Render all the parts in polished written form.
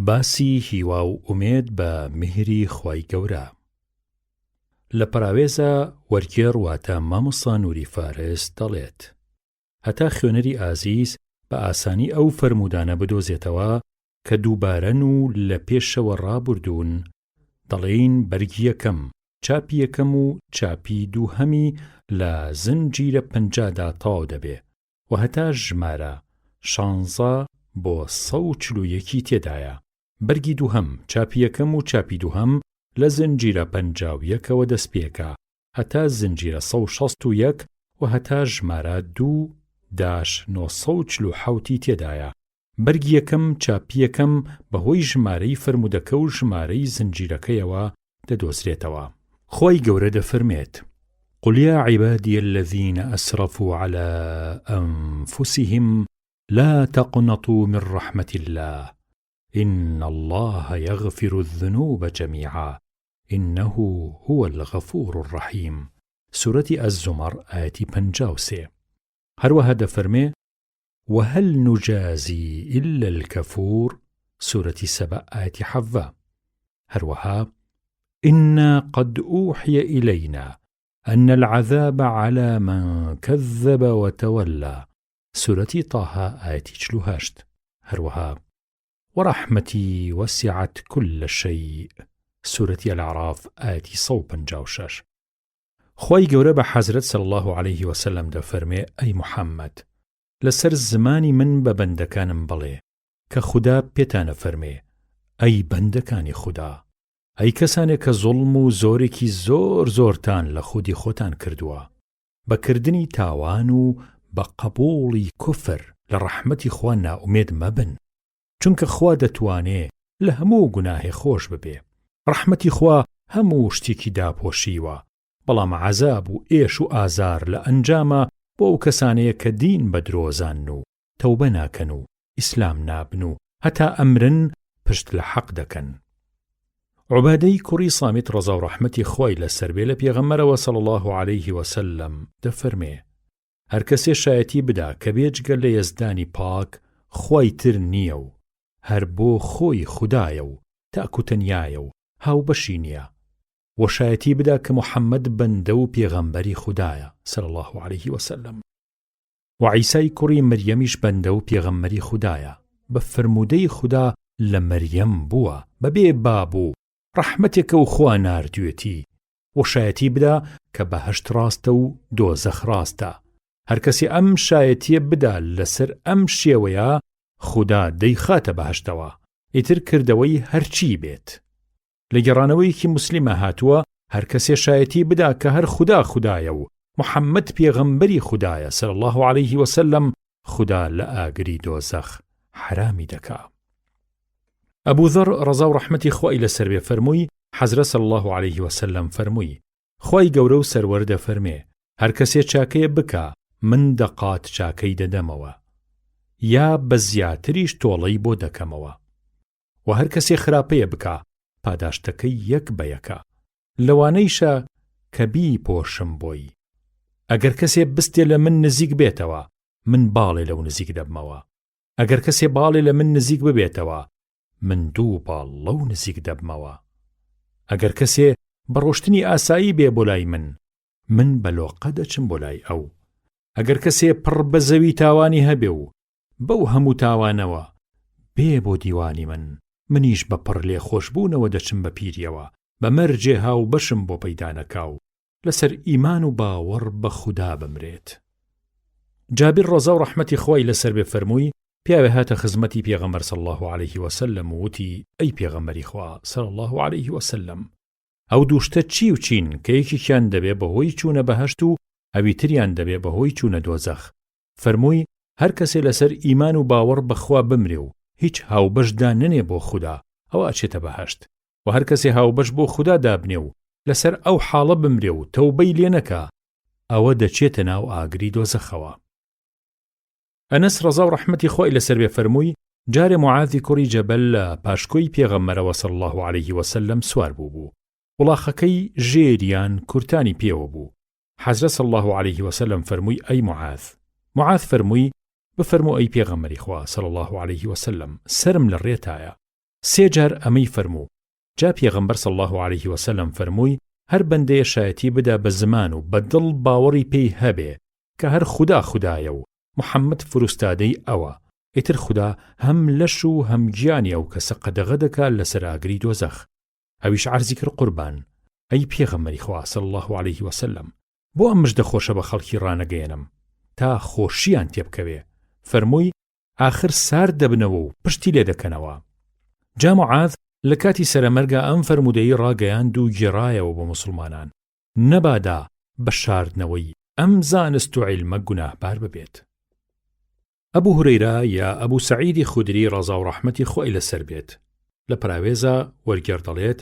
باسی هیوا و ئومێد بە میهری خوای گەورە. لە پراوێزە وەرگێڕ واتە مامۆستا نووری فارس دەڵێت هەتا خوێنەری ئازیز بە ئاسانی ئەو فەرمودانە بدۆزێتەوە کە دووبارەن و لە پێشەوە ڕابردوون، دەڵێین بەرگی یەکەم، چاپی یەکەم و چاپی دووهەمی لە زنجیرە 50دا تەواو دەبێ و هەتا ژمارە 16 بۆ 141 تێدایە. بەرگی دووهەم، چاپی یەکەم و چاپی دووهەم لە زنجیرە 51ەوە دەست پێکا هەتا زنجیرە 161 و هەتا ژمارە 2-947 تێدایە. بەرگی یەکەم، چاپی یەکەم بەهۆی ژمارەی فرموودەکە و ژمارەی زنجیرەکەیەوە دەدۆزرێتەوە. خۆی گەورە دەفەرمێت: قل يا عبادي الذين أسرفوا على أنفسهم لا تقنطوا من رحمة الله إن الله يغفر الذنوب جميعا إنه هو الغفور الرحيم. سورة الزمر آية 53. هروها دفرمي: وهل نجازي إلا الكفور. سورة 7 آية حواء. هروها: إنا قد أوحي إلينا أن العذاب على من كذب وتولى. سورة طه آية 48. هروها: ورحمتي وسعت كل شيء. سورة الأعراف آية 156. خوای گەورە بە حەزرەت صلی الله عليه وسلم دەفەرمێ: ئەی محەممەد، لەسەر زمانی من بە بەندەکانم بڵێ کە خوددا پێتانە فەرمێ: ئەی بەندەکانی خوددا، ئەی کەسانێک کە زوڵم و زۆرێکی زۆرتان لە خودی خۆتان کردووە، بەکردنی تاوان و بە قبوڵی کوفر لە ڕەحمەتی خوا ناومێد مەبن، چونکە خوا دەتوانێ لە هەموو گوناهێ خۆش ببێ. ڕەحمەتی خوا هەموو شتێکی داپۆشیوە، بەڵام عەزاب و ئێش و ئازار لە ئەنجامە بۆ ئەو کەسانەیە کە دین بە درۆزان و تەوبە ناکەن و ئیسلام نابن و هەتا ئەمرن پشت لە حەق دەکەن. عوبادەی کوڕی سامیت ڕەزا و ڕەحمەتی خۆی لەسەر بێ لە پێغەمبەرەوە صلی الله عليه وسلم دەفەرمێ: هەر کەسێ شایەتی بدا کە بێجگە لە یەزدانی پاک خوای تر نییە و هەر بۆ خۆی خودایە و تاکو تەنیایە و هاوبەشی نییە، و شایەتی بدا کە محەممەد بەندە و پێغەمبەری خودایە صلی الله عليه وسلم، و عیسای کوڕی مەریەمیش بەندە و پێغەمبەری خودایە، بە فرموودەی خوددا لە مەریەم بووە بەبێ باب و ڕەحمەتێکە و خوا ناردوێتی، و شایەتی بدا کە بەهەشت ڕاستە و دۆزەخ ڕاستە. هەر کەسی ئەم شایەتیە بدا لەسەر ئەم شێوەیە، خوددا دەیخاتە بەهەشتەوە، ئیتر کردەوەی هەرچی بێت. لە گەڕانەوەیەکی موسلیمە هاتووە: هەر کەسێ شایەتی بدا کە هەر خوددا خودایە و محەممەد پێغەمبەری خودایە صلی الله عليه وسلم، خوددا لە ئاگری دۆزەخ حرامی دەکا. ئەبوو ذەر ڕەزا و ڕەحمەتی خوای لەسەر بێ فەرمووی: حەزرەت صلی الله عليه وسلم فەرمووی: خوای گەورە و سەروەردە فەرمێ: هەر کەسێ چاکەیە بکا، من دەقات چاکەی دەدەمەوە، یا بە زیاتریش تۆڵەی بۆ دەکەمەوە، و هەر کەسێ خراپەیە بکا، پاداشتەکەی یەک بە یەکە، لەوانەیشە کە بیپۆشم بۆی. ئەگەر کەسێ بستێ لە من نزیک بێتەوە، من باڵێ لەو نزیک دەبمەوە، ئەگەر کەسێ باڵێ لە من نزیک ببێتەوە، من دوو باڵ لەو نزیک دەبمەوە. ئەگەر کەسێ بەڕۆشتنی ئاسایی بێ بۆ لای من بەلۆقە دەچم بۆ لای ئەو. ئەگەر کەسێ پڕ بە زەوی تاوانی هەبێ و بەو هەموو تاوانەوە بێ بۆ دیوانی منیش بە پڕ لێ خۆشبوونەوە دەچم بە پیریەوە، بە مەرجێ هاو بەشم بۆ پەیدا نەکاو، لەسەر ئیمان و باوەڕ بە خوددا بمرێت. جابر ڕەزا و ڕەحمەتی خۆی لەسەر بێ فەرمووی: پیاوێ هاتە خزمەتی پێغەمبەر صلی الله عليه وسلم و وتی: ئەی پێغەمبەری خوا صلی الله عليه وسلم، ئەو دووشتە چی و چین کە یەکێکیان دەبێ بەهۆی چوونە بەهەشت و ئەوی تریان دەبێ بەهۆی چوونە دۆزەخ؟ فەرمووی: هەر کەسێ لەسەر ئیمان و باوەڕ بەخوا بمرێ و هیچ هاوبەشدا نەنێ بۆ خوددا، ئەوە ئەچێتە بەهەشت، و هەر کەسێ هاوبەش بۆ خوددا دابنێ و لەسەر ئەو حاڵە بمرێ و تەوبەی لێ نەکا، ئەوە دەچێتە ناو ئاگری دۆزەخەوە. ئەنەس ڕەزا و ڕەحمەتی خۆی لەسەر بێ فەرمووی: جارێ معاذی کوڕی جەبەل لە پاشکۆی پێغەمبەرەوە صلی الله عليه وسلم سوار بوو، وڵاخەکەی ژێریان کورتانی پێوە بوو. حەزرەت صلی الله عليه وسلم فەرمووی: ئەی معاذ فەرمووی: بفەرموو ئەی پێغەمبەری خوا صلی الله عليه وسلم، سرم لە ڕێتایە، سێ جار ئەمەی فەرموو. جا پێغەمبەر صلی الله عليه وسلم فەرمووی هەر بەندەیە شایەتی بدا بە زمان و بە دڵ باوەڕی پێی هەبێ کە هەر خودایە و محەممەد فروستادەی ئەوە، ئیتر خوددا هەم لەش و هەم گیانی ئەو کەسە قەدەغە دەکات لەسەر ئاگری دۆزەخ. ئەویش عەرزی کرد قوربان، ئەی پێغەمبەری خوا صلی الله عليه وسلم، بۆ ئەم مژدە خۆشە بە خەڵکی ڕانەگەێنم تا خۆشیان تێبکەوێ. فەرمووی ئاخر سار دەبنەوە و پشتی لێ دەکەنەوە. جا موعاذ لە کاتی سەرەمەرگا ئەم فەرمودەی ڕاگەیاند و گێڕایەوە بە موسڵمانان، نەبادا بە شاردنەوەی ئەم زانست و عیلمە گوناهبار ببێت. ئەبوو هورەیرە یا ئەبوو سەعیدی خودری ڕەزا و ڕەحمەتی خۆی لەسەر بێت لە پراوێزە وەرگێڕ دەڵێت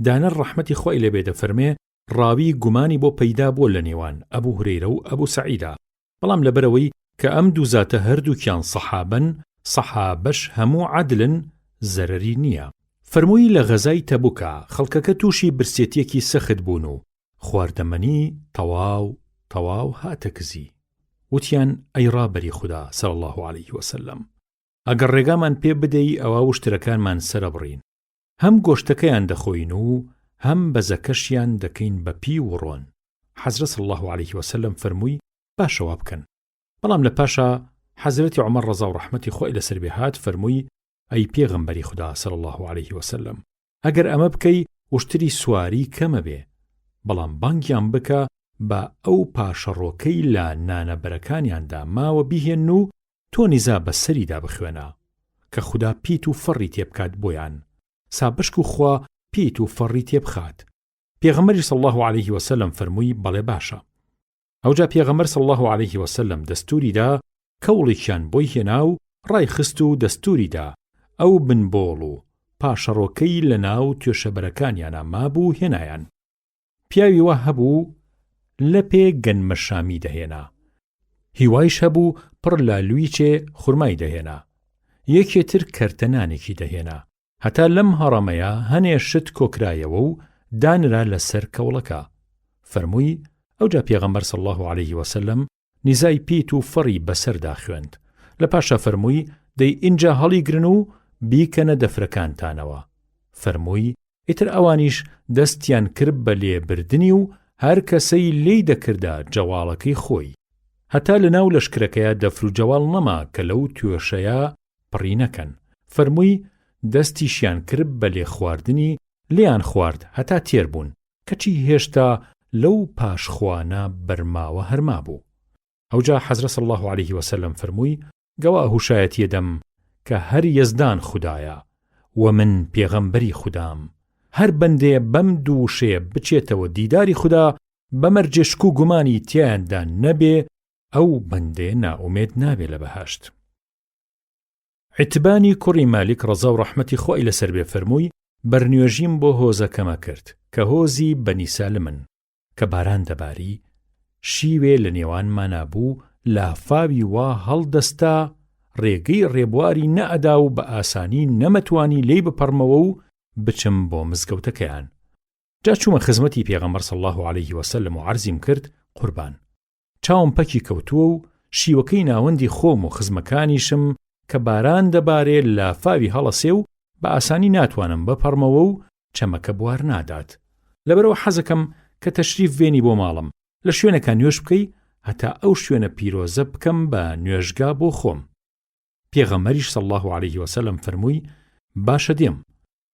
دانەر ڕەحمەتی خۆی لێبێ دەفەرمێ ڕاوی گومانی بۆ پەیدا بووە لە نێوان ئەبوو هورەیرە و ئەبوو سەعیدا، بەڵام لەبەرەوەی کە ئەم دوو زاتە هەردووکیان سەحابەن، سەحابەش هەموو عەدلن، زەرەری نییە. فەرمووی لە غەزای تەبوکە خەڵکەکە تووشی برسێتیەکی سەخت بوون و خواردەمەنی تەواو هاتە کزی. وتیان ئەی ڕابەری خوددا صلی الله عليه وسلم، ئەگەر ڕێگامان پێ بدەی ئەوە وشترەکانمان سرە بڕین، هەم گۆشتەکەیان دەخۆین و هەم بەزەکەشیان دەکەین بە پی و ڕۆن. حەزرەت صلی الله عليه وسلم فەرمووی باشەوە بکەن. بەڵام لە پاشا حەزرەتی عومەر ڕەزا و ڕەحمەتی خۆی لەسەر بێ هات فەرمووی ئەی پێغەمبەری خوددا صلی الله عليه وسلم، ئەگەر ئەمە بکەی وشتری سواری کەمە بێ، بەڵام بانگیان بکە بە ئەو پاشەڕۆکەی لە نانەبەرەکانیاندا ماوە بیهێن و تۆ نیزا بە سەریدا بخوێنە کە خوددا پیت و فەڕی تێبکات بۆیان، سابشک و خوا پیت و فەڕی تێبخات. پێغەمبەری صلی الله عليه وسلم فەرمووی بەڵێ باشە. ئەوجا پێغەمبەر صلی الله عليه وسلم دەستوریدا کەوڵێکیان بۆی هێنا و ڕای خست و دەستوریدا ئەو بنبۆڵ و پاشەڕۆکەی لە ناو توێشەبەرەکانیانە مابوو هێنایان. پیاوی وا هەبوو لە پێ گەنمەشامی دەهێنا، هیوایش هەبوو پڕ لالویچێ خورمای دەهێنا، یەکێتر کەرتەنانێکی دەهێنا. هەتا لەم هەڕەمەیە هەنێ شت کۆکرایەوە و دانرا لەسەر کەوڵەکە. فەرمووی ئەوجا پێغەمبەر صلی الله عليه وسلم نیزای پیت و فەڕی بەسەردا خوێند. لە پاشا فەرمووی دەی ئینجا هەڵی گرن و بیکەنە دەفرەکانتانەوە. فەرمووی ئیتر ئەوانیش دەستیان کرد بە لێبردنی و هەر کەسەی لێی دەکردا جەواڵەکەی خۆی، هەتا لە ناو لەشکرەکەیە دەفر و جەواڵ نەما کە لەو توێشەیە پڕی نەکەن. فەرمووی دەستیشیان کرد بە لێ خواردنی، لیان خوارد هەتا تێر بوون، کەچی هێشتا لەو پاشخوانە بەرماوە هەرما بوو. ئەوجا حەزرەت صلی الله عليه وسلم فەرمووی گەوا هوشایەتیە دەم کە هەر یەزدان خودایە و من پێغەمبەری خودام، هەر بەندێ بەم دوو شێ بچێتەوە دیداری خوددا بەمەرجێشک و گومانی تیاندا نەبێ، ئەو بەندێ ناومێد نابێ لە بەهاشت. عتبانی کوڕی مالیک ڕەزا و ڕەحمەتی خۆی لەسەر بێ فەرمووی بەرنوێژیم بۆ هۆزەکەمە کرد کە هۆزی بەنی سالمن، کە باران دەباری، شیوێ لە نێوانمانە بوو، لافاوی وا هەڵدەستا، ڕێگەی ڕێبواری نەئەدا و بە ئاسانی نەمەتوانی لێی بپەڕمەوە و بچم بۆ مزگەوتەکەیان. جا چوومە خزمەتی پێغەمبەر صلی الله عليه وسلم و عەرزیم کرد قوربان، چاوم پەکی کەوتووە و شیوەکەی ناوەندی خۆم و خزمەکانیشم کە باران دەبارێ لافاوی هەڵەسێ و بە ئاسانی ناتوانم بپەڕمەوە و چەمەکە بوار نادات. لەبەرەوە حەزەکەم کە تەشریف بێنی بۆ ماڵم، لە شوێنەکە نوێژ بکەی هەتا ئەو شوێنە پیرۆزە بکەم بە نوێژگا بۆ خۆم. پێغەمبەریش صلی الله عليه وسلم فەرمووی باشە دێم.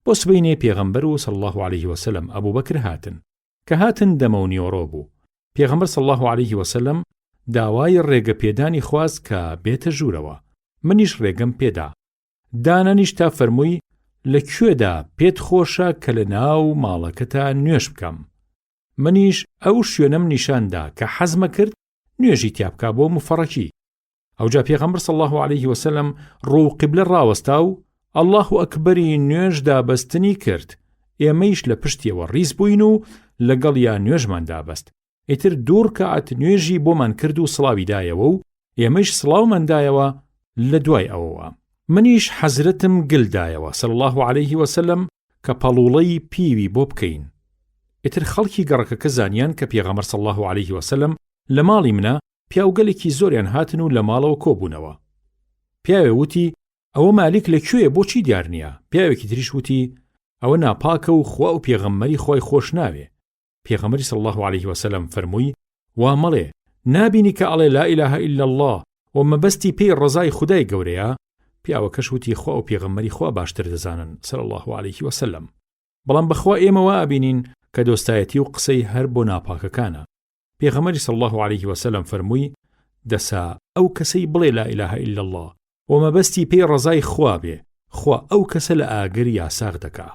بۆ سبەینێ پێغەمبەر و صلی الله عليه وسلم ئەبوو بەکر هاتن، کە هاتن دەمە و نیوەڕۆ بوو. پێغەمبەر صلی الله عليه وسلم داوای ڕێگە پێدانی خواست کە بێتە ژوورەوە. منیش ڕێگەم پێدا. دانەنیش تا فەرمووی لەکوێدا پێت خۆشە کە لە ناو ماڵەکەتا نوێژ بکەم. منیش ئەو شوێنەم نیشاندا کە حەزمە کرد نوێژی تیا بکا بۆ مفەڕەکی. ئەوجا پێغەمبەر صلی الله عليه وسلم ڕوو و قیبلە ڕاوەستا و الله ئەکبەری نوێژ دابەستنی کرد. ئێمەیش لە پشتیەوە ڕیز بووین و لەگەڵ یا نوێژمان دابەست. ئیتر دوو ڕکعەت نوێژی بۆمان کرد و سڵاوی دایەوە و ئێمەش سڵاوماندایەوە لە دوای ئەوەوە. منیش حەزرەتم گلدایەوە صلی الله عليه وسلم کە پەڵوڵەی پیوی بۆ بکەین. ئیتر خەڵکی گەڕەکەکە زانیان کە پێغەمبەر صلی الله عليه وسلم لە ماڵی منە، پیاوگەلێکی زۆریان هاتن و لە ماڵەوە کۆبوونەوە. پیاوێ وتی ئەوە مالیک لەکوێیە بۆچی دیار نییە؟ پیاوێکی تریش وتی ئەوە ناپاکە و خوا و پێغەمبەری خۆی خۆش ناوێ. پێغەمبەری صلی الله عليه وسلم فەرمووی وا مەڵێ نابینی کە ئەڵێ لا إله إلا الله و مەبەستی پێی ڕزای خودای گەورەیە؟ پیاوەکەش وتی خوا و پێغەمبەری خوا باشتر دەزانن صلی الله عليه وسلم. بەڵام بەخوا ئێمەوە ئابینین کە دۆستایەتی و قسەی هەر بۆ ناپاکەکانە. پێغەمبەری صلی الله عليه وسلم فەرمووی دەسا ئەو کەسەی بڵێ لا إله إلا الله و مەبەستی پێی ڕزای خوا بێ، خوا ئەو کەسە لە ئاگر یاساغ دەکا.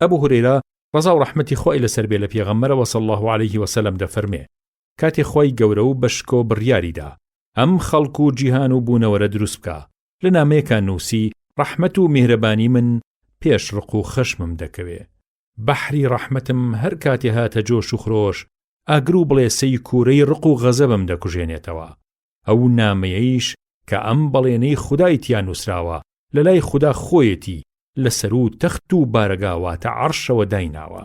ئەبوو هورەیرە ڕزا و ڕەحمەتی خوای لەسەر بێ لە پێغەمبەرەوە صلی الله عليه وسلم دەفەرمێ کاتێ خوای گەورە و بەشکۆ بڕیاریدا ئەم خەڵک و جیهان و بوونەوەرە دروست بکە، لە نامەیەکە نووسی ڕەحمەت و میهرەبانی من پێش ڕق و خەشمم دەکەوێ، بەحری ڕەحمەتم هەر کاتێ هاتە جۆش و خرۆش ئاگر و بڵێسەی کوورەی ڕق و غەزەبم دەکوژێنێتەوە. ئەو نامەیەیش کە ئەم بەڵێنەی خودای تیا نووسراوە لە لای خوددا خۆیەتی لەسەر و تەخت و بارەگاواتە عەرشەوە دایناوە.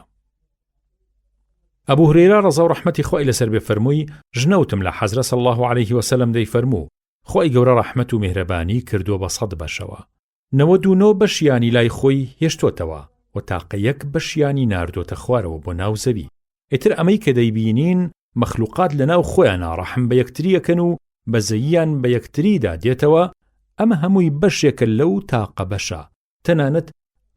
ئەبوو هورەیرە ڕزا و ڕەحمەتی خوای لەسەر بێ فەرمووی ژنەوتم لە حەزرە صلی الله عليه وسلم دەیفەرموو خوای گەورە ڕەحمەت و میهرەبانی کردووە بە 100 بەشەوە، 99 بەشیانی لای خۆی هێشتۆتەوە و تاقە 1 بەشیانی ناردۆتە خوارەوە بۆ ناو زەوی. ئیتر ئەمەی کە دەیبینین مەخلوقات لەناو خۆیانە ڕەحم بە یەکتری ئەکەن و بەزەییان بە یەکتریدا دێتەوە، ئەمە هەمووی بەشێکە لەو تاقە بەشە. تەنانەت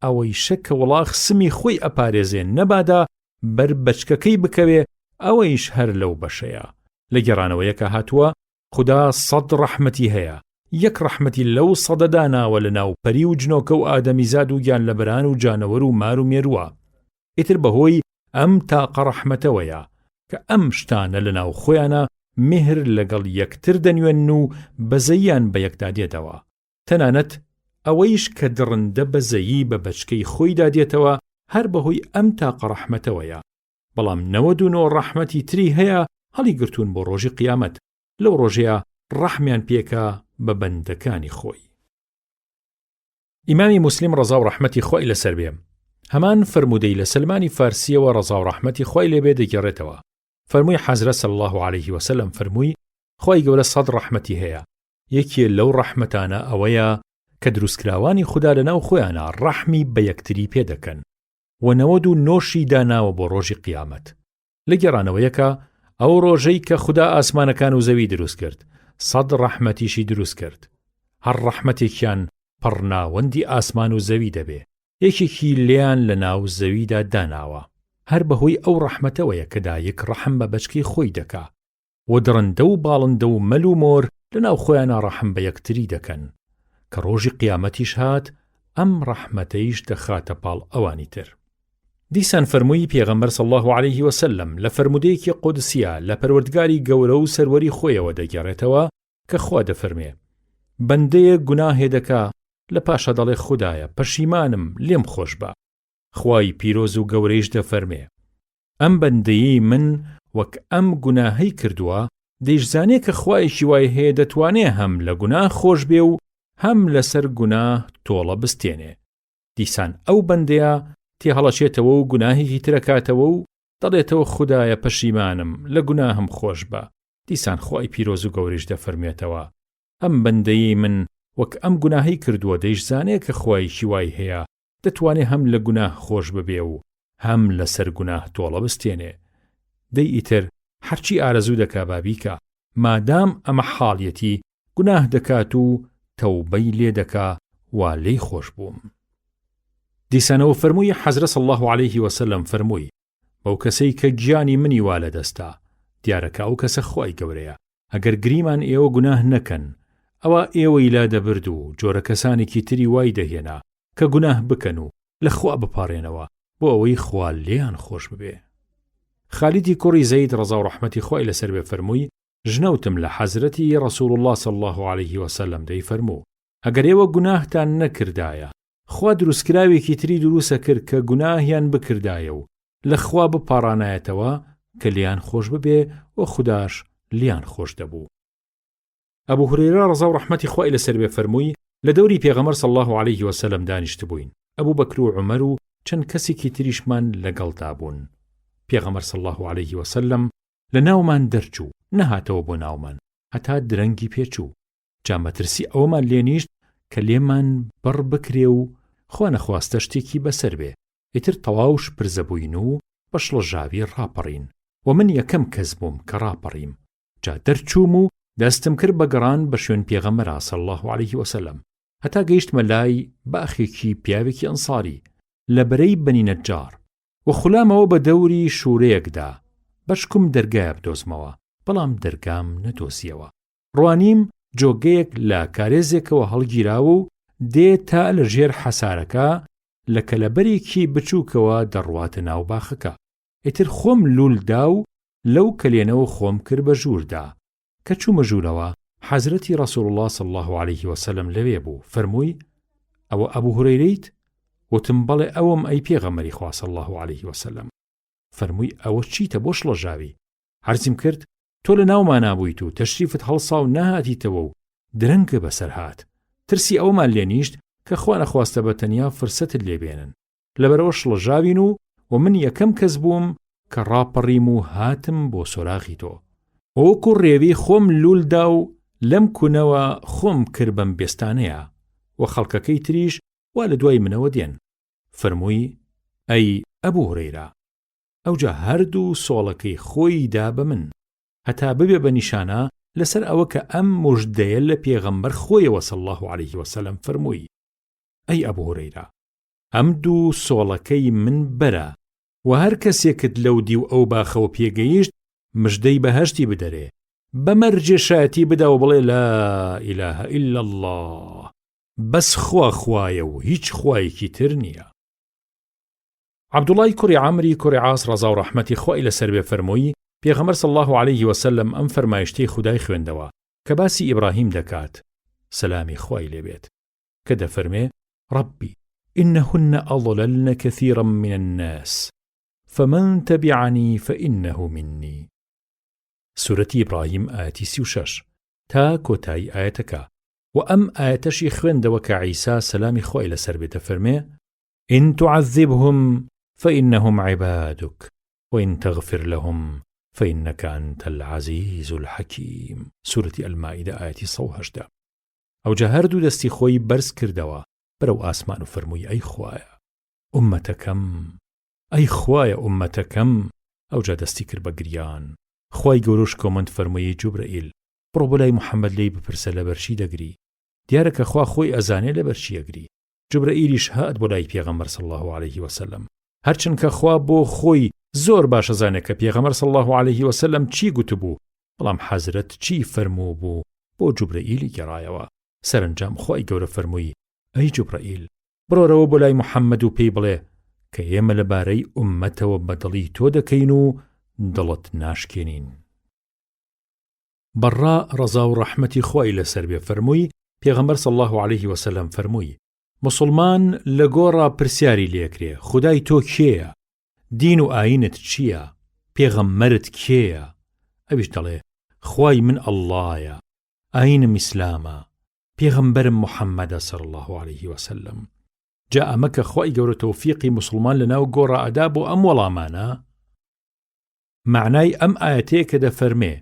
ئەوەی شەکە وڵاغ سمی خۆی ئەپارێزێن نەبادا بەر بەچکەکەی بکەوێ ئەوەیش هەر لەو بەشەیە. لە گێڕانەوەیەکە هاتووە خوددا 100 ڕەحمەتی هەیە، 1 ڕەحمەتی لەو 100 داناوە لە ناو پەری و جنۆکە و ئادەمیزاد و گیانلەبەران و جانەوەر و مار و مێرووە. ئیتر بەهۆی ئەم تاقە ڕەحمەتەوەیە کە ئەم شتانە لە ناو خۆیانە مهر لەگەڵ یەکتر دەنوێن و بەزەییان بە یەکدا دێتەوە. تەنانەت ئەوەیش کە دڕندە بەزەیی بە بەچکەی خۆیدا دێتەوە هەر بەهۆی ئەم تاقە ڕەحمەتەوەیە. بەڵام 99 ڕەحمەتی تری هەیە هەڵی گرتوون بۆ ڕۆژی قیامەت، لەو ڕۆژەیە ڕەحمیان پێکا بە بەندەکانی خۆی. ئیمامی موسلیم ڕزا و ڕەحمەتی خوای لەسەر بێ هەمان فرمودەی لە سلمانی فارسیەوە ڕزا و ڕەحمەتی خوای لێبێ دەگێڕێتەوە. فەرمووی حەزرە صلی الله عليه وسلم فەرمووی خوای گەورە 100 ڕەحمەتی هەیە، یەکێ لەو ڕەحمەتانە ئەوەیە کە دروستکراوانی خوددا لەناو خۆیانە ڕەحمی بە یەکتری پێدەکەن و 99 داناوە بۆ ڕۆژی قیامەت. لە گێڕانەوەیەکە ئەو ڕۆژەی کە خوددا ئاسمانەکان و زەوی دروست کرد 100 ڕەحمەتیشی دروست کرد، هەر ڕەحمەتێکیان پڕناوەندی ئاسمان و زەوی دەبێ، یەکێکی لیان لە ناو زەویدا داناوە، هەر بەهۆی ئەو ڕەحمەتەوەیە کە دایک ڕەحم بە بەچکەی خۆی دەکا و درەندە و باڵندە و مەل و مۆر لە ناو خۆیانە ڕەحم بە یەکتری دەکەن کە ڕۆژی قیامەتیش هات ئەم ڕەحمەتەیش دەخاتە پاڵ ئەوانی تر. دیسان فەرمووی پێغەمبەر صلی الله عليه وسلم لە فەرمودەیەکی قودسیە لە پەروەردگاری گەورە و سەروەری خۆیەوە دەگێڕێتەوە کە خوا دەفەرمێ بەندەیە گوناهێ دەکا لە پاشە دەڵێ خودایە پەشیمانم لێم خۆش بە. خوای پیرۆز و گەورەیش دەفەرمێ ئەم بەندەیی من وەک ئەم گوناهەی کردووە دەیشزانێ کە خوایەکی وای هەیە دەتوانێ هەم لە گوناه خۆش بێ و هەم لەسەر گوناه تۆڵە بستێنێ. دیسان ئەو بەندەیە تێ هەڵەچێتەوە و گوناهێکی ترەکاتەوە و دەڵێتەوە خودایە پەشیمانم لە گوناهم خۆش بە. دیسان خوای پیرۆز و گەورەیش دەفەرمێتەوە ئەم بەندەیی من وەک ئەم گوناهەی کردووە دەیشزانێ کە خوایەکی وای هەیە دەتوانێ هەم لە گوناه خۆش ببێ و هەم لەسەر گوناه تۆڵە بستێنێ. دەی ئیتر هەرچی ئارەزوو دەکا بابیکە مادام ئەمە حاڵیەتی گوناه دەکات و تەوبەی لێ دەکا وا لێی خۆش بووم. دیسانەوە فەرمووی حەزرە صلی الله عليه وسلم فەرمووی بەو کەسەی کە گیانی منی وا لە دەستا دیارەکە ئەو کەسە خوای گەورەیە. ئەگەر گریمان ئێوە گوناه نەکەن ئەوە ئێوەی لا دەبرد و جۆرە کەسانێکی تری وای دەهێنا کە گوناه بکەن و لە خوا بپارێنەوە بۆ ئەوەی خوا لێیان خۆش ببێ. خالیدی کوڕی زەید ڕزا و ڕەحمەتی خوای لەسەر بێ فەرمووی ژنەوتم لە حەزرەتی ڕەسوول الله صلی الله عليه وسلم دەی فەرموو ئەگەر ئێوە گوناهتان نەکردایە خوا دروستکراوێکی تری دروستە کرد کە گوناهیان بکردایە و لە خوا بپارانایەتەوە کە لیان خۆش ببێ و خوداش لیان خۆش دەبوو. ئەبوو هورەیرە ڕزا و ڕەحمەتی خوای لەسەر بێ فەرمووی لە دەوری پێغەمبەر صلی الله عليه وسلم دانیشت بووین، ئەبوو بەکر و عومەر و چەند کەسێکی تریشمان لەگەڵدا بوون. پێغەمبەر صلی الله عليه وسلم لە ناومان دەرچوو نەهاتەوە بۆ ناومان هەتا درەنگی پێچوو. جا مەترسی ئەومان لێ نیشت کە لێمان بڕ بکرێ و خوا نەخواستە شتێکی بەسەر بێ، ئیتر تەواوش پرزەبووین و بە شڵەژاوی ڕاپەڕین و من یەکەم کەس بووم کە ڕاپەڕیم. جا دەرچووم و دەستم کرد بە گەڕان بە شوێن پێغەمبەر صلی الله علیه وسلم، هەتا گەیشتمە لای باخێکی پیاوێکی ئەنساری لە بەرەی بەنی نەجار و خولامەوە بە دەوری شوورەیەکدا بەشکم دەرگایە بدۆزمەوە، بەڵام دەرگام نەدۆزیەوە. ڕوانیم جۆگەیەک لە کارێزێکەوە هەڵگیراوە و دێ تا لە ژێر حەسارەکە لە کەلەبەرێکی بچووکەوە دەڕواتە ناو باخەکە. ئیتر خۆم لولدا و لەو کەلێنەوە خۆم کرد بە ژووردا. کە چوومە ژوورەوە حەزرەتی ڕەسوڵ الله صلی الله علیه وسلم لەوێ بوو. فەرمووی: ئەوە ئەبوو هورەیرەیت؟ وتم: بەڵێ ئەوەم ئەی پێغەمبەری خوا صلی الله علیه وسلم. فەرمووی: ئەوە چیتە بۆ شڵەژاوی؟ عەرزیم کرد: تۆ لە ناومان نابوویت و تەشریفت هەڵسا و نەهاتیتەوە و درەنگە بەسەر هات. ترسی ئەومان لێ نیشت کە خوا نەخواستە بە تەنیا فرسەتت لێبێنن. لەبەرەوە شڵەژاوین و من یەکەم کەس بووم کە ڕاپەڕیم و هاتم بۆ سۆراغی تۆ. وەکو ڕێوی خۆم لولدا و لەم کوونەوە خۆم کرد بەم بێستانەیە و خەڵکەکەی تریش وا لە دوای منەوە دێن. فەرمووی: ئەی ئەبوو هورەیرە، ئەوجا هەردوو سۆڵەکەی خۆی دا بە من، هەتا ببێ بە نیشانە لەسەر ئەوە کە ئەم موژدەیە لە پێغەمبەر خۆیەوە صلی الله علیه وسلم. فەرمووی: ئەی ئەبوو هورەیرە، ئەم دوو سۆڵەکەی من بەرە و هەر کەسێکت لەو دی و ئەو باخەوە پێگەیشت مژدەی بەهەشتی بدەرێ، بەمەرجێ شایەتی بدا و بڵێ: لا ئیلاهە ئیلا الله، بەس خوا خوایە و هیچ خوایەکی تر نییە. عەبدوڵای کوڕی عەمری کوڕی عاس ڕەزا و ڕەحمەتی خوای لەسەر بێ فەرمووی: پێغەمبەر صلی الله علیه وسلم ئەم فەرمایشتەی خودای خوێندەوە کە باسی ئیبراهیم دەکات، سەلامی خوای لێبێت، کە دەفەرمێ: ربي إنهن أضللن كثيرا من الناس فمن تبعني فإنه مني. سورة إبراهيم آية 36 تا كوتاي آياتك. وأم آياتشي خويندەوە کە عیسا سەلامی خوای لەسەر بێ دەفەرمێ: إن تعذبهم فإنهم عبادك وإن تغفر لهم فإنك أنت العزيز الحكيم. سورة المائدة آية 118. ئەوجا هەردوو دەستی خۆی بەرز کردەوە بەرەو ئاسمان و فەرمووی: ئەی خوایە ئومەتەکەم، ئەی خوایە ئومەتەکەم. ئەوجا دەستی کرد بە گریان. خوای گەورەش کۆمەند فەرمووی: جوبرەئیل، بڕۆ بۆ لای محەممەد لێی بپرسە لەبەرچی دەگری، دیارە کە خوا خۆی ئەزانێ لەبەرچی ئەگری. جوبرەئیلیش هات بۆ لای پێغەمبەر صلی الله علیه وسلم، هەرچەندکە خوا بۆ خۆی زۆر باشە زانێت کە پێغەمبەر صلی الله علیه وسلم چی گوتبوو، بەڵام حەزرەت چی فەرموو بوو بۆ جوبرەئیلی گەڕایەوە. سەرنجام خوای گەورە فەرمووی: ئەی جوبرەئیل، بڕۆرەوە بۆ لای محەممەد و پێی بڵێ کە ئێمە لەبارەی ئوممەتەوە بەدڵی تۆ دەکەین و دڵت ناشکێنین. بەڕا ڕەزا و ڕەحمەتی خوای لەسەر بێ فەرمووی: پێغەمبەر صلی الله علیه وسلم فەرمووی: مسلمان لە گۆڕا پرسیاری لێکرێ، خودای تۆ کێیە؟ دین و ئاینت چییە؟ پێغەمبەرت کێیە؟ ئەویش دەڵێ: خوای من ئەڵڵایە، ئاینم ئیسلامە، پێغەمبەرم محەممەدە صلی الله علیه وسلم. جا ئەمە کە خوای گەورە تەوفیقی مسلمان لەناو گۆڕا ئەدا بۆ ئەم وەڵامانە، معنای ئەم ئاەتەیە کە دەفەرمێ: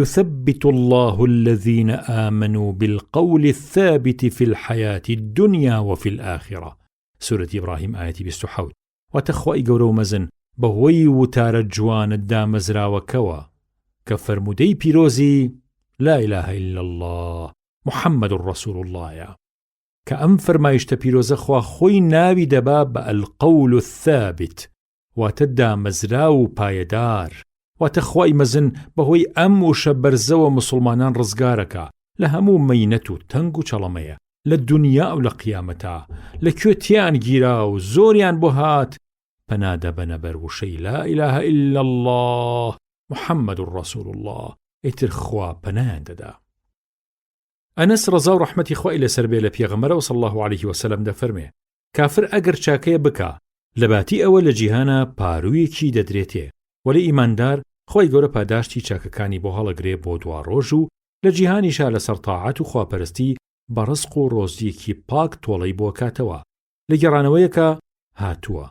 يثبت الله الذين آمنوا بالقول الثابت في الحياة الدنيا وفي الآخرة. سورة إبراهيم آية 27. وتخوائي قورو مزن بهوي وتار جوان الدامزرا وكوا كفرمودي بيروزي لا إله إلا الله محمد رسول الله يا كأم فرمايشت بيروز خوا خوي ناوي دباب القول الثابت وتدامزرا وبايدار وتخوائي مزن بهوي أم وشبرزو مسلمانان رزقاركا لهمو مينتو تنگو چلمية للدنيا أو لقيامتا لكوتيان جيراو زوريان بهات پنادا بنبر وشي لا إله إلا الله محمد رسول الله اتر خوا پناهان ددا. أنس رضا رحمتي خوا إلى سربي لبيغمره صلى الله عليه وسلم دا فرمي كافر أجر چاكي بكا لباتي أول جيهانا باروي كي ددريتي ولی ئیماندار خۆی گەورە پاداشتی چاکەکانی بۆ هەڵەگرێ بۆ دوا ڕۆژ و لە جیهانیشا لەسەر تاعەت و خواپەرستی بە ڕزق و ڕۆزیەکی پاک تۆڵەی بۆ کاتەوە. لە گێڕانەوەیەکە هاتووە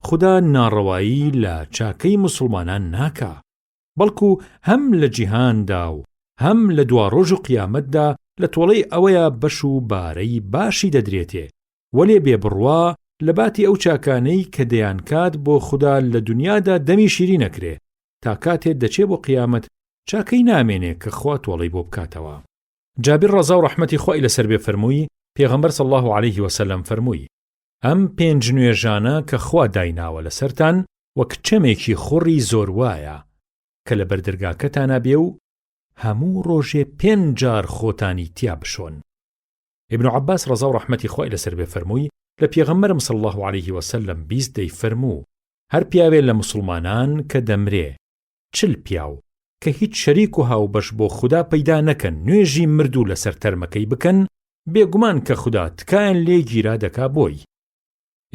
خوددا ناڕەوایی لە چاکەی مسلمانان ناکا، بەڵکو هەم لە جیهاندا و هەم لە دوا ڕۆژ و قیامەتدا لە تۆڵەی ئەوەیە بەش و بارەی باشی دەدرێتێ وەلێ بێبڕوا لە باتی ئەو چاکانەی کە دەیان کات بۆ خوددا لە دنیادا دەمی شیری نەکرێ تا کاتێ دەچێ بۆ قیامەت چاکەی نامێنێ کە خوا تۆڵەی بۆ بکاتەوە. جابر ڕەزا و ڕەحمەتی خوای لەسەر بێ فەرمووی پێغەمبەر صلی الله علیه وسلم فەرمووی ئەم 5 نوێژانە کە خوا دایناوە لەسەرتان وەک چەمێکی خوڕی زۆر وایە کە لە بەردرگاکەتانە بێ و هەموو ڕۆژێ 5 جار خۆتانی تیا بشۆن. ابن عباس ڕەزا و ڕەحمەتی خوای لەسەر بێ فەرمووی لە پێغەمبەرم صلی الله علیه وسلم بیست دەیفەرموو هەر پیاوێ لە مسلمانان کە دەمرێ 40 پیاو کە هیچ شەریک و هاوبەش بۆ خوددا پەیدا نەکەن نوێژی مردوو لەسەر تەرمەکەی بکەن بێگومان کە خوددا تکایان لێ گیرا دەکا بۆی.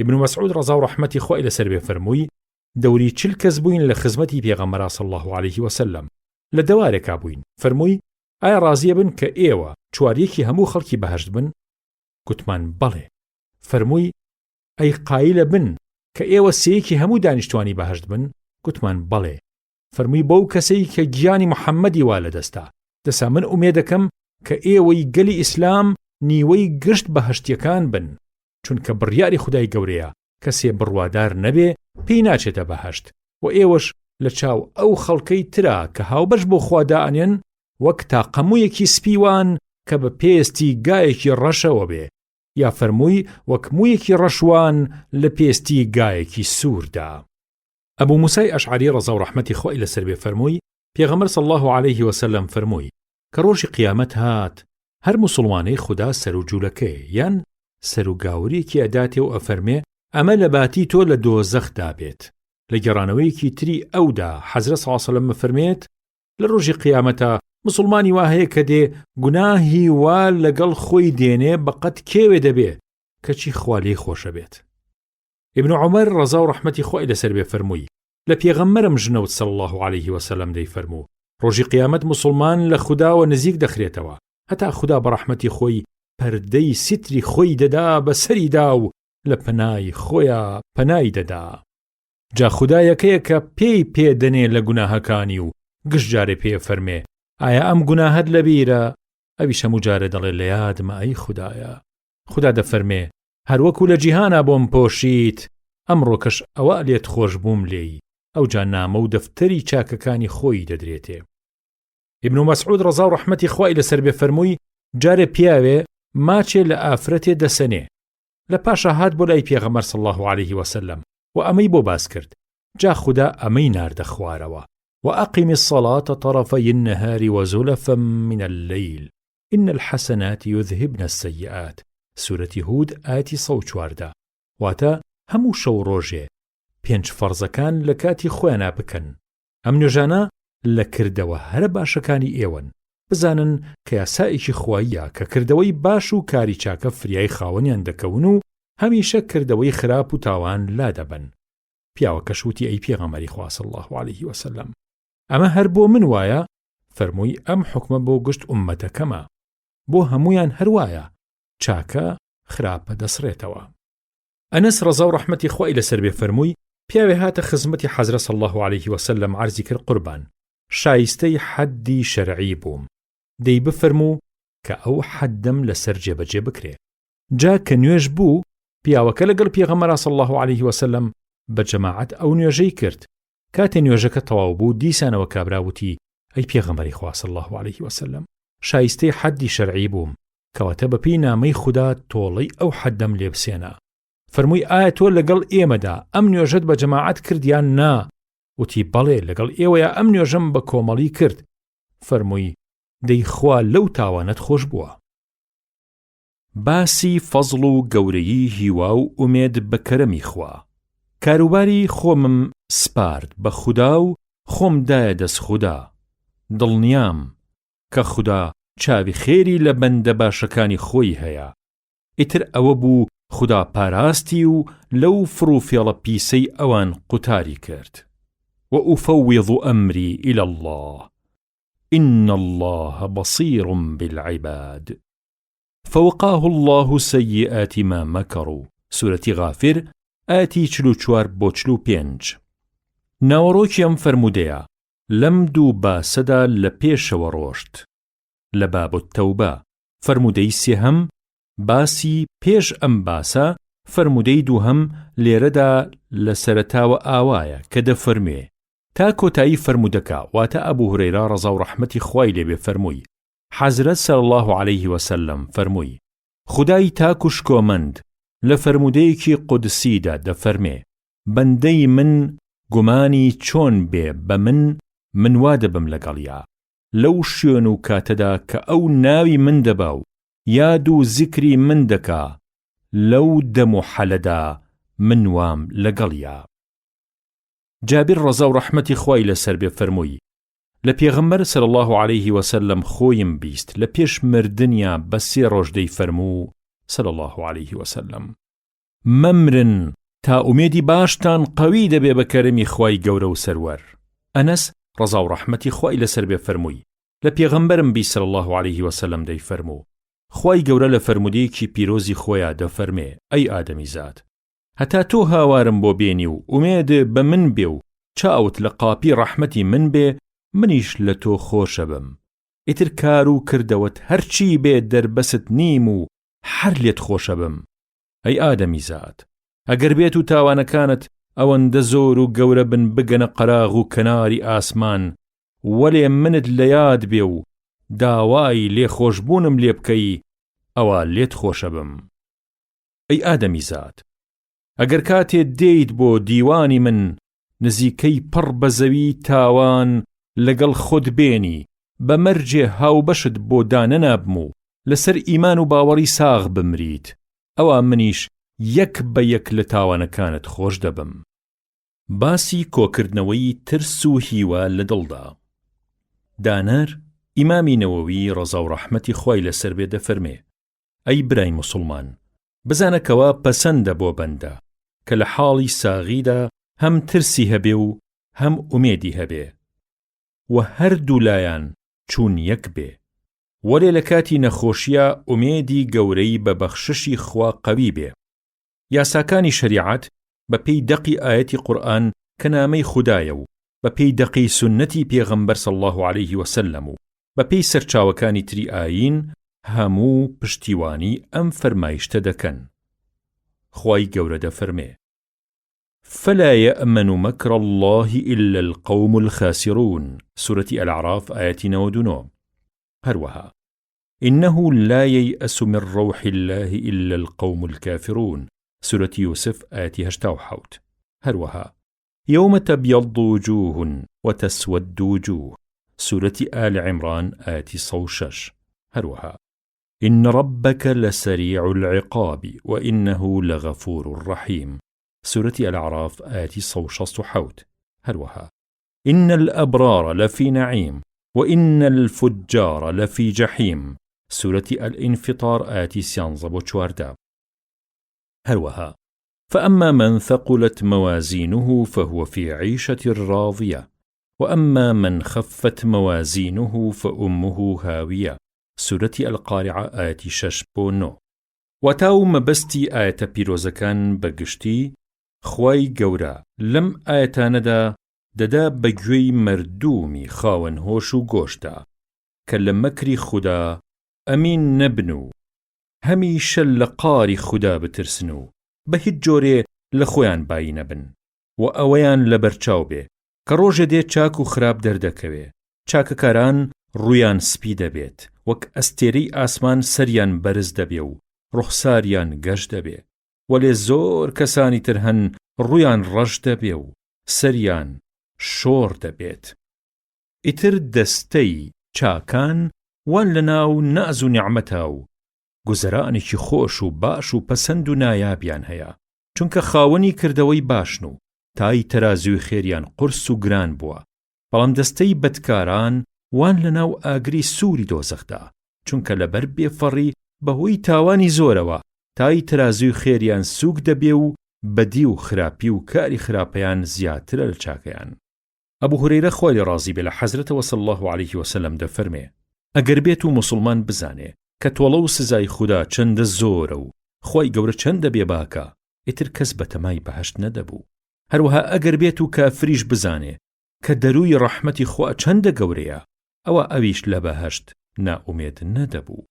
ابن مسعود ڕەزا و ڕەحمەتی خوای لەسەر بێ فەرمووی دەوری 40 کەس بووین لە خزمەتی پێغەمبەر صلی الله علیه وسلم لە دەوارێکا بووین فەرمووی ئایا ڕازیە بن کە ئێوە چواریەکی هەموو خەڵکی بەهەشت بن؟ گوتمان بەڵێ. فەرمووی ئەی قایلە بن کە ئێوە سێیەکی هەموو دانیشتوانی بەهەشت بن؟ گوتمان بەڵێ. فەرمووی بەو کەسەی کە گیانی محەممەدی وا لەدەستا دەسا من ئومێ دەکەم کە ئێوەی گەلی ئیسلام نیوەی گشت بەهەشتیەکان بن چونکە بڕیاری خودای گەورەیە کەسێ بڕوادار نەبێ پێی ناچێتە بەهەشت و ئێوەش لە چاو ئەو خەڵکەی ترا کە هاوبەش بۆ خوا دائەنێن وەک تاقەموویەکی سپیوان کە بە پێستی گایەکی ڕەشەوە بێ یا فەرمووی وەک موویەکی ڕەشوان لە پێستی گایەکی سووردا. ئەبوو موسای ئەشعەری ڕەزا و ڕەحمەتی خوای لەسەر بێ فەرمووی پێغەمبەر صلی الله علیه وسلم فەرمووی کە ڕۆژی قیامەت هات هەر موسڵمانەی خوددا سەر و جوولەکەی یان سەر و گاوریەکی ئەداتێ و ئەفەرمێ ئەمە لە باتی تۆ لە دۆزەخدا بێت. لە گەڕانەوەیەکی تری ئەودا حەزرەت صلی الله علیه وسلم فەرمێت لە ڕۆژی قیامەتە مسلمانی وا هەیە کە دێ گوناهی وا لەگەڵ خۆی دێنێ بەقەت کێوێ دەبێ کەچی خوا لێی خۆشە بێت. ابن عمر ڕەزا و ڕەحمەتی خوای لەسەر بێ فەرمووی لە پێغەمبەرم ژنەوت صلی الله علیه وسلم دەیفەرموو ڕۆژی قیامەت مسلمان لە خودداوە نزیک دەخرێتەوە هەتا خوددا بە ڕەحمەتی خۆی پەردەی سیتری خۆی دەدا بەسەریدا و لە پەنای خۆیە پەنای دەدا. جا خوددایەکەیە کە پێی پێدەنێ لە گوناهەکانی و گشتجارێ پێ فەرمێ ئایا ئەم گوناهت لەبیرە؟ ئەویش هەموو جارە دەڵێ لە یادمە ئەی خوددایە. خوددا دەفەرمێ هەروەکو لە جیهانە بۆم پۆشیت ئەمڕۆکەش ئەوە لێت خۆش بووم لێی ئەوجا نامە و دەفتەری چاکەکانی خۆی دەدرێتێ. ابن مسعود ڕەزا و ڕەحمەتی خوای لەسەر بێ فەرمووی جارێ پیاوێ ماچێ لە ئافرەتێ دەسەنێ لە پاشە هات بۆ لای پێغەمبەر صلی الله علیه وسلم و ئەمەی بۆ باس کرد. جا خوددا ئەمەی ناردە خوارەوە وأقم الصلاة طرفي النهار وزلفا من الليل إن الحسنات يذهبن السيئات. سورة هود آية 114. واتا همو شو روجه 5 فەرزەکان لە کاتی خۆیانە بکەن. ئەم نوێژانە لە کردەوە هەرە باشەکانی ئێوەن بزانن کە یاسایەکی خواییە کە کردەوەی باش و کاری چاکە فریای خاوەنیان دەکەون و هەمیشە کردەوەی خراپ و تاوان لا دەبن. پیاوەکە شوتی ئەی پێغەمبەری خوا صلی الله علیه وسلم ئەمە هەر بۆ من وایە؟ فەرمووی ئەم حکمە بۆ گشت ئومەتەکەمە بۆ هەمویان هەروایە چاکە خراپە دەسڕێتەوە. ئەنەس ڕەزا و ڕەحمەتی خوای لەسەر بێ فەرمووی پیاوێ هاتە خزمەتی حەزرەت صلی الله علیه وسلم عەرزی کرد قوربان شایستەی حەدی شەرعی بووم دەی بفەرموو کە ئەو حەدەم لەسەر جێبەجێ بکرێ. جا کە نوێژ بوو پیاوەکە لەگەڵ پێغەمبەر صلی الله علیه وسلم بە جەماعەت ئەو نوێژەی کرد. کاتێ نوێژەکە تەواو بوو دیسانەوە کابراوتی ئەی پێغەمبەری خوا صلی الله علیه وسلم شایستەی حەدی شەرعی بووم کەواتە بەپێی نامەی خوددا تۆڵەی ئەو حەدەم لێ بسێنە. فەرمووی ئایا تۆ لەگەڵ ئێمەدا ئەم نوێژەت بە جەماعەت کردیان نا؟ وتی بەڵێ لەگەڵ ئێوەیە ئەم نوێژەم بە کۆمەڵی کرد. فەرمووی دەی خوا لەو تاوانەت خۆش بووە. باسی فەزڵ و گەورەیی هیوا و ئومێد بە کەرەمی خوا. کاروباری خۆمم سپارد بە خوددا و خۆم دایە دەست خوددا. دڵنیام کە خوددا چاوی خێری لە بەندە باشەکانی خۆی هەیە. ئیتر ئەوە بوو خوددا پاراستی و لەو فڕوفێڵە پیسەی ئەوان قوتاری کرد. وأفوض أمري إلى الله إن الله بصير بالعباد فوقاه الله سيئات ما مكروا. سورة غافر آتي 44-45. ناوەڕۆکیان فەرمودەیە لەم دوو باسەدا لە پێشەوە ڕۆشت لە باب التەوبە فرمودەی سێهەم باسی پێش ئەم باسە فرمودەی دووهەم لێرەدا لە سەرەتاوە ئاوایە کە دەفەرمێ تا کۆتایی فرمودەکە واتە ئەبوو هورەیرا ڕەزا و ڕەحمەتی خوای لێبێ فەرمووی حەزرەت صلی الله عليه وسلم فەرمووی خودای تاک و شکۆمەند لە فرمودەیەکی قودسیدا دەفەرمێ بەندەی من گومانی چۆن بێ بە من وا دەبم لەگەڵیا لەو شوێن و کاتەدا کە ئەو ناوی من دەبا و یاد و زیکری من دەکا لەو دەم و حەلەدا من وام لەگەڵیا. جابر ڕەزا و ڕەحمەتی خوای لەسەر بێ فەرمووی لە پێغەمبەر صلی الله عليه وسلم خۆیم بیست لە پێش مردنیا بە 3 ڕۆژ دەی فەرموو صلی الله عليه وسلم مەمرن تا ئومێدی باشتان قەوی دەبێ بە کەرەمی خوای گەورە و سەروەر. ئەنەس ڕەزا و ڕەحمەتی خوای لەسەر بێ فەرمووی لە پێغەمبەرم بیست صلی الله عليه وسلم دەی فەرموو خوای گەورە لە فەرمودەیەکی پیرۆزی خۆیان دەفەرمێ ئەی ئادەمی زاد هەتا تۆ هاوارم بۆ بێنی و ئومێد بە من بێ و چاوت لە قاپی ڕەحمەتی من بێ منیش لە تۆ خۆشە بم ئیتر کار و کردەوەت هەرچی بێ دەربەست نیم و هەر لێت خۆشە بم. ئەی ئادەمی زاد ئەگەر بێت و تاوانەکانت ئەوەندە زۆر و گەورە بن بگەنە قەراغ و کەناری ئاسمان وەلێ منت لە یاد بێ و داوای لێخۆشبوونم لێ بکەی ئەوە لێت خۆشە بم. ئەی ئادەمی زاد ئەگەر کاتێ دێیت بۆ دیوانی من نزیکەی پڕ بە زەوی تاوان لەگەڵ خۆت بێنی بە مەرجێ هاوبەشت بۆ دانەنابم و لەسەر ئیمان و باوەڕی ساغ بمریت ئەوە منیش یەک بە یەک لە تاوانەکانت خۆش دەبم. باسی کۆکردنەوەی ترس و هیوا لە دڵدا. دانەر ئیمامی نەوەوی ڕەزا و ڕەحمەتی خوای لەسەر بێ دەفەرمێ ئەی برای موسڵمان بزانەکەوە پەسەندە بۆ بەندە کە لە حاڵی ساغیدا هەم ترسی هەبێ و هەم ئومێدی هەبێ و هەردوو لایان چوون یەک بێ وەلێ لە کاتی نەخۆشیە ئومێدی گەورەی بە بەخششی خوا قەوی بێ. یاساکانی شەریعەت بە پێی دەقی ئایەتی قورئان کە نامەی خودایە و بە پێی دەقی سونەتی پێغەمبەر صلی الله عليه وسلم و بە پێی سەرچاوەکانی تری ئاین هەموو پشتیوانی ئەم فەرمایشتە دەکەن. خوای گەورە دەفەرمێ فلا يأمن مكر الله إلا القوم الخاسرون سورة الأعراف آية 99. هروها إنه لا ييأس من روح الله إلا القوم الكافرون سورة يوسف آية 87. هروها يوم تبيض وجوه وتسود وجوه سورة آل عمران آية 106. هروها إن ربك لسريع العقاب وإنه لغفور رحيم سورة الأعراف آية 168. هروها إن الأبرار لفي نعيم وإن الفجار لفي جحيم سورة الانفطار آية 114. هروها فأما من ثقلت موازينه فهو في عيشة راضية وأما من خفت موازينه فأمه هاوية سورة القارعة آية 6.9. وتاو مبستی ئاەتە پیرۆزەکان بەگشتی خوای گەورە لەم ئاەتانەدا دەدا بەگوێی مەردوومی خاوەن هۆش و گۆشتا کە لە مەکری خودا ئەمین نەبن و هەمیشە لە قاری خودا بترسن و بە هیچ جۆرێ لە خۆیان بایی نەبن و ئەوەیان لەبەرچاو بێ کە ڕۆژە دێت چاک و خراپ دەردەکەوێ چاکەکاران ڕوویان سپی دەبێت وەک ئەستێرەی ئاسمان سەریان بەرز دەبێ و ڕوخساریان گەشت دەبێ وەلێ زۆر کەسانی تر هەن ڕوویان ڕەش دەبێ و سەریان شۆڕ دەبێت. ئیتر دەستەی چاکان وان لە ناو ناز و نیعمەتا و گوزەرانێکی خۆش و باش و پەسەند و نایابیان هەیە چونکە خاوەنی کردەوەی باشن و تای تەرازوی خێریان قورس و گران بووە بەڵام دەستەی بەدکاران وان لە ناو ئاگری سووری دۆزەخدا چونکە لەبەر بێفەڕی بەهۆی تاوانی زۆرەوە تای تەرازوی خێریان سووک دەبێ و بەدی و خراپی و کاری خراپەیان زیاترە لە چاکەیان. ئەبوو هورەیرە خوای لێ ڕازی بێ لە حەزرەتەوە صلی الله عليه وسلم دەفەرمێ ئەگەر بێت و موسڵمان بزانێ کە تۆڵە و سزای خودا چەندە زۆرە و خوای گەورە چەندە بێ باکە ئیتر کەس بەتەمای بەهەشت نەدەبوو. هەروەها ئەگەر بێت و کافریش بزانێ کە دەروی ڕەحمەتی خوا چەندە گەورەیە ئەوە ئەویش لە بەهەشت نائومێد نەدەبوو.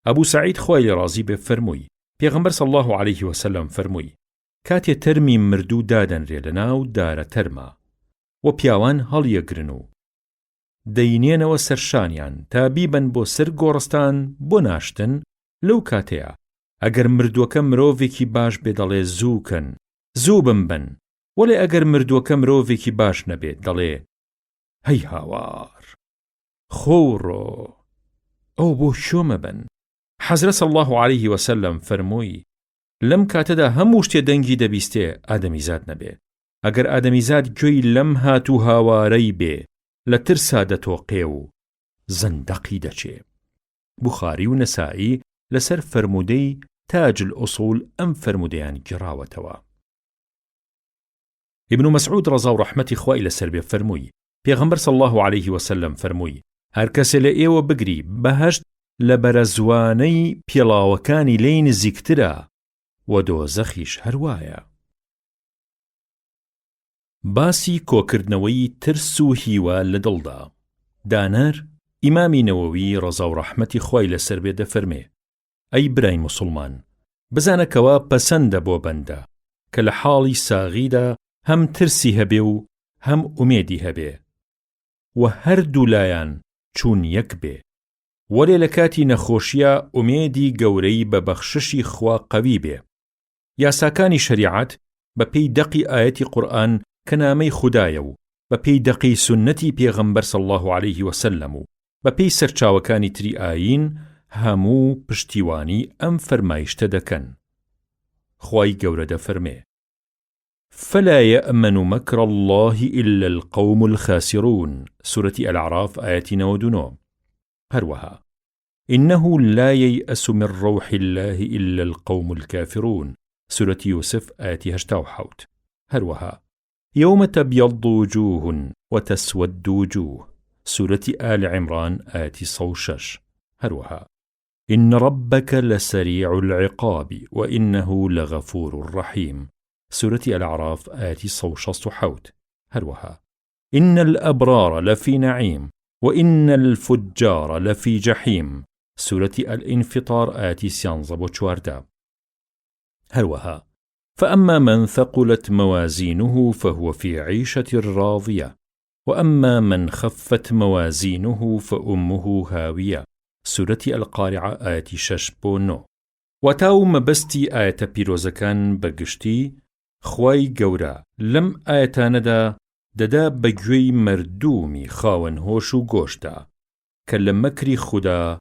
ئەبوو سەعید خۆی لێ ڕازی بێ فەرمووی پێغەمبەر صلی الله عليه وسلم فەرمووی کاتێ تەرمی مردوو دادەنرێ لە ناو دارە تەرما و پیاوان هەڵیەگرن و دەینێنەوە سەرشانیان تا بیبەن بۆ سەر گۆڕستان بۆ ناشتن لەو کاتەیە ئەگەر مردووەکە مرۆڤێکی باش بێ دەڵێ زووکەن زوو بمبەن وەڵێ ئەگەر مردووەکە مرۆڤێکی باش نەبێت دەڵێ هەی هاوار خۆڕۆ ئەو بۆ شۆمە بن. حەزرەت صلی الله عليه وسلم فەرمووی لەم کاتەدا هەموو شتێ دەنگی دەبیستێ ئادەمیزاد نەبێ. ئەگەر ئادەمیزاد گوێی لەم هاتوو هاوارەی بێ لە ترسا دەتۆقێ و زەندەقی دەچێ. بوخاری و نەسائی لەسەر فەرمودەی تاج الأصول ئەم فەرمودەیان گێڕاوەتەوە. ابن مسعود ڕەزا و ڕەحمەتی خوای لەسەر بێ فەرمووی پێغەمبەر صلی الله عليه وسلم فەرمووی هەر کەسێ لە ئێوە بگری بەهەشت لە بەرەزوانەی پێڵاوەکانی لێی نزیکترە و دۆزەخیش هەروایە. باسی کۆکردنەوەی ترس و هیوا لە دڵدا. دانەر ئیمامی نەوەوی ڕەزا و ڕەحمەتی خوای لەسەر بێ دەفەرمێ ئەی برای موسڵمان بزانەکەوە پەسەندە بۆ بەندە کە لە حاڵی ساغیدا هەم ترسی هەبێ و هەم ئومێدی هەبێ و هەردوو لایان چوون یەک بێ وەلێ لە کاتی نەخۆشیە ئومێدی گەورەی بە بەخششی خوا قەوی بێ. یاساکانی شەریعەت بە پێی دەقی ئاەتی قورئان کە نامەی خودایە و بە پێی دەقی سنەتی پێغەمبەر صلی الله عليه وسلم و بە پێی سەرچاوەکانی تری ئاین هەموو پشتیوانی ئەم فەرمایشتە دەکەن. خوای گەورە دەفەرمێ فلا يأمن مكر الله إلا القوم الخاسرون سورة الأعراف آية 99. هروها إنه لا ييأس من روح الله إلا القوم الكافرون سورة يوسف آية 87. هروها يوم تبيض وجوه وتسود وجوه سورة آل عمران آية 106. هروها إن ربك لسريع العقاب وإنه لغفور رحيم سورة الأعراف آية 168. هروها إن الأبرار لفي نعيم وإن الفجار لفي جحيم سورة الانفطار آية 114. هروها فأما من ثقلت موازينه فهو في عيشة راضية وأما من خفت موازينه فأمه هاوية سورة القارعة آية 6. وتاو مبستي آية بيروزكان بقشتي خوای گەورە لەم ئاەتانەدا دەدا بەگوێی مردومی خاوەن هۆش و گۆشتە کە لە مەکری خودا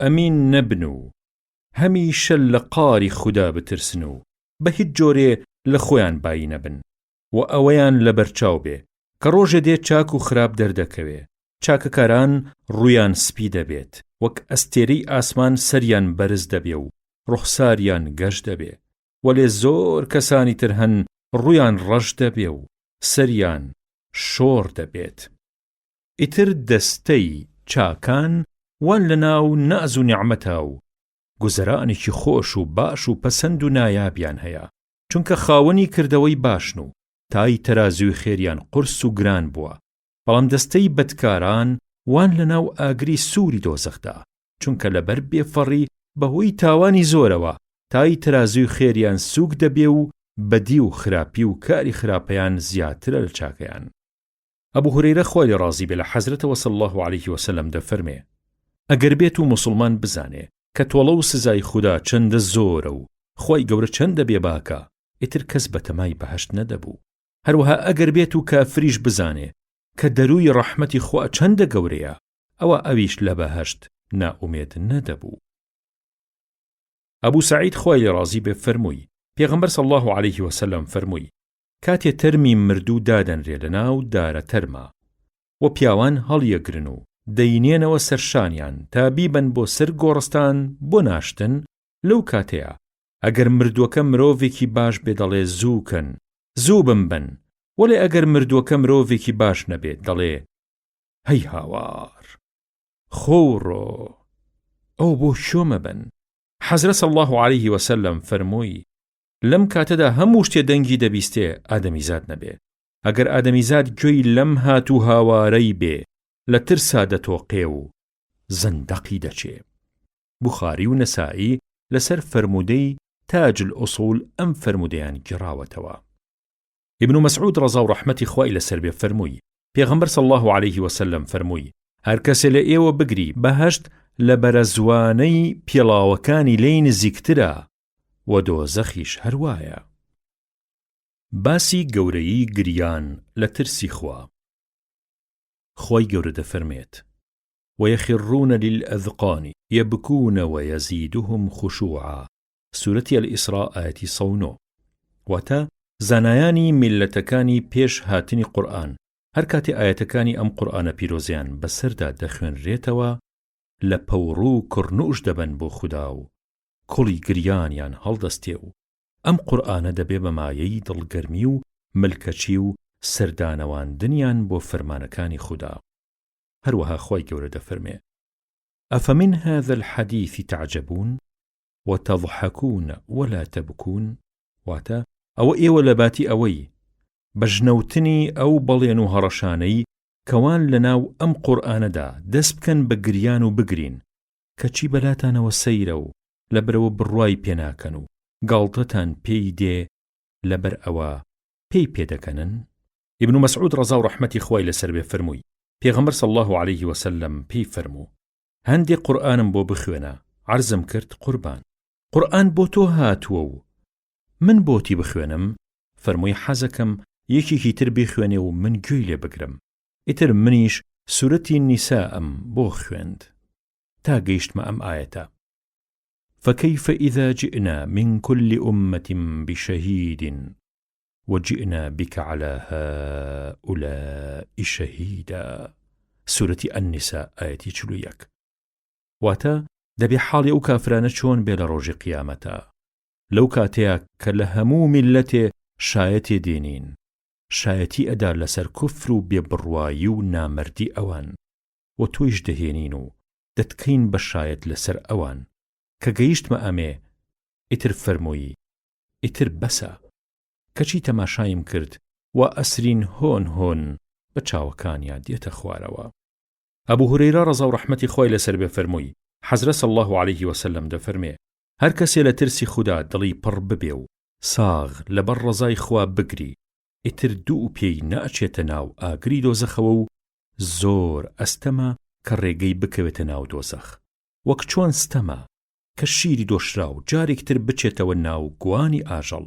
ئەمین نەبن و هەمیشە لە قاری خودا بترسن و بە هیچ جۆرێ لە خۆیان بایی نەبن و ئەوەیان لە بەرچاو بێ کە ڕۆژێ دێت چاک و خراپ دەردەکەوێ چاکەکاران ڕوویان سپی دەبێت وەک ئەستێرەی ئاسمان سەریان بەرز دەبێ و ڕوخساریان گەش دەبێ وەلێ زۆر کەسانی تر هەن ڕوویان ڕەش دەبێ و سەریان شۆڕ دەبێت. ئیتر دەستەی چاکان وان لە ناو ناز و نیعمەتا و گوزەرانێکی خۆش و باش و پەسەند و نایابیان هەیە چونکە خاوەنی کردەوەی باشن و تای تەرازوی خێریان قورس و گران بووە. بەڵام دەستەی بەدکاران وان لە ناو ئاگری سووری دۆزەخدا چونکە لەبەر بێفەڕی بەهۆی تاوانی زۆرەوە تای تەرازوی خێریان سووک دەبێ و بەدی و خراپی و کاری خراپەیان زیاترە لە چاکەیان. ئەبوو هورەیرە خوای لێ ڕازی بێ لە حەزرەتەوە صلی الله عليه وسلم دەفەرمێ ئەگەر بێت و موسڵمان بزانێ کە تۆڵە و سزای خوددا چەندە زۆرە و خوای گەورە چەندە بێباکە ئیتر کەس بەتەمای بەهەشت نەدەبوو. هەروەها ئەگەر بێت و کافریش بزانێ کە دەروی ڕەحمەتی خوا چەندە گەورەیە ئەوە ئەویش لە بەهەشت نائومێد نەدەبوو. ئەبوو سەعید خوای لێ ڕازی بێ فەرمووی پێغەمبەر صلی الله عليه وسلم فەرمووی کاتێ تەرمی مردوو دادەنرێ لە ناو دارە تەرما و پیاوان هەڵیەگرن و دەینێنەوە سەرشانیان تا بیبەن بۆ سەر گۆڕستان بۆ ناشتن لەو کاتەیە ئەگەر مردووەکە مرۆڤێکی باش بێ دەڵێ زووکەن زوو بمبەن وەلێ ئەگەر مردووەکە مرۆڤێکی باش نەبێت دەڵێ هەی هاوار خۆڕۆ ئەو بۆ شۆمە بن. حەزرەت صلی الله عليه وسلم فەرمووی لەم کاتەدا هەموو شتێ دەنگی دەبیستێ ئادەمیزاد نەبێ. ئەگەر ئادەمیزاد گوێی لەم هاتوو هاوارەی بێ لە ترسا دەتۆقێ و زەندەقی دەچێ. بوخاری و نەسائی لەسەر فەرموودەی تاج الأصول ئەم فەرموودەیان گێڕاوەتەوە. ابن مسعود ڕەزا و ڕەحمەتی خوای لەسەر بێ فەرمووی پێغەمبەر صلی الله عليه وسلم فەرمووی هەر کەسێ لە ئێوە بگری بەهەشت لە بەرەزوانەی پێڵاوەکانی لێی نزیکترە و دۆزەخیش هەروایە. باسی گەورەیی گریان لە ترسی خوا. خوای گەورە دەفەرمێت ويخرون للأذقان يبكون ويزيدهم خشوعا. سورة الإسراء آية صونو. واتا زانایانی میلەتەکانی پێش هاتنی قورئان هەر کاتی ئاەتەکانی ئەم قورئانە پیرۆزیان بەسەردا دەخوێنرێتەوە لە پەوڕوو و کڕنوش دەبن بۆ خودا و کوڵی گریانیان هەڵدەستێ و ئەم قورئانە دەبێ بە مایەی دڵگەرمی و ملکەچی و سەردانەواندنیان بۆ فەرمانەکانی خودا. هەروەها خوای گەورە دەفەرمێ ئەفەمن هذا الحديث تعجبون وتضحكون ولا تبكون. واتە ئەوە ئێوە لە باتی ئەوەی بەژنەوتنی ئەو بەڵێن و هەڕەشانەی کەوان لەناو ئەم قورئانەدا دەست بکەن بە گریان و بگرین کەچی بەلاتانەوە سەیرە و لەبەرەوە بڕوای پێناکەن و گاڵتەتان پێی دێ لەبەر ئەوە پێی پێدەکەنن. ابن مسعود ڕەزا و ڕەحمەتی خوای لەسەر بێ فەرمووی پێغەمبەر صلی الله عليه وسلم پێی فەرموو هەندێک قورئانم بۆ بخوێنە. عەرزم کرد قوربان قورئان بۆ تۆ هاتووە و من بۆتی بخوێنم؟ فەرمووی حەزەکەم یەکێکی تر بخوێنێ و من گوێی لێ بگرم. ئیتر منیش سورەتی نیساءم بۆ خوێند تا گەیشتمە ئەم ئایەتە فكيف إذا جئنا من كل أمة بشهيد وجئنا بك على هؤلاء شهيدا. سورة النساء آية 41. واتا دەبێ حاڵی ئەو کافرانە چۆن بێ لە ڕۆژی قیامەتە لەو کاتەیە کە لە هەموو میلەتێ شایەتێ دێنین شایەتی ئەدا لەسەر کوفر و بێبڕوایی و نامەردی ئەوان و تۆیش دەهێنین و دەتکەین بە شایەت لەسەر ئەوان کە گەیشتمە ئەمێ ئیتر فەرمووی ئیتر بەسە کەچی تەماشایم کرد و ئەسرین هۆن هۆن بە چاوەکانیان دێتە خوارەوە. ئەبوو هورەیرە ڕەزا و ڕەحمەتی خوای لەسەر بێ فەرمووی حەزرەت صلی الله عليه وسلم دەفەرمێ هەر کەسێ لە ترسی خودا دڵی پڕ ببێ و ساغ لەبەر ڕەزای خوا بگری ئیتر دوو پێی ناچێتە ناو ئاگری دۆزەخەوە و زۆر ئەستەمە کە ڕێگەی بکەوێتە ناو دۆزەخ وەک چۆن ستەمە کە شیری دۆشرا و جارێکتر بچێتەوە ناو گوانی ئاژەڵ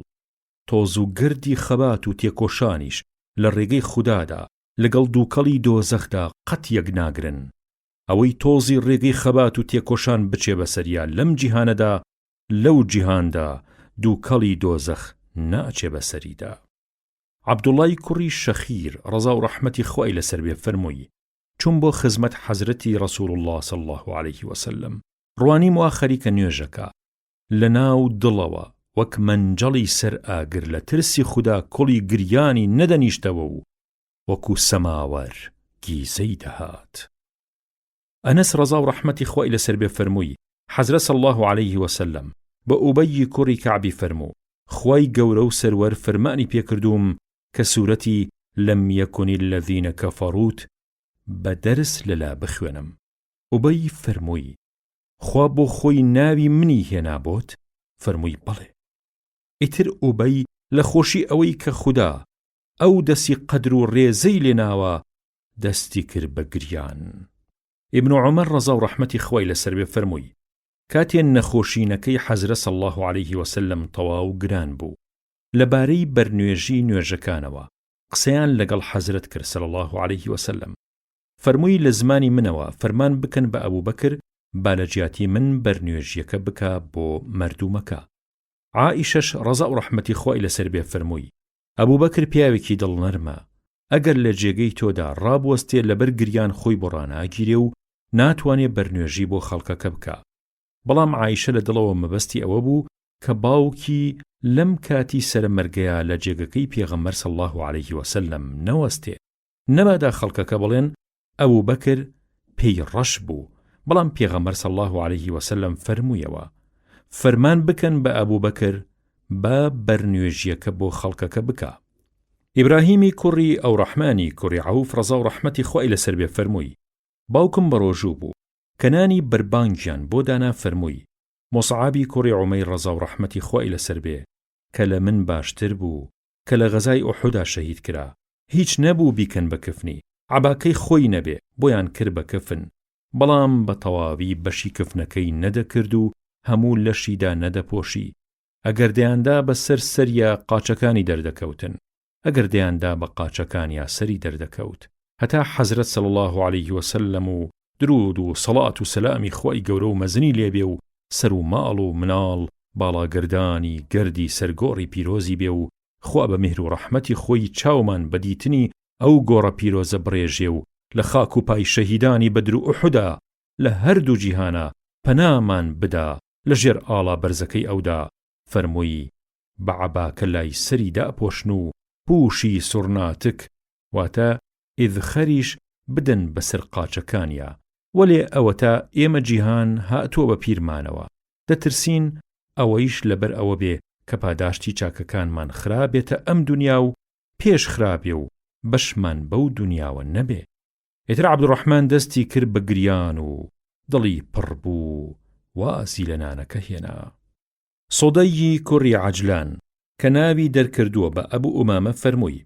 تۆز و گردی خەبات و تێکۆشانیش لە ڕێگەی خودادا لەگەڵ دووکەڵی دۆزەخدا قەت یەک ناگرن. ئەوەی تۆزی ڕێگەی خەبات و تێکۆشان بچێ بەسەریا لەم جیهانەدا لەو جیهاندا دووکەڵی دۆزەخ ناچێ بەسەریدا. عەبدوڵای کوڕی شەخیر ڕەزا و ڕەحمەتی خوای لەسەر بێ فەرمووی چوون بۆ خزمەت حەزرەتی ڕەسوول الله صلی الله عليه وسلم ڕوانیم وا خەریکە نوێژەکە لەناو دڵەوە وەک مەنجەڵی سەر ئاگر لە ترسی خوددا کوڵی گریانی نەدەنیشتەوە و وەکو سەماوەر گیزەی دەهات. ئەنەس ڕەزا و ڕەحمەتی خوای لەسەر بێ فەرمووی حەزرەت صلی الله عليه وسلم بە ئوبەی کوڕی کەعبی فەرموو خوای گەورە و سەروەر فەرمانی پێکردووم کە سوورەتی لەم یەکونی الذین کەفەڕوت بە دەرس لەلا بخوێنم. ئوبەی فەرمووی خوا بۆ خۆی ناوی منی هێنا بۆت؟ فەرمووی بەڵێ. ئیتر ئوبەی لە خۆشی ئەوەی کە خودا ئەو دەستی قەدر و ڕێزەی لێناوە دەستی کرد بە گریان. ئیبن عومەر ڕەزا و ڕەحمەتی خوای لەسەر بێ فەرمووی کاتێن نەخۆشینەکەی حەزرەت صلی الله عليه وسلم تەواو گران بوو لەبارەی بەرنوێژی نوێژەکانەوە قسەیان لەگەڵ حەزرەت کرد صلی الله عليه وسلم فەرمووی لە زمانی منەوە فەرمان بکەن بە ئەبوبەکر بالەجیاتی من بەرنوێژیەکە بکە بۆ مەردوومەکە. عائیشەش ڕەزا و ڕەحمەتی خوای لەسەر بێ فەرمووی ئەبوبەکر پیاوێکی دڵنەرمە ئەگەر لە جێگەی تۆدا ڕابوەستێ لەبەر گریان خۆی بۆ ڕاناگیرێ و ناتوانێ بەرنوێژی بۆ خەڵکەکە بکە. بەڵام عایشە لە دڵەوە مەبەستی ئەوە بوو کە باوکی لەم کاتی سەرمەرگەیە لە جێگەکەی پێغەمبەر صلی الله عليه وسلم نەوەستێ نەبادا خەڵکەکە بڵێن ئەبوبەکر پێی ڕەش بوو. بەڵام پێغەمبەر صلی الله عليه وسلم فەرموویەوە فەرمان بکەن بە ئەبوبەکر بە بەرنوێژیەکە بۆ خەڵکەکە بکە. ئیبراهیمی کوڕی ئەو ڕەحمانی کوڕی عەوف ڕەزا و ڕەحمەتی خوای لەسەر بێ فەرمووی باوکم بەڕۆژوو بوو کەنانی بربانگیان بۆ دانا فەرمووی: مۆسعابی کوڕی عومەیر ڕەزا و ڕەحمەتی خوای لەسەر بێ، کە لە من باشتر بوو، کە لە غەزای ئوحودا شەهید کرا، هیچ نەبوو بیکەن بە کفنی، عەباکەی خۆی نەبێ بۆیان کرد بە کفن، بەڵام بە تەواوی بەشی کفنەکەی نەدەکرد و هەموو لەشیدا نەدەپۆشی. ئەگەر دەیاندا بەسەر سەریا قاچەکانی دەردەکەوتن، ئەگەر دەیاندا بە قاچەکانیا سەری دەردەکەوت. هەتا حەزرەت صلی الله علیه وسلم و درود و سەڵات و سەلامی خوای گەورە و مەزنی لێبێ و سەر و ماڵ و مناڵ باڵاگردانی گەردی سەرگۆڕی پیرۆزی بێ و خوا بە میهر و ڕەحمەتی خۆی چاومان بەدیتنی ئەو گۆڕە پیرۆزە بڕێژێ و لە خاک و پای شەهیدانی بەدر و ئوحودا لە هەردوو جیهانە پەنامان بدا لەژێر ئاڵا بەرزەکەی ئەودا. فەرمووی: بە عەباکە لای سەری داپۆشن و پووشی سوڕناتک واتە ئیذخەریش بدەن بەسەر قاچەکانیا، وەلێ ئەوەتە ئێمە جیهان هاتووە بە پیرمانەوە، دەترسین ئەوەیش لەبەر ئەوە بێ کە پاداشتی چاکەکانمان خرابێتە ئەم دنیا و پێش خرابێ و بەشمان بەو دنیاوە نەبێ. ئێتر عەبدوڕەحمان دەستی کرد بە گریان و دڵی پڕ بوو، واسی لە نانەکە هێنا. سۆدەیی کوڕی عەجلان کە ناوی دەرکردووە بە ئەبوو ئومامە فەرمووی: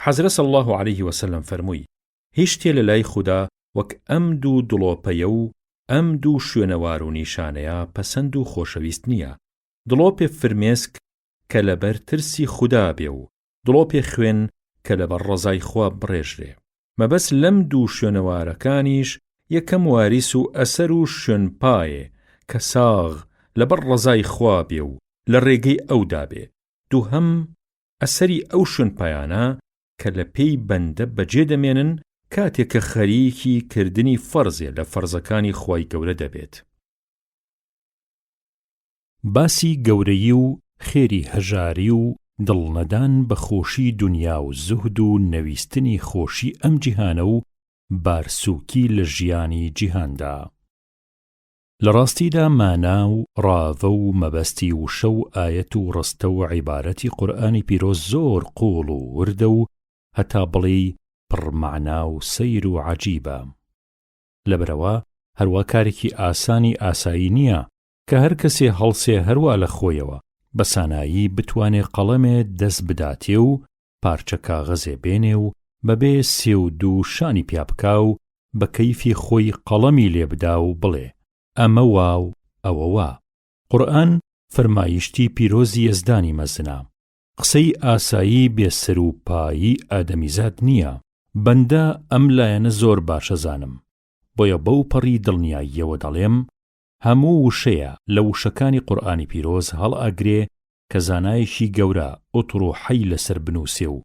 حەزرەت صلی الله علیه وسلم فەرمووی: هیچ شتێ لە لای خودا وەک ئەم دوو دڵۆپەیە و ئەم دوو شوێنەوار و نیشانەیە پەسەند و خۆشەویست نییە. دڵۆپێ فرمێسک کە لەبەر ترسی خودا بێ و دڵۆپێ خوێن کە لەبەر ڕەزای خوا بڕێژرێ. مەبەست لەم دوو شوێنەوارەکانیش یەکەم واریس و ئەسەر و شوێنپایێ کە ساغ لەبەر ڕەزای خوا بێ و لە ڕێگەی ئەودا بێ. دووهەم ئەسەری ئەو شوێنپایانە کە لە پێی بەندە بەجێ دەمێنن کاتێک کە خەریکی کردنی فەرزێ لە فەرزەکانی خوای گەورە دەبێت. باسی گەورەیی و خێری هەژاری و دڵنەدان بە خۆشی دنیا و زوهد و نەویستنی خۆشی ئەم جیهانە و بارسووکی لە ژیانی جیهاندا. لە ڕاستیدا مانا و ڕاوە و مەبەستی وشە و ئایەت و ڕستە و عیبارەتی قورئانی پیرۆز زۆر قوڵ و وردە و هەتا بڵێی پڕمەعنا و سەیر و عەجیبە. لەبەرەوە هەروە کارێکی ئاسانی ئاسایی نییە کە هەر کەسێ هەڵسێ هەروە لە خۆیەوە بە سانایی بتوانێ قەڵەمێ دەست بداتێ و پارچە کاغەزێ بێنێ و بەبێ سێ و دوو شانی پیا بکا و بە کەیفی خۆی قەڵەمی لێ بدا و بڵێ ئەمە وا و ئەوە وا. قورئان فەرمایشتی پیرۆزی یەزدانی مەزنە، قسەی ئاسایی بێسەر و پایی ئادەمیزاد نییە. بەندە ئەم لایەنە زۆر باشە زانم، بۆیە بەو پەڕی دڵنیاییەوە دەڵێم هەموو وشەیە لە وشەکانی قورئانی پیرۆز هەڵ ئەگرێ کە زانایەکی گەورە ئوتڕوحەی لەسەر بنووسێ و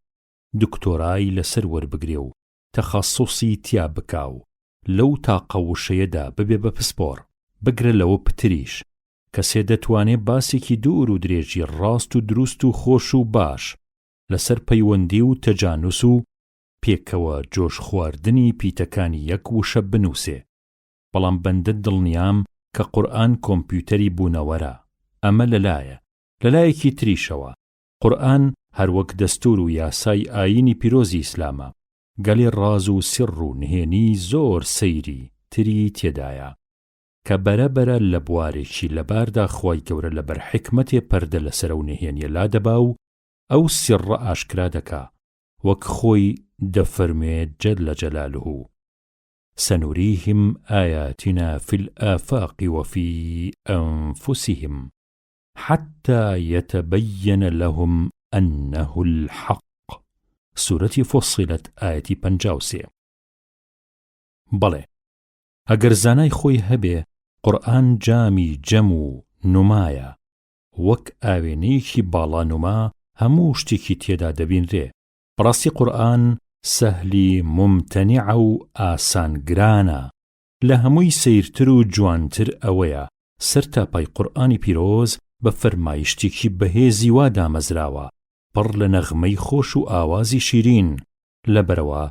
دکتۆرای لەسەر وەربگرێ و تەخەسوسی تیا بکاو لەو تاقە وشەیەدا ببێ بە پسپۆڕ بگرە لەوە پتریش کەسێ دەتوانێ باسێکی دوور و درێژی ڕاست و دروست و خۆش و باش لەسەر پەیوەندی و تەجانوس و پێکەوە جۆش خواردنی پیتەکانی یەک وشە بنووسێ. بەڵام بەندە دڵنیام کە قورئان کۆمپیوتەری بوونەوەرە. ئەمە لەلایەکی تریشەوە قورئان هەروەک دەستور و یاسای ئاینی پیرۆزی ئیسلامە، گەلێ ڕاز و سر و نهێنی زۆر سەیری تری تێدایە کە بەرەبەرە لە بوارێکی لەباردا خوای گەورە لەبەر حکمەتێ پەردە لەسەر و نهێنیە لادەبا و ئەو سیڕە ئاشکرا دەکا وەک خۆی دەفەرمێت جەل جەلالوه سنريهم آياتنا في الآفاق وفي أنفسهم حتى يتبين لهم أنه الحق. سورة فصلت آية 53. بەڵێ ئەگەر زانای خۆی هەبێ قورئان جامی جەم و نومایە وەک ئاوێنەیەکی باڵا نوما هەموو شتێکی تێدا دەبینرێ. بەڕاستی قورئان سەهلی ممتەنیعە و ئاسانگرانە. لە هەمووی سەیرتر و جوانتر ئەوەیە سەرتاپای قورئانی پیرۆز بە فەرمایشتێکی بەهێزی وا دامەزراوە پڕ لە نەغمەی خۆش و ئاوازی شیرین. لەبەرەوە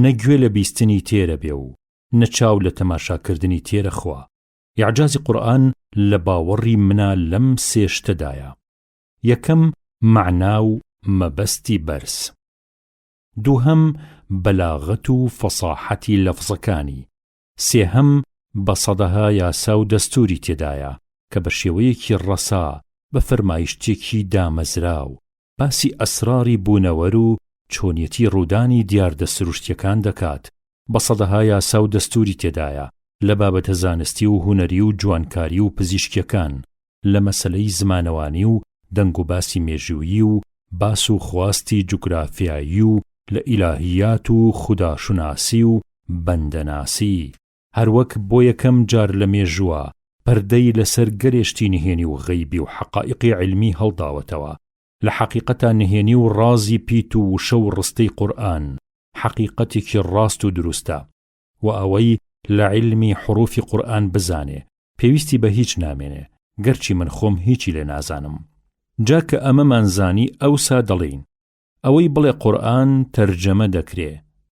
نەگوێ لە بیستنی تێرە بێ و نەچاو لە تەماشاکردنی تێرە خوا. ئیعجازی قورئان لە باوەڕی منە لەم سێ شتەدایە: یەکەم مەعنا و مەبەستی بەرز، دووهەم بەلاغەت و فەساحەتی لەفزەکانی، سێهەم بە سەدەها یاسا و دەستوری تێدایە کە بە شێوەیەکی ڕەسا بە فەرمایشتێکی دامەزراو باسی ئەسراری بوونەوەر و چۆنیەتی ڕوودانی دیاردەسروشتیەکان دەکات. بە سەدەها یاسا و دەستوری تێدایە لە بابەتە زانستی و هونەری و جوانکاری و پزیشکیەکان، لە مەسەلەی زمانەوانی و دەنگ و باسی مێژوویی و باس و خواستی جوگرافیایی و لە ئیلاهیات و خوداشناسی و بەندەناسی. هەروەک بۆ یەکەم جار لە مێژووە پەردەی لەسەر گەرێشتی نهێنی و غەیبی و حەقائیقی علمی هەڵداوەتەوە. لە حەقیقەتا نهێنی و ڕازی پیت و وشە و ڕستەی قورئان حەقیقەتێکی ڕاست و دروستە و ئەوەی لە علمی حروفی قورئان بزانێ پێویستی بە هیچ نامێنێ، گەرچی من خۆم هیچی لێ نازانم. جا کە ئەمەمانزانی ئەوسا دەڵێن ئەوەی بڵێ قورئان تەرجەمە دەکرێ،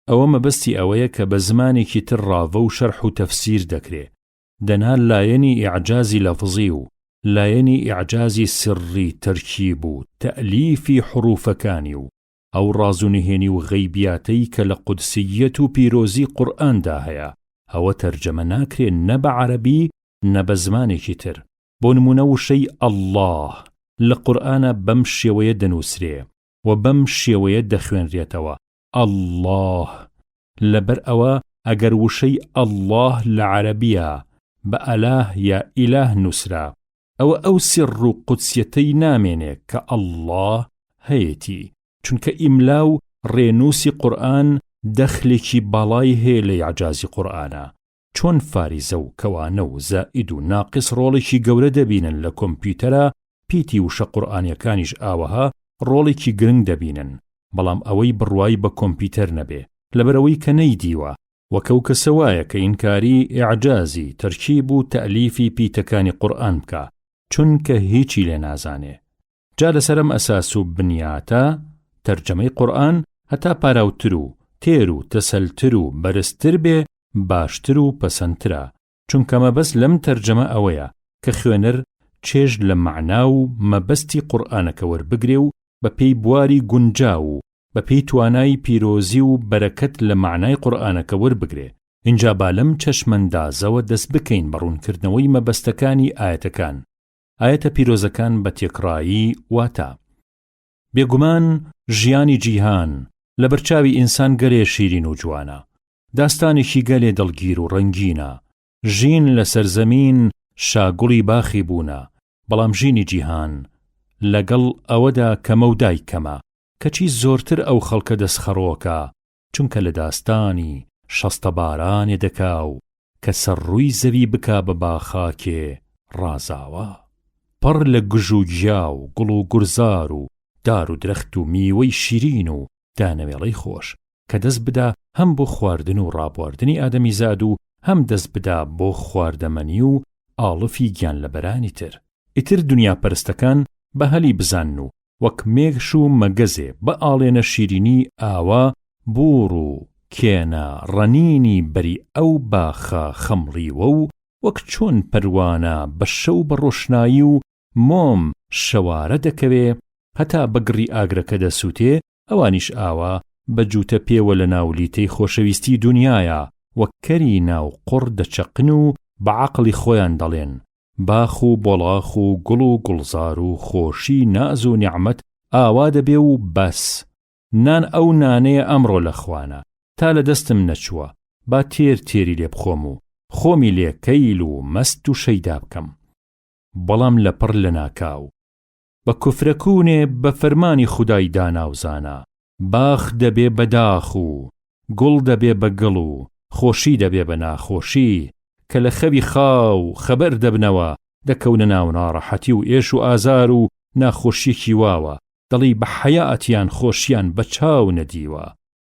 ئەوە مەبەستی ئەوەیە کە بە زمانێکی تر ڕاوە و شەرح و تەفسیر دەکرێ، دەنها لایەنی ئیعجازی لەفزی و لایەنی ئیعجازی سری تەرکیب و تەئلیفی حروفەکانی و ئەو ڕاز و نهێنی و غەیبیاتەی کە لە قودسیەت و پیرۆزی قورئاندا هەیە، ئەوە تەرجەمە ناکرێ نە بە عەرەبی نە بە زمانێکی تر. بۆ نمونە وشەی ئەڵڵاه لە قورئانە بەم شێوەیە دەنووسرێ و بەم شێوەیە دەخوێنرێتەوە ئەڵڵاه. لەبەر ئەوە ئەگەر وشەی ئەڵڵاه لە عەرەبیە بە ئەلاه یا ئیلاه نووسرا، ئەوە ئەو سر و قودسیەتەی نامێنێ کە ئەڵڵاه هەیەتی، چونکە ئیملا و ڕێنووسی قورئان دەخلێکی باڵای هەیە لە ئیعجازی قورئانە. چۆن فاریزە و کەوانە و زائید و ناقص ڕۆڵێکی گەورە دەبینن لە کۆمپیوتەرە، پیتی وشە قورئانیەکانیش ئاوەها ڕۆڵێکی گرنگ دەبینن، بەڵام ئەوەی بڕوای بە کۆمپیوتەر نەبێ لەبەرەوەی کە نەیدیوە، وەکەو کەسە وایە کە ئینکاری ئیعجازی تەرکیب و تەئلیفی پیتەکانی قورئان بکە چونکە هیچی لێ نازانێ. جا لەسەرم ئەساس و بنیاتە تەرجەمەی قورئان هەتا پاراوتر و تێر و تەسەلتر و بەرزتر بێ باشتر و پەسەندترە، چونکە مەبەست لەم تەرجەمە ئەوەیە کە خوێنەر چێژ لە مەعنا و مەبەستی قورئانەکە وەربگرێ و بە پێی بواری گونجاو و بە پێی توانای پیرۆزی و بەرەکەت لە معنای قورئانەکە وەربگرێ. اینجا با لەم چەشمەندازەوە دەست بکەین بە ڕوونکردنەوەی مەبەستەکانی ئاەتەکان. ئاەتە پیرۆزەکان بە تێکڕایی واتە بێگومان ژیانی جیهان لە بەرچاوی ئینسان گەلێ شیرین و جوانە، داستانێکی گەلێ دڵگیر و ڕەنگینە. ژین لە سەرزەمین شاگوڵی باخی بوونە، بەڵام ژینی جیهان لەگەڵ ئەوەدا کەمە و دایکەمە، کەچی زۆرتر ئەو خەڵکە دەستخەڕۆکە، چونکە لە داستانی شەستە بارانێ دەکا و کە سەرڕووی زەوی بکا بە باخاکێ ڕازاوە، پڕ لە گژ و گیا و گوڵ و گورزار و دار و درەخت و میوەی شیرین و دانەوێڵەی خۆش، کە دەست بدا هەم بۆ خواردن و ڕابواردنی ئادەمیزاد و هەم دەست بدا بۆ خواردەمەنی و ئاڵفی گیان لەبەرانی تر. ئیتر دنیا پەرستەکان بە هەلی بزان و وەک مێغش و مەگەزێ بە ئاڵێنە شیرینی ئاوا بوڕ و کێنە ڕەنینی بەری ئەو باخە خەمڕیوە و وەک چۆن پەروانە بە شەو بە ڕۆشنایی و مۆم شەوارە دەکەوێ هەتا بەگڕی ئاگرەکە دەسووتێ، ئەوانیش ئاوا بە جووتە پێوە لە ناولیتەی خۆشەویستی دنیایە، وەک کەری ناو قوڕ دەچەقن و بە عەقڵی خۆیان دەڵێن باخ و بۆڵاخ و گوڵ و گوڵزار و خۆشی ناز و نیعمەت ئاوا دەبێ و بەس. نان ئەو نانەیە ئەمڕۆ لە خوانە، تا لە دەستم نەچووە با تێری لێ بخۆم و خۆمی لێ کەیل و مەست و شەیدا بکەم، بەڵام لەپڕ لە ناکاو بە کوفرەکوونێ بە فەرمانی خودای داناوزانە، باخ دەبێ بە داخ و گوڵ دەبێ بە گڵ و خۆشی دەبێ بە ناخۆشی، کە لە خەوی خاو خەبەر دەبنەوە دەکەونە ناو ناڕەحەتی و ئێش و ئازار و ناخۆشیەکی واوە، دەڵی بە حەیاتیان خۆشیان بە چاو نەدیوە.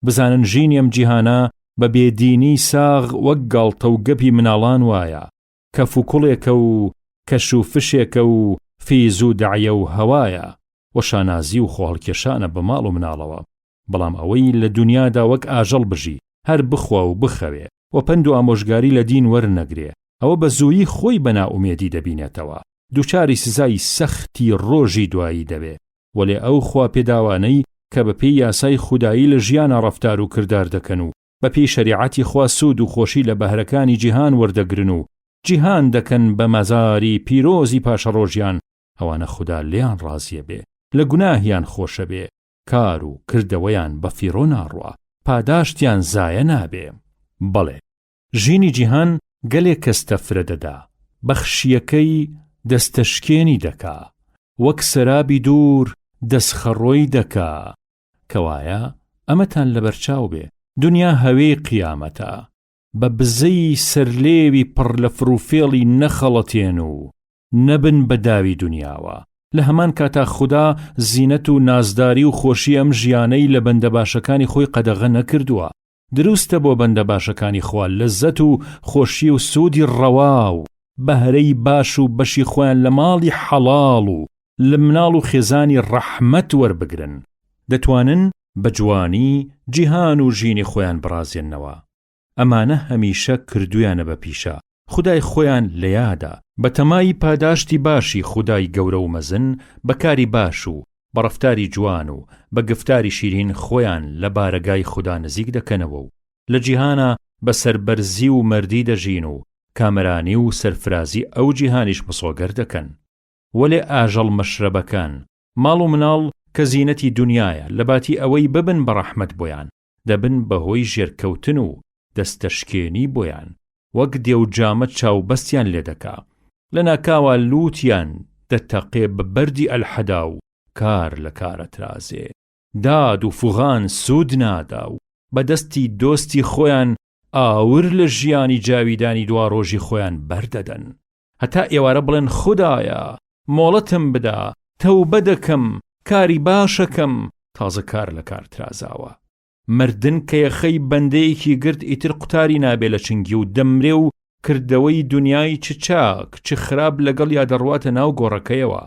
بزانن ژینی ئەم جیهانە بە بێدینی ساغ وەک گاڵتە و گەپی مناڵان وایە، کەف و کوڵێکە و کەش و فشێکە و فیز و دەعیە و هەوایە، وەشانازی و خۆڵکێشانە بە ماڵ و مناڵەوە، بەڵام ئەوەی لە دنیادا وەک ئاژەڵ بژی هەر بخوا و بخەوێ و پند و ئامۆژگاری لە دین وەرنەگرێ، ئەوە بە زوویی خۆی بە نائومێدی دەبینێتەوە، دووچاری سزای سەختی ڕۆژی دوایی دەبێ. وەلێ ئەو خوا پێداوانەی کە بە پێی یاسای خودایی لە ژیانە ڕەفتار و کردار دەکەن و بەپێی شەریعەتی خوا سوود و خۆشی لە بەهرەکانی جیهان وەردەگرن و جیهان دەکەن بە مەزاری پیرۆزی پاشەڕۆژیان ئەوانە خوددا لێیان ڕازیە بێ لە گوناهیان خۆشە بێ کار و کردەوەیان بە فیڕۆ ناڕوە پاداشتیان زایە نابێ. بەڵێ ژینی جیهان گەلێک کەستە فرە دەدا بەخشیەکەی دەستەشکێنی دەکا وەک سەرابی دوور دەستخەڕۆی دەکا کەوایە ئەمەتان لەبەرچاو بێ دنیا هەوێی قیامەتە بە بزەی سەرلێوی پڕ لە فروفێڵی نەخەڵەتێن و نەبن بە داوی دنیاوە لە هەمان کاتا خوددا زینەت و نازداری و خۆشی ئەم ژیانەی لە بەندە باشەکانی خۆی قەدەغە نەکردووە دروستە بۆ بەندە باشەکانی خوا لەزەت و خۆشی و سوودی ڕەوا و بەهرەی باش و بەشی خۆیان لە ماڵی حەڵاڵ و لە مناڵ و خێزانی ڕەحمەت وەربگرن دەتوانن بە جوانی جیهان و ژینی خۆیان بڕازێننەوە. ئەمانە هەمیشە کردویانە بە پیشە خودای خۆیان لە یادا بە تەمای پاداشتی باشی خودای گەورە و مەزن بەکاری باش و بە ڕەفتاری جوان و بە گفتاری شیرین خۆیان لە بارەگای خوددا نزیک دەکەنەوە و لە جیهانە بە سەربەرزی و مەردی دەژین و کامەرانی و سەرفرازی ئەو جیهانیش مسۆگەر دەکەن. وەلێ ئاژەڵ مەشرەبەکان ماڵ و مناڵ کە زینەتی دنیایە لە باتی ئەوەی ببن بە ڕەحمەت بۆیان دەبن بەهۆی ژێرکەوتن و دەستەشکێنی بۆیان وەک دێ و جامە چاوبەستیان لێ دەکا لە ناکاوە لووتیان دەتەقێ بە بەردی ئەلحەدا و کار لە کارەترازێ داد و فوغان سوود نادا و بەدەستی دۆستی خۆیان ئاور لە ژیانی جاویدانی دوا ڕۆژی خۆیان بەردەدەن هەتا ئێوارە بڵێن خودایە مۆڵەتم بدا تەوبە دەکەم کاری باشەکەم تازە کار لە کارترازاوە مردن کە یەخەی بەندەیەکی گرت ئیتر قوتاری نابێ لە چنگی و دەمرێ و کردەوەی دنیای چ چاک چ خراپ لەگەڵ یا دەڕواتە ناو گۆڕەکەیەوە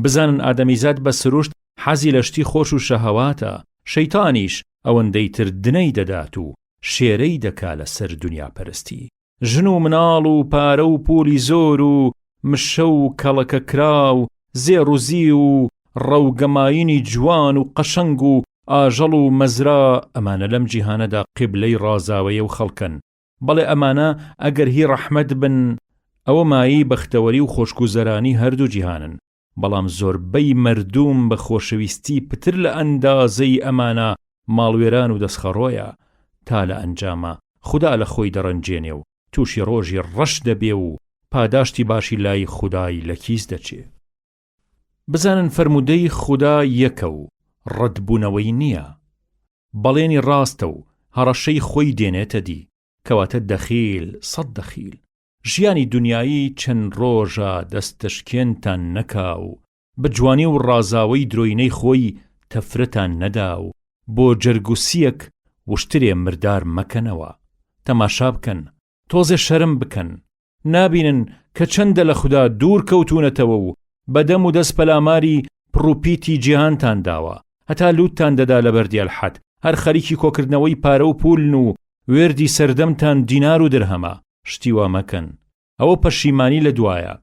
بزانن ئادەمیزاد بە سروشت حەزی لە شتی خۆش و شەهەواتە شەیتانیش ئەوەندەی تر دنەی دەدات و شێرەی دەکا لە سەر دنیا پەرستی ژن و مناڵ و پارە و پولی زۆر و مشە و کەڵەکە کرا و زێڕ و زی و ڕەوگەماینی جوان و قەشەنگ و ئاژەڵ و مەزرا ئەمانە لەم جیهانەدا قیبلەی ڕازاوەیە و خەڵکن بەڵێ ئەمانە ئەگەر هی ڕەحمەت بن ئەوە مایی بەختەوەری و خۆشگوزەرانی هەردوو جیهانن بەڵام زۆربەی مەردوم بە خۆشەویستی پتر لە ئەندازەی ئەمانە ماڵوێران و دەستخەڕۆیە تا لە ئەنجامە خوددا لە خۆی دەڕەنجێنێ و تووشی ڕۆژی ڕەش دەبێ و پاداشتی باشی لای خودای لە کیس دەچێ. بزانن فەرمودەی خوددا یەکە و ڕەتبوونەوەی نییە بەڵێنی ڕاستە و هەڕەشەی خۆی دێنێتە دی کەواتە دەخیل سەد دەخیل ژیانی دنیایی چەند ڕۆژە دەستەشکێنتان نەکا و بە جوانی و ڕازاوەی درۆینەی خۆی تەفرەتان نەدا و بۆ جەرگوسیەک وشترێ مردار مەکەنەوە تەماشا بکەن تۆزێ شەرم بکەن نابینن کە چەندە لە خوددا دوور کەوتونەتەوە و بەدەم و دەست پەلاماری پڕوپیتی جیهانتان داوە هەتا لوتتان دەدا لە بەردی ئەلحەد هەر خەریکی کۆکردنەوەی پارە و پولن و وێردی سەردەمتان دینار و درهەمە شتی وا مەکەن ئەوە پەشیمانی لە دوایە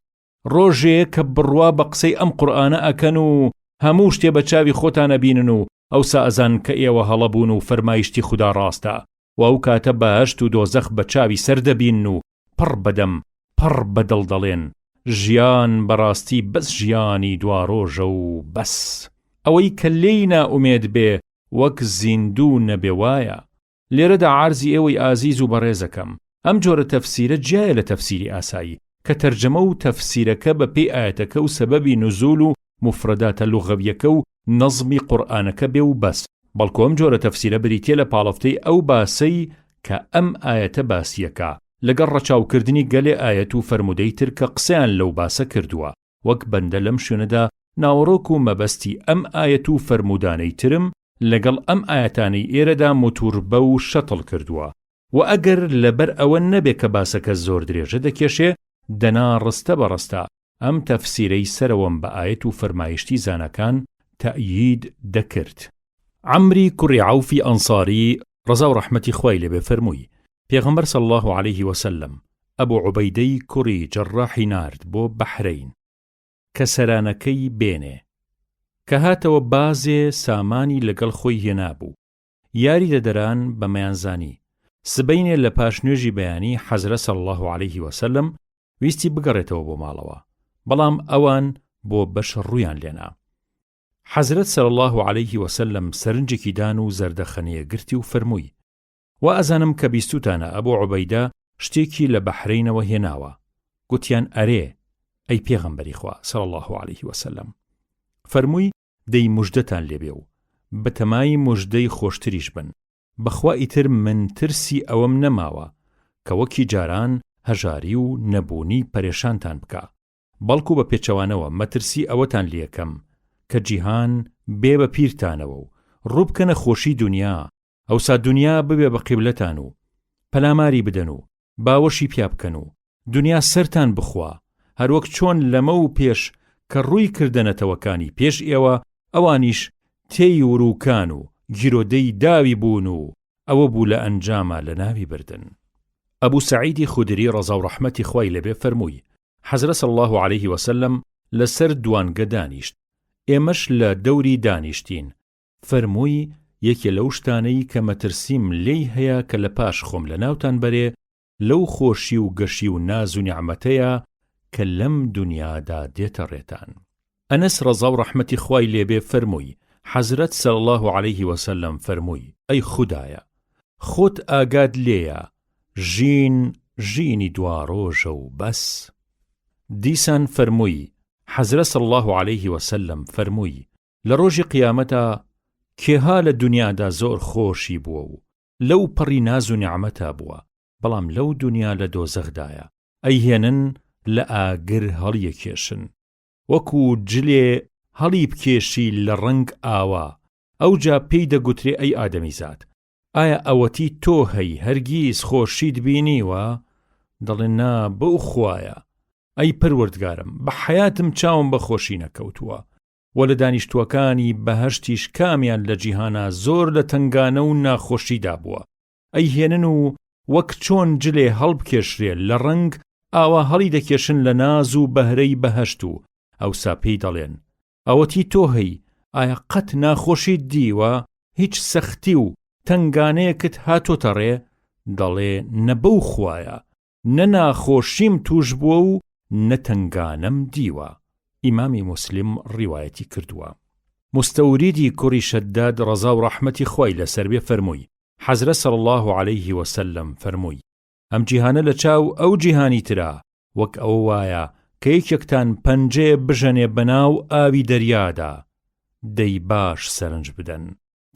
ڕۆژێ کە بڕوا بە قسەی ئەم قورئانە ئەکەن و هەموو شتێ بە چاوی خۆتانە بینن و ئەوسا ئەزان کە ئێوە هەڵەبوون و فەرمایشتی خوددا ڕاستە و ئەو کاتە بەهەشت و دۆزەخ بە چاوی سەردەبین و پڕ بەدەم پڕ بەدڵ دەڵێن ژیان بەڕاستی بەس ژیانی دواڕۆژە و بەس ئەوەی کە لێی نائومێد بێ وەک زیندوو نەبێ وایە. لێرەدا عارزی ئێوەی ئازیز و بەڕێزەکەم ئەم جۆرە تەفسیرە جایە لە تەفسیری ئاسایی کە تەرجەمە و تەفسیرەکە بە پێی ئاەتەکە و سەبەبی نزول و مفرداتە لوغەویەکە و نەزمی قورئانەکە بێ و بەس بەڵکو ئەم جۆرە تەفسیرە بریتیە لە پاڵەفتەی ئەو باسەی کە ئەم ئاەتە باسیەکە لەگەڵ ڕەچاوکردنی گەلێ ئاەت و فەرمودەی تر کە قسەیان لەو باسە کردووە وەک بەندە لەم شوێنەدا ناوەڕۆک و مەبەستی ئەم ئاەت و فەرمودانەی ترم لەگەڵ ئەم ئاەتانەی ئێرەدا موتوربە و شەتڵ کردووە و ئەگەر لەبەر ئەوە نەبێ کە باسەکە زۆر درێژە دەکێشێ دەنا ڕستە بەڕستە ئەم تەفسیرەی سەرەوەم بە ئاەت و فەرمایشتی زانەکان تەئیید دەکرد. عەمری کوڕی عەوفی ئەنساری ڕەزا و ڕەحمەتی خوای لێبێ فەرمووی پێغەمبەر صلی الله عەلەیه وسلم ئەبوو عوبەیدەی کوڕی جەڕاحی نارد بۆ بەحرەین کە سەرانەکەی بێنێ کە هاتەوە بازێ سامانی لەگەڵ خۆی هێنابوو یاری دەدەران بە مەیانزانی سبەینێ لە پاشنوێژی بەیانی حەزرەت صلی الله عليه وسلم ویستی بگەڕێتەوە بۆ ماڵەوە، بەڵام ئەوان بۆ بەش ڕوویان لێنا. حەزرەت صلی الله عليه وسلم سەرنجێکی دان و زەردەخەنەیە گرتی و فەرمووی: وا ئەزانم کە بیستوتانە ئەبوو عوبەیدە شتێکی لە بەحرینەوە هێناوە. گوتیان ئەرێ ئەی پێغەمبەری خوا صلی الله عليه وسلم. فەرمووی: دەی موژدەتان لێبێ و بەتەمای موژدەی خۆشتریش بن. بەخوا ئیتر من ترسی ئەوەم نەماوە کە وەکی جاران هەژاری و نەبوونی پەرێشانتان بکە، بەڵکو بە پێچەوانەوە مەترسی ئەوەتان لێکەم کە جیهان بێ بە پیرتانەوە و ڕووبکەنە خۆشی دنیا، ئەوسا دنیا ببێ بە قیبلەتان و پەلاماری بدەن و باوەشی پیا بکەن و دنیا سەرتان بخوا، هەروەک چۆن لەمە و پێش کە ڕووی کردنەتەوەکانی پێش ئێوە ئەوانیش تێی وروکان و گیرۆدەی داوی بوون و ئەوە بوو لە ئەنجامە لە ناوی بردن. ئەبوو سەعیدی خودری ڕەزا و ڕەحمەتی خوای لەبێ فەرمووی: حەزرەت صلی الله عليه وسلم لەسەر دوانگە دانیشت، ئێمەش لە دەوری دانیشتین. فەرمووی: یەکێ لەو شتانەی کە مەترسیم لێی هەیە کە لە پاش خۆم لە ناوتان بەرێ لەو خۆشی و گەشی و ناز و نیعمەتەیە کە لەم دنیادا دێتە ڕێتان. ئەنەس ڕەزا و ڕەحمەتی خوای لێبێ فەرمووی: حەزرەت صلی الله عليه وسلم فەرمووی: ئەی خودایە، خۆت ئاگاد لێیە ژین ژینی دواڕۆژە و بەس. دیسان فەرمووی: حەزرەت صلی الله عليه وسلم فەرمووی: لە ڕۆژی قیامەتە کێها لە دنیادا زۆر خۆشی بووە و لەو پەڕی ناز و نیعمەتە بووە، بەڵام لەو دنیا لە دۆزەخدایە ئەیهێنن لە ئاگر هەڵیەکێشن، وەکو جلێ هەڵی بکێشی لە ڕنگ ئاوا، ئەوجا پێی دەگوترێ ئەی ئادەمیزاد، ئایا ئەوەتی تۆ هەی هەرگیز خۆشیت بینیوە؟ دەڵێن نا، بەو خوایە. ئەی پەروەردگارم، بە حەیاتم چاوم بە خۆشی نەکەوتووە، و لە دانیشتووەکانی بەهەشتیش کامیان لە جیهانە زۆر لە تنگانە و ناخۆشیدا بووە، ئەیهێنن و وەک چۆن جلێ هەڵبکێشرێ لە ڕنگ ئاوا هەڵی دەکێشن لە ناز و بەهرەی بەهەشت و ئەوسا پێی دەڵێن: ئەوەتی تۆ هەی، ئایا قەت ناخۆشیت دیوە؟ هیچ سەختی و تنگانەیەکت هاتۆتە ڕێ؟ دەڵێ نەبەو خوایە، نە ناخۆشیم توش بووە و نەتەنگانەم دیوە. ئیمامی موسلم ڕیوایەتی کردووە. مستەوریدی کوڕی شەداد ڕەزا و ڕەحمەتی خوای لەسەر بێ فەرمووی: حەزرەت صلی الله عليه وسلم فەرمووی: ئەم جیهانە لە چاو ئەو جیهانی ترا، وەک ئەوە وایە کە یەکێکتان پەنجەیە بژەنێ بەناو ئاوی دەریادا، دەی باش سەرنج بدەن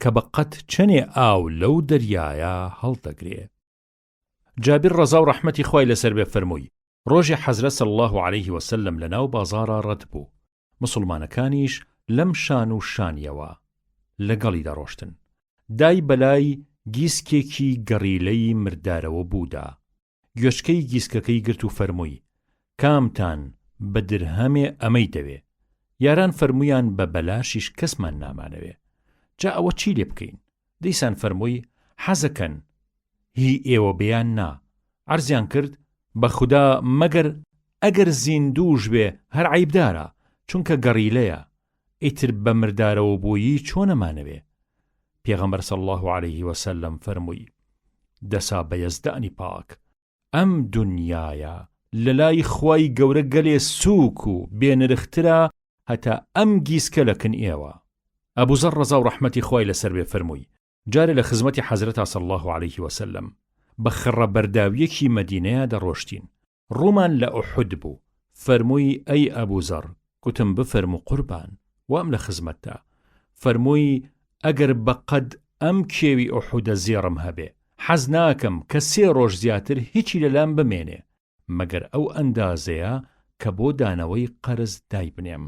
کە بەقەت چەنێ ئاو لەو دەریایە هەڵدەگرێ. جابر ڕەزا و ڕەحمەتی خوای لەسەر بێ فەرمووی: ڕۆژی حەزرەت صلی الله عليه وسلم لەناو بازاڕە ڕەت بوو، مسلمانەکانیش لەم شان و شانیەوە لەگەڵی دەڕۆشتن. دای بەلای گیسکێکی گەڕیلەی مردارەوە بوودا، گوێشکەی گیسکەکەی گرت و فەرمووی: کامتان بە درهەمێ ئەمەی دەوێ؟ یاران فەرموویان بە بەلاشیش کەسمان نامانەوێ. جا ئەوە چی لێ بکەین؟ دیسان فەرمووی: حەزەکەن هی ئێوە بێیان نا. عەرزیان کرد: بە خودا مەگەر ئەگەر زیندووش بێ هەر عەیبدارە، چونکە گەڕیلەیە، ئیتر بە مردارەوە بوویی چۆنەمانەوێ؟ پێغەمبەر صلی الله عليه وسلم فەرمووی: دەسا بە یەزدانی پاک، ئەم دنیایە لەلای خوای گەورە گەلێ سووک و بێنرخترە هەتا ئەم گیسکە لەکن ئێوە. ئەبوو زەر ڕەزا و ڕەحمەتی خوای لەسەر بێ فەرمووی: جارێ لە خزمەتی حەزرەتا صلی الله عليه وسلم بە خڕە بەرداویەکی مەدینەیە دەڕۆشتین، ڕوومان لە ئوحود بوو. فەرمووی: ئەی ئەبوو زەر، گوتم بفەرموو قوربان، وام لە خزمەتدا. فەرمووی: ئەگەر بەقەد ئەم کێوی ئوحودە زێڕم هەبێ، حەز ناکەم کە 3 ڕۆژ زیاتر هیچی لەلام بمێنێ مەگەر ئەو ئەندازەیە کە بۆ دانەوەی قەرز دای بنێم.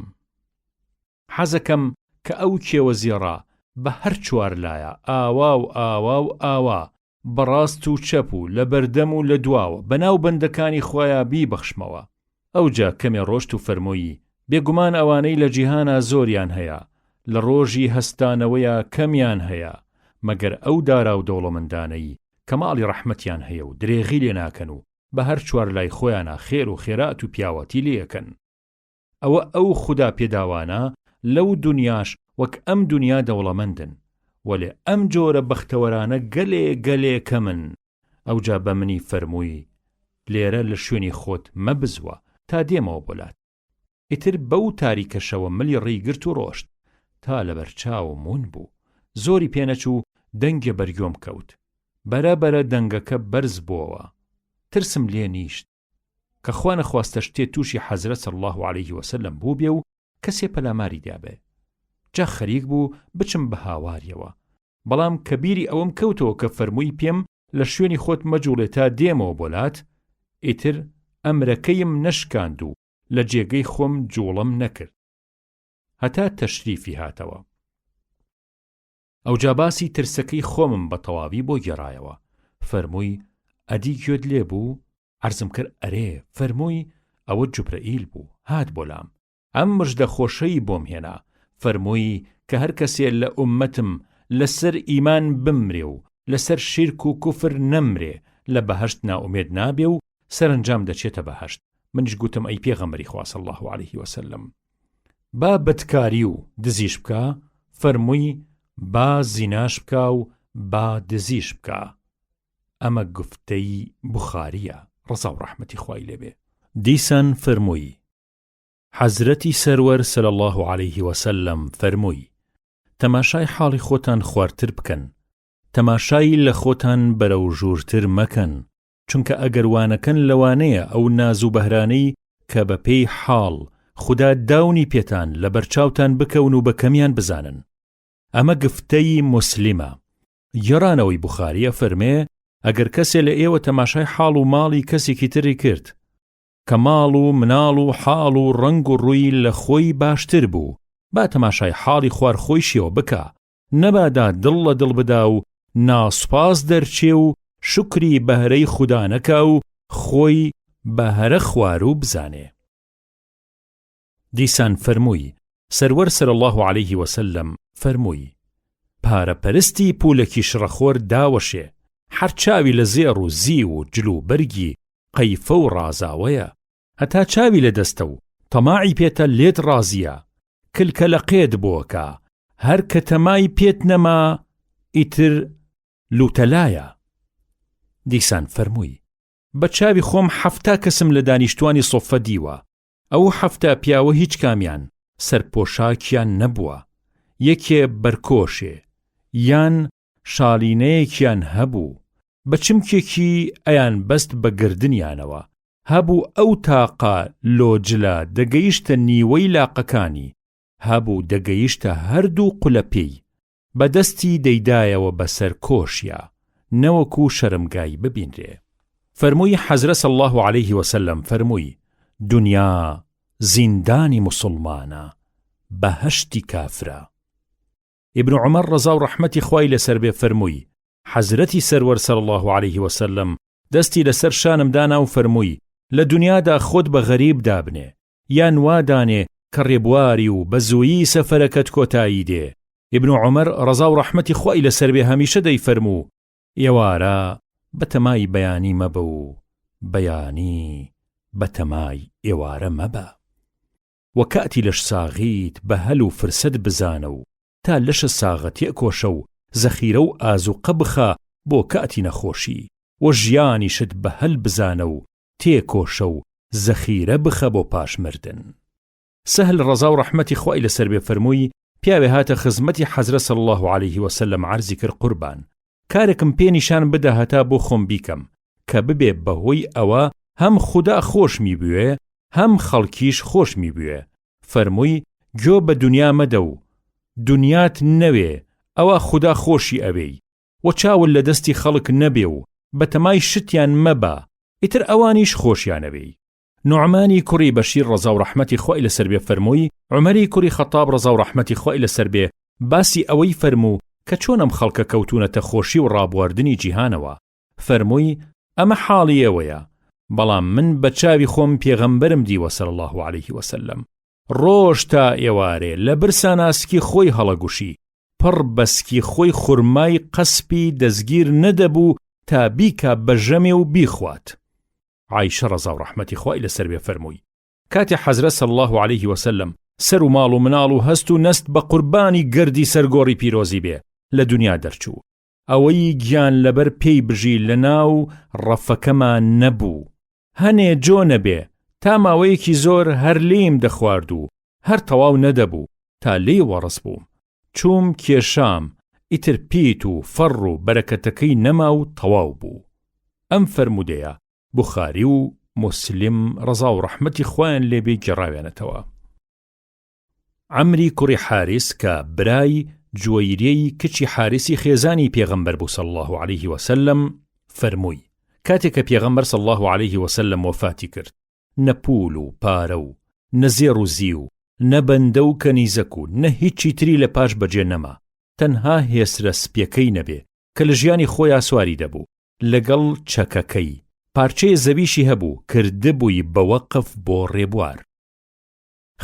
حەزەکەم کە ئەو کێوە زێڕا بە هەر چوارلایە ئاوا و ئاوا و ئاوا، بەڕاست و چەپ و لە بەردەم و لە دواوە بەناو بەندەکانی خۆیان بیبەخشمەوە. ئەوجا کەمێ ڕۆشت و فەرمووی: بێگومان ئەوانەی لە جیهانە زۆریان هەیە، لە ڕۆژی هەستانەوەیە کەمیان هەیە، مەگەر ئەو دارا و دەوڵەمەندانەی کە ماڵی ڕەحمەتیان هەیە و درێغی لێ ناکەن و بە هەر چوار لای خۆیانە خێر و خێرات و پیاوەتی لێەکەن. ئەوە ئەو خوددا پێداوانە لەو دنیاش وەک ئەم دنیا دەوڵەمەندن، وەلێ ئەم جۆرە بەختەوەرانە گەلێ گەلێ کەمن. ئەوجا بە منی فەرمووی لێرە لە شوێنی خۆت مەبزوە تا دێمەوە بۆلات. ئیتر بەو تاریکەشەوە ملی ڕێیگرت و ڕۆشت تا لەبەر چاوم ون بوو. زۆری پێنەچوو دەنگە بەرگۆم کەوت. بەرەبەرە دەنگەکە بەرز بووەوە. ترسم لێ نیشت کە خوا نەخواستە شتێ تووشی حەزرەت صلی الله عەلەیه وسەلەم بوو بێ و کەسێ پەلاماری دابێ. جا خەریک بوو بچم بە هاواریەوە. بەڵام کە بیری ئەوەم کەوتەوە کە فەرمووی پێم لە شوێنی خۆت مەجوڵێ تا دێمەوە بۆلات، ئیتر ئەمرەکەیم نەشکاند و لە جێگەی خۆم جوڵم نەکرد هەتا تەشریفی هاتەوە. ئەوجا باسی ترسەکەی خۆمم بە تەواوی بۆ گێڕایەوە. فەرمووی ئەدی گوێت لێ بوو؟ عەرزم کرد ئەرێ. فەرمووی ئەوە جوبرەئیل بوو، هات بۆلام. ئەم مژدە خۆشەی بۆم هێنا. فەرمووی کە هەر کەسێ لە ئومەتم لەسەر ئیمان بمرێ و لەسەر شیرک و کوفر نەمرێ لە بەهەشت ناومێد نابێ و سەرنجام دەچێتە بەهەشت. منیش گوتم ئەی پێغەمبەری خوا صلی الله عەلەیه وسەلەم، با بەدکاری و دزیش بکە؟ فەرمووی با زیناش بکە و با دزیش بکە. ئەمە گفتەی بوخاریە ڕزا و ڕەحمەتی خوای لێبێ. دیسان فەرمووی حەزرەتی سەروەر صلی الله عەلەیه وسەلەم فەرمووی تەماشای حاڵی خۆتان خواردتر بکەن، تەماشای لە خۆتان بەرەو ژوورتر مەکەن، چونکە ئەگەر وانەکەن لەوانەیە ئەو ناز و بەهرانەی کە بە پێی حاڵ خوددا داونی پێتان لە بەرچاوتان بکەون و بە کەمیان بزانن. ئەمە گفتەی موسلیمە. گێڕانەوەی بوخاریە فەرمێ ئەگەر کەسێ لە ئێوە تەماشای حاڵ و ماڵی کەسێکی تری کرد کە ماڵ و مناڵ و حاڵ و ڕنگ و ڕووی لە خۆی باشتر بوو، با تەماشای حاڵی خوار خۆیشیەوە بکە، نەبادا دڵ لە دڵ بدا و ناسوپاس دەرچێ و شکری بەهرەی خودا نەکا و خۆی بەهرە خوار و بزانێ. دیسان فەرمووی سەروەر صلی الله عەلەیه وسەلەم فەرمووی پارەپەرستی پولەکی شڕەخۆر داوەشێ، هەر چاوی لە زێڕ و زی و جلو بەرگی قەیفە و ڕازاوەیە، هەتا چاوی لە دەستە و تەماعی پێتە لێت ڕازیە، کلکە لە قێت بۆکە، هەر کە تەمای پێت نەما ئیتر لوتەلایە. دیسان فەرمووی بە چاوی خۆم 7 کەسم لە دانیشتوانی سۆفە دیوە، ئەو 7 پیاوە هیچ کامیان سەرپۆشاکیان نەبووە، یەکێ بەرکۆشێ یان شالینەیەکیان هەبوو، بە چمکێکی ئەیان بەست بە گردنیانەوە، هەبوو ئەو تاقا لۆجلە دەگەیشتە نیوەی لاقەکانی، هەبوو دەگەیشتە هەردوو قولەپێی، بەدەستی دەیدایەوە بەسەر کۆشیە، نەوەکو شەرمگای ببینرێ. فەرمووی حەزرەت صلی الله عەلەیه وسەلەم فەرمووی دنیا زیندانی موسڵمانە، بەهەشتی کافرە. ئیبن عومەر ڕەزا و ڕەحمەتی خوای لەسەر بێ فەرمووی حەزرەتی سەروەر صلی الله عەلەیه وسەلەم دەستی لەسەر شانم دانا و فەرمووی لە دنیادا خۆت بە غەریب دابنێ، یان وادانێ کە ڕێبواری و بە زوویی سەفەرەکەت کۆتایی دێ. ئیبن عومەر ڕەزا و ڕەحمەتی خوای لەسەر بێ هەمیشە دەیفەرموو ئێوارە بەتەمای بەیانی مەبە و بەیانی بەتەمای ئێوارە مەبە، وەکاتی لەش ساغیت بە هەل و فرسەت بزانە و تا لەشە ساغەتێ کۆشە و زەخیرە و ئازوقە بخە بۆ کاتی نەخۆشی، و ژیانیشت بە هەل بزانە و تێکۆشە و زەخیرە بخە بۆ پاش مردن. سەهل ڕەزا و ڕەحمەتی خوای لەسەر بێ فەرمووی پیاوێ هاتە خزمەتی حەزرەت صلی الله عەلەیه وسەلەم عەرزی کرد قوربان کارێکم پێ نیشان بدە هەتا بۆ خۆم بیکەم کە ببێ بەهۆی ئەوە هەم خودا خۆشمی بوێ هەم خەڵکیش خۆشمی بوێ. فەرمووی گوێ بە دنیا مەدە و دنیات نەوێ ئەوە خودا خۆشی ئەوەی، و چاول لە دەستی خەڵک نەبێ و بەتەمای شتیان مەبە ئیتر ئەوانیش خۆشیانەوێی. نوعمانی کوڕی بەشیر ڕەزا و ڕەحمەتی خوای لەسەر بێ فەرمووی عومەری کوڕی خەتاب ڕەزا و ڕەحمەتی خوای لەسەر بێ باسی ئەوەی فەرموو کە چۆنم خەڵکە کەوتونەتە خۆشی و ڕابواردنی جیهانەوە. فەرمووی ئەمە حاڵی ئێوەیە، بەڵام من بە چاوی خۆم پێغەمبەرم دیوە صلی الله عەلەیه وسەلەم، ڕۆژ تا ئێوارێ لە برساناسکی خۆی هەڵەگوشی، پڕ بەسکی خۆی خورمای قەسپی دەستگیر نەدەبوو تا بیکا بەژەمێ و بیخوات. عایشە ڕەزا و ڕەحمەتی خوای لەسەر بێ فەرمووی کاتی حەزرەت صلی الله عەلەیه وسەلەم سەر و ماڵ و مناڵ و هەست و نەست بە قوربانی گردی سەرگۆڕی پیرۆزی بێ لە دنیا دەرچوو، ئەوەی گیان لەبەر پێی بژی لەناو ڕەفەکەمان نەبوو. هەنێ جۆ نەبێ تا ماوەیەکی زۆر هەر لێم دەخوارد و هەر تەواو نەدەبوو تا لێ وەڕس بووم. چووم کێشام، ئیتر پیت و فەڕ و بەرەکەتەکەی نەما و تەواو بوو. ئەم فەرمودەیە بوخاری و موسلم ڕەزا و ڕەحمەتی خۆیان لێبێ گێڕاوێنەتەوە. عەمری کوڕی حارس کە برای جوەیریەی کچی حارسی خێزانی پێغەمبەر بوو صلی الله عليه وسلم فەرمووی کاتێک کە پێغەمبەر صلی الله عليه وسلم وفاتی کرد، نە پول و پارە و نە زێڕ و زی و نە بەندە و کەنیزەک و نە هیچی تری لە پاش بەجێ نەما، تەنها هێسرە سپیەکەی نەبێ کە لە ژیانی خۆیان سواری دەبوو، لەگەڵ چەکەکەی پارچەیە زەویشی هەبوو کردبووی بە وەقف بۆ ڕێبوار.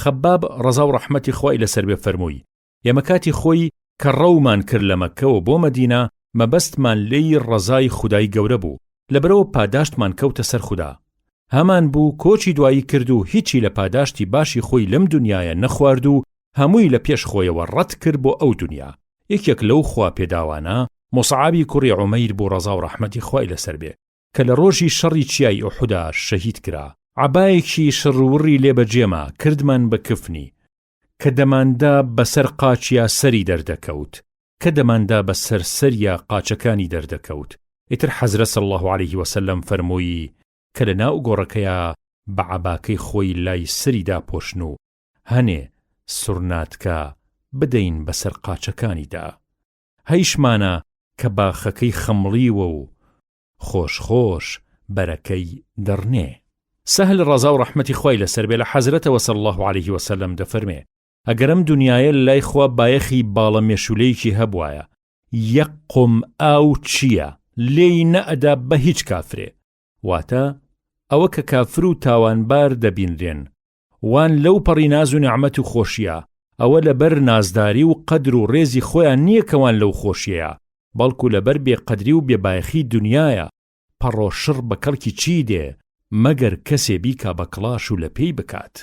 خەباب ڕەزا و ڕەحمەتی خۆی لەسەر بێ فەرمووی ئێمە کاتی خۆی کە ڕەومان کرد لە مەککەوە بۆ مەدینە مەبەستمان لێی ڕەزای خودای گەورە بوو، لەبەرەوە پاداشتمان کەوتە سەر خوددا. هەمان بوو کۆچی دوایی کرد و هیچی لە پاداشتی باشی خۆی لەم دنیاە نەخوارد و هەمووی لە پێش خۆیەوە ڕەت کرد بۆ ئەو دنیا. یەکێک لەو خوا پێداوانە مصعبی کوڕی عومەیر بوو ڕەزا و ڕەحمەتی خۆی لەسەر بێ کە لە ڕۆژی شەڕی چیای ئوحودا شەهید کرا. عەبایەکی شڕوڕی لێ بەجێما کردمان بە کفنی کە دەماندا بەسەر قاچیا سەری دەردەکەوت، کە دەماندا بەسەر سەریا قاچەکانی دەردەکەوت. ئیتر حەزرەت صلی الله عليه وسلم فەرمووی کە لە ناو گۆڕەکەیە بە عەباکەی خۆی لای سەریدا پۆشن و هەنێ سورناتکە بدەین بەسەر قاچەکانیدا. هەیشمانە کە باخەکەی خەمڵیوە و خۆش خۆش بەرەکەی دەڕنێ. سهل ڕەزا و ڕەحمەتی خۆی لەسەر بێ لە حەزرەتەوە صلی الله عليه وسلم دەفەرمێ ئەگەرم دنیاە لای خوا بایەخی باڵە مێشولەیەکی هەبوایە، یەک قۆم ئاو چییە لێی نەئەدا بە هیچ کافرێ، واتە ئەوە کە کافر و تاوانبار دەبینرێن وان لەو پەڕی ناز و نعمەت و خۆشیە، ئەوە لەبەر نازداری و قەدر و ڕێزی خۆیان نییە کەوان لەو خۆشیەیە، بەڵکو لەبەر بێقەدری و بێبایەخی دنیایە. پەڕۆشڕ بە کەڵکی چی دێ مەگەر کەسێ بیکا بە کڵاش و لە پێی بکات.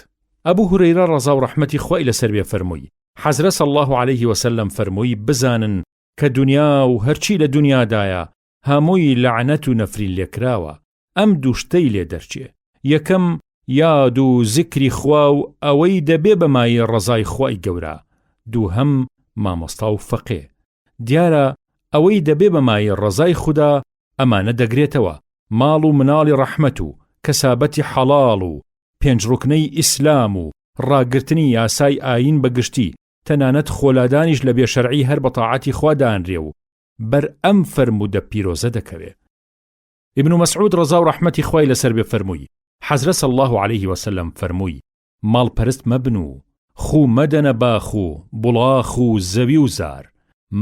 ئەبوو هورەیرە ڕەزا و ڕەحمەتی خۆی لەسەر بێ فەرمووی حەزرەت صلی الله عليه وسلم فەرمووی بزانن کە دنیا و هەرچی لە دنیادایە هەمووی لەعنەت و نەفرین لێکراوە. ئەم دووشتەی لێ دەرچێ، یەکەم یاد و زیکری خوا و ئەوەی دەبێ بەمای ڕەزای خوای گەورە، دووهەم مامۆستا و فەقێ. دیارە ئەوەی دەبێ بەمای ڕەزای خوددا ئەمانە دەگرێتەوە ماڵ و مناڵی ڕەحمەت و کەسابەتی حەڵاڵ و پێنج ڕوکنەی ئیسلام و ڕاگرتنی یاسای ئاین بەگشتی، تەنانەت خۆلادانیش لە بێشەرعی هەر بە تاعەتی خوا دانرێ و بەر ئەم فەرموودە پیرۆزە دەکەوێ. ابن مسعود ڕەزا و ڕەحمەتی خوای لەسەر بێ فەرمووی حەزرەت صلی الله عليه وسلم فەرمووی ماڵپەرست مەبن و خوو مەدەنە باخ و بوڵاخ و زەوی و زار،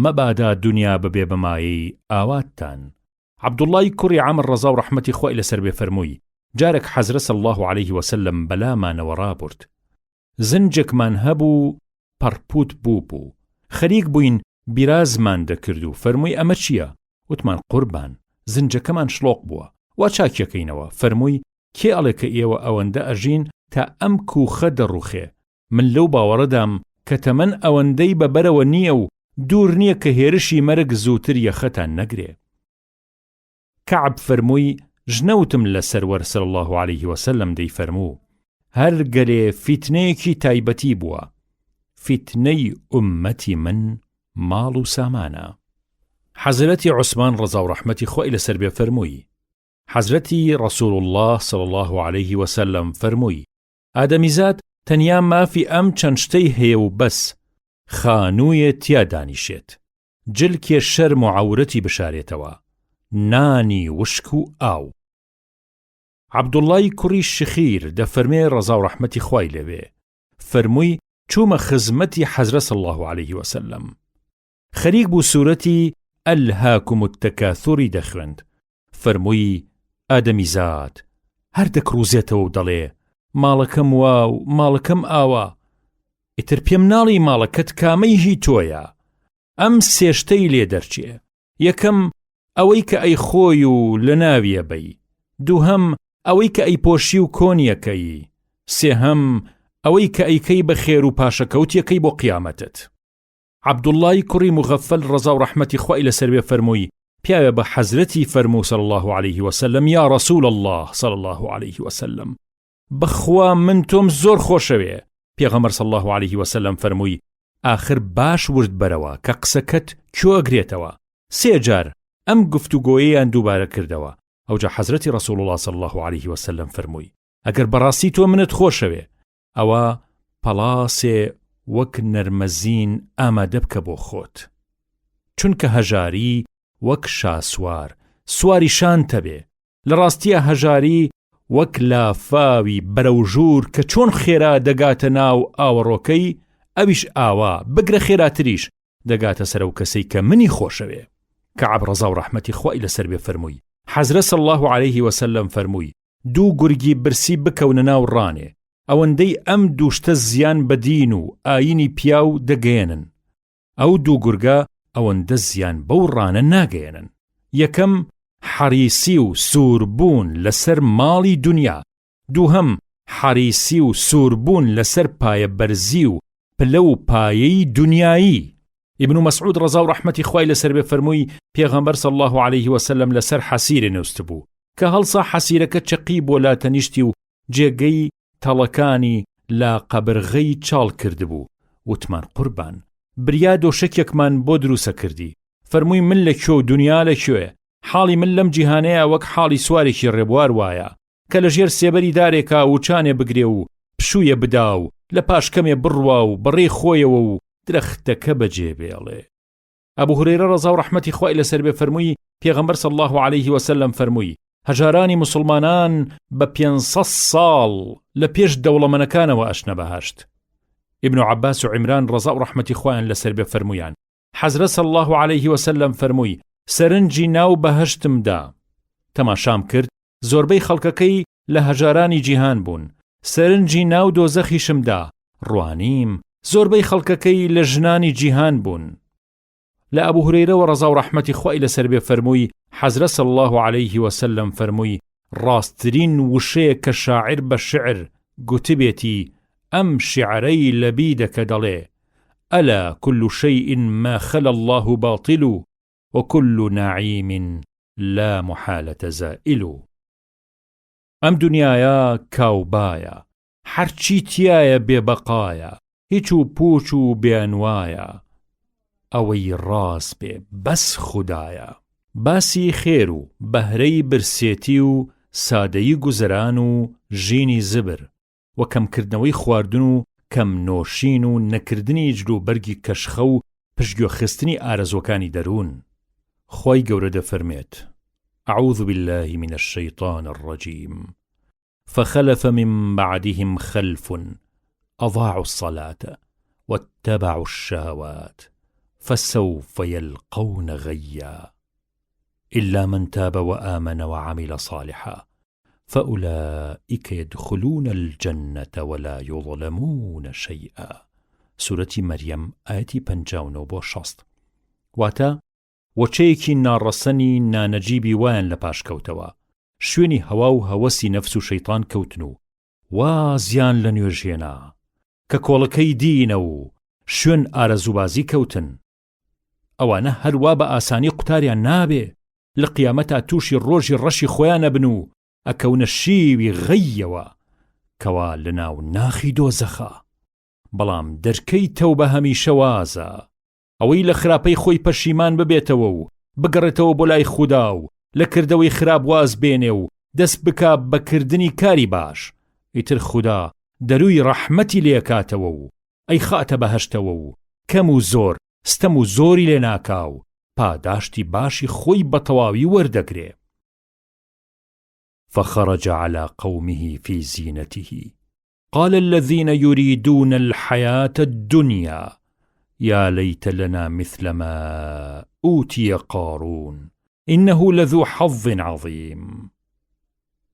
مەبادا دنیا ببێ بەمایەی ئاواتتان. عەبدوڵڵای کوڕی عەمر ڕەزا و ڕەحمەتی خوای لەسەر بێ فەرمووی جارێک حەزرەت صلی الله عليه وسلم بەلامانەوە ڕابرد، زنجێکمان هەبوو پەڕپوت بوو، خەریک بووین بیرازمان دەکرد و فەرمووی ئەمە چییە؟ وتمان قوربان، زنجەکەمان شلۆق بووە، وا چاکیەکەینەوە. فەرمووی کێ ئەڵێ کە ئێوە ئەوەندە ئەژین تا ئەم کووخە دەڕوخێ؟ من لەو باوەڕەدام کە تەمەن ئەوەندەی بەبەرەوە نییە و دوور نییە کە هێرشی مەرگ زووتر یەخەتان نەگرێ. کەعب فەرمووی ژنەوتم لە سەروەر صلی الله عليه وسلم دەی فەرموو هەر گەلێ فیتنەیەکی تایبەتی بووە، فیتنەی ئومەتی من ماڵ و سامانە. حەزرەتی عوسمان ڕەزا و ڕەحمەتی خۆی لەسەر بێ فەرمووی حەزرەتی ڕەسوول الله صلی الله عليه وسلم فەرمووی ئادەمیزاد تەنیا مافی ئەم چەند شتەی هەیە و بەس، خانوویە تیا دانیشێت، جلکێ شەرم و عەورەتی بشارێتەوە، نانی وشک و ئاو. عەبدوڵڵای کوڕی شخیر دەفەرمێ ڕەزا و ڕەحمەتی خوای لێبێ فەرمووی چوومە خزمەتی حەزرەت صلی الله عليه وسلم، خەریک بوو سوورەتی ئەلهاکم التەکاثوری دەخوێند. فەرمووی ئادەمیزاد هەر دەکڕوزێتەوە و دەڵێ ماڵەکەم وا و ماڵەکەم ئاوا، ئیتر پێم ناڵی ماڵەکەت کامەی هی تۆیە. ئەم سێشتەی لێ دەرچێ، یەکەم ئەوەی کە ئەی خۆی و لە ناویە بەی، دووهەم ئەوەی کە ئەی پۆشی و عەبدوڵڵای کوڕی مغەفەل ڕەزا و ڕەحمەتی خوای لەسەر بێ فەرمووی پیاوێ بە حەزرەتی فەرموو صلی الله عليه وسلم یا رسول الله صلی الله عليه وسلم بخوا من تۆم زۆر خۆشەوێ. پێغەمبەر صلی الله عليه وسلم فەرمووی ئاخر باش ورد بەرەوە کە قسەکەت کوێ ئەگرێتەوە. 3 جار ئەم گفتوگۆیەیان دووبارە کردەوە. ئەوجا حەزرەتی رسول الله صلی الله عليه وسلم فەرمووی ئەگەر بەڕاستی تۆ منت خۆشەوێ ئەوە پەڵاسێ وەک نەرمەزین ئامادە بکە بۆ خۆت، چونکە هەژاری وەک شاسوار سواری شانتە بێ. لە ڕاستیە هەژاری وەک لافاوی بەرەوژوور کە چۆن خێرا دەگاتە ناو ئاوەڕۆکەی ئەویش ئاوا بگرە خێراتریش دەگاتە سەر ئەو کەسەی کە منی خۆشەوێ. کەعب ڕەزا و ڕەحمەتی خوای لەسەر بێ فەرمووی حەزرەت صلی الله عليه وسلم فەرمووی 2 گورگی برسی بکەونە ناو ڕانێ ئەوەندەی ئەم دووشتە زیان بە دین و ئایینی پیاو دەگەێنن. ئەو 2 گورگە ئەوەندە زیان بەو ڕانە ناگەێنن. یەکەم حەریسی و سووربوون لەسەر ماڵی دنیا، دووهەم حەریسی و سووربوون لەسەر پایە بەرزی و پلە و پایەی دنیایی. ئیبن مەسعود ڕەزا و ڕەحمەتی خوای لەسەر بێ فەرمووی پێغەمبەر صلی الله عليه وسلم لەسەر حەسیرە نووست بوو کە هەڵسا حەسیرەکە چەقی بۆ لاتەنیشتی و جێگەی تەڵەکانی لا قەبرغەی چاڵ کردبوو. وتمان قوربان بریا دۆشەکێکمان بۆ دروسە کردی. فەرمووی من لەکوێ و دنیا لەکوێ؟ حاڵی من لەم جیهانەیە وەک حاڵی سوارێکی ڕێبوار وایە کە لەژێر سێبەری دارێکا و چانێ بگرێ و پشوویە بدا و لە پاشکەمێ بڕوا و بەڕێ خۆیەوە و درەختەکە بەجێ بێڵێ. ئەبوو هورەیرە ڕەزا و ڕەحمەتی خوای لەسەر بێ فەرمووی پێغەمبەر صلی الله عليه وسلم فەرمووی هەژارانی مسلمانان بە 500 ساڵ لە پێش دەوڵەمەنەکانەوە ئەچنە بەهەشت. ابن عباس و عمران ڕەزا و ڕەحمەتی خوایان لەسەر بێ فەرموویان حەزرەت صلی الله عليه وسلم فەرمووی سەرنجی ناو بەهەشتمدا. تەماشام کرد زۆربەی خەڵکەکەی لە هەژارانی جیهان بوون. سەرنجی ناو دۆزەخیشمدا ڕوانیم زۆربەی خەڵکەکەی لە ژنانی جیهان بوون. لە ئەبوو هورەیرەوە ڕەزا و ڕەحمەتی خوای لەسەر بێ فەرمووی حەزرەت صلی الله عليه وسلم فەرمووی ڕاستترین وشەیە کە شاعر بە شعر گوتبێتی ئەم شعرەی لەبی دەکە دەڵێ ئەلا كل شيء ما خلا الله باطل وكل نعيم لا محالة زائل. ئەم دنیاە کاوبایە هەرچی تایە بێبەقایە هیچ و پوچ و بێنوایە ئەوەی ڕاست بێ بەس خودایە. باسی خێر و بەهرەی برسێتی و سادەیی گوزەران و ژینی زبر و کەمکردنەوەی خواردن و کەم نۆشین و نەکردنی جلو و بەرگی کەشخە و پشتگوێخستنی ئارەزوەکانی دەروون. خوای گەورە دەفەرمێت أعوذ بالله من الشيطان الرجيم فخلف من بعدهم خلف أضاعوا الصلاة واتبعوا الشهوات فسوف يلقون غيا إلا من تاب وآمن وعمل صالحا فأولئك يدخلون الجنة ولا يظلمون شيئا. سورة مريم آية 59-60. واتا وچەیەکی ناڕەسەنی نانەجیبی وایان لە پاش کەوتەوە شوێنی هەوا و هەوەسی نەفس و شەیطان کەوتن و وا زیان لە نوێژێنا کە کۆڵەکەی دینە و شوێن ئارەزوبازی کەوتن. ئەوانە هەروە بە ئاسانی قوتاریان نابێ لە قیامەتا تووشی ڕۆژی ڕەشی خۆیان نەبن و ئەکەونە شیوی غەیەوە کەوا لە ناو ناخی دۆزەخە. بەڵام دەرکەی تەوبە هەمیشە وازە ئەوەی لە خراپەی خۆی پەشیمان ببێتەوە و بگەڕێتەوە بۆ لای خودا و لە کردەوەی خراپ واز بێنێ و دەست بکا بەکردنی کاری باش ئیتر خودا دەروی ڕەحمەتی لێکاتەوە و ئەی خاتە بەهەشتەوە و کەم و زۆر ستەم و زۆری لێ ناکا و پاداشتی باشی خۆی بەتەواوی وەردەگرێ. فخرج على قومه في زينته قال الذين يريدون الحياة الدنيا يا ليت لنا مثل ما أوتي قارون إنه لذو حظ عظيم.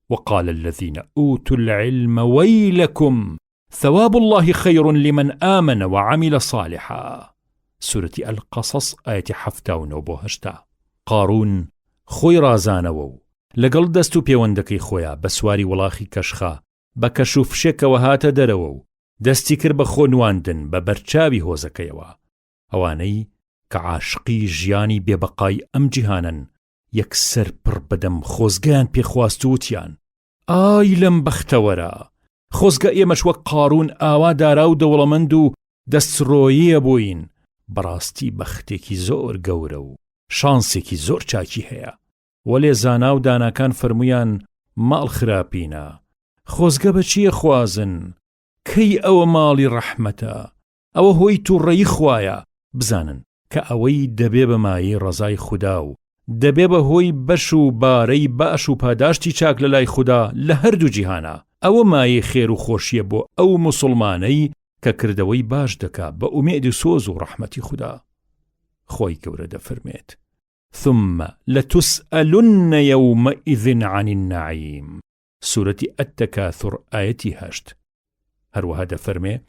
وقال الذين أوتوا العلم ويلكم ثواب الله خير لمن آمن وعمل صالحا. سورة القصص آية 79-80. قارون خوي رازانەوە لەگەڵ دەست و پەیوەندەکەی خۆیان بە سواری وڵاخی کەشخا بە کەش و فشێکەوە هاتە دەرەوە و دەستی کرد بە خۆ نواندن بە بەرچاوی هۆزەکەیەوە. ئەوانەی کە عاشقی ژیانی بێبەقای ئەم جیهانن یەکسەر پڕ بەدەم خۆزگەیان پێخواست و وتیان ئای لەم بەختەوەرە، خۆزگە ئێمەش وەک قاڕون ئاوا دارا و دەوڵەمەند و دەستڕۆییە بووین. بەڕاستی بەختێکی زۆر گەورە و شانسێکی زۆر چاکی هەیە. وەلێ زانا و داناکان فەرمویان ماڵ خراپینە، خۆزگە بە چیە خوازن؟ کەی ئەوە ماڵی ڕەحمەتە، ئەوە هۆی تووڕەیی خوایە. بزانن کە ئەوەی دەبێ بە مایەی ڕەزای خودا و دەبێ بە هۆی بەش و بارەی باش و پاداشتی چاک لە لای خودا لە هەردوو جیهانە. ئەوە مایەی خێر و خۆشیە بۆ ئەو موسڵمانەی کە کردەوەی باش دەکا بە ئومێدی سۆز و ڕەحمەتی خودا. خۆی گەورە دەفەرمێت ثم لتسألن يومئذ عن النعيم. سورة التكاثر آية 8. هروها دەفەرمێ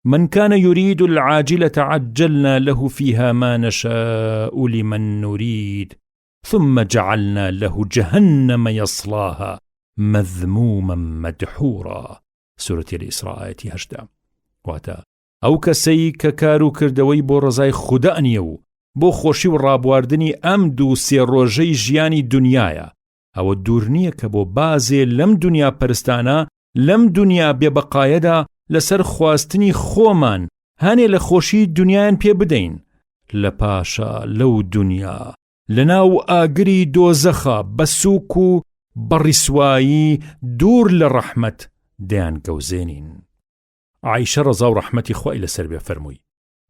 من كان يريد العاجلة عجلنا له فيها ما نشاء لمن نريد ثم جعلنا له جهنم يصلاها مذموما مدحورا. سورة الإسراء آية 8. واتا ئەو کەسەی کە کار و کردەوەی بۆ ڕزای خودا ئەنیە و بۆ خۆشی و ڕابواردنی ئەم دوو سێ ڕۆژەی ژیانی دنیایە، ئەوە دوور نییە کە بۆ بازێ لەم دنیا پەرستانە لەم دنیا بێبەقایەدا لەسەر خواستنی خۆمان هەنێ لە خۆشی دنیایان پێ بدەین، لە پاشا لەو دنیا لەناو ئاگری دۆزەخە بە سووک و بەڕیسوایی دوور لە ڕەحمەت دەیان گەوزێنین. عایشە ڕەزا و ڕەحمەتی خوای لەسەر بێ فەرمووی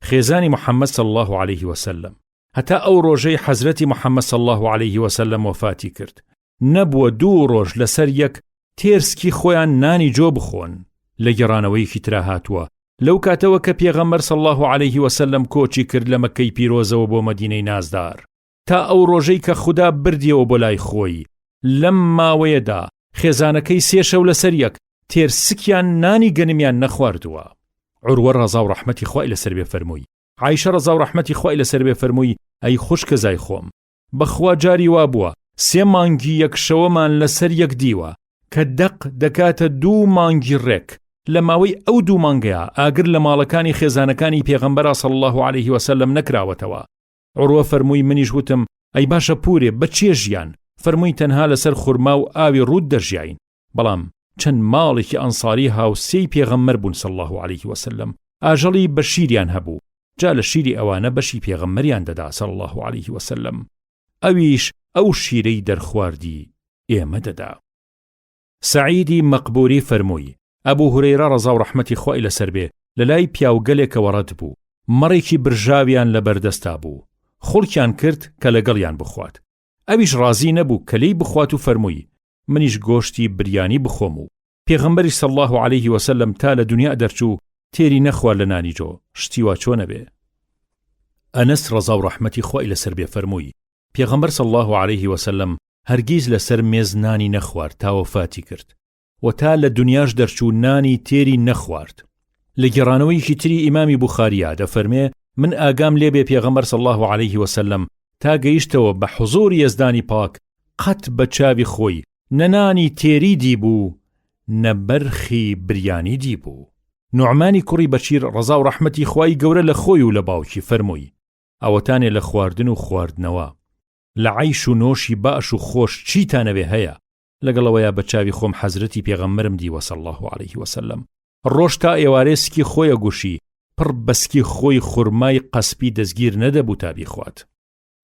خێزانی محەممەد صلی الله عليه وسلم هەتا ئەو ڕۆژەی حەزرەتی محەممەد صلی الله عليه وسلم وفاتی کرد نەبووە دوو ڕۆژ لەسەر یەک تێرسکی خۆیان نانی جۆ بخۆن. لە گەڕانەوەیەکی ترا هاتووە لەو کاتەوە کە پێغەمبەر صلی الله عليه وسلم کۆچی کرد لە مەکەی پیرۆزەوە بۆ مەدینەی نازدار تا ئەو ڕۆژەی کە خوددا بردیەوە بۆ لای خۆی. لەم ماوەیەدا خێزانەکەی سێ شەو لەسەر یەک تێرسکیان نانی گەنمیان نەخواردووە. عروە ڕەزا و ڕەحمەتی خوای لەسەر بێ فەرمووی عایشە ڕەزا و ڕەحمەتی خوای لەسەر بێ فەرمووی ئەی خوشکە زای خۆم، بەخوا جاری وا بووە 3 مانگی یەک شەوەمان لەسەر یەک دیوە کە دەق دەکاتە 2 مانگی ڕێک. لە ماوەی ئەو 2 مانگەیە ئاگر لە ماڵەکانی خێزانەکانی پێغەمبەر صلی الله عليه وسلم نەکراوەتەوە. عروە فەرمووی منیش وتم ئەی باشە پورێ بە چێ ژیان؟ فەرمووی تەنها لەسەر خورما و ئاوی ڕوود دەژیاین. بەڵام چەند ماڵێکی ئەنساری هاوسێی پێغەمبەر بوون صلی الله عليه وسلم ئاژەڵی بە شیریان هەبوو، جا لە شیری ئەوانە بەشی پێغەمبەریان دەدا صلی الله عليه وسلم، ئەویش ئەو شیرەی دەرخواردی ئێمە دەدا. سعیدی مەقبوری فەرمووی ئەبوو هورەیرە ڕەزا و ڕەحمەتی خوای لەسەر بێ لە لای پیاوگەلێکەوە ڕەت بوو، مەڕێکی برژاویان لەبەردەستا بوو، خوڵکیان کرد کە لەگەڵیان بخوات. ئەویش ڕازی نەبوو کە لێی بخوات و فەرمووی منیش گۆشتی بریانی بخۆم و پێغەمبەری صلی الله عليه وسلم تا لە دنیا دەرچوو تێری نەخوارد لە نانی جۆ، شتی وا چۆنە بێ. ئەنەس ڕەزا و ڕەحمەتی خوای لەسەر بێ فەرمووی پێغەمبەر صلی الله عليه وسلم هەرگیز لەسەر مێز نانی نەخوارد تا وفاتی کرد و تا لە دنیاش دەرچوو نانی تێری نەخوارد. لە گێڕانەوەیەکی تری ئیمامی بوخاریە دەفەرمێ من ئاگام لێبێ پێغەمبەر صلی الله عليه وسلم تا گەیشتەوە بە حوزور یەزدانی پاک قەت بە چاوی خۆی نەنانی تێری دیبوو نەبەرخی بریانی دیبوو. نوعمانی کوڕی بەشیر ڕەزا و ڕەحمەتی خوای گەورە لە خۆی و لە باوکی فەرمووی ئەوەتانێ لە خواردن و خواردنەوە لە عیش و نۆشی باش و خۆش چیتانەوێ هەیە لەگەڵەوەیە بە چاوی خۆم حەزرەتی پێغەمبەرم دیوە صلی الله عليه وسلم ڕۆژ تا ئێوارێسکی خۆیە گوشی پڕ بەسکی خۆی خورمای قەسپی دەستگیر نەدەبوو تا بیخوات.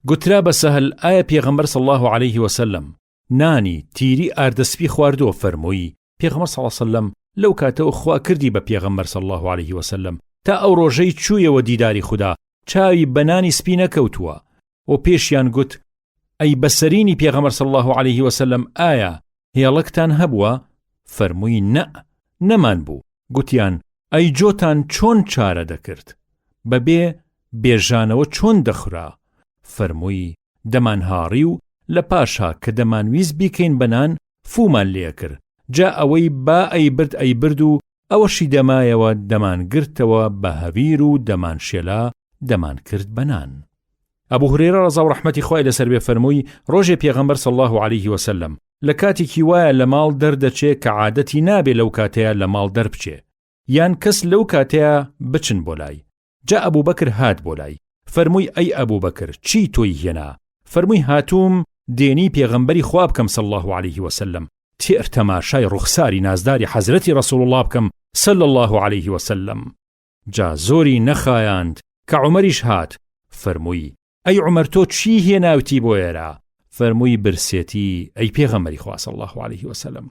گوترا بە سەهل ئایا پێغەمبەر صلی الله عليه وسلم نانی تیری ئاردەسپی خواردووە؟ فەرمووی پێغەمبەر صلی الله عليه وسلم لەو کاتەوە خوا کردی بە پێغەمبەر صلی الله عليه وسلم تا ئەو ڕۆژەی چوویەوە دیداری خوددا چاوی بەنانی سپی نەکەوتووە و پێشیان گوت ئەی بەسەرینی پێغەمبەر صلی الله عليه وسلم ئایا هێڵەکتان هەبووە؟ فەرمووی نەمان بوو. گوتیان ئەی جۆتان چۆن چارە دەکرد؟ بەبێ بێژانەوە چۆن دەخورا؟ فەرمووی دەمان هاڕی و لە پاشا کە دەمانویست بیکەین بەنان فومان لێ کرد، جا ئەوەی با ئەی برد و ئەوەشی دەمایەوە دەمان گرتەوە بە هەویر و دەمان شێلا دەمان کرد بەنان. ئەبوو هورەیرە ڕەزا و ڕەحمەتی خوای لەسەر بێ فەرمووی ڕۆژێ پێغەمبەر صلی الله عليه وسلم لە کاتێکی وایە لە ماڵ دەردەچێ کە عادەتی نابێ لەو کاتەیە لە ماڵ دەربچێ یان کەس لەو کاتەیە بچن بۆ لای. جا ئەبوو بەکر هات بۆ لای فەرمووی ئەی ئەبوو بەکر چی تۆی هێنا؟ فەرمووی هاتووم دێنی پێغەمبەری خوا بکەم صلی الله عليه وسلم، تێر تەماشای ڕوخساری نازداری حەزرەتی ڕەسوڵ الله بکەم صلی الله عليه وسلم. جا زۆری نەخایاند کە عومەریش هات. فەرمووی ئەی عومەر تۆ چی هێناوتی بۆ ئێرە؟ فەرمووی برسێتی ئەی پێغەمبەری خوا صلی الله عليه وسلم.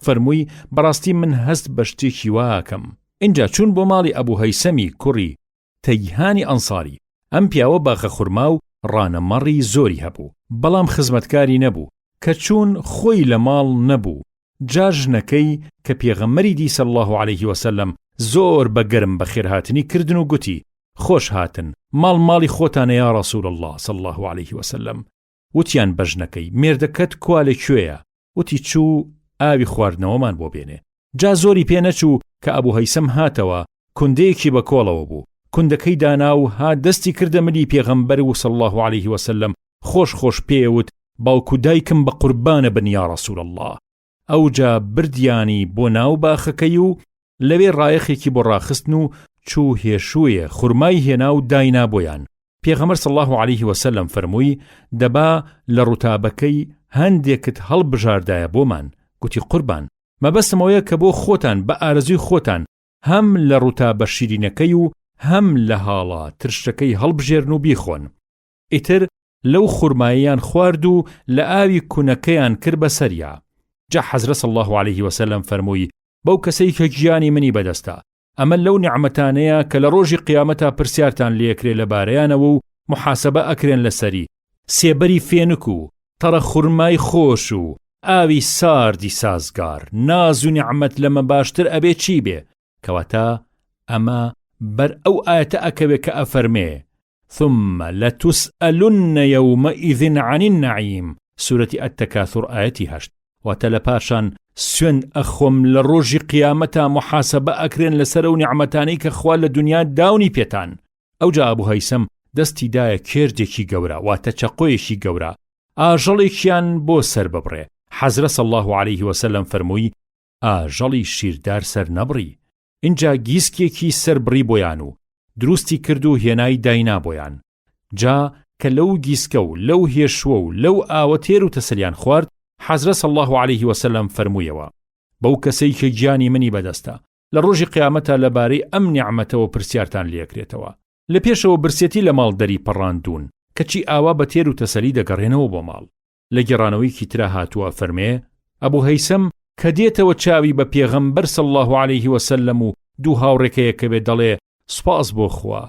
فەرمووی بەڕاستی من هەست بە شتێکی واکەم. اینجا چوون بۆ ماڵی ئەبوو هەیسەمی کوڕی تەیهانی ئەنساری. ئەم پیاوە باخە خورما و ڕانەمەڕی زۆری هەبوو، بەڵام خزمەتکاری نەبوو کە چوون خۆی لە ماڵ نەبوو. جا ژنەکەی کە پێغەمبەری دی صلی الله عليه وسلم زۆر بەگەرم بە خێرهاتنی کردن و گوتی خۆش هاتن، ماڵی خۆتانە یا ڕەسوول الله صلی الله عليه وسلم. وتیان بە ژنەکەی مێردەکەت کوا لەکوێیە؟ وتی چوو ئاوی خواردنەوەمان بۆ بێنێ. جا زۆری پێ نەچوو کە ئەبوو هەیسەم هاتەوە، کوندەیەکی بە کۆڵەوە بوو، کوندەکەی دانا و ها دەستی کردە ملی پێغەمبەر و صلی الله عليه وسلم خۆش پێوت باوکو دایکم بە قوربانە بن یا ڕەسوول الله. ئەوجا بردیانی بۆ ناو باخەکەی و لەوێ ڕایەخێکی بۆ ڕاخستن و چوو هێشوویە خورمای هێنا و داینا بۆیان. پێغەمبەر صلی الله عليه وسلم فەرمووی دەبا لە ڕوتابەکەی هەندێکت هەڵبژاردایە بۆمان. گوتی قوربان مەبەستمەوەیە کە بۆ خۆتان بە ئارەزوی خۆتان هەم لە ڕوتابە شیرینەکەی و هەم لە هاڵا ترشەکەی هەڵبژێرن و بیخۆن. ئیتر لەو خورماییان خوارد و لە ئاوی کوونەکەیان کرد بە سەریا. جا حەزرەت صلی الله عليه وسلم فەرمووی بەو کەسەی کە گیانی منی بەدەستە، ئەمە لەو نیعمەتانەیە کە لە ڕۆژی قیامەتا پرسیارتان لێکرێ لەبارەیانەوە و محاسبە ئەکرێن لەسەری. سێبەری فێنک و تەڕە خورمای خۆش و ئاوی ساردی سازگار، ناز و نیعمەت لەمە باشتر ئەبێ چی بێ؟ کەواتە ئەمە بەر ئەو ئاەتە ئەکەوێ کە ئەفەرمێ ثم لتسألن يومئذ عن النعيم سورەتی التەکاثور ئاەتی 8. واتە لە پاشان سوێن ئەخۆم لە ڕۆژی قیامەتا محاسبە ئەکرێن لەسەر ئەو نیعمەتانەی کە خوا لە دنیا داونی پێتان. ئەوجا ئەبوو هەیسەم دەستی دایە کێردێکی گەورە واتە چەقۆیەکی گەورە، ئاژەڵێکیان بۆ سەر ببڕێ. حەزرەت صلی الله عليه وسلم فەرمووی ئاژەڵی شیردار سەر نەبڕی. اینجا گیسکێکی سەر بڕی بۆیان و دروستی کرد و هێنای داینا بۆیان. جا کە لەو گیسکە و لەو هێشوە و لەو ئاوە تێر و تەسەلیان خوارد، حەزرەت صلی الله عليه وسلم فەرموویەوە بەو کەسەی کە گیانی منی بەدەستە لە ڕۆژی قیامەتا لەبارەی ئەم نیعمەتەوە پرسیارتان لێکرێتەوە. لە پێشەوە برسێتی لە ماڵ دەری پەڕاندون کەچی ئاوا بە تێر و تەسەلی دەگەڕێنەوە بۆ ماڵ. لە گێڕانەوەیکی ترا هاتووە فەرمێ ئەبوو هەیسەم کە دێتەوە چاوی بە پێغەمبەر صلی الله عليه وسلم و دوو هاوڕێکەیەکەوێ دەڵێ سوپاس بۆ خوا،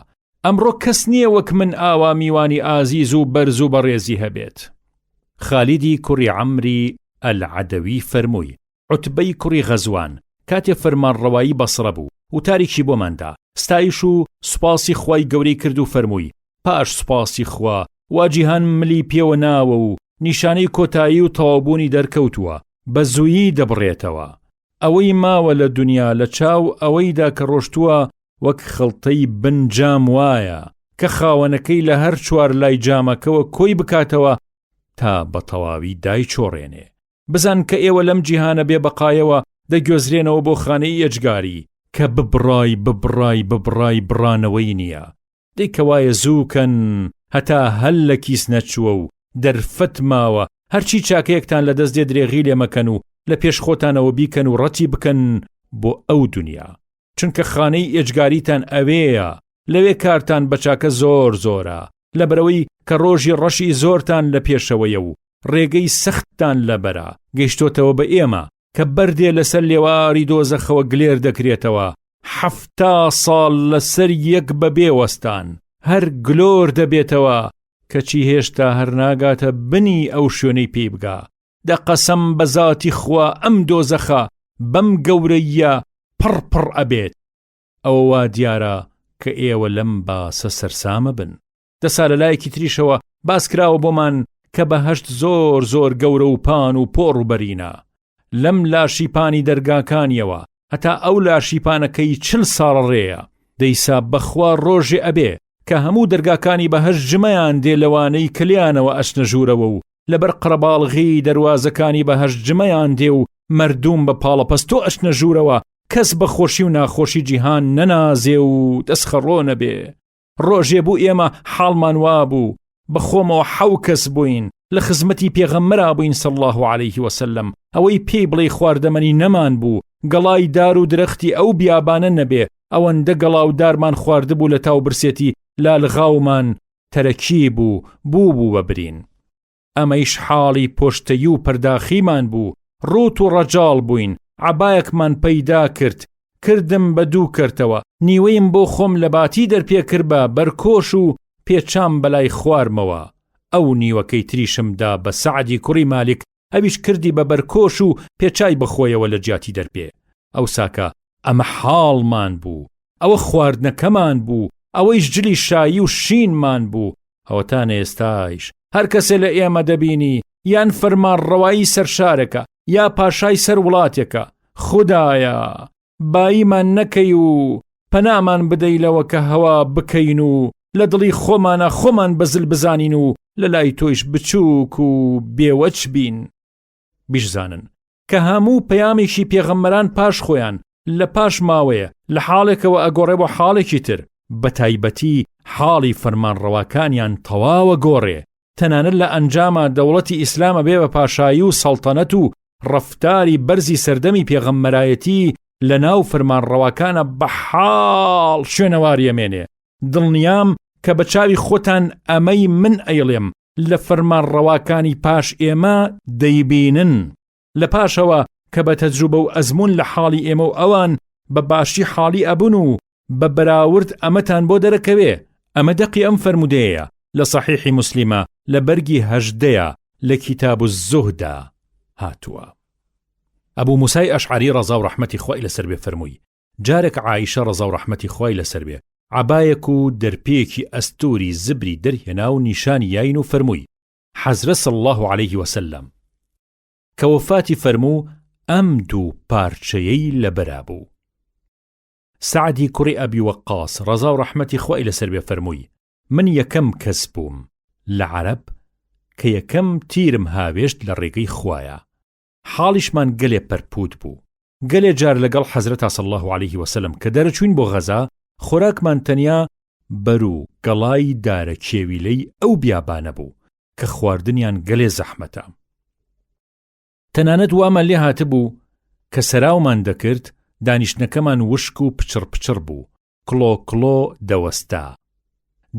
ئەمڕۆ کەس نییە وەک من ئاوا میوانی ئازیز و بەرز و بەڕێزی هەبێت. خالیدی کوڕی عەمری ئەلعەدەوی فەرمووی عوتبەی کوڕی غەزوان کاتێ فەرمانڕەوایی بەسرە بوو و تاریکی بۆماندا ستایش و سوپاسی خوای گەورەی کرد و فەرمووی پاش سوپاسی خوا وا جیهان ملی پێوە ناوە و نیشانەی کۆتایی و تەوابوونی دەرکەوتووە، بە زوویی دەبڕێتەوە. ئەوەی ماوە لە دنیا لە چاو ئەوەیدا کە ڕۆشتووە وەک خەڵتەی بنجام وایە کە خاوەنەکەی لە هەر چوار لای جامەکەوە کۆی بکاتەوە تا بە تەواوی دایچۆڕێنێ. بزان کە ئێوە لەم جیهانە بێ بەقایەوە دەگوێزرێنەوە بۆ خانەی ئەجگاری کە ببڕای بڕانەوەی نییە. دەیکەوایە زووکەن هەتا هەل لە کیس نەچووە و دەرفەت ماوە هەرچی چاکەیەکتان لە دەست دێ درێغی لێ مەکەن و لە پێش خۆتانەوە بیکەن و ڕەتی بکەن بۆ ئەو دنیا، چونکە خانەی ئێجگاریتان ئەوەیە، لەوێ کارتان بەچاکە زۆرە، لەبەرەوەی کە ڕۆژی ڕەشی زۆرتان لە پێشەوەیە و ڕێگەی سەختتان لەبەرە گەیشتۆتەوە بە ئێمە کە بەردێ لەسەر لێواری دۆزەخەوە گلێر دەکرێتەوە 70 ساڵ لەسەر یەک بەبێ وەستان هەر گلۆر دەبێتەوە کەچی هێشتا هەر ناگاتە بنی ئەو شوێنەی پێی بگا. دەقەسەم بە زاتی خوا ئەم دۆزەخە بەم گەورەیە پڕ ئەبێت. ئەوە وا دیارە کە ئێوە لەم باسە سەرسامە بن. دەسا لە لایەکی تریشەوە باس کراوە بۆمان کە بەهەشت زۆر گەورە و پان و پۆڕ و بەرینە. لەم لاشیپانی دەرگاکانیەوە هەتا ئەو لاشیپانەکەی 40 ساڵ ڕێیە. دەیسا بەخوا ڕۆژێ ئەبێ کە هەموو دەرگاکانی بەهەشت ژمەیان دێ لەوانەی کلیانەوە ئەچنە ژوورەوە و لەبەر قڕەباڵغی دەروازەکانی بەهەشت ژمەیان دێ و مەردوم بە پاڵەپەستۆ ئەچنە ژوورەوە کەس بە خۆشی و ناخۆشی جیهان نەنازێ و دەستخەڕۆ نەبێ. ڕۆژێ بوو ئێمە حاڵمان وابوو بەخۆمەوە 7 کەس بووین لە خزمەتی پێغەمبەرا بووین صلی الله عليه وسلم ئەوەی پێی بڵێ خواردەمەنی نەمان بوو گەڵای دار و درەختی ئەو بیابانە نەبێ ئەوەندە گەڵا و دارمان خواردبوو لە تاو برسێتی لالغاومان تەرەکی بوو بەبرین ئەمەیش حاڵی پۆشتەیی و پەرداخیمان بوو ڕوت و ڕەجاڵ بووین عەبایەکمان پەیدا کردم بە 2 کەرتەوە نیوەیم بۆ خۆم لە باتی دەرپێ کرد بە بەرکۆش و پێچام بەلای خوارمەوە ئەو نیوەکەی تریشمدا بە سەعدی کوڕی مالک ئەویش کردی بە بەرکۆش و پێچای بەخۆیەوە لە جیاتی دەرپێ ئەو ساکە ئەمە حاڵمان بوو ئەوە خواردنەکەمان بوو ئەوەیش جلی شایی و شینمان بوو ئەوەتانە ئێستایش هەر کەسێ لە ئێمە دەبینی یان فەرمانڕەوایی سەرشارێکە یا پاشای سەر وڵاتێکە خودایە باییمان نەکەی و پەنامان بدەیلەوە کە هەوا بکەین و لە دڵی خۆمانە خۆمان بەزل بزانین و لە لای تۆیش بچووک و بێوەچ بین بیشزانن کە هەموو پەیامێکی پێغەمبەران پاش خۆیان لە پاش ماوەیە لە حاڵێکەوە ئەگۆڕێ بۆ حاڵێکی تر بە تایبەتی حاڵی فەرمانڕەواکانیان تەواوە گۆڕێ تەنانەت لە ئەنجامە دەوڵەتی ئیسلامە بێ بە پاشایی و سەڵتەنەت و ڕەفتاری بەرزی سەردەمی پێغەمبەرایەتی لە ناو فەرمانڕەواکانە بە حاڵ شوێنەواری ئەمێنێ دڵنیام کە بە چاوی خۆتان ئەمەی من ئەیڵێم لە فەرمانڕەواکانی پاش ئێمە دەیبینن لە پاشەوە کە بە تەجروبە و ئەزمون لە حاڵی ئێمە و ئەوان بە باشی حاڵی ئەبوون و بە بەراورد ئەمەتان بۆ دەرەکەوێ ئەمە دەقی ئەم فەرمودەیە لە صحیحی مسلیمە لە بەرگی 18 لە کتاب الزهدا هاتووە ئەبوو موسای ئەشعەری ڕەزا و ڕەحمەتی خوای لەسەر بێ فەرمووی جارێک عایشە ڕەزا و ڕەحمەتی خوای لەسەر بێ عەبایەک و دەرپێکی ئەستوری زبری دەرهێنا و نیشانی یاین و فەرمووی حەزرە صلی الله عليه وسلم کە وەفاتی فەرموو ئەم 2 پارچەیەی لەبەرا بوو سعدی کوڕی ئەبی وەقاس ڕەزا و ڕەحمەتی خوای لەسەر بێ فەرمووی من یەکەم کەس بووم لە عەرەب کە یەکەم تیرم هاوێشت لە ڕێگەی خوایە حاڵیشمان گەلێ پەرپوت بوو گەلێ جار لەگەڵ حەزرەتا صلی الله عليه وسلم کە دەرەچوین بۆ غەزا خۆراکمان تەنیا بەر و گەڵای دارە کێویلەی ئەو بیابانە بوو کە خواردنیان گەلێ زەحمەتە تەنانەت وامان لێ هاتبوو کە سەراومان دەکرد دانیشتنەکەمان وشک و پچڕ بوو کڵۆ دەوەستا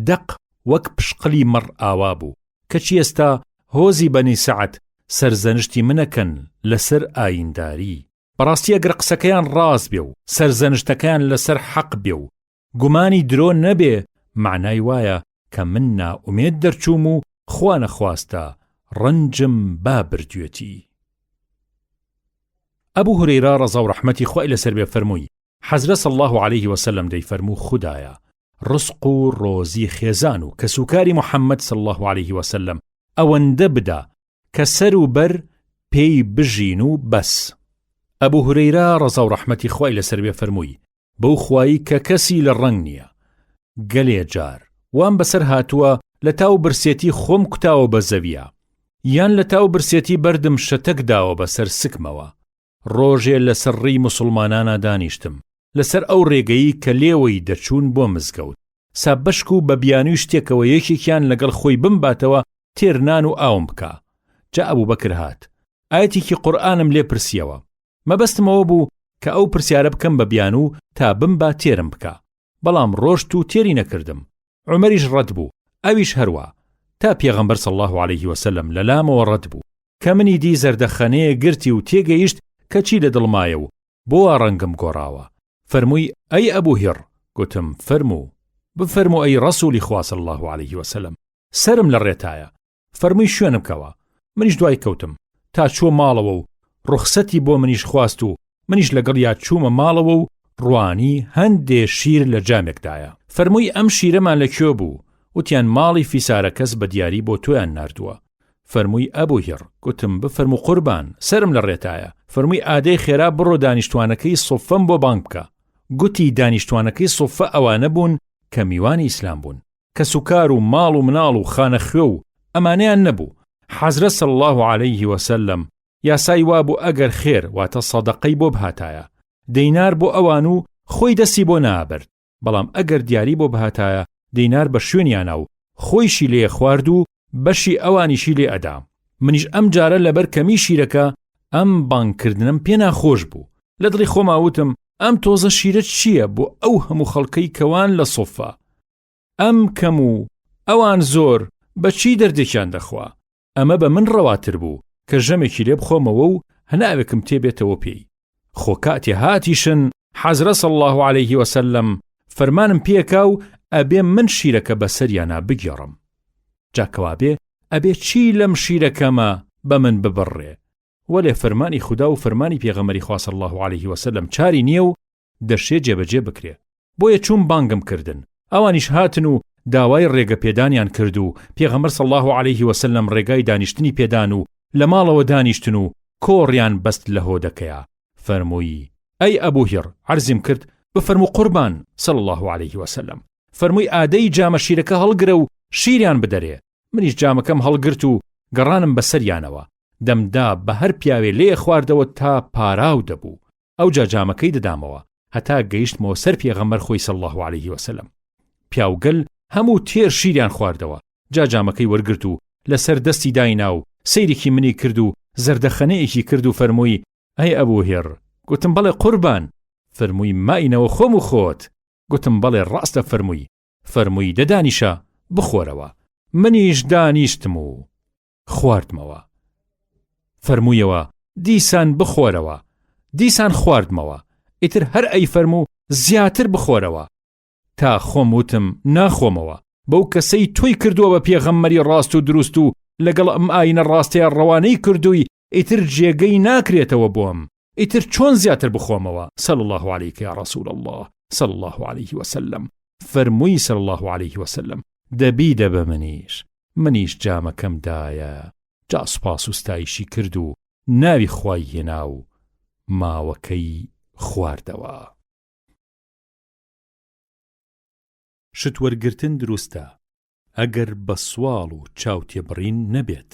دەق وەک پشقلی مەڕ ئاوا بوو کەچی ئێستا هۆزی بەنی سەعەد سەرزەنشتی منەکەن لەسەر ئاینداری بەڕاستی ئەگەر قسەکەیان ڕاست بێ و سەرزەنشتەکەیان لەسەر حەق بێ و گومانی درۆ نەبێ معنای وایە کە من نائومێد دەرچووم و خوا نەخواستە ڕەنجم با بردوێتی ئەبوو هورەیرە ڕەزا و ڕەحمەتی خوای لەسەر بێ فەرمووی حەزرە صلی الله عليه وسلم دەیفەرموو خودایە ڕزق و ڕۆزی خێزان و کەسوکاری محەممەد صلی الله عليه وسلم ئەوەندە بدا کە سەر و بەر پێی بژین و بەس ئەبوو هورەیرە ڕەزا و ڕەحمەتی خوای لەسەر بێ فەرمووی بەو خوایی کە کەسی لە ڕەنگ نییە گەلێ جار وام بەسەر هاتووە لە تاو برسێتی خۆم کوتاوە بە زەویە یان لە تاو برسێتی بەردم شەتەک داوە بەسەر سکمەوە ڕۆژێ لە سەرڕی موسڵمانانە دانیشتم لەسەر ئەو ڕێگەی کە لێوەی دەچوون بۆ مزگەوت سابەشک و بە بیانوی شتێکەوە یەکێکیان لەگەڵ خۆی بمباتەوە تێرنان و ئاوم بکە جا ئەبوو بەکر هات ئایەتێکی قورئانم لێ پرسیەوە مەبەستمەوە بوو کە ئەو پرسیارە بکەم بە بیانوو تا بمبا تێرم بکە بەڵام ڕۆشت و تێری نەکردم عومەریش ڕەت بوو ئەویش هەروە تا پێغەمبەر صلی الله عليه وسلم لە لامەوە ڕەت بوو کە منی دی زەردەخەنەیە گرتی و تێگەیشت کە چی لە دڵمایە و بۆ ڕەنگم گۆڕاوە فەرمووی ئەی ئەبوو هێڕ گوتم فەرموو بفەرموو ئەی ڕەسوولی خوا صلی الله عليه وسلم سرم لە ڕێتایە فەرمووی شوێنم کەوە منیش دوای کەوتم تا چوە ماڵەوە و ڕوخسەتی بۆ منیش خواست و منیش لەگەڵ یا چوومە ماڵەوە و ڕوانی هەندێ شیر لە جامێکدایە فەرمووی ئەم شیرەمان لەکوێ بوو وتیان ماڵی فیسارە کەس بە دیاری بۆ تۆیان ناردووە فەرمووی ئەبوو هێڕ گوتم بفەرموو قوربان سرم لە ڕێتایە فەرمووی ئادەی خێرا بڕۆ دانیشتوانەکەی سوفەم بۆ بانگ بکە گوتی دانیشتوانەکەی سوفە ئەوانە بوون کە میوانی ئیسلام بوون کە سوکار و ماڵ و مناڵ و خانەخوێ و ئەمانەیان نەبوو حەزرە صلی الله عليه وسلم یاسای وابوو ئەگەر خێر واتە سەدەقەی بۆ بهاتایە دەینار بۆ ئەوان و خۆی دەستی بۆ نابرد بەڵام ئەگەر دیاری بۆ بهاتایە دینار بە شوێنیانە و خۆیشی لێ خوارد و بەشی ئەوانیشی لێ ئەدا. منیش ئەم جارە لەبەر کەمی شیرەکە ئەم بانگکردنم پێ ناخۆش بوو. لە دڵی خۆما وتم ئەم تۆزە شیرە چییە بۆ ئەو هەموو خەڵکەی کەوان لە سۆفا؟ ئەم کەم و ئەوان زۆر بەچی دەردێکیان دەخوا؟ ئەمە بە من ڕەواتر بوو کە ژەمێکی لێ بخۆمەوە و هەناوێکم تێبێتەوە پێی. خۆ کاتێ هاتیشن حەزرە صلی الله عليه وسلم فەرمانم پێکا و ئەبێ من شیرەکە بەسەریانە بگێڕم. جاکەوابێ ئەبێ چی لەم شیرەکەمە بە من ببڕێ؟ وەلێ فەرمانی خودا و فەرمانی پێغەمبەری خوا صلی الله عليه وسلم چاری نییە و دەشێ جێبەجێ بکرێ. بۆیە چوون بانگم کردن. ئەوانیش هاتن و داوای ڕێگە پێدانیان کرد و پێغەمبەر صلی الله عليه وسلم ڕێگای دانیشتنی پێدان و لە ماڵەوە دانیشتن و کۆڕیان بەست لە هۆدەکەیە. فەرمووی ئەی ئەبوو هیر، عەرزیم کرد بفەرموو قوربان صلی الله عليه وسلم. فەرمووی ئادەی جامە شیرەکە هەڵگرە و شیریان بدەرێ. منیش جامەکەم هەڵگرت و گەڕانم بەسەریانەوە. دەمدا بە هەر پیاوێ لێ خواردەوە تا پاراو دەبوو. ئەو جا جامەکەی دەدامەوە هەتا گەیشتمەوە سەر پێغەمبەر خۆی صلی الله عليه وسلم. پیاوگەل هەموو تێر شیریان خواردەوە. جا جامەکەی وەرگرت و لەسەر دەستی داینا و سەیرێکی منی کرد و زەردەخەنەیەکی کرد و فەرمووی ئەی ئەبوو هێڕ. گوتم بەڵێ قوربان. فەرمووی ماینەوە خۆم و خۆت. گوتم بەڵێ ڕاستە فەرمووی دەدانیشە بخۆرەوە. منیش دانیشتم و خواردمەوە. فەرموویەوە دیسان بخۆرەوە. دیسان خواردمەوە. ئیتر هەر ئەی فەرموو زیاتر بخۆرەوە. تا خۆم وتم ناخۆمەوە. بەو کەسەی تۆی کردووە بە پێغەمبەری ڕاست و دروست و لەگەڵ ئەم ئاینە ڕاستەیە ڕەوانەی کردووی ئیتر جێگەی ناکرێتەوە بۆم. ئیتر چۆن زیاتر بخۆمەوە؟ صلی الله عليك يا رسول الله صلی الله عليه وسلم. فەرمووی صلی الله عليه وسلم دەبیدە بە منیش جامەکەم دایە. جا سوپاس و ستایشی کرد و ناوی خوای هێنا و ماوەکەی خواردەوە. شت وەرگرتن دروستە ئەگەر بە سواڵ و چاو تێبڕین نەبێت.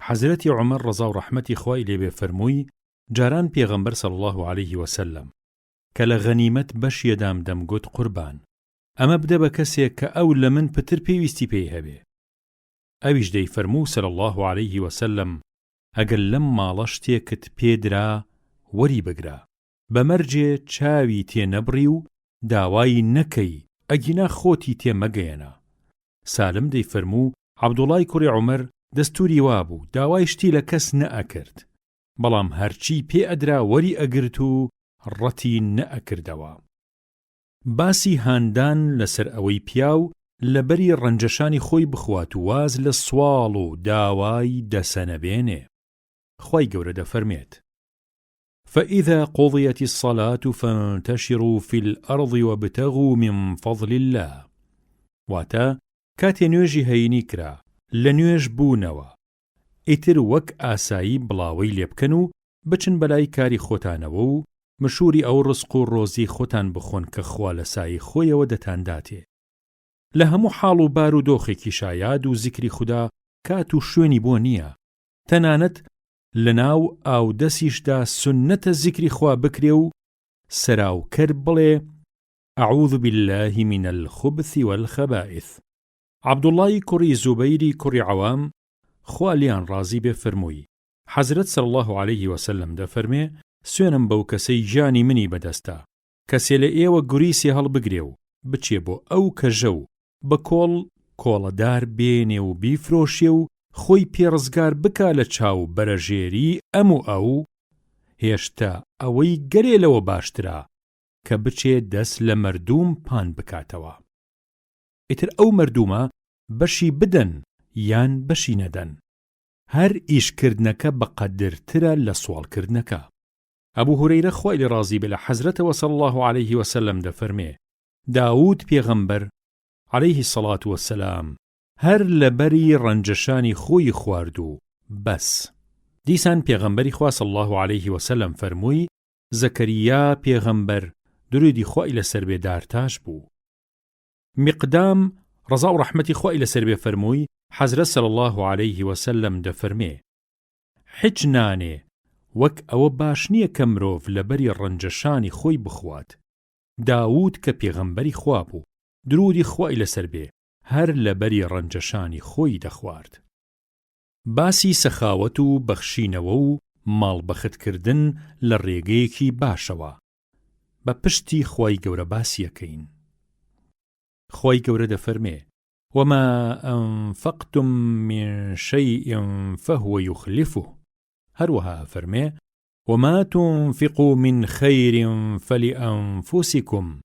حەزرەتی عومەر ڕەزا و ڕەحمەتی خوای لێبێ فەرمووی جاران پێغەمبەر صلی الله عليه وسلم کە لە غەنیمەت بەشیەدام دەمگوت قوربان ئەمە بدە بە کەسێک کە ئەو لە من پتر پێویستی پێی هەبێ. ئەویش دەی فەرموو صلی الله عليه وسلم ئەگەر لەم ماڵە شتێکت پێدرا وەری بگرە. بەمەرجێ چاوی تێ نەبڕی و داوای نەکەی ئەگینا خۆتی تێمەگەیەنە. سالم دەی فەرموو عەبدوڵای کوڕی عومەر دەستوری وابوو داوای شتی لە کەس نەئەکرد، بەڵام هەرچی پێ ئەدرا وەری ئەگرت و ڕەتی نەئەکردەوە. باسی هاندان لەسەر ئەوەی پیاو لەبەری ڕەنجەشانی خۆی بخوات و واز لە سواڵ و داوای دەسەنەبێنێ. خوای گەورە دەفەرمێت فإذا قضيت الصلاة فانتشروا في الأرض وابتغوا من فضل الله. واتا کاتی نوێژی هەینی کرا لە نوێژ بوونەوە ئیتر وەک ئاسایی بڵاوەی لێ بکەن و بچن بەلای کاری خۆتانەوە و مشوری ئەو ڕزق و ڕۆزی خۆتان بخۆن کە خوا لە سایی خۆیەوە دەتانداتێ. لە هەموو حاڵ و بار و دۆخێکی شایاد و زیکری خوددا کات و شوێنی بۆ نییە. تەنانەت لەناو ئاودەسیشدا سنەتە زیکری خوا بکرێ و سەراوکەر بڵێ ئەعوذ بالله من الخبث والخبائث. عەبدوڵای کوڕی زوبەیری کوڕی عەوام خوا لیان ڕازی بێ فەرمووی حەزرەت صلی الله عليه وسلم دەفەرمێ سوێنم بەو کەسەی ژانی منی بەدەستە کەسێ لە ئێوە گوریسی هەڵبگرێ و بچێ بۆ ئەو کەژە و بە کۆڵەدار بێنێ و بیفرۆشێ و خۆی پێڕزگار بکا لە چاو بەرەژێری ئەم و ئەو هێشتا ئەوەی گەرێلەوە باشترا کە بچێ دەست لە مەردووم پان بکاتەوە. ئیتر ئەو مەردوومە بەشی بدەن یان بەشی نەدەن. هەر ئیشکردنەکە بەقەدرترە لە سوالکردنەکە. ئەبوو هورەیرە خوای لێ ڕازی بێ لە حەزرەتەوە صلی الله عليه وسلم دەفەرمێ داوود پێغەمبەر عليه الصلاة والسلام هەر لەبەری ڕەنجەشانی خۆی خوارد و بەس. دیسان پێغەمبەری خوا صلی الله عليه وسلم فەرمووی زەکەریا پێغەمبەر درودی خوای لەسەر بێ دارتاش بوو. مقدام ڕەزا و ڕەحمەتی خوای لەسەر بێ فەرمووی حەزرەت صلی الله عليه وسلم دەفەرمێ هیچ نانێ وەک ئەوە باش نییە کە مرۆڤ لەبەری ڕەنجەشانی خۆی بخوات. داوود کە پێغەمبەری خوا بوو درودی خوای لەسەر بێ هەر لەبەری ڕەنجەشانی خۆی دەخوارد. باسی سەخاوەت و بەخشینەوە و ماڵبەختکردن لە ڕێگەیەکی باشەوە بە پشتی خوای گەورە باسیەکەین. خوای گەورە دەفەرمێ: وما أنفقتم من شيء فهو يخلفه. هەروەها فەرمێ: وما تنفقوا من خير فلأنفسكم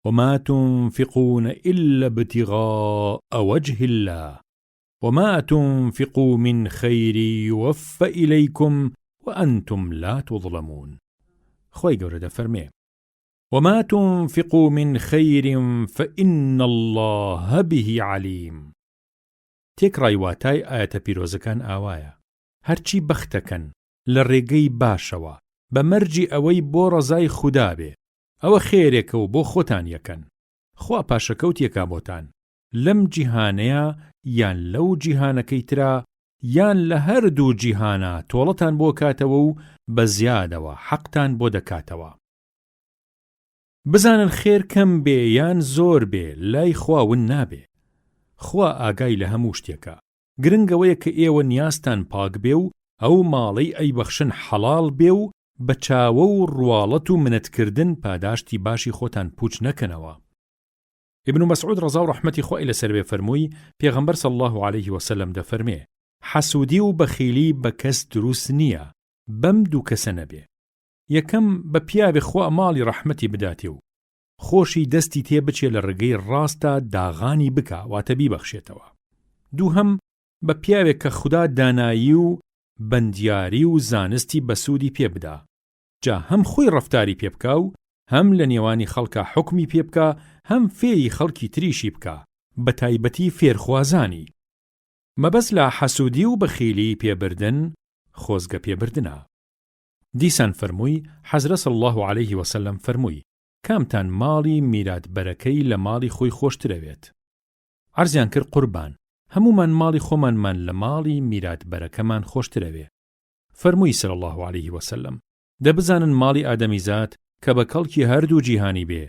وما تنفقون إلا ابتغاء وجه الله وما تنفقوا من خير يوفى إليكم وأنتم لا تظلمون. خوای گەورە دەفەرمێ: وما تنفقوا من خير فإن الله به عليم. تێکڕای واتای ئاەتە پیرۆزەکان ئاوایە: هەرچی بەختەکەن لە ڕێگەی باشەوە بە مەرجی ئەوەی بۆ ڕەزای خوددا بێ، ئەوە خێرێکە و بۆ خۆتان یەکەن، خوا پاشەکەوت یەکا بۆتان لەم جیهانەیە یان لەو جیهانەکەی ترا یان لە هەردوو جیهانە تۆڵەتان بۆ کاتەوە و بە زیادەوە حەقتان بۆ دەکاتەوە. بزانن خێر کەم بێ یان زۆر بێ لای خواون نابێ. خوا ئاگای لە هەموو شتێکە. گرنگەوەیە کە ئێوە نیازتان پاک بێ و ئەو ماڵەی ئەیبەخشن حەڵاڵ بێ و بە چاوە و ڕواڵەت و منەتکردن پاداشتی باشی خۆتان پوچ نەکەنەوە. ابن مسعود ڕەزا و ڕەحمەتی خوای لەسەر بێ فەرمووی: پێغەمبەر صلی الله عليه وسلم دەفەرمێ: حەسوودی و بەخیلی بە کەس دروست نییە، بەم دوو کەسە نەبێ. یەکەم بە پیاوێ خوا ماڵی ڕەحمەتی بداتێ و خۆشی دەستی تێ بچێ لە ڕێگەی ڕاستە داغانی بکا واتە بیبەخشێتەوە. دووهەم بە پیاوێک کە خوددا دانایی و بەندیاری و زانستی بەسوودی پێ بدا، جا هەم خۆی ڕەفتاری پێ بکا و هەم لە نێوانی خەڵکا حکمی پێ بکا، هەم فێری خەڵکی تریشی بکا، بە تایبەتی فێرخوازانی. مەبەست لە حەسوودی و بەخیلی پێبردن خۆزگە پێبردنە. دیسان فەرمووی: حەزرە صلی الله عليه وسلم فەرمووی: کامتان ماڵی میراتبەرەکەی لە ماڵی خۆی خۆشترەوێت؟ عەرزیان کرد: قوربان، هەمومان ماڵی خۆمانمان لە ماڵی میراتبەرەکەمان خۆشترەوێ. فەرمووی صلی الله عليه وسلم: دەبزانن ماڵی ئادەمیزاد کە بە کەڵکی هەردوو جیهانی بێ،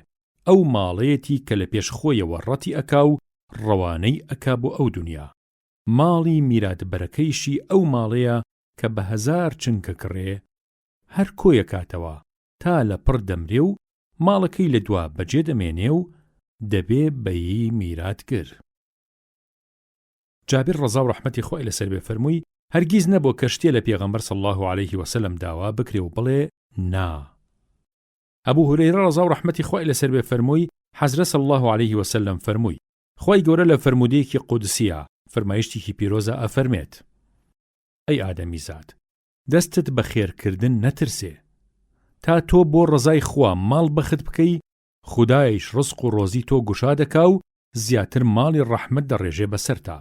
ئەو ماڵەیەتی کە لە پێش خۆیەوە ڕەتی ئەکا و ڕەوانەی ئەکا بۆ ئەو دنیا. ماڵی میراتبەرەکەیشی ئەو ماڵەیە کە بە هەزار چنکە کڕێ هەر کۆیە کاتەوە تا لە پڕ دەمرێ و ماڵەکەی لە دوا بەجێ دەمێنێ و دەبێ بەیی میراتگر. جابر ڕەزا و ڕەحمەتی خوای لەسەر بێ فەرمووی: هەرگیز نەبوو کە شتێ لە پێغەمبەر صلی الله عليه وسلم داوا بکرێ و بڵێ نا. ئەبوو هورەیرە ڕەزا و ڕەحمەتی خوای لەسەر بێ فەرمووی: حەزرە صلی الله عليه وسلم فەرمووی: خوای گەورە لە فەرمودەیەکی قودسیە فەرمایشتێکی پیرۆزە ئەفەرمێت: ئەی ئادەمیزاد، دەستت بە خێرکردن نەترسێ، تا تۆ بۆ ڕزای خوا ماڵ بەخت بکەی، خودایش ڕزق و ڕۆزی تۆ گوشا دەکا و زیاتر ماڵی ڕەحمەت دەڕێژێ بەسەرتا.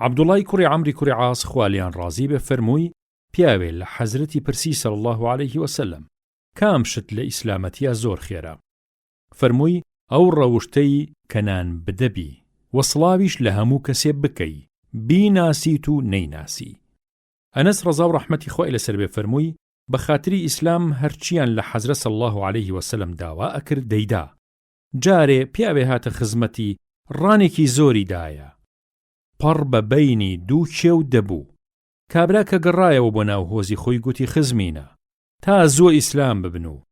عەبدوڵای کوڕی عەمری کوڕی عاس خوا لیان ڕازی بێ فەرمووی: پیاوێ لە حەزرەتی پرسی صلی الله عليه وسلم کام شت لە ئیسلامەتیە زۆر خێرە؟ فەرمووی: ئەو ڕەوشتەی کەنان بدەبی وەسڵاویش لە هەموو کەسێ بکەی، بیناسیت و نەیناسی. ئەنەس ڕەزا و ڕەحمەتی خوای لەسەر بێ فەرمووی: بە خاتری ئیسلام هەرچیان لە حەزرە صلی الله عليه وسلم داوا ئەکرد دەیدا. جارێ پیاوێ هاتە خزمەتی، ڕانێکی زۆری دایە، پەڕ بە بەینی دوو کێو دەبوو. کابرا کە گەڕایەوە بۆ ناو هۆزی خۆی گوتی: خزمینە، تا زوو ئیسلام ببن و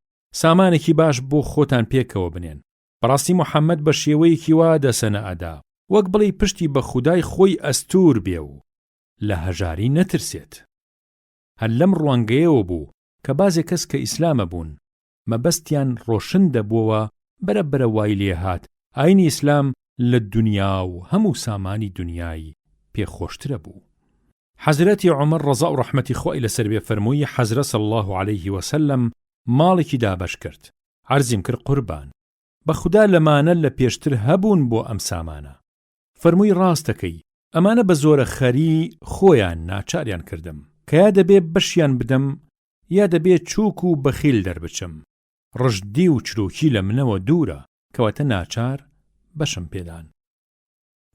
سامانێکی باش بۆ خۆتان پێکەوە بنێن. بەڕاستی محەممەد بە شێوەیەکی وا دەسەنە ئەدا، وەک بڵێ پشتی بە خودای خۆی ئەستور بێ و لە هەژاری نەترسێت. هەر لەم ڕوانگەیەوە بوو کە بازێک کەس کە ئیسلامە بوون مەبەستیان ڕۆشن دەبووەوە بەرەبەرە وای لێ هات ئاینی ئیسلام لە دنیا و هەموو سامانی دنیای پێخۆشترە بوو. حەزرەتی عومەر ڕەزا و ڕەحمەتی خوای لەسەر بێ فەرمووی: حەزرە صلی الله عليه وسلم ماڵێکی دابەش کرد. عەرزیم کرد: قوربان، بە خوددا لەمانە لە پێشتر هەبوون بۆ ئەم سامانە. فەرمووی: ڕاستەکەی، ئەمانە بە زۆرە خەری خۆیان ناچاریان کردم کە یا دەبێ بەشیان بدەم یا دەبێ چووک و بەخیل دەربچم. ڕژدی و چروکی لە منەوە دوورە، کەواتە ناچار بەشم پێدان.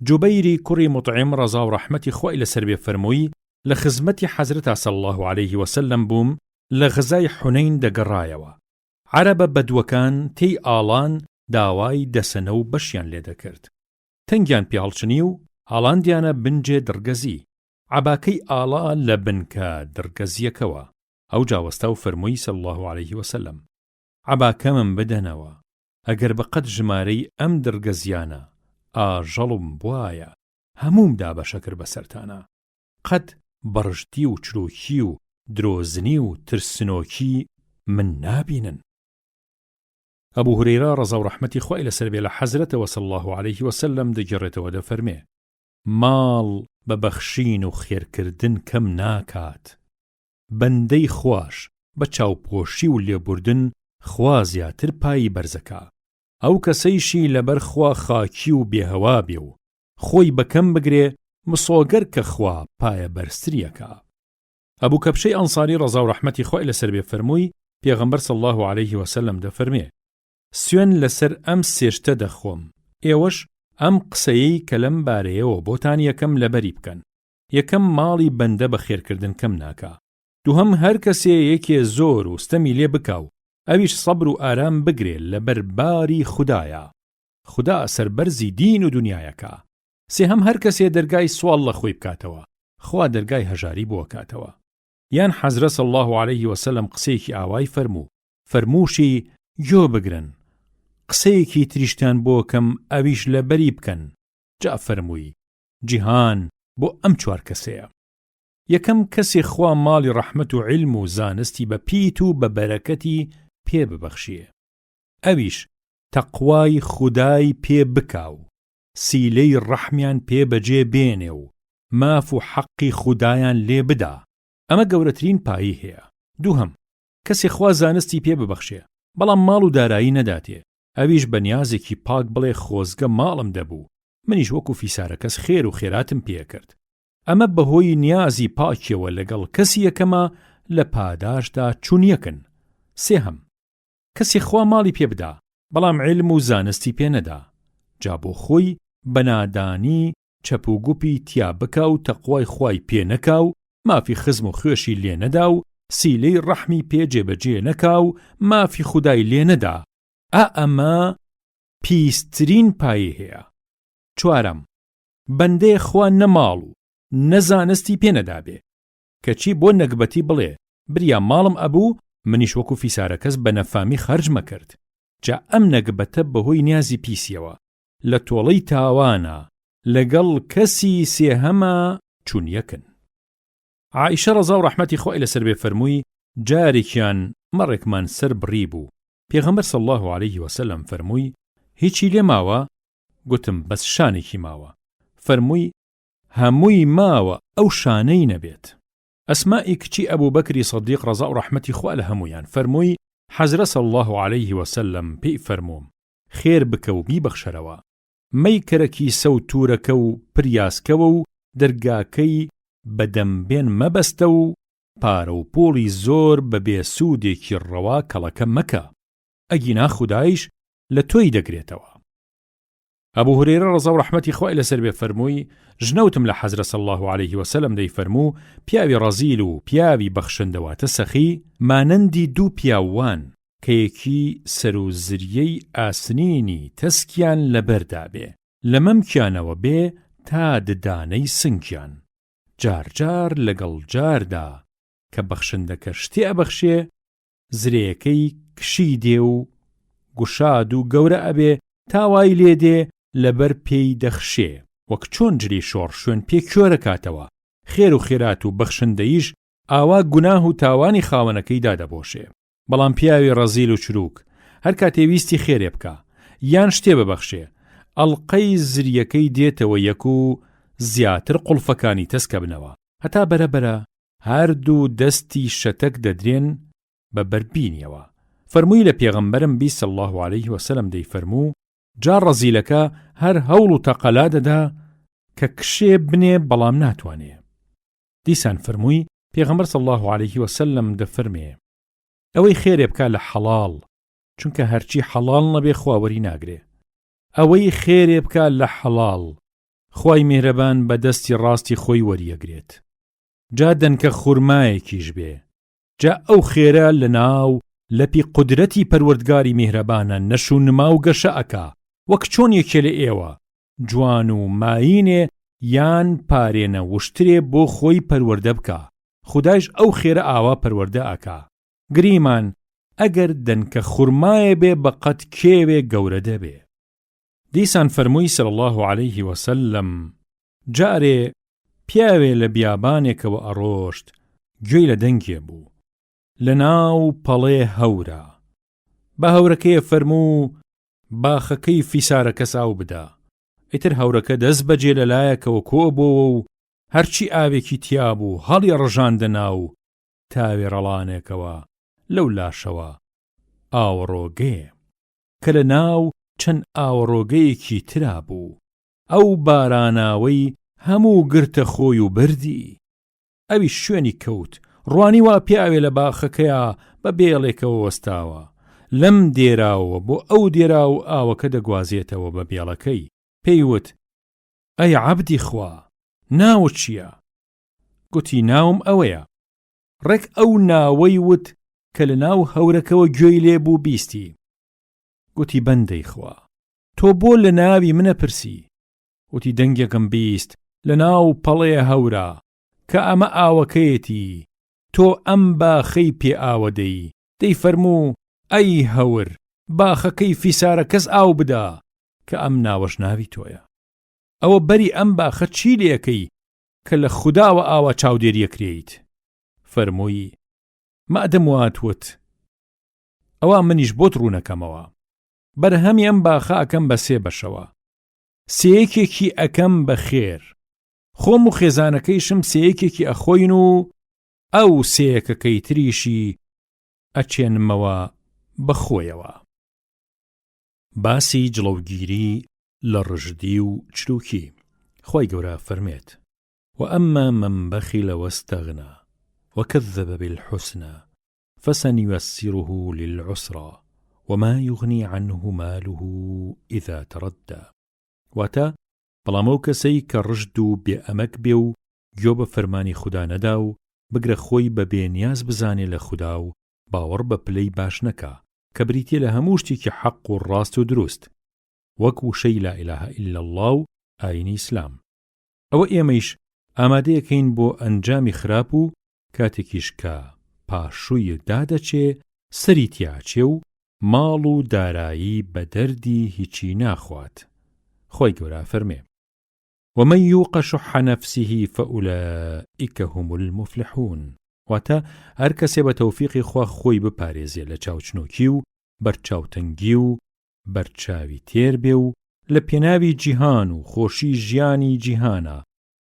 جوبەیری کوڕی مطعیم ڕەزا و ڕەحمەتی خوای لەسەر بێ فەرمووی: لە خزمەتی حەزرەتا صلی الله عليه وسلم بووم، لە غەزای حونەین دەگەڕایەوە. عەرەبە بەدووەکان تێی ئاڵان داوای دەسەنە و بەشیان لێ دەکرد. تەنگیان پیاڵچنی و هەڵاندیانە بنجێ دڕگەزی. عەباکەی ئاڵا لە بنکە دڕگەزیەکەوە. ئەو جاوەستا و فەرمووی صلی الله عليه وسلم: عەباکە من بدەنەوە، ئەگەر بەقەد ژمارەی ئەم دڕگەزیانە ئاژەڵم بوایە هەمووم دا بەشە کرد بەسەرتانە. قەت بەڕشتی و چروکی و درۆزنی و ترسنۆکی من نابینن. ئەبوو هورەیرە ڕەزا و ڕەحمەتی خوای لەسەر بێ لە حەزرەتەوە صلی الله عليه وسلم دەگەڕێتەوە دەفەرمێ: ماڵ بە بەخشین و خێرکردن کەم ناکات. بەندەی خوش بە چاوپۆشی و لێبوردن خوا زیاتر پایی بەرزەکە. ئەو کەسەیشی لەبەر خوا خاکی و بێهەوا بێ و خۆی بەکەم بگرێ مسۆگەر کە خوا پایە بەرزتریەکە. ئەبوو کەبشەی ئەنساری ڕەزا و ڕەحمەتی خوای لەسەر بێ فەرمووی: پێغەمبەر صلی الله عليه وسلم دەفەرمێ: سوێن لەسەر ئەم سێشتە دەخۆم، ئێوەش ئەم قسەیەی کە لەم بارەیەوە بۆتان یەکەم لەبەری بکەن. یەکەم ماڵی بەندە بە خێرکردن کەم ناکا. دووهەم هەر کەسێ یەکێ زۆر و ستەمی لێ بکاو، ئەویش سەبر و ئارام بگرێ لەبەر باری خودایە. خدا سەربەرزی دین و دنیایەکە. سێهەم هەر کەسێ دەرگای سوال لە خۆی بکاتەوە، خوا دەرگای هەژاری بۆ کاتەوە. یان حەزرە صلی الله عليه وسلم قسەیەکی ئاوای فەرمووشی گوێ بگرن، قسەیەکی تریشتان بۆ کەم ئەویش لەبەری بکەن. جا فەرمووی: جیهان بۆ ئەم چوار کەسەیە. یەکەم کەسێ خوا ماڵی ڕەحمەت و علم و زانستی بە پیت و بە بەرەکەتی پێ ببەخشیە، ئەویش تەقوای خودای پێ بکاو، سیلەی ڕەحمیان پێ بەجێ بێنێ و ماف و حەقی خودایان لێ بدا. ئەمە گەورەترین پایی هەیە. دووهەم کەسێ خوا زانستی پێ ببەخشێ بەڵام ماڵ و دارایی نەداتێ، ئەویش بە نیازێکی پاک بڵێ خۆزگە ماڵم دەبوو، منیش وەکو فیسارە کەس خێر و خێراتم پێ کرد. ئەمە بەهۆی نیازی پاکیەوە لەگەڵ کەسی یەکەمە لە پاداشدا چوون یەکن. سێهەم کەسی خوا ماڵی پێ بدا بەڵام علم و زانستی پێ نەدا، جا بۆ خۆی بەنادانی چەپ و گوپی تیا بکا و تەقوای خوای پێ نەکا و مافی خزم و خوێشی لێ نەدا و سیلەی ڕەحمی پێ جێبەجێ نەکا و مافی خودای لێ نەدا. ئەمە پیسترین پایی هەیە. چوارەم بەندەی خوا نەماڵ و نەزانستی پێ نەدابێ، کەچی بۆ نەکبەتی بڵێ بریا ماڵم ئەبوو منیش وەکو فیسارە کەس بە نەفامی خەرجمە کرد. جا ئەم نەکبەتە بەهۆی نیازی پیسیەوە لە تۆڵەی تاوانە لەگەڵ کەسی سێهەمە چوون یەکن. عائیشە ڕەزا و ڕەحمەتی خوای لەسەر بێ فەرمووی: جارێکیان مەڕێکمان سەر بڕی بوو، پێغەمبەر صلی الله عليه وسلم فەرمووی: هیچی لێ ماوە؟ گوتم: بەس شانێکی ماوە. فەرمووی: هەمووی ماوە، ئەو شانەی نەبێت. ئەسمائی کچی ئەبوو بەکری سەدیق ڕەزا و ڕەحمەتی خوا لە هەمویان فەرمووی: حەزرە صلی الله عليه وسلم پێی فەرمووم خێر بکە و بیبەخشەرەوە، مەیکەرەکی سەو توورەکە و پریاسکەوە و دەرگاکەی بەدەمبێن مەبەستە و پارە و پۆڵی زۆر بە بێسوودێکی ڕەوا کەڵەکە مەکە، ئەگینا خودایش لە تۆی دەگرێتەوە. ئەبوو هورەیرە ڕەزا و ڕەحمەتی خوای لەسەر بێ فەرمووی: ژنەوتم لە حەزرە صلی الله عليه وسلم دەی فەرموو پیاوی ڕەزیل و پیاوی بەخشندەواتە سەخی مانەندی دوو پیاوان کە یەکی سەر و زریەی ئاسنینی تەسکیان لەبەردا بێ، لە مەمکیانەوە بێ تا ددانەی سنگیان، جارجار لەگەڵ جاردا کە بەخشندەکە شتێ ئەبەخشێ زرێەکەی کشی دێ و گوشاد و گەورە ئەبێ تاوای لێ دێ لەبەر پێی دەخشێ، وەک چۆن جلی شۆڕ شوێن پێ کوێرە کاتەوە، خێر و خێرات و بەخشندەیش ئاوا گوناه و تاوانی خاوەنەکەی دادەبۆشێ. بەڵام پیاوی ڕەزیل و چروک هەر کاتێویستی خێرێ بکە یان شتێ ببەخشێ، ئەڵقەی زریەکەی دێتەوە یەک و زیاتر قوڵفەکانی تەسکە بنەوە، هەتا بەرەبەرە هەردوو دەستی شەتەک دەدرێن بە بەربینیەوە. فەرمووی لە پێغەمبەرم بی صلی الله عليه وسلم دەی فەرموو جا ڕەزیلەکە هەر هەوڵ و تەقەلا دەدا کە کشێ بنێ بەڵام ناتوانێ. دیسان فەرمووی پێغەمبەر صلی الله عليه وسلم دەفەرمێ ئەوەی خێرێ بکە لە حەڵاڵ، چونکە هەرچی حەڵاڵ نەبێ خواوەری ناگرێ. ئەوەی خێرێ بکە لە حەڵاڵ، خوای میهرەبان بە دەستی ڕاستی خۆی وەریەگرێت. جا دەنکە خورمایەکیش بێ، جا ئەو خێرە لە ناو لەپی قودرەتی پەروەردگاری میهرەبانە نەشو نما و گەشە ئەکا وەک چۆن یەکێ لە ئێوە جوان و ماینێ یان پارێنە وشترێ بۆ خۆی پەروەردە بکە خودایش ئەو خێرە ئاوا پەروەردە ئەکا گریمان ئەگەر دەنکە خوڕمایە بێ بەقەت کێوێ گەورە دەبێ. دیسان فەرمووی صلی الله عليه وسلم جارێ پیاوێ لە بیابانێکەوە ئەڕۆشت گوێی لە دەنگێ بوو لە ناو پەڵێ هەورە بە هەورەکەیە فەرموو باخەکەی فیسارە کەس ئاو بدا. ئیتر هەورەکە دەست بەجێ لەلایەکەوە کۆبووە و هەرچی ئاوێکی تیا بوو هەڵی ڕژاندە ناو تاوێ ڕەڵانێکەوە لەو لاشەوە ئاوەڕۆگەیە کە لە ناو چەند ئاوەڕۆگەیەکی ترا بوو. ئەو باراناوەی هەموو گرتە خۆی و بردی. ئەوی شوێنی کەوت ڕوانی وا پیاوێ لە باخەکەیە بە بێڵێکەوە وەستاوە لەم دێراوە بۆ ئەو دێرا و ئاوەکە دەگوازێتەوە بە بێڵەکەی. پێیوت ئەی عەبدی خوا ناوت چییە؟ گوتی ناوم ئەوەیە. ڕێک ئەو ناوەی وت کە لە ناو هەورەکەوە گوێی لێبوو بیستی. گوتی بەندەی خوا تۆ بۆ لە ناوی منە پرسی؟ وتی دەنگێکم بیست لە ناو پەڵێ هەورە کە ئەمە ئاوەکەیەتی تۆ ئەم باخەی پێ ئاوەدەی دەی فەرموو ئەی هەور باخەکەی فیسارە کەس ئاو بدا کە ئەم ناوەش ناوی تۆیە. ئەوە بەری ئەم باخە چی لێکەی کە لە خوداوە ئاوە چاودێریەکرێیت؟ فەرمووی مادەم واتوت ئەوە منیش بۆت ڕوونەکەمەوە بەرهەمی ئەم باخە ئەکەم بە سێ بەشەوە سێیەکێکی ئەکەم بە خێر خۆم و خێزانەکەیشم سێیەکێکی ئەخۆین و ئەو سێیەکەکەی تریشی ئەچێنمەوە بەخۆیەوە. باسی جڵەوگیری لە ڕژدی و چروکی. خۆی گەورە فەرمێت وأما من بخل واستغنى وكذب بالحسنى فسنيسره للعسرى وما يغني عنه ماله إذا تردى. واتە بەڵامەو کەسەی کە ڕژد و بێئەمەک بێ و گوێ بە فەرمانی خوددا نەدا و بگرە خۆی بە بێنیاز بزانێ لە خوددا و باوەڕ بە پلەی باش نەکا کە بریتێ لە هەموو شتێکی حەق و ڕاست و دروست وەک وشەی لا ئیلاهە ئیلا الله و ئاینی ئیسلام. ئەوە ئێمەیش ئامادەیەکەین بۆ ئەنجامی خراپ و کاتێکیش کە پاشووی دادەچێ سەری تیاچێ و ماڵ و دارایی بە دەردی هیچی ناخوات. خۆی گەورە فەرمێ ومن يوق شح نفسه فأولئك هم المفلحون. واتە هەر کەسێ بە تەوفیقی خوا خۆی بپارێزێ لە چاوچنۆکی و بەرچاوتەنگی و بەرچاوی تێر بێ و لە پێناوی جیهان و خۆشی ژیانی جیهانە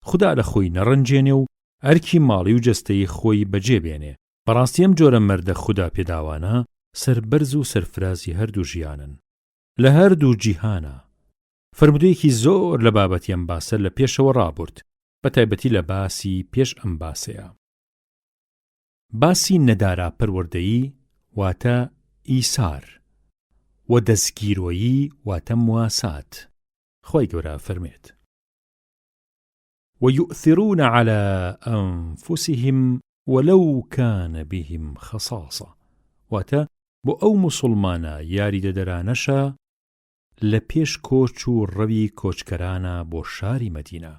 خوددا لە خۆی نەڕەنجێنێ و ئەرکی ماڵی و جەستەی خۆی بەجێبێنێ. بەڕاستی ئەم جۆرە مەردە خوددا پێداوانە سەربەرز و سەرفرازی هەردوو ژیانن لە هەردوو جیهانە. فرمودەیەکی زۆر لە بابەتی ئەم باسە لە پێشەوە ڕابرد بە تایبەتی لە باسی پێش ئەم باسەیە. باسی نەدارا پەروەردەیی واتە ئیسار و دەستگیرۆیی واتە مواسات. خۆی گەورە فەرمێت ويؤثرون على أنفسهم ولو كان بهم خصاصة. واتە بۆ ئەو مسلمانە یاری دەدەرانەشە لە پێش کۆچ و ڕەوی کۆچکەرانە بۆ شاری مەدینە.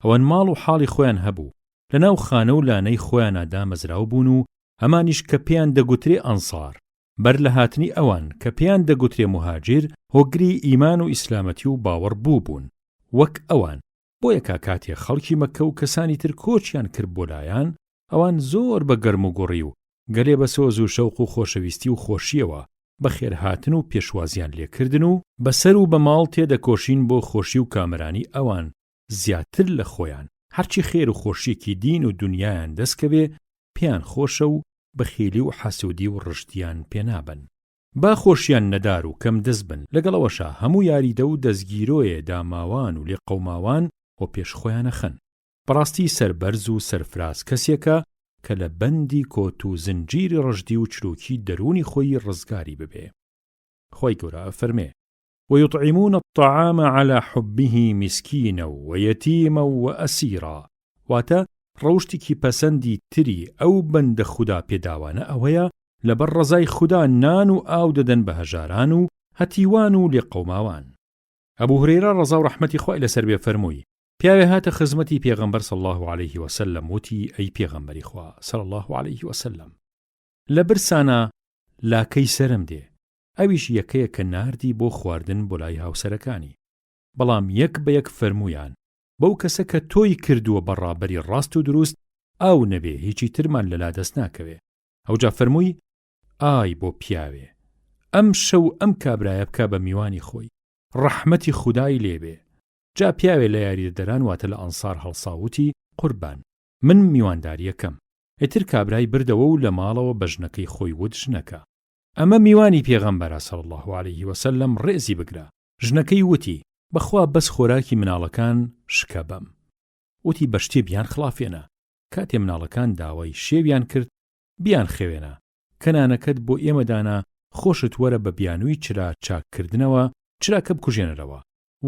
ئەوەن ماڵ و حاڵی خۆیان هەبوو لەناو خانە و لانەی خۆیانە دامەزراو بوون و ئەمانیش کە پێیان دەگوترێ ئەنسار بەر لە هاتنی ئەوان کە پێیان دەگوترێ مهاجر هۆگری ئیمان و ئیسلامەتی و باوەڕ بوو بوون وەک ئەوان. بۆیە کاتێ خەڵکی مەکە و کەسانی تر کۆچیان کرد بۆ لایەن ئەوان زۆر بە گەرم و گوڕی و گەلێ بە سۆز و شەوق و خۆشەویستی و خۆشیەوە بە خێرهاتن و پێشوازیان لێکردن و بەسەر و بە ماڵ تێدەکۆشین بۆ خۆشی و کامرانی ئەوان زیاتر لە خۆیان هەرچی خێر و خۆشیەکی دین و دنیایان دەستکەوێ پێیان خۆشە و بەخێلی و حەسوودی و ڕشتیان پێنابن. با خۆشیان نەدار و کەم دەست بن لەگەڵەوەشە هەموو یاریدە و دەستگیرۆیە داماوان و لێقەوماوان و پێش خۆیانە خەن. بەڕاستی سەربەرز و سەرفراز کەسێکە کە لە بەندی کۆت و زنجیری ڕژدی و چروکی دەرونی خۆی ڕزگاری ببێ. خۆی گەورە فەرمێ ويطعمون الطعام على حبه مسكينا ويتيما وأسيرا. واتە ڕەوشتێکی پەسەندی تری ئەو بەندە خوددا پێداوانە ئەوەیە لەبەر ڕزای خوددا نان و ئاو دەدەن بە هەژاران و هەتیوان و لێقەوماوان. ئەبوو هورەیرە ڕەزا و ڕەحمەتی خوای لەسەر بێ فەرمووی پیاوێ هاتە خزمەتی پێغەمبەر صلی الله عليه وسلم وتی ئەی پێغەمبەری خوا صلی الله عليه وسلم لە برسانە لاکەی سرم دێ. ئەویش یەکەیە کە ناردی بۆ خواردن بۆ لای هاوسەرەکانی، بەڵام یەک بە یەک فەرموویان بەو کەسە کە تۆی کردووە بەڕابەری ڕاست و دروست ئاو نەبێ هیچی ترمان لەلا دەست ناکەوێ. ئەوجا فەرمووی ئای بۆ پیاوێ ئەم شەو ئەم کابرایە بکە بە میوانی خۆی، ڕەحمەتی خودای لێبێ. جا پیاوێ لە یاریدەران واتە لە ئەنسار هەڵساوتی قوربان من میوانداریەکەم. ئیتر کابرای بردەوە و لە ماڵەوە بە ژنەکەی خۆی وت ژنەکە ئەمە میوانی پێغەمبەرە صلی الله عليه وسلم ڕێزی بگرە. ژنەکەی وتی بەخوا بەس خۆراکی مناڵەکان شکە بەم. وتی بە شتێ بیان خلافێنە. کاتێ مناڵەکان داوای شێویان کرد بیان خێوێنە کەنانەکەت بۆ ئێمەدانا خۆشت وەرە بە بیانووی چرا چاککردنەوە چراکە بکوژێنەرەوە.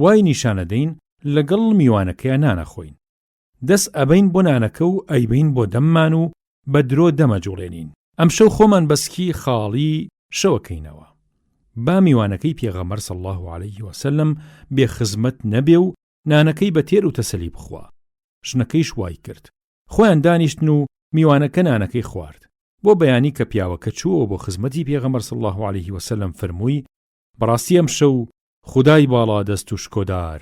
وای نیشانەدەین لەگەڵ میوانەکەیان نانەخۆین. دەست ئەبەین بۆ نانەکە و ئەیبین بۆ دەممان و بە درۆ دەمەجوڵێنین. ئەم شەو خۆمان بەسکی خاڵی شەوەکەینەوە. با میوانەکەی پێغەمبەر صلی الله عليه وسلم بێ خزمەت نەبێ و نانەکەی بە تێر و تەسەلی بخوا. ژنەکەیش وای کرد. خۆیان دانیشتن و میوانەکە نانەکەی خوارد. بۆ بەیانی کە پیاوەکە چووە بۆ خزمەتی پێغەمبەر صلی الله عليه وسلم فەرمووی بەڕاستی ئەم شەو خودای باڵا دەست و شکۆدار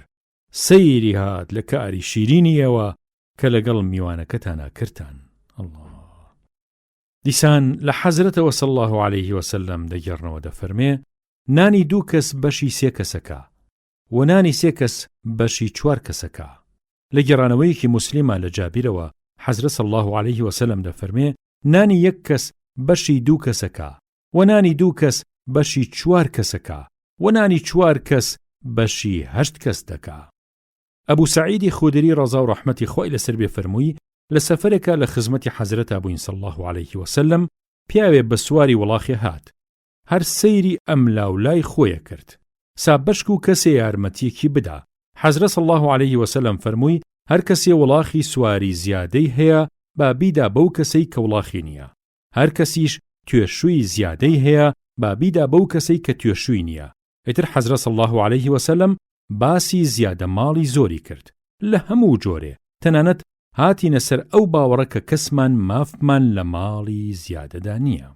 سەیری هات لە کاری شیرینیەوە کە لەگەڵ میوانەکەتانە کردتان. الله. دیسان لە حەزرەتەوە صلی الله عليه وسلم دەگەڕنەوە دەفەرمێ نانی دوو کەس بەشی سێ کەسەکە و نانی سێ کەس بەشی چوار کەسەکە. لە گەڕانەوەیەکی موسلیمە لە جابیرەوە حەزرەت صلی الله عليه وسلم دەفەرمێ نانی یەک کەس بەشی دوو کەسەکە و نانی دوو کەس بەشی چوار کەسەکە و نانی چوار کەس بەشی هەشت کەس دەکا. ئەبوو سەعیدی خودری ڕەزا و ڕەحمەتی خۆی لەسەر بێ فەرمووی لە سەفەرێکە لە خزمەتی حەزرەت ئەبووین صلی الله عليه وسلم پیاوێ بە سواری وڵاخێ هات. هەر سەیری ئەم لاولای خۆیە کرد. سابەشک و کەسێ یارمەتیەکی بدا. حەزرەت صلی الله عليه وسلم فەرمووی هەر کەسێ وڵاخی سواری زیادەی هەیە با بیدا بەو کەسەی کە وڵاخی نییە. هەر کەسیش توێشووی زیادەی هەیە با بیدا بەو کەسەی کە توێشووی نییە. ئیتر حەزرەت صلی الله عليه وسلم باسی زیادە ماڵی زۆری کرد لە هەموو جۆرێ تەنانەت هاتینە سەر ئەو باوەڕە کە کەسمان مافمان لە ماڵی زیادەدا نییە.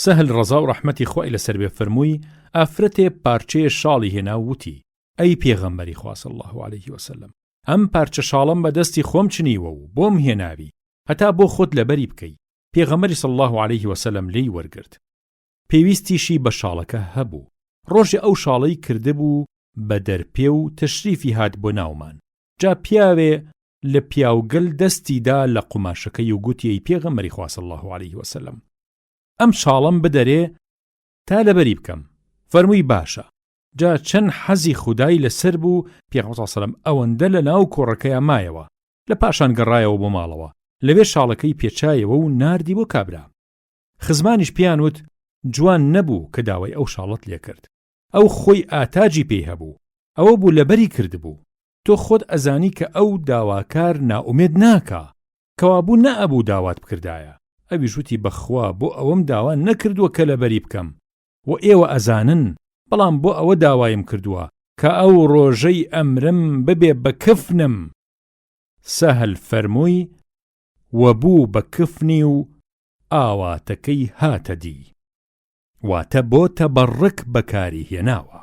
سەهل ڕەزا و ڕەحمەتی خۆی لەسەر بێ فەرمووی ئافرەتێ پارچەیە شاڵی هێنا و وتی ئەی پێغەمبەری خوا صلی الله عليه وسلم ئەم پارچە شاڵم بە دەستی خۆم چنیوە و بۆم هێناوی هەتا بۆ خۆت لەبەری بکەی. پێغەمبەری صلی الله عليه وسلم لێی وەرگرت. پێویستیشی بە شاڵەکە هەبوو. ڕۆژێ ئەو شاڵەی کردبوو بە دەرپێ و تەشریفی هات بۆ ناومان. جا پیاوێ لە پیاوگەل دەستیدا لە قوماشەکەی و گوتی پێغەمبەری خوا صلی الله عليه وسلم ئەم شاڵم بدەرێ تا لەبەری بکەم. فەرمووی باشە. جا چەند حەزی خودای لەسەر بوو پێغەمبەر صلی الله عليه وسلم ئەوەندە لە ناو کۆڕەکەیان مایەوە. لە پاشان گەڕایەوە بۆ ماڵەوە لەوێ شاڵەکەی پێچایەوە و ناردی بۆ کابرا. خزمانیش پیان وت جوان نەبوو کە داوای ئەو شاڵەت لێ کرد. ئەو خۆی ئاتاجی پێی هەبوو. ئەوە بوو لەبەری کردبوو. تۆ خۆت ئەزانی کە ئەو داواکار نائومێد ناکا کەوابوو نەئەبوو داوات بکردایە. ئەویش وتی بەخوا بۆ ئەوەم داوا نەکردووە کە لەبەری بکەم و ئێوە ئەزانن بەڵام بۆ ئەوە داوایم کردووە کە ئەو ڕۆژەی ئەمرم ببێ بە کفنم. سەهل فەرمووی وەبوو بە کفنی و ئاواتەکەی هاتە دی واتە بۆ تەبەڕک بەکاری هێناوە.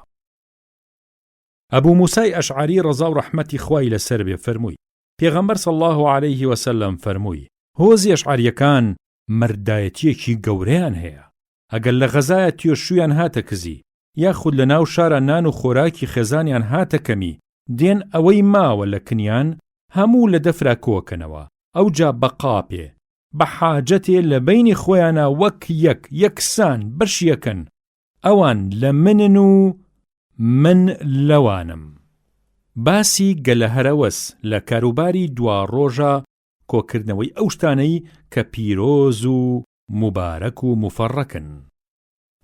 ئەبوو موسای ئەشعەری ڕەزا و ڕەحمەتی خوای لەسەر بێ فەرمووی پێغەمبەر صلی الله عليه وسلم فەرمووی هۆزی ئەشعەریەکان مەردایەتیەکی گەورەیان هەیە. ئەگەر لە غەزایە توێشوویان هاتە کزی یاخود لە ناو شارە نان و خۆراکی خێزانیان هاتە کەمی دێن ئەوەی ماوە لە کنیان هەموو لە دەفرا کۆکەنەوە ئەوجا بە قاپێ بە حاجەتێ لە بەینی خۆیانە وەک یەکسان بەشیەکەن ئەوان لە منن و من لەوانم. باسی گەلە هەرەوەس لە کاروباری دوا ڕۆژە کۆکردنەوەی ئەو شتانەی کە پیرۆز و مبارەک و مفەڕەکن.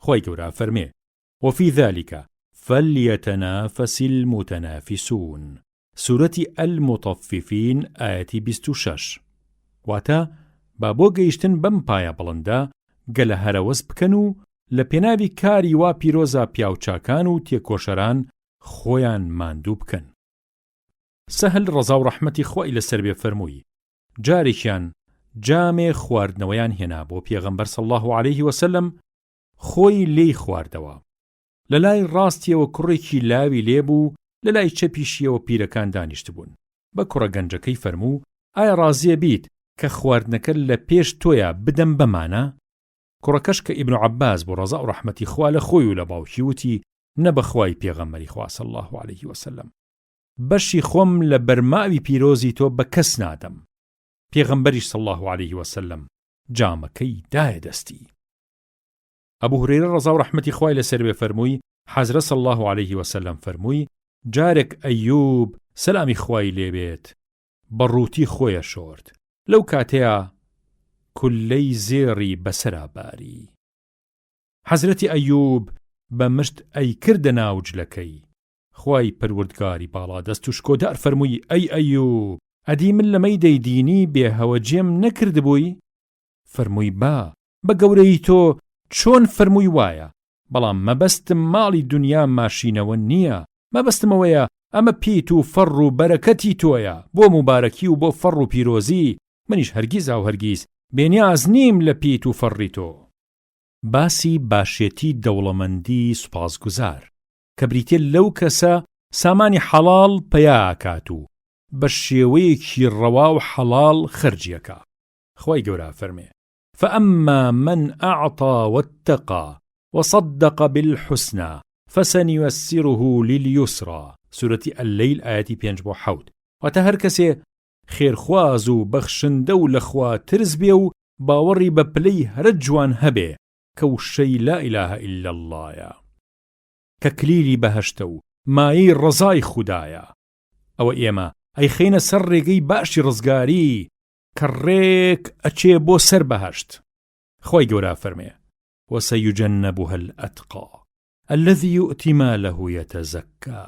خۆی گەورە فەرمێ وفي ذلك فليتنافس المتنافسون. سورة المطففين آية 26. واتا با بۆ گەیشتن بەم پایە بڵندا گەلە هەرەوەز بکەن و لە پێناوی کاری وا پیرۆزە پیاوچاکان و تێکۆشەران خۆیان ماندوو بکەن. سەهل ڕەزا و ڕەحمەتی خۆی لەسەر بێ فەرمووی جارێکیان جامێ خواردنەوەیان هێنا بۆ پێغەمبەر صلی الله علیه وسلم خۆی لێی خواردەوە. لە لای ڕاستیەوە کوڕێکی لاوی لێبوو، لە لای چەپیشیەوە پیرەکان دانیشت بوون. بە کوڕە گەنجەکەی فەرموو ئایا ڕازیە بیت کە خواردنەکە لە پێش تۆیە بدەم بەمانە؟ کوڕەکەش کە ئیبن عەباس بۆ ڕەزا و ڕەحمەتی خوا لە خۆی و لە باوکی وتی نەبەخوای پێغەمبەری خوا صلی الله علیه وسلم بەشی خۆم لە بەرماوی پیرۆزی تۆ بە کەس نادەم. پێغەمبەریش صلی الله علیه وسلم جامەکەی دایە دەستی. ئەبوو هورەیرە ڕەزا و ڕەحمەتی خوای لەسەر بێ فەرمووی حەزرەت صلی الله علیه وسلم فەرمووی جارێک ئەیوب سەلامی خوای لێبێت بەڕووتی خۆیە شۆرد، لەو کاتەیە کولەی زێڕی بەسەرا باری. حەزرەتی ئەیوب بە مشت ئەیکردە ناو جلەکەی. خوای پەروەردگاری باڵا دەست و شکۆدار فەرمووی ئەی ئەیوب ئەدی من لەمەی دەیدینی بێهەوەجێم نەکردبووی؟ فەرمووی با بە گەورەی تۆ چۆن فەرمووی وایە، بەڵام مەبەستم ماڵی دنیا ماشینەوە نییە، مەبەستمەوەیە ئەمە پیت و فەڕ و بەرەکەتی تۆیە بۆ مبارەکی و بۆ فەڕ و پیرۆزی، منیش هەرگیز ئاو هەرگیز بێنیاز نیم لە پیت و فەڕی تۆ. باسی باشێتی دەوڵەمەندی سوپاسگوزار کە بریتێ لەو کەسە سامانی حەڵاڵ پەیاکات و بە شێوەیەکی ڕەوا و حەڵاڵ خەرجیەکە. خوای گەورە فەرمێ فأما من أعطى واتقى وصدق بالحسنى فسنيسره لليسرى. سورة الليل آياتي 5-7. واتە هەر کەسێ خێرخواز و بەخشندە و لەخوا ترس بێ و باوەڕی بە پلەی هەرە جوان هەبێ کە وشەی لا إله إلا اللهە، کە کلیلی بەهەشتە و مایی ڕەزای خودایە، ئەوە ئێمە ئەیخەینە سەر ڕێگەی باشی ڕزگاری کە ڕێک ئەچێ بۆ سەر بەهەشت. خۆی گەورە فەرمێ وسيجنبها الأتقى الذي يؤتي ماله يتزكى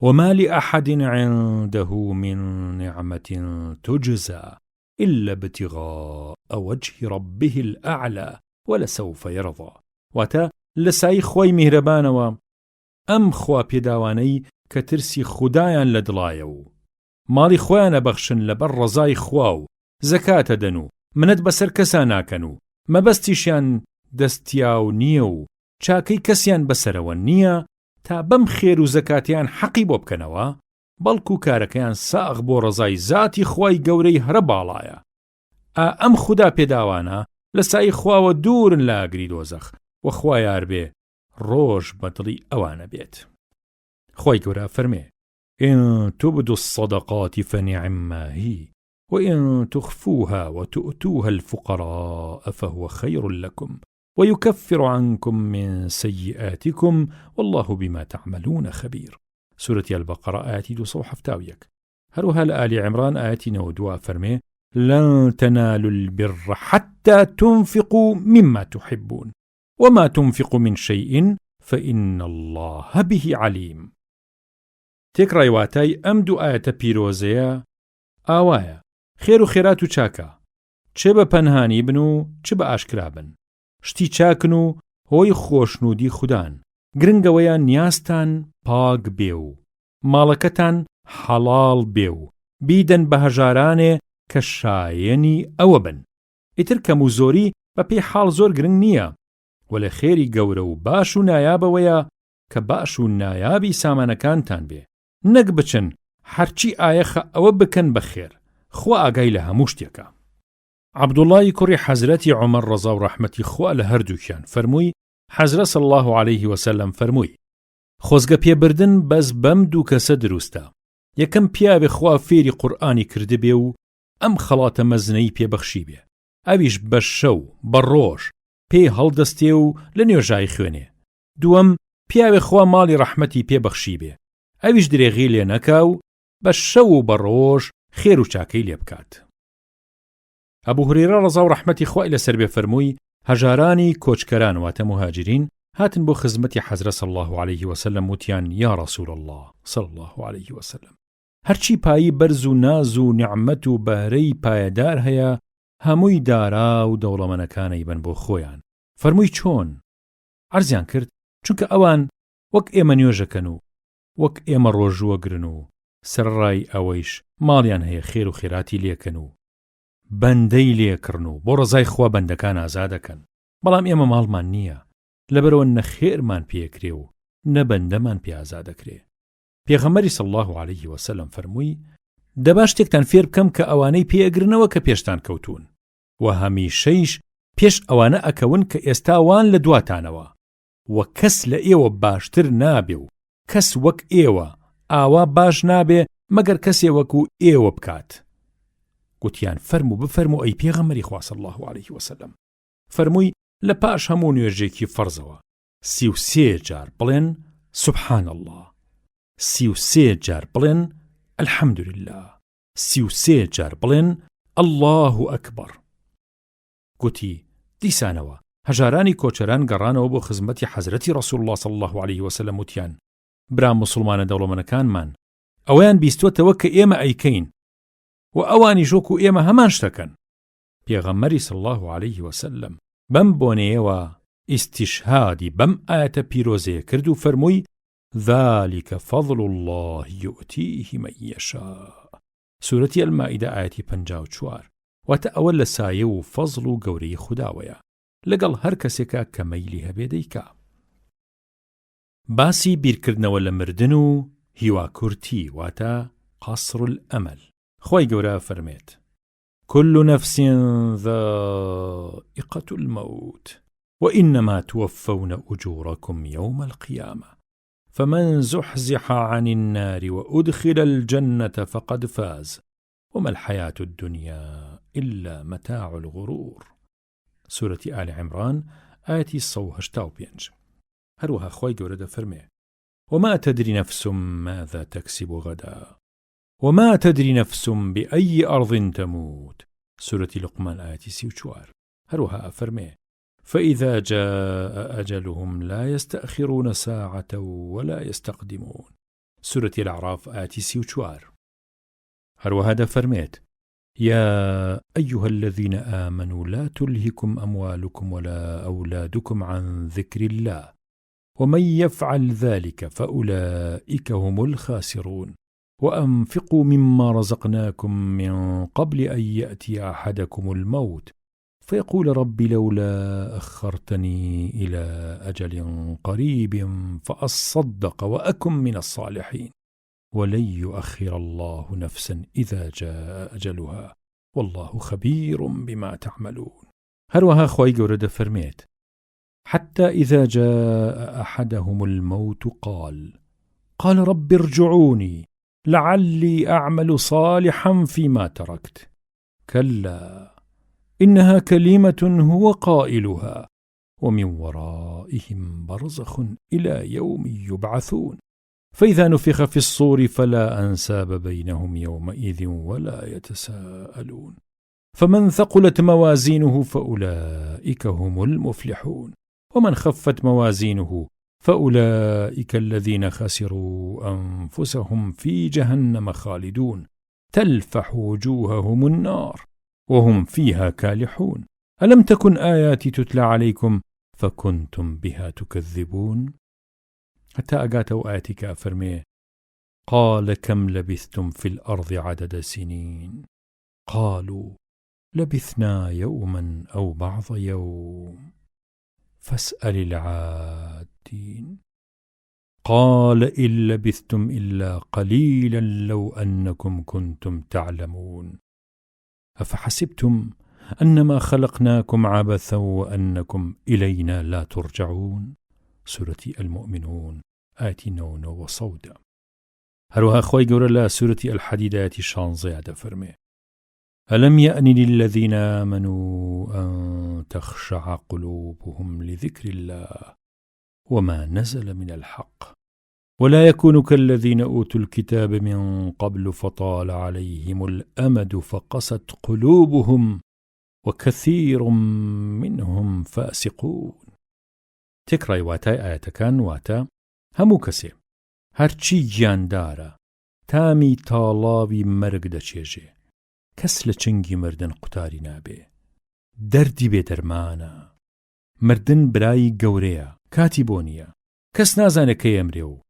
وما لأحد عنده من نعمة تجزى إلا ابتغاء وجه ربه الأعلى ولسوف يرضى. واتە لەسای خۆی میهرەبانەوە ئەم خوا پێداوانەی کە ترسی خودایان لە دڵایە و ماڵی خۆیانە بەخشن لەبەر ڕەزای خوا و زەکاتە دەن و منەت بەسەر کەسا ناکەن و مەبەستیشیان دەستیاو نییە و چاکەی کەسیان بەسەرەوە نییە تا بەم خێر و زەکاتیان حەقی بۆ بکەنەوە، بەڵکو کارەکەیان ساغ بۆ ڕەزای ذاتی خوای گەورەی هەرە باڵایە. ئەم خوددا پێداوانە لە سای خواوە دوورن لە ئاگری دۆزەخ و خوا یار بێ ڕۆژ بەدڵی ئەوانە بێت. خوای گەورە فەرمێ إن تبدوا الصدقات فنعما هي وإن تخفوها وتؤتوها الفقراء فهو خير لكم ويكفر عنكم من سيئاتكم والله بما تعملون خبير. سورة البقرة آياتي 271. هروها لآل عمران آياتي 92 فرمي لن تنالوا البر حتى تنفقوا مما تحبون وما تنفقوا من شيء فإن الله به عليم. تێکڕای واتای ئەم دوو ئاەتە پیرۆزەیە ئاوایە خێر و خێرات و چاکە چێ بە پەنهانی بن و چ بە ئاشکرا بن، شتی چاکن و هۆی خۆشنودی خوددان، گرنگەوەیە نیاستان پاک بێ و ماڵەکەتان حەڵاڵ بێ و بیدەن بە هەژارانێ کە شایەنی ئەوە بن. ئیتر کەم و زۆری بە پێی حاڵ زۆر گرنگ نییە، وەلە خێری گەورە و باش و نایابەوەیە کە باش و نایابی سامانەکانتان بێ، نەک بچن هەرچی ئایەخە ئەوە بکەن بەخێر، خوا ئاگای لە هەموو شتێکە. عەبدوڵڵای کوڕی حەزرەتی عومەر ڕەزا و ڕەحمەتی خوا لە هەردووکیان فەرمووی حەزرەت صلی الله علیه وسلم فەرمووی خۆزگە پێبردن بەس بەم دوو کەسە دروستە، یەکەم پیاوێ خوا فێری قورئانی کردبێ و ئەم خەڵاتە مەزنەی پێبەخشی بێ، ئەویش بە شەو بە ڕۆژ پێی هەڵدەستێ و لە نوێژای خوێنێ. دووەم پیاوێ خوا ماڵی ڕەحمەتی پێبەخشی بێ، ئەویش درێغی لێ نەکا و بە شەو و بە ڕۆژ خێر و چاکەی لێ بکات. ئەبوو هورەیرە ڕەزا و ڕەحمەتی خوای لەسەر بێ فەرمووی هەژارانی کۆچکەران واتە مهاجرین هاتن بۆ خزمەتی حەزرەت صلی الله علیه وسلم وتیان یا ڕەسوول الله صلی الله علیه وسلم هەرچی پایی بەرز و ناز و نیعمەت و بەهرەی پایەدار هەیە هەمووی دارا و دەوڵەمەندەکانەی بن بۆ خۆیان، فەرمووی چۆن؟ عەرزیان کرد چونکە ئەوان وەک ئێمە نوێژەکەن و وەک ئێمە ڕۆژوەگرن و سەرڕای ئەوەیش ماڵیان هەیە خێر و خێراتی لێکەن و بەندەی لێکردن و بۆ ڕزای خوا بەندەکان ئازادەکەن. بەڵام ئێمە ماڵمان نییە، لەبەرەوە نە خێرمان پێکرێ و نە بەندەمان پێ ئازادەکرێ. پێغەمبەری صلی الله علیه وسلم فەرمووی دەبا شتێکتان فێر بکەم کە ئەوانەی پێئەگرنەوە کە پێشتان کەوتون و هەمیشەیش پێش ئەوانە ئەکەون کە ئێستا وان لە دواتانەوە و کەس لە ئێوە باشتر نابێ و کەس وەک ئێوە ئاوا باش نابێ مەگەر کەسێ وەکو ئێوە بکات. گوتیان فەرموو بفەرموو ئەی پێغەمبەری خوا صلی الله علیه وسلم. فەرمووی لە پاش هەموو نوێژێکی فەرزەوە 33 جار بڵێن سبحان الله، 33 جار بڵێن الحەمدولله، 33 جار بڵێن الله ئەکبەر. گوتی دیسانەوە هەژارانی کۆچەران گەڕانەوە بۆ خزمەتی حەزرەتی ڕەسوول الله صلی الله علیه وسلم وتیان برا موسڵمانە دەوڵەمەندەکانمان ئەوەیان بیستوتەوە کە ئێمە ئەیکەین و ئەوانی ژۆک و ئێمە هەمان شتەکەن. پێغەمبەری صلی الله علیه وسلم بەم بۆنەیەوە ئیستیشهادی بەم ئاەتە پیرۆزەیە کرد و فەرمووی ذلك فضل الله يؤتيه من يشاء. سورەتی ئەلمائیدە ئاەتی 54. واتە ئەوە لە سایە و فەزڵ و گەورەی خوداوەیە لەگەڵ هەر کەسێکە کە مەیلی هەبێ دەیکا. باسی بیرکردنەوە لە مردن و هیواکورتی واتە قەسڕ الئەمەل. خۆی گەورە فەرمێت كل نفس ذائقة الموت وإنما توفون أجوركم يوم القيامة فمن زحزح عن النار وأدخل الجنة فقد فاز وما الحياة الدنيا إلا متاع الغرور. سورة آل عمران آية 185. هروها خواي قورد فرمي وما تدري نفس ماذا تكسب غدا وما تدري نفس بأي أرض تموت. سورة لقمان آية 34. هروها فرمي فإذا جاء أجلهم لا يستأخرون ساعة ولا يستقدمون. سورة الأعراف آية 34. هروها فرميت يا أيها الذين آمنوا لا تلهكم أموالكم ولا أولادكم عن ذكر الله ومن يفعل ذلك فأولئك هم الخاسرون وأنفقوا مما رزقناكم من قبل أن يأتي أحدكم الموت فيقول رب لولا أخرتني إلى أجل قريب فأصدق وأكن من الصالحين ولن يؤخر الله نفسا إذا جاء أجلها والله خبير بما تعملون. هروها خواي قورد فرميت حتى إذا جاء أحدهم الموت قال رب ارجعوني لعلي أعمل صالحا فيما تركت كلا إنها كلمة هو قائلها ومن ورائهم برزخ إلى يوم يبعثون فإذا نفخ في الصور فلا أنساب بينهم يومئذ ولا يتساءلون فمن ثقلت موازينه فأولئك هم المفلحون ومن خفت موازينه فأولئك الذين خسروا أنفسهم في جهنم خالدون تلفح وجوههم النار وهم فيها كالحون ألم تكن آياتي تتلى عليكم فكنتم بها تكذبون. حتى أقاتوا آياتك أفرمي قال كم لبثتم في الأرض عدد سنين قالوا لبثنا يوما أو بعض يوم فاسأل العادين قال إن لبثتم إلا قليلا لو أنكم كنتم تعلمون أفحسبتم أنما خلقناكم عبثا وأنكم إلينا لا ترجعون. سورة المؤمنون آية 9 وصودا. هروها خوي قول الله سورة الحديد آية 16 فرمي ألم يأن للذين آمنوا أن تخشع قلوبهم لذكر الله وما نزل من الحق ولا يكونوا كالذين أوتوا الكتاب من قبل فطال عليهم الأمد فقست قلوبهم وكثير منهم فاسقون. تكراي واتاي آياتكان واتا همو كسي هرچی گیاندارە تامی تاڵاوی مەرگ دەچێژێ کەس لە چنگی مردن قوتاری نابێ دەردی بێ دەرمانە مردن برای گەورەیە، کاتی بۆ نییە. کەس نازانێت کەی ئەمرێ و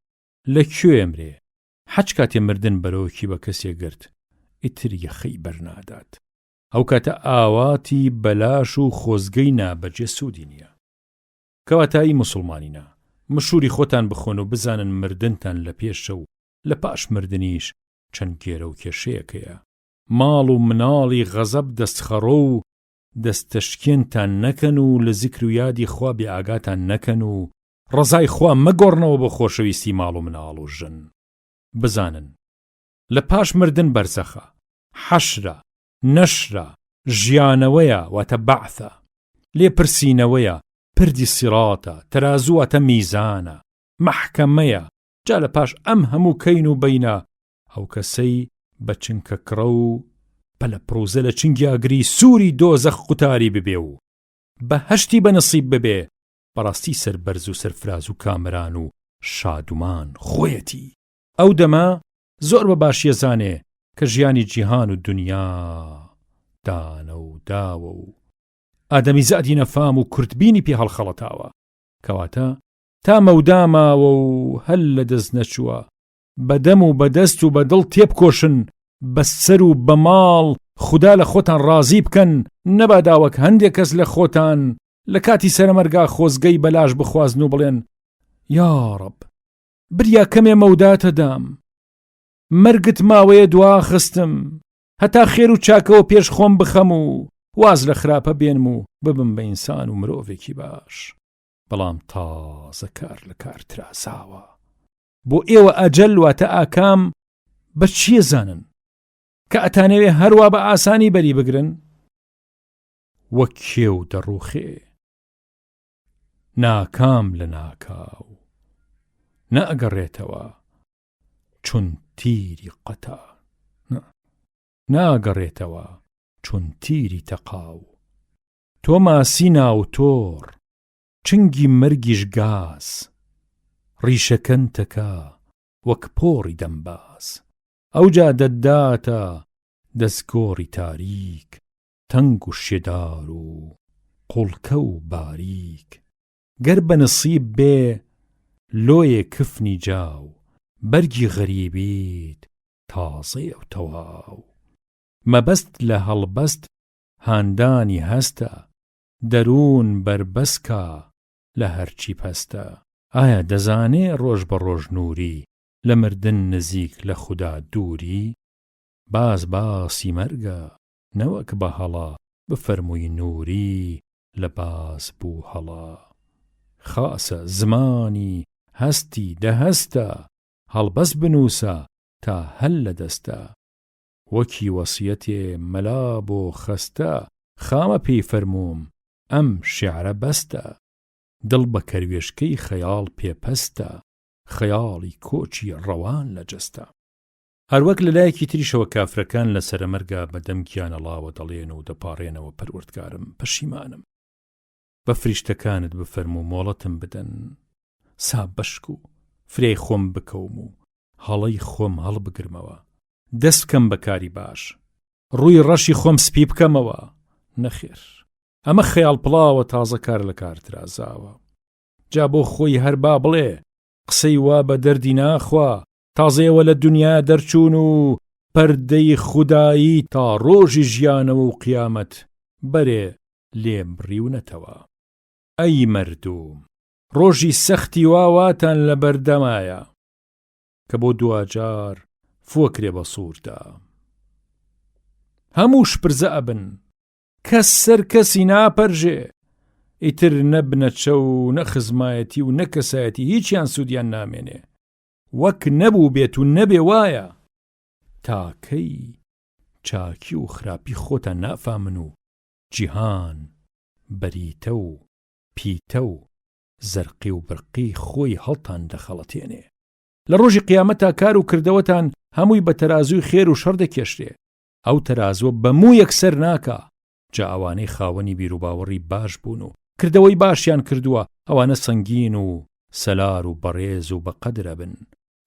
لەکوێ ئەمرێ. حەج کاتێ مردن بەرەوەکی بە کەسێک گرت، ئیتر یەخەی بەرنادات. ئەو کاتە ئاواتی بەلاش و خۆزگەی نابەجێ سوودی نییە. کەواتایی موسڵمانینە، مشوری خۆتان بخۆن و بزانن مردنتان لە پێشە و لە پاش مردنیش چەند گێرە و کێشەیەکەیە. ماڵ و مناڵی غەزەب دەستخەڕۆ و دەستەشکێنتان نەکەن و لە زیکر و یادی خوا بێئاگاتان نەکەن و ڕەزای خوا مەگۆڕنەوە بۆ خۆشەویستی ماڵ و مناڵ و ژن. بزانن لە پاش مردن بەرزەخە، حەشرە، نەشرە، ژیانەوەیە واتە بەعثە، لێپرسینەوەیە، پردی سیڕاتە، تەرازوو واتە میزانە، مەحکەمەیە. جا لە پاش ئەم هەموو کەین و بەینە ئەو کەسەی بە چنکە کڕە و بەلە پرۆزە لە چنگی ئاگری سووری دۆزەخ قوتاری ببێ و بەهەشتی بەنسیب ببێ، بەڕاستی سەربەرز و سەرفراز و کامران و شادومان خۆیەتی. ئەو دەما زۆر بە باشیە زانێ کە ژیانی جیهان و دنیا دانە و داوە و ئادەمی زادی نەفام و کورتبینی پێ هەڵخەڵەتاوە. کەواتە تا مەوداماوە و هەل لە دەست نەچووە، بەدەم و بەدەست و بەدڵ تێبکۆشن، بەسەر و بەماڵ خوددا لە خۆتان ڕازی بکەن، نەباداوەک هەندێک کەس لە خۆتان لە کاتی سەرمەرگا خۆزگەی بەلاش بخوازن و بڵێن یا ڕەب بریا کەمێ مەوداتە دام، مەرگت ماوەیە دوا خستم، هەتا خێر و چاکەوە پێش خۆم بخەم و واز لە خراپە بێنم و ببم بە ئینسان و مرۆڤێکی باش. بەڵام تازە کار لە کار ترازاوە. بۆ ئێوە ئەجەل واتە ئاکام بە چیە زانن کە ئەتانەوێ هەروە بە ئاسانی بەری بگرن؟ وەک کێو دەڕوخێ ناکام لە ناکاو نەئەگەڕێتەوە چون تیری قەتا، ناگەڕێتەوە چون تیری تەقاو. تۆ ماسی ناوتۆڕ چنگی مەرگیش گاز، ڕیشەکەن تەکا وەک پۆڕی دەمباز. ئەوجا دەداتە دەستگۆڕی تاریک، تەنگ و شێدار و قوڵکە و باریک. گەر بە نسیب بێ لۆیە کفنی جاو، بەرگی غەریبیت تازەیە و تەواو. مەبەست لە هەڵبەست هاندانی هەستە، دەروون بربەسکە لە هەرچی پەستە. ئایا دەزانێ ڕۆژ بە ڕۆژ نووری لە مردن نزیک لە خوددا دووری؟ باسی مەرگە نەوەک بە هەڵا، بفەرمووی نووری لە باز بوو هەڵا. خاسە زمانی هەستی دەهەستە، هەڵبەست بنووسە تا هەل لە دەستە. وەکی وەسیەتێ مەلا بۆ خەستە، خامە پێی فەرمووم ئەم شیعرە بەستە. دڵ بە کەروێشکەی خەیاڵ پێپەستە، خەیاڵی کۆچی ڕەوان لە جەستە. هەروەک لەلایەکی تریشەوە کافرەکان لە سەرەمەرگا بەدەم گیانەڵاوە دەڵێن و دەپاڕێنەوە پەروەردگارم پەشیمانم. بە فریشتەکانت بفەرموو مۆڵەتم بدەن، ساب بەشک و فرێی خۆم بکەوم و هەڵەی خۆم هەڵبگرمەوە. دەست بکەم بەکاری باش، ڕووی ڕەشی خۆم سپی بکەمەوە. نەخێر، ئەمە خەیاڵ پڵاوە، تازە کار لە کار ترازاوە. جا بۆ خۆی هەر با بڵێ قسەی وا بە دەردی ناخوا، تازەیەوە لە دنیا دەرچوون و پەردەی خودایی تا ڕۆژی ژیانەوە و قیامەت بەرێ لێم بڕیونەتەوە. ئەی مردوم، ڕۆژی سەختی واواتان لە بەردەمایە کە بۆ دوجار فۆکرێ بە سووردا. هەمووش پرزە ئەبن، کەس سەر کەسی ناپەرژێ. ئیتر نەبنە چە و نەخزمایەتی و نەکەسایەتی هیچیان سوودیان نامێنێ. وەک نەبوو بێت و نەبێ وایە. تاکەی چاکی و خراپی خۆتان نافامن و جیهان بەریتە و پیتە و زەرقی و برقی خۆی هەڵتان دەخەڵەتێنێ. لە ڕۆژی قیامەتا کار و کردەوەتان هەمووی بە تەرازوی خێر و شەڕ دەکێشرێ. ئەو تەرازوە بەموو یەکسەر ناکا. جا ئەوانەی خاوەنی بیر و باوەڕی باش بوون و کردەوەی باشیان کردووە، ئەوانە سەنگین و سەلار و بەڕێز و بەقەدرە بن.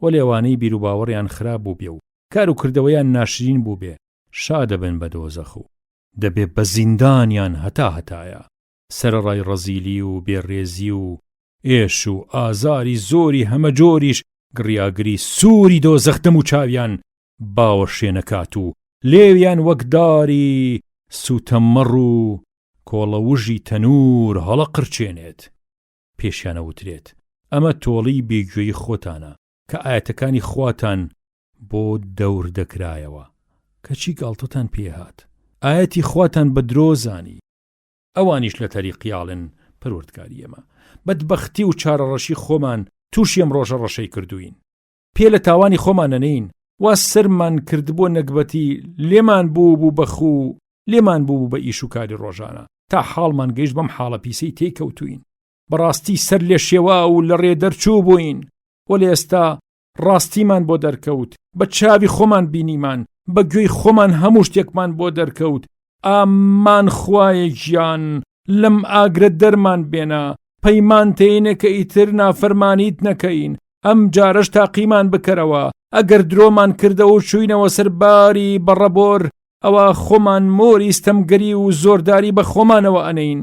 و لێوانەی بیر و باوەڕیان خراپ بوو بێ و کار و کردەوەیان ناشرین بوو بێ، شادەبن بە دۆزەخ و دەبێ بە زیندانیان هەتا هەتایە. سەرەڕای ڕەزیلی و بێڕێزی و ئێش و ئازاری زۆری هەمە جۆریش گڕیاگری سووری دۆزەختم و چاویان باوە شوێنەکات و لێویان وەکداری سوتەمەڕ و کۆڵەوژی تەنور هەڵە قرچێنێت. پێشیانە وترێت ئەمە تۆڵی بێگوێی خۆتانە کە ئاەتەکانی خواتان بۆ دەور دەکرایەوە کەچی گاڵتەتان پێهات. ئاەتی خواتان بە درۆزانی ئەوانیش لە تەریقیاڵن پەروەردگاری ئێمە. بەدبەختی و چارەڕەشی خۆمان تووشی ئەم ڕۆژە ڕەشەی کردوین. پێ لە تاوانی خۆمانەنین وا سەرمان کردبووە نەکبەتی لێمان بوو بەخوو لێمان بوو بە ئیش و کاری ڕۆژانە تا حاڵمان گەیشت بەم حاڵە پیسەی تێکەوتوین. بەڕاستی سەر لێ شێوا و لە ڕێ دەرچوو بووین و لە ئێستا ڕاستیمان بۆ دەرکەوت. بە چاوی خۆمان بینیمان بە گوێی خۆمان هەموو شتێکمان بۆ دەرکەوت. ئامان خوایە گیان لەم ئاگرە دەرمان بێنە پەیمان تێینە کە ئیتر نافەرمانیت نەکەین. ئەم جارەش تاقیمان بکەرەوە ئەگەر درۆمان کردەوە و چووینەوە سەرباری بەڕەبۆر ئەوە خۆمان مۆری ستەمگەری و زۆرداری بە خۆمانەوە ئەنەین.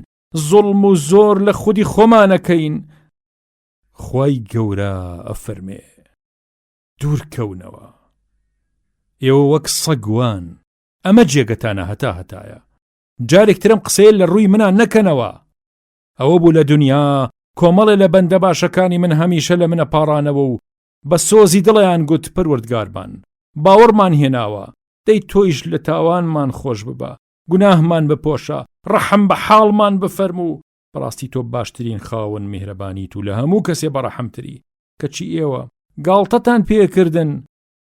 زوڵم و زۆر لە خودی خۆمانەکەین. خوای گەورە ئەفەرمێ دوورکەونەوە ئێوە وەک سەگوان. ئەمە جێگەتانە هەتا هەتایە. جارێکترم قسەیە لە ڕووی منان نەکەنەوە. ئەوە بوو لە دنیا کۆمەڵێ لە بەندە باشەکانی من هەمیشە لە منە پاڕانەوە و بە سۆزی دڵیان گوت پەروەردگارمان باوەڕمان هێناوە دەی تۆیش لە تاوانمان خۆش ببە گوناهمان بپۆشە ڕەحم بە حاڵمان بفەرموو. بەڕاستی تۆ باشترین خاوەن میهرەبانیت و لە هەموو کەسێ بەڕەحمتری. کەچی ئێوە گاڵتەتان پێکردن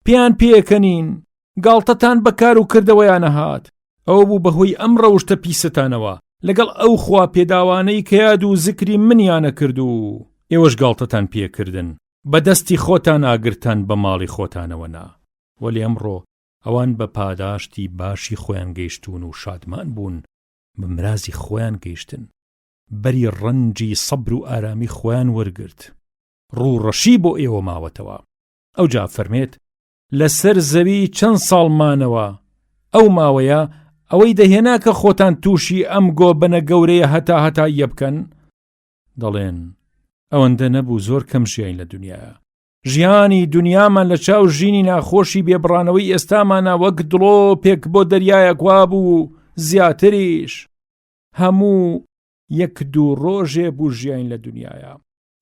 پێیان پێکەنین گاڵتەتان بەکار و کردەوەیان نەهات. ئەوە بوو بەهۆی ئەم ڕەوشتە پیسەتانەوە لەگەڵ ئەو خوا پێداوانەی کە یاد و زکری منیانە کرد و ئێوەش گاڵتەتان پێکردن بەدەستی خۆتان ئاگرتان بە ماڵی خۆتانەوە نا. وەلی ئەمڕۆ ئەوان بە پاداشتی باشی خۆیان گەیشتون و شادمان بوون بە مرازی خۆیان گەیشتن. بەری ڕەنجی سەبر و ئارامی خۆیان وەرگرت. ڕووڕەشی بۆ ئێوە ماوەتەوە. ئەوجا فەرمێت لەسەر زەوی چەند ساڵمانەوە ئەو ماوەیە ئەوەی دەهێنا کە خۆتان تووشی ئەم گۆبنە گەورەیە هەتا یەبکەن. دەڵێن ئەوەندە نەبوو زۆر کەم ژیان لە دنیاە. ژیانی دنیامان لە چاو ژینی ناخۆشی بێبڕانەوەی ئێستامانە وەک دڵۆ پێک بۆ دەریایەک وابوو زیاتریش. هەموو یەک دوو ڕۆژێ بوو ژیان لە دنیاە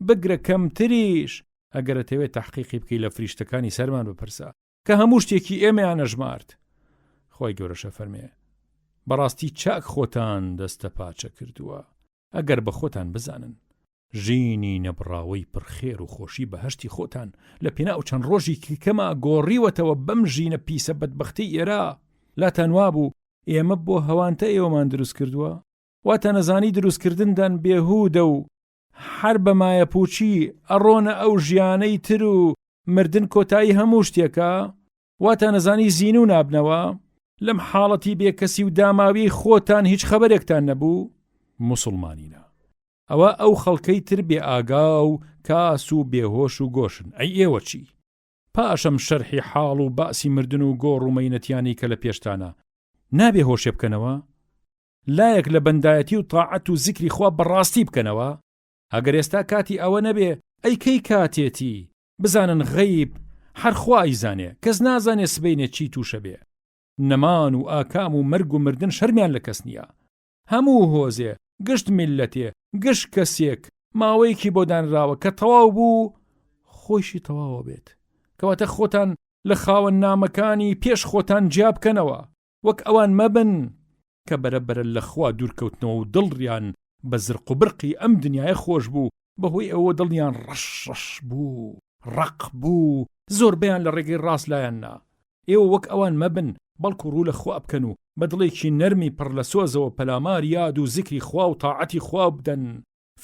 بگرە کەمتریش. ئەگەرەتەوێت تەحقیقی بکەی لە فریشتەکانی سەرمان بپرسە کە هەموو شتێکی ئێمەیان نەژمارد. خۆی گەورەشە فەرمێ بەڕاستی چاک خۆتان دەستە پاچە کردووە ئەگەر بە خۆتان بزانن ژینی نەبڕاوەی پڕخێر و خۆشی بەهەشتی خۆتان لە پێناو چەند ڕۆژی کەمە گۆڕیوەتەوە بەم ژینە پیسە بەدبەختی ئێرە. لاتان وابوو ئێمە بۆ هەوانتە ئێوەمان دروست کردووە واتە نەزانی دروستکردندان بێهودە و هەر بەمایە پوچی ئەڕۆنە ئەو ژیانەی تر و مردن کۆتایی هەموو شتێکە. واتە نەزانی زین و نابنەوە لەم حاڵەتی بێکەسی و داماوی خۆتان هیچ خەبەرێکتان نەبوو. موسڵمانینە ئەوە ئەو خەڵکەی تر بێ ئاگا و کاس و بێهۆش و گۆشن. ئەی ئێوە چی؟ پاشەم شەرحی حاڵ و باسی مردن و گۆڕ و مەینەتیانی کە لە پێشتانە نابێ هۆشێ بکەنەوە لایەک لە بەندایەتی و تاعەت و زیکری خوا بەڕاستی بکەنەوە. ئەگەر ئێستا کاتی ئەوە نەبێ ئەی کەی کاتێتی بزانن غەیب هەر خوا ئیزانێ کەس نازانێ سبەینێ چی تووشە بێ. نەمان و ئاکام و مەرگ و مردن شەرمیان لە کەس نییە. هەموو هۆزێ گشت میلەتێ گشت کەسێک ماوەیەکی بۆ دانراوە کە تەواو بوو خۆشی تەواوە بێت. کەواتە خۆتان لە خاوەن نامەکانی پێش خۆتان جیا بکەنەوە وەک ئەوان مەبن کە بەرەبەرە لە خوا دوورکەوتنەوە و دڵڕیان بە زرق و برقی ئەم دنیای خۆش بوو بەهۆی ئەوە دڵیان ڕەش بوو ڕق بوو زۆربیان لە ڕێگەی ڕاست لایەننا. ئێوە وەک ئەوان مەبن بەڵکو ڕوو لە خوا بکەن و بە دڵێکی نەرمی پڕ لە سۆزەوە پەلامار یاد و زیکری خوا و تاعەتی خوا بدەن.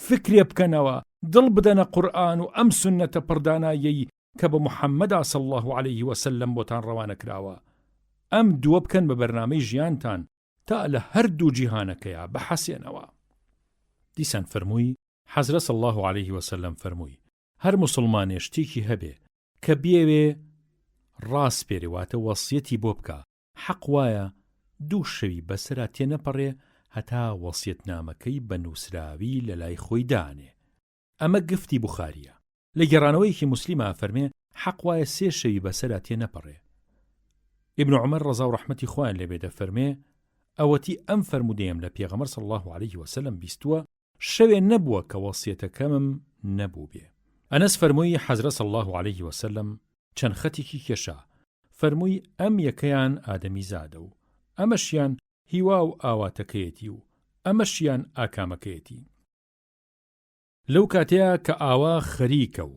فکرێ بکەنەوە دڵ بدەنە قورئان و ئەم سونەتە پڕدانایەی کە بە محەممەدا صلی الله عليه وسلم بۆتان ڕەوانە کراوە. ئەم دووە بکەن بە بەرنامەی ژیانتان تا لە هەردوو جیهانەکەیە بەحەسێنەوە. دیسان فەرمووی حەزرە صلی الله عليه وسلم فەرمووی هەر موسڵمانێ شتێکی هەبێ کە بێوێ ڕاست پێرێواتە وەسیەتی بۆ بکە حەق وایە دوو شەوی بەسەرا تێنەپەڕێ هەتا وەسیەتنامەکەی بە نووسراوی لە لای خۆی دانێ. ئەمە گفتی بوخاریە. لە گێڕانەوەیەکی موسلیمە فەرمێ حەق وایە 3 شەوی بەسەرا تێ نەپەڕێ. ئیبن عومەر ڕەزا و ڕەحمەتی خوایان لێبێ دەفەرمێ ئەوەتی ئەم فەرمودەیەم لە پێغەمبەر صلی الله عليه وسلم بیستووە شەوێ نەبووە کە وەسیەتەکەمم نەبوو بێ. ئەنەس فەرمووی حەزرەت صلی الله عليه وسلم چەند خەتێکی کێشا. فەرمووی ئەم یەکەیان ئادەمی زادە و ئەمەشیان هیوا و ئاواتەکەیەتی و ئەمەشیان ئاکامەکەیەتی. لەو کاتەیە کە ئاوا خەریکە و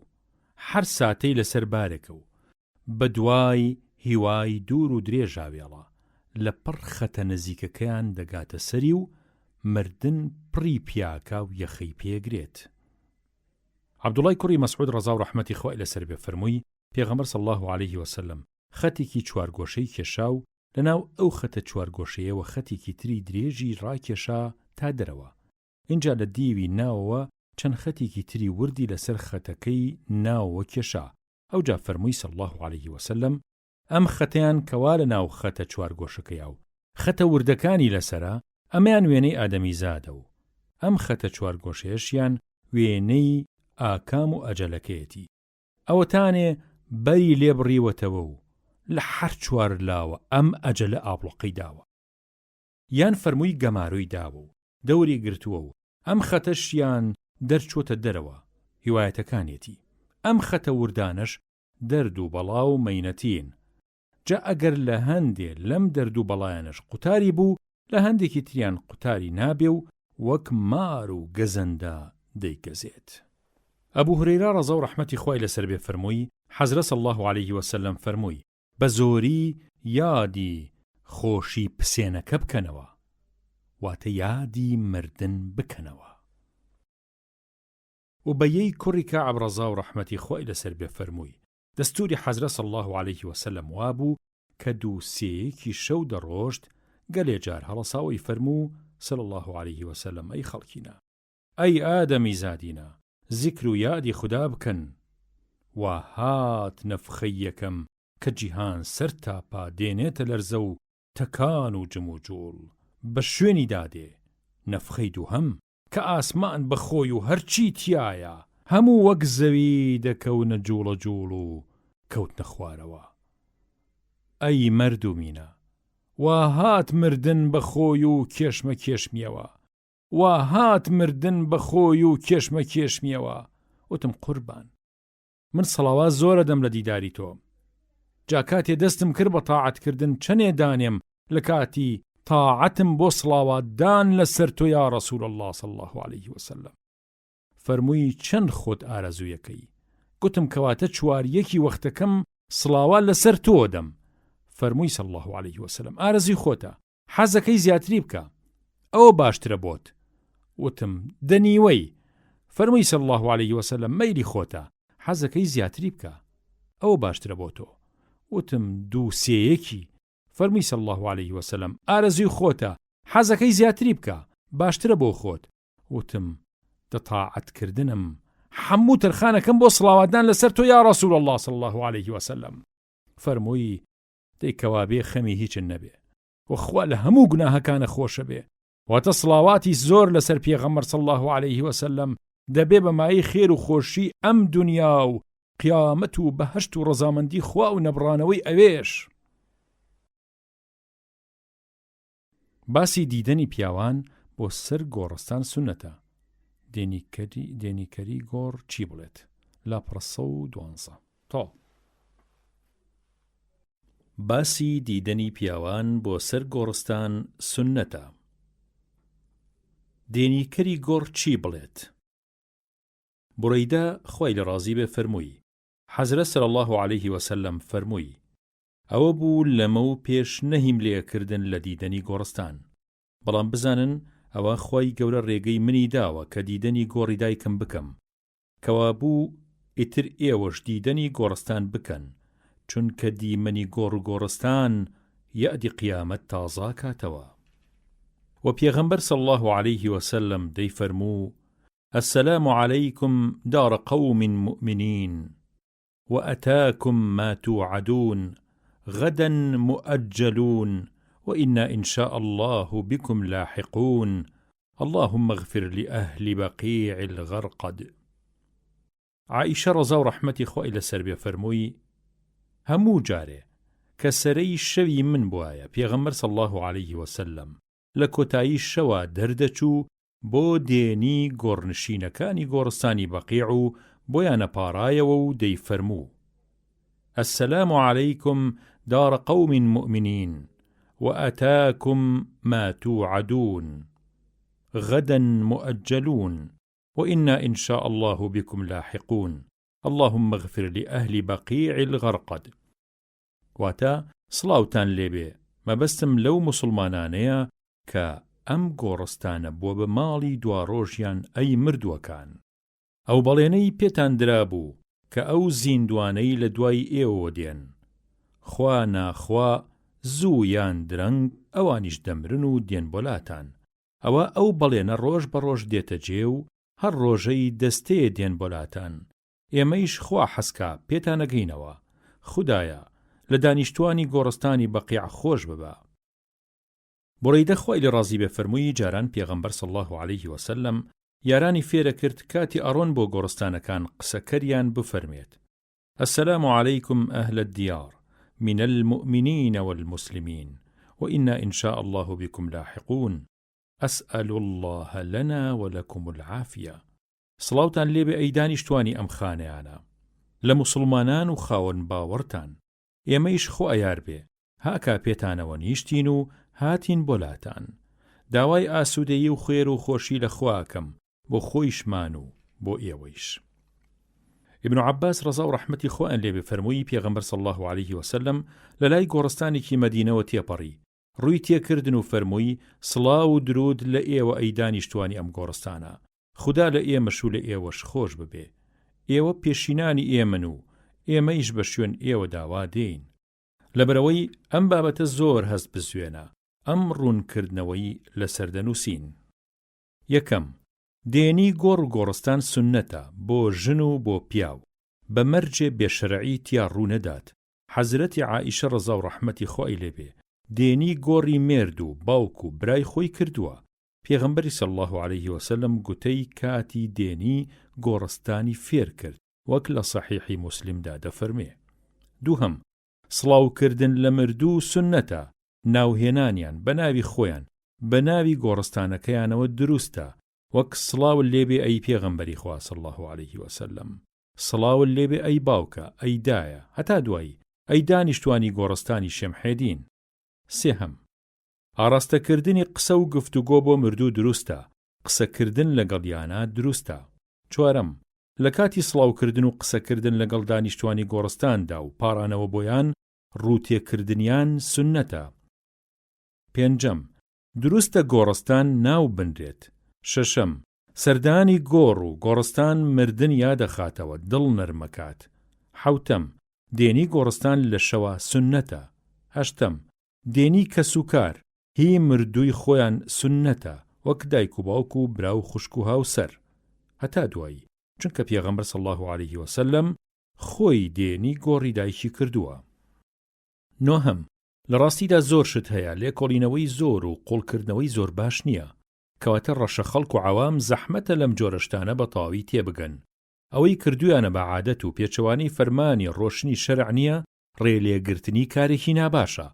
هەر ساتەی لەسەر بارێکە و بە دوای هیوای دوور و درێژاوێڵە لە پڕ خەتە نزیکەکەیان دەگاتە سەری و مردن پڕی پیاکە و یەخەی پێگرێت. عەبدوڵای کوڕی مەسعود ڕەزا و ڕەحمەتی خوای لەسەر بێ فەرمووی پێغەمبەر صلی الله عليه وسلم خەتێکی 4 گۆشەی کێشا و لەناو ئەو خەتە 4 گۆشەیەوە خەتێکی تری درێژی ڕاکێشا تا دەرەوە. اینجا لە دیوی ناوەوە چەند خەتێکی تری وردی لەسەر خەتەکەی ناوەوە کێشا. ئەوجا فەرمووی صلی الله عليه وسلم ئەم خەتەیان کەوا لە ناو خەتە 4 گۆشەکەیە و خەتە وردەکانی لەسەرە ئەمەیان وێنەی ئادەمی زادە و ئەم خەتە 4 گۆشەیەشیان وێنەی ئاکام و ئەجەلەکەیەتی. ئەوەتانێ بەری لێ بڕیوەتەوە و لە هەر 4 لاوە ئەم ئەجەلە ئاپڵقەی داوە. یان فەرمووی گەماروی داوە و دەوری گرتووە و ئەم خەتەشیان دەرچۆتە دەرەوە هیوایەتەکانێتی. ئەم خەتە وردانش دەرد و بەڵا و مەینەتین. جا ئەگەر لە هەندێ لەم دەرد و بەڵایانش قوتاری بوو لە هەندێکی تریان قوتاری نابێ و وەک مار و گەزەندە دەیگەزێت. ئەبوو هورەیرە ڕەزا و ڕەحمەتی خوای لەسەر بێ فەرمووی حەزرەت صلی الله عليه وسلم فەرمووی بە زۆری یادی خۆشی پسێنەکە بکەنەوە واتە یادی مردن بکەنەوە. و بەیەی کوڕی کەعب ڕەزا و ڕەحمەتی خوای لەسەر بێ فەرمووی دەستوری حەزرەت صلی الله عليه وسلم وابوو کە 2-3 شەو دەڕۆشت گەلێ جار هەڵەساوی فەرموو صلی الله عليه وسلم ئەی خەڵکینە ئەی ئادەمی زادینە ذیکر و یادی خوددا بکەن و هات نەفخەی یەکەم کە جیهان سەر تاپا دێنێتە لەرزە و تەکان و جم و جوڵ بە شوێنی دادێ نەفخەی دووهەم کە ئاسمان بەخۆی و هەرچی تایە هەموو وەک زەوی دەکەونە جوڵە جوڵ و کەوتنە خوارەوە. ئەی مردومینە وا هات مردن بەخۆی و کێشمە کێشمیەوە وا هات مردن بەخۆی و کێشمە کێشمیەوە. وتم قوربان من سەڵاوات زۆرە دەم لە دیداری تۆ. جا کاتێ دەستم کرد بە تاعەتکردن چەنێ دانێم لە کاتی تاعەتم بۆ سڵاوات دان لەسەر تۆ یا ڕەسوول الله صلی الله عليه وسلم. فەرمووی چەند خۆت ئارەزوویەکەی؟ گوتم کەواتە 4 وەختەکەم سڵاوات لەسەر تۆ دەم. فەرمووی صلی الله عليه وسلم ئارەزوی خۆتە حەزەکەی زیاتری بکە ئەوە باشترە بۆت. وتم دەنیوەی. فەرمووی صلی الله عليه وسلم مەیلی خۆتە حەزەکەی زیاتری بکە ئەوە باشترە بۆ تۆ. وتم 2-3. فەرمووی صلی الله عليه وسلم ئارەزوی خۆتە حەزەکەی زیاتری بکە باشترە بۆ خۆت. وتم دەتاعەتکردنم هەموو تەرخانەکەم بۆ سڵاواتدان لەسەر تۆ یا ڕەسوول الله صلی الله عليه وسلم. فەرمووی دەیکەوا بێ خەمی هیچن نەبێ وەخوا لە هەموو گوناهەکانە خۆشە بێ واتە سڵاواتی زۆر لەسەر پێغەمبەر صلی الله عليه وسلم دەبێ بەمایی خێر و خۆشی ئەم دنیا و قیامەت و بەهەشت و ڕەزامەندی خوا و نەبڕانەوەی ئەوێش. باسی دیدەنی پیاوان بۆ سەر گۆڕستان سونەتە. دێنیکەری گۆڕ چی بڵێت؟ لاپڕەسە و دوانزە. تۆ باسی دیدەنی پیاوان بۆ سەر گۆڕستان سونەتە. دێنیکەری گۆڕ چی بڵێت؟ بوڕەیدە خوای لە ڕازی بێ فەرمووی حەزرەت صلی الله عليه وسلم فەرمووی ئەوە بوو لەمە و پێش نەهیم لێکردن لە دیدەنی گۆڕستان. بەڵام بزانن ئەوە خوای گەورە ڕێگەی منی داوە کە دیدەنی گۆڕی دایکم بکەم کەوا بوو ئیتر ئێوەش دیدەنی گۆڕستان بکەن چونکە دیمەنی گۆڕ و گۆڕستان یەعدی قیامەت تازا کاتەوە. و پێغەمبەر صلی الله عليه وسلم دەیفەرموو السلام عليكم دار قوم مؤمنين وأتاكم ما توعدون غدا مؤجلون وإنا إن شاء الله بكم لاحقون اللهم اغفر لأهل بقيع الغرقد. عائشة رضا و رحمەتی خۆی لەسەر بێ فەرمووی هەموو جارێ کە سەرەی شەوی من بوایە پێغەمبەر صلی الله عليه وسلم لە کۆتایی شەوە دەردەچوو بۆ دێنی گۆڕنشینەکانی گۆڕستانی بەقیع و بۆیان نەپاڕایەوە و دەیفەرموو السلام عليكم دار قوم مؤمنين وأتاكم ما توعدون غدا مؤجلون وإنا إن شاء الله بكم لاحقون اللهم اغفر لأهل بقيع الغرقد. واتا سڵاوتان لێبێ مەبەستم لەو مسلمانانەیە کە ئەم گۆڕستانە بووە بە ماڵی دواڕۆژیان ئەی مردووەکان. ئەو بەڵێنەی پێتان درابوو کە ئەو زیندوانەی لە دوای ئێوە دێن خوا ناخوا زوو یان درەنگ ئەوانیش دەمرن و دێن بۆلاتان. ئەوە ئەو بەڵێنە ڕۆژ بە ڕۆژ دێتە جێ و هەر ڕۆژەی دەستەیە دێن بۆلاتان. ئێمەیش خوا حەسکا پێتانەگەینەوە. خودایە لە دانیشتوانی گۆڕستانی بەقیع خۆش ببە. بوڕەیدە خوای لێ ڕازی بێ فەرمووی جاران پێغەمبەر صلی الله عليه وسلم یارانی فێرە کرد کاتی ئەڕۆن بۆ گۆڕستانەکان قسەکەریان بفەرمێت السلام عليكم أهل الديار من المؤمنين والمسلمين وإنا إن شاء الله بكم لاحقون أسأل الله لنا ولكم العافية. سڵاوتان لێبێ ئەی دانیشتوانی ئەم خانەیانە لە مسلمانان و خاوەن باوەڕتان ئێمەیش خۆ ئەیار بێ هاکا پێتانەوە نیشتین و هاتین بۆلاتان. داوای ئاسوودەیی و خێر و خۆشی لە خواکەم بۆ خۆیشمان و بۆ ئێوەیش. ابن عباس رضا و رحمەتی خۆیان لێبێ فەرمووی پێغەمبەر صلی الله عليه وسلم لە لای گۆڕستانێکی مەدینەوە تێپەڕی ڕووی تێکردن و فەرمووی سڵاو و درود لە ئێوە ئەی دانیشتوانی ئەم گۆڕستانە خوددا لە ئێمەش و لە ئێوەش خۆش ببێ. ئێوە پێشینانی ئێمن و ئێمەیش بە شوێن ئێوە داوا دێین. لەبەرەوەی ئەم بابەتە زۆر هەست بزوێنە ئەم ڕوونکردنەوەی لەسەر دەنووسین. یەکەم دێنی گۆڕ و گۆڕستان سنەتە بۆ ژن و بۆ پیاو بە مەرجێ بێشەرعی تیا ڕوونەدات. حەزرەتی عائیشە ڕەزا و ڕەحمەتی خۆی لێبێ دێنی گۆڕی مێرد و باوک و برای خۆی کردووە. پێغەمبەری صلی الله عليه وسلم گوتەی کاتی دێنی گۆڕستانی فێر کرد وەک لە صەحیحی موسلیمدا دەفەرمێ. دووهەم سڵاوکردن لە مردوو سنەتە ناوهێنانیان بە ناوی خۆیان بە ناوی گۆڕستانەکەیانەوە دروستە وەک سڵاو لێبێ ئەی پێغەمبەری خوا صلی الله عليه وسلم سڵاو لێبێ ئەی باوکە ئەی دایە هەتا دوایی ئەی دانیشتوانی گۆڕستانی شەمحێدین. سێهەم ئاراستەکردنی قسە و گفتوگۆ بۆ مردوو دروستە قسەکردن لەگەڵیانە دروستە. چوارەم لە کاتی سڵاوکردن و قسەکردن لەگەڵ دانیشتوانی گۆڕستاندا و پاڕانەوە بۆیان ڕووتێکردنیان سنەتە. پێنجەم دروستە گۆڕستان ناو بنرێت. شەشەم سەردانی گۆڕ و گۆڕستان مردن یادەخاتەوە دڵ نەرمەکات. حەوتەم دێنی گۆڕستان لە شەوە سنەتە. هەشتەم دێنی کەسوکار هی مردووی خۆیان سنەتە وەک دایک و باوک و برا و خوشک و هاوسەر هەتا دوایی چونکە پێغەمبەر صلی الله عليه وسلم خۆی دێنی گۆڕی دایکی کردووە. نۆهەم لە ڕاستیدا زۆر شت هەیە لێکۆڵینەوەی زۆر و قوڵکردنەوەی زۆر باش نییە کەواتە ڕەشە خەڵک و عەوام زەحمەتە لەم جۆرەشتانە بە تەواوی تێبگەن. ئەوەی کردویانە بە عادەت و پێچەوانەی فەرمانی ڕۆشنی شەرع نییە ڕێلێگرتنی کارێکی ناباشە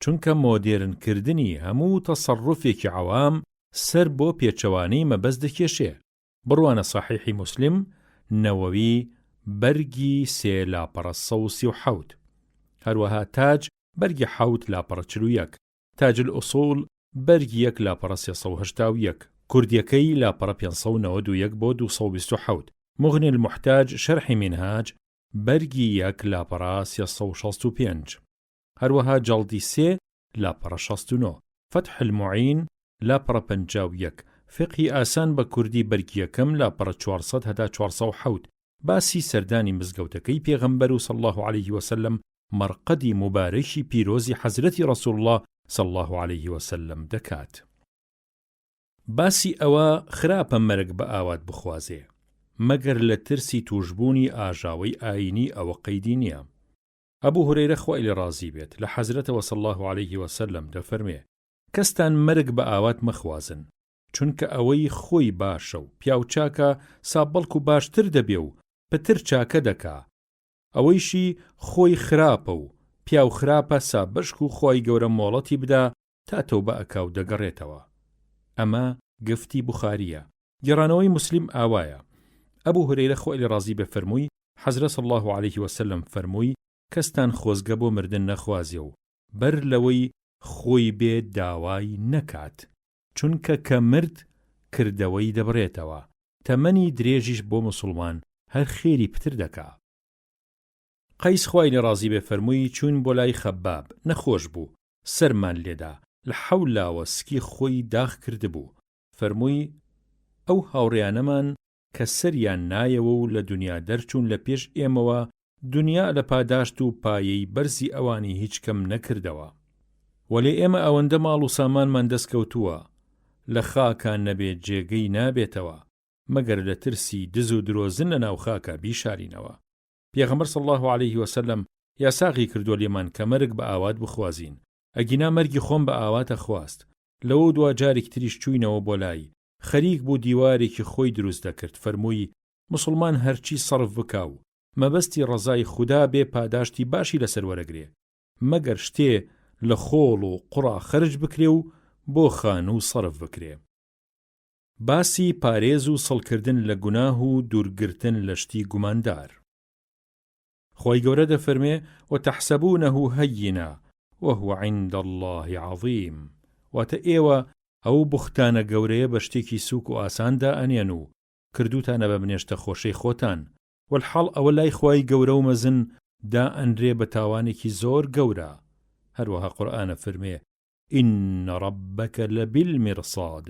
چونکە مۆدێرنکردنی هەموو تەسەڕوفێکی عەوام سەر بۆ پێچەوانەی مەبەست دەکێشێ. بڕوانە صەحیحی موسلم نەوەوی بەرگی 3 لاپەڕە 137 هەروەها تاج بەرگی 7 لاپەڕە 41 تاج الئوسوڵ بەرگی 1 لاپەڕە 381 کوردیەکەی لاپەڕە 591 بۆ 227 مغنی المحتاج شەرحی منهاج بەرگی 1 لاپەڕە 365 هەروەها جەڵدی 3 لاپەڕە 69 فتح المعین لاپەڕە 51 فقهی ئاسان بە کوردی بەرگی یەکەم لاپەڕە 400 هەتا 407 باسی سەردانی مزگەوتەکەی پێغەمبەر و صلی الله عليه وسلم مەرقەدی مبارەکی پیرۆزی حەزرەتی ڕەسوڵ الله صلی الله عليه وسلم دەکات. باسی ئەوە خراپە مەرگ بە ئاوات بخوازێ مەگەر لە ترسی توشبوونی ئاژاوەی ئاینی ئەوە قەیدی نییە. ئەبوو هورەیرە خوای لێ ڕازی بێت لە حەزرەتەوە صلی الله عليه وسلم دەفەرمێ کەستان مەرگ بە ئاوات مەخوازن چونکە ئەوەی خۆی باشە و پیاو چاکە سابەڵک و باشتر دەبێ و پتر چاکە دەکا ئەوەیشی خۆی خراپە و پیاو خراپە سابەشک و خۆی گەورە مۆڵەتی بدا تا تەوبە ئەکا و دەگەڕێتەوە. ئەمە گفتی بوخاریە. گێڕانەوەی موسلیم ئاوایە. ئەبوو هورەیرە خوای لێ ڕازی بێ فەرمووی حەزرەت صلی الله عليه وسلم فەرمووی کەستان خۆزگە بۆ مردن نەخوازێ و بەر لەوەی خۆی بێ داوای نەکات چونکە کە مرد کردەوەی دەبڕێتەوە تەمەنی درێژیش بۆ موسڵمان هەر خێری پتر دەکا. قەیس خوای لێ ڕازی بێ فەرمووی چوون بۆ لای خەباب نەخۆش بوو سەرمان لێدا لە حەولاوە سکی خۆی داخ کردبوو فەرمووی ئەو هاوڕێیانەمان کە سەریان نایەوە و لە دنیا دەرچوون لە پێش ئێمەوە دنیا لە پاداشت و پایەی بەرزی ئەوانی هیچ کەم نەکردەوە وەلێ ئێمە ئەوەندە ماڵ و سامانمان دەستکەوتووە لە خاکان نەبێت جێگەی نابێتەوە مەگەر لە ترسی دز و درۆزن لە ناو خاکە بیشارینەوە. پێغەمبەر صلی الله عليه وسلم یاساغی کردووە لێمان کە مەرگ بە ئاوات بخوازین ئەگینا مەرگی خۆم بە ئاواتە خواست لەوە دوا جارێک تریش چووینەوە بۆ لای خەریک بوو دیوارێکی خۆی دروست دەکرد فەرمووی موسڵمان هەرچی سەرف بکاو مەبەستی ڕەزای خودا بێ پاداشتی باشی لەسەر وەرەگرێ مەگەر شتێ لە خۆڵ و قوڕا خەرج بکرێ و بۆ خان و سەرف بکرێ. باسی پارێز و سەڵکردن لە گوناه و دوورگرتن لە شتی گوماندار. خۆی گەورە دەفەرمێ وتەحسەبونەه هەیینە وهو عند الله عظیم واتە ئێوە ئەو بوختانە گەورەیە بە شتێکی سووک و ئاساندا ئەنێن و کردوتانە بە بنێشتە خۆشەی خۆتان والحەڵ ئەوە لای خوای گەورە و مەزن دا ئەنرێ بە تاوانێکی زۆر گەورە. هەروەها قورئانە فەرمێ ئین ڕەبەکە لەبیلمیرصاد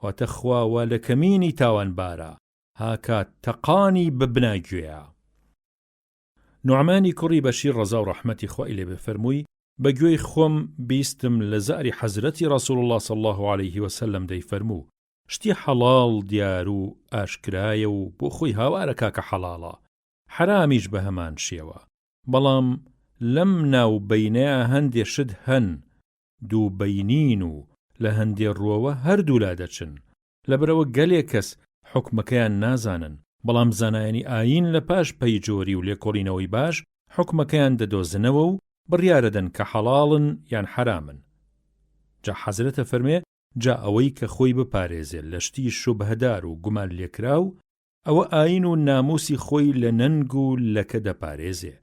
واتە خواوە لە کەمینی تاوانبارە هاکات تەقانی ببناگوێیە. نوعمانی کوڕی بەشیر ڕەزا و ڕەحمەتی خوای لێ بێ فەرمووی بەگوێی خۆم بیستم لە زاری حەزرەتی ڕەسوڵ الله صلی الله عليه وسلم دەی فەرموو شتی حەڵاڵ دیار و ئاشکرایە و بۆ خۆی هاوارەکا کە حەڵاڵە حرامیش بە هەمان شێوە بەڵام لەم ناو بەینەیە هەندێ شت هەن دوو بەینین و لە هەندێ ڕووەوە هەردوو لا دەچن لەبەرەوە گەلێک کەس حوکمەکەیان نازانن بەڵام زانایانی ئاین لە پاش پەیجۆری و لێکۆڵینەوەی باش حوکمەکەیان دەدۆزنەوە و بڕیارەدەن کە حەڵاڵن یان حرامن. جا حەزرەتە فەرمێ جا ئەوەی کە خۆی بپارێزێت لە شتی شوبهەدار و گومان لێکراو ئەوە ئاین و ناموسی خۆی لە نەنگ و لەکە دەپارێزێ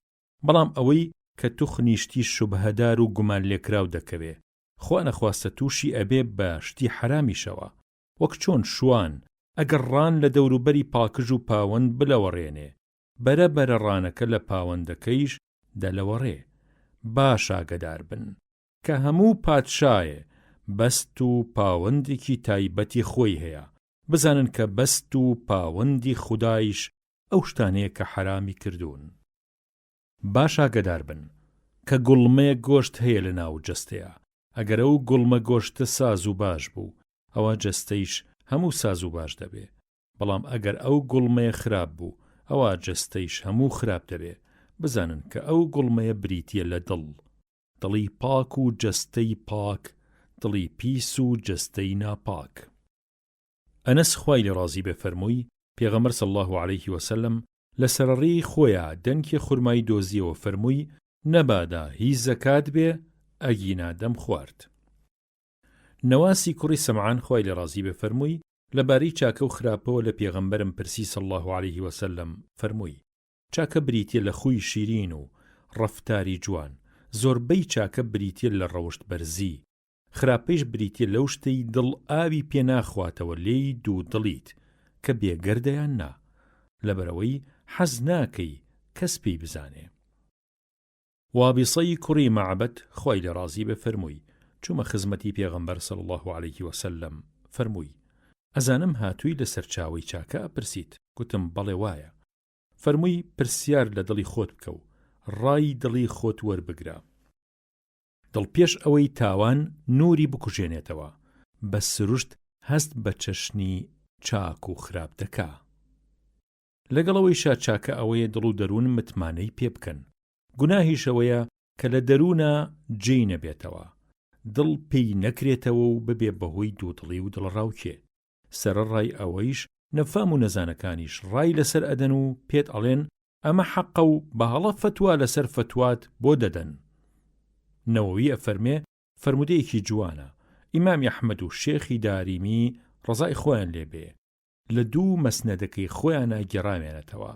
بەڵام ئەوەی کە توخنی شتی شوبهەدار و گومان لێکراو دەکەوێ خوا نەخواستە تووشی ئەبێ بە شتی حرامیشەوە وەک چۆن شوان ئەگەر ڕان لە دەوروبەری پاکژ و پاوەند بلەوەڕێنێ بەرەبەرە ڕانەکە لە پاوەندەکەیش دەلەوەڕێ. باش ئاگادار بن کە هەموو پادشایە بەست و پاوەندێکی تایبەتی خۆی هەیە بزانن کە بەست و پاوەندی خودایش ئەو شتانەیە کە حرامی کردوون. باش ئاگادار بن کە گوڵمەیە گۆشت هەیە لە ناو جەستەیە ئەگەر ئەو گوڵمە گۆشتە ساز و باش بوو ئەوە جەستەیش هەموو ساز و باش دەبێ بەڵام ئەگەر ئەو گوڵمەیە خراپ بوو ئەوە جەستەیش هەموو خراپ دەبێ. بزانن کە ئەو گوڵمەیە بریتیە لە دڵی پاک و جەستەی پاک دڵی پیس و جەستەی ناپاک. ئەنەس خوای لێ ڕازی بێ فەرمووی پێغەمبەر صلی الله عليه وسلم لە سەرەڕێی خۆیان دەنگی خورمای دۆزیەوە فەرمووی نەبادا هیچ زەکات بێ ئەگینا دەم خوارد. نەواسی کوڕی سەمعان خوای لێ ڕازی بێ فەرمووی لەبارەی چاکە و خراپەوە لە پێغەمبەرم پرسی صلی الله عليه وسلم فەرمووی چاکە بریتیە لە خوی شیرین و ڕەفتاری جوان زۆربەی چاکە بریتیە لە ڕەوشت بەرزی خراپەیش بریتیە لەو شتەی دڵ ئاوی پێ ناخواتەوە لێی دوو دڵیت کە بێگەردەیان نا لەبەرەوەی حەز ناکەی کەس پێی بزانێ. وابیسەی کوڕی مەعبەد خوای لێ ڕازی بێ فەرمووی چوومە خزمەتی پێغەمبەر صلی الله عليه وسلم فەرمووی ئەزانم هاتووی لەسەر چاوەی چاکە ئەپرسیت گوتم بەڵێ وایە فەرمووی پرسیار لە دڵی خۆت بکە و ڕای دڵی خۆت وەربگرە دڵ پێش ئەوەی تاوان نوری بکوژێنێتەوە بە سروشت هەست بە چەشنی چاک و خراپ دەکا لەگەڵەوەی شا چاکە ئەوەیە دڵ و دەروون متمانەی پێ بکەن گوناهیشەوەیە کە لە دەروونە جێی نەبێتەوە، دڵ پێی نەکرێتەوە و ببێ بەهۆی دوودڵی و دڵڕاوکێ. سەرڕای ئەوەیش نەفام و نەزانەکانیش ڕای لەسەر ئەدەن و پێت ئەڵێن ئەمە حەقە و بەهەڵە فتوا لەسەر فتوات بۆ دەدەن. نەوەوی ئەفەرمێ فەرمودەیەکی جوانە. ئیمامی ئەحمەد و شێخی داریمی ڕەزای خۆیان لێبێ لە دوو مەسنەدەکەی خۆیانە گێڕامێنێتەوە.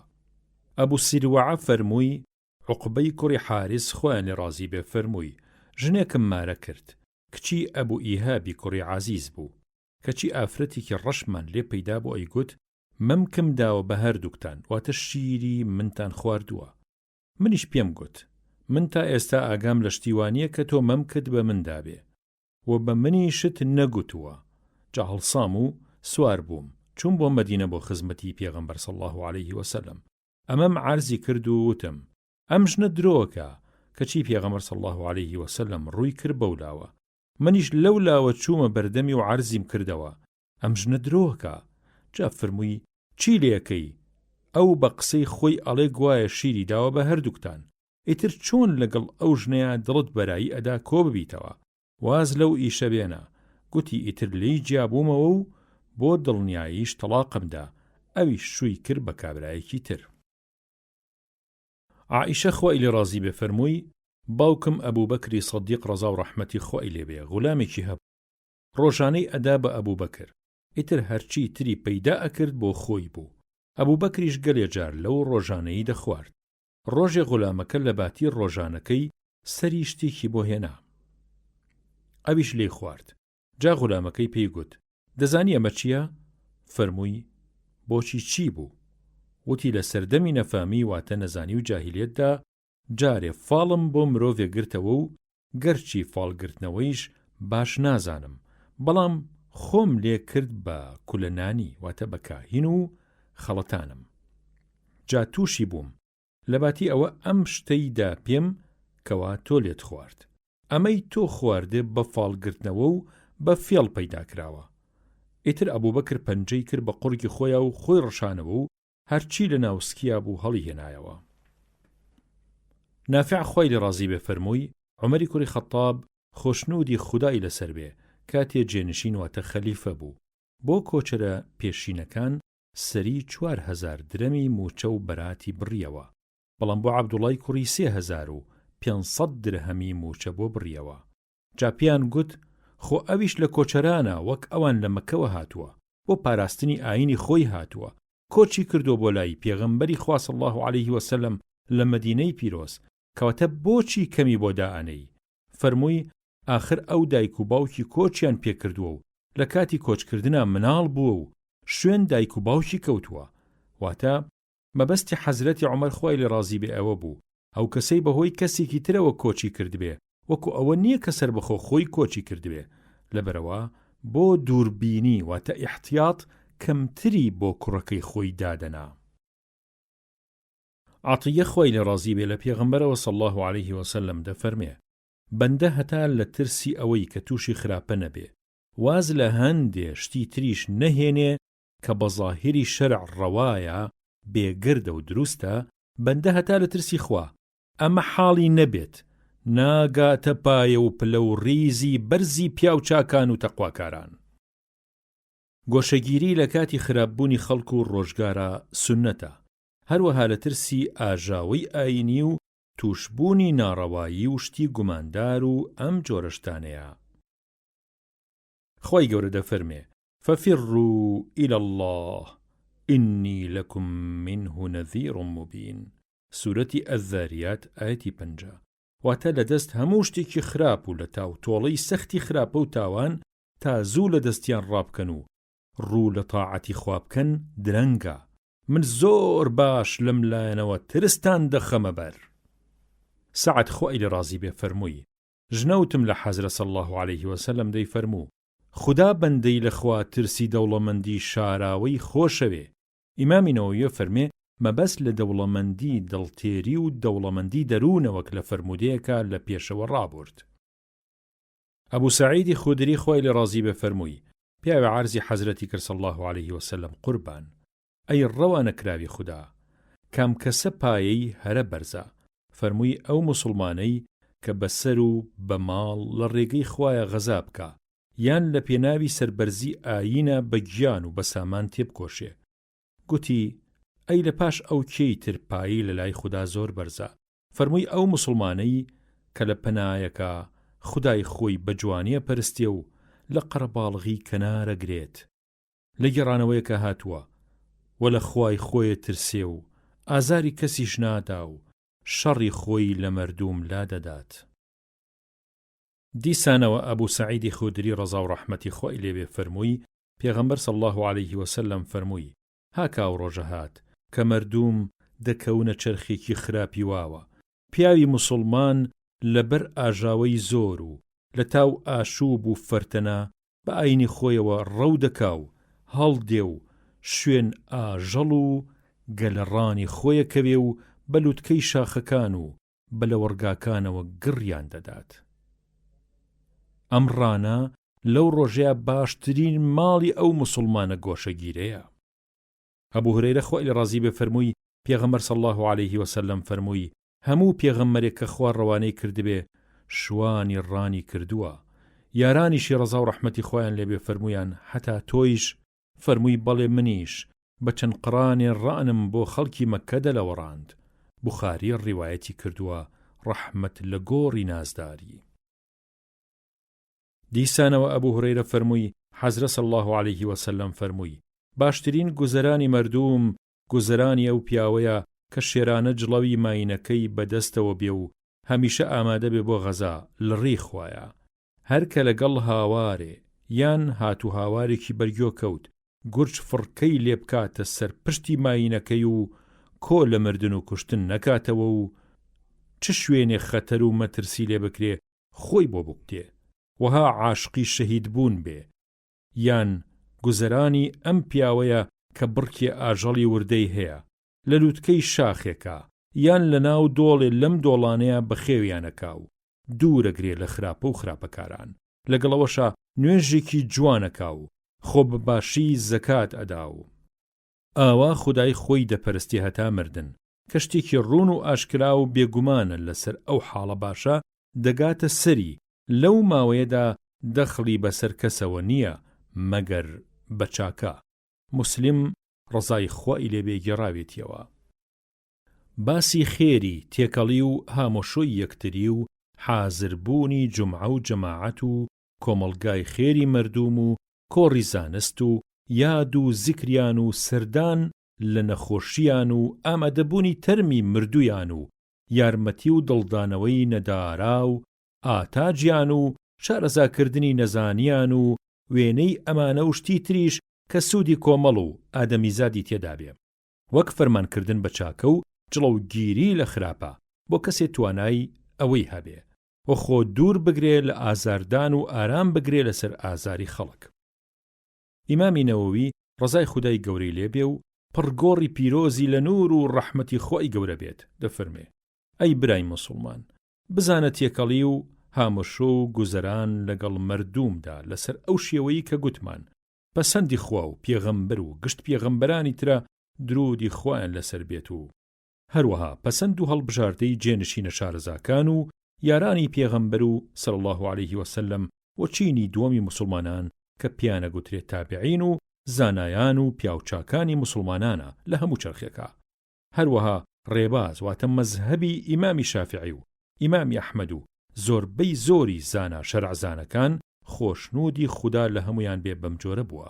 ئەبوو سیروەعە فەرمووی عوقبەی کوڕی حارس خۆیان لێ ڕازی بێ فەرمووی ژنێکم مارە کرد، کچی ئەبوو ئیهابی کوڕی عەزیز بوو، کەچی ئافرەتێکی ڕەشمان لێ پەیدا بوو ئەیگوت مەمکم داوە بە هەردووکتان، واتە شیری منتان خواردووە. منیش پێم گوت من تا ئێستا ئاگام لە شتیوانیە کە تۆ مەم کرد بە من دابێ و بە منی شت نەگوتووە. جا هەڵسام و سوار بووم چوون بۆ مەدینە بۆ خزمەتی پێغەمبەر صلی الله عەلەیه وسەلەم. ئەمەم عەرزی کرد و وتم ئەم ژنە درۆکە، کەچی پێغەمبەر صلی الله عەلەیه وسەلەم ڕووی کرد بەولاوە. منیش لەولاوە چوومە بەردەمی و عەرزیم کردەوە ئەم ژنە درۆکە. جا فەرمووی چی لێکەی؟ ئەو بە قسەی خۆی ئەڵێ گوایە شیری داوە بە هەردووکتان. ئیتر چۆن لەگەڵ ئەو ژنەیە دڵت بەرایی ئەدا کۆ ببیتەوە؟ واز لەو ئیشە بێنە. گوتی ئیتر لێی جیابوومەوە و بۆ دڵنیاییش تەلاقمدا. ئەویش شووی کرد بە کابرایەکی تر. عائیشە خۆی لێ ڕازی بێ فەرمووی باوکم ئەبوو بەکری سەدیق ڕەزا و ڕەحمەتی خۆی لێبێ غولامێکی هەبوو، ڕۆژانەی ئەدا بە ئەبوو بەکر، ئیتر هەرچی تری پەیدا ئەکرد بۆ خۆی بوو. ئەبوو بەکریش گەلێ جار لەو ڕۆژانەی دەخوارد. ڕۆژێ غولامەکە لە باتی ڕۆژانەکەی سەری شتێکی بۆ هێنا، ئەویش لێی خوارد. جا غولامەکەی پێی گوت دەزانی ئەمە چییە؟ فەرمووی بۆچی چی بوو؟ وتی لە سەردەمی نەفامی واتە نەزانی و جاهیلیەتدا جارێ فاڵم بۆ مرۆڤێ گرتەوە و گەرچی فاڵگرتنەوەیش باش نازانم، بەڵام خۆم لێ کرد بە کولەنانی واتە بە کاهین و خەڵەتانم. جا تووشی بووم لەباتی ئەوە ئەم شتەیدا پێم کەوا تۆ لێت خوارد. ئەمەی تۆ خواردێ بە فاڵگرتنەوە و بە فێڵ پەیدا کراوە. ئیتر ئەبوو بەکر پەنجەی کرد بە قوڕی خۆیە و خۆی ڕشانەوە و هەرچی لە ناوسکیا بوو هەڵی هێنایەوە. نافع خۆی لێ ڕازی بێ فەرمووی عومەری کوڕی خەتاب خۆشنودی خودای لەسەر بێ کاتێ جێنشین واتە خەلیفە بوو، بۆ کۆچەرە پێشینەکان سەری 4000 درەمی موچە و بەراتی بڕیەوە، بەڵام بۆ عەبدوڵای کوڕی 3500 درهەمی موچە بۆ بڕیەوە. جا پێیان گوت خۆ ئەویش لە کۆچەرانە وەک ئەوان لە مەکەوە هاتووە، بۆ پاراستنی ئاینی خۆی هاتووە، کۆچی کردو بۆ لای پێغەمبەری خوا صلی الله عەلەیه وسەلەم لە مەدینەی پیرۆز، کەواتە بۆچی کەمی بۆ دائەنەی؟ فەرمووی ئاخر ئەو دایک و باوکی کۆچیان پێکردووە و لە کاتی کۆچکردنا مناڵ بووە و شوێن دایک و باوکی کەوتووە. واتە مەبەستی حەزرەتی عومەر خۆی لێ ڕازی بێ ئەوە بوو ئەو کەسەی بەهۆی کەسێکی ترەوە کۆچی کردبێ، وەکو ئەوە نییە کە سەر بەخۆ خۆی کۆچی کردبێ. لەبەرەوە بۆ دووربینی واتە ئیحتیاط کەمتری بۆ کوڕەکەی خۆی دادەنا. عەتیە خۆی لێ ڕازی بێ لە پێغەمبەرەوە صلی الله عەلەیه وسەلەم دەفەرمێ بەندە هەتا لە ترسی ئەوەی کە تووشی خراپە نەبێ واز لە هەندێ شتی تریش نەهێنێ کە بە ظاهری شەرع ڕەوایە بێگردە و دروستە، بەندە هەتا لە ترسی خوا ئەمە حاڵی نەبێت ناگاتە پایە و پلە و ڕیزی بەرزی پیاو چاکان و تەقواکاران. گۆشەگیری لە کاتی خراپبوونی خەڵک و ڕۆژگارە سوننەتە، هەروەها لە ترسی ئاژاوی ئاینی و توشبوونی ناڕەوایی و شتی گوماندار و ئەم جۆرەشتانەیە. خۆی گەورە دەفەرمێ فەفیڕوا ئیلە الله ئینی لەکم منه نەذیر مبین. سورەتی ئەذاریات ئایەتی 50. واتە لەدەست هەموو شتێکی خراپ و لە تاو تۆڵەی سەختی خراپە و تاوان تا زوو لە دەستیان ڕابکەن و ڕوو لە تاعەتی خوا بکەن درەنگە. من زۆر باش لەم لایەنەوە ترستان دەخەمە بەر. سەعەد خۆی لێ ڕازی بێ فەرمووی ژنەوتم لە حەزرە صلی الله عەلەیه وسەلەم دەی فەرموو خدا بەندەی لەخوا ترسی دەوڵەمەندی شاراوەی خۆشەوێ. ئیمامی نەوەویە فەرمێ مەبەست لە دەوڵەمەندی دڵتێری و دەوڵەمەندی دەروونەوەک لە فەرمودەیەکە لە پێشەوە ڕابرد. ئەبوو سەعیدی خودری خۆی لێ ڕازی بێ فەرمووی پیاوە عەرزی حەزرەتی کرد صلی الله عەلەیه وسەلەم قوربان ئەی ڕەوانە کراوی خوددا کام کەسە پایەی هەرە بەرزە فەرمووی ئەو موسڵمانەی کە بەسەر و بە ماڵ لە ڕێگەی خوایە غەزا بکە یان لە پێناوی سەربەرزی ئایینە بە گیان و بە سامان تێبکۆشێ. گوتی ئەی لە پاش ئەو کێی تر پایی لە لای خوددا زۆر بەرزە. فەرمووی ئەو موسڵمانەی کە لە پەنایەکە خودای خۆی بە جوانیە پەرستێ و لە قەرەباڵغی کەنارەگرێت لە گێڕانەوەیەکە هاتووە و لە خوای خۆیە ترسێ و ئازاری کەسیش نادا و شەڕی خۆی لە مەردوم لا دەدات. دیسانەوە ئەبوو سەعیدی خودری ڕەزا و ڕەحمەتی خۆی لێبێ فەرمووی پێغەمبەر صلی الله عليه وسلم فەرمووی هاکاو ڕۆژە هات کە مەردوم دەکەونە چەرخێکی خراپی واوە. پیاوی موسڵمان لەبەر ئاژاوەی زۆر و لە تاو ئاشوب و فەرتەنە بە ئاینی خۆیەوە ڕەو دەکا و هەڵدێ و شوێن ئاژەڵ و گەلەڕانی خۆیەکەوێ و بە لووتکەی شاخەکان و بە لە وەرگاکانەوە گڕیان دەدات. ئەم ڕانە لەو ڕۆژەیە باشترین ماڵی ئەو موسڵمانە گۆشەگیرەیە. ئەبوو هورەیرە خۆی لە ڕازی بێ فەرمووی پێغەمبەر صلی الله عليه وسلم فەرمووی هەموو پێغەمبەرێک کە خوا ڕەوانەی کردبێ شوانی ڕانی کردووە. یارانیشی ڕەزا و ڕەحمەتی خۆیان لێبێ فەرموویان هەتا تۆیش؟ فەرمووی بەڵێ منیش بە چەند قڕانێ ڕانم بۆ خەڵکی مەککە دەلەوەڕاند. بوخاری ڕیوایەتی کردووە ڕەحمەت لە گۆڕی نازداری. دیسانەوە ئەبوو هورەیرە فەرمووی حەزرە صلی الله عليه وسلم فەرمووی باشترین گوزەرانی مەردوم گوزەرانی ئەو پیاوەیە کە شێرانە جڵەوی ماینەکەی بەدەستەوە بێ و هەمیشە ئامادە بێ بۆ غەزا لە ڕێی خوایە. هەر کە لەگەڵ هاوارێ یان هاتو هاوارێکی بەرگۆ کەوت گورج فڕکەی لێ بکاتە سەر پشتی ماینەکەی و کۆ لە مردن و کوشتن نەکاتەوە و چ شوێنێ خەتەر و مەترسی لێ بکرێ خۆی بۆ بکتێ وەها عاشقی شەهید بوون بێ. یان گوزەرانی ئەم پیاوەیە کە بڕکێ ئاژەڵی وردەی هەیە لە لووتکەی شاخێکە یان لە ناو دۆڵێ لەم دۆڵانەیە بەخێویانەکا و دوورەگرێ لە خراپە و خراپەکاران لەگەڵەوەشە نوێژێکی جوانەکا و خۆ بەباشی زەکات ئەدا و ئاوا خودای خۆی دەپەرستی هەتا مردن کە شتێکی ڕوون و ئاشکرا و بێگومانە لەسەر ئەو حاڵە باشە دەگاتە سەری لەو ماوەیەدا دەخڵی بەسەر کەسەوە نییە مەگەر بە چاکە. موسلیم ڕزای خوای لێبێ گێڕاوێتیەوە. باسی خێری تێکەڵی و هامۆشۆی یەکتری و حازربوونی جومعە و جەماعەت و کۆمەڵگای خێری مەردوم و کۆڕی زانست و یاد و زیکریان و سەردان لە نەخۆشییان و ئامادەبوونی تەرمی مردویان و یارمەتی و دڵدانەوەی نەدارا و ئاتاجیان و شارەزاکردنی نەزانیان و وێنەی ئەمانە و شتی تریش کە سوودی کۆمەڵ و ئادەمیزادی تێدا بێ وەک فەرمانکردن بە چاکە و جڵەوگیری لە خراپە بۆ کەسێ توانای ئەوەی هەبێ و خۆ دوور بگرێ لە ئازاردان و ئارام بگرێ لەسەر ئازاری خەڵک. ئیمامی نەوەوی ڕزای خودای گەورەی لێبێ و پڕگۆڕی پیرۆزی لە نور و ڕەحمەتی خۆی گەورە بێت دەفەرمێ ئەی برای موسڵمان بزانە تێکەڵی و هامۆشۆ و گوزەران لەگەڵ مەردومدا لەسەر ئەو شێوەیە کە گوتمان پەسەندی خوا و پێغەمبەر و گشت پێغەمبەرانی ترە درودی خوایان لەسەر بێت و هەروەها پەسەند و هەڵبژاردەی جێنشینە شارەزاکان و یارانی پێغەمبەر و صلی الله عليه وسلم و چینی دووەمی موسڵمانان کە پیانە گوترێت تابعین و زانایان و پیاوچاکانی موسڵمانانە لە هەموو چەرخێکە. هەروەها ڕێباز واتە مەزهەبی ئیمامی شافعی و ئیمامی ئەحمەد و زۆربەی زۆری زانا شەرعزانەکان خۆشنودی خوددا لە هەمویان بێ بەم جۆرە بووە.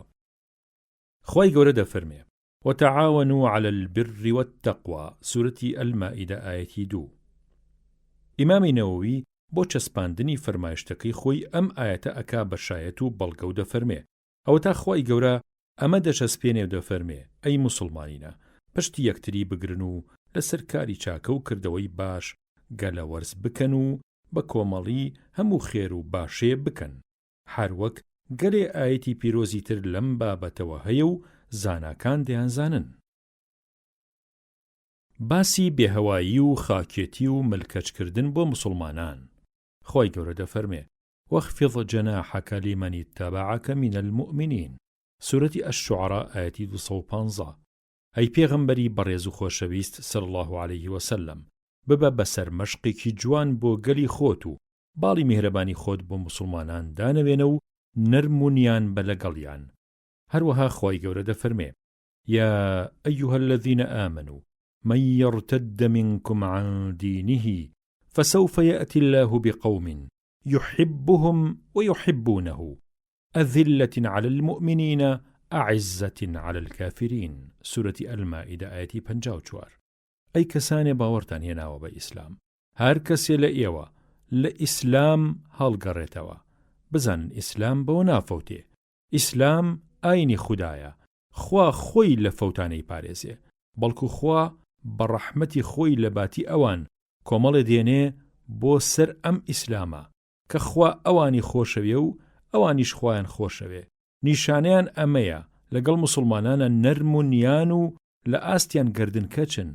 خوای گەورە دەفەرمێ وتعاونوا على البر والتقوى سورەتی ئەلمائیدە ئایەتی 2. ئیمامی نەوەوی بۆ چەسپاندنی فەرمایشتەکەی خۆی ئەم ئاەتە ئەکا بەشایەت و بەڵگە و دەفەرمێ ئەوە تا خوای گەورە ئەمە دەچەسپێنێ و دەفەرمێ ئەی موسڵمانینە پشتی یەکتری بگرن و لەسەر کاری چاکە و کردەوەی باش گەلەوەرز بکەن و بە کۆمەڵی هەموو خێر و باشێ بکەن. هەروەک گەلێ ئاەتی پیرۆزی تر لەم بابەتەوە هەیە و زاناکان دەیانزانن. باسی بێهەوایی و خاکێتی و ملکەچکردن بۆ موسڵمانان. خوای گەورە دەفەرمێ واخفض جناحك لمن اتبعك من المؤمنين سورەتی الشعراء ئاەتی 215. ئەی پێغەمبەری بەڕێز و خۆشەویست صلی الله عليه وسلم ببە بەسەر مەشقێکی جوان بۆ گەلی خۆت و باڵی میهرەبانی خۆت بۆ موسڵمانان دانەوێنە و نەرمونیان بە لەگەڵیان. هەروەها خۆی گەورە دەفەرمێ: يا أيها الذين آمنوا من يرتد منكم عن دينه فسوف يأتي الله بقوم يحبهم ويحبونه أذلة على المؤمنين أعزة على الكافرين. سورة المائدة آية 54. أي كساني باورتان هناوە بە ئیسلام. هەر کەسێ لە ئێوە لە ئیسلام هەڵگەڕێتەوە بزانن ئیسلام بەوە نافەوتێ. ئیسلام ئاینی خودایە. خوا خۆی لە فەوتانەی پارێزێ، بەڵکو خوا بە ڕەحمەتی خۆی لە باتی ئەوان کۆمەڵێ دێنێ بۆ سەر ئەم ئیسلامە کە خوا ئەوانی خۆشەوێ و ئەوانیش خوایان خۆشەوێ. نیشانەیان ئەمەیە لەگەڵ موسڵمانانە نەرمونیان و لە ئاستیان گردنکەچن،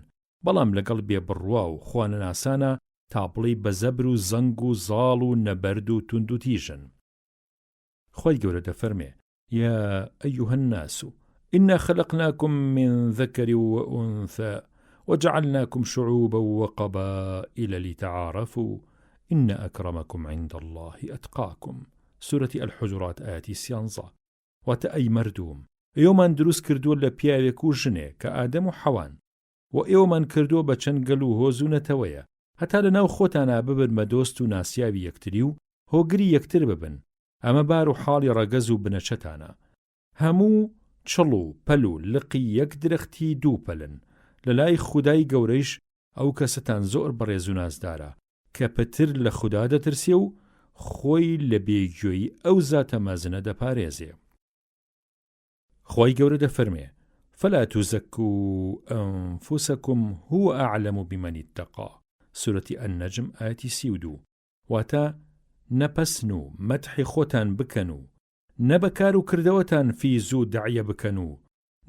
بەڵام لەگەڵ بێبڕوا و خوانەناسانە تاپڵی بە زەبر و زەنگ و زاڵ و نەبەرد و توند و تیژن. خۆی گەورە دەفەرمێ: يا أيها الناس إنا خلقناكم من ذكر وأنثى وجعلناكم شعوبا وقبائل لتعارفوا إن أكرمكم عند الله أتقاكم. سورة الحجرات آية 13. وتأي مردوم ئێوەمان دروست کردووە لە پیاوێک و ژنێ کە ئادەم و حەوان، و ئێوەمان کردووە بە چەند گەل و هۆز و نەتەوەیە هەتا لەناو خۆتانە ببن بە دۆست و ناسیاوی یەکتری و هۆگری یەکتر ببن. ئەمە بار و حاڵی ڕەگەز و بنەچەتانە. هەموو چڵ و پەل و لقی یەک درەختی دوو پەلن. لە لای خودای گەورەیش ئەو کەسەتان زۆر بەڕێز و نازدارە کە پتر لە خوددا دەترسێ و خۆی لە بێگوێی ئەو زاتە مەزنە دەپارێزێ. خۆی گەورە دەفەرمێ: فلا تزكوا أنفسكم هو أعلم بمن اتقى. سورة النجم آية 32. واتە نەپەسن و مەدحی خۆتان بکەن و نەبەکار و کردەوەتان فیز و دەعیە بکەن و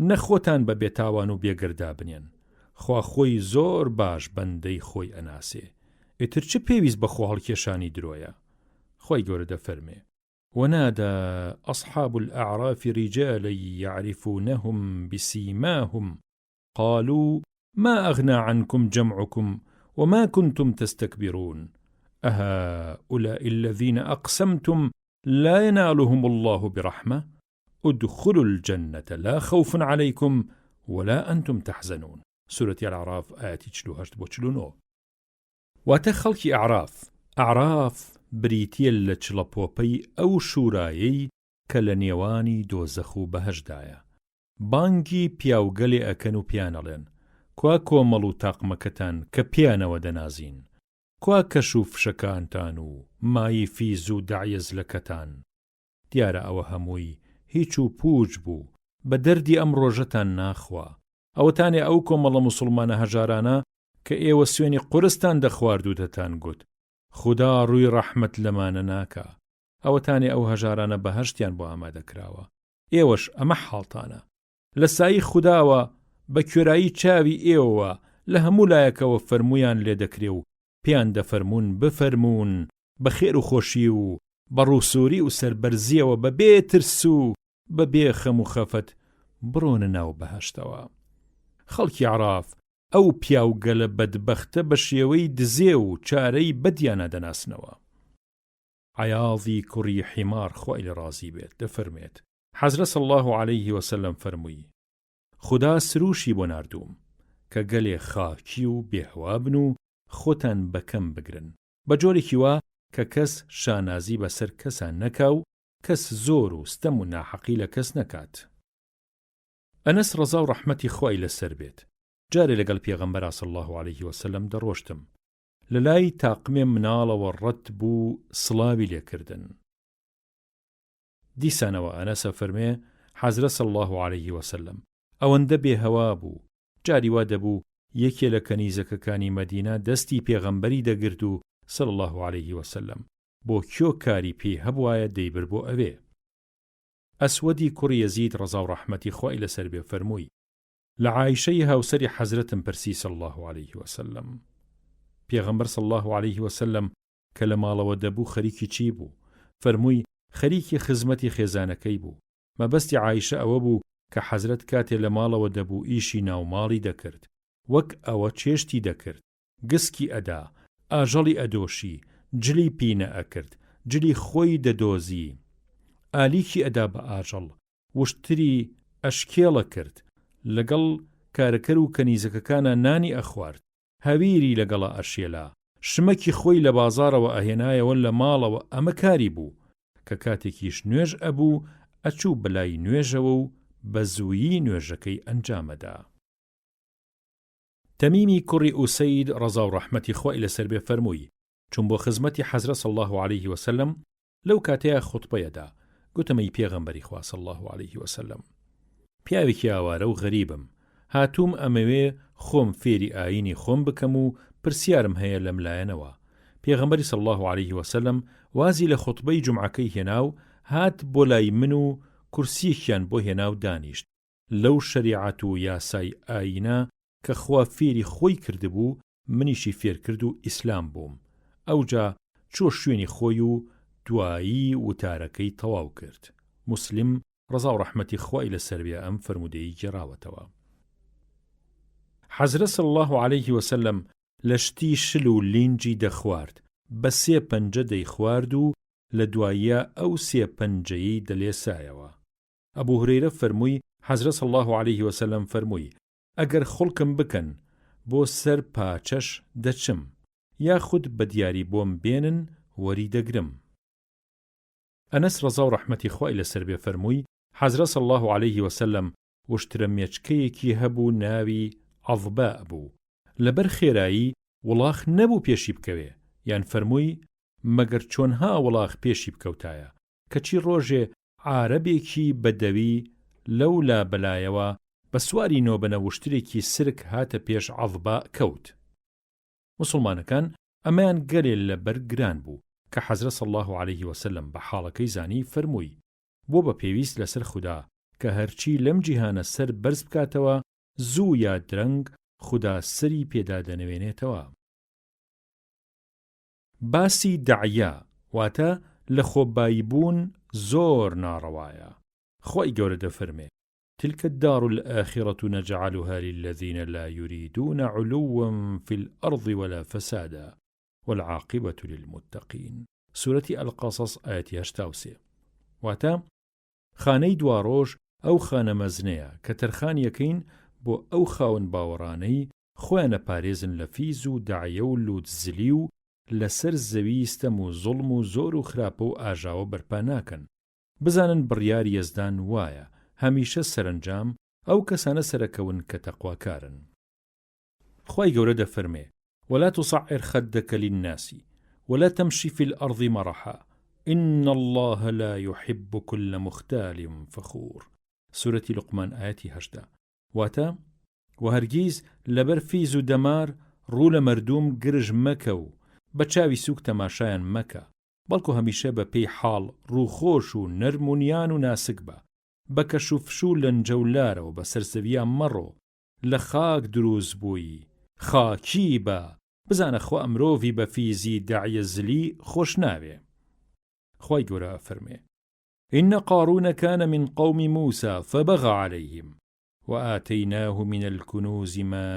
نەخۆتان بە بێتاوان و بێگردا بنێن. خوا خۆی زۆر باش بەندەی خۆی ئەناسێ. ئیتر چ پێویست بە خۆ هەڵکێشانی درۆیە؟ خۆی گەورە دەفەرمێ: ونادى أصحاب الأعراف رجالا يعرفونهم بسيماهم قالوا ما أغنى عنكم جمعكم وما كنتم تستكبرون أهؤلاء الذين أقسمتم لا ينالهم الله برحمة ادخلوا الجنة لا خوف عليكم ولا أنتم تحزنون. سورة الأعراف آية 48-49. وتخلق أعراف بریتیە لە چڵەپۆپەی ئەو شوورایەی کە لە نێوانی دۆزەخ و بەهەشدایە. بانگی پیاوگەلێ ئەکەن و پیانەڵێن: کوا کۆمەڵ و تاقمەکەتان کە پیانەوە دەنازین، کوا کەش و فشەکانتان و مایی فیز و داعیەزلەکەتان. دیارە ئەوە هەمووی هیچ و پوچ بوو، بە دەردی ئەم ڕۆژەتان ناخوا. ئەوەتانێ ئەو کۆمەڵە موسڵمانە هەژارانە کە ئێوە سوێنی قورستان دەخوارد و دەتان گوت خدا ڕووی ڕەحمەت لەمانە ناکا. ئەوەتانێ ئەو هەژارانە بەهەشتیان بۆ ئامادەکراوە. ئێوەش ئەمە حاڵتانە. لە سایی خوداوە بە کوێرایی چاوی ئێوە لە هەموو لایەکەوە فەرمویان لێ دەکرێ و پێیان دەفەرمون بفەرمون بە خێر و خۆشی و بە ڕووسوری و سەربەرزیەوە بە بێترس و بە بێ خەم و خەفەت بڕۆنە ناو بەهەشتەوە. خەڵکی عراف ئەو پیاوگەلە بەدبەختە بە شێوەی دزێ و چارەی بەدیانە دەناسنەوە. عیاضی کوڕی حیمار خۆی لە ڕازی بێت دەفەرمێت: حەزرە صلی الله عەلەیه وسەلەم فەرمووی: خدا سروشی بۆ ناردووم کە گەلێ خاکی و بێهەوا بن و خۆتان بەکەم بگرن بە جۆرێکی وا کە کەس شانازی بەسەر کەسان نەکا و کەس زۆر و ستەم و ناحەقی لە کەس نەکات. ئەنەس ڕەزا و ڕەحمەتی خۆی لەسەر بێت جارێ لەگەڵ پێغەمبەر صلی الله عەلەیه وسەلەم دەڕۆشتم. لە لای تاقمێ مناڵەوە ڕەت بوو سڵاوی لێکردن. دیسانەوە ئەنەسە فەرمێ: حەزرە صلی الله عەلەیه وسەلەم ئەوەندە بێهەوا بوو، جاری وا دەبوو یەکێ لە کەنیزەکەکانی مەدینە دەستی پێغەمبەری دەگرت و صلی الله عەلەیه وسەلەم بۆ کێو کاری پێی هەبوایە دەیبر بۆ ئەوێ. ئەسوەدی کوڕی یەزید ڕەزا و ڕەحمەتی خۆی لەسەر بێ فەرمووی: لە عایشەی هاوسەری حەزرەتم پرسی صلی الله عەلەیه وسەلەم. پێغەمبەر صلی الله عەلەیه وسەلەم کە لە ماڵەوە دەبوو خەریکی چی بوو؟ فەرمووی: خەریکی خزمەتی خێزانەکەی بوو. مەبەستی عایشە ئەوە بوو کە حەزرەت کاتێ لە ماڵەوە دەبوو ئیشی ناوماڵی دەکرد، وەک ئەوە چێشتی دەکرد، گسکی ئەدا، ئاژەڵی ئەدۆشی، جلی پینە ئەکرد، جلی خۆی دەدۆزی، ئالیکی ئەدا بە ئاژەڵ، وشتری ئەشکێڵە کرد، لەگەڵ کارەکەر و کەنیزەکەکانە نانی ئەخوارد، هەویری لەگەڵە ئەشێلا، شمەکی خۆی لە بازارەوە ئەهێنایەوە لە ماڵەوە. ئەمە کاری بوو کە کاتێکیش نوێژ ئەبوو ئەچوو بەلای نوێژەوە و بە زوویی نوێژەکەی ئەنجامەدا. تەمیمی کوڕی ئوسەید ڕەزا و ڕەحمەتی خۆی لەسەر بێ فەرمووی چون بۆ خزمەتی حەزرەت صلی الله عليه وسلم لەو کاتەیە خوتبەیەدا گوتمەی پێغەمبەری خوا صلی الله عليه وسلم پیاوێکی ئاوارە و غەریبم، هاتووم ئەمەوێ خۆم فێری ئاینی خۆم بکەم و پرسیارم هەیە لەم لایەنەوە. پێغەمبەری صلی الله عليه وسلم وازی لە خوتبەی جومعەکەی هێنا و هات بۆ لای من و کورسیەکیان بۆ هێنا و دانیشت لەو شەریعەت و یاسای ئاینە کە خوا فێری خۆی کردبوو، منیشی فێر کرد و ئیسلام بووم. ئەوجا چۆ شوێنی خۆی و دوایی وتارەکەی تەواو کرد. موسلم ڕەزا و ڕەحمەتی خوای لەسەر بێ ئەم فەرمودەی گێڕاوەتەوە. حەزرەت صلی الله عليه وسلم لە شتی شل و لینجی دەخوارد، بە 3 پەنجە دەیخوارد و لە دواییە ئەو 3 پەنجەیی دەلێسایەوە. ئەبوو هورەیرە فەرمووی حەزرەت صلی الله عليه وسلم فەرمووی ئەگەر خوڵکم بکەن بۆ سەر پاچەش دەچم، یاخود بە دیاری بۆم بێنن وەری دەگرم. ئەنەس ڕەزا و ڕەحمەتی خوای لەسەر بێ فەرمووی حەزرەت صلی الله عليه وسلم وشترە مێچکەیەکی هەبوو ناوی عەضبا بوو، لەبەر خێرایی وڵاخ نەبوو پێشی بکەوێ، یان فەرمووی مەگەر چۆنها وڵاخ پێشی بکەوتایە، کەچی ڕۆژێ عارەبێکی بەدەوی لەولا بەلایەوە بە سواری نۆبەنە وشترێکی سرک هاتە پێش عەضبا کەوت. موسڵمانەکان ئەمەیان گەلێ لەبەر گران بوو کە حەزرەت صلی الله عليه وسلم بە حاڵەکەی زانی فەرمووی بۆ بە پێویست لەسەر خودا کە هەرچی لەم جیهانە سەر بەرز بکاتەوە زوو یا درەنگ خودا سەری پێدا دەنەوێنێتەوە. باسی دەعیا واتە لە خۆباییبوون زۆر ناڕەوایە. خۆی گەورە دەفەرمێ تلك الدار الآخرة نجعلها للذين لا يريدون علوا في الأرض ولا فسادا والعاقبة للمتقين. سورة القصص آيات 83. واتا خانەی دواڕۆژ ئەو خانە مەزنەیە کە تەرخان یەکەین بۆ ئەو خاون باوەڕانەی خۆیانە پارێزن لە فیز و داعیە و لووتزلی و لەسەر زەوی ستەم و زوڵم و زۆر و خراپە و ئاژاوە بەرپا ناکەن. بزانن بڕیاری یەزدان وایە هەمیشە سەرنجام ئەو کەسانە سەرەکەون کە تەقواکارن. خوای گەورە دەفەرمێ ولا تصعر خدك للناس ولا تمشي في الأرض مرحا إن الله لا يحب كل مختال فخور. سورة لقمان آياتي 8. واتا وهرگیز لەبەر فیز و دەمار ڕوو لە مەردوم گرژ مەکە و بە چاوی سووک تەماشایان مەکە، بەڵکو هەمیشە بە پێی حاڵ ڕووخۆش و نەرمونیان و ناسک بە، بە کەش و فش و لەنجەولارەوە بە سەرسەویان مەڕۆ، لە خاک دروست بووی خاکی بە، بزانە خوا ئەمرۆڤی بە فیزی داعیە زلی خۆش ناوێ. خوای گەورە فەرمێ إن قارون كان من قوم موسى فبغى عليهم وآتيناه من الكنوز ما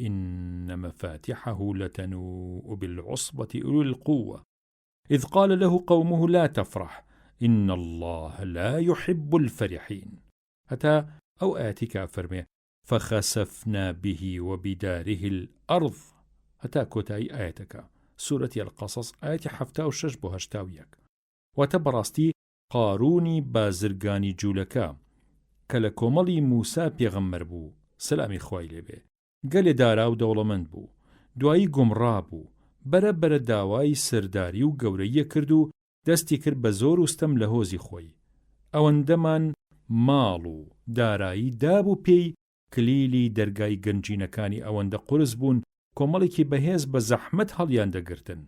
إن مفاتحه لتنوء بالعصبة أولي القوة إذ قال له قومه لا تفرح إن الله لا يحب الفرحين. هتا أو آتك فرمي فخسفنا به وبداره الأرض. هتا كوتاي آياتك سورة القصص آيات 76 بو 81. وتبرستي قاروني بازرگاني جولكا کە لە کۆمەڵی موسا پێغەمبەر بوو سەلامی خوای لێبێ، گەلێ دارا و دەوڵەمەند بوو، دوایی گومڕا بوو، بەرەبەرە داوای سەرداری و گەورەیە کرد و دەستی کرد بە زۆر وستەم لە هۆزی خۆی. ئەوەندەمان ماڵ و دارایی دابوو پێی کلیلی دەرگای گەنجینەکانی ئەوەندە قورس بوون کۆمەڵێکی بەهێز بە زەحمەت هەڵیان دەگرتن.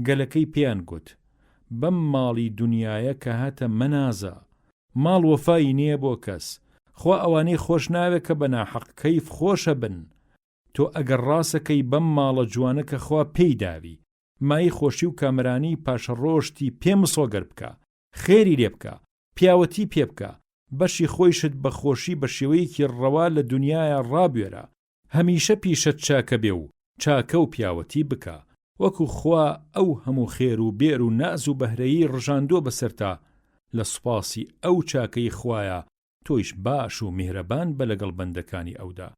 گەلەکەی پێیان گوت بەم ماڵی دنیایە کە هاتە مەنازە، ماڵ وەفایی نییە بۆ کەس، خوا ئەوانەی خۆش ناوێت کە بە ناحەق کەیف خۆشە بن. تۆ ئەگەر ڕاستەکەی بەم ماڵە جوانە کە خوا پێی داوی، مای خۆشی و کامرانی پاشە ڕۆشتی پێم سۆگەر بکە، خێری لێ بکە، پیاوەتی پێ بکە، بەشی خۆیشت بە خۆشی بە شێوەیەکی ڕەوا لە دنیایە ڕابوێرە، هەمیشە پیشت چاکە بێ و چاکە و پیاوەتی بکە، وەکو خوا ئەو هەموو خێر و بێر و ناز و بەهرەیی ڕژاندۆ بەسەرتا لە سوپاسی ئەو چاکەی خوایە تۆیش باش و میهرەبان بە لەگەڵ بەندەکانی ئەودا.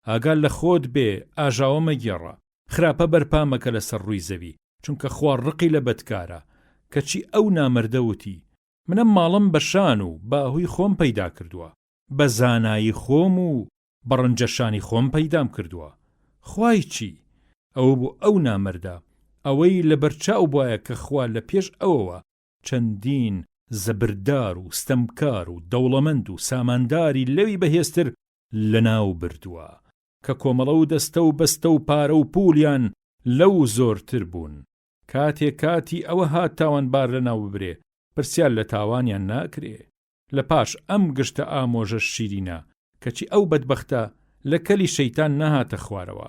ئاگال لە خۆت بێ، ئاژاوە مەگێڕە، خراپە بەرپا مەکە لەسەر ڕووی زەوی، چونکە خوا ڕقی لە بەدکارە. کەچی ئەو نامەردەوتی منە ماڵم بەشان و باهوی خۆم پەیدا کردووە، بە زانایی خۆم و بەڕەنجەشانی خۆم پەیدام کردووە. خوای چی؟ ئەو بوو ئەو نامەردە ئەوەی لە بەرچاو بواە کە خوا لە پێش ئەوەوە چەندین زەبردار و ستەمکار و دەوڵەمەند و سامانداری لەوی بەهێزتر لەناو بردووە کە کۆمەڵە و دەستە و بەستە و پارە و پولیان لەو زۆرتر بوون. کاتێک کاتی ئەوە هات تاوانبار لەناو ببرێ، پرسیار لە تاوانیان ناکرێ. لە پاش ئەم گشتە ئامۆژە شیرینە کەچی ئەو بەدبەختە لە کەلی شەیتان نەهاتە خوارەوە،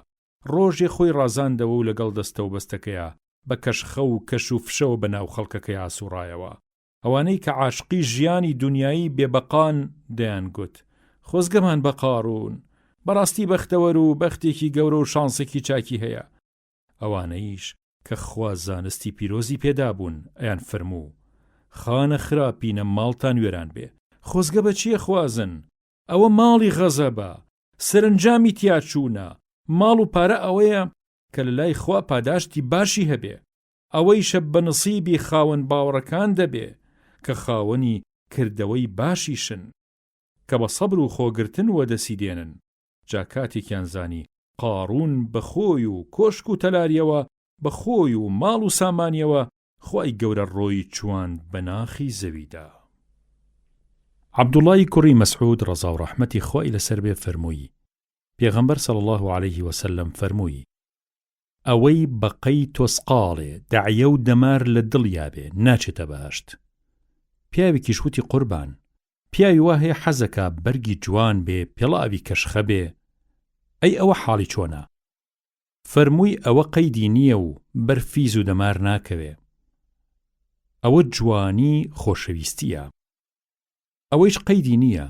ڕۆژێ خۆی ڕازاندەوە و لەگەڵ دەستە و بەستەکەیە بە کەشخە و کەش و فشەوە بەناو خەڵکەکەی ئاسوڕایەوە. ئەوانەی کە عاشقی ژیانی دنیایی بێبەقان دەیان گوت خۆزگەمان بە قاڕون، بەڕاستی بەختەوەر و بەختێکی گەورە و شانسێکی چاکی هەیە. ئەوانەیش کە خوا زانستی پیرۆزی پێدا بوون ئەیان فەرموو خانە خراپینە ماڵتان وێران بێ. خۆزگە بە چیە خوازن؟ ئەوە ماڵی غەزەبە، سەرنجامی تیاچوونە. ماڵ و پارە ئەوەیە کە لە لای خوا پاداشتی باشی هەبێ، ئەوەی شەب بە نسیبی خاوەن باوەڕەکان دەبێ کە خاوەنی کردەوەی باشیشن، کە بە سەبر و خۆگرتن وەدەسی دێنن. جا کاتێکیان زانی قاڕون بەخۆی و کۆشک و تەلاریەوە، بەخۆی و ماڵ و سامانیەوە خوای گەورە ڕۆی چوان بە ناخی زەویدا. عەبدوڵای کوڕی مەسعود ڕەزا و ڕەحمەتی خوای لەسەر بێ فەرمووی پێغەمبەر صلی الله عليه وسلم فەرمووی ئەوەی بەقەی تۆسقاڵێ دەعیە و دەمار لە دڵیا بێ ناچێتە بەهەشت. پیاوێکیش وتی قوربان، پیاوی وا هەیە حەزەکە بەرگی جوان بێ، پێڵاوی کەشخە بێ، ئەی ئەوە حاڵی چۆنە؟ فەرمووی ئەوە قەیدی نییە و بەرفیز و دەمار ناکەوێ، ئەوە جوانی خۆشەویستیە. ئەوەیش قەیدی نییە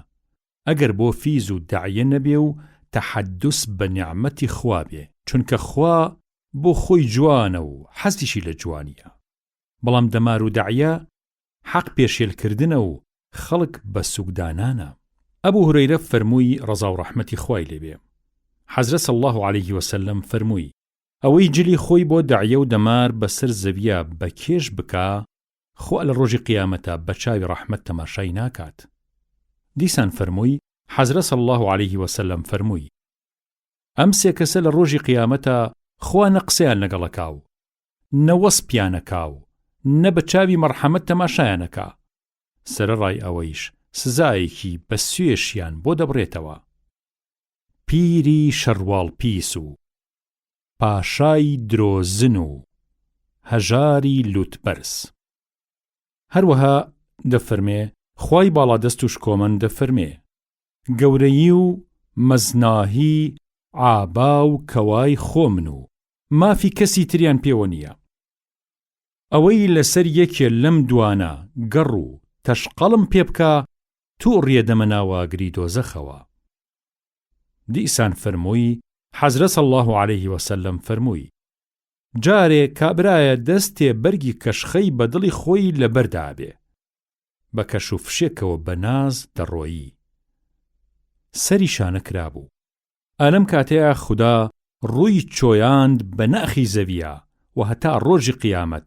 ئەگەر بۆ فیز و دەعیە نەبێ و تەحەدوس بە نیعمەتی خوا بێ، چونکە خوا بۆ خۆی جوانە و حەزیشی لە جوانیە. بەڵام دەمار و دەعیە حەق پێشێلکردنە و خەڵک بە سوگدانانە. ئەبوو هورەیرە فەرمووی ڕەزا و ڕەحمەتی خوای لێبێ حەزرەت صلی الله عليه وسلم فەرمووی ئەوەی جلی خۆی بۆ دەعیە و دەمار بەسەر زەویە بە کێش بکا، خوا لە ڕۆژی قیامەتە بە چاوی ڕەحمەت تەماشای ناکات. دیسان فەرمووی حەزرەت صلی الله عليه وسلم فەرمووی ئەم سێ کەسە لە ڕۆژی قیامەتە خوا نە قسەیان لەگەڵەکا و نە وەسپیانەکا و نە بە چاوی مەرحەمەت تەماشایانەکا، سەرەڕای ئەوەیش سزایەکی بە سوێشیان بۆ دەبڕێتەوە. پیری شەڕواڵ پیس و پاشای درۆزن و هەژاری لوتبەرز. هەروەها دەفەرمێ خوای باڵادەست و شکۆمەن دەفەرمێ گەورەیی و مەزناهی عابا و کەوای خۆمن و مافی کەسی تریان پێوە نییە. ئەوەی لەسەر یەکێ لەم دوانە گەڕ و تەشقەڵم پێ بکە تووڕیە دەمە ناواگری دۆزەخەوە. دیسان فەرمووی حەزرەت صلی الله عليه وسلم فەرمووی جارێ کابرایە دەستێ بەرگی کەشخەی بە دڵی خۆی لەبەردا بێ، بە کەش و فشێکەوە بە ناز دەڕۆیی، سەری شانە کرابوو. ئەلەم کاتەیە خودا ڕووی چۆیاند بە ناخی زەویە و هەتا ڕۆژی قیامەت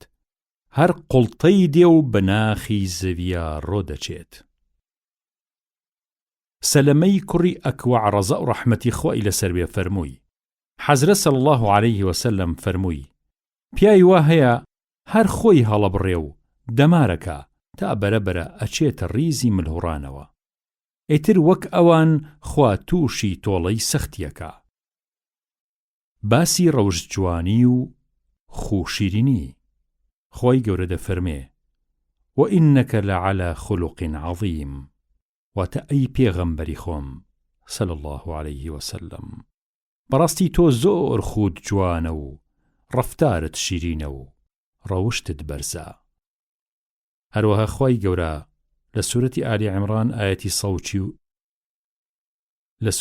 هەر قوڵتەی دێ و بە ناخی زەویە ڕۆدەچێت. سەلەمەی کوڕی ئەکوع ڕەزا و ڕەحمەتی خوای لەسەر بێ فەرمووی حەزرەت صلی الله عليه وسلم فەرمووی پیاوی وا هەیە هەر خۆی هەڵەبڕێ و دەمارەکە تا بەرەبەرە ئەچێتە ڕیزی ملهوڕانەوە، ئیتر وەک ئەوان خوا تووشی تۆڵەی سەختیەکە. باسی ڕەوشجوانی و خوشیرینی. خوای گەورە دەفەرمێ وَإِنَّكَ لَعَلَى خُلُقٍ عَظِيمٍ، واتە ئەی پێغەمبەری خۆم صلی الله عليه وسلم بەڕاستی تۆ زۆر خود جوانە و ڕەفتارت شیرینە و ڕەوشتت بەرزە. هەروەها خوای گەورە لە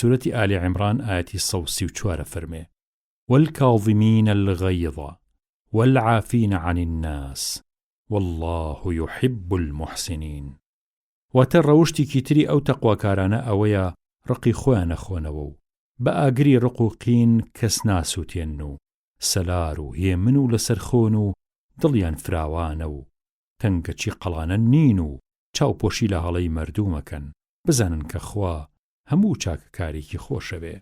سورەتی ئالی عیمران ئاەتی 134 فەرمێ والكاظمين الغيظ والعافين عن الناس والله يحب المحسنين. وتروشتي كتري أو تقوى كارانا أويا رقي خوان خونوو بأجري رقوقين كسناسو تينو سلارو هيمنو لسرخونو دڵیان فراوانە و تەنگەچی قەڵانە نین و چاوپۆشی لە هەڵەی مەردوومەکەن بزانن کە خوا هەموو چاکەکارێکی خۆشەوێ.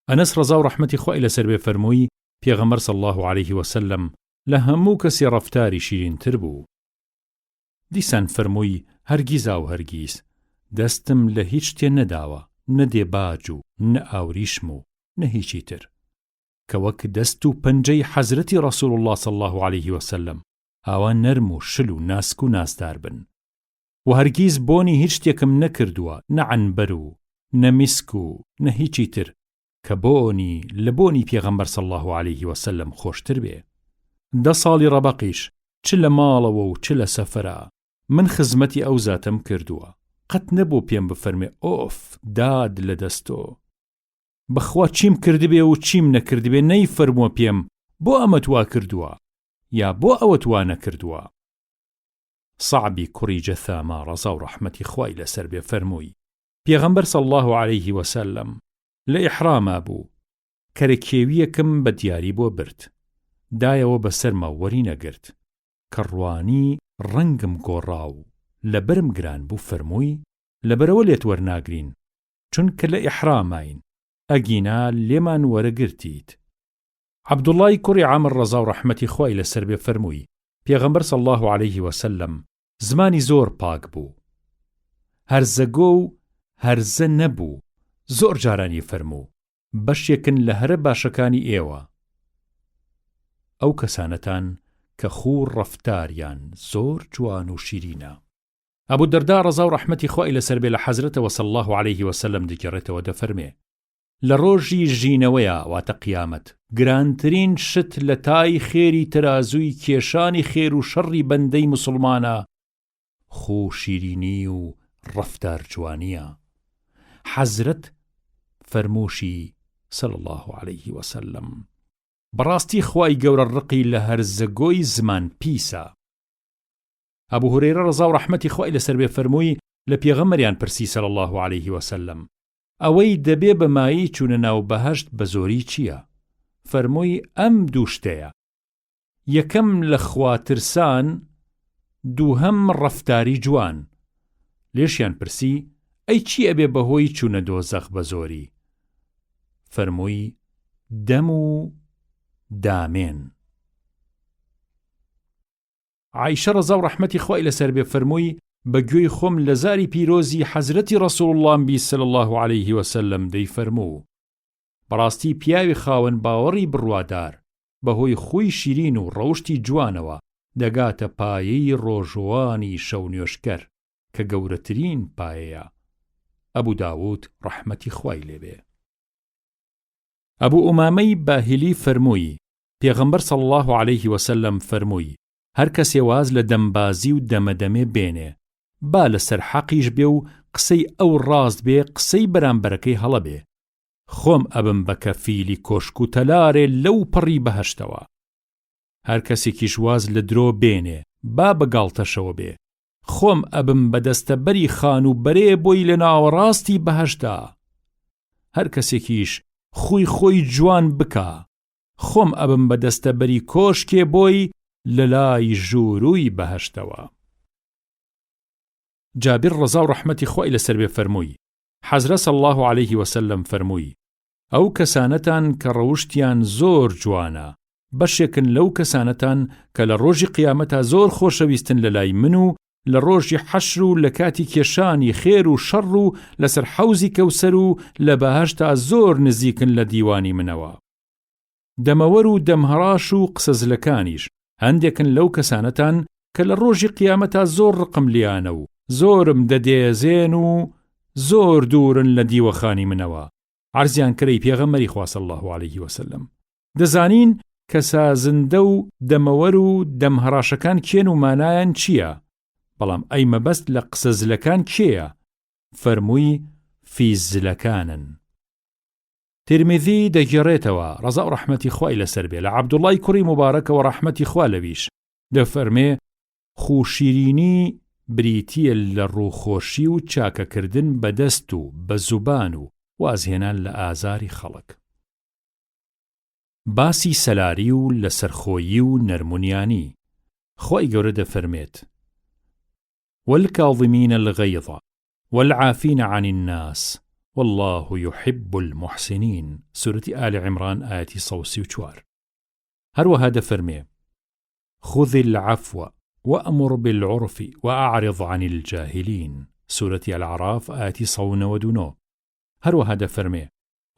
ئەنەس ڕەزا و ڕەحمەتی خوای لەسەر بێ فەرمووی پێغەمبەر صلی الله عليه وسلم لە هەموو کەسی ڕەفتاری شیرینتر بوو. دیسان فەرمووی هەرگیزا و هەرگیز دەستم لە هیچ شتێ نەداوە، نە دێباج و نە ئاوریشم و نە هیچی تر کە وەک دەست و پەنجەی حەزرەتی ڕەسوول الله صلی الله عليه وسلم ئاوا نەرم و شل و ناسک و ناسدار بن. و هەرگیز بۆنی هیچ شتێکم نەکردووە، نە عنبەر و نە میسک و نە هیچی تر کە بۆنی لە بۆنی پێغەمبەر صلی الله عليه وسلم خۆشتر بێ. 10 ساڵی ڕەبەقیش چ لە ماڵەوە و چ لە سەفەرە من خزمەتی ئەو زاتم کردووە، قەت نەبوو پێم بفەرمێ ئۆف داد لە دەستۆ، بەخوا چیم کردبێ و چیم نەکردبێ نەیفەرمووە پێم بۆ ئەمە توا کردووە یا بۆ ئەوە توا نەکردووە. سەعبی کوڕی جەثامە ڕەزا و ڕەحمەتی خوای لەسەر بێ فەرمووی پێغەمبەر صلی الله عليه وسلم لە ئیحراما بوو، کەرەکێویەکم بە دیاری بۆ برد، دایەوە بەسەرما وەری نەگرت، کەڕوانی ڕەنگم گۆڕاو لەبەرم گران بوو، فەرمووی لەبەرەوە لێت وەرناگرین چونکە لە ئیحراماین، ئەگینا لێمان وەرەگرتیت. عەبدوڵڵای کوڕی عامر ڕەزا و ڕەحمەتی خوای لەسەر بێ فەرمووی پێغەمبەر صلی الله عليه وسلم زمانی زۆر پاک بوو، هەرزەگۆ و هەرزە نەبوو، زۆر جارانی فەرموو بەشێکن لە هەرە باشەکانی ئێوە، ئەو کەسانەتان کە خوو ڕەفتاریان زۆر جوان و شیرینە. ئەبوو دەردا ڕەزا و ڕەحمەتی خوای لەسەر بێ لە حەزرەتەوە صلی الله عليه وسلم دەگەڕێتەوە دەفەرمێ لە ڕۆژی ژینەوەیە واتە قیامەت گرانترین شت لە تای خێری تەرازووی کێشانی خێر و شەڕی بەندەی موسڵمانە خوو شیرینی و ڕەفتار جوانیە. حەزرەت فەرمووشی صلی الله عليه وسلم بەڕاستی خوای گەورە ڕقی لە هەرزەگۆی زمان پیسە. ئەبوو هورەیرە ڕەزا و ڕەحمەتی خوای لەسەر بێ فەرمووی لە پێغەمبەریان پرسی صلی الله عليه وسلم ئەوەی دەبێ بە مایی چوونە ناو بەهەشت بە زۆری چییە؟ فەرمووی ئەم دوو شتەیە، یەکەم لە خواترسان، دووهەم ڕەفتاری جوان. لێشیان پرسی ئەی چی ئەبێ بەهۆی چوونە دۆزەخ بە زۆری؟ فەرمووی دەم و دامێن. عایشە ڕەزا و ڕەحمەتی خوای لەسەر بێ فەرمووی بەگوێی خۆم لە زاری پیرۆزی حەزرەتی ڕەسوول الله بی صلی الله عليه وسلم دەی فەرموو بەڕاستی پیاوی خاوەن باوەڕی بڕوادار بەهۆی خۆی شیرین و ڕەوشتی جوانەوە دەگاتە پایەی ڕۆژوانی شەو نوێشکەر کە گەورەترین پایەیە. ئەبوو داوود ڕەحمەتی خوای لێبێ. ئەبوو ئومامەی باهیلی فەرمووی پێغەمبەر صلی الله عليه وسلم فەرمووی هەر کەسێ واز لە دەمبازی و دەمەدەمێ بێنێ با لەسەر حەقیش بێ و قسەی ئەو ڕاست بێ قسەی بەرامبەرەکەی هەڵە بێ، خۆم ئەبم بە کەفیلی کۆشک و تەلارێ لەو پڕی بەهەشتەوە. هەر کەسێکیش واز لە درۆ بێنێ با بەگاڵتەشەوە بێ، خۆم ئەبم بە دەستەبەری خان و بەرێ بۆی لە ناوەڕاستی بەهەشتا. هەر کەسێکیش خوی خۆی جوان بکا، خۆم ئەبم بە دەستەبەری کۆشکێ بۆی لە لای ژووروی بەهەشتەوە. جابر ڕەزا و ڕەحمەتی خوای لەسەر بێ فەرمووی حەزرەت صلی الله عليه وسلم فەرمووی ئەو کەسانەتان کە ڕەوشتیان زۆر جوانە بەشێکن لەو کەسانەتان کە لە ڕۆژی قیامەتا زۆر خۆشەویستن لە لای من و لە ڕۆژی حەشر و لە کاتی کێشانی خێر و شەڕ و لەسەر حەوزی کەوسەر و لە بەهەشتا زۆر نزیکن لە دیوانی منەوە. دەمەوەر و دەمهەڕاش و قسەزلەکانیش هەندێکن لەو کەسانەتان کە لە ڕۆژی قیامەتا زۆر ڕقم لیانە و زۆرم دەدێزێن و زۆر دوورن لە دیوەخانی منەوە. عەرزیان کردی پێغەمبەری خوا صلی الله عليه وسلم دەزانین کە سازندە و دەمەوەر و دەمهەڕاشەکان کێن و مانایان چییە؟ بەڵام ئەی مەبەست لە قسەزلەکان کێیە؟ فەرمووی فیزلەکانن. ترمذی دەگێڕێتەوە ڕەزا و ڕەحمەتی خوای لەسەر بێ لە عەبدوڵڵای کوڕی مبارەکەوە ڕەحمەتی خوا لەویش دەفەرمێ خوشیرینی بریتیە لە ڕووخۆشی و چاکەکردن بەدەست و بە زوبان و وازهێنان لە ئازاری خەڵک. باسی سەلاری و لەسەرخۆیی و نەرمونیانی خوای گەورە دەفەرمێت والكاظمين الغيظ والعافين عن الناس والله يحب المحسنين سورة آل عمران آية 134. هروها دفرمي خذ العفو وأمر بالعرف وأعرض عن الجاهلين سورة الأعراف آية 102. هروها دفرمي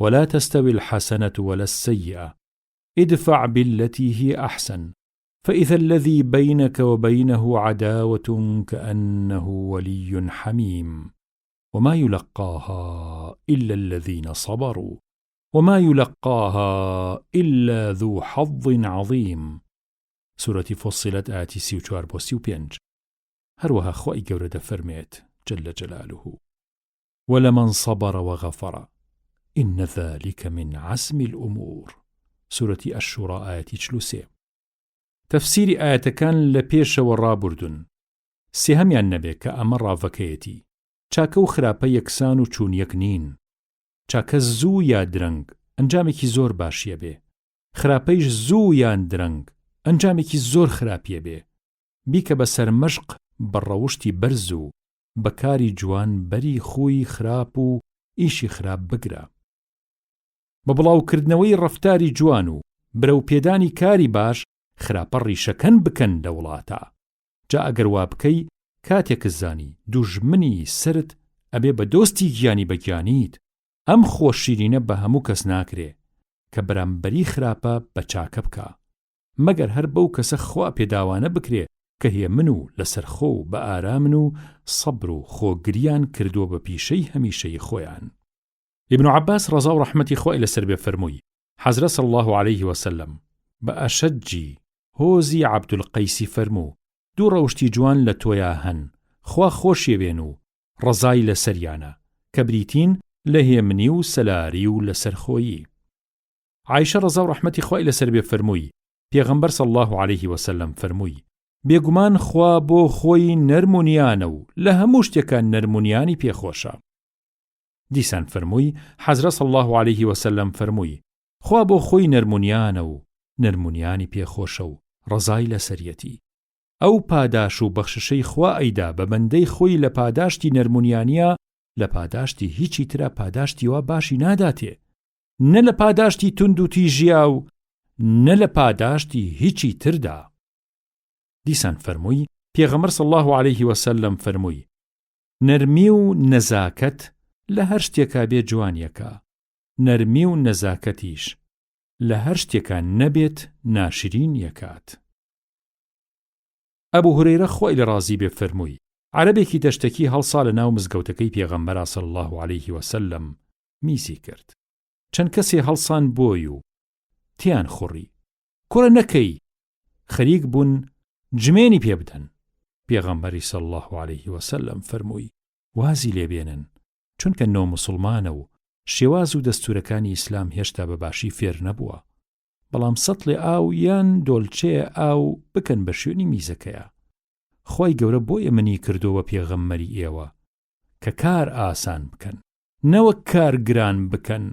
ولا تستوي الحسنة ولا السيئة ادفع بالتي هي أحسن فإذا الذي بينك وبينه عداوة كأنه ولي حميم وما يلقاها إلا الذين صبروا وما يلقاها إلا ذو حظ عظيم سورة فصلت آية 34-35. هروها خوای گەورە دەفەرمێت جل جلاله ولمن صبر وغفر إن ذلك من عزم الأمور سورة الشورى آية 43. تفسير آياتەکان لە پێشەوە ڕابردون سێهەمیان نەبێ کە ئەمە ڕاوەکەیەتی چاکە و خراپە یەکسان و چوون یەک نین. چاکە زوو یا درەنگ ئەنجامێکی زۆر باشیە بێ، خراپەیش زوو یان درەنگ ئەنجامێکی زۆر خراپیە بێ. بیکە بەسەر مەشق بەڕەوشتی بەرز و بەکاری جوان بەری خۆی خراپ و ئیشی خراپ بگرە. بە بڵاوکردنەوەی ڕەفتاری جوان و برەو پێدانی کاری باش خراپە ڕیشەکەن بکەن لە وڵاتە. جا ئەگەر وا بکەی کاتێک زانی دوژمنی سرت ئەبێ بە دۆستی گیانی بەگیانیت. ئەم خۆشیرینە بە هەموو کەس ناکرێ کە بەرامبەری خراپە بە چاکە بکە، مەگەر هەر بەو کەسە خوا پێداوانە بکرێ کە هێ من و لەسەرخۆ و بە ئارامن و سەبر و خۆگریان کردووە بە پیشەی هەمیشەی خۆیان. ابن عباس ڕەزا و ڕەحمەتی خوای لەسەر بێ فەرمووی حەزرە صلی الله عليه وسلم بە ئەشەجی هۆزی عەبدولقەیسی فەرموو دوو ڕەوشتی جوان لە تۆیا هەن، خوا خۆشیە بێن و ڕەزای لەسەریانە کە بریتین لە هێمنی و سەلاری و لەسەرخۆیی. عایشە ڕەزا و ڕەحمەتی خوای لەسەر بێ فەرمووی پێغەمبەر صلی الله عليه وسلم فەرمووی بێگومان خوا بۆ خۆی نەرمونیانە و لە هەموو شتێکە نەرمونیانی پێخۆشە. دیسان فەرمووی حەزرە صلی الله عليه وسلم فەرمووی خوا بۆ خۆی نەرمونیانە و نەرمونیانی پێخۆشە و ڕەزای لەسەریەتی. ئەو پاداش و بەخششەی خوا ئەیدا بە بەندەی خۆی لە پاداشتی نەرمونیانیە لە پاداشتی هیچی ترە پاداشتی وا باشی ناداتێ، نە لە پاداشتی تند و تیژیا و نە لە پاداشتی هیچی تردا. دیسان فەرمووی پێغەمبەر صلی الله عليه وسلم فەرمووی نەرمی و نەزاکەت لە هەر شتێکا بێ جوانیەکە، نەرمی و نەزاکەتیش لە هەر شتێکا نەبێت ناشرین یەکات. ئەبوو هورەیرە خۆی لە ڕازی بێ فەرمووی عەرەبێکی دەشتەکی هەڵسا لە ناو مزگەوتەکەی پێغەمبەر صلی الله عليه وسلم میسی کرد. چەند کەسێ هەڵسان بۆی و تیان خوڕی کوڕە نەکەی خەریک بوون جمێنی پێ بدەن. پێغەمبەری صلی الله عليه وسلم فەرمووی وازی لێبێنن چونکە نۆ موسڵمانە و شێواز و دەستورەکانی ئیسلام هێشتا بەباشی فێر نەبووە، بەڵام سەتڵێ ئاو یان دۆڵچێ ئاو بکەن بە شوێنی میزەکەیە. خۆی گەورە بۆیە منی کردووە پێغەمبەری ئێوە کە کار ئاسان بکەن نەوەک کار گران بکەن،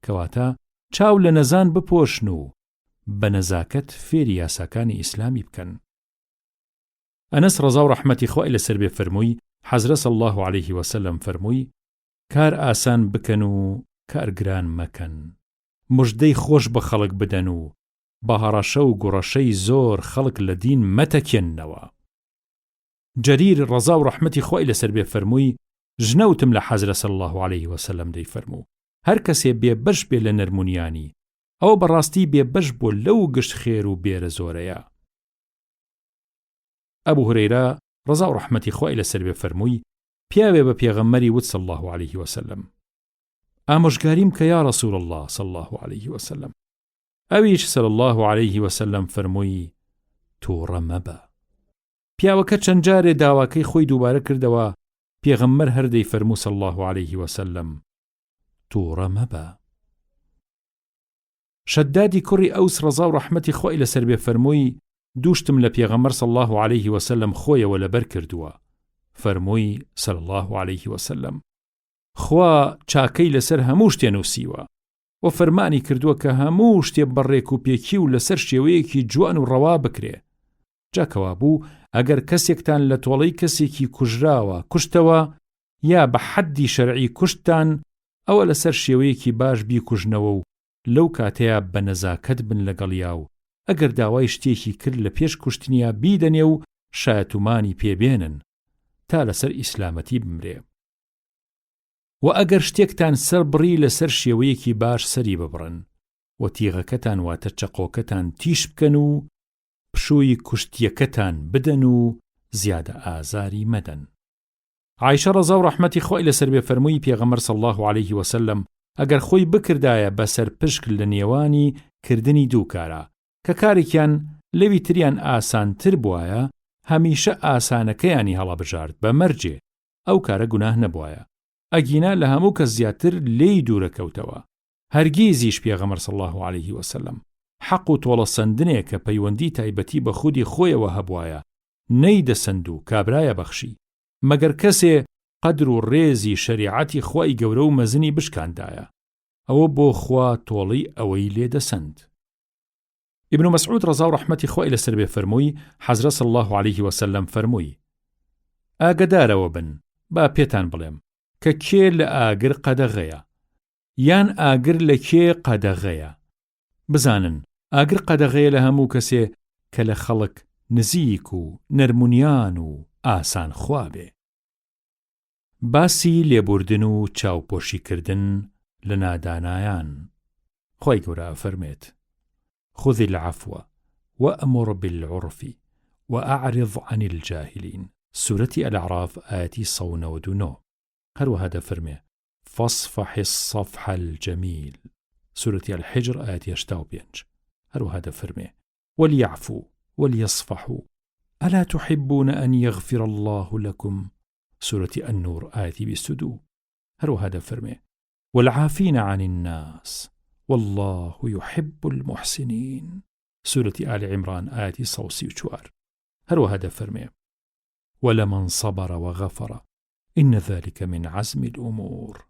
کەواتە چاو لە نەزان بپۆشن و بە نەزاکەت فێری یاساکانی ئیسلامی بکەن. ئەنەس ڕەزا و ڕەحمەتی خوای لەسەر بێ فەرمووی حەزرە صلی الله عليه وسلم فەرمووی کار ئاسان بکەن و کار گران مەکەن، موژدەی خۆش بە خەڵک بدەن و بە هەڕەشە و گوڕەشەی زۆر خەڵک لە دین مەتەکێننەوە. جەریر ڕەزا و ڕەحمەتی خوای لەسەر بێ فەرمووی ژنەوتم لە حەزرە صلی الله عليه وسلم دەی فەرموو هەر کەسێ بێبەش بێ لە نەرمونیانی ئەوە بەڕاستی بێبەش بۆ لەو گشت خێر و بێرە زۆرەیە. ئەبوو هورەیرە ڕەزا و ڕەحمەتی خوای لەسەر بێ فەرمووی پیاوێ بە پێغەمبەری وت صلی الله عليه وسلم ئامۆژگاریم کە یا ڕەسوول الله صلی الله عليه وسلم. ئەویش صلی الله عليه وسلم فەرمووی تووڕە مەبە. پیاوەکە چەند جارێ داواکەی خۆی دووبارە کردەوە، پێغەمبەر هەردەی فەرموو صلی الله عليه وسلم تووڕە مەبە. شەدادی کوڕی ئەوس ڕەزا و ڕەحمەتی خۆی لەسەر بێ فەرمووی دووشتم لە پێغەمبەر صلی الله عليه وسلم خۆیەوە لەبەر کردووە. فەرمووی صلی الله عليه وسلم خوا چاکەی لەسەر هەموو شتێ نووسیوە و فەرمانی کردووە کە هەموو شتێ بەڕێک و پێکی و لەسەر شێوەیەکی جوان و ڕەوا بکرێ. جاکەوا بوو ئەگەر کەسێکتان لە تۆڵەی کەسێکی کوژراوە کوشتەوە یا بە حەدی شەرعی کوشتان ئەوە لەسەر شێوەیەکی باش بیکوژنەوە و لەو کاتەیە بە نەزاکەت بن لەگەڵیا و ئەگەر داوای شتێکی کرد لە پێش کوشتنیا بیدەنێ و شایەتومانی پێبێنن تا لەسەر ئیسلامەتی بمرێ. و ئەگەر شتێکتان سەر بڕی لەسەر شێوەیەکی باش سەری ببڕن و تیغەکەتان واتە چەقۆکەتان تیش بکەن و پشووی کوشتیەکەتان بدەن و زیادە ئازاری مەدەن. عایشە ڕەزا و ڕەحمەتی خۆی لەسەر بێ فەرمووی پێغەمبەر صلی الله عليه وسلم ئەگەر خۆی بکردایە بەسەر پشک لە نێوانی کردنی دوو کارە کە کارێکیان لەوی تریان ئاسانتر بووایە هەمیشە ئاسانەکەیانی هەڵەبژارد بە مەرجێ ئەو کارە گوناه نەبووایە ئەگینا لە هەموو کەس زیاتر لێی دوورەکەوتەوە. هەرگیزیش پێغەمبەر صلی الله عليه وسلم حەق و تۆڵە سەندنێک کە پەیوەندی تایبەتی بە خودی خۆیەوە هەبوایە نەیدەسەند و کابرایە بەخشی مەگەر کەسێ قەدر و ڕێزی شەریعەتی خوای گەورە و مەزنی بشکاندایە ئەوە بۆ خوا تۆڵی ئەوەی لێدەسەند. ابن مسعود ڕەزا و ڕەحمەتی خۆی لەسەر بێ فەرمووی حەزرە صلی الله عليه وسلم فەرمووی ئاگدارەوە بن با پێتان بڵێم کە کێ لە ئاگر قەدەغەیە یان ئاگر لە کێ قەدەغەیە. بزانن ئاگر قەدەغەیە لە هەموو کەسێ کە لە خەڵک نزیک و نەرمونیان و ئاسان خوا بێ. باسی لێبوردن و چاوپۆشیکردن لە نادانایان. خوای گەورە فەرمێت خذ العفو وأمر بالعرف وأعرض عن الجاهلين. سورة الأعراف آية 199. هروها دفرمي فاصفح الصفح الجميل. سورة الحجر آية 85. هروها دفرمي وليعفوا وليصفحوا ألا تحبون أن يغفر الله لكم. سورة النور آية 22. هروها دفرمي والعافين عن الناس والله يحب المحسنين. سورة آل عمران آية 134. هروها دفرمي ولمن صبر وغفر إن ذلك من عزم الأمور.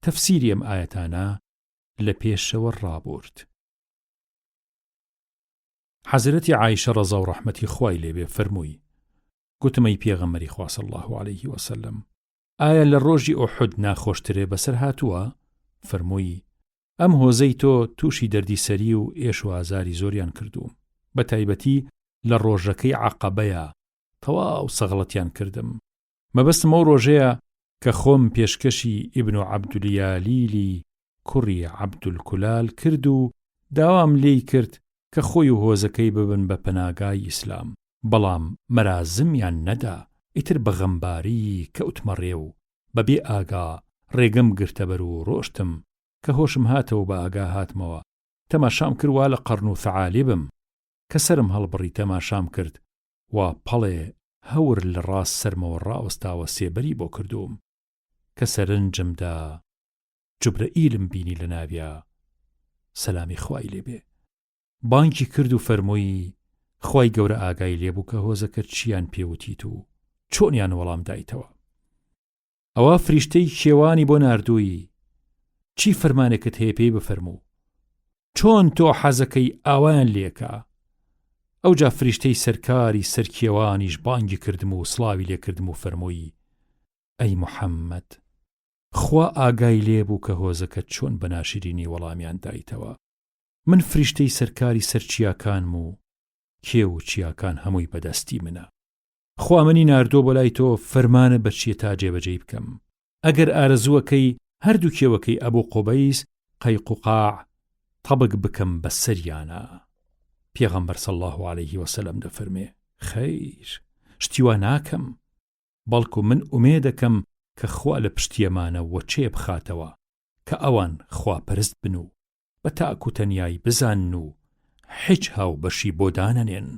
تفسير ام آياتانا لبيش والرابورد. حضرت عائشة رضا و رحمتي خوای لێ بێ فەرمووی گوتمەی پێغەمبەری خوا صلی الله عليه وسلم ئایا لە ڕۆژی ئوحود ناخۆشترێ بەسەر هاتووە؟ فەرمووی ئەم هۆزەی تۆ تووشی دەردی سەری و ئێش و ئازاری زۆریان کردووم بە تایبەتی لە ڕۆژەکەی عەقەبەیە تەواو سەغڵەتیان کردم. مەبەستم ئەو ڕۆژەیە کە خۆم پێشکەشی ئیبن عەبدولیالیلی کوڕی عەبدولکولال کرد و داوام لێی کرد کە خۆی و هۆزەکەی ببن بە پەناگای ئیسلام، بەڵام مەرازمیان نەدا. ئیتر بە غەمباری کەوتمە ڕێ و بەبێ ئاگا ڕێگەم گرتە بەر و ڕۆشتم کە هۆشم هاتەوە بە ئاگا هاتمەوە. تەماشام کردوا لە قەرن و ثەعالبم کە سرم هەڵبڕی تەماشام کرد و پەڵێ هەور لە ڕاست سەرمەوە ڕاوەستاوە سێبەری بۆ کردوم کە سەرنجمدا جوبرەئیلم بینی لە ناویا سەلامی خوای لێبێ. بانکی کرد و فەرمووی خوای گەورە ئاگای لێبوو کە هۆزەکە چیان پێوتیت و چۆنیان وەڵام دایتەوە. ئەوە فریشتەی کێوانی بۆ ناردووی چی فەرمانێکت هەیە پێی بفەرموو چۆن تۆ حەزەکەی ئاوایان لێکە. ئەوجا فریشتەی سەرکاری سەرکێوانیش بانگی کردم و سڵاوی لێکردم و فەرمووی ئەی موحەممەد خوا ئاگای لێبوو کە هۆزەکە چۆن بەناشرینی وەڵامیان دایتەوە. من فریشتەی سەرکاری سەرچیاکانم و کێ و چیاکان هەمووی بەدەستی منە. خوا منی ناردۆ بۆ لای تۆ فەرمانە بەچیە تا جێبەجێ بکەم. ئەگەر ئارەزووەکەی هەردوو کێوەکەی ئەبوو قوبەیس قەیقوقاع تەبک بکەم بە سەریانە. پێغەمبەر صلی الله عليه وسلم دەفەرمێ خەیر شتیوا ناکەم، بەڵکو من ئومێدەکەم کە خوا لە پشتیەمانە وە چێ بخاتەوە کە ئەوان خواپەرست بن و بە تاک و تەنیای بزانن و هیچ هاو بەشی بۆ دانەنێن.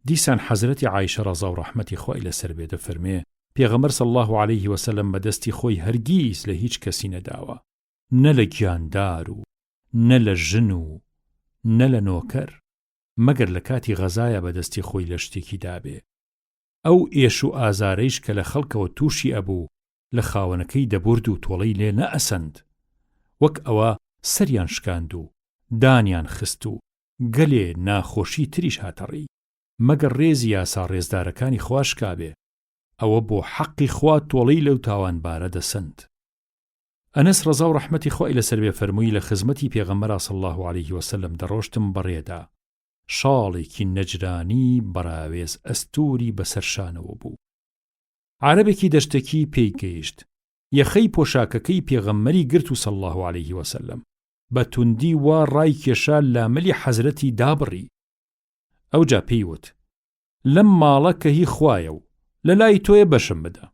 دیسان حەزرەتی عایشە ڕەزا و ڕەحمەتی خوای لەسەر بێ دەفەرمێ پێغەمبەر صلی الله عليه وسلم بەدەستی خۆی هەرگیز لە هیچ کەسی نەداوە، نە لە گیاندار و نە لە ژن و نە لە نۆکەر، مەگەر لە کاتی غەزایە بەدەستی خۆی لە شتێکی دابێ. ئەو ئێش و ئازارەیش کە لە خەڵکەوە تووشی ئەبوو لە خاوەنەکەی دەبورد و تۆڵەی لێ نەئەسەند، وەک ئەوە سەریان شکاند و دانیان خست و گەلێ ناخۆشی تریش هاتەڕی، مەگەر ڕێزی یاسا ڕێزدارەکانی خوش کابێ، ئەوە بۆ حەقی خوا تۆڵەی لەو تاوانبارە دەسەند. ئەنەس ڕەزا و ڕەحمەتی خوای لەسەر بێ فەرمووی لە خزمەتی پێغەمبەر صلی الله علیه وسلم دەڕۆشتم بەڕێدا، شاڵێکی نەجرانی بەراوێز ئەستوری بەسەر شانەوە بوو. عارەبێکی دەشتەکی پێی گەیشت، یەخەی پۆشاکەکەی پێغەمبەری گرت و صلی الله علیه وسلم بە توندی وا ڕای کێشا لامەلی حەزرەتی دابڕی. ئەوجا پێی وت: لەم ماڵە کە هی خوایە و لە لای تۆیە بەشم بدە.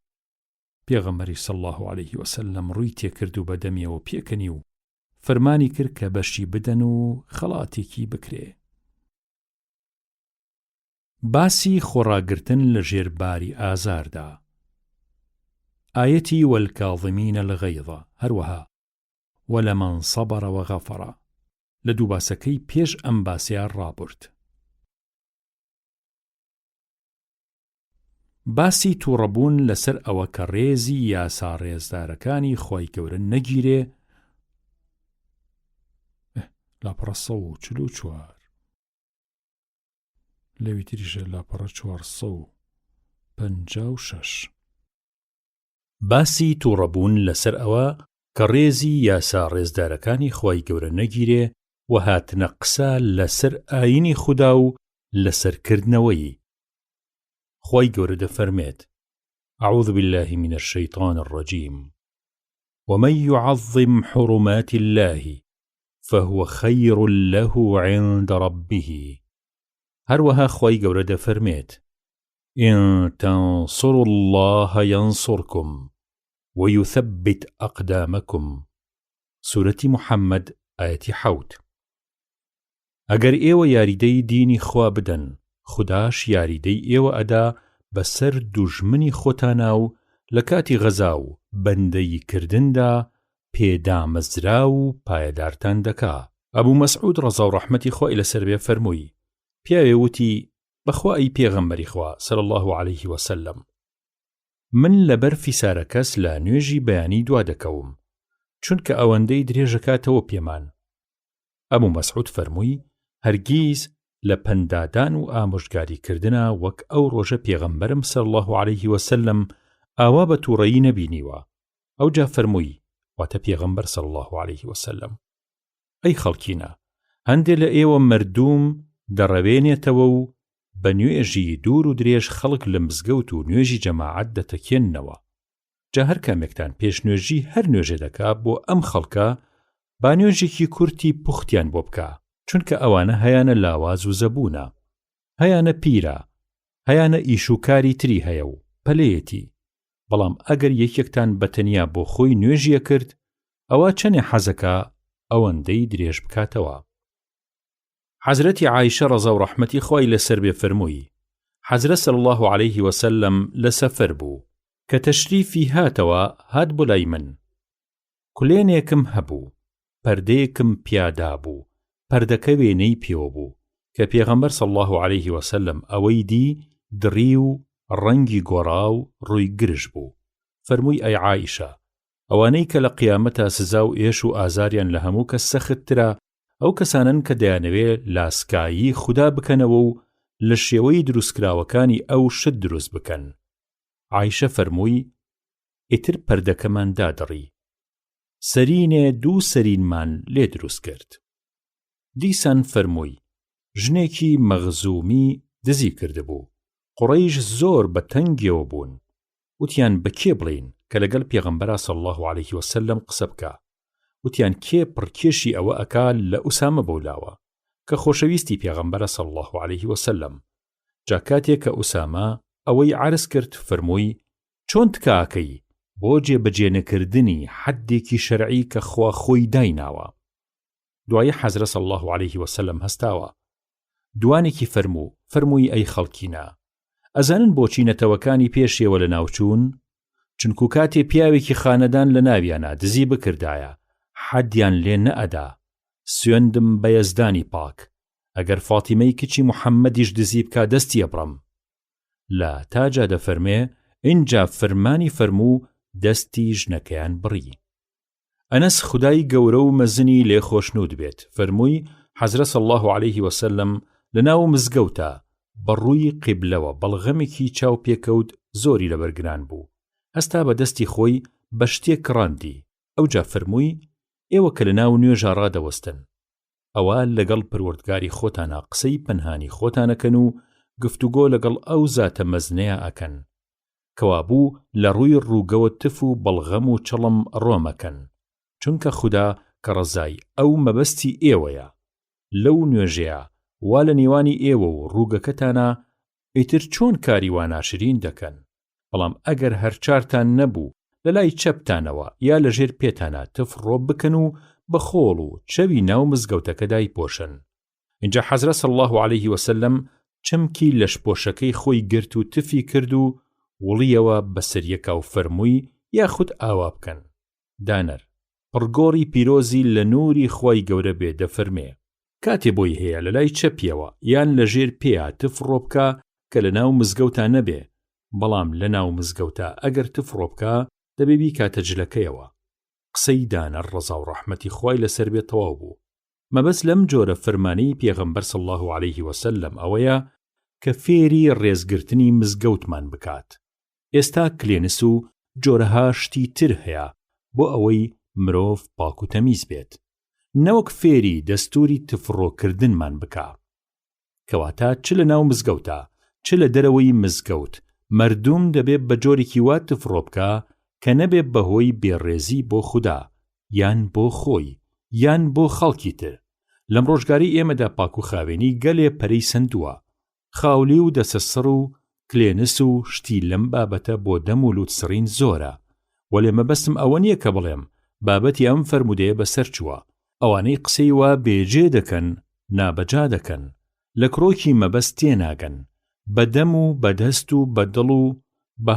پێغەمبەری صلی الله علیه وسلم ڕووی تێکرد و بەدەمیەوە پێکەنی و فەرمانی کرد کە بەشی بدەن و خەڵاتێکی بکرێ. باسی خۆڕاگرتن لە ژێرباری ئازاردا. ئایەتی وەلکاظمینە الغەیظە، هەروەها وەلەمەن سەبەڕ وەغەفەڕە لە دوو باسەکەی پێش ئەم باسییان ڕابرد. باسی تووڕەبوون لەسەر ئەوە کە ڕێزی یاسا ڕێزدارەکانی خۆی گەورە نەگیرێ لاپەڕە 144 لەوی تریشە لاپەڕە 456. باسی تووڕەبوون لەسەر ئەوە کە ڕێزی یاسا ڕێزدارەکانی خۆی گەورە نەگیرێ و هاتنە قسە لەسەر ئاینی خودا و لەسەرکردنەوەی. خۆی گەورە دەفەرمێت: أعوذ بالله من الشيطان الرجيم ومن يعظم حرمات الله فهو خير له عند ربه. هەروەها خۆی گەورە دەفەرمێت: إن تنصروا الله ينصركم ويثبت أقدامكم. سورة محمد آية 7. ئەگەر ئێوە یاریدەی دینی خوا بدەن، خوداش یاریدەی ئێوە ئەدا بەسەر دوژمنی خۆتانە و لە کاتی غەزا و بەندەی کردندا پێدامەزرا و پایەدارتان دەکا. ئەبوو مەسعود ڕەزا و ڕەحمەتی خوای لەسەر بێ فەرمووی: پیاوێ وتی بەخوا ئەی پێغەمبەری خوا صلی الله علیه وسلم، من لەبەر فیسارە کەس لە نوێژی بەیانی دوا دەکەوم، چونکە ئەوەندەی درێژەکاتەوە پێمان. ئەبوو مەسعود فەرمووی: هەرگیز لە پەندادان و ئامۆژگاریکردنە وەک ئەو ڕۆژە پێغەمبەرم صلی الله علیه وسلم ئاوا بە تووڕەیی نەبینیوە. ئەوجا فەرمووی، واتە پێغەمبەر صلی الله علیه وسلم: ئەی خەڵکینە، هەندێ لە ئێوە مردوم دەڕەوێنێتەوە و بە نوێژی دوور و درێژ خەڵک لە مزگەوت و نوێژی جەماعەت دەتەکێننەوە. جا هەر کامێکتان پێش نوێژی هەر نوێژێ دەکا بۆ ئەم خەڵکە با نوێژێکی کورتی پوختیان بۆ بکە، چونکە ئەوانە هەیانە لاواز و زەبوونە، هەیانە پیرە، هەیانە ئیشوکاری تری هەیە و پەلەیەتی. بەڵام ئەگەر یەکێکتان بەتەنیا بۆ خۆی نوێژیە کرد، ئەوە چەنێ حەزەکە ئەوەندەی درێژ بکاتەوە. حەزرەتی عایشە ڕەزا و ڕەحمەتی خوای لەسەر بێ فەرمووی: حەزرەت صلی الله علیه وسلم لە سەفەر بوو کە تەشریفی هاتەوە، هات بۆ لای من. کولێنێکم هەبوو، پەردەیەکم پیادا بوو، پەردەکە وێنەی پێوە بوو کە پێغەمبەر صلی الله علیه وسلم ئەوەی دی دڕی و ڕەنگی گۆڕا و ڕووی گرژ بوو. فەرمووی: ئەی عایشە، ئەوانەی کە لە قیامەتە سزا و ئێش و ئازاریان لە هەموو کەس سەختترە ئەو کەسانن کە دەیانەوێ لاسکایی خوددا بکەنەوە و لە شێوەی دروستکراوەکانی ئەو شت دروست بکەن. عایشە فەرمووی: ئیتر پەردەکەمان دادڕی، سەرینێ دوو سەرینمان لێ دروست کرد. دیسان فەرمووی: ژنێکی مەغزومی دزی کردبوو. قوڕەیش زۆر بە تەنگیەوە بوون، وتیان بەکێ بڵین کە لەگەڵ پێغەمبەر صلی الله علیه وسلم قسە بکە. وتیان کێ پڕکێشی ئەوە ئەکا لە ئوسامە بەولاوە کە خۆشەویستی پێغەمبەرە صلی الله علیه وسلم. جا کاتێک کە ئوسامە ئەوەی عرض کرد، فەرمووی: چۆن تکاکەی بۆ جێبەجێنەکردنی حەدێکی شەرعی کە خوا خۆی دایناوە. دوایە حەزرە صلی الله علیه وسلم هەستاوە، دوانێکی فەرمووی: ئەی خەڵکینە، ئەزانن بۆچی نەتەوەکانی پێشێوە لە ناوچوون؟ چونکو کاتێ پیاوێکی خانەدان لە ناویانە دزی بکردایە، حەدیان لێ نەئەدا، سوێندم بە یەزدانی پاک، ئەگەر فاتیمەی کچی محەممەدیش دزی بکا دەستی ئەبڕم. لە تاجا دەفەرمێ ئینجا فەرمانی فەرموو دەستی ژنەکەیان بڕی. ئەنەس خودای گەورە و مەزنی لێ خۆشنود بێت فەرمووی حەزرە صلی الله عەلەیه وسەلەم لەناو مزگەوتە بەڕووی قیبلەوە بەڵغەمێکی چاو پێکەوت زۆری لەبەرگران بوو، هەستا بە دەستی خۆی بە شتێک ڕاندی. ئەوجا فەرمووی ئێوە کە لەناو نوێژا ڕادەوەستن، ئەوە لەگەڵ پروردگاری خۆتانە قسەی پەنهانی خۆتانەکەن و گفتوگۆ لەگەڵ ئەو زاتە مەزنەیە ئەکەن کەوابوو لە ڕووی ڕووگەوە تف و بەڵغەم و چڵم ڕۆمەکەن، چونکە خوددا کە ڕزای ئەو مەبەستی ئێوەیە. لەو نوێژەیە وا لە نێوانی ئێوە و ڕووگەکەتانە ئیتر چۆن کاری وا ناشرین دەکەن، بەڵام ئەگەر هەرچارتان نەبوو لە لای چەپتانەوە یا لە ژێر پێتانە تف ڕۆب بکەن و بە خۆڵ و چەوی ناو مزگەوتەکەدای پۆشن. اینجا حەزرە صلی الله عەلەیه وسەلەم چەمکی لەشپۆشەکەی خۆی گرت و تفی کرد و وڵیەوە بەسەریەکە و فەرمووی یاخود ئاوا بکەن. دانەر پڕگۆڕی پیرۆزی لە نووری خۆی گەورە بێ دەفەرمێ کاتێ بۆی هەیە لە لای چەپیەوە یان لە ژێر پێیا تف ڕۆبکە کە لە ناو مزگەوتا نەبێ، بەڵام لە ناو مزگەوتا ئەگەر تف ڕۆبکە دەبێبی کاتە جلەکەیەوە. قسەی دانەر ڕەزا و ڕەحمەتی خوای لەسەر بێت تەواو بوو. مەبەست لەم جۆرە فەرمانەی پێغەمبەر صلی الله عەلەیه وسەلەم ئەوەیە کە فێری ڕێزگرتنی مزگەوتمان بکات. ئێستا کلێنس و جۆرەها شتی تر هەیە بۆ ئەوەی مرۆڤ پاک و تەمیز بێت، نەوەک فێری دەستوری تفڕۆکردنمان بکا. کەواتە چ لە ناو مزگەوتە چ لە دەرەوەی مزگەوت مەردوم دەبێت بە جۆرێکی وا تفڕۆ بکە کە نەبێت بەهۆی بێڕێزی بۆ خوددا یان بۆ خۆی یان بۆ خەڵکی تر. لەم ڕۆژگاری ئێمەدا پاک و خاوێنی گەلێ پەرەی سندووە، خاولی و دەسەسڕ و کلێنس و شتی لەم بابەتە بۆ دەم و لووتسڕین زۆرە. وەلێ مەبەستم ئەوە نییە کە بڵێم بابەتی ئەم فەرمودەیە بەسەر چووە. ئەوانەی قسەی وا بێجێ دەکەن نابەجا دەکەن، لە کڕۆکی مەبەست تێناگەن، بە دەم و بە دەست و بە دڵ و بە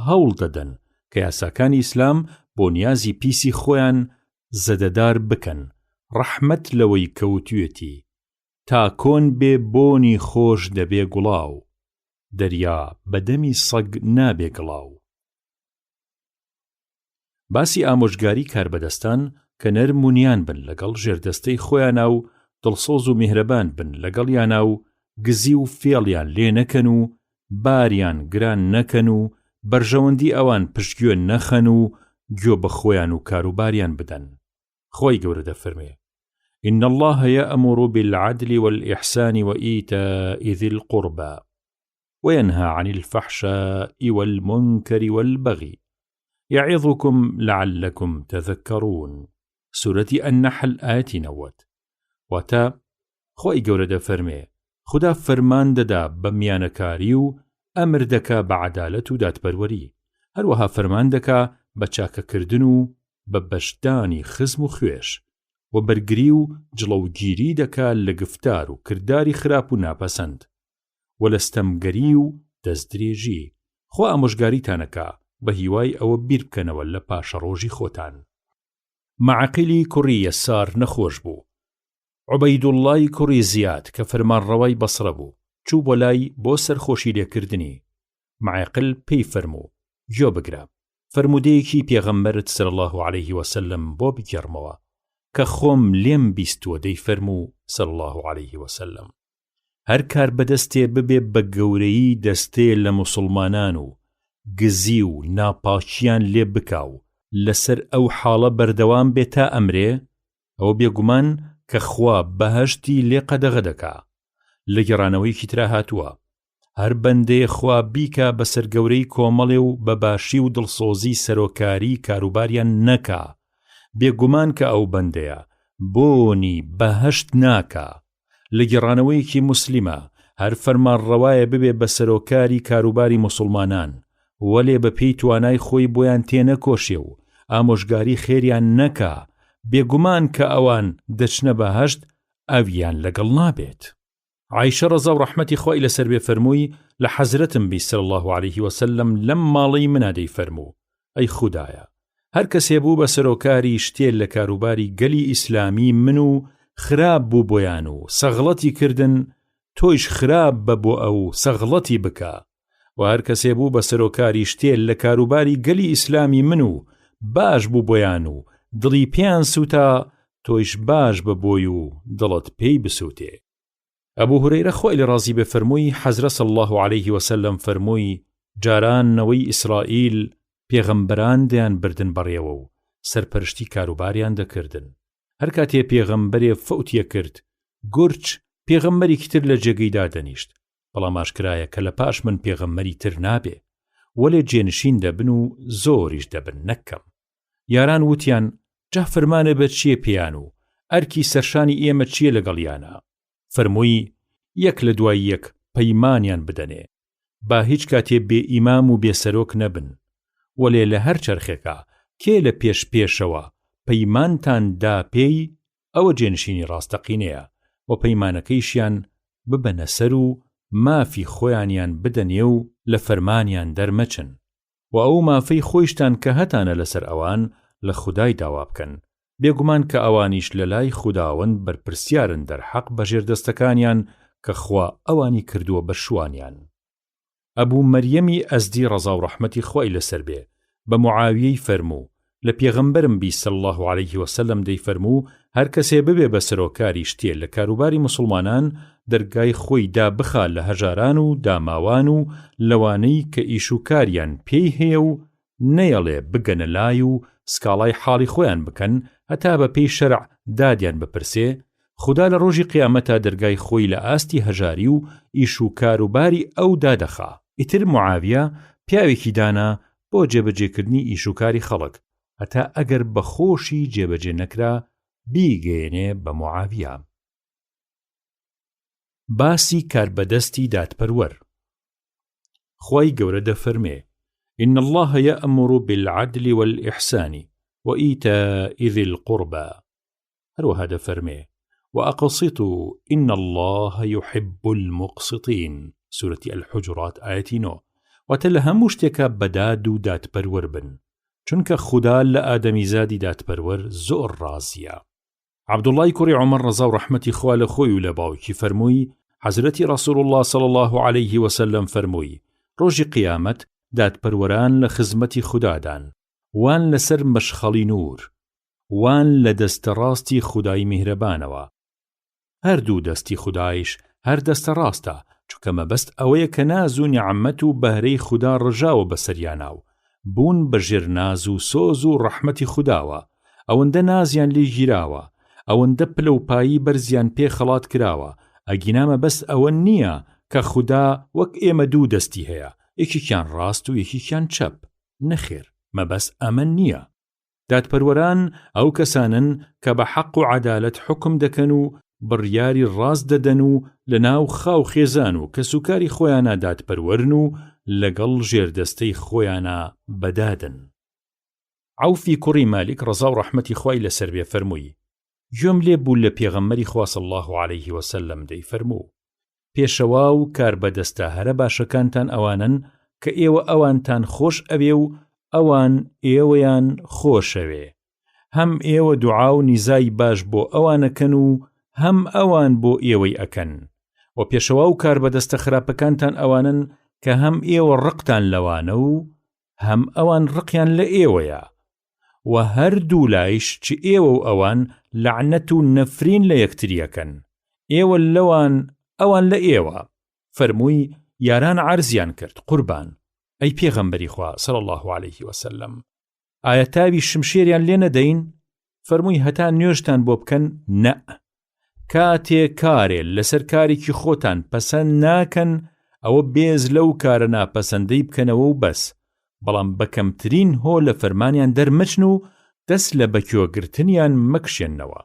هەوڵ دەدەن کە یاساکانی ئیسلام بۆ نیازی پیسی خۆیان زەدەدار بکەن. ڕەحمەت لەوەی کەوتوێتی تا کۆن بێ بۆنی خۆش دەبێ گوڵاو، دەریا بەدەمی سەگ نابێ گڵاو. باسی ئامۆژگاری کاربەدەستان کە نەرمونیان بن لەگەڵ ژێردەستەی خۆیانە و دڵسۆز و میهرەبان بن لەگەڵ یانە و گزی و فێڵیان لێ نەکەن و باریان گران نەکەن و بەرژەوەندی ئەوان پشتگوێ نەخەن و گوێ بە خۆیان و کاروباریان بدەن. خۆی گەورە دەفەرمێ إن الله يأمر بالعدل والإحسان وإيتاء ذي القربى وينهى عن الفحشاء والمنكر والبغي يعظكم لعلكم تذكرون. سورة النحل آية 90. واتا خۆی گەورە دەفەرمێ خدا فەرمان دەدا بە میانەکاری و ئەمر دەکا بە عەدالەت و دادپەروەری، هەروەها فەرمان دەکا بە چاکەکردن و بە بەشدانی خزم و خوێش، و بەرگری و جڵەوگیری دەکا لە گفتار و کرداری خراپ و ناپەسەند، و لە ستەمگەری و دەستدرێژی. خۆ ئامۆژگاریتانەکە بە هیوای ئەوە بیر بکەنەوە لە پاشە ڕۆژی خۆتان. مەعەقیلی کوڕی یەسار نەخۆش بوو. عوبەیدوڵڵای کوڕی زیاد کە فەرمانڕەوای بەسرە بوو چوو بۆ لای بۆ سەرخۆشی لێکردنی. مەعەقیل پێی فەرموو گوێ بگرە، فەرمودەیەکی پێغەمبەرت صلی الله عەلەیه وسەلەم بۆ بگێڕمەوە کە خۆم لێم بیستووە دەی فەرموو صلی الله عەلەیه وسەلەم هەر کار بەدەستێ ببێ بە گەورەیی دەستێ لە موسڵمانان و گزی و ناپاکیان لێ بکاو لەسەر ئەو حاڵە بەردەوام بێت تا ئەمرێ، ئەوە بێگومان کە خوا بەهەشتی لێ قەدەغە دەکا. لە گێڕانەوەیەکی ترا هاتووە هەر بەندەیە خوا بیکە بەسەر گەورەی کۆمەڵێ و بە باشی و دڵسۆزی سەرۆکاری کاروباریان نەکا، بێگومان کە ئەو بەندەیە بۆنی بەهەشت ناکا. لە گێڕانەوەیەکی موسلیمە هەر فەرمانڕەوایە ببێ بە سەرۆکاری کاروباری موسڵمانان وەلێ بە پێی توانای خۆی بۆیان تێنەکۆشێ و ئامۆژگاری خێریان نەکا، بێگومان کە ئەوان دەچنە بەهەشت ئەویان لەگەڵ نابێت. عایشە ڕەزا و ڕەحمەتی خۆی لەسەر بێ فەرمووی لە حەزرەتم بی صلی الله عەلەیه وسەلەم لەم ماڵەی منە دەی فەرموو ئەی خودایە هەر کەسێ بوو بە سەرۆکاری شتێل لە کاروباری گەلی ئیسلامی من و خراپ بوو بۆیان و سەغڵەتی کردن تۆیش خراپ بە بۆ ئەو سەغڵەتی بکە و هەر کەسێ بوو بە سەرۆکاری شتێل لە کاروباری گەلی ئیسلامی من و باش بوو بۆیان و دڵی پێیان سووتا تۆیش باش بە بۆی و دڵت پێی بسووتێ. ئەبوو هورەیرە خۆی لە ڕازی بێ فەرمووی حەزرە صلی الله عەلەیه وسلم فەرمووی جارانەوەی ئیسرائیل پێغەمبەران دەیان بردن بەڕێوە و سەرپەرشتی کاروباریان دەکردن. هەر کاتێ پێغەمبەرێ فەوتیە کرد گورچ پێغەمبەرێکی تر لە جێگەیدا دەنیشت، بەڵام ئاشکرایە کە لە پاش من پێغەمبەری تر نابێ، وەلێ جێنشین دەبن و زۆریش دەبن نەکەم. یاران وتیان جا فەرمانە بە چیە پێیان و ئەرکی سەرشانی ئێمە چیە لەگەڵیانە؟ فەرمووی یەک لە دوای یەک پەیمانیان بدەنێ، با هیچ کاتێ بێ ئیمام و بێسەرۆک نەبن، وەلێ لە هەر چەرخێکە کێ لە پێش پێشەوە پەیمانتان دا پێی ئەوە جێنشینی ڕاستەقینەیە و پەیمانەکەیشیان ببەنە سەر و مافی خۆیانیان بدەنێ و لە فەرمانیان دەرمەچن و ئەو مافەی خۆیشتان کە هەتانە لەسەر ئەوان لە خودای داوا بکەن، بێگومان کە ئەوانیش لە لای خوداوەند بەرپرسیارن دەرحەق بەژێر دەستەکانیان کە خوا ئەوانی کردووە بە شوانیان. ئەبوو مەریەمی ئەزدی ڕەزا و ڕەحمەتی خۆی لەسەر بێ بە معاویەی فەرموو لە پێغەمبەرم بی صلی الله عەلەیه وسلم دەی فەرموو هەر کەسێ ببێ بە سەرۆکاری شتێ لە کاروباری موسڵمانان دەرگای خۆی دا بخا لە هەژاران و داماوان و لەوانەی کە ئیش و کاریان پێی هەیە و نەیەڵێ بگەنە لای و سکاڵای حاڵی خۆیان بکەن هەتا بە پێی شەرع دادیان بپرسێ، خدا لە ڕۆژی قیامەتا دەرگای خۆی لە ئاستی هەژاری و ئیش و کاروباری ئەو دادەخا. ئیتر معاویە پیاوێکی دانا بۆ جێبەجێکردنی ئیش و کاری خەڵک هەتا ئەگەر بە خۆشی جێبەجێ نەکرا بیگەێنێ بە معاویە. باسی کاربەدەستی دادپەروەر. خوای گەورە دەفەرمێ إن الله يأمر بالعدل والإحسان وإيتاء ذي القربى. هروها دەفەرمێ وأقسطوا إن الله يحب المقسطين. سورة الحجرات آية 9. واتە لە هەموو شتێکە بەداد و دادپەروەر بن، چونکە خوددا لە ئادەمی زادی دادپەروەر زۆر ڕازیە. عەبدوڵڵای کوڕی عومەر ڕەزا و ڕەحمەتی خوا لە خۆی و لە باوکی فەرمووی حەزرەتی ڕەسوول الله صلی الله عەلەیه وسلم فەرمووی ڕۆژی قیامەت دادپەروەران لە خزمەتی خوددادان، وان لەسەر مەشخەڵی نور، وان لە دەستە ڕاستی خودای میهرەبانەوە. هەردوو دەستی خودایش هەر دەستە ڕاستە، چونکە مەبەست ئەوەیە کە ناز و نیعەمەت و بەهرەی خوددا ڕژاوە بەسەریانە و بوون بەژێر ناز و سۆز و ڕەحمەتی خودداوە، ئەوەندە نازیان لێ گیراوە، ئەوەندە پلە و پایی بەرزیان پێ خەڵات کراوە، ئەگینامە بەس ئەوە نییە کە خوددا وەک ئێمە دوو دەستی هەیە، یەکێکیان ڕاست و یەکێکیان چەپ. نەخێر، مەبەست ئەمە نییە. دادپەروەران ئەو کەسانن کە بە حەق و عەدالەت حکم دەکەن و بڕیاری ڕاست دەدەن و لە ناو خاو خێزان و کەسوکاری خۆیانە دادپەروەرن و لەگەڵ ژێردەستەی خۆیانە بەدادن. عەوفی کوڕی مالیک ڕەزا و ڕەحمەتی خوای لەسەر بێ فەرمووی گوێم لێ بوو لە پێغەمبەری خوا صلی الله عەلەیه وسلم دەی فەرموو پێشەوا و کاربەدەستە هەرە باشەکانتان ئەوانن کە ئێوە ئەوانتان خۆش ئەوێ و ئەوان ئێوەیان خۆشەوێ، هەم ئێوە دوعا و نیزای باش بۆ ئەوانەکەن و هەم ئەوان بۆ ئێوەی ئەکەن، و پێشەوا و کاربەدەستە خراپەکانتان ئەوانن کە هەم ئێوە ڕقتان لەوانە و هەم ئەوان ڕقیان لە ئێوەیە، و هەردوو لایش چ ئێوە و ئەوان لعنەت و نەفرین لە یەکتریەکەن، ئێوە لەوان ئەوان لە ئێوە. فەرمووی یاران عەرزیان کرد قوربان ئەی پێغەمبەری خوا صلی الله عەلەیه وسلم، ئایا تاوی شمشێریان لێ نەدەین؟ فەرمووی هەتا نوێژتان بۆ بکەن نە، کاتێ کارێ لەسەر کارێکی خۆتان پەسەند ناکەن ئەوە بێز لەو کارە ناپەسەندەی بکەنەوە و بەس، بەڵام بەکەمترین هۆ لە فەرمانیان دەرمەچن و دەست لە بەکوێگرتنیان مەکشێنەوە.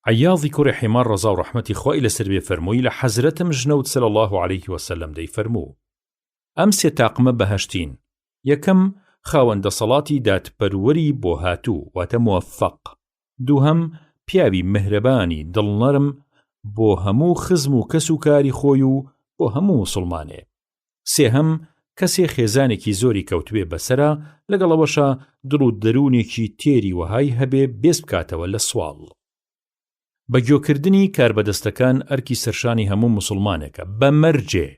عەیاضی کوڕی حیمار ڕەزا و ڕەحمەتی خوای لەسەر بێ فەرمووی لە حەزرەتم ژنەوت صلی الله عەلەیه وسلم دەی فەرموو ئەم سێ تاقمە بەهەشتین. یەکەم خاوەندە سەڵاتی دادپەروەری بۆ هاتوو واتە موفەق، دووهەم پیاوی مهرەبانی دڵنەرم بۆ هەموو خزم و کەس و کاری خۆی و بۆ هەموو موسڵمانێ، سێهەم کەسێ خێزانێکی زۆری کەوتوێ بەسەرە لەگەڵەوەشە دڵ و دەروونێکی تێری وهای هەبێ بێست بکاتەوە لە سواڵ. بەگوێکردنی کاربەدەستەکان ئەرکی سەرشانی هەموو موسڵمانێکە بە مەرجێ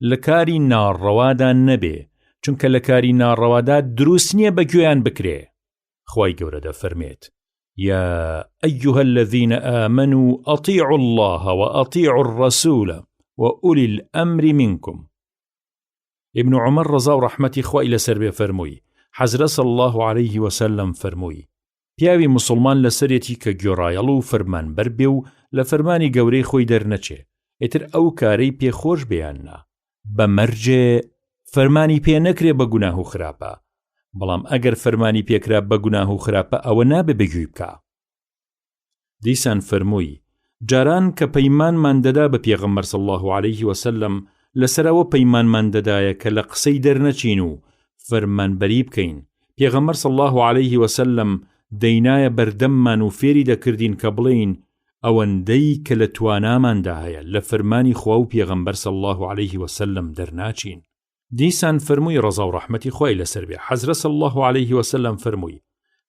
لە کاری ناڕەوادا نەبێ، چونکە لە کاری ناڕەوادا دروست نییە بەگوێیان بکرێ. خوای گەورە دەفەرمێت: يا أيها الذين آمنوا أطيعوا الله وأطيعوا الرسول وأولي الأمر منكم. ابن عمر رضا و رحمەتی خوای لەسەر بێ فەرمووی: حەزرە صلی الله عليه وسلم فەرمووی: پیاوی موسڵمان لەسەرێتی کە گۆڕایەڵ و فەرمانبەر بێ و لە فەرمانی گەورەی خۆی دەرنەچێ، ئیتر ئەو کارەی پێخۆش بێیاننا بە مەرجێ فەرمانی پێ نەکرێ بە گوناه و خراپە، بەڵام ئەگەر فەرمانی پێکرا بە گوناه و خراپە ئەوە نابێ بەگوێی بکە. دیسان فەرمووی: جاران کە پەیمانمان دەدا بە پێغەمبەر صلی الله عليه وسلم لەسەرەوە پەیمانمان دەدایە کە لە قسەی دەرنەچین و فەرمانبەری بکەین، پێغەمبەر صلی الله عليه وسلم دەینایە بەردەممان و فێری دەکردین کە بڵێین ئەوەندەی کە لە تواناماندا هەیە لە فەرمانی خوا و پێغەمبەر صلی الله عليه وسلم دەرناچین. دیسان فەرمووی ڕەزا و ڕەحمەتی خوای لەسەر بێ حەزرە صلی الله عليه وسلم فەرمووی: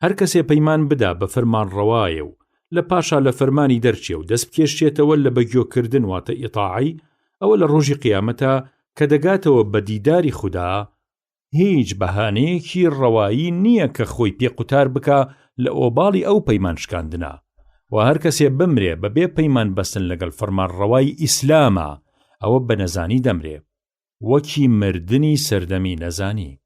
هەر کەسێ پەیمان بدا بە فەرمان ڕەوایە و لە پاشا لە فەرمانی دەرچێ و دەست بکێشێتەوە لە بەگوێکردن واتە ئیطاعی، ئەوە لە ڕۆژی قیامەتە کە دەگاتەوە بە دیداری خودا هیچ بەهانەیەکی ڕەوایی نییە کە خۆی پێ قوتار بکە لە ئۆباڵی ئەو پەیمان شکاندنە. و هەر کەسێ بمرێ بەبێ پەیمان بەستن لەگەڵ فەرمان ڕەوای ئیسلامە، ئەوە بە نەزانی دەمرێ، وەکی مردنی سەردەمی نەزانی.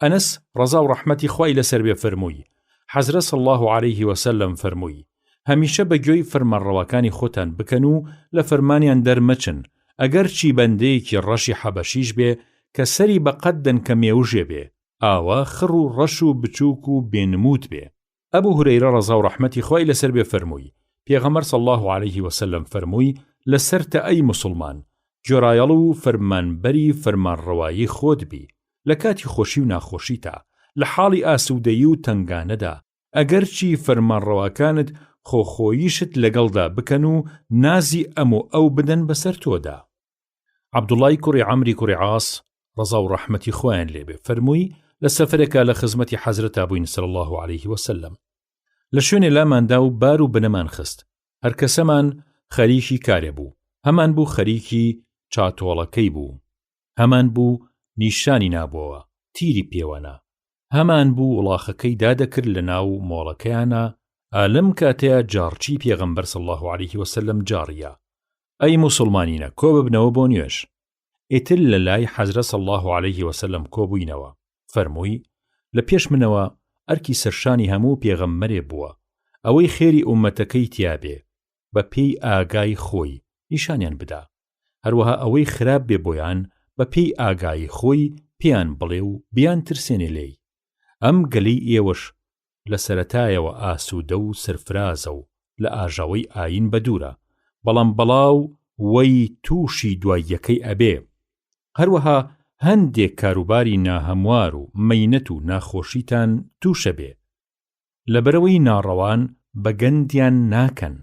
ئەنەس ڕەزا و ڕەحمەتی خوای لەسەر بێ فەرمووی: حەزرە صلی الله عليه وسلم فەرمووی: هەمیشە بەگوێی فەرمانڕەوەکانی خۆتان بکەن و لە فەرمانیان دەرمەچن، ئەگەر چی بەندەیەکی ڕەشی حەبەشیش بێ کە سەری بە قەددەن کە مێوژێ بێ، ئاوا خڕ و ڕەش و بچووک و بێنموت بێ. ئەبوو هورەیرە ڕەزا و ڕەحمەتی خوای لەسەر بێ فەرمووی: پێغەمبەر صلی الله عليه وسلم فەرمووی: لەسەرتە ئەی موسڵمان، گۆڕایەڵ و فەرمانبەری فەرمانڕەوایی خۆت بی لە کاتی خۆشی و ناخۆشیتا، لە حاڵی ئاسوودەیی و تەنگانەدا، ئەگەر چی فەرمانڕەوەکانت خۆخۆییشت لەگەڵدا بکەن و نازی ئەم و ئەو بدەن بەسەر تۆدا. عەبدوڵای کوڕی عەمری کوڕی عاس ڕەزا و ڕەحمەتی خۆیان لێبێ فەرمووی: لە سەفەرێکا لە خزمەتی حەزرەتا بووین صلی الله عليه وسلم، لە شوێنێ لاماندا و بار و بنەمان خست، هەر کەسەمان خەریکی کارێ بوو، هەمان بوو خەریکی چاتۆڵەکەی بوو، هەمان بوو نیشانی نابووەوە تیری پێوەنا، هەمان بوو وڵاخەکەی دادەکرد لە ناو مۆڵەکەیانە. ئالم کاتەیە جارچی پێغەمبەر صلی الله عليه وسلم جاڕیە: ئەی موسڵمانینە کۆ ببنەوە بۆ نوێژ. ئیتر لە لای حەزرە صلی الله عليه وسلم کۆبووینەوە. فەرمووی: لە پێش منەوە ئەرکی سەرشانی هەموو پێغەمبەرێ بووە، ئەوەی خێری ئومەتەکەی تیابێ بە پێی ئاگای خۆی نیشانیان بدا، هەروەها ئەوەی خراپ بێ بۆیان بە پێی ئاگای خۆی پێیان بڵێ و بیان ترسێنێ لێی. ئەم گەلەی ئێوەش لە سەرەتایەوە ئاسوودە و سەرفرازە و لە ئاژاوەی ئاین بەدوورە، بەڵام بەڵاو وەی تووشی دواییەکەی ئەبێ. هەروەها هەندێک کاروباری ناهەموار و مەینەت و ناخۆشیتان تووشە بێ، لەبەرەوەی ناڕەوان بە گەندیان ناکەن.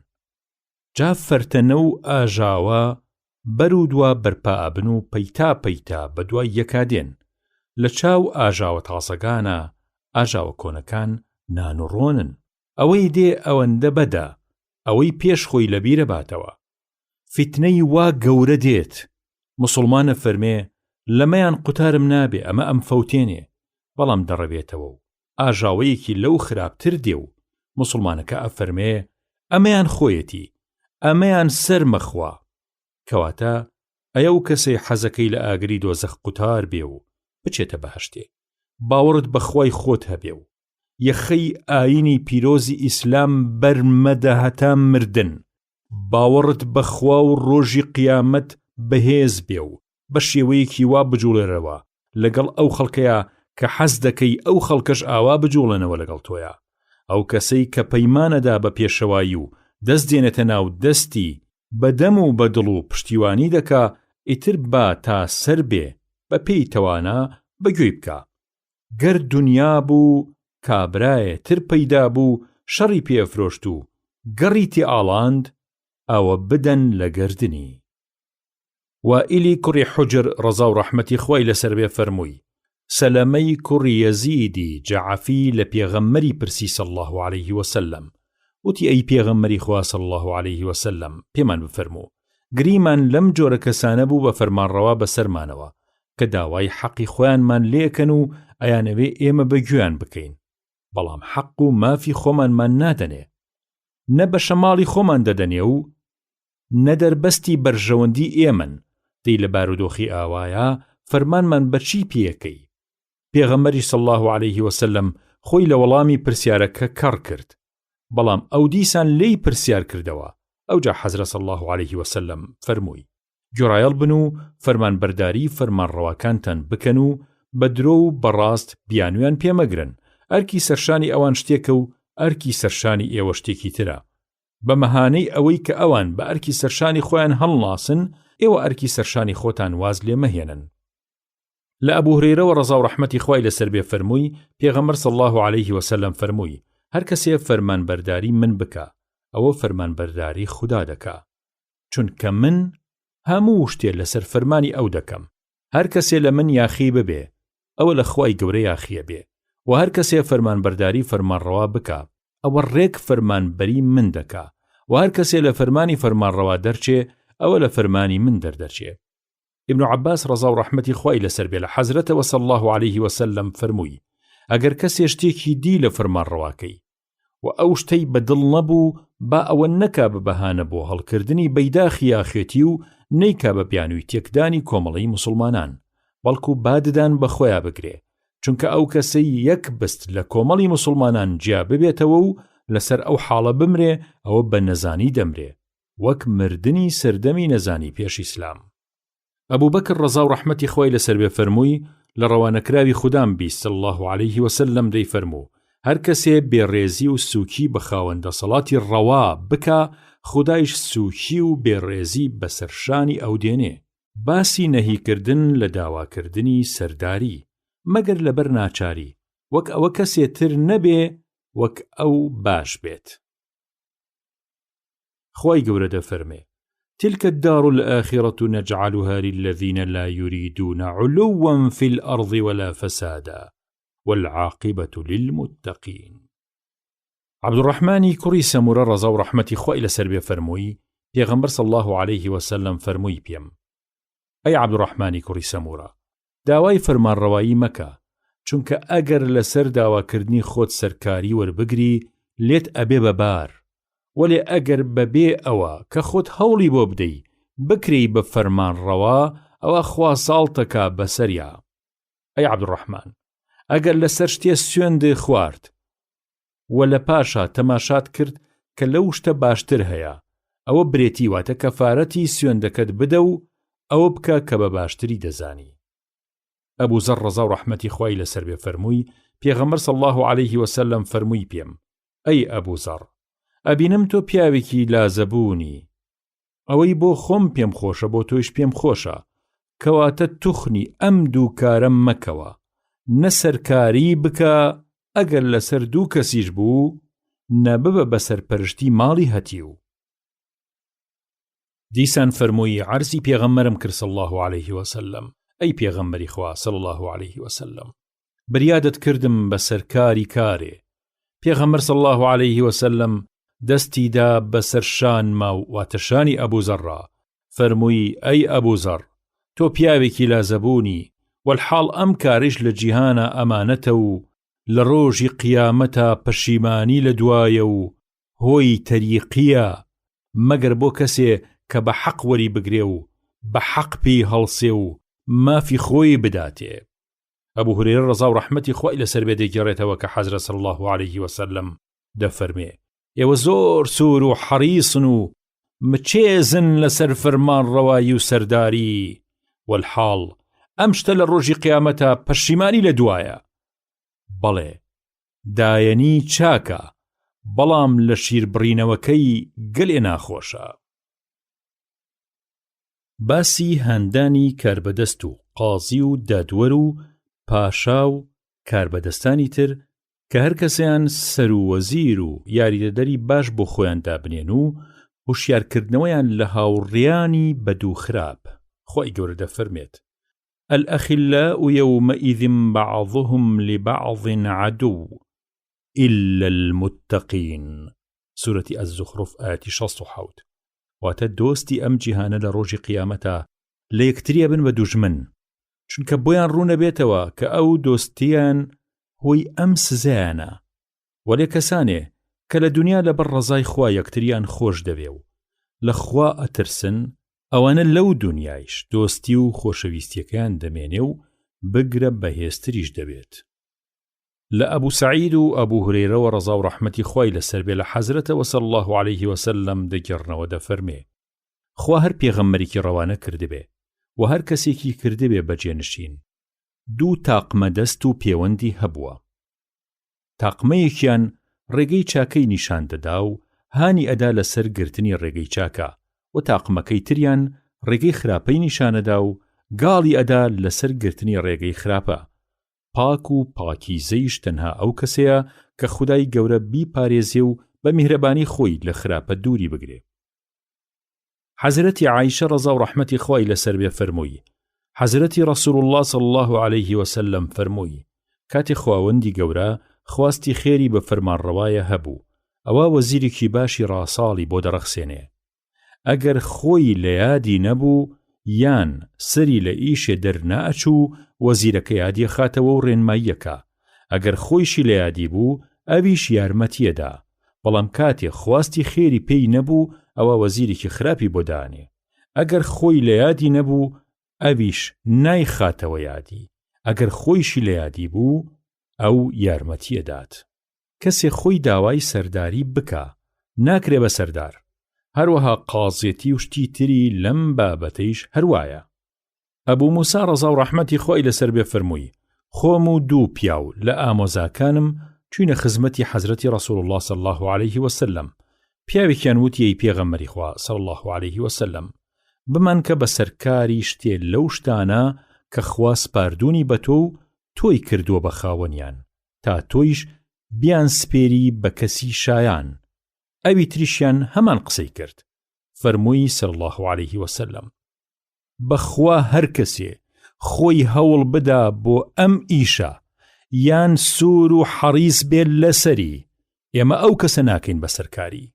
جا فەرتەنە و ئاژاوە بەر و دوا بەرپا ئەبن و پەیتا پەیتا بە دوای یەکادێن. لە چاو ئاژاوە تاسەگانە ئاژاوە کۆنەکان نانوڕۆنن، ئەوەی دێ ئەوەندە بەدە، ئەوەی پێش خۆی لەبیرە باتەوە. فیتنەی وا گەورە دێت، موسڵمانە فەرمێ لەمەیان قوتارم نابێ، ئەمە ئەم فەوتێنێ، بەڵام دەڕەبێتەوە و ئاژاوەیەکی لەو خراپتر دێ و موسڵمانەکە ئەفەرمێ ئەمەیان خۆیەتی، ئەمەیان سەرمەخوا. کەواتە ئەیە و کەسەی حەزەکەی لە ئاگری دۆزەخ قوتار بێ و بچێتە بەهەشتێ، باوەڕت بەخوای خۆت هەبێ و یەخەی ئاینی پیرۆزی ئیسلام بەرمەدە هەتا مردن، باوەڕت بەخوا و ڕۆژی قیامەت بەهێز بێ و بە شێوەیەکی وا بجوڵێرەوە لەگەڵ ئەو خەڵکەیە کە حەز دەکەی ئەو خەڵکەش ئاوا بجوڵێنەوە لەگەڵ تۆیە. ئەو کەسەی کە پەیمانەدا بە پێشەوایی و دەست دێنێتە ناو دەستی بەدەم و بەدڵ و پشتیوانی دەکا، ئیتر با تا سەر بێ بە پێی تەوانا بەگوێی بکە. گەر دونیا بوو کابرایە تر پەیدا بوو شەڕی پێفرۆشت و گەڕی تێ ئاڵاند، ئەوە بدەن لە گەردنی. وائلی کوڕی حوجر ڕەزا و ڕەحمەتی خوای لەسەر بێ فەرمووی سەلەمەی کوڕی یەزیدی جەعەفی لە پێغەمبەری پرسی صلی الله عليه وسلم وتی ئەی پێغەمبەری خوا صلی الله عليه وسلم پێمان بفەرموو گریمان لەم جۆرە کەسانە بوو بە فەرمانڕەوا بەسەرمانەوە کە داوای حەقی خۆیانمان لێکەن و ئەیانەوێ ئێمە بەگوێیان بکەین بەڵام حەق و مافی خۆمانمان نادەنێ نە بە شەماڵی خۆمان دەدەنێ و نە دەربەستی بەرژەوەندی ئێمن دەی لە بارودۆخی ئاوایە فەرمانمان بەچی پێەکەی پێغەمبەری صلی الله عليه وسلم خۆی لە وەڵامی پرسیارەکە کەڕ کرد بەڵام ئەو دیسان لێی پرسیار کردەوە ئەوجا حەزرەت صلی الله عليه وسلم فەرمووی گۆڕایەڵ بن و فەرمانبەرداری فەرمانڕەواکانتان بکەن و بە درۆ و بەڕاست بیانویان پێمەگرن ئەرکی سەرشانی ئەوان شتێکە و ئەرکی سەرشانی ئێوە شتێکی ترە بە مەهانەی ئەوەی کە ئەوان بە ئەرکی سەرشانی خۆیان هەڵناسن ئێوە ئەرکی سەرشانی خۆتان واز لێ مەهێنن لە ئەبوو هورەیرەوە ڕەزا و ڕەحمەتی خوای لەسەر بێ فەرمووی پێغەمبەر صلی الله عليه وسلم فەرمووی هەر کەسێ فەرمانبەرداری من بکە ئەوە فەرمانبەرداری خوددا دەکا چونکە من هەموو شتێ لەسەر فەرمانی ئەو دەکەم هەر کەسێ لە من یاخی ببێ ئەوە لە خوای گەورە یاخیە بێ و هەر کەسێ فەرمانبەرداری فەرمانڕەوا بکە ئەوە ڕێک فەرمانبەری من دەکا و هەر کەسێ لە فەرمانی فەرمانڕەوا دەرچێ ئەوە لە فەرمانی من دەردەچێ ابن عباس ڕەزا و ڕەحمەتی خوای لەسەر بێ لە حەزرەتەوە صلی الله عليه وسلم فەرمووی ئەگەر کەسێ شتێکی دی لە فەرمانڕەواکەی و ئەو شتەی بەدڵ نەبوو با ئەوە نەکا بە بەهانە بۆ هەڵکردنی بەیداخی یاخێتی و نەیکا بە پیانووی تێکدانی کۆمەڵەی مسلمانان بەڵکو باددان بە خۆیان بگرێ چونکە ئەو کەسەی یەک بست لە کۆمەڵی مسلمانان جیا ببێتەوە و لەسەر ئەو حاڵە بمرێ ئەوە بە نەزانی دەمرێ وەک مردنی سەردەمی نەزانی پێش ئیسلام ئەبوو بەکر ڕەزا و ڕەحمەتی خوای لەسەر بێ فەرمووی لە ڕەوانەکراوی خودام بیست صلی الله عليه وسلم دەی فەرموو هەر کەسێ بێڕێزی و سووکی بە خاوەندە سەڵاتی ڕەوا بکە خودایش سووکی و بێڕێزی بەسەرشانی ئەو دێنێ باسی نەهیکردن لە داواکردنی سەرداری مەگەر لەبەر ناچاری وەک ئەوە کەسێ تر نەبێ وەک ئەو باش بێت خوای گەورە دەفەرمێ تلك الدار الآخرة نجعلها للذين لا يريدون علوا في الأرض ولا فسادا والعاقبة للمتقين عبد الرحمن كري سمورة رضا ورحمة خوائل سربية فرموي پیغمبر صلى الله عليه وسلم فرموي بيم أي عبد الرحمن كري سمورة داوای فرمان روایی مەکە چونکە ئەگەر لەسەر داواکردنی خۆت سەرکاری وەربگری لێت ئەبێ بەبار وەلێ ئەگەر بەبێ ئەوە کە خۆت هەوڵی بۆ بدەی بکری بە فەرمان ڕەوا ئەوە خوا ساڵتەکە بەسەریا ئەی عەبدوڕەحمان ئەگەر لەسەر شتێ سوێندێ خوارد و لە پاشا تەماشات کرد کە لەو شتە باشتر هەیە ئەوە برێتی واتە کەفارەتی سوێندەکەت بدە و ئەوە بکە کە بە باشتری دەزانی ئەبوو زەر ڕەزا و ڕەحمەتی خوای لەسەر بێ فەرمووی پێغەمبەر صلی الله عليه وسلم فەرمووی پێم ئەی ئەبوو زەر ئەبینم تۆ پیاوێکی لازەبوونی ئەوەی بۆ خۆم پێم خۆشە بۆ تۆیش پێم خۆشە کەواتە توخنی ئەم دوو کارەم مەکەوە نەسەرکاری بکە ئەگەر لەسەر دوو کەسیش بوو نەببە بەسەرپەرشتی ماڵی هەتیو دیسان فەرمووی عەرزی پێغەمبەرم کرد صلی الله عليه وسلم ئەی پێغەمبەری خوا صلی الله عليه وسلم بریادت کردم بەسەرکاری کارێ پێغەمبەر صلی الله عليه وسلم دەستی دا بەسەر شانما و واتەشانی ئەبوو زەڕا فەرمووی ئەی ئەبوو زەڕ تۆ پیاوێکی لازەبوونی والحاڵ ئەم کاریش لە جیهانە ئەمانەتە و لە ڕۆژی قیامەتە پەشیمانی لە دوایە و هۆی تەریقیە مەگەر بۆ کەسێ کە بە حەق وەری بگرێ و بە حەق پێی هەڵسێ و مافی خۆی بداتێ ئەبوو هورەیرە ڕەزا و ڕەحمەتی خوای لەسەر بێ دەیگەڕێتەوە کە حەزرەت صلی الله عليه وسلم دەفەرمێ ئێوە زۆر سوور و حەریسن و مچێزن لەسەر فەرمان ڕەوایی و سەرداری والحاڵ ئەم شتە لە ڕۆژی قیامەتە پەشیمانی لە دوایە بەڵێ دایەنی چاکە بەڵام لە شیربڕینەوەکەی گەلێ ناخۆشە باسی هەندانی کاربەدەست و قازی و دادوەر و پاشا و کاربەدەستانی تر کە هەر کەسیان سەر و وەزیر و یاریدەدەری باش بۆ خۆیان دابنێن و هوشیارکردنەوەیان لە هاوڕێیانی بەدوو خراپ خۆی گەورە دەفەرمێت: الأخلاء يومئذ بعضهم لبعض عدو إلا المتقين. سورة الزخرف آية 67. واتە دۆستی ئەم جیهانە لە ڕۆژی قیامەتە لە یەکتریە بن بە دوژمن، چونکە بۆیان ڕوو نەبێتەوە کە ئەو دۆستیان هۆی ئەم سزایانە، وەلێ کەسانێ کە لە دنیا لەبەر ڕەزای خوا یەکتریان خۆش دەبێ و لە خوا ئەترسن، ئەوانە لەو دنیایش دۆستی و خۆشەویستیەکەیان دەمێنێ و بگرە بەهێزتریش دەبێت. لە ئەبوو سعید و ئەبوو هورەیرەوە ڕەزا و ڕەحمەتی خوای لەسەر بێ لە حەزرەتەوە صلی الله عليه وسلم دەگەڕنەوە دەفەرمێ: خوا هەر پێغەمبەرێکی ڕەوانە کردبێ و هەر کەسێکی کردبێ بەجێنشین، دوو تاقمە دەست و پەیوەندی هەبووە. تاقمەیەکیان ڕێگەی چاکەی نیشان دەدا و هانی ئەدا لەسەر گرتنی ڕێگەی چاکە، و تاقمەکەی تریان ڕێگەی خراپەی نیشانەدا و گاڵی ئەدا لەسەر گرتنی ڕێگەی خراپە. پاک و پاکیزەیش تەنها ئەو کەسەیە کە خودای گەورە بیپارێزێ و بە میهرەبانی خۆی لە خراپە دووری بگرێ. حەزرەتی عایشە ڕەزا و ڕەحمەتی خوای لەسەر بێ فەرمووی: حەزرەتی ڕەسوول الله صلی الله عليه وسلم فەرمووی: کاتی خواوەندی گەورە خواستی خێری بە فەرمانڕەوایە هەبوو، ئەوە وەزیرێکی باشی ڕاساڵی بۆ دەرەخسێنێ. ئەگەر خۆی لە یادی نەبوو یان سەری لە ئیشێ دەرناچوو، وەزیرەکە یادی خاتەوە و ڕێنماییەکە. ئەگەر خۆیشی لە یادی بوو ئەویش یارمەتیەدا، بەڵام کاتێ خواستی خێری پێی نەبوو ئەوە وەزیرێکی خراپی بۆ دانێ. ئەگەر خۆی لە یادی نەبوو ئەویش نایخاتەوە یادی، ئەگەر خۆیشی لە یادی بوو ئەو یارمەتیەدات. کەسێ خۆی داوای سەرداری بکە ناکرێ بە سەردار، هەروەها قازێتی و شتی تری لەم بابەتەیش هەروایە. ئەبوو موسا ڕەزا و ڕەحمەتی خۆی لەسەر بێ فەرمووی: خۆم و دوو پیاو لە ئامۆزاکانم چوینە خزمەتی حەزرەتی ڕەسوول الله صلی الله عليه وسلم. پیاوێکیان وتیەی پێغەمبەری خوا صلی الله عليه وسلم: بمان کە بە سەرکاری شتێ لەو شتانە کە خوا سپاردوونی بە تۆ و تۆی کردووە بە خاوەنیان، تا تۆیش بیان سپێری بە کەسی شایان. ئەوی تریشیان هەمان قسەی کرد. فەرمووی صلی الله عليه وسلم: بەخوا هەر کەسێ خۆی هەوڵ بدا بۆ ئەم ئیشە یان سوور و حەریص بێت لەسەری، ئێمە ئەو کەسە ناکەین بەسەرکاری.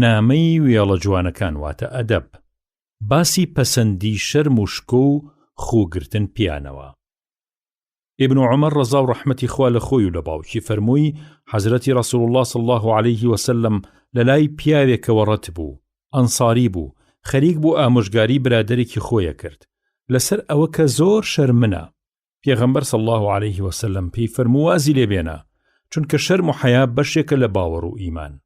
نامەی وێڵە جوانەکان واتە ئەدەب، باسی پەسەندی شەرم و شکۆ و خوگرتن پیانەوە. ابن عمر ڕەزا و ڕەحمەتی خوا لە خۆی و لە باوکی فەرمووی: حەزرەتی ڕەسوول الله صلی الله عليه وسلم لە لای پیاوێکەوە ڕەت بوو، ئەنساری بوو، خەریک بوو ئامۆژگاری برادێکی خۆیە کرد لەسەر ئەوە کە زۆر شەرمنە. پێغەمبەر صلی الله عليه وسلم پێی فەرموو وازی لێبێنە، چونکە شەرم و حەیا بەشێکە لە باوەڕ و ئیمان.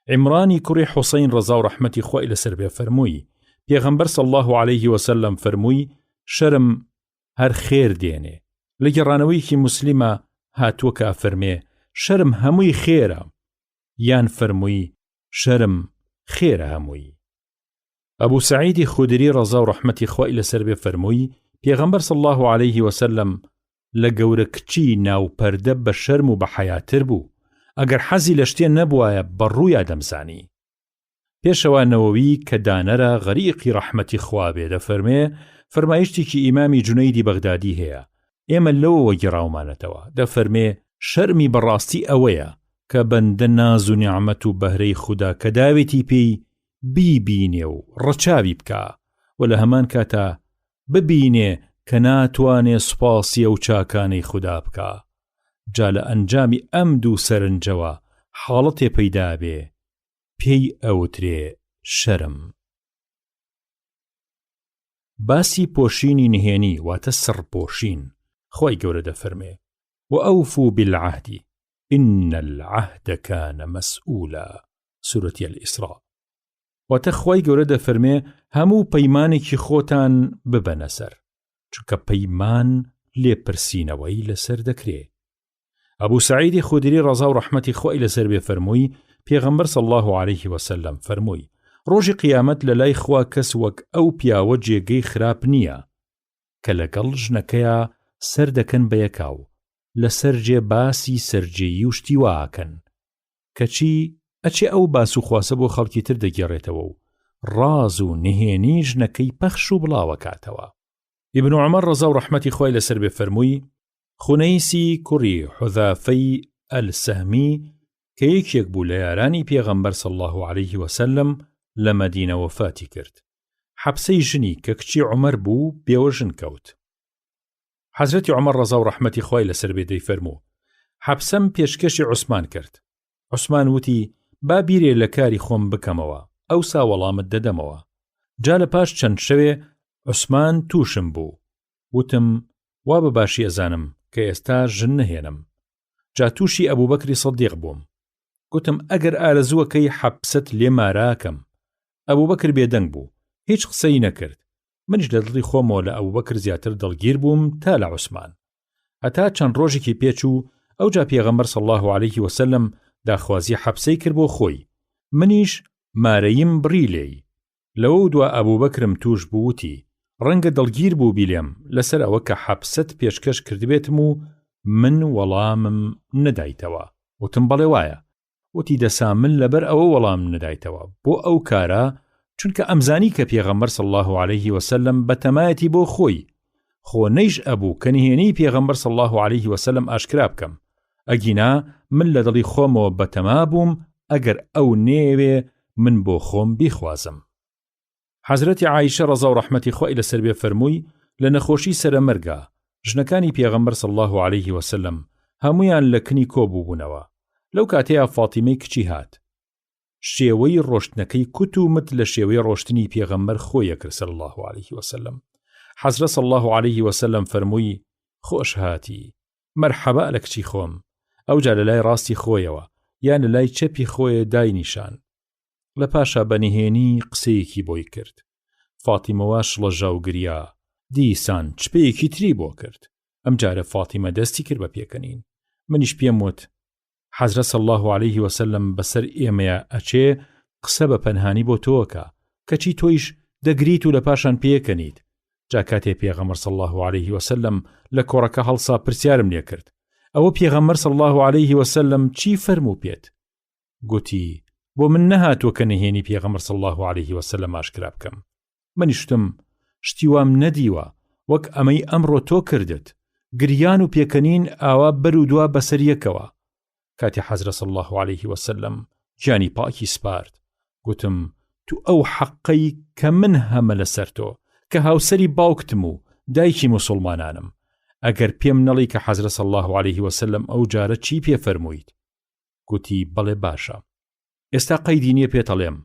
عیمرانی کوڕی حوسەین ڕەزا و ڕەحمەتی خوای لەسەر بێ فەرمووی: پێغەمبەر صلی الله عليه وسلم فەرمووی: شەرم هەر خێر دێنێ. لە گەڕانەوەیەکی موسلیمە هاتووە کە فەرمێ: شەرم هەمووی خێرە، یان فەرمووی: شەرم خێرە هەمووی. ئەبوو سعیدی خودری ڕەزا و ڕەحمەتی خوای لەسەر بێ فەرمووی: پێغەمبەر صلی الله عليه وسلم لە گەورە کچی ناوپەردە بە شەرم و بە حەیاتر بوو، ئەگەر حەزی لە شتێ نەبوایە بەڕوویا دەمزانی. پێشەوە نەوەوی کە دانەرە غەریقی ڕەحمەتی خوا بێ دەفەرمێ فەرمایشتێکی ئیمامی جونەیدی بەغدادی هەیە، ئێمە لەوەوە گێڕاومانەتەوە. دەفەرمێ شەرمی بەڕاستی ئەوەیە کە بەندە ناز و نیعمەت و بەهرەی خودا کە داوێتی پێی بیبینێ و ڕەچاوی بکە، و لە هەمان کاتە ببینێ کە ناتوانێ سوپاسی ئەو چاکانەی خودا بکە، جا لە ئەنجامی ئەم دوو سەرنجەوە حاڵەتێ پەیدا بێ پێی ئەوترێ شەرم. باسی پۆشینی نهێنی واتە سڕپۆشین. خوای گەورە دەفەرمێ: وأوفوا بالعهد إن العهد كان مسؤولا. سورة الإسراء. واتە خوای گەورە دەفەرمێ هەموو پەیمانێکی خۆتان ببەنە سەر، چونکە پەیمان لێپرسینەوەی لەسەر دەکرێ. ئەبوو سعیدی خودری ڕەزا و ڕەحمەتی خوای لەسەر بێ فەرمووی: پێغەمبەر صلی الله عليه وسلم فەرمووی: ڕۆژی قیامەت لە لای خوا کەس وەک ئەو پیاوە جێگەی خراپ نییە کە لەگەڵ ژنەکەیە سەر دەکەن بە یەکاو، لەسەر جێ باسی سەرجێیی و شتی واکەن، کەچی ئەچێ ئەو باس و خواسە بۆ خەڵکی تر دەگێڕێتەوە و ڕاز و نهێنی ژنەکەی پەخش و بڵاوەکاتەوە. ئیبن عومەر ڕەزا و ڕەحمەتی خۆی لەسەر بێ فەرمووی: خونەیسی کوڕی حوذافەی ئەلسەهمی کە یەکێک بوو لە یارانی پێغەمبەر صلی الله علیه وسلم لە مەدینە وەفاتی کرد. حەبسەی ژنی کە کچی عومەر بوو بێوەژن کەوت. حەزرەتی عومەر ڕەزا و ڕەحمەتی خۆی لەسەر بێ دەیفەرموو: حەبسەم پێشکەشی عوسمان کرد. عوسمان وتی: با بیرێ لە کاری خۆم بکەمەوە، ئەوسا وەڵامت دەدەمەوە. جا لە پاش چەند شەوێ عوسمان تووشم بوو. وتم: وا بەباشی ئەزانم کە ئێستا ژن نهێنم. جا تووشی ئەبوبەکری سەدیق بووم. گوتم: ئەگەر ئارەزووەکەی حەبسەت لێ ماراکەم. ئەبوبەکر بێدەنگ بوو، هیچ قسەی نەکرد. منیش لە دڵی خۆمەوە لە ئەبوبەکر زیاتر دڵگیر بووم تا لە عوسمان. هەتا چەند ڕۆژێکی پێچوو ئەوجا پێغەمبەر صلی الله علیه وسلم داخوازی حەبسەی کرد بۆ خۆی. منیش مارەیم بڕی لێی. لەوە دوا ئەبوبەکرم توش بووتی: ڕەنگە دڵگیر بوو بیلێم لەسەر ئەوە کە حەبسەت پێشکەش کردبێتم و من وەڵامم نەدایتەوە. وتم: بەڵێ وایە. وتی: دەسا من لەبەر ئەوە وەڵام نەدایتەوە بۆ ئەو کارە چونکە ئەمزانی کە پێغەمبەر صلی الله علیه وسلم بەتەمایەتی بۆ خۆی خۆ نەیش ئەبوو کە نهێنی پێغەمبەر صلی الله علیه وسلم ئاشکرا بکەم. ئەگینا من لە دڵی خۆمەوە بەتەما بووم ئەگەر ئەو نێوێ من بۆ خۆم بیخوازم. حەزرەتی عایشە ڕەزا و ڕەحمەتی خۆی لەسەر بێ فەرمووی: لە نەخۆشی سەرەمەرگا ژنەکانی پێغەمبەر صلی الله علیه وسلم هەمویان لە کنی کۆبووبوونەوە. لەو کاتەیە فاتیمەی کچی هات. شێوەی ڕۆشتنەکەی کوت و مت لە شێوەی ڕۆشتنی پێغەمبەر خۆیە کرد صلی الله علیه وسلم. حەزرەت صلی الله علیه وسلم فەرمووی: خۆش هاتی، مەرحەبا لە کچی خۆم. ئەوجا لە لای ڕاستی خۆیەوە یان لە لای چەپی خۆیە داینیشان. لە پاشا بەنهێنی قسەیەکی بۆی کرد. فاتیمەوە شڵەژا و گریا. دیسان چپەیەکی تری بۆ کرد. ئەم جارە فاتیمە دەستی کرد بە پێکەنین. منیش پێم وت: حەزرەت صلی الله علیه وسلم بەسەر ئێمەیە ئەچێ قسە بە پەنهانی بۆ تۆکە کەچی تۆیش دەگریت و لە پاشان پێکەنیت. جا کاتێ پێغەمبەر صلی الله علیه وسلم لە کۆڕەکە هەڵسا پرسیارم لێ کرد: ئەوە پێغەمبەر صلی الله علیه وسلم چی فەرموو پێت؟ گوتی: بۆ من نەهاتوە کە نهێنی پێغەمبەر صلی الله علیه وسلم ئاشکرا بکەم. منیشتم شتی وام نەدیوە وەک ئەمەی ئەمڕۆ تۆ کردت، گریان و پێکەنین ئاوا بەر و دوا بەسەر یەکەوە. کاتی حەزرەت صلی الله علیه وسلم گیانی پاکی سپارد. گوتم: تو ئەو حەقەی کە من هەمە لەسەر تۆ کە هاوسەری باوکتم و دایکی موسڵمانانم. ئەگەر پێم نەڵی کە حەزرەت صلی الله علیه وسلم ئەو جارە چی پێ فەرموویت؟ گوتی: بەڵێ باشە. ئێستا قەیدی نییە پێتەڵێم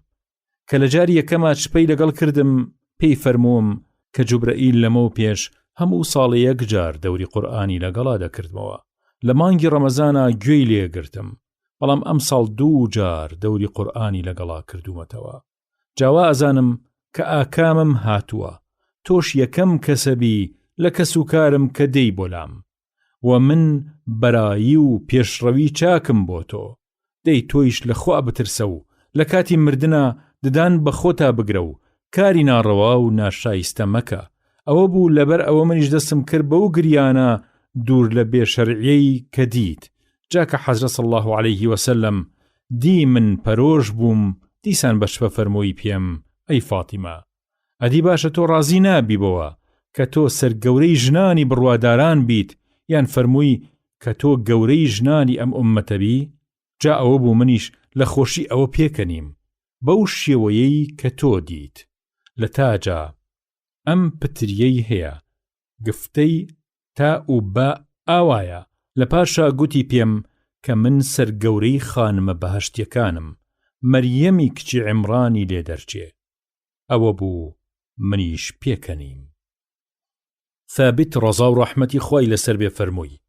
کە لە جاری یەکەما چپەی لەگەڵ کردم پێی فەرمووم کە جوبرەئیل لەمەو پێش هەموو ساڵی یەک جار دەوری قورئانی لەگەڵا دەکردمەوە. لە مانگی ڕەمەزانە گوێی لێگرتم، بەڵام ئەم ساڵ 2 جار دەوری قورئانی لەگەڵا کردومەتەوە. جاوا ئەزانم کە ئاکامم هاتووە، تۆش یەکەم کەسەبی لە کەسوکارم کە دەی بۆلام، و من بەرایی و پێشڕەوی چاکم بۆ تۆ. دەی تۆیش لە خوا بترسە و لە کاتی مردنە ددان بە خۆتا بگرە و کاری ناڕەوا و ناشایستە مەکە. ئەوە بوو لەبەر ئەوە منیش دەستم کرد بەو گریانە دوور لە بێشەرعیەی کە دیت. جاکە حەزرەت صلی الله علیه وسلم دی من پەرۆژ بووم، دیسان بەشبە فەرمووی پێم: ئەی فاتیمە، ئەدی باشە تۆ ڕازی نابیبەوە کە تۆ سەرگەورەی ژنانی بڕواداران بیت، یان فەرمووی کە تۆ گەورەی ژنانی ئەم ئوممەتە بی؟ جا ئەوە بوو منیش لە خۆشی ئەوە پێکەنیم بەو شێوەیەی کە تۆ دیت. لە تاجا ئەم پتریەی هەیە، گفتەی تا و بە ئاوایە. لە پاشا گوتی پێم کە من سەرگەورەی خانمە بەهەشتیەکانم، مەریەمی کچی عیمڕانی لێ دەرچێ. ئەوە بوو منیش پێکەنیم. ثابت ڕەزا و ڕەحمەتی خوای لەسەر بێ فەرمووی: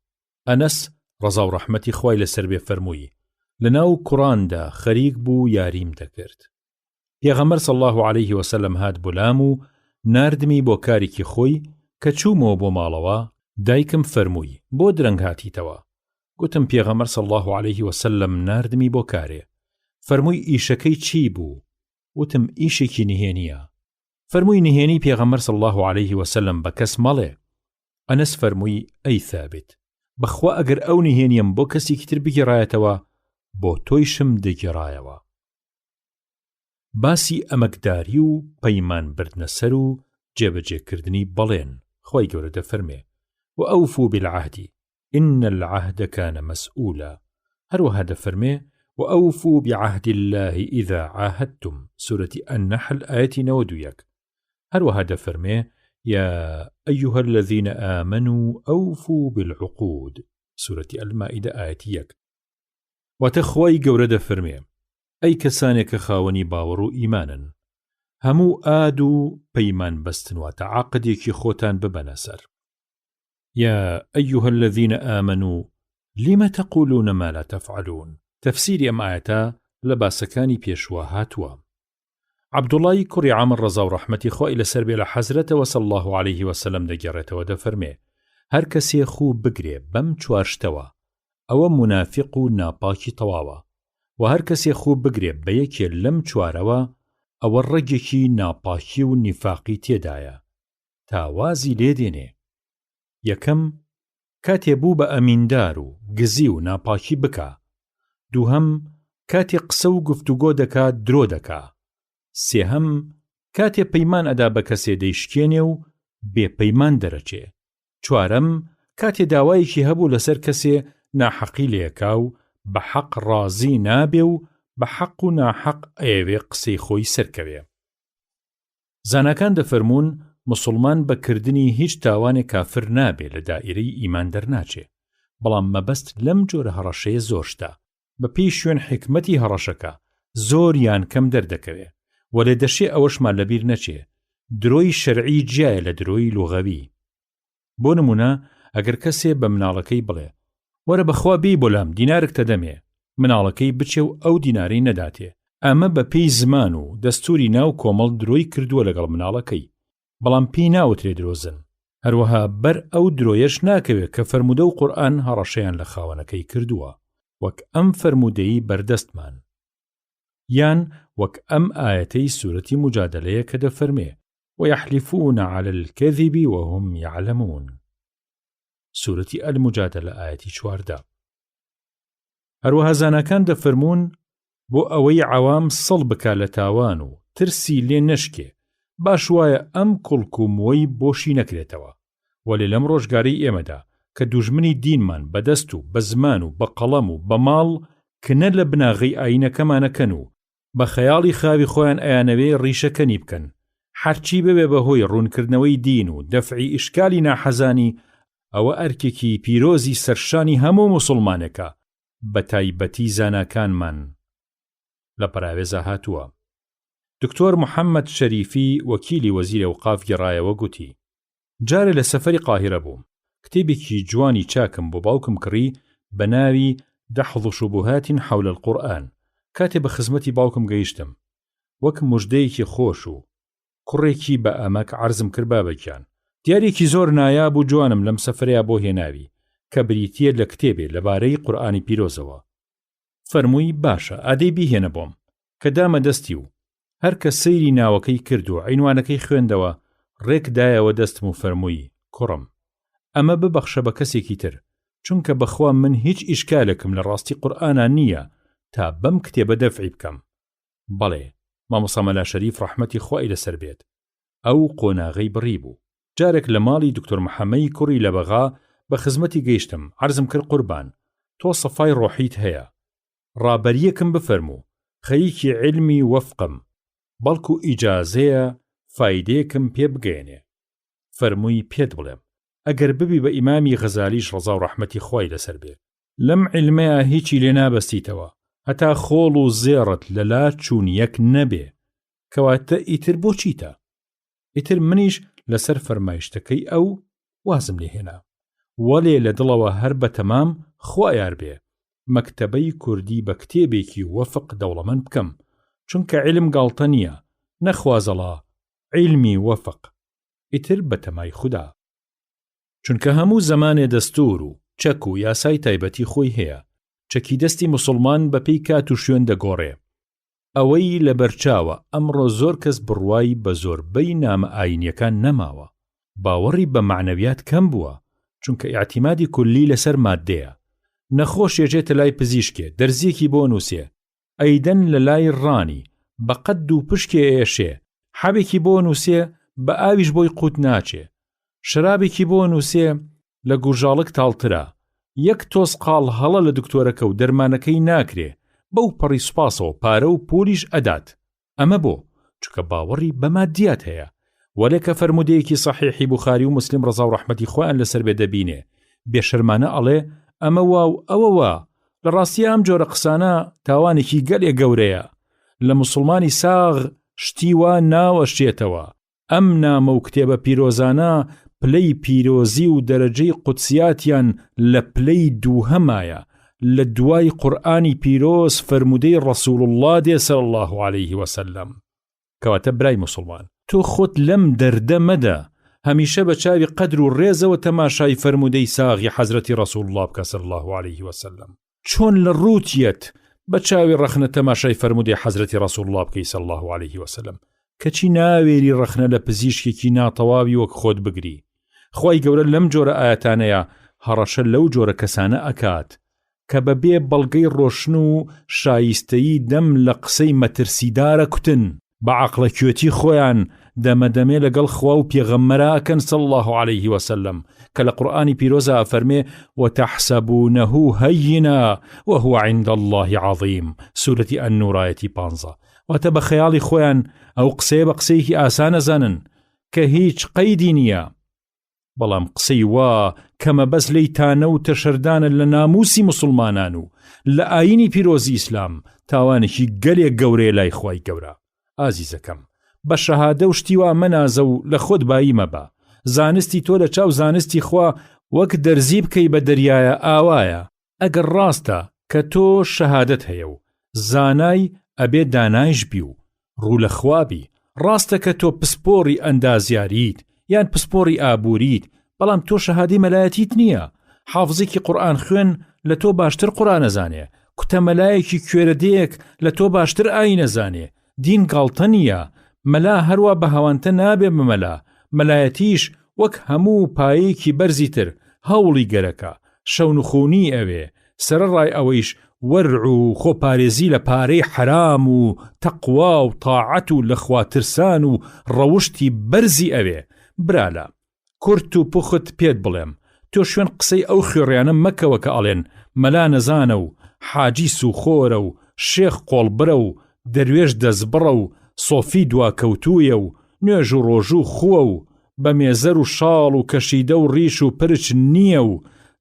ئەنەس ڕەزا و ڕەحمەتی خوای لەسەر بێ فەرمووی: لەناو کوڕاندا خەریک بوو یاریم دەکرد. پێغەمبەر صلی الله علیه وسلم هات بۆلام و ناردمی بۆ کارێکی خۆی کە چوومەوە بۆ ماڵەوە. دایکم فەرمووی: بۆ درەنگ هاتیتەوە؟ گوتم: پێغەمبەر صلی الله علیه وسلم ناردمی بۆ کارێ. فەرمووی: ئیشەکەی چی بوو؟ وتم: ئیشێکی نهێنیە. فەرمووی: نهێنی پێغەمبەر صلی الله علیه وسلم بە کەس مەڵێ. ئەنەس فەرمووی: ئەی ثابت، بەخوا ئەگەر ئەو نهێنیم بۆ کەسێکی تر بگێڕایەتەوە بۆ تۆیشم دەگێڕایەوە. باسی ئەمەکداری و پەیمان بردنە سەر و جێبەجێکردنی بەڵێن. خۆی گەورە دەفەرمێ وأوفوا بالعهد إن العهد كان مسؤولا. هەروەها دەفەرمێ وأوفوا بعهد الله إذا عاهدتم. سورة النحل آية 91. هەروەها دەفەرمێ يا أيها الذين آمنوا أوفوا بالعقود. سورة المائدة آية 1. وتخوي گەورە دەفەرمێ ئەی کەسانێک کە خاوەنی باوەڕ و ئیمانن، هەموو ئاد و پەیمان بەستن واتە عاقدێکی خۆتان ببەنە سەر. يا أيها الذين آمنوا لم تقولون ما لا تفعلون. تفسير أم آياتا لباسكاني بيشوا هاتوا. عبد الله كري عامر رضا ورحمتي خو إلى سربي لحزرته وصلى الله عليه وسلم دەگەڕێتەوە ودفرمي هەر کەسێ خوو بگرێ بەم چوارشتەوە ئەوە منافق و ناپاکی تەواوە، و هەر کەسێ خوو بگرێ بە یەکێ لەم چوارەوە ئەوە ڕێگێکی ناپاکی و نیفاقی تێدایە تا وازی لێدێنێ. یەکەم کاتێ بوو بە ئەمیندار و گزی و ناپاکی بکە. دووهەم کاتێ قسە و گفتوگۆ دەکات درۆ دەکا. سێهەم کاتێ پەیمان ئەدا بە کەسێ دەیشکێنێ و بێپەیمان دەرەچێ. چوارەم کاتێ داوایەکی هەبوو لەسەر کەسێ ناحەقی لێکا و بە حەق ڕازی نابێ و بە حەق و ناحەق ئەیەوێ قسەی خۆی سەرکەوێ. زاناکان دەفەرمون مسلمان بەکردنی هیچ تاوانێک کافر نابێ لە دائیرەی ئیمان دەرناچێ، بەڵام مەبەست لەم جۆرە هەڕەشەیە زۆرشتە. بە پێی شوێن حکمەتی هەڕەشەکە زۆر یان کەم دەردەکەوێ، وەلێ دەشێ ئەوەشمان لەبیر نەچێ درۆی شەرعی جیایە لە درۆی لوغەوی. بۆ نمونە ئەگەر کەسێ بە مناڵەکەی بڵێ وەرە بەخوا بێی بۆ لام دینارێک تەدەمێ، مناڵەکەی بچێ و ئەو دینارەی نەداتێ، ئەمە بە پێی زمان و دەستوری ناو کۆمەڵ درۆی کردووە لەگەڵ مناڵەکەی، بەڵام پێی ناوترێ درۆزن. هەروەها بەر ئەو درۆیەش ناکەوێت کە فەرموودە و قورئان هەڕەشەیان لە خاوەنەکەی کردووە، وەک ئەم فەرموودەی بەردەستمان، یان وەک ئەم ئاەتەی سوورەتی مجادلەیە کە دەفەرمێ ويحلفون على الكذب وهم يعلمون. سوورەتی المجادلە ئاەتی 14. هەروەها زاناکان دەفەرمون بۆ ئەوەی عەوام سڵ بکا لە تاوان و ترسی لێ نەشکێ، باش وایە ئەم کوڵکوموەی بۆشی نەکرێتەوە. وەلێ لەم ڕۆژگاری ئێمەدا کە دوژمنی دینمان بەدەست و بە زمان و بە قەڵەم و بە ماڵ کنە لە بناغی ئاینەکەمانەکەن و بە خەیاڵی خاوی خۆیان ئەیانەوێ ڕیشەکەنی بکەن، هەرچی ببێ بەهۆی ڕوونکردنەوەی دین و دەفعی ئیشکالی ناحەزانی، ئەوە ئەرکێکی پیرۆزی سەرشانی هەموو موسڵمانێکە، بە تایبەتی زاناکانمان. لە پەراوێزە هاتووە. دکتۆر محەممەد شەریفی وەکیلی وەزیرە ئەوقاف گێڕایەوە گوتی جارێ لە سەفەری قاهرە بووم، کتێبێکی جوانی چاکم بۆ باوکم کڕی بە ناوی دەحض شوبهات حول القورآن. کاتێ بە خزمەتی باوکم گەیشتم، وەک موژدەیەکی خۆش و کوڕێکی بە ئەمەک عەرزم کرد بابەکیان، دیارێکی زۆر نایاب و جوانم لەم سەفەرەیە بۆ هێناوی کە بریتیە لە کتێبێ لەبارەی قورئانی پیرۆزەوە. فەرمووی باشە ئادەی بیهێنە بۆم، کە دامە دەستی و هەر کە سەیری ناوەکەی کرد و عینوانەکەی خوێندەوە ڕێکدایەوە دەستم و فەرمووی کوڕم ئەمە ببەخشە بە کەسێکی تر، چونکە بەخوا من هیچ ئیشکالێکم لە ڕاستی قورئانە نییە تا بەم کتێبە دەفعی بکەم. بەڵێ مامۆستا مەلا شەریف ڕەحمەتی خوای لەسەر بێت ئەو قۆناغەی بڕی بوو. جارێک لە ماڵی دکتۆر محەممەی کوڕی لە بەغا بە خزمەتی گەیشتم، عەرزم کرد قوربان تۆ سەفای ڕۆحیت هەیە، ڕابەریەکم بفەرموو، خەریکی علمی وەفقم، بەڵکو ئیجازەیە فایدەیەکم پێ بگەێنێ. فەرمووی پێت بڵێم ئەگەر ببی بە ئیمامی غەزالیش ڕەزا و ڕەحمەتی خوای لەسەر بێت، لەم علمەیە هیچی لێ نابەستیتەوە هەتا خۆڵ و زێڕت لەلا چوون یەک نەبێ، کەواتە ئیتر بۆ چیتە؟ ئیتر منیش لەسەر فەرمایشتەکەی ئەو وازم لێ هێنا، وەلێ لە دڵەوە هەر بە تەمام خوایار بێ مەکتەبەی کوردی بە کتێبێکی وەفق دەوڵەمەند بکەم، چونکە علم گاڵتە نییە، نەخوازەڵا علمی وەفق، ئیتر بە تەمای خودا، چونکە هەموو زەمانێ دەستور و چەک و یاسای تایبەتی خۆی هەیە، چەکی دەستی موسڵمان بە پێی کات و شوێن دەگۆڕێ. ئەوەی لە بەرچاوە ئەمڕۆ زۆر کەس بڕوای بە زۆربەی نامە ئاینیەکان نەماوە، باوەڕی بە معنەویات کەم بووە، چونکە ئیعتیمادی کولی لەسەر مادەیە. نەخۆش یەجێتە لای پزیشکێ دەرزیەکی بۆ نووسێ، ئەیدەن لە لای ڕانی بە قەد و پشکێ ئێشێ، حەبێکی بۆ نووسێ بە ئاویش بۆی قوت ناچێ، شرابێکی بۆ نووسێ لە گوژاڵک تاڵترە، یەک تۆز قاڵ هەڵە لە دکتۆرەکە و دەرمانەکەی ناکرێ، بەو پەڕی سوپاسەوە پارە و پۆلیش ئەدات. ئەمە بۆ چونکە باوەڕی بە مادیات هەیە. وەلێکە فەرمودەیەکی سەحیحی بوخاری و مسلم ڕەزا و ڕەحمەتی خۆیان لەسەر بێ دەبینێ، بێشەرمانە ئەڵێ ئەمە وا و ئەوە وا. لە ڕاستی ئەم جۆرە قسانە تاوانێکی گەلێ گەورەیە. لە موسڵمانی ساغ شتی وا ناوەشێتەوە. ئەم نامە و کتێبە پیرۆزانە پلەی پیرۆزی و دەرەجەی قودسیاتیان لە پلەی دووهەمایە. لە دوای قورئانی پیرۆز فەرمودەی ڕەسوول الله دێ صلی الله عليه وسلم. کەواتە برای موسڵمان، تۆ خۆت لەم دەردە مەدە، هەمیشە بە چاوی قەدر و ڕێزەوە تەماشای فەرمودەی ساغی حەزرەتی ڕەسوول الله بکە صلی الله عليه وسلم. چۆن لە ڕووتیەت بە چاوی ڕەخنە تەماشای فەرمودەی حەزرەتی ڕەسوول الله بکەی صلی الله عليه وسلم، کەچی ناوێری ڕەخنە لە پزیشکێکی ناتەواوی وەک خۆت بگری. خوای گەورە لەم جۆرە ئاەتانەیە هەڕەشە لەو جۆرە کەسانە ئەکات کە بەبێ بەڵگەی ڕۆشن و شایستەیی دەم لە قسەی مەترسیدارە کوتن، بە عەقڵەکێتی خۆیان دەمەدەمێ لەگەڵ خوا و پێغەمبەرە ئەکەن صلی الله عليه وسلم، کە لە قورئانی پیرۆزە ئەفەرمێ وتحسبونه هينا وهو عند الله عظيم، سورەتی ئەن-نور ئایەتی 15. واتە بە خەیاڵی خۆیان ئەو قسەیە بە قسەیەکی ئاسانە زانن کە هیچ قەیدی نییە، بەڵام قسەی وا کەمە بەس لی تانە و تەشەردانە لە ناموسی موسڵمانان و لە ئاینی پیرۆزی ئیسلام تاوانێکی گەلێک گەورەیە لای خوای گەورە. ئازیزەکەم، بە شەهادە و شتی وا مەنازە و لە خۆت بایی مەبە. زانستی تۆ لە چاو زانستی خوا وەک دەرزی بکەی بە دەریایە ئاوایە. ئەگەر ڕاستە کە تۆ شەهادەت هەیە و زانای ئەبێ دانایش بی و ڕوو لە خوابی، ڕاستە کە تۆ پسپۆڕی ئەندازیاریت یان پسپۆڕی ئابووریت، بەڵام تۆ شەهادەی مەلایەتیت نییە. حافزێکی قورئان خوێن لە تۆ باشتر قورئان نەزانێ، کوتە مەلایەکی کوێرەدەیەک لە تۆ باشتر ئاین نەزانێ. دین گاڵتە نییە، مەلا هەروە بە هەوانتە نابێ بمەلا، مەلایەتیش وەک هەموو پایەیەکی بەرزی تر هەوڵی گەرەکە، شەونخوونی ئەوێ، سەرڕای ئەوەیش وەرع و خۆپارێزی لە پارەی حرام و تەقوا و تاعەت و لەخواترسان و ڕەوشتی بەرزی ئەوێ. برالە کورت و پوخت پێت بڵێم، تۆ شوێن قسەی ئەو خوێڕیانە مەکەوە کە ئەڵێن مەلا نەزانە و حاجی سوخۆرە و شێخ قۆڵبرە و دەروێش دەزبڕە و سۆفی دواکەوتوویە و نوێژ و ڕۆژوو خووە و بە مێزەر و شاڵ و کەشیدە و ڕیش و پرچ نییە و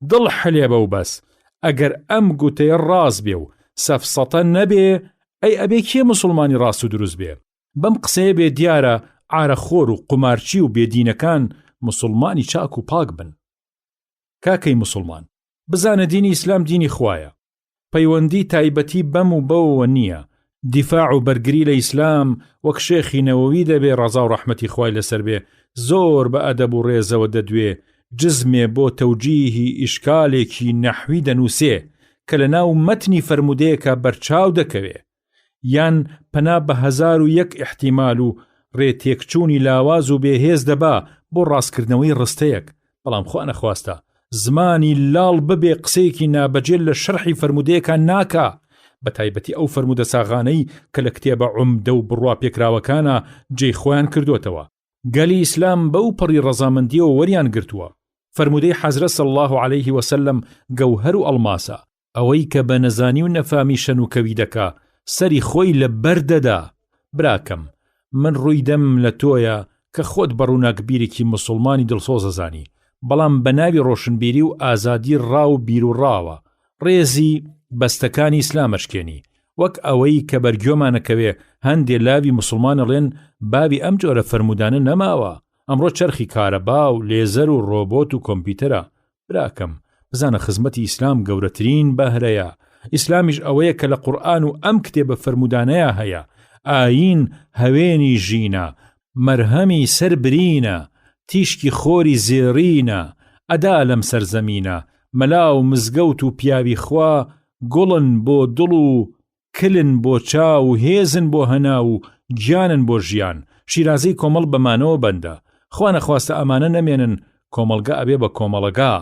دڵ حلێ بە و بەس. ئەگەر ئەم گوتەیە ڕاست بێ و سەفسەتە نەبێ، ئەی ئەبێ کێ موسڵمانی ڕاست و دروست بێ؟ بەم قسەیە بێ دیارە ئارەخۆر و قومارچی و بێدینەکان موسڵمانی چاک و پاک بن. کاکەی موسڵمان، بزانە دینی ئیسلام دینی خوایە، پەیوەندی تایبەتی بەم و بەوەوە نییە. دیفاع و بەرگری لە ئیسلام وەک شێخی نەوەوی دەبێ ڕەزا و ڕەحمەتی خوای لەسەر بێ، زۆر بە ئەدەب و ڕێزەوە دەدوێ جزمێ بۆ تەوجیهی ئیشکالێکی نەحوی دەنووسێ کە لە ناو مەتنی فەرمودەیەکە بەرچاو دەکەوێ، یان پەنا بە 1001 احتیمال و ڕێتێکچوونی لاواز و بێهێز دەبا بۆ ڕاستکردنەوەی ڕستەیەک. بەڵام خوا نەخواستە زمانی لاڵ ببێ قسەیەکی نابەجێ لە شەرحی فەرمودەیەکان ناکا، بە تایبەتی ئەو فەرمودە ساغانەی کە لە کتێبە عومدە و بڕوا پێکراوەکانە جێی خۆیان کردوتەوە. گەلی ئیسلام بەو پەڕی ڕەزامەندیەوە وەریان گرتووە. فەرمودەی حەزرەت صلی الله عليه وسلم گەوهەر و ئەڵماسە، ئەوەی کە بە نەزانی و نەفامی شەنوکەوی دەکا سەری خۆی لە بەردەدا. براکەم، من ڕووی دەم لە تۆیە کە خۆت بەڕووناکبیرێکی موسڵمانی دڵسۆزە زانی، بەڵام بە ناوی ڕۆشنبیری و ئازادی ڕاو بیر و ڕاوە ڕێزی بەستەکانی ئیسلامەشکێنی، وەک ئەوەی کە بەرگۆمانەکەوێ هەندێ لاوی موسڵمان ئەڵێن بابی ئەم جۆرە فەرمودانە نەماوە، ئەمڕۆ چەرخی کارەبا و لێزەر و ڕۆبۆت و کۆمپیوتەرە. براکەم، بزانە خزمەتی ئیسلام گەورەترین بەهرەیە. ئیسلامیش ئەوەیە کە لە قورئان و ئەم کتێبە فەرمودانەیە هەیە. ئاین هەوێنی ژینە، مەرهەمی سەر برینە، تیشکی خۆری زێڕینە، ئەدا لەم سەرزەمینە، مەلا و مزگەوت و پیاوی خوا، گوڵن بۆ دڵ و کلن بۆ چاو و هێزن بۆ هەنا و گیانن بۆ ژیان. شیرازەی کۆمەڵ بەمانەوە بەندە، خوا نەخواستە ئەمانە نەمێنن کۆمەڵگە ئەبێ بە کۆمەڵەگا.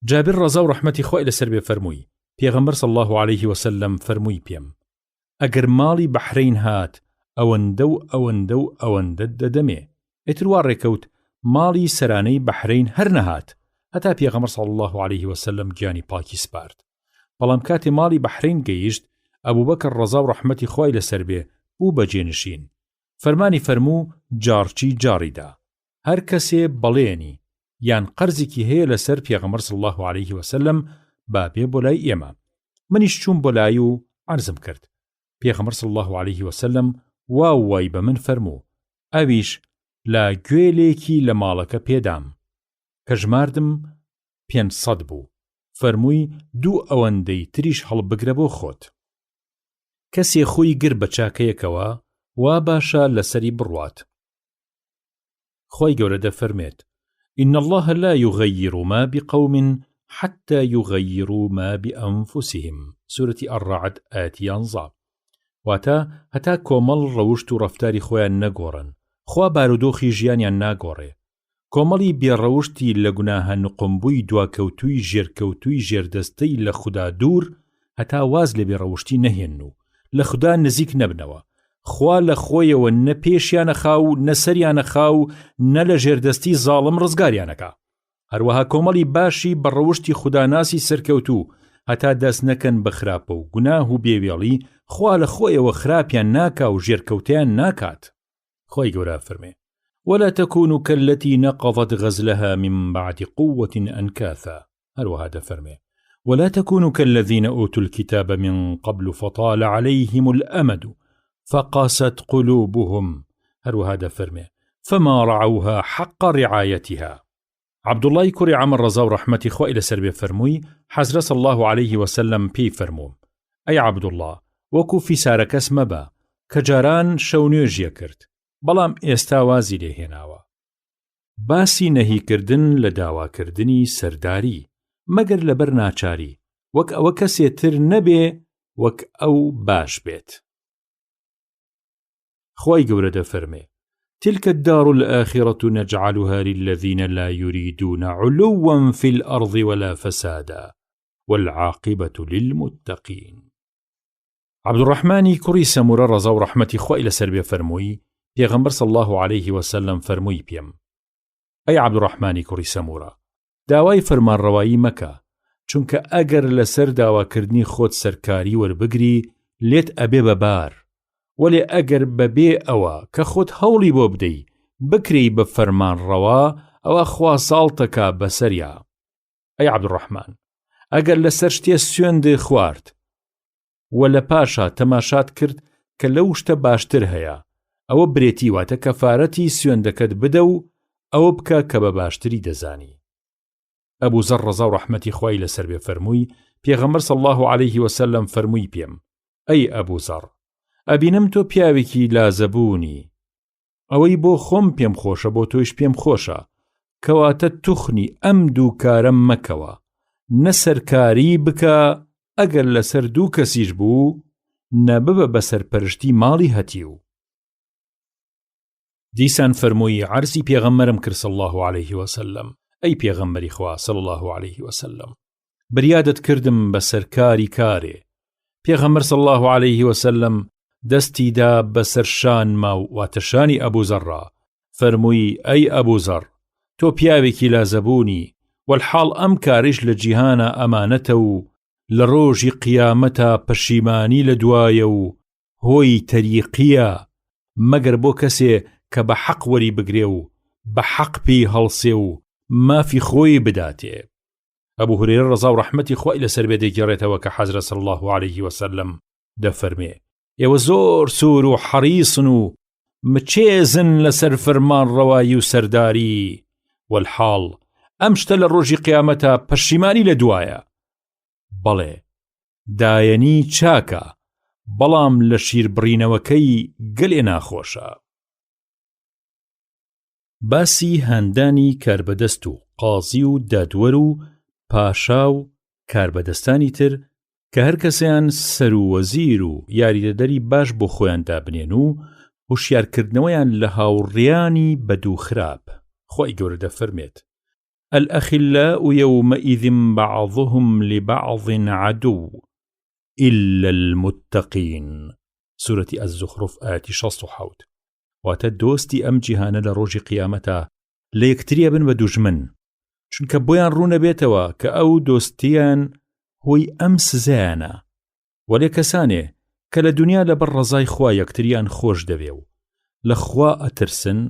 جابر ڕەزا و ڕەحمەتی خوای لەسەر بێ فەرمووی، پێغەمبەر صلی الله عليه وسلم فەرمووی پێم، ئەگەر ماڵی بەحرین هات ئەوەندە و ئەوەندە و ئەوەندە دەدەمێ. ئیتر وا ڕێکەوت ماڵی سەرانەی بەحرین هەر نەهات هەتا پێغەمبەر صلی الله عليه وسلم گیانی پاکی سپارد. بەڵام کاتێ ماڵی بەحرین گەیشت ئەبوبەکر ڕەزا و ڕەحمەتی خوای لەسەر بێ بوو بەجێنشین. فەرمانی فەرموو جارچی جاڕیدا هەر کەسێ بەڵێنی یان قەرزێکی هەیە لەسەر پێغەمبەر صلی الله عليه وسلم با بێ بۆ لای ئێمە. منیش چووم بۆ لای و عەرزم کرد. پێغەمبەر صلی الله عليه وسلم وای بە من فەرموو ئەویش لا گوێلێکی لە ماڵەکە پێدام کە ژماردم 500 بوو. فەرمووی 2 ئەوەندەی تریش هەڵبگرە بۆ خۆت. کەسێ خۆی گر بە چاکەیەکەوە وا باشە لەسەری بڕوات. خۆی گەورە دەفەرمێت إن الله لا يغير ما بقوم حتى يغيروا ما بأنفسهم. سورة الرعد آية 11. واتا هەتا کۆمەڵ ڕەوشت و ڕەفتاری خۆیان نەگۆڕن خوا بارودۆخی ژیانیان ناگۆڕێ. کۆمەڵی بێڕەوشتی لە گوناهە نقمبووی دواکەوتووی ژێرکەوتووی ژێردەستەی لە خوددا دوور هەتا واز لە بێڕەوشتی نەهێن و لە خوددا نزیک نەبنەوە. خوا لە خۆیەوە نە پێشیانە خاو نە سەریانە خاو نە لە ژێردەستی زاڵم ڕزگاریانەکە. هەروەها کۆمەڵی باشی بەڕەوشتی خوداناسی سەرکەوتوو هەتا دەست نەکەن بە خراپە و گوناه و بێوێڵی خوا لە خۆیەوە خراپیان ناکا و ژێرکەوتیان ناکات. خۆی گەورە فەرمێ ولا تكونوا كالتي نقضت غزلها من بعد قوة أنكاثا. هەروەها دەفەرمێ ولا تكونوا كالذين أوتوا الكتاب من قبل فطال عليهم الأمد فقست قلوبهم. هەروەها دەفەرمێ فما رعوها حق رعايتها. عبد الله کوڕی عەمر ڕەزا و ڕەحمەتی خوای لەسەر بێ فەرمووی حەزرەت صلی الله عليه وسلم پێی فەرمووم ئەی عەبدوڵڵاه وەکو فیسارە کەس مەبە کە جاران شەو نوێژیە کرد بەڵام ئێستا وازی لێهێناوە. باسی نەهیکردن لە داواکردنی سەرداری مەگەر لەبەر ناچاری وەک ئەوە کەسێتر نەبێ وەک ئەو باش بێت. خوای گەورە دەفەرمێ تلك الدار الآخرة نجعلها للذين لا يريدون علوا في الأرض ولا فسادا والعاقبة للمتقين. عبد الرحمن کوڕی سەمورە ڕەزا و ڕەحمەتی خوای لەسەر بێ فەرمووی پێغەمبەر صلی الله عليه وسلم فەرمووی پێم ئەی عبد الرحمن کوڕی سەمورە داوای فەرمانڕەوایی مەکە چونکە ئەگەر لەسەر داواکردنی خۆت سەرکاری وەربگری لێت ئەبێ بەبار وەلێ ئەگەر بەبێ ئەوە کە خۆت هەوڵی بۆ بدەی بکرێی بە فەرمانڕەوا ئەوە خوا ساڵتەکە بەسەریا. ئەی عەبدوڕەحمان ئەگەر لەسەر شتێ سوێندێ خوارد و لە پاشا تەماشات کرد کە لەو شتە باشتر هەیە ئەوە برێتی واتە کەفارەتی سوێندەکەت بدە و ئەوە بکە کە بە باشتری دەزانی. ئەبوو زەر ڕەزا و ڕەحمەتی خوای لەسەر بێ فەرمووی پێغەمبەر صلی الله عليه وسلم فەرمووی پێم ئەی ئەبوو زەر ئەبینم تۆ پیاوێکی لازەبوونی ئەوەی بۆ خۆم پێم خۆشە بۆ تۆیش پێم خۆشە کەواتە توخنی ئەم دوو کارەم مەکەوە نەسەرکاری بکە ئەگەر لەسەر دوو کەسیش بوو نەببە بەسەرپەرشتی ماڵی هەتیو. دیسان فەرمووی عەرزی پێغەمبەرم کرد صلی الله عليه وسلم ئەی پێغەمبەری خوا صلی الله عليه وسلم بریادت کردم بەسەرکاری کارێ. پێغەمبەر صلی الله عليه وسلم دەستی دا بەسەر شان ماو واتەشانی ئەبوو زەڕا فەرمووی ئەی ئەبوو زەڕ تۆ پیاوێکی لازەبوونی والحاڵ ئەم کاریش لە جیهانە ئەمانەتە و لە ڕۆژی قیامەتە پەشیمانی لە دوایە و هۆی تەریقیە مەگەر بۆ کەسێ کە بە حەق وەری بگرێ و بە حەق پێی هەڵسێ و مافی خۆی بداتێ. ئەبوو هورێرە ڕەزا و ڕەحمەتی خوای لەسەر بێ دەیگەڕێتەوە کە حەزرەت صلی الله عليه وسلم دەفەرمێ ئێوە زۆر سوور و حەریسن و مچێزن لەسەر فەرمانڕەوایی و سەرداری والحاڵ ئەم شتە لە ڕۆژی قیامەتە پەشیمانی لە دوایە. بەڵێ دایەنی چاکە بەڵام لە شیربڕینەوەکەی گەلێ ناخۆشە. باسی هەندانی کاربەدەست و قازی و دادوەر و پاشا و کاربەدەستانی تر کە هەر کەسیان سەر و وەزیر و یاریدەدەری باش بۆ خۆیان دابنێن و هوشیارکردنەوەیان لە هاوڕێیانی بەدوو خراپ. خۆی گەورە دەفەرمێت الأخلاء يومئذ بعضهم لبعض عدو إلا المتقين. سورەتی ئەز-زوخرف ئاەتی 67. واتە دۆستی ئەم جیهانە لە ڕۆژی قیامەتە لە یەکتریە بن بە دوژمن، چونکە بۆیان ڕوونە بێتەوە کە ئەو دۆستیان هۆی ئەم سزایانە، وەلێ کەسانێ کە لە دنیا لەبەر ڕەزای خوا یەکتریان خۆش دەبێ و لە خوا ئەترسن،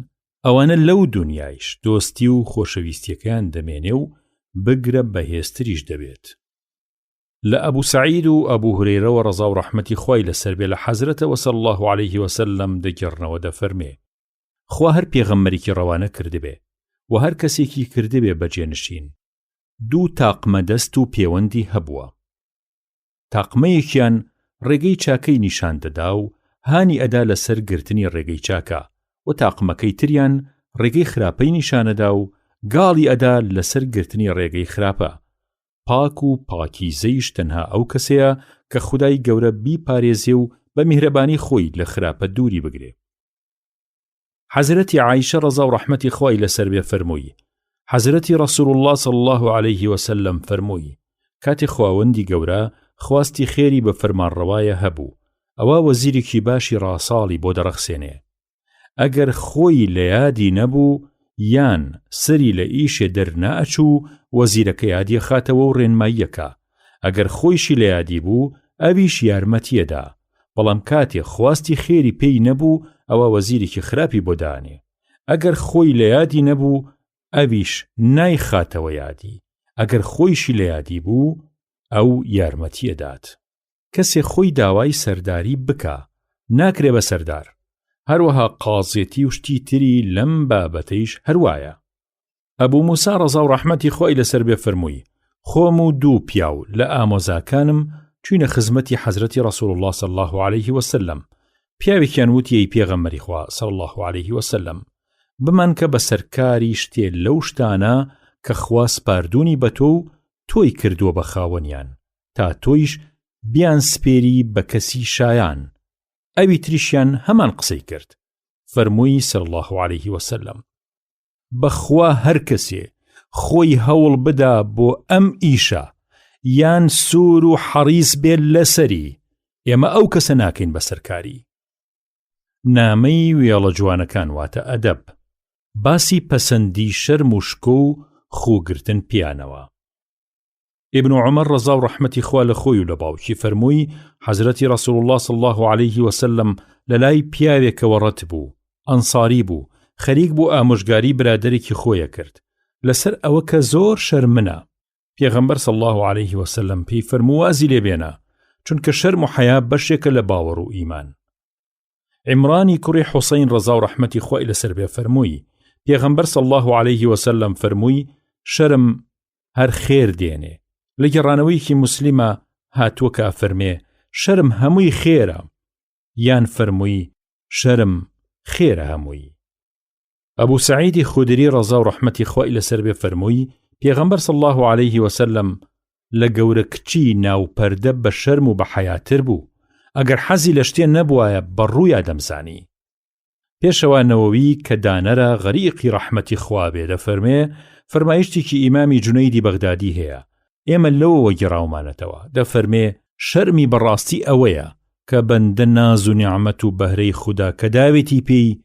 ئەوانە لەو دنیایش دۆستی و خۆشەویستیەکەیان دەمێنێ و بگرە بەهێزتریش دەبێت. لە ئەبوو سعید و ئەبوو هورەیرەوە ڕەزا و ڕەحمەتی خوای لەسەر بێ لە حەزرەتەوە صلی الله عليه وسلم دەگەڕنەوە دەفەرمێ خوا هەر پێغەمبەرێکی ڕەوانە کردبێ و هەر کەسێکی کردبێ بەجێنشین دوو تاقمە دەست و پەیوەندی هەبووە. تاقمەیەکیان ڕێگەی چاکەی نیشان دەدا و هانی ئەدا لەسەر گرتنی ڕێگەی چاکە، و تاقمەکەی تریان ڕێگەی خراپەی نیشانەدا و گاڵی ئەدا لەسەر گرتنی ڕێگەی خراپە. پاک و پاکیزەیش تەنها ئەو کەسەیە کە خودای گەورە بیپارێزێ و بە میهرەبانی خۆی لە خراپە دووری بگرێ. حەزرەتی عایشە ڕەزا و ڕەحمەتی خوای لەسەر بێ فەرمووی حەزرەتی ڕەسوول الله صلی الله عليه وسلم فەرمووی کاتی خواوەندی گەورە خواستی خێری بە فەرمانڕەوایە هەبوو، ئەوە وەزیرێکی باشی ڕاساڵی بۆ دەرەخسێنێ. ئەگەر خۆی لە یادی نەبوو یان سەری لە ئیشێ دەرنائەچوو وەزیرەکە یادی خاتەوە و ڕێنماییەکە، ئەگەر خۆیشی لە یادی بوو ئەویش یارمەتیەدا، بەڵام کاتێ خواستی خێری پێی نەبوو ئەوە وەزیرێکی خراپی بۆ دانێ. ئەگەر خۆی لە یادی نەبوو ئەویش نایخاتەوە یادی، ئەگەر خۆیشی لە یادی بوو ئەو یارمەتیەدات. کەسێ خۆی داوای سەرداری بکە ناکرێ بە سەردار، هەروەها قازێتی و شتی تری لەم بابەتەیش هەروایە. ئەبوو موسا ڕەزا و ڕەحمەتی خۆی لەسەر بێ فەرمووی خۆم و دوو پیاو لە ئامۆزاکانم چوینە خزمەتی حەزرەتی ڕەسوول الله صلی الله عليه وسلم. پیاوێکیان وتیەی پێغەمبەری خوا صلی الله عليه وسلم بمان کە بە سەرکاری شتێ لەو شتانە کە خوا سپاردوونی بە تۆ و تۆی کردووە بە خاوەنیان تا تۆیش بیان سپێری بە کەسی شایان. ئەوی تریشیان هەمان قسەی کرد. فەرمووی صلی الله عليه وسلم بەخوا هەر کەسێ خۆی هەوڵ بدا بۆ ئەم ئیشە یان سوور و حەریص بێت لەسەری، ئێمە ئەو کەسە ناکەین بەسەرکاری. نامەی وێڵە جوانەکان واتە ئەدەب، باسی پەسەندی شەرم و شکۆ و خوگرتن پیانەوە. ابن عمر ڕەزا و ڕەحمەتی خوا لە خۆی و لە باوکی فەرمووی حەزرەتی ڕەسوول الله صلی الله عليه وسلم لەلای پیاوێکەوە ڕەت بوو، ئەنساری بوو، خەریک بوو ئامۆژگاری برادێکی خۆیە کرد لەسەر ئەوە کە زۆر شەرمنە. پێغەمبەر صلی الله عليه وسلم پێی فەرموو وازی لێبێنە، چونکە شەرم و حەیا بەشێکە لە باوەڕ و ئیمان. عیمرانی کوڕی حوسەین ڕەزا و ڕەحمەتی خوای لەسەر بێ فەرمووی پێغەمبەر صلی الله عليه وسلم فەرمووی شەرم هەر خێر دێنێ. لە گەڕانەوەیەکی موسلیمە هاتووە کە فەرمێ شەرم هەمووی خێرە، یان فەرمووی شەرم خێرە هەمووی. ئەبوو سەعیدی خودری ڕەزا و ڕەحمەتی خوای لەسەر بێ فەرمووی پێغەمبەر صلی الله عليه وسلم لە گەورە کچی ناوپەردە بە شەرم و بە حەیاتر بوو، ئەگەر حەزی لە شتێ نەبوایە بەڕوویا دەمزانی. پێشەوە نەوەوی کە دانەرە غەریقی ڕەحمەتی خوا بێ دەفەرمێ فەرمایشتێکی ئیمامی جونەیدی بەغدادی هەیە، ئێمە لەوەوە گێڕاومانەتەوە. دەفەرمێ شەرمی بەڕاستی ئەوەیە کە بەندە ناز و نیعمەت و بەهرەی خودا کە داوێتی پێی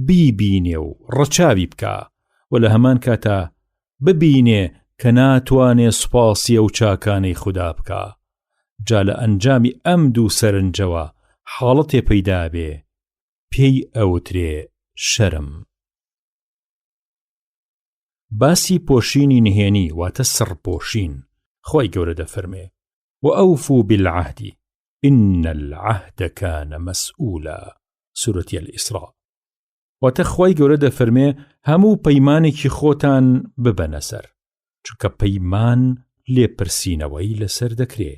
بیبینێ و ڕەچاوی بکە و لە هەمان کاتە ببینێ کە ناتوانێ سوپاسی ئەو چاکانەی خودا بکە. جا لە ئەنجامی ئەم دوو سەرنجەوە حاڵەتێ پەیدا بێ پێی ئەوترێ شەرم. باسی پۆشینی نهێنی واتە سڕپۆشین. خوای گەورە دەفەرمێ وأوفوا بالعهد إن العهد كان مسؤولا. سورەتی الئیسراء. واتە خوای گەورە دەفەرمێ هەموو پەیمانێکی خۆتان ببەنە سەر، چونکە پەیمان لێپرسینەوەی لەسەر دەکرێ.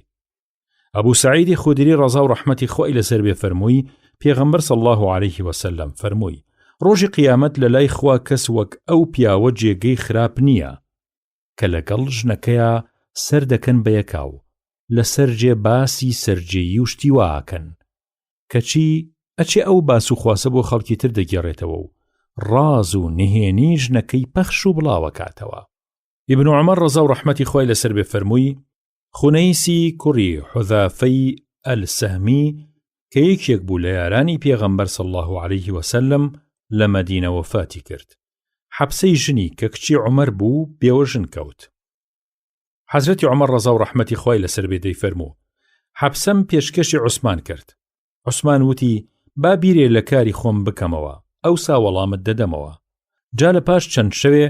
ئەبوو سەعیدی خودری ڕەزا و ڕەحمەتی خوای لەسەر بێ فەرمووی پێغەمبەر صلی الله عليه وسلم فەرمووی ڕۆژی قیامەت لە لای خوا کەس وەک ئەو پیاوە جێگەی خراپ نییە کە لەگەڵ ژنەکەیە سەر دەکەن بە یەکاو لەسەر جێ باسی سەرجێیی و شتی واکەن کەچی ئەچێ ئەو باس و خواسە بۆ خەڵکی تر دەگێڕێتەوە و ڕاز و نهێنی ژنەکەی پەخش و بڵاوە کاتەوە. ئیبن عومەر ڕەزا و ڕەحمەتی خوای لەسەر بێ فەرمووی خونەیسی کوڕی حوذافەی ئەلسەهمی کە یەکێک بوو لە یارانی پێغەمبەر صلی الله عليه وسلم لە مەدینە وەفاتی کرد. حەبسەی ژنی کە کچی عومەر بوو بێوەژن کەوت. حەزرەتی عومەر ڕەزا و ڕەحمەتی خوای لەسەر بێ دەیفەرموو حەبسەم پێشکەشی عوسمان کرد. عوسمان وتی با بیرێ لە کاری خۆم بکەمەوە، ئەوسا وەڵامت دەدەمەوە. جا لە پاش چەند شەوێ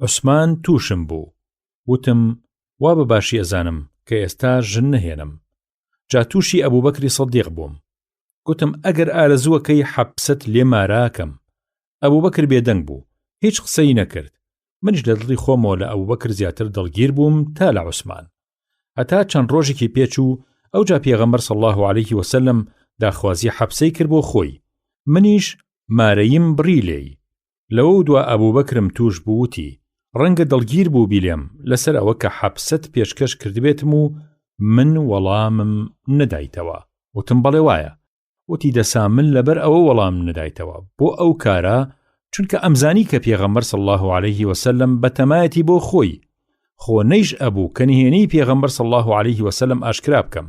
عوسمان تووشم بوو. وتم وا بە باشی ئەزانم کە ئێستا ژن نهێنم. جا تووشی ئەبوبەکری سەدیق بووم. گوتم ئەگەر ئارەزووەکەی حەبسەت لێ ماراکەم. ئەبوبەکر بێدەنگ بوو، هیچ قسەی نەکرد. منیش لە دڵی خۆمەوە لە ئەبوبەکر زیاتر دڵگیر بووم تا لە عوسمان. هەتا چەند ڕۆژێکی پێچوو ئەوجا پێغەمبەر صلی الله عليه وسلم داخوازی حەبسەی کرد بۆ خۆی. منیش مارەیم بڕی لێی. لەوە دوا ئەبوبەکرم توش بووتی ڕەنگە دڵگیر بوو بیلێم لەسەر ئەوە کە حەبسەت پێشکەش کردبێتم و من وەڵامم نەدایتەوە. وتم بەڵێ وایە. وتی دەسا من لەبەر ئەوە وەڵام نەدایتەوە بۆ ئەو کارە چونکە ئەمزانی کە پێغەمبەر صلی الله عليه وسلم بەتەمایەتی بۆ خۆی خۆ نەیش ئەبوو کە نهێنی پێغەمبەر صلی الله عليه وسلم ئاشکرا بکەم.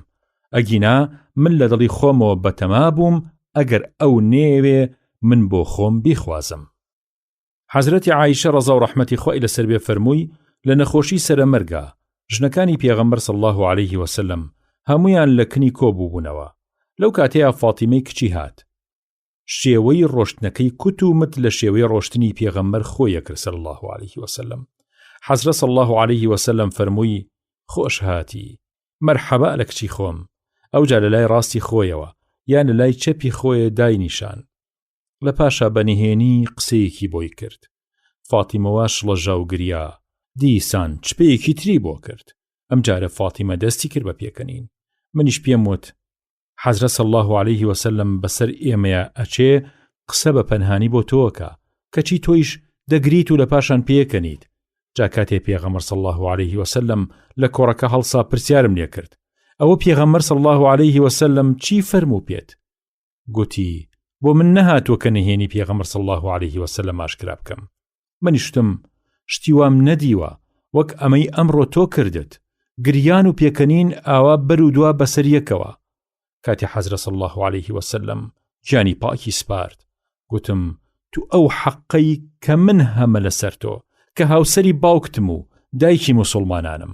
ئەگینا من لە دڵی خۆمەوە بەتەما بووم ئەگەر ئەو نێوێ من بۆ خۆم بیخوازم. حەزرەتی عایشە ڕەزا و ڕەحمەتی خوای لەسەر بێ فەرمووی لە نەخۆشی سەرەمەرگا ژنەکانی پێغەمبەر صلی الله عليه وسلم هەمویان لە کنی کۆبووبوونەوە. لەو کاتەیە فاتیمەی کچی هات. شێوەی ڕۆشتنەکەی کوت و مت لە شێوەی ڕۆشتنی پێغەمبەر خۆیە کرد صلی الله عليه وسلم. حەزرەت صلی الله عليه وسلم فەرمووی خۆش هاتی، مەرحەبا لە کچی خۆم. ئەوجا لە لای ڕاستی خۆیەوە یان لە لای چەپی خۆیە دای نیشان. لە پاشا بەنهێنی قسەیەکی بۆی کرد. فاتیمەوە شڵەژا و گریا. دیسان چپەیەکی تری بۆ کرد. ئەم جارە فاتیمە دەستی کرد بە پێکەنین. منیش پێم وت حەزرەت صلی الله عليه وسلم بەسەر ئێمەیە ئەچێ قسە بە پەنهانی بۆ تۆکە کەچی تۆیش دەگریت و لە پاشان پێکەنیت. جا کاتێ پێغەمبەر صلی الله عليه وسلم لە کۆڕەکە هەڵسا پرسیارم لێ کرد ئەوە پێغەمبەر صلی الله عليه وسلم چی فەرموو پێت؟ گوتی بۆ من نەهاتووە کە نهێنی پێغەمبەر صلی الله عليه وسلم ئاشکرا بکەم. منیشتم شتی وام نەدیوە وەک ئەمەی ئەمڕۆ تۆ کردت، گریان و پێکەنین ئاوا بەر و دوا بەسەر یەکەوە. کاتی حەزرەت صلی الله عليه وسلم گیانی پاکی سپارد. گوتم تو ئەو حەقەی کە من هەمە لەسەر تۆ کە هاوسەری باوکتم و دایکی موسڵمانانم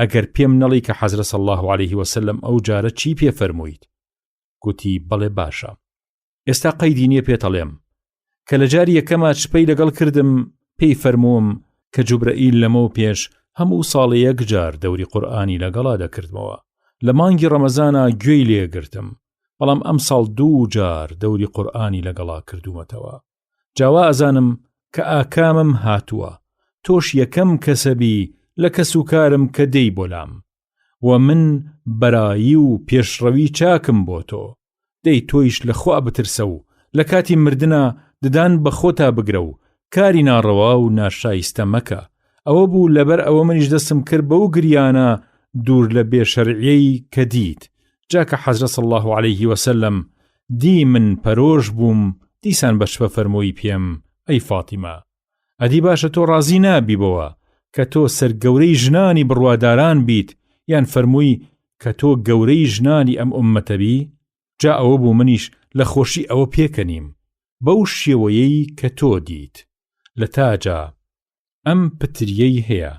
ئەگەر پێم نەڵی کە حەزرەت صلی الله عليه وسلم ئەو جارە چی پێ فەرموویت؟ گوتی بەڵێ باشە. ئێستا قەیدی نییە پێتەڵێم کە لە جاری یەکەما چپەی لەگەڵ کردم پێی فەرمووم کە جوبرەئیل لەمەو پێش هەموو ساڵی یەک جار دەوری قورئانی لەگەڵا دەکردمەوە. لە مانگی ڕەمەزانە گوێی لێگرتم بەڵام ئەم ساڵ 2 جار دەوری قورئانی لەگەڵا کردومەتەوە. جاوا ئەزانم کە ئاکامم هاتووە، تۆش یەکەم کەسەبی لە کەسوکارم کە دەی بۆلام و من بەرایی و پێشڕەوی چاکم بۆ تۆ. دەی تۆیش لە خوا بترسە و لە کاتی مردنە ددان بە خۆتا بگرە و کاری ناڕەوا و ناشایستە مەکە. ئەوە بوو لەبەر ئەوە منیش دەستم کرد بەو گریانە دوور لە بێشەرعیەی کە دیت. جاکە حەزرەت صلی الله عليه وسلم دی من پەرۆژ بووم دیسان بەشبە فەرمووی پێم ئەی فاتیمە ئەدی باشە تۆ ڕازی نابیبەوە کە تۆ سەرگەورەی ژنانی بڕواداران بیت یان فەرمووی کە تۆ گەورەی ژنانی ئەم ئوممەتەبی؟ جا ئەوە بوو منیش لە خۆشی ئەوە پێکەنیم بەو شێوەیەی کە تۆ دیت. لە تاجا ئەم پتریەی هەیە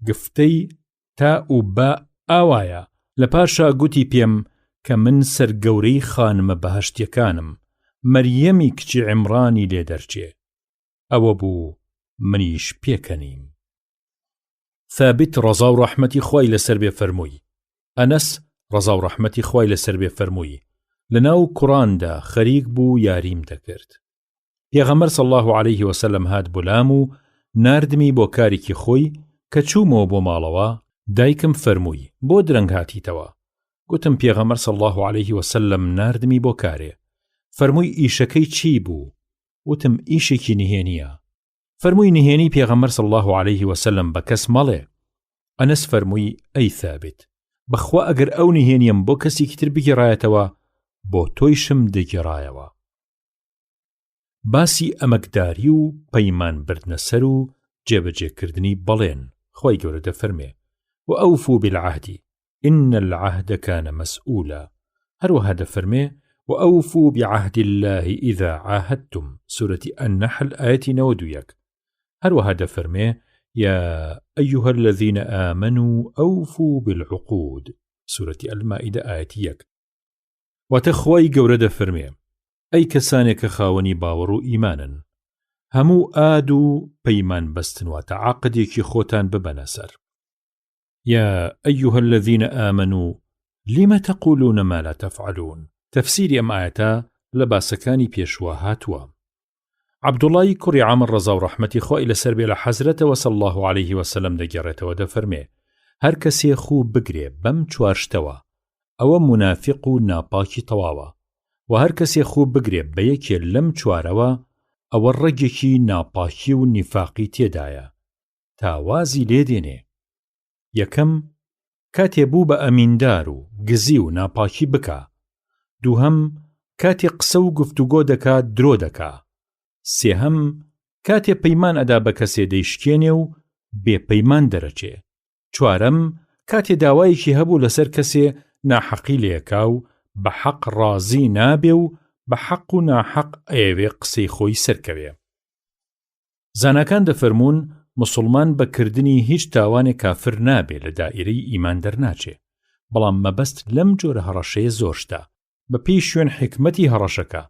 گفتەی تا و بە ئاوایە. لە پاشا گوتی پێم کە من سەرگەورەی خانمە بەهەشتیەکانم مەریەمی کچی عیمڕانی لێ دەرچێ. ئەوە بوو منیش پێکەنیم. ثابت ڕەزا و ڕەحمەتی خوای لەسەر بێ فەرمووی ئەنەس ڕەزا و ڕەحمەتی خوای لەسەر بێ فەرمووی لەناو کوڕاندا خەریک بوو یاریم دەکرد. پێغەمبەر صلی الله عليه وسلم هات بۆلام و ناردمی بۆ کارێکی خۆی کە چوومەوە بۆ ماڵەوە. دایکم فەرمووی بۆ درەنگ هاتیتەوە؟ گوتم پێغەمبەر صلی الله عليه وسلم ناردمی بۆ کارێ. فەرمووی ئیشەکەی چی بوو؟ وتم ئیشێکی نهێنیە. فەرمووی نهێنی پێغەمبەر صلی الله عليه وسلم بە کەس مەڵێ. ئەنەس فەرمووی ئەی ثابت بەخوا ئەگەر ئەو نهێنیم بۆ کەسێکی تر بگێڕایەتەوە بۆ تۆیشم دەگێڕایەوە. باسی ئەمەکداری و پەیمان بردنە سەر و جێبەجێکردنی بەڵێن. خوای گەورە دەفەرمێ وأوفوا بالعهد إن العهد كان مسؤولا. هەروەها دەفەرمێ وأوفوا بعهد الله إذا عاهدتم سورة النحل آية 91. هروها دفرمي يا أيها الذين آمنوا أوفوا بالعقود سورة المائدة آية 1. وتخوي گەورە دەفەرمێ ئەی کەسانێک کە خاوەنی باوەڕ و ئیمانن هەموو ئاد و پەیمان بەستن واتە عاقدێکی خۆتان ببەنە سەر. يا أيها الذين آمنوا لم تقولون ما لا تفعلون تفسير أم آياتا لباسكاني بيشوا هاتوا. عبد الله كري عامر رضا ورحمتي خو إلى سربي لحزرة وصلى الله عليه وسلم دقيرته ودفرمي هر کەسێ خو بگرێ بەم چوارشتەوە ئەوە منافق و ناپاکی تەواوە و هەر کەسێ خو بگرێ بە یەکێ لەم چوارەوە ئەوە ڕەگێکی ناپاکی و نیفاقی تێدایە تاوازی لێدێنێ. یەکەم کاتێ بوو بە ئەمیندار و گزی و ناپاکی بکە. دووهەم کاتێ قسە و گفتوگۆ دەکات درۆ دەکا. سێهەم کاتێ پەیمان ئەدا بە کەسێ دەیشکێنێ و بێپەیمان دەرەچێ. چوارەم کاتێ داوایەکی هەبوو لەسەر کەسێ ناحەقی لێکا و بە حەق ڕازی نابێ و بە حەق و ناحەق ئەیەوێ قسەی خۆی سەرکەوێ. زاناکان دەفەرمون مسلمان بەکردنی هیچ تاوانێک کافر نابێ لە دائیرەی ئیمان دەرناچێ. بەڵام مەبەست لەم جۆرە هەڕەشەیە زۆرشتە. بە پێی شوێن حکمەتی هەڕەشەکە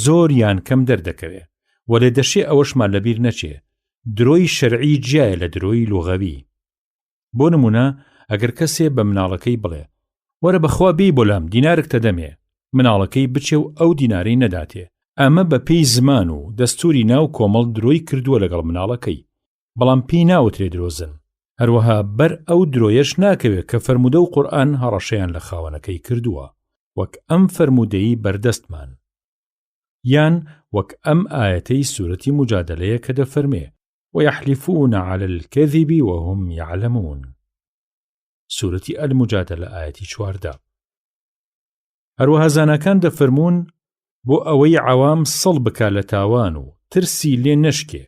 زۆر یان کەم دەردەکەوێ و لێ دەشێ ئەوەشمان لەبیر نەچێ درۆی شەرعی جیایە لە درۆی لوغەوی. بۆ نمونە ئەگەر کەسێ بە مناڵەکەی بڵێ وەرە بەخوا بێی بۆلام دینارێک تەدەمێ مناڵەکەی بچێ و ئەو دینارەی نەداتێ ئەمە بە پێی زمان و دەستوری ناو کۆمەڵ درۆی کردووە لەگەڵ مناڵەکەی بەڵام پێی ناوترێ درۆزن. هەروەها بەر ئەو درۆیەش ناکەوێت کە فەرمودە و قورئان هەڕەشەیان لە خاوەنەکەی کردووە وەک ئەم فەرمودەی بەردەستمان یان وەک ئەم ئاەتەی سوورەتی مجادلەیە کە دەفەرمێ ويحلفون على الكذب وهم يعلمون سوورەتی المجادلە ئاەتی 14. هەروەها زاناکان دەفەرمون بۆ ئەوەی عەوام سەڵ بکا لە تاوان و ترسی لێ نەشکێ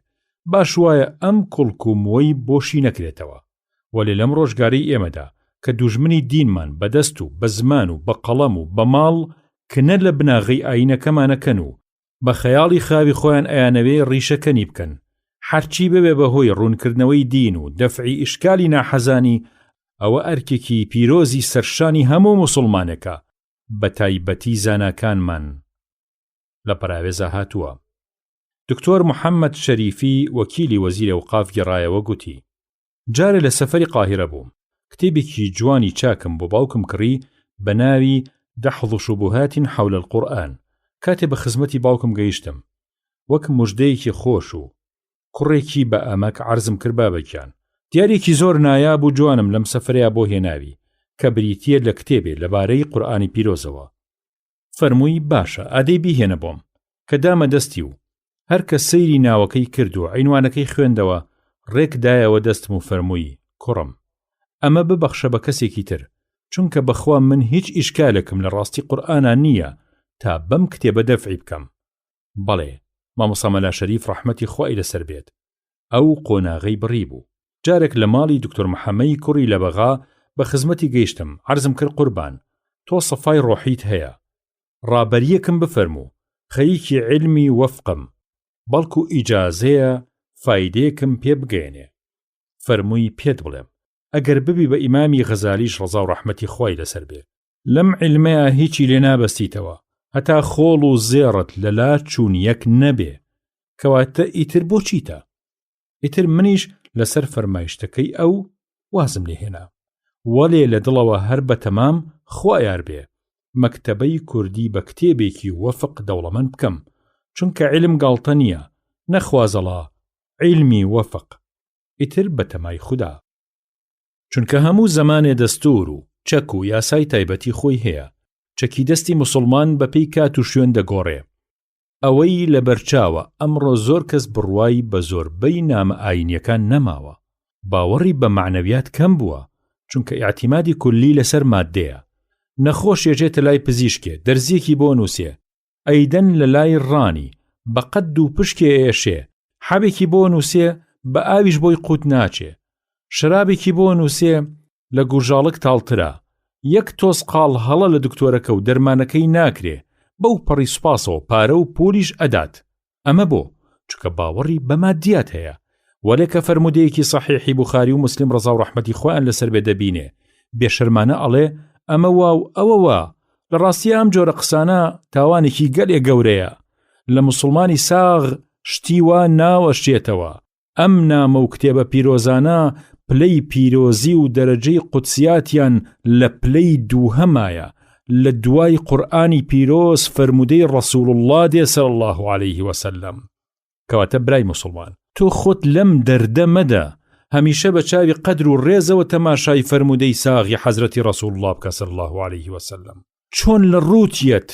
باش وایە ئەم کوڵکوموەی بۆشی نەکرێتەوە. وەلێ لەم ڕۆژگاری ئێمەدا کە دوژمنی دینمان بەدەست و بە زمان و بە قەڵەم و بە ماڵ کنە لە بناغی ئاینەکەمانەکەن و بە خەیاڵی خاوی خۆیان ئەیانەوێ ڕیشەکەنی بکەن هەرچی ببێ بەهۆی ڕوونکردنەوەی دین و دەفعی ئیشکالی ناحەزانی ئەوە ئەرکێکی پیرۆزی سەرشانی هەموو موسڵمانێکە بە تایبەتی زاناکانمان لە پەراوێزە هاتووە. دکتۆر محەممەد شەریفی وەکیلی وەزیرە ئەوقاف گێڕایەوە گوتی جارێ لە سەفەری قاهیرە بووم کتێبێکی جوانی چاکم بۆ باوکم کڕی بە ناوی دەحض شوبهات حول القورآن. کاتێ بە خزمەتی باوکم گەیشتم وەک موژدەیەکی خۆش و کوڕێکی بە ئەمەک عەرزم کرد بابەکیان دیارێکی زۆر نایاب و جوانم لەم سەفەرەیە بۆ هێناوی کە بریتیە لە کتێبێ لەبارەی قورئانی پیرۆزەوە. فەرمووی باشە ئادەی بیهێنە بۆم کە دامە دەستی و هەر کە سەیری ناوەکەی کرد و عینوانەکەی خوێندەوە ڕێکدایەوە دەستم و فەرمووی کوڕم ئەمە ببەخشە بە کەسێکی تر چونکە بەخوا من هیچ ئیشکالێکم لە ڕاستی قورئانە نییە تا بەم کتێبە دەفعی بکەم. بەڵێ مامۆستا مەلا شەریف ڕەحمەتی خوای لەسەر بێت ئەو قۆناغەی بڕی بوو. جارێک لە ماڵی دکتۆر محەممەی کوڕی لە بەغا بە خزمەتی گەیشتم عەرزم کرد قوربان تۆ سەفای ڕۆحیت هەیە ڕابەریەکم بفەرموو خەریکی علمی وەفقم بەڵکو ئیجازەیە فایدەیەکم پێ بگەێنێ. فەرمووی پێت بڵێم ئەگەر ببی بە ئیمامی غەزالیش ڕەزا و ڕەحمەتی خوای لەسەر بێ لەم علمەیە هیچی لێ نابەستیتەوە هەتا خۆڵ و زێڕت لەلا چوون یەک نەبێ کەواتە ئیتر بۆ چیتە؟ ئیتر منیش لەسەر فەرمایشتەکەی ئەو وازم لێ هێنا وەلێ لە دڵەوە هەر بە تەمام خوا یار بێ مەکتەبەی کوردی بە کتێبێکی وەفق دەوڵەمەند بکەم چونکە علم گاڵتە نییە نەخوازەڵا علمی وەفق ئیتر بە تەمای خودا چونکە هەموو زەمانێ دەستور و چەک و یاسای تایبەتی خۆی هەیە. چەکی دەستی موسڵمان بە پێی کات و شوێن دەگۆڕێ. ئەوەی لە بەرچاوە ئەمڕۆ زۆر کەس بڕوای بە زۆربەی نامە ئاینیەکان نەماوە. باوەڕی بە معنەویات کەم بووە چونکە ئیعتیمادی کولی لەسەر مادەیە. نەخۆش یەجێتە لای پزیشکێ دەرزیەکی بۆ نووسێ ئەیدەن لە لای ڕانی بە قەد و پشکێ ئێشێ حەبێکی بۆ نووسێ بە ئاویش بۆی قوت ناچێ شرابێکی بۆ نووسێ لە گوژاڵک تاڵترا یەک تۆز قاڵ هەڵە لە دکتۆرەکە و دەرمانەکەی ناکرێ بەو پەڕی سوپاسەوە پارە و پولیش ئەدات. ئەمە بۆ چونکە باوەڕی بە مادیات هەیە. وەلێ کە فەرمودەیەکی سەحیحی بوخاری و مسلم ڕەزا و ڕەحمەتی خۆیان لەسەر بێ دەبینێ بێشەرمانە ئەڵێ ئەمە وا و ئەوە وا. لە ڕاستی ئەم جۆرە قسانە تاوانێکی گەلێ گەورەیە. لە موسڵمانی ساغ شتی وا ناوەشێتەوە. ئەم نامە و کتێبە پیرۆزانە پلەی پیرۆزی و دەرەجەی قودسیاتیان لە پلەی دووهەمایە. لە دوای قورئانی پیرۆز فەرمودەی ڕەسوول الله دێ صلی الله عليه وسلم. کەواتە برای موسڵمان تۆ خۆت لەم دەردە مەدە. هەمیشە بە چاوی قەدر و ڕێزەوە تەماشای فەرمودەی ساغی حەزرەتی ڕەسوول الله بکە صلی الله عليه وسلم. چۆن لە ڕووتیەت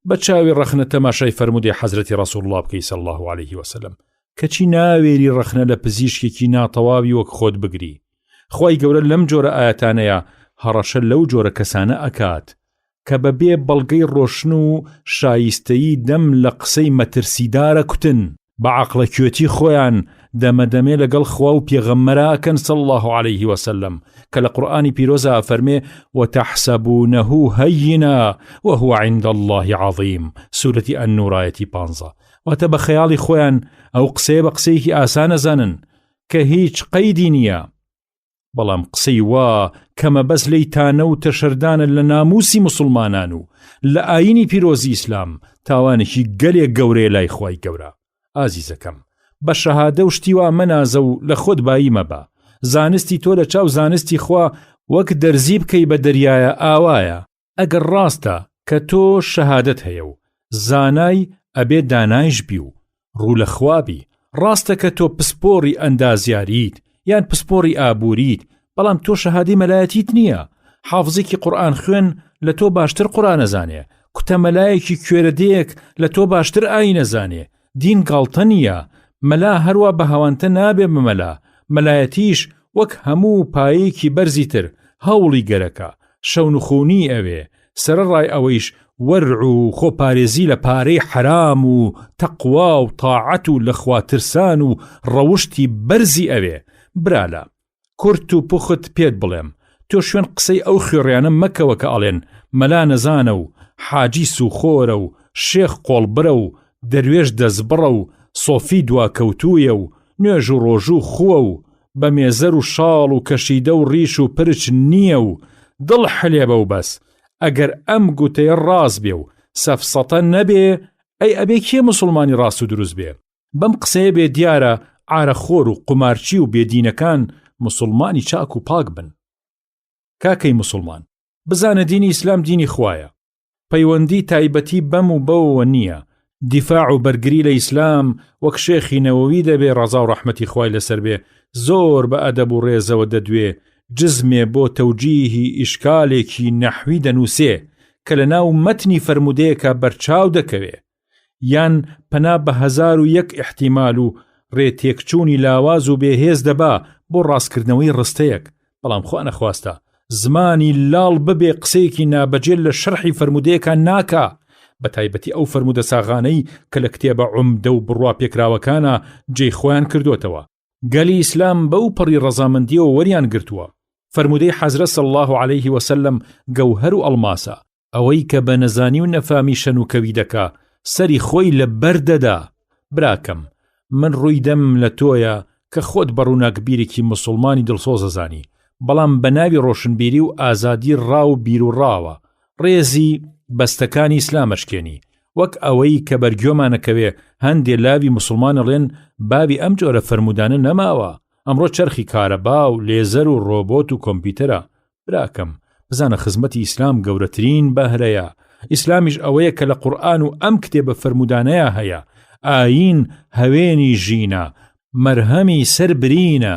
بە چاوی ڕەخنە تەماشای فەرمودەی حەزرەتی ڕەسوول الله بکەی صلی الله عليه وسلم. کەچی ناوێری ڕەخنە لە پزیشکێکی ناتەواوی وەک خۆت بگری. خوای گەورە لەم جۆرە ئاەتانەیە هەڕەشە لەو جۆرە کەسانە ئەکات کە بەبێ بەڵگەی ڕۆشن و شایستەیی دەم لە قسەی مەترسیدارە کوتن بە عەقڵەکوێتی خۆیان دەمەدەمێ لەگەڵ خوا و پێغەمبەرە ئەکەن صلی الله عليه وسلم کە لە قورئانی پیرۆزە فەرمێ وتحسبونه هينا وهو عند الله عظيم. سورەتی ئەن-نور ئایەتی 15. واتە بە خەیاڵی خۆیان ئەو قسەیە بە قسەیەکی ئاسانە زانن کە هیچ قەیدی نییە. بەڵام قسەی وا کەمە بەس لی تانە و تەشەردانە لە ناموسی موسڵمانان و لە ئاینی پیرۆزی ئیسلام تاوانێکی گەلێک گەورەیە لای خوای گەورە. ئازیزەکەم بە شەهادە و شتی وا مەنازە و لە خۆت بایی مەبە. زانستی تۆ لە چاو زانستی خوا وەک دەرزی بکەی بە دەریایە ئاوایە. ئەگەر ڕاستە کە تۆ شەهادەت هەیە و زانای ئەبێ دانایش بی و ڕوو لە خوابی. ڕاستە کە تۆ پسپۆڕی ئەندازیاریت یان پسپۆڕی ئابووریت بەڵام تۆ شەهادەی مەلایەتیت نییە. حافزێکی قورئان خوێن لە تۆ باشتر قورئان نەزانێ. کوتە مەلایەکی کوێرەدەیەک لە تۆ باشتر ئاین نەزانێ. دین گاڵتە نییە. مەلا هەروە بە هەوانتە نابێ بمەلا. مەلایەتیش وەک هەموو پایەیەکی بەرزی تر هەوڵی گەرەکە. شەونخوونی ئەوێ سەرڕای ئەوەیش وەرع و خۆپارێزی لە پارەی حرام و تەقوا و تاعەت و لەخواترسان و ڕەوشتی بەرزی ئەوێ. برالە کورت و پوخت پێت بڵێم تۆ شوێن قسەی ئەو خوێڕیانە مەکەوە کە ئەڵێن مەلا نەزانە و حاجی سوخۆرە و شێخ قۆڵبرە و دەروێش دەزبڕە و سۆفی دواکەوتوویە و نوێژ و ڕۆژوو خووە و بە مێزەر و شاڵ و کەشیدە و ڕیش و پرچ نییە و دڵ حلێ بە و بەس. ئەگەر ئەم گوتەیە ڕاست بێ و سەفسەتە نەبێ ئەی ئەبێ کێ موسڵمانی ڕاست و دروست بێ؟ بەم قسەیە بێ دیارە ئارەخۆر و قومارچی و بێدینەکان موسڵمانی چاک و پاک بن. کاکەی موسڵمان بزانە دینی ئیسلام دینی خوایە. پەیوەندی تایبەتی بەم و بەوەوە نییە. دیفاع و بەرگری لە ئیسلام وەک شێخی نەوەوی دەبێ ڕەزا و ڕەحمەتی خوای لەسەر بێ زۆر بە ئەدەب و ڕێزەوە دەدوێ جزمێ بۆ تەوجیهی ئیشکالێکی نەحوی دەنووسێ کە لە ناو مەتنی فەرمودەیەکە بەرچاو دەکەوێ یان پەنا بە 1001 احتیمال و ڕێتێکچوونی لاواز و بێهێز دەبا بۆ ڕاستکردنەوەی ڕستەیەک. بەڵام خوا نەخواستە زمانی لاڵ ببێ قسەیەکی نابەجێ لە شەرحی فەرمودەیەکە ناکا. بە تایبەتی ئەو فەرمودە ساغانەی کە لە کتێبە عومدە و بڕوا پێکراوەکانە جێی خۆیان کردوتەوە. گەلی ئیسلام بەو پەڕی ڕەزامەندیەوە وەریان گرتووە. فەرمودەی حەزرەت صلی الله عليه وسلم گەوهەر و ئەڵماسە. ئەوەی کە بە نەزانی و نەفامی شەنوکەوی دەکا سەری خۆی لە بەردەدا. براکەم من ڕوویدەم لە تۆیە کە خۆت بەڕووناکبیرێکی موسڵمانی دڵسۆزە زانی بەڵام بە ناوی ڕۆشنبیری و ئازادی ڕاو و بیر و ڕاوە ڕێزی بەستەکانی ئیسلامەشکێنی وەک ئەوەی کە بەرگۆمانەکەوێ هەندێ لاوی موسڵمانەڵێن بابی ئەم جۆرە فەرمودانە نەماوە. ئەمڕۆ چەرخی کارەبا و لێزەر و ڕۆبۆت و کۆمپیوتەرە. براکەم بزانە خزمەتی ئیسلام گەورەترین بەهرەیە. ئیسلامیش ئەوەیە کە لە قورئان و ئەم کتێبە فەرمودانەیە هەیە. ئاین هەوێنی ژینە، مەرهەمی سەر برینە،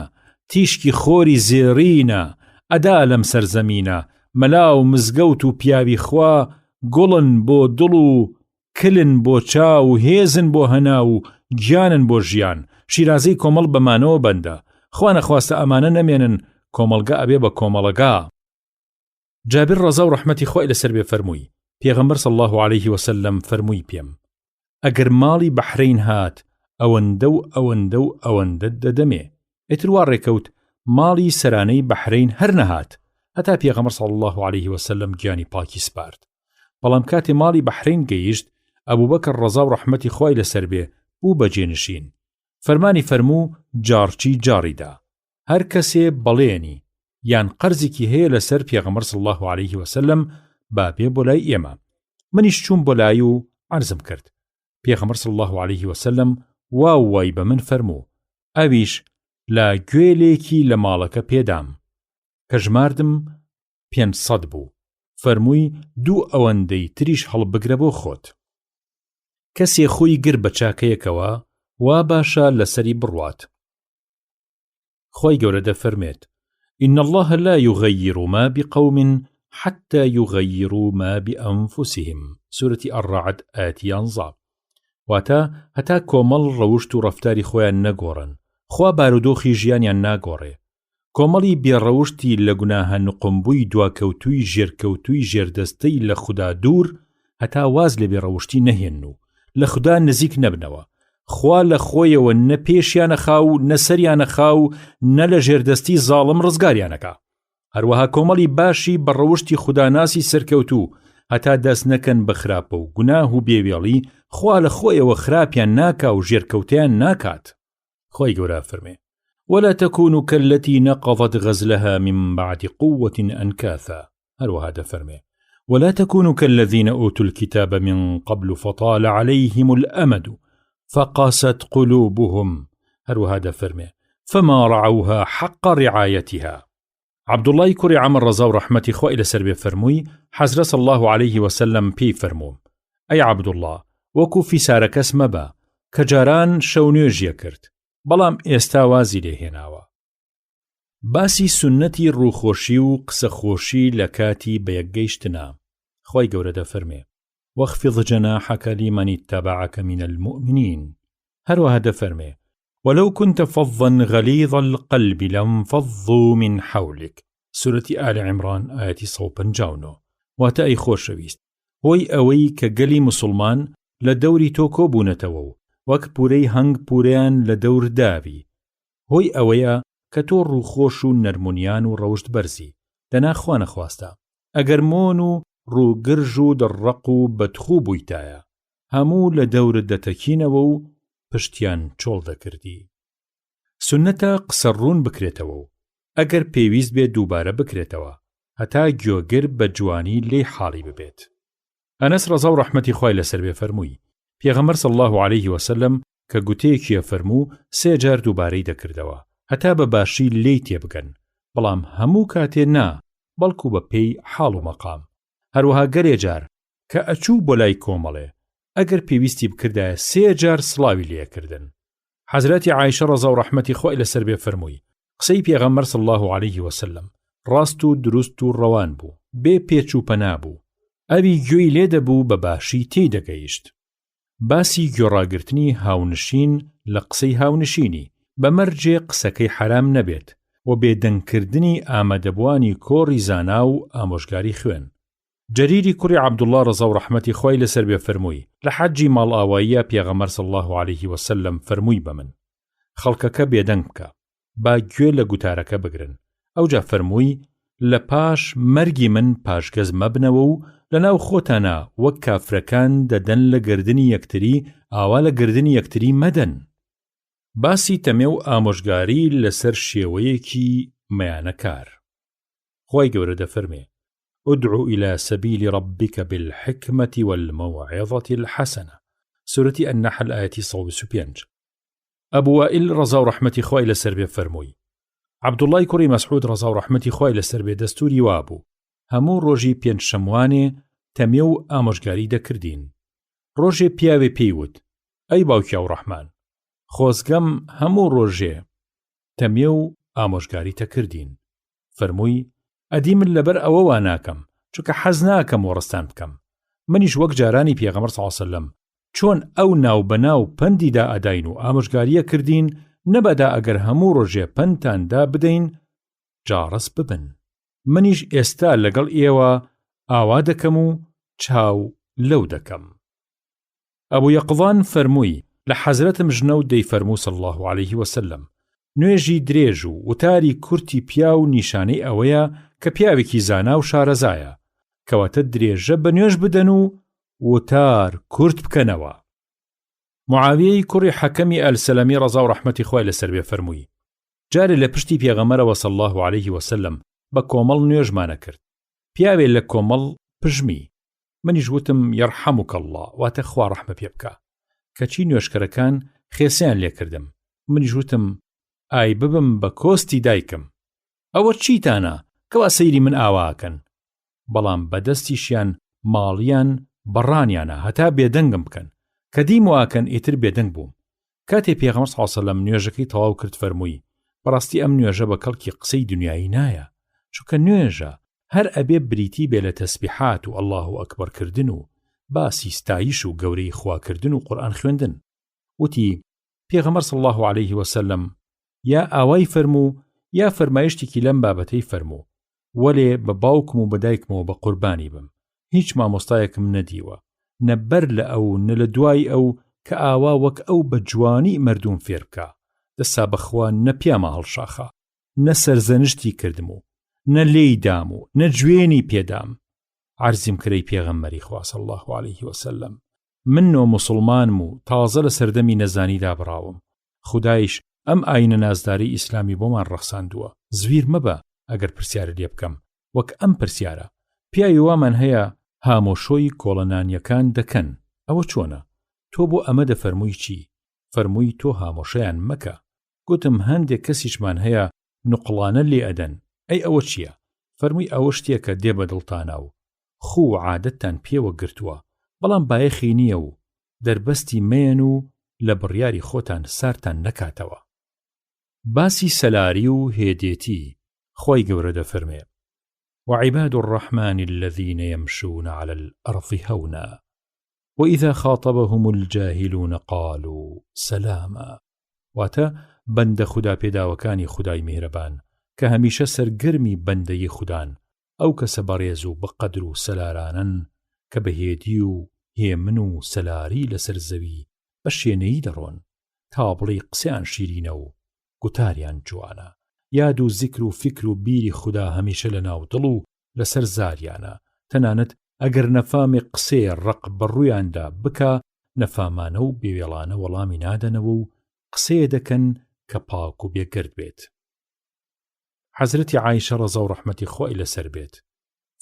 تیشکی خۆری زێڕینە، ئەدا لەم سەرزەمینە، مەلا و مزگەوت و پیاوی خوا، گوڵن بۆ دڵ و کلن بۆ چاو و هێزن بۆ هەنا و گیانن بۆ ژیان. شیرازەی کۆمەڵ بەمانەوە بەندە. خوا نەخواستە ئەمانە نەمێنن کۆمەڵگە ئەبێ بە کۆمەڵەگا. جابر ڕەزا و ڕەحمەتی خوای لەسەر بێ فەرمووی پێغەمبەر صلی الله عليه وسلم فەرمووی پێم ئەگەر ماڵی بەحرین هات ئەوەندە و ئەوەندە و ئەوەندە دەدەمێ. ئیتر وا ڕێکەوت ماڵی سەرانەی بەحرین هەر نەهات هەتا پێغەمبەر صلی الله عليه وسلم گیانی پاکی سپارد. بەڵام کاتێ ماڵی بەحرین گەیشت ئەبوو بەکر ڕەزا و ڕەحمەتی خوای لەسەر بێ بوو بەجێنشین. فەرمانی فەرموو جارچی جاڕیدا، هەر کەسێ بەڵێنی یان قەرزێکی هەیە لەسەر پێغەمبەر صلی الله عليه وسلم با بێ بۆ لای ئێمە. منیش چووم بۆ لای و عەرزم کرد. پێغەمبەر صلی الله عليه وسلم وای بە من فەرموو، ئەویش لە گوێلێکی لە ماڵەکە پێدام کە ژماردم 500 بوو. فەرمووی 2 ئەوەندەی تریش هەڵبگرە بۆ خۆت. کەسێ خۆی گر بە چاکەیەکەوە وا باشە لەسەری بڕوات. خوای گەورە دەفەرمێت إن الله لا يغير ما بقوم حتى يغيروا ما بأنفسهم. سورة الرعد آية 11. واتا هەتا کۆمەڵ ڕەوشت و ڕەفتاری خۆیان نەگۆڕن، خوا بارودۆخی ژیانیان ناگۆڕێ. کۆمەڵی بێڕەوشتی لە گوناهە نقمبووی دواکەوتووی ژێرکەوتووی ژێردەستەی لە خوددا دوور هەتا واز لە بێڕەوشتی نەهێن و لە خوددا نزیک نەبنەوە. خوا لە خۆیەوە نە پێشیانەخا و نە سەریانەخا و نە لە ژێردەستی زاڵم ڕزگاریانەکا. هەروەها کۆمەڵی باشی بەڕەوشتی خوداناسی سەرکەوتوو هەتا دەست نەکەن بە خراپە و گوناه و بێوێڵی خوا لە خۆیەوە خراپیان ناکا و ژێرکەوتیان ناکات. خۆی گەورە فەرمێ ولا تكونوا كالتي نقضت غزلها من بعد قوة أنكاثا. هروها دفرمي ولا تكونوا كالذين أوتوا الكتاب من قبل فطال عليهم الأمد فقاست قلوبهم. هروها دفرمي فما رعوها حق رعايتها. عبد الله كري عمر رضا ورحمتي خوا إلى سربي فرموي حزر صلى الله عليه وسلم بي فرموم أي عبد الله وكو في سارك اسم با كجاران شونيوجيا كرت بەڵام ئێستا وازی لێهێناوە. باسی سنەتی ڕووخۆشی و قسەخۆشی لە کاتی بەیەکگەیشتنا. خوای گەورە دەفەرمێ واخفض جناحك لمن اتبعك من المؤمنين. هەروەها دەفەرمێ ولو كنت فظا غليظ القلب لانفضوا من حولك. سورة آل عمران آية 159. واتە ئەی خۆشەویست هۆی ئەوەی کە گەلی مسلمان لە دەوری تۆ کۆبوونەتەوە و وەک پورەی هەنگ پورەیان لە دەور داوی، هۆی ئەوەیە کە تۆ ڕووخۆش و نەرمونیان و ڕەوشت بەرزی دەنا خوا نەخواستە. ئەگەر مۆن و ڕووگرژ و دڕق و بەدخوو بوویتایە هەموو لە دەورت دەتەکینەوە و پشتیان چۆڵ دەکردی. سنەتە قسە ڕوون بکرێتەوە و ئەگەر پێویست بێت دووبارە بکرێتەوە هەتا گوێگر بە جوانی لێی حاڵی ببێت. ئەنەس ڕەزا و ڕەحمەتی خوای لەسەر بێ فەرمووی پێغەمبەر صلی الله عليه وسلم کە گوتەیەکیە فەرموو 3 جار دووبارەی دەکردەوە هەتا بە باشی لێی تێبگەن، بەڵام هەموو کاتێ نا بەڵکو بە پێی حاڵ و مەقام. هەروەها گەرێ جار کە ئەچوو بۆ لای کۆمەڵێ ئەگەر پێویستی بکردایە 3 جار سڵاوی لێکردن. حەزرەتی عایشە ڕەزا و ڕەحمەتی خوای لەسەر بێ فەرمووی قسەی پێغەمبەر صلی الله عليه وسلم ڕاست و دروست و ڕەوان بوو، بێ پێچ و پەنا بوو، ئەوی گوێی لێ دەبوو بە باشی تێی دەگەیشت. باسی گۆڕاگرتنی هاونشین لە قسەی هاونشینی بەمەرجێ قسەکەی حرام نەبێت و بێدەنگکردنی ئامادەبوانی کۆڕی زانا و ئامۆژگاری خوێن. جەریری کوڕی عەبدوڵڵا ڕەزا و ڕەحمەتی خوای لەسەر بێ فەرمووی لە حەجی ماڵ ئاواییە پێغەمبەر صلی الله عليه وسلم فەرمووی بە من خەڵکەکە بێدەنگ بکە با گوێ لە گوتارەکە بگرن. ئەوجا فەرمووی لە پاش مەرگی من پاشگەز مەبنەوە و لەناو خۆتانە وەک کافرەکان دەدەن لە گردنی یەکتری ئاوا لە گردنی یەکتری مەدەن. باسی تەمێ و ئامۆژگاری لەسەر شێوەیەکی مەیانەکار. خوای گەورە دەفەرمێ ادعو إلى سبيل ربك بالحكمة والموعظة الحسنة. سورة النحل آية 125. أبو وائل رضا ورحمة خوای لەسەر بێ فەرمووی عەبدوڵڵای کوڕی مەسعود ڕەزا و ڕەحمەتی خوای لەسەر بێ دەستوری وابوو هەموو ڕۆژی 5 شەموانێ تەمێ و ئامۆژگاری دەکردین. ڕۆژێ پیاوێ پێیوت ئەی باوکیا و ڕەحمان خۆزگەم هەموو ڕۆژێ تەمێ و ئامۆژگاری تەکردین. فەرمووی ئەدی من لەبەر ئەوە وا ناکەم چونکە حەز ناکەم وەڕستان بکەم. منیش وەک جارانی پێغەمبەر صلی الله علیه وسلم چۆن ئەو ناو بەناو پەندیدا ئەداین و ئامۆژگاریە کردین نەبەدا ئەگەر هەموو ڕۆژێ پەنتاندا بدەین جاڕس ببن. منیش ئێستا لەگەڵ ئێوە ئاوا دەکەم و چاو لەو دەکەم. ئەبوو یەقظان فەرمووی لە حەزرەتم ژنە و دەی فەرموو صلی الله عليه وسلم نوێژی درێژ و وتاری کورتی پیا و نیشانەی ئەوەیە کە پیاوێکی زانا و شارەزایە کەواتە درێژە بە نوێژ بدەن و وتار کورت بکەنەوە. معاویەی کوڕی حەکەمی ئەلسەلەمی ڕەزا و ڕەحمەتی خوای لەسەر بێ فەرمووی: جارێ لە پشتی پێغەمبەرەوە صلی الله عليه وسلم بە کۆمەڵ نوێژمانە کرد. پیاوێ لە کۆمەڵ پژمی. منیش وتم یەرحەموکە الله، واتە خوا ڕەحمە پێ بکە. کەچی نوێژکەرەکان خێسیان لێ کردم. منیش وتم ئای ببم بە کۆستی دایکم. ئەوە چیتانە کەوا سەیری من ئاواکەن؟ بەڵام بەدەستیشیان ماڵیان بەڕانیانە هەتا بێدەنگم بکەن، کە دیم واکەن ئیتر بێدەنگ بووم. کاتێ پێغەمبەر صلی الله علیه وسلم نوێژەکەی تەواو کرد فەرمووی: بەڕاستی ئەم نوێژە بە کەڵکی قسەی دنیایی نایە، چونکە نوێژە هەر ئەبێ بریتی بێ لە تەسبیحات و الله ئەکبەر کردن و باسی ستایش و گەورەی خواکردن و قورئان خوێندن. وتی پێغەمبەر صلی الله عليه وسلم یا ئاوای فەرموو یا فەرمایشتێکی لەم بابەتەی فەرموو، وەلێ بە باوکم و بەدایکمەوە بە قوربانی بم. هیچ مامۆستایەکم نەدیوە، نەبەر لە ئەو نە لە دوای ئەو کە ئاوا وەک ئەو بە جوانی مەردوم فێر بکە. دەسا بەخوا نە پیامە هەڵشاخە، نە سەرزەنشتی کردم و نە لێی دام و نە گوێنی پێدام. عەرزیم کردەی پێغەمبەری خوا صلی الله عليه وسلم، من نۆ موسڵمانم و تازە لە سەردەمی نەزانیدا بڕاوم. خودایش ئەم ئاینە نازداری ئیسلامی بۆمان ڕەخساندووە. زویر مەبە ئەگەر پرسیارە لێ بکەم وەک ئەم پرسیارە. پیاوی وامان هەیە هامۆشۆی کۆڵەنانیەکان دەکەن. ئەوە چۆنە؟ تۆ بۆ ئەمە دەفەرمووی چی؟ فەرمووی تۆ هامۆشەیان مەکە. گوتم هەندێک کەسیشمان هەیە نوقڵانە لێ ئەدەن. ئەی ئەوە چییە؟ فەرمووی ئەوە شتێکە دێ بە دڵتانە و خوو و عادەتتان پێوە گرتووە، بەڵام بایەخی نییە و دەربەستی مێن و لە بڕیاری خۆتان سارتان نەکاتەوە. باسی سەلاری و هێدێتی خۆی گەورە دەفەرمێ: وعباد الرحمن الذين يمشون على الأرض هونا وإذا خاطبهم الجاهلون قالوا سلاما. واتە بەندە خوددا پێداوەکانی خودای میهرەبان کە هەمیشە سەرگەرمی بەندەی خوددان، ئەو کەسە بەڕێز و بەقەدر و سەلارانن کە بەهێدی و هێمن و سەلاری لەسەر زەوی بە شوێنەیی دەڕۆن تا بڵێ قسەیان شیرینە و گوتاریان جوانە. یاد و زیکر و فکر و بیری خوددا هەمیشە لە ناو دڵ و لەسەر زاریانە. تەنانەت ئەگەر نەفامی قسەی ڕق بەڕوویاندا بکە، نەفامانە و بێوێڵانە وەڵامی نادەنەوە و قسەیە دەکەن کە پاک و بێگرد بێت. حەزرەتی عایشە ڕەزا و ڕەحمەتی خۆی لەسەر بێت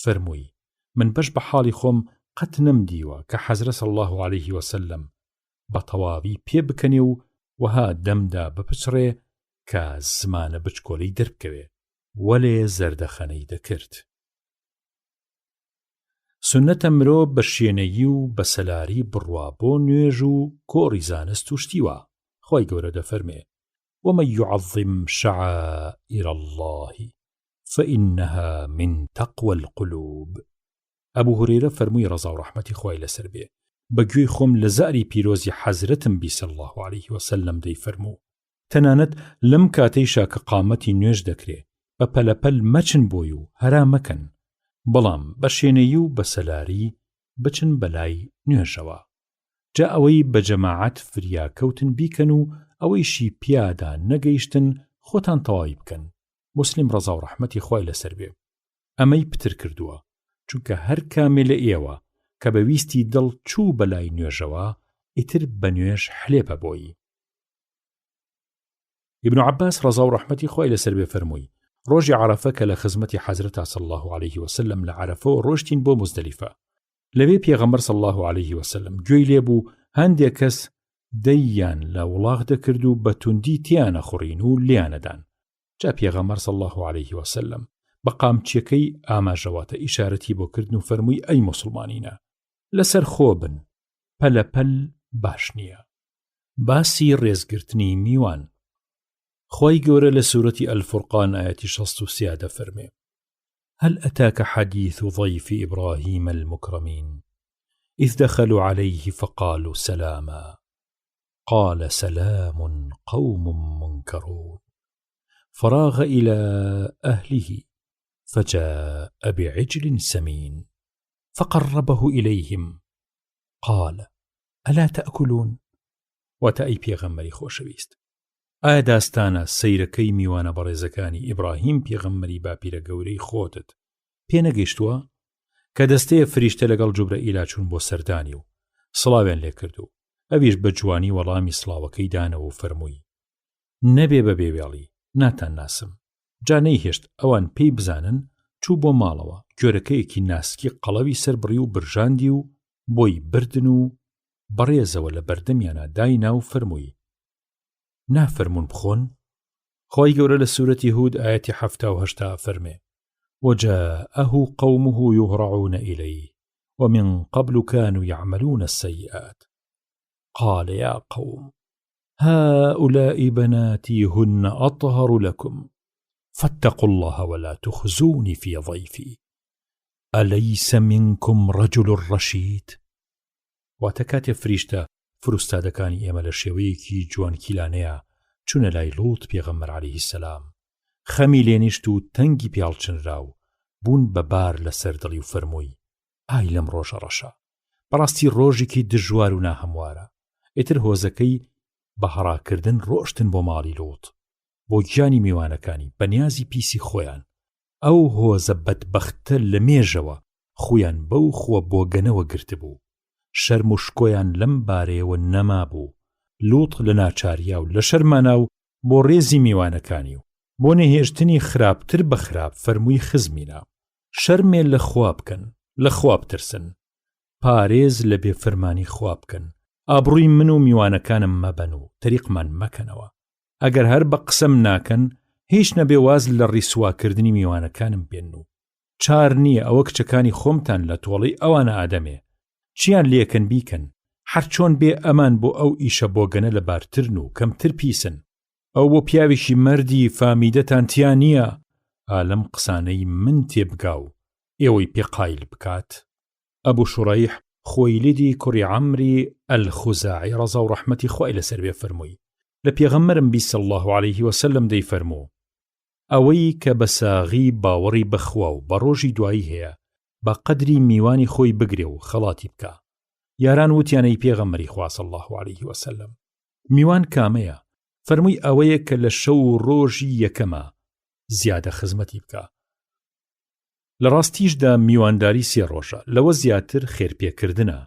فەرمووی: من بەش بە حاڵی خۆم قەت نەمدیوە کە حەزرە صلی الله عليه وسلم بە تەواوی پێ بکەنێ و وەها دەمدا بپچڕێ کە زمانە بچکۆلەی دەربکەوێ، وەلێ زەردەخەنەی دەکرد. سنەتە مرۆ بە شوێنەیی و بە سەلاری بڕوا بۆ نوێژ و کۆڕی زانست و شتیوە. خۆی گەورە دەفەرمێ: ومن يعظم شعائر الله فإنها من تقوى القلوب. ئەبوو هورەیرە فەرمووی ڕەزا و ڕەحمەتی خۆی لەسەر بێ: بەگوێی خۆم لە زاری پیرۆزی حەزرەتم بی صلی الله عليه وسلم دەیفەرموو: تەنانەت لەم کاتەیشا کە قامەتی نوێژ دەکرێ بە پەلەپەل مەچن بۆی و هەرا مەکەن، بەڵام بە شوێنەیی و بە سەلاری بچن بەلای نوێژەوە. جا ئەوەی بە جەماعەت فریاکەوتن بیکەن و ئەوەیشی پیادا نەگەیشتن خۆتان تەواوی بکەن. موسلیم ڕەزا و ڕەحمەتی خۆی لەسەر بێ ئەمەی پتر کردووە، چونکە هەر کامێ لە ئێوە کە بەویستی دڵ چوو بەلای نوێژەوە ئیتر بە نوێژ حلێپە بۆی. ابن عباس ڕەزا و ڕەحمەتی خۆی لەسەر بێ فەرمووی: ڕۆژی عەرەفە کە لە خزمەتی حەزرەتا صلی الله عليه وسلم لە عەرەفەوە ڕۆشتین بۆ مزدەلیفە، لەوێ پێغەمبەر صلی الله عليه وسلم گوێی لێبوو هەندێک کەس دەیان لە وڵاغ دەکرد و بە توندی تیانە خوڕین و لیانەدان. جا پێغەمبەر صلی الله عليه وسلم بە قامچیەکەی ئاماژەواتە ئیشارەتی بۆ کردن و فەرمووی: ئەی موسڵمانینە، لەسەر خۆ بن، پەلەپەل باش نییە. باسی ڕێزگرتنی میوان. خۆی گەورە لە سوورەتی ئەلفورقان ئایەتی 63 دەفەرمێ: هل أتاك حديث ضيف إبراهيم المكرمين إذ دخلوا عليه فقالوا سلاما قال سلام قوم منكرون فراغ إلى أهله فجاء بعجل سمين فقربه إليهم قال ألا تأكلون. وتأي پێغەمبەری خۆشەویست، ئایا داستانە سەیرەکەی میوانە بەڕێزەکانی ئیبراهیم پێغەمبەری باپیرە گەورەی خۆتت پێ نەگەیشتووە؟ کە دەستەیە فریشتە لەگەڵ جوبرەئیلا چوون بۆ سەردانی و سڵاویان لێ کردو. ئەویش بە جوانی وەڵامی سڵاوەکەی دانەوە و فەرمووی: نەبێ بە بێوێڵی، ناتان ناسم. جا نەیهێشت ئەوان پێی بزانن، چوو بۆ ماڵەوە، گوێرەکەیەکی ناسکی قەڵەوی سەر بڕی و برژاندی و بۆی بردن و بەڕێزەوە لە بەردەمیانە داینا و فەرمووی: نافەرمون بخۆن؟ خۆی گەورە لە سوورەتی هود ئاەتی 78 فەرمێ: وجاءه قومه يهرعون إليه ومن قبل كانوا يعملون السيئات قال يا قوم هؤلاء بناتي هن أطهر لكم فاتقوا الله ولا تخزوني في ضيفي أليس منكم رجل رشيد. واتكات فریشتە فروستادەکانی ئێمە لە شێوەیەکی جوانکیلانەیە چونە لای لوط پێغەمبەر عەلەیهی سەلام، خەمی لێنیشت و تەنگی پیاڵچنرا و بوون بە بار لەسەر دڵی و فەرمووی: ئای لەم ڕۆژە ڕەشە، بەڕاستی ڕۆژێکی دژوار و ناهەموارە. ئیتر هۆزەکەی بە هەڕاکردن ڕۆشتن بۆ ماڵی لوط بۆ گیانی میوانەکانی بەنیازی پیسی خۆیان. ئەو هۆزە بەدبەختە لە مێژەوە خویان بەو خۆ بۆگەنەوە گرتبوو. شەرم و شکۆیان لەم بارەیەوە نەما بوو. لوط لە ناچاریا و لە شەرمانە و بۆ ڕێزی میوانەکانی و بۆ نەهێشتنی خراپتر بە خراپ فەرمووی خزمینە: شەرمێ لە خوا بکەن، لە خوا بترسن، پارێز لە بێفەرمانی خوا بکەن، ئابڕووی من و میوانەکانم مەبەن و تەریقمان مەکەنەوە. ئەگەر هەر بە قسەم ناکەن، هیچ نەبێ واز لە ڕیسواکردنی میوانەکانم بێن و چار نییە ئەوە کچەکانی خۆمتان لە تۆڵی ئەوانە ئادەمێ، چیان لێکن بیکەن، هەر چۆن بێ ئەمان بۆ ئەو ئیشە بۆگەنە لە بارترن و کەمتر پیسن. ئەو بۆ پیاوێکی مەردی فامیدەتان تیا نییە، ئالەم قسانەی من تێبگا و ئێوەی پێ قایل بکات. ئەبوو شوڕەیح خۆی لیدی کوڕی عەمری ئەلخوزاعی ڕەزا و ڕەحمەتی خوای لەسەر بێ فەرمووی: لە پێغەمبەرم صلی الله عەلەیه وسلم دەی فەرموو: ئەوەی کە بە ساغی باوەڕی بەخوا و بە ڕۆژی دوایی هەیە بە قەدری میوانی خۆی بگرێ و خەڵاتی بکە. یاران وتیانەی پێغەمبەری خوا صلی الله عەلەیه وسلم، میوان کامەیە؟ فەرمووی: ئەوەیە کە لە شەو و ڕۆژی یەکەمە زیادە خزمەتی بکە. لە ڕاستیشدا میوانداری 3 ڕۆژە، لەوە زیاتر خێرپێکردنە.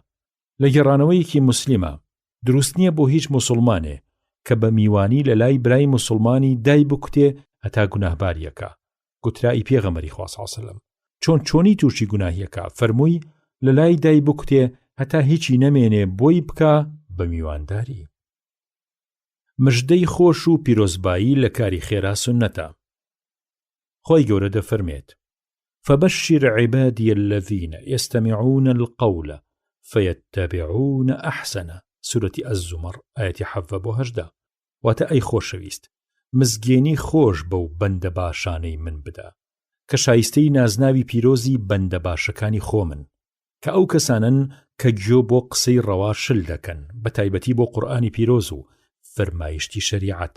لە گێڕانەوەیەکی موسلیمە دروست نییە بۆ هیچ موسڵمانێ کە بە میوانی لە لای برای موسڵمانی دای بکوتێ هەتا گوناهباریەکە. گوترایی پێغەمبەری خوا صلی الله عەلەیه وسلم چۆنی تووشی گوناهیەکە، فەرمووی: لە لای دای بکوتێ هەتا هیچی نەمێنێ بۆی بکە بە میوانداری. مژدەی خۆش و پیرۆزبایی لە کاری خێرا سنەتە. خۆی گەورە دەفەرمێت: فبشر عبادي الذين يستمعون القول فيتبعون أحسنه. سورة الزمر آية 7-8. واتە ئەی خۆشەویست، مزگێنی خۆش بەو بەندە باشانەی من بدە کە شایستەی نازناوی پیرۆزی بەندە باشەکانی خۆ من، کە ئەو کەسانن کە گوێ بۆ قسەی ڕەوا شل دەکەن، بە تایبەتی بۆ قورئانی پیرۆز و فەرمایشتی شەریعەت.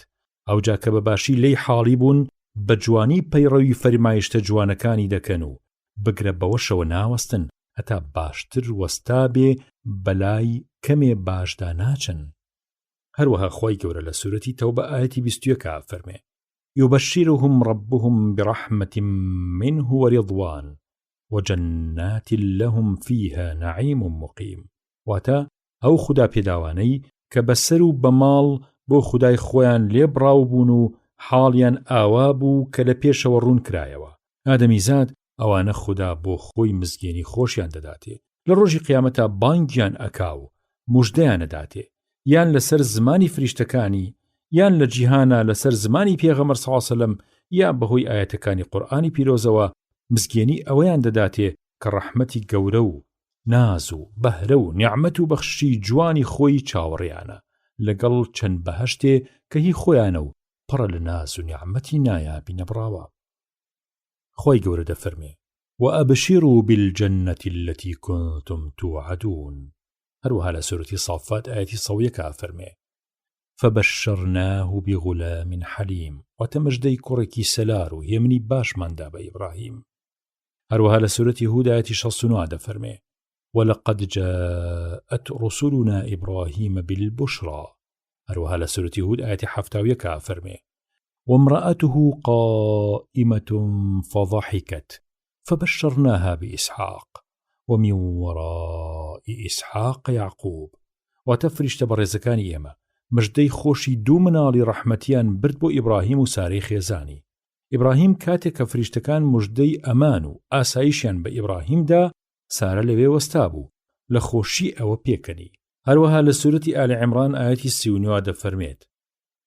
ئەوجا کە بەباشی لێی حاڵی بوون بە جوانی پەیڕەوی فەرمایشتە جوانەکانی دەکەن و بگرە بەوەشەوە ناوەستن هەتا باشتر وەستا بێ بەلای کەمێ باشدا ناچن. هەروەها خۆی گەورە لە سوورەتی تەوبە ئاەتی 21 فەرمێ: يبشرهم ربهم برحمة منه ورضوان وجنات لهم فيها نعيم مقيم. واتە ئەو خوددا پێداوانەی کە بەسەر و بەماڵ بۆ خودای خۆیان لێبڕاو بوون و حاڵیان ئاوا بوو کە لە پێشەوە ڕوون کرایەوە. ئادەمیزاد ئەوانە خوددا بۆ خۆی مزگێنی خۆشیان دەداتێ، لە ڕۆژی قیامەتە بانگیان ئەکا و موژدەیان دەداتێ، یان لەسەر زمانی فریشتەکانی یان لە جیهانە لەسەر زمانی پێغەمبەر صلی الله عەلەیه وسلم یا بەهۆی ئاەتەکانی قورئانی پیرۆزەوە مزگێنی ئەوەیان دەداتێ کە ڕەحمەتی گەورە و ناز و بەهرە و نیعمەت و بەخشی جوانی خۆی چاوەڕێیانە لەگەڵ چەند بەهەشتێ کە هی خۆیانە و پڕە لە ناز و نیعمەتی نایابی نەبڕاوە. خۆی گەورە دەفەرمێ: وأبشروا بالجنة التي كنتم توعدون. هەروەها لە سوورەتی صافات ئاەتی 100 فەرمێ: فبشرناه بغلام حليم. وتمجدي كوركي سلار وهمني باش من داب إبراهيم. هروها لسورة هود آية 69 فرمي: ولقد جاءت رسلنا إبراهيم بالبشرى. هروها لسورة هود آية 7 فرمي: وامرأته قائمة فضحكت فبشرناها بإسحاق. ومن وراء إسحاق يعقوب. وتفرشت برزكاني إما مجدي خوشي دو منالي رحمتيان برد بو إبراهيم و ساري خيزاني. إبراهيم كاتك فرشتكان مجدي أمانو آسايشيان بإبراهيم دا سارة لبي وستابو لخوشي أو بيكني. هروها لسورة آل عمران آياتي 39 فرميت: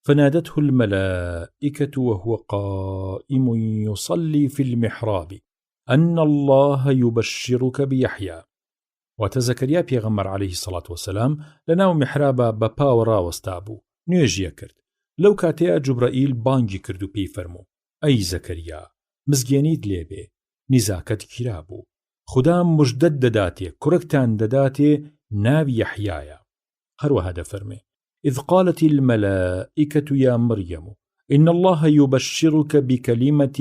فنادته الملائكة وهو قائم يصلي في المحراب أن الله يبشرك بيحيى. وتزكريا بيغمر عليه الصلاة والسلام لناو محرابا بپاورا وستابو نوێژیە کرد. لەو کاتەیە جوبرائیل بانگی کرد و پێی فەرموو: ئەی زەکەریا، مزگێنیت لێبێ، نیزاکەت گیرا بوو، خوددا موژدەت دەداتێ، کوڕێکتان دەداتێ، ناوی یەحیایە. هەروەها دەفەرمێ: إذ قالت الملائكة يا مريم إن الله يبشرك بكلمة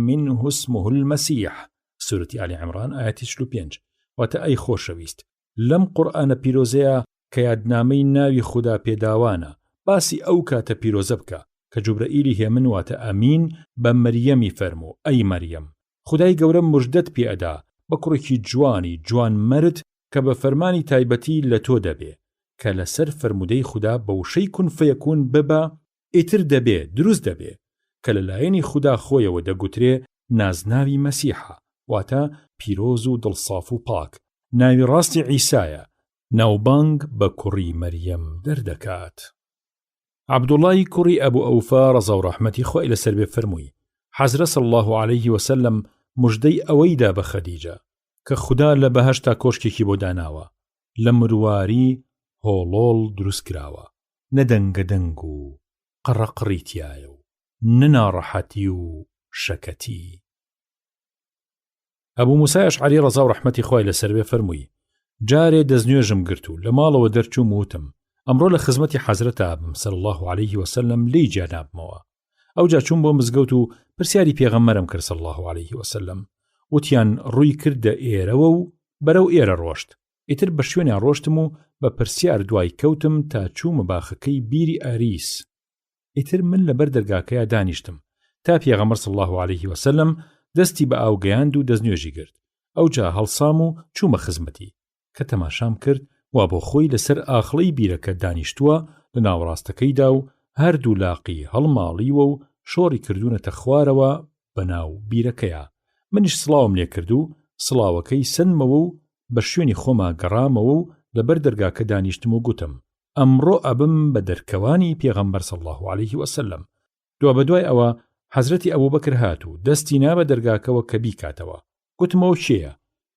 منه اسمه المسيح. سورة آل عمران آيات 35. واتە ئەی خۆشەویست، لەم قورئانە پیرۆزەیە کە یادنامەی ناوی خوددا پێداوانە باسی ئەو کاتە پیرۆزە بکە کە جوبرائیلی هێمن واتە ئەمین بە مەریەمی فەرموو: ئەی مەریەم، خودای گەورە موژدەت پێئەدا بە کوڕێکی جوان مەرد کە بە فەرمانی تایبەتی لە تۆ دەبێ، کە لەسەر فەرمودەی خوددا بە وشەی کون فەیەکون ببە ئیتر دەبێ، دروست دەبێ، کە لەلایەنی خوددا خۆیەوە دەگوترێ نازناوی مەسیحە، واتە پیرۆز و دڵساف و پاک، ناوی ڕاستی عیسایە، ناوبانگ بە کوڕی مەریەم دەردەکات. عەبدوڵڵای کوڕی ئەبوو ئەوفا ڕەزا و ڕەحمەتی خۆی لەسەر بێ فەرمووی: حەزرە صلی الله عليه وسلم موژدەی ئەوەیدا بە خەدیجە کە خوددا لە بەهەشتا کۆشکێکی بۆ داناوە، لە مرواری هۆڵۆڵ دروست کراوە، نەدەنگەدەنگ و قڕەقڕیتیایە و نەناڕەحەتی و شەکەتی. ئەبوو موسای ئەشعەری ڕەزا و ڕەحمەتی خۆی لەسەر بێ فەرمووی: جارێ دەستنوێژم گرت و لە ماڵەوە دەرچووم وتم ئەمڕۆ لە خزمەتی حەزرەتە ئابم صلی الله عليه وسلم لی جانابمەوە. ئەوجا چووم بۆ مزگەوت و پرسیاری پێغەمبەرم کرد صلی الله عليه وسلم. وتیان ڕووی کردە ئێرەوە و بەرەو ئێرە ڕۆشت. ئیتر بە شوێنیان ڕۆشتم و بە پرسیار دوای کەوتم تا چوومە باخەکەی بیری ئاریس. ئیتر من لەبەر دەرگاکەیە دانیشتم تا پێغەمبەر صلی الله عليه وسلم دەستی بە ئاو گەیاند و دەستنوێژی کرد. ئەوجا هەڵسام و چوومە خزمەتی کە تەماشام کرد وا بۆ خۆی لەسەر ئاخڵەی بیرەکە دانیشتووە لە ناوەڕاستەکەیدا و هەردوو لاقی هەڵماڵیوە و شۆڕی کردوونەتە خوارەوە بەناو بیرەکەیە. منیش سڵاوم لێ کرد و سڵاوەکەی سنمەوە و بە شوێنی خۆما گەڕامەوە و لەبەر دەرگاکە دانیشتم و گوتم: ئەمڕۆ ئەبم بە دەرکەوانی پێغەمبەر صلی الله عليه وسلم. دوا بەدوای ئەوە حەزرەتی ئەبوبەکر هات و دەستی نا بە دەرگاکەوە کە بیکاتەوە. گوتمەوە کێیە؟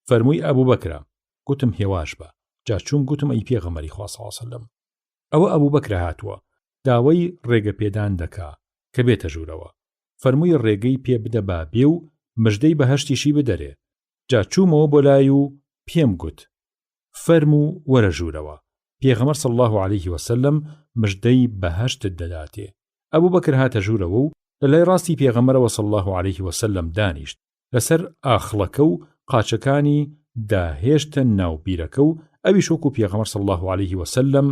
فەرمووی: ئەبوبەکرە. گوتم هێواش بە. جا چووم گوتم: ئەی پێغەمبەری خوا صلی الله عليه وسلم، ئەوە ئەبوبەکرە هاتووە، داوای ڕێگە پێدان دەکا کە بێتە ژوورەوە. فەرمووی ڕێگەی پێ بدە با بێ و مژدەی بەهەشتیشی بدەرێ. جا چوومەوە بۆ لای و پێم گوت: فەرموو وەرە ژوورەوە، پێغەمبەر صلی الله عليه وسلم مژدەی بەهەشتت دەداتێ. ئەبوبەکر هاتە ژوورەوە و لە لای ڕاستی پێغەمبەرەوە صلی الله عليه وسلم دانیشت، لەسەر ئاخڵەکە و قاچەکانی داهێشتە ناو بیرەکە و ئەویش وەکو پێغەمبەر صلی الله عليه وسلم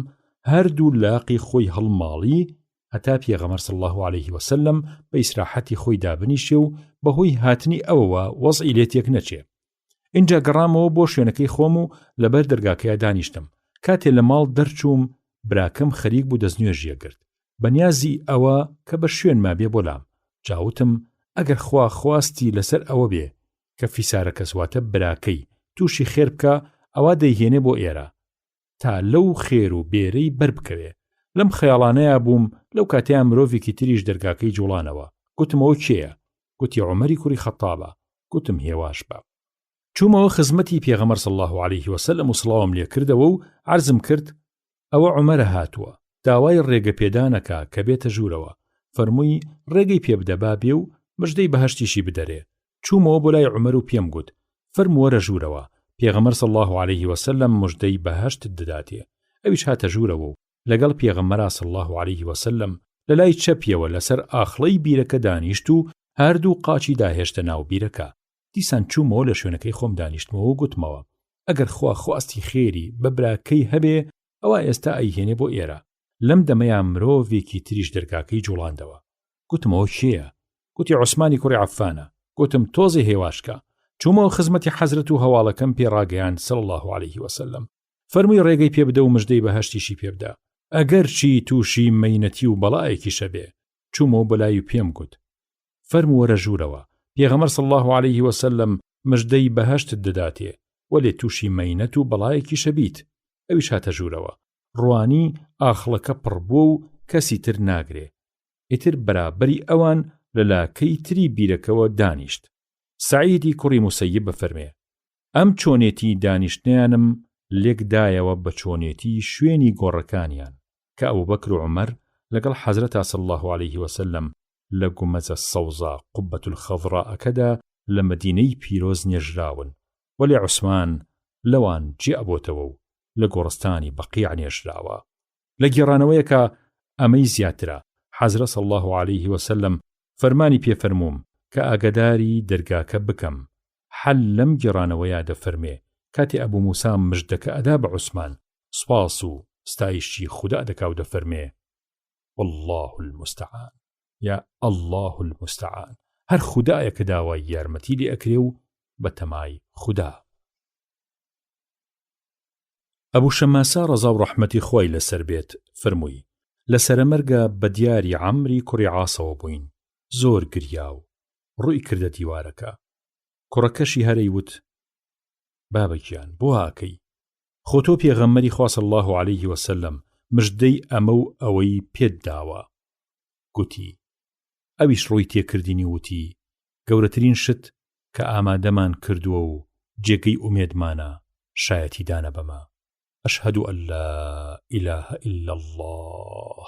هەردوو لاقی خۆی هەڵماڵی هەتا پێغەمبەر صلی الله عليه وسلم بە ئیسراحەتی خۆی دابنیشێ و بەهۆی هاتنی ئەوەوە وەزعی لێ تێک نەچێ. اینجا گەڕامەوە بۆ شوێنەکەی خۆم و لەبەر دەرگاکەیە دانیشتم. کاتێ لە ماڵ دەرچووم براکەم خەریک بوو دەستنوێژیە گرت، بەنیازی ئەوە کە بە شوێنما بێ بۆلام. جاوتم: ئەگەر خوا خواستی لەسەر ئەوە بێ کە فیسارە کەسواتە براکەی تووشی خێر بکە، ئەوە دەیهێنێ بۆ ئێرە تا لەو خێر و بێرەی بەربکەوێ. لەم خەیاڵانەیە بووم لەو کاتەیە مرۆڤێکی تریش دەرگاکەی جوڵانەوە. گوتمەوە کێیە؟ گوتی: عومەری کوڕی خەتابە. گوتم هێواش بە. چوومەوە خزمەتی پێغەمبەر صلی الله عليه وسلم و سڵاوم لێ کردەوە و عەرزم کرد: ئەوە عومەرە هاتووە، داوای ڕێگە پێدانەکە کە بێتە ژوورەوە. فەرمووی ڕێگەی پێ بدە با بێ و مژدەی بەهەشتیشی بدەرێ. چوومەوە بۆ لای عومەر و پێم گوت: فەرموو وەرە ژوورەوە، پێغەمبەر صلی الله عليه وسلم مژدەی بەهەشتت دەداتێ. ئەویش هاتە ژوورەوە و لەگەڵ پێغەمبەرا صلی الله عليه وسلم لە لای چەپیەوە لەسەر ئاخڵەی بیرەکە دانیشت و هەردوو قاچی داهێشتە ناو بیرەکە. دیسان چوومەوە لە شوێنەکەی خۆم دانیشتمەوە و گوتمەوە: ئەگەر خوا خواستی خێری بە براکەی هەبێ، ئەوە ئێستا ئەیهێنێ بۆ ئێرە. لەم دەمەیە مرۆڤێکی تریش دەرگاکەی جوڵاندەوە. گوتمەوە کێیە؟ گوتی: عوسمانی کوڕی عەفانە. گوتم: تۆزی هێواشکە، چوومەوە خزمەتی حەزرەت و هەواڵەکەم پێڕاگەیاند صلی الله عليه وسلم. فەرمووی ڕێگەی پێ بدە و مژدەی بەهەشتیشی پێ بدە، ئەگەر چی تووشی مەینەتی و بەڵایەکی شەبێ. چوومەوە بەلای و پێم گوت، فەرموو وەرە ژوورەوە، پێغەمبەر صلی الله عليه وسلم مژدەی بەهەشتت دەداتێ، وەلێ تووشی مەینەت و بەڵایەکی شەبیت. ئەویش هاتە ژوورەوە، ڕوانی ئاخڵەکە پڕبووە و کەسی تر ناگرێ. ئیتر بەرابەری ئەوان لە لاکەی تری بیرەکەوە دانیشت. سعیدی کوڕی موسەیب بەفەرمێ، ئەم چۆنێتی دانیشتیانم لێکدایەوە بە چۆنێتی شوێنی گۆڕەکانیان کە ئەبوبەکر و عومەر لەگەڵ حەزرەتا صلی الله عليه وسلم لە گومەزە سەوزا قوبەت الخەضراءەکەدا لە مەدینەی پیرۆز نێژراون، وەلێ عوسمان لەوان جێئەبۆتەوە و لە گۆڕستانی بەقیع نێژراوە. لە گێڕانەوەیەکە ئەمەی زیاترە، حەزرەت صلی الله عليه وسلم فەرمانی پێفەرمووم کە ئاگاداری دەرگاکە بکەم. حەل لەم گێڕانەوەیە دەفەرمێ کاتی ئەبوو موسا مژدەکە ئەدا بە عوسمان، سوپاس و ستایشی خوددا دەکا و دەفەرمێ والله المستعان، یا الله المستعان، هەر خوددایە کە داوای یارمەتی لێ ئەکرێ و بە تەمای خوددا. ئەبوو شەماسا ڕەزا و ڕەحمەتی خۆی لەسەر بێت فەرمووی، لە سەرەمەرگە بە دیاری عەمری کوڕی عاسەوە بووین، زۆر گریا و ڕووی کردە دیوارەکە. کوڕەکەشی هەرەی وت، بابەکیان بۆ هاکەی، خۆ تۆ پێغەمبەری خوا صلی الله عليه وسلم مژدەی ئەمە و ئەوەی پێت داوە. گوتی، ئەویش ڕووی تێکردینی وتی، گەورەترین شت کە ئامادەمان کردووە و جێگەی ئومێدمانە شایەتی دانە بەمە، ئەشهەدو ئەن لا ئیلاهە ئیلا الله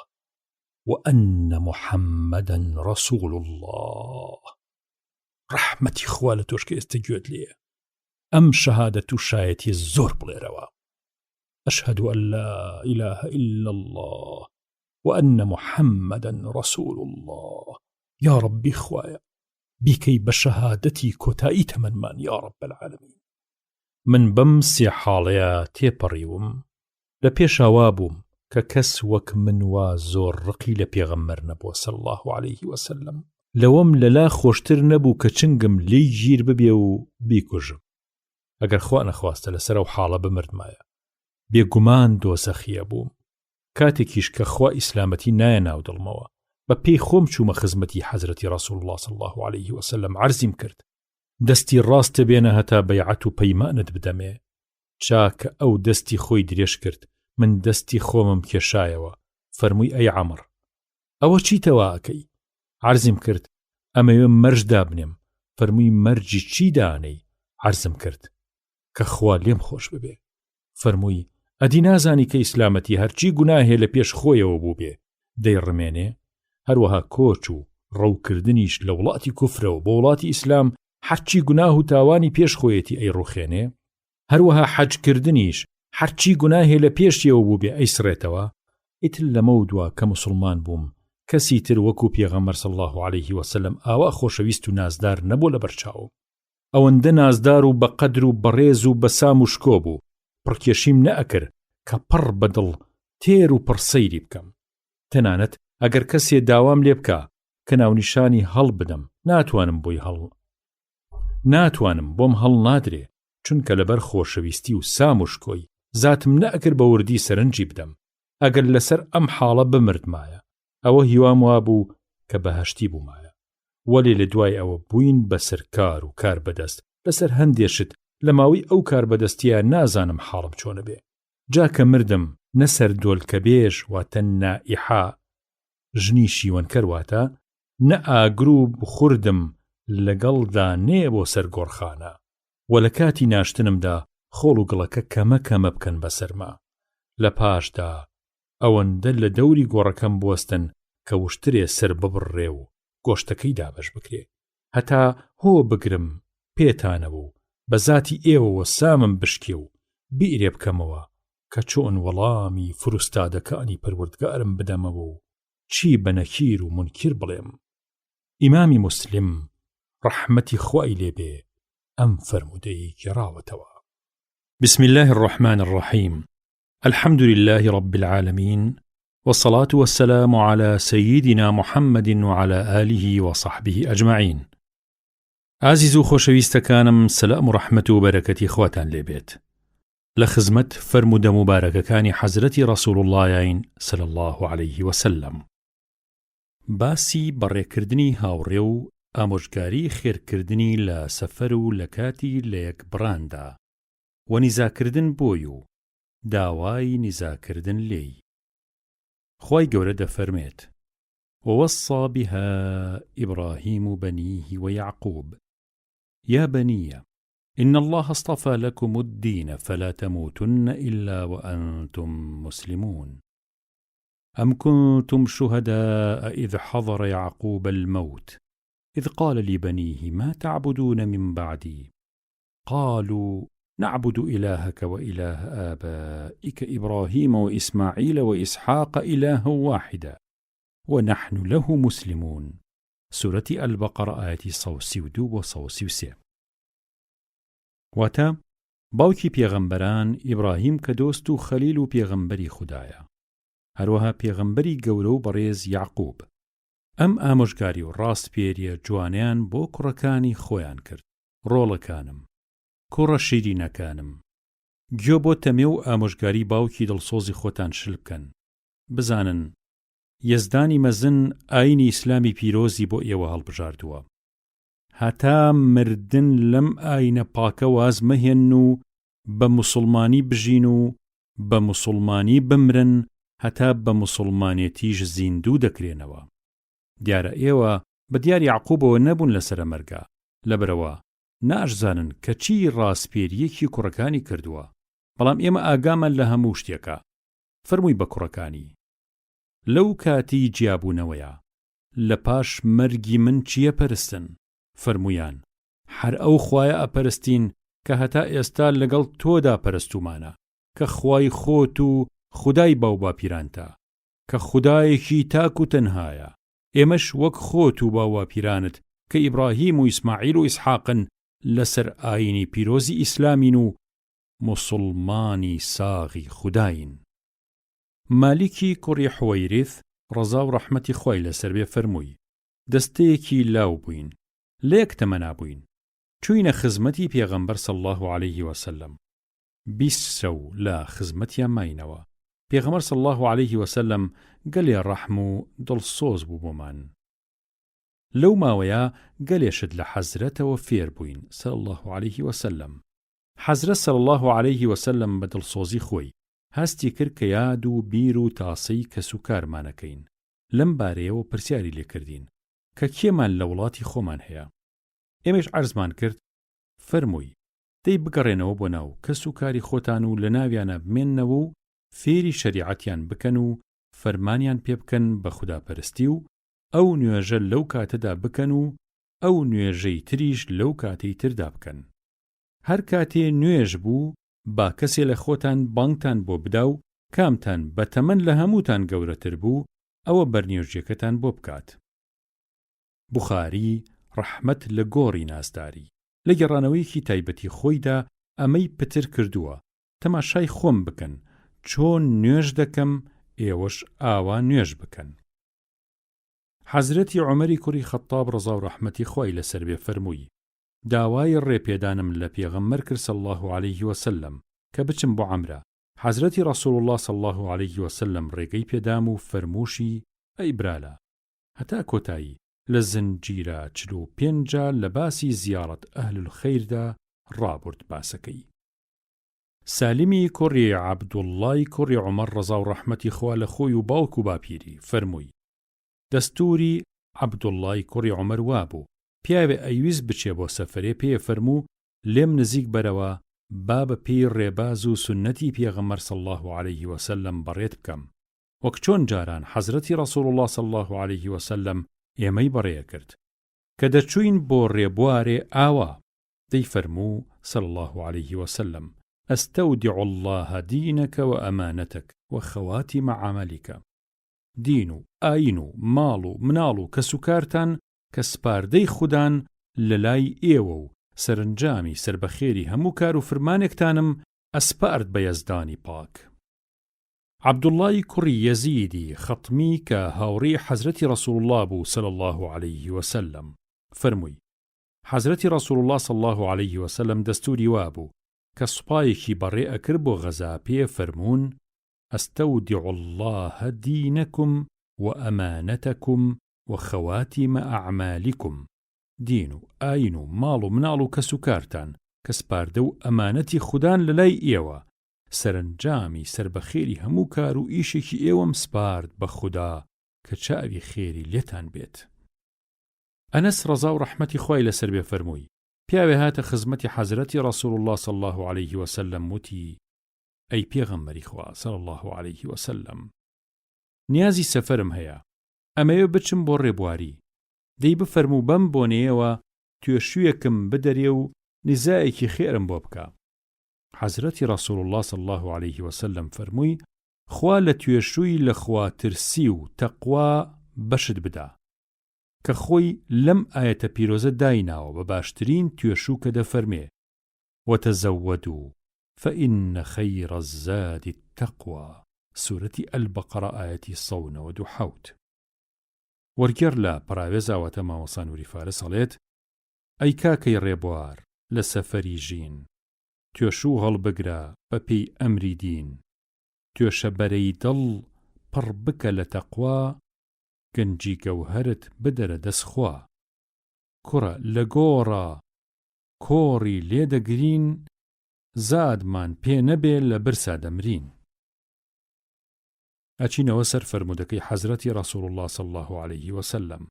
وأن محمدا رسول الله. ڕەحمەتی خوا لە تۆش کە ئێستا گوێت لێیە، ئەم شەهادەت و شایەتی زۆر بڵێرەوە. ئەشهەدو ئەن لا ئیلاهە ئیلا الله وأن محمدا رسول الله. یا ربی خوایە بیکەی بە شەهادەتی کۆتایی تەمەنمان یا رب العالمین. من بەم سێ حاڵەیە تێپەڕیوم، لە پێشاوا بووم کە کەس وەک من وا زۆر ڕقی لە پێغەمبەر نەبووە صلی الله عليه وسلم. لەوەم لەلا خۆشتر نەبوو کە چنگم لێی گیر ببێ و بیکوژم. ئەگەر خوا نەخواستە لەسەر ئەو حاڵە بمردمایە، بێگومان دۆزەخیە بووم. کاتێکیش کە خوا ئیسلامەتی نایە ناو دڵمەوە، بە پێی خۆم چوومە خزمەتی حەزرەتی ڕەسوول الله صلی الله عليه وسلم، عەرزیم کرد دەستی ڕاستە بێنە هەتا بەیعەت و پەیمانت بدەمێ. چاکە ئەو دەستی خۆی درێژ کرد، من دەستی خۆمم کێشایەوە. فەرمووی ئەی عەمر، ئەوە چیتەوە ئەکەی؟ عەرزیم کرد ئەمەوێ مەرج دابنێم. فەرمووی مەرجی چی دانەی؟ عەرزم کرد کە خوا لێم خۆش ببێ. فەرمووی ئەدی نازانی کە ئیسلامەتی هەرچی گوناهێ لە پێش خۆیەوە بوو بێ دەیڕمێنێ، هەروەها کۆچ و ڕەوکردنیش لە وڵاتی کوفرەوە بۆ وڵاتی ئیسلام هەرچی گوناه و تاوانی پێش خۆیەتی ئەی ڕوخێنێ، هەروەها حەجکردنیش هەرچی گوناهێ لە پێشیەوە بوو بێ ئەی سڕێتەوە. ئیتر لەمە و دوا کە موسڵمان بووم، کەسی تر وەکو پێغەمبەر صلی الله عليه وسلم ئاوا خۆشەویست و نازدار نەبوو لە بەرچاوم. ئەوەندە نازدار و بەقەدر و بەڕێز و بەسام و شکۆ بوو، پڕکێشیم نەئەکرد کە پڕ بەدڵ تێر و پڕسەیری بکەم. تەنانەت ئەگەر کەسێ داوام لێ بکە کە ناونیشانی هەڵ بدەم، ناتوانم بۆم هەڵ نادرێ، چونکە لەبەر خۆشەویستی و سام و شکۆی زاتم نەئەکرد بە وردی سەرنجی بدەم. ئەگەر لەسەر ئەم حاڵە بمردمایە، ئەوە هیوام وابوو کە بەهەشتی بوومایە. وەلێ لە دوای ئەوە بووین بەسەر کار و کار بەدەست لەسەر هەندێشت لە ماوەی ئەو کار بەدەستیە نازانم حاڵم چۆنە بێ. جاکە مردم نەسەر دۆلکە بێژ واتە نائیحا ژنی شیوەنکەر واتە نە ئاگرو بخوردم لەگەڵدا نێ بۆ سەر گۆڕخانە، وە لە کاتی ناشتنمدا خۆڵ و گڵەکە کەمە کەمە بکەن بەسەرما. لە پاشدا ئەوەندە لە دەوری گۆڕەکەم بوەستن کە وشترێ سەر ببڕێ و گۆشتەکەی دابەش بکرێ، هەتا هۆ بگرم پێتانەوە و بە ذاتی ئێوەوە سامم بشکێ و بیرێ بکەمەوە کە چۆن وەڵامی فروستادەکانی پەروەردگارم بدەمەوە و چی بەنەکیر و منکر بڵێم. ئیمامی موسلم ڕەحمەتی خوای لێبێ ئەم فەرمودەی گێڕاوەتەوە. بسم الله الرحمن الرحيم. الحمد لله رب العالمين، والصلاة والسلام على سيدنا محمد وعلى آله وصحبه أجمعين. ئازیز و خۆشەویستەکانم، سەلام و ڕەحمەت و بەرەکەتی خواتان لێبێت. لە خزمەت فەرموودە مبارەکەکانی حەزرەتی ڕەسوول اللهین صلی الله عليه وسلم. باسی بەڕێکردنی هاوڕێ و ئامۆژگاری خێرکردنی لە سەفەر و لە کاتی لە یەک بڕاندا و نیزاکردن بۆی و داوای نیزاکردن لێی. خوای گەورە دەفەرمێت: ووصى بها إبراهيم بنيه ويعقوب يا بني إن الله اصطفى لكم الدين فلا تموتن إلا وأنتم مسلمون أم كنتم شهداء إذ حضر يعقوب الموت إذ قال لبنيه ما تعبدون من بعدي قالوا نعبد إلهك وإله آبائك إبراهيم وإسماعيل وإسحاق إلها واحدا ونحن له مسلمون. سورة البقرة آيات 132 و 133. واتە باوکی پێغەمبەران ئیبراهیم کە دۆست و خەلیل و پێغەمبەری خودایە، هەروەها پێغەمبەری گەورە و بەڕێز یعقوب. ئەم ئامۆژگاری و ڕاستپێریە جوانیان بۆ کوڕەکانی خۆیان کرد. ڕۆڵەکانم، کوڕە شیرینەکانم، گوێ بۆ تەمێ و ئامۆژگاری باوکی دڵسۆزی خۆتان شل بکەن. بزانن یەزدانی مەزن ئاینی ئیسلامی پیرۆزی بۆ ئێوە هەڵبژاردووە. هەتا مردن لەم ئاینە پاکە واز مەهێن و بە موسڵمانی بژین و بە موسڵمانی بمرن، هەتا بە موسڵمانێتیش زیندوو دەکرێنەوە. دیارە ئێوە بە دیاری یعقوبەوە نەبوون لەسرە مەرگا، لەبەرەوە ناشزانن کە چی ڕاستپێریەکی کوڕەکانی کردووە، بەڵام ئێمە ئاگامان لە هەموو شتێکە. فەرمووی بە کوڕەکانی: لەو کاتی جیابوونەوەیە لە پاش مەرگی من چیە پەرستن؟ فەرموویان: هەر ئەو خوایە ئەپەرستین کە هەتا ئێستا لەگەڵ تۆدا پەرستومانە، کە خوای خۆت و خودای باو باپیرانتە، کە خودایەکی تاک و تەنهایە. ئێمەش وەک خۆت و باوەپیرانت کە ئیبراهیم و ئیسماعیل و ئیسحاقن لەسەر ئاینی پیرۆزی ئیسلامین و موسڵمانی ساغی خوداین. مالیکی کوڕی حوەیرث ڕەزا و ڕەحمەتی خوای لەسەر بێ فەرمووی: دەستەیەکی لاو بووین، لە یەک تەمەنا بووین، چووینە خزمەتی پێغەمبەر صلی الله عليه وسلم. 20 سەو لە خزمەتیان ماینەوە. پێغەمبەر صلی الله عليه وسلم گەلێ ڕەحم و دڵسۆز بوو بۆمان. لەو ماوەیە گەلێشت لە حەزرەتەوە فێر بووین صلی الله عليه وسلم. حەزرەت صلی الله عليه وسلم بە دڵسۆزی خۆی هەستی کرد کە یاد و بیر و تاسەی کەس و کارمانەکەین. لەم بارەیەوە پرسیاری لێکردین کە کێمان لە وڵاتی خۆمان هەیە. ئێمەش عەرزمان کرد. فەرمووی: دەی بگەڕێنەوە بۆ ناو کەس و کاری خۆتان و لە ناویانە بمێننەوە و فێری شەریعەتیان بکەن و فەرمانیان پێ بکەن بە خوداپەرستی و ئەو نوێژە لەو کاتەدا بکەن و ئەو نوێژەی تریش لەو کاتەی تردا بکەن. هەر کاتێ نوێژ بوو با کەسێ لە خۆتان بانگتان بۆ بدا و کامتان بەتەمەن لە هەمووتان گەورەتر بوو ئەوە بەرنێژیەکەتان بۆ بکات. بوخاری ڕەحمەت لە گۆڕی ناسداری لە گەڕانەوەیەکی تایبەتی خۆیدا ئەمەی پتر کردووە: تەماشای خۆم بکەن چۆن نوێژ دەکەم، ئێوەش ئاوا نوێژ بکەن. حەزرەتی عومەری کوڕی خەتاب ڕەزا و ڕەحمەتی خوای لەسەر بێ فەرمووی: داوای ڕێپێدانم لە پێغەمبەر کرد صلی الله عليه وسلم کە بچم بۆ عەمرە. حەزرەتی ڕەسوول الله صلی الله عليه وسلم ڕێگەی پێدام و فەرمووشی: ئەی برالە، هەتا کۆتایی لە زنجیرە 45 لە باسی زیارەت ئەهل الخەیردا ڕابرد باسەکەی. سالیمی کوڕی عەبدوڵڵای کوڕی عومەر ڕەزا و ڕەحمەتی خوا لە خۆی و باوک و باپیری فەرمووی: دەستوری عەبدوڵڵای کوڕی عومەر وابوو پیاوێ ئەیویست بچێ بۆ سەفەرێ پێ فەرموو: لێم نزیک بەرەوە با بە پێی ڕێباز و سنەتی پێغەمبەر صلی الله عليه وسلم بەڕێت بکەم، وەک چۆن جاران حەزرەتی ڕەسوول الله صلی الله عليه وسلم ئێمەی بەڕێیە کرد. کە دەچووین بۆ ڕێبوارێ ئاوا دەی فەرموو صلی الله عليه وسلم: ئەستەودیع الله دینەکە و ئەمانەتەک و خەواتیمە عەمەلیکە. دین و ئاین و ماڵ و مناڵ و کەسوکارتان کە سپاردەی خودان لە لای ئێوە و سەرنجامی سربەخێری هەموو کار و فرمانێکتانم ئەسپارد بە یەزدانی پاک. عەبدوڵڵای کوڕی یەزیدی خەتمی کە هاوڕێی حەزرەتی ڕەسوول الله بوو صلی الله عليه وسلم فەرمووی: حەزرەتی ڕەسوڵ الله صلی الله عليه وسلم دەستوری وابوو کە سوپایەکی بەڕێ ئەکرد بۆ غەزا پێ فەرموون: ئەستەودیع الله دینەکم وأمانتكم وخواتم أعمالكم. دین و ئاین و ماڵ و مناڵ و کەس و کارتان کە سپاردە و ئەمانەتی خوددان لەلای ئێوە، سەرنجامی سربەخێری هەموو کار و ئیشێکی ئێوەم سپارد بە خودا کە چاوی خێری لێتان بێت. ئەنەس ڕەزا و ڕەحمەتی خوای لەسەر بێ فەرمووی: پیاوێ هاتە خزمەتی حەزرەتی ڕەسوڵ الله صلی الله عليه وسلم وتی: ئەی پێغەمبەری خوا صلی الله عليه وسلم، نیازی سەفەرم هەیە، ئەمەوێ بچم بۆ ڕێبواری، دەی بفەرموو بەم بۆنەیەوە توێشوویەکم بدەرێ و نزایەکی خێرم بۆ بکە. حەزرەتی ڕەسوڵ الله صلی الله عليه وسلم فەرمووی: خوا لە توێشووی لە خوا ترسی و تەقوا بەشت بدا، کە خۆی لەم ئاەتە پیرۆزە دایناوە بە باشترین توێشوو کە دەفەرمێ: وتزودوا فإن خير الزاد التقوى. سورەتی ئەلبەقەرە ئاەتی 197. وەرگێڕ لە پراوێزاوەتە مامۆستا نووری فارس هەڵێت: ئەی کاکەی ڕێبوار لە سەفەری ژین، توێشوو هەڵبگرە بە پێی ئەمری دین، توێشە بەرەی دڵ پڕ بکە لە تەقوا، گەنجی گەوهرت بدەرە دەستخوا، کوڕە لە گۆڕە کۆڕی لێدەگرین، زادمان پێ نەبێ لە برسا دەمرین. ئەچینەوە سەر فەرمودەکەی حەزرەتی ڕەسوڵ الله صلی الله عليه وسلم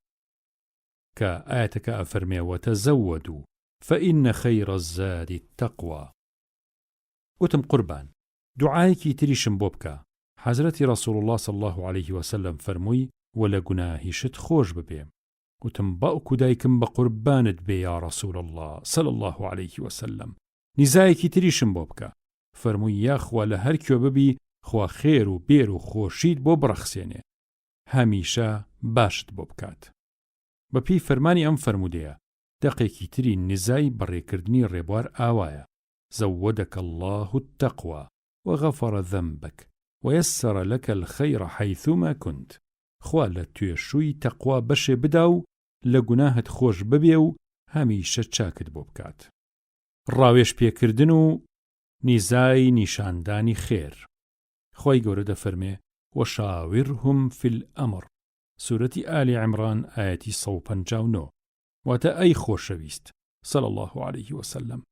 کە ئاەتەکە ئەفەرمێ: وتزودوا فإن خير الزاد التقوى. وتم قوربان، دوعایەکی تریشم بۆ بکە. حەزرەتی ڕەسوڵ الله صلی الله عليه وسلم فەرمووی: وەلە گوناهیشت خۆش ببێ. وتم باوکو دایکم بە قوربانت بێ یا ڕەسوڵ الله صلی الله عليه وسلم، نیزایەکی تریشم بۆ بکە. فەرمووی: یاخوا لە هەر کوێ ببی، خوا خێر و بێر و خۆشید بۆ بڕەخسێنێ، هەمیشە باشت بۆ بکات. بەپێی فەرمانی ئەم فەرمودەیە دەقێکی تری نزای بەڕێکردنی ڕێبوار ئاوایە: زودك الله التقوى وغفر ذنبك ويسر لك الخير حيثما كنت. خوا لە توێشووی تەقوا بەشێ بدا و لە گوناهت خۆش ببێ و هەمیشە چاکت بۆ بکات. ڕاوێش پێکردن و نیزای نیشاندانی خێر. خوای گەورە دەفەرمێ: وشاورهم في الأمر. سورەتی ئالی عیمران ئاەتی 159. واتە ئەی خۆشەویست صلی الله عليه وسلم،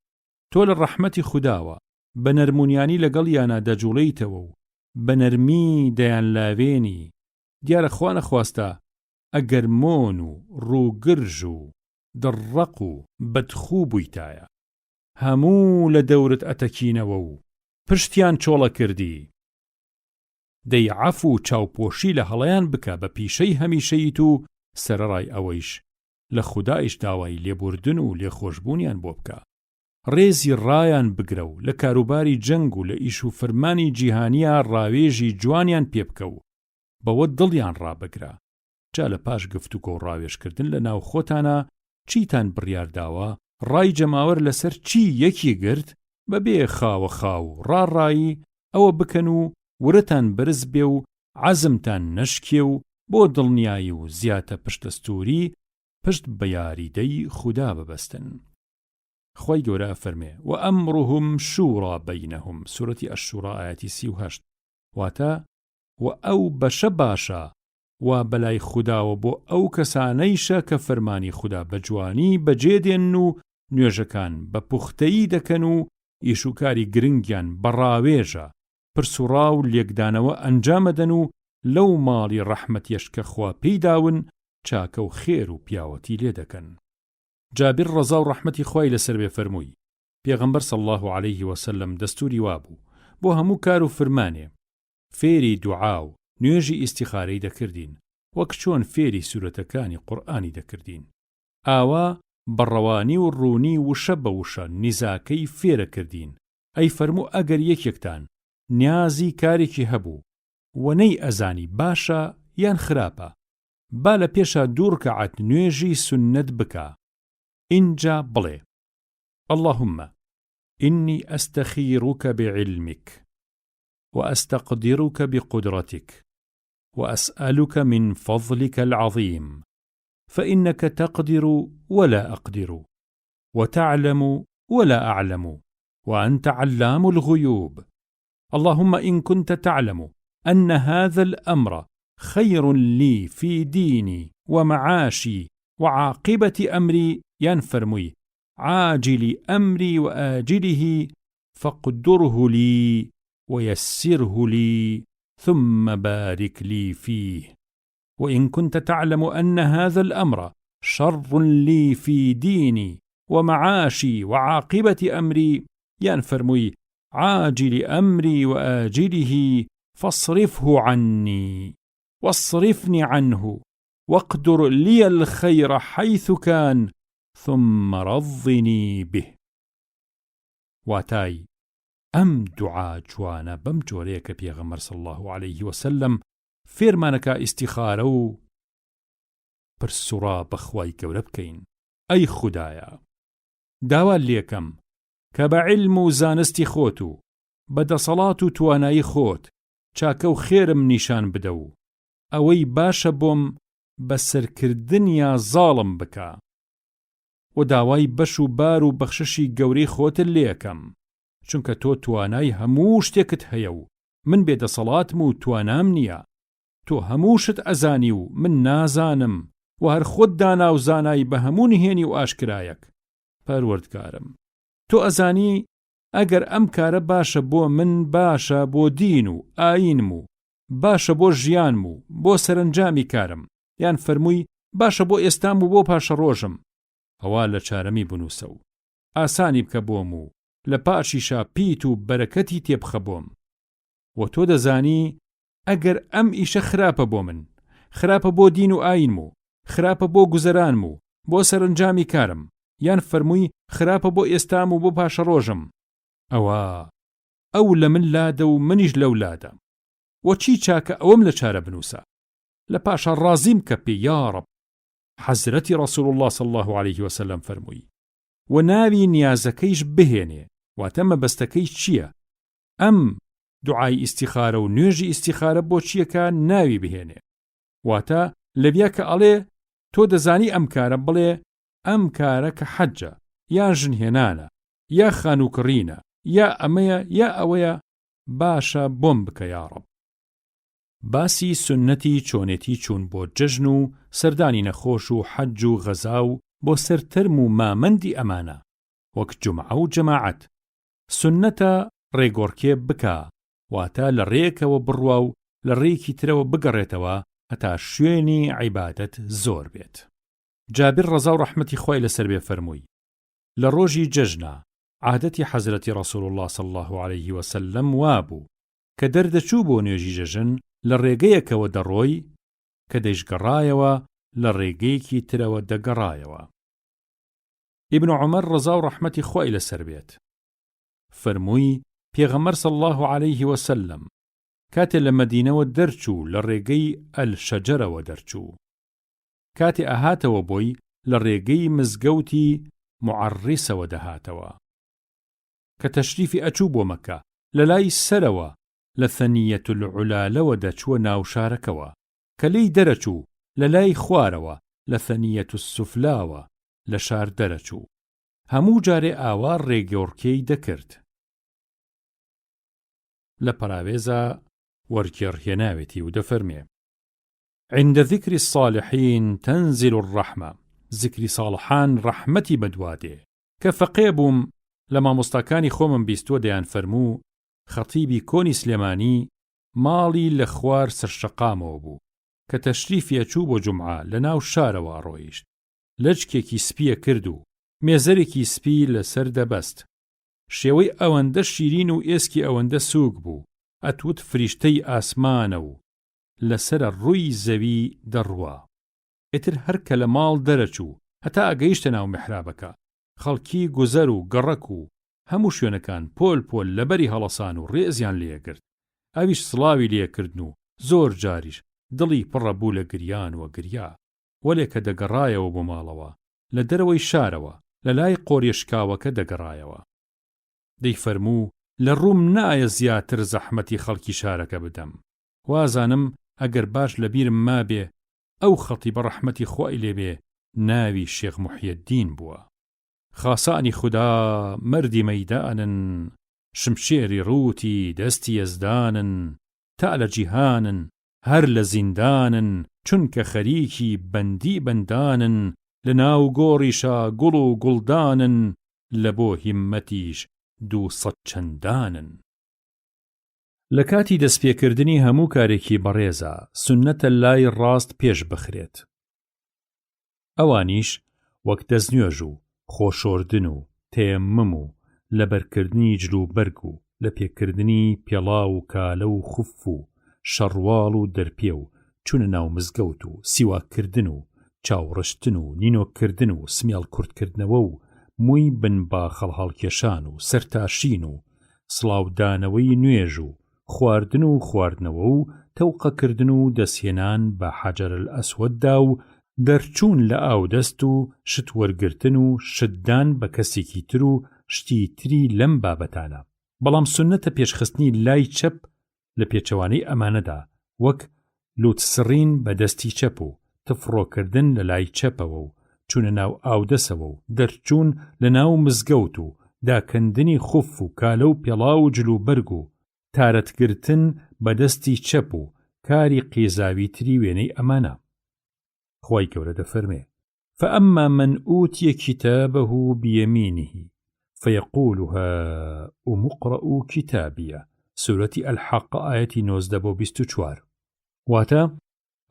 تۆ لە ڕەحمەتی خوداوە بە نەرمونیانی لەگەڵ یانە دەجوڵەیتەوە و بە نەرمی دەیان لاوێنی. دیارە خوا نەخواستە ئەگەر مۆن و ڕووگرژ و دڕەق و بەدخوو بوویتایە، هەموو لە دەورت ئەتەکینەوە و پشتیان چۆڵە کردی. دەی عەفو و چاوپۆشی لە هەڵەیان بکە بە پیشەی هەمیشەیت و سەرەڕای ئەوەیش لە خودایش داوای لێبوردن و لێخۆشبوونیان بۆ بکە. ڕێزی ڕایان بگرە و لە کاروباری جەنگ و لە ئیش و فەرمانی جیهانیە ڕاوێژی جوانیان پێ بکە و بەوە دڵیان ڕابگرە. جا لە پاش گفتوگۆ و ڕاوێژکردن لە ناو خۆتانە چیتان بڕیارداوە، ڕای جەماوەر لەسەر چی یەکی گرت، بەبێ خاوە خاو ڕاڕایی ئەوە بکەن و ورەتان بەرز بێ و عەزمتان نەشکێ و بۆ دڵنیایی و زیاتە پشتەستوری پشت بە یاریدەی خودا ببەستن. خوای گەورە فەرمێ: وأمرهم شورى بينهم. سورەتی ئەشورا ئاەتی 38. واتە و ئەو بەشە باشە و بەلای خوداوە بۆ ئەو کەسانەیشە کە فەرمانی خوددا بە جوانی بەجێدێن و نوێژەکان بە پوختەیی دەکەن و ئیشوکاری گرنگیان بەڕاوێژە، پرسوڕا و لێکدانەوە ئەنجامەدەن و لەو ماڵی ڕەحمەتیەش کە خوا پێیداون چاکە و خێر و پیاوەتی لێ دەکەن. جابر ڕەزا و ڕەحمەتی خوای لەسەر بێ فەرمووی: پێغەمبەر صلی الله عليه وسلم دەستوری وابوو بۆ هەموو کار و فرمانێ فێری دوعا و نوێژی ئیستیخارەی دەکردین، وەک چۆن فێری سورەتەکانی قورئانی دەکردین. ئاوا بەڕەوانی و ڕوونی وشە بە وشە نیزاکەی فێرە کردین. ئەی فەرموو ئەگەر یەکێکتان نیازی کارێکی هەبوو و نەی ئەزانی باشە یان خراپە، با لە پێشە 2 ڕکەعەت نوێژی سوننەت بکە. اینجا بڵێ: اللهم إني أستخيرك بعلمك وأستقدرك بقدرتك وأسألك من فضلك العظيم فإنك تقدر ولا أقدر وتعلم ولا أعلم وأنت علام الغيوب. اللهم إن كنت تعلم أن هذا الأمر خير لي في ديني ومعاشي وعاقبة أمري ينفرمي عاجل أمري وآجله فاقدره لي ويسره لي ثم بارك لي فيه. وإن كنت تعلم أن هذا الأمر شر لي في ديني ومعاشي وعاقبة أمري ينفرمي عاجل أمري وآجله فاصرفه عني واصرفني عنه واقدر لي الخير حيث كان ثم رضني به. واتای ئەم دوعا جوانە بەم جۆرەیە کە پێغەمبەر صلی الله عليه وسلم فێرمانەکە ئیستیخارە و پرسوڕا بەخوای گەورە بکەین. ئەی خودایە، داوا لێکەم کە بە عیلم و زانستی خۆت و بەدەسەڵات و توانایی خۆت چاکە و خێرم نیشان بدە و ئەوەی باشە بۆم بە سەرکردنیا زاڵم بکە و داوای بەش و بار و بەخششی گەورەی خۆتت لێکەم، چونکە تۆ توانای هەموو شتێکت هەیە و من بێدەسەڵاتم و توانام نییە. تۆ هەموو شت ئەزانی و من نازانم و هەر خۆت دانا و زانایی بە هەموو نهێنی و ئاشکرایەک. پەروەردگارم، تۆ ئەزانی ئەگەر ئەم کارە باشە بۆ من، باشە بۆ دین و ئاینم و باشە بۆ ژیانم و بۆ سەرنجامی کارم، یان فەرمووی باشە بۆ ئێستام و بۆ پاشە ڕۆژم، ئەوە لە چارەمی بنووسە و ئاسانی بکە بۆم و لە پاشیشا پیت و بەرەکەتی تێبخە بۆم. و تۆ دەزانی ئەگەر ئەم ئیشە خراپە بۆ من، خراپە بۆ دین و ئاینم و خراپە بۆ گوزەرانم و بۆ سەرنجامی کارم، یان فەرمووی خراپە بۆ ئێستام و بۆ پاشە ڕۆژم، ئەو لە من لادە و منیش لەو لادە. وەچی چاکە ئەوەم لە چارە بنووسە، لە پاشە ڕازیم کە پێ یا ڕەب. حەزرەتی ڕەسوول الله صلی الله عليه وسلم فەرمووی و ناوی نیازەکەیش بهێنێ. واتە مەبەستەکەی چییە؟ ئەم دوعای ئیستیخارە و نوێژی ئیستیخارە بۆ چیەکە ناوی بهێنێ. واتە لەبیا کە ئەڵێ تۆ دەزانی ئەم کارە، بڵێ ئەم کارە کە حەجە یان ژنهێنانە یا خانووکڕینە یا ئەمەیە یا ئەوەیە، باشە بۆم بکە یا ڕەب. باسی سنەتی چۆنێتی چوون بۆ جەژن و سەردانی نەخۆش و حەج و غەزا و بۆ سەرتەرم و مامەندی ئەمانە وەک جومعە و جەماعەت. سنەتە ڕێگۆڕکێ بکە، واتە لە ڕێکەوە بڕوا و لە ڕێکی ترەوە بگەڕێتەوە هەتا شوێنی عیبادەت زۆر بێت. جابر ڕەزا و ڕەحمەتی خوای لەسەر بێ فەرمووی لە ڕۆژی جەژنە عادەتی حەزرەتی ڕەسوول الله صلی الله عليه وسلم وابوو کە دەردەچوو بۆ نوێژی جەژن لە ڕێگەیەکەوە دەڕۆی کە دەیشگەڕایەوە لە ڕێگەیەکی ترەوە دەگەڕایەوە. ئیبن عومەر ڕەزا و ڕەحمەتی خوای لەسەر بێت فەرمووی پێغەمبەر صلی الله عليه وسلم کاتێ لە مەدینەوە دەرچوو لە ڕێگەی ئەل-شەجەرەوە دەرچوو، کاتێ ئەهاتەوە بۆی لە ڕێگەی مزگەوتی معەڕیسەوە دەهاتەوە کە تەشریفی ئەچوو بۆ مەکە، لە لای سەرەوە لە ثەنیەت العولالەوە دەچووە ناو شارەکەوە، کە لێی دەرەچوو لە لای خوارەوە لە ثەنیەت السوفلاوە لە شار دەرەچوو. هەموو جارێ ئاوا ڕێگەۆڕکێی دەکرد. لە پەراوێزە وەرگێڕهێناوێتی و دەفەرمێ عند ذكر الصالحين تنزل الرحمة. ذكری صالحان ڕەحمەتی بەدوادێ. کە فەقێ بووم لە مامۆستاکانی خۆمم بیستوە دەیان فەرموو خەتیبی کۆنی سلێمانی ماڵی لە خوار سەرشەقامەوە بوو کە تەشریفی ئەچوو بۆ جومعە لە ناو شارەوە ڕۆیشت، لەچکێکی سپیە کرد و مێزەرێکی سپی لەسەر دەبەست. شێوەی ئەوەندە شیرین و ئێسکی ئەوەندە سووک بوو، ئەتوت فریشتەی ئاسمانە و لەسرە ڕووی زەوی دەڕوا. ئیتر هەر کە لە ماڵ دەرەچوو هەتا ئەگەیشتە ناو میحرابەکە، خەڵکی گوزەر و گەڕەک و هەموو شوێنەکان پۆل پۆل لەبەری هەڵەسان و ڕێزیان لێگرت. ئەویش سڵاوی لێکردن و زۆر جاریش دڵی پڕە بوو لە گریان و گریا. وەلێ کە دەگەڕایەوە بۆ ماڵەوە لە دەرەوەی شارەوە لە لای قۆریشکاوەکە دەگەڕایەوە. دەیفەرموو لە ڕووم نایە زیاتر زەحمەتی خەڵکی شارەکە بدەم. وازانم ئەگەر باش لەبیرم مابێ ئەو خەتیبە ڕەحمەتی خوای لێبێ ناوی شێخ موحیەدین بووە. خاسانی خوددا مردی مەیدانن، شمشێری ڕووتی دەستی ئەزدانن، تا لە جیهانن هەر لە زیندانن، چونکە خەریکی بەندی بەندانن، لە ناو گۆڕیشا گوڵ و گوڵدانن، لە بۆ هیممەتیش 200 چەندانن. لە کاتی دەستپێکردنی هەموو کارێکی بەڕێزە سونەتە لای ڕاست پێش بخرێت. ئەوانیش وەک دەستنوێژ و خۆشۆردن و تێمم و لەبەرکردنی جلوبەرگ و لە پێکردنی پێڵا و کالە و خوف و شەڕواڵ و دەرپێ و چونە ناو مزگەوت و سیواکردن و چاوڕشتن و نینۆکردن و سمێڵ کوردکردنەوە و مووی بن با خەڵهاڵکێشان و سەرتاشین و سڵاودانەوەی نوێژ و خواردن و خواردنەوە و تەوقەکردن و دەستهێنان بە حەجەرەل ئەسوەددا و دەرچوون لە ئاودەست و شت وەرگرتن و شتدان بە کەسێکی تر و شتی تری لەم بابەتانە. بەڵام سونەتە پێشخستنی لای چەپ لە پێچەوانەی ئەمانەدا وەک لوتسڕین بە دەستی چەپ و تفڕۆکردن لە لای چەپەوە و چونە ناو ئاودەسەوە و دەرچوون لە ناو مزگەوت و داکەندنی خوف و کالە و پێڵا و جلوبەرگ و تارەتگرتن بە دەستی چەپ و کاری قیزاوی تری وێنەی ئەمانە. خوای گەورە دەفەرمێ: فأما من أوتي كتابه بيمينه فيقول هاؤم اقرءوا كتابيه. سورة الحق آية 19-24. واتە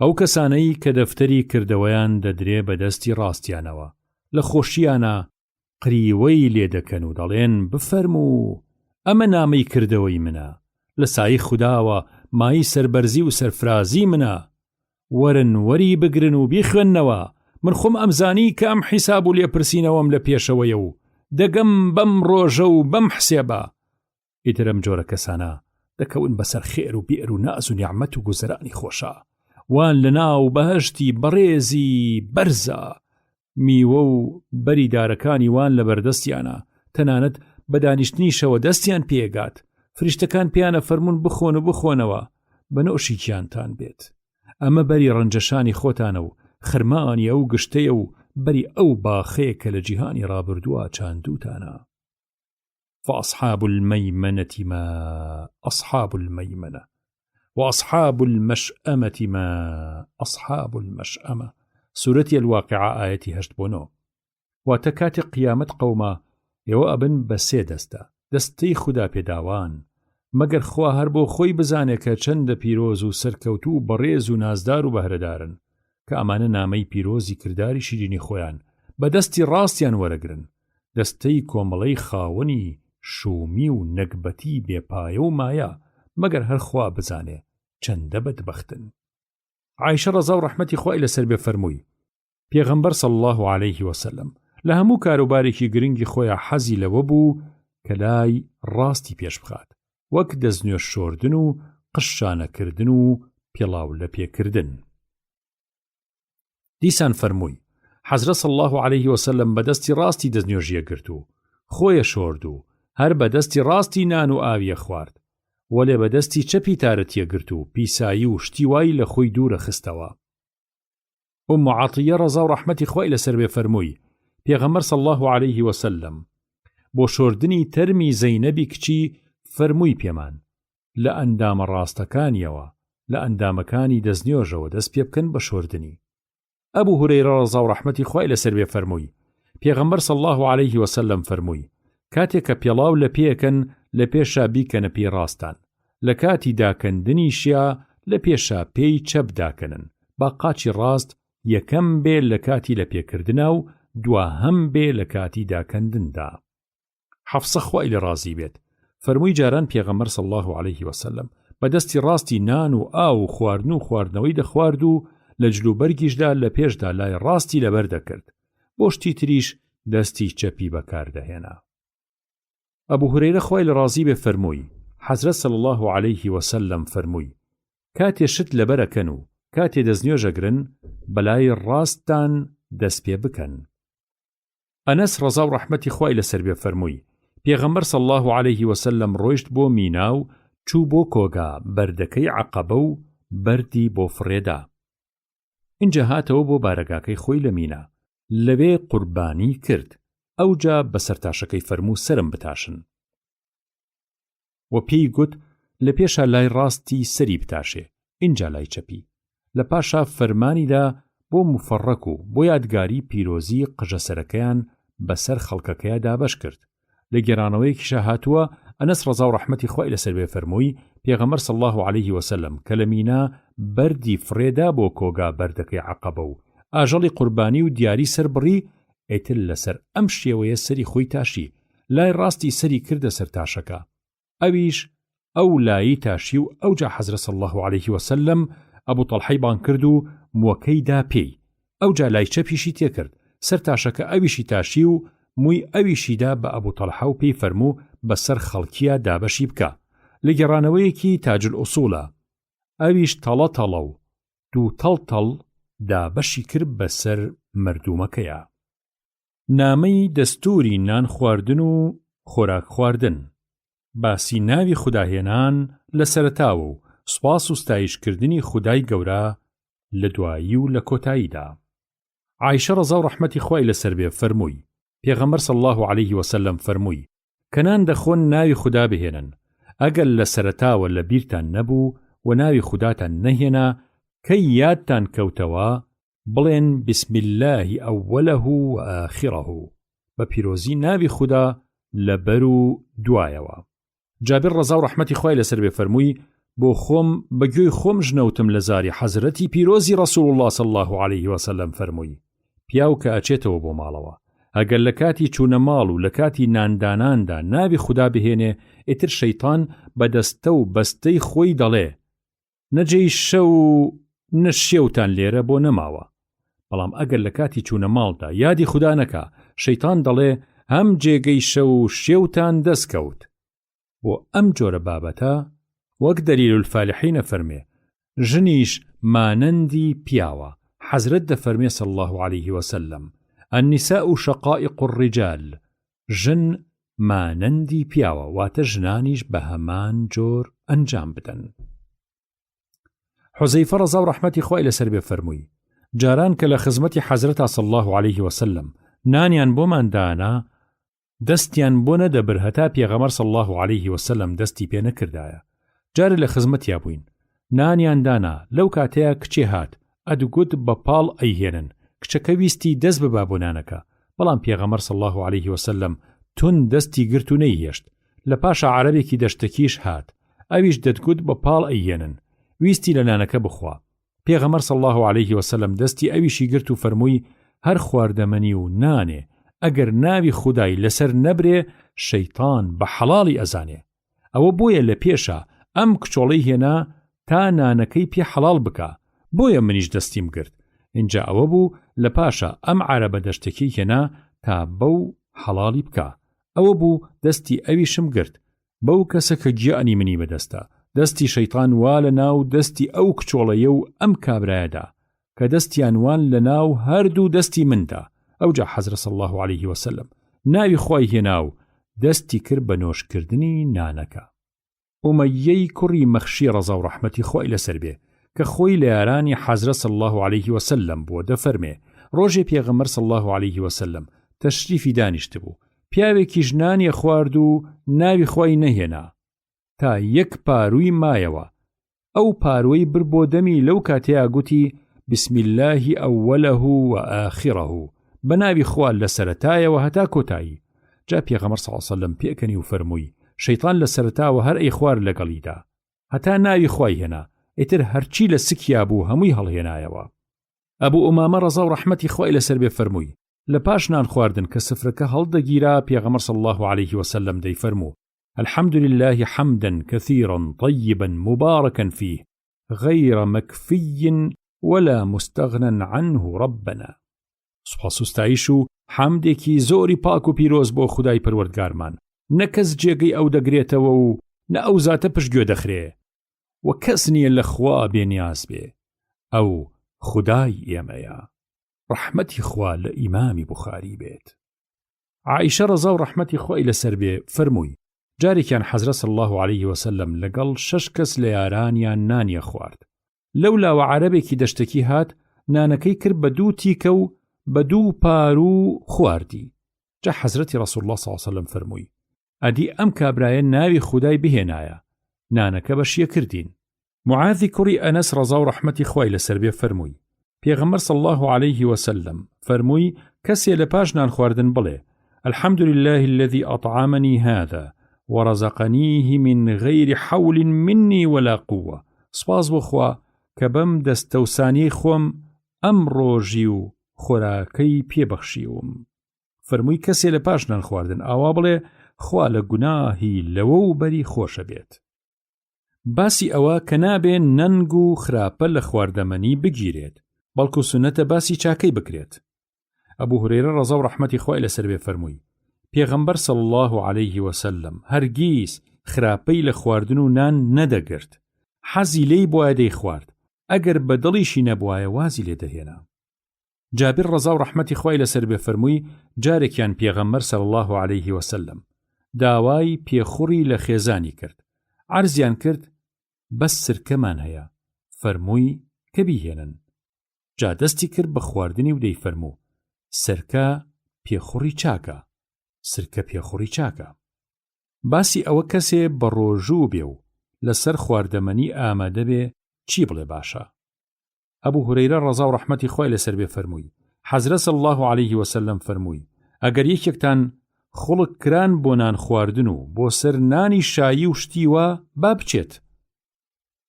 ئەو کەسانەی کە دەفتەری کردەوەیان دەدرێ بە دەستی ڕاستیانەوە لە خۆشییانە قریوەی لێ دەکەن و دەڵێن بفەرموو ئەمە نامەی کردەوەی منە، لە سایی خودداوە مای سەربەرزی و سەرفرازی منە، وەرن وەری بگرن و بیخوێننەوە، من خۆم ئەمزانی کە ئەم حیساب و لێپرسینەوەم لە پێشەوەیە و دەگەم بەم ڕۆژە و بەم حسێبە. ئیتر ئەم جۆرە کەسانە دەکەون بەسەر خێر و بێر و ناز و نیعمەت و گوزەرانی خۆشە، وان لە ناو بەهەشتی بەڕێزی بەرزە، میوە و بەریدارەکانی وان لە بەردەستیانە، تەنانەت بە دانیشتنیشەوە دەستیان پێگات، فریشتەکان پیانە فەرمون بخۆن و بخۆنەوە بە نۆشی گیانتان بێت. ئەمە بەری ڕەنجەشانی خۆتانە و خرمانی ئەو گشتەیە و بەری ئەو باخەیە کە لە جیهانی ڕابردووە چاندووتانە. فأصحاب الميمنة ما أصحاب الميمنة وأصحاب المشأمة ما أصحاب المشأمة. سورة الواقعة آية 8-9. واتكات قيامة قوما يو أبن بسي دستي خدا پێداوان مەگەر خوا هەر بۆ خۆی بزانێ کە چەندە پیرۆز و سەرکەوتو و بەڕێز و نازدار و بەهرەدارن کە ئەمانە نامەی پیرۆزی کرداری شیرینی خۆیان بە دەستی ڕاستیان وەرەگرن، دەستەی کۆمەڵەی خاوەنی شومی و نەکبەتی بێپایە و مایە، مەگەر هەر خوا بزانێ چەندە بەدبەختن. عایشە ڕەزا و ڕەحمەتی خوای لەسەر بێ فەرمووی: پێغەمبەر صلی الله عليه وسلم لە هەموو کاروبارێکی گرنگی خۆیان حەزی لەوە بوو کە لای ڕاستی پێش بخات، وەک دەستنوێژ شۆردن و قشانەکردن و پێڵاو لە پێکردن. دیسان فەرمووی: حەزرەت صلی الله عليه وسلم بەدەستی ڕاستی دەستنوێژیە گرت و خۆیە شۆرد و هەر بەدەستی ڕاستی نان و ئاویە خوارد، وەلێ بەدەستی چەپی تارەتیە گرت و پیسایی و شتی وای لە خۆی دوورە خستەوە. ئوم عەتیە ڕەزا و ڕەحمەتی خوای لەسەر بێ فەرمووی: پێغەمبەر صلی الله عليه وسلم بۆ شۆردنی تەرمی زەینەبی کچی فەرمووی پێمان لە ئەندامە ڕاستەکانیەوە لە ئەندامەکانی دەستنوێژەوە دەست پێ بکەن بە شۆردنی. ئەبوو هورەیرە ڕەزا و ڕەحمەتی خوای لەسەر بێ فەرمووی: پێغەمبەر صلی الله عليه وسلم فەرمووی کاتێک کە پێڵاو لە پێکەن لە پێشا بیکەنە پێی ڕاستان، لە کاتی داکەندنیشیا لە پێشا پێی چەپ داکەنن، با قاچی ڕاست یەکەم بێ لە کاتی لە پێکردنا و دواهەم بێ لە کاتی داکەندندا. حەفسە خوای لە ڕازی بێت فەرمووی جاران پێغەمبەر صلی الله عليه وسلم بەدەستی ڕاستی نان و ئاو و خواردن و خواردنەوەی دەخوارد و لە جلوبەرگیشدا لە پێشدا لای ڕاستی لەبەر دەکرد، بۆ شتی تریش دەستی چەپی بەکاردەهێنا. ئەبوو هورەیرە خوای لە ڕازی بێ فەرمووی حەزرەت صلی الله عليه وسلم فەرمووی کاتێ شت لەبەرەکەن و کاتێ دەستنوێژەگرن بەلای ڕاستان دەست پێ بکەن. ئەنەس ڕەزا و ڕەحمەتی خوای لەسەر بێ فەرمووی پێغەمبەر صلی الله عليه وسلم ڕۆیشت بۆ مینا و چوو بۆ کۆگا بەردەکەی عەقەبە و بەردی بۆ فڕێدا. اینجا هاتەوە بۆ بارەگاکەی خۆی لە مینا، لەوێ قوربانی کرد. ئەوجا بەسەر تاشەکەی فەرموو سرم بتاشن. و پێی گوت لە پێشە لای ڕاستی سەری بتاشێ، اینجا لای چەپی. لە پاشا فەرمانیدا بۆ مفەڕەک و بۆ یادگاری پیرۆزی قژەسەرەکەیان بەسەر خەڵکەکەیە دابەش کرد. لە گێرانەوەیەکیشە هاتووە ئەنەس ڕەزا و ڕەحمەتی خوای لەسەر بێ فەرمووی پێغەمبەر صلی الله علیه وسلم کە لە مینا بەردی فرێدا بۆ کۆگا بەردەکەی عەقەبە و ئاژەڵی قوربانی و دیاری سەر بڕی، ئیتر لەسەر ئەم شێوەیە سەری خۆی تاشی، لای ڕاستی سەری کردە سەر تاشەکە. ئەویش ئەو لایی تاشی و ئەوجا حەزرەت صلی الله علیه وسلم ئەبوو تەڵحەی بان کرد و مووەکەی دا پێی. ئەوجا لای چەپیشی تێکرد، سەر تاشەکە ئەویشی تاشی و مووی ئەویشیدا بە ئەبوو تەڵحە و پێی فەرموو بەسەر خەڵکیە دابەشی بکە. لە گێڕانەوەیەکی تاج الئوسوڵە ئەویش تەڵە تەڵە و دوو تەڵتەڵ دابەشی کرد بەسەر مردومەکەیە. نامەی دەستوری نان خواردن و خۆراک خواردن، باسی ناوی خوداهێنان لە سەرەتاوە و سوپاس و ستایشکردنی خودای گەورە لە دوایی و لە کۆتاییدا. عایشە ڕەزا و ڕەحمەتی خوای لەسەر بێ فەرمووی پێغەمبەر صلی الله علیه وسلم فەرمووی کەنان دەخۆن ناوی خوددا بهێنن، ئەگەر لە سەرەتاوە لە بیرتان نەبوو و ناوی خوداتان نەهێنا کەی یادتان کەوتەوە بڵێن بسم الله ئەوەلەه و ئاخرەه، بە پیرۆزی ناوی خوددا لەبەر و دوایەوە. جابر ڕەزا و ڕەحمەتی خوای لەسەر بێ فەرمووی بۆ خۆم بەگوێی خۆم ژنەوتم لە زاری حەزرەتی پیرۆزی ڕەسوڵ الله صلی الله علیه وسلم فەرمووی پیاو کە ئەچێتەوە بۆ ماڵەوە ئەگەر لە کاتی چوونە ماڵ و لە کاتی نانداناندا ناوی خوددا بهێنێ، ئیتر شەیطان بەدەستە و بەستەی خۆی دەڵێ نەجێی شەو نەشێوتان لێرە بۆ نەماوە. بەڵام ئەگەر لە کاتی چوونە ماڵدا یادی خوددا نەکا، شەیطان دەڵێ هەم جێگەی شەو و شێوتان دەستکەوت. بۆ ئەم جۆرە بابەتە وەک دەلیل الفالحینە فەرمێ ژنیش مانەندی پیاوە. حەزرەت دەفەرمێ صلی الله علیه وسلم النساء شقائق الرجال، ژن مانەندی پیاوە، واتە ژنانیش بە هەمان جۆر ئەنجام بدەن. حوزەیفە ڕەزا و ڕەحمەتی خوای لەسەر بێ فەرمووی جاران کە لە خزمەتی حەزرەتا صلی الله علیه وسلم نانیان بۆمان دانا، دەستیان بۆ نەدەبر هەتا پێغەمبەر صلی الله علیه وسلم دەستی پێ نەکردایە. جارێ لە خزمەتیا بووین، نانیان دانا، لەو کاتەیە کچێ هات، ئەدوگوت بە پاڵ ئەیهێنن، کچەکە ویستی دەست ببا بۆ نانەکە، بەڵام پێغەمبەر صلی الله علیه وسلم تون دەستی گرت و نەیهێشت. لە پاشە عەرەبێکی دەشتەکیش هات، ئەویش دەتگوت بە پاڵ ئەیهێنن، ویستی لە نانەکە بخوا. پێغەمبەر صلی الله علیه وسلم دەستی ئەویشی گرت و فەرمووی هەر خواردەمەنی و نانێ ئەگەر ناوی خودای لەسەر نەبرێ شەیطان بە حەڵاڵی ئەزانێ. ئەوە بۆیە لە پێشە ئەم کچۆڵەی هێنا تا نانەکەی پێ حەڵاڵ بکە، بۆیە منیش دەستیم گرت. اینجا ئەوە بوو لە پاشە ئەم عەرەبە دەشتەکەی هێنا تا بەو حەڵاڵی بکە. ئەوە بوو دەستی ئەویشم گرت، بەو کەسە کە گیانی منی بەدەستە. دەستی شەیطان وا لە ناو دەستی ئەو کچۆڵەیە و ئەم کابرایەدا کە دەستیان وان لە ناو هەردوو دەستی مندا. ئەوجا حەزرەت صلی الله علیه وسلم ناوی خوای هێنا و دەستی کرد بە نۆشکردنی نانەکە. ئومەیەی کوڕی مەخشی ڕەزا و ڕەحمەتی خوای لەسەر بێ کە خۆی لە یارانی حەزرەت صلی الله علیه وسلم بووە دەفەرمێ ڕۆژێ پێغەمبەر صلی الله علیه وسلم تەشریفی دانیشت بوو، پیاوێکی ژنانیە خوارد و ناوی خوای نەهێنا تا یەک پارووی مایەوە. ئەو پاروەی بر بۆ دەمی لەو کاتەیە گوتی بسم الله ئەوەلەه و ئاخرەه، بە ناوی خوا لە سەرەتایەوە هەتا کۆتایی. جا پێغەمبەر صلی الله علیه وسلم پێکەنی و فەرمووی شەیطان لە سەرەتاوە هەر ئەی خوار لەگەڵیدا هەتا ناوی خوای هێنا، ئیتر هەرچی لە سکیا بوو هەمووی هەڵهێنایەوە. ئەبوو ئومامە ڕەزا و ڕەحمەتی خوای لەسەر بێ فەرمووی لە پاش نان خواردن کە سفرەکە هەڵدەگیرا پێغەمبەر صلی الله علیه وسلم دەیفەرموو الحمد لله حمدا كثيرا طيبا مباركا فيه غير مكفي ولا مستغنى عنه ربنا. سوپاس و ستایش و حەمدێکی زۆری پاک و پیرۆز بۆ خودای پەروەردگارمان، نەکەس جێگەی ئەو دەگرێتەوە و نە ئەو زاتە پشتگوێ دەخرێ، و کەس نییە لە خوا بێنیاز بێ، ئەو خودای ئێمەیە. ڕەحمەتی خوا لە ئیمامی بوخاری بێت. عائیشە ڕەزا و ڕەحمەتی خوای لەسەر بێ فەرمووی جارێکیان حەزرەت صلی الله علیه وسلم لەگەڵ 6 کەس لە یارانیان نانیە خوارد. لەولاوە عەرەبێکی دەشتەکی هات، نانەکەی کرد بە 2 تیکە و بە 2 پارو خواردی. جا حەزرەتی ڕەسوول الله صلی الله علیه و سلم فەرمووی ئەدی ئەم کابرایە ناوی خودای بهێنایە نانەکە بەشیە کردین. معاذی کوڕی ئەنەس ڕەزا و ڕەحمەتی خوای لەسەر بێ فەرمووی پێغەمبەر صلی الله علیه و سلم فەرمووی کەسێ لە پاش نان خواردن بڵێ الحمد لله الذي أطعمني هذا ورزقنيه من غير حول مني ولا قوة سپاس بۆ خوا کە بەم دەستەوسانیەی خۆم ئەم ڕۆژی و خۆراکەی پێبەخشیوم. فەرمووی کەسێ لە پاش نان خواردن ئاوا بڵێ خوا لە گوناهی لەوە و بەری خۆشە بێت. باسی ئەوە کە نابێ نەنگ و خراپە لە خواردەمەنی بگیرێت بەڵکو سنەتە باسی چاکەی بکرێت. ئەبوو هورەیرە ڕەزا و ڕەحمەتی خوای لەسەر بێ فەرمووی پێغەمبەر صلی الله علیه و سلم هەرگیز خراپەی لە خواردن و نان نەدەگرت حەزی لێی بۆیە دەی خوارد ئەگەر بە دڵیشی نەبوایە وازی لێ دەهێنا. جابر ڕەزا و ڕەحمەتی خوای لەسەر بێ فەرمووی جارێکیان پێغەمبەر صلی الله علیه و سلم داوای پێخوڕی لە خێزانی کرد عەرزیان کرد بەس سرکەمان هەیە فەرمووی کە بیهێنن. جا دەستی کرد بە خواردنی و دەی فەرموو سەرکە پێخوڕی چاکە سرکە پێخوڕی چاکە. باسی ئەوە کەسێ بە ڕۆژوو بێ و لەسەر خواردەمەنی ئامادە بێ چی بڵێ باشە. ئەبوو هورەیرە ڕەزا و ڕەحمەتی خوای لەسەر بێ فەرمووی حەزرەت صلی الله علیه و سلم فەرمووی ئەگەر یەکێکتان خوڵک کران بۆ نان خواردن و بۆ سەر نانی شایی و شتیوە با بچێت.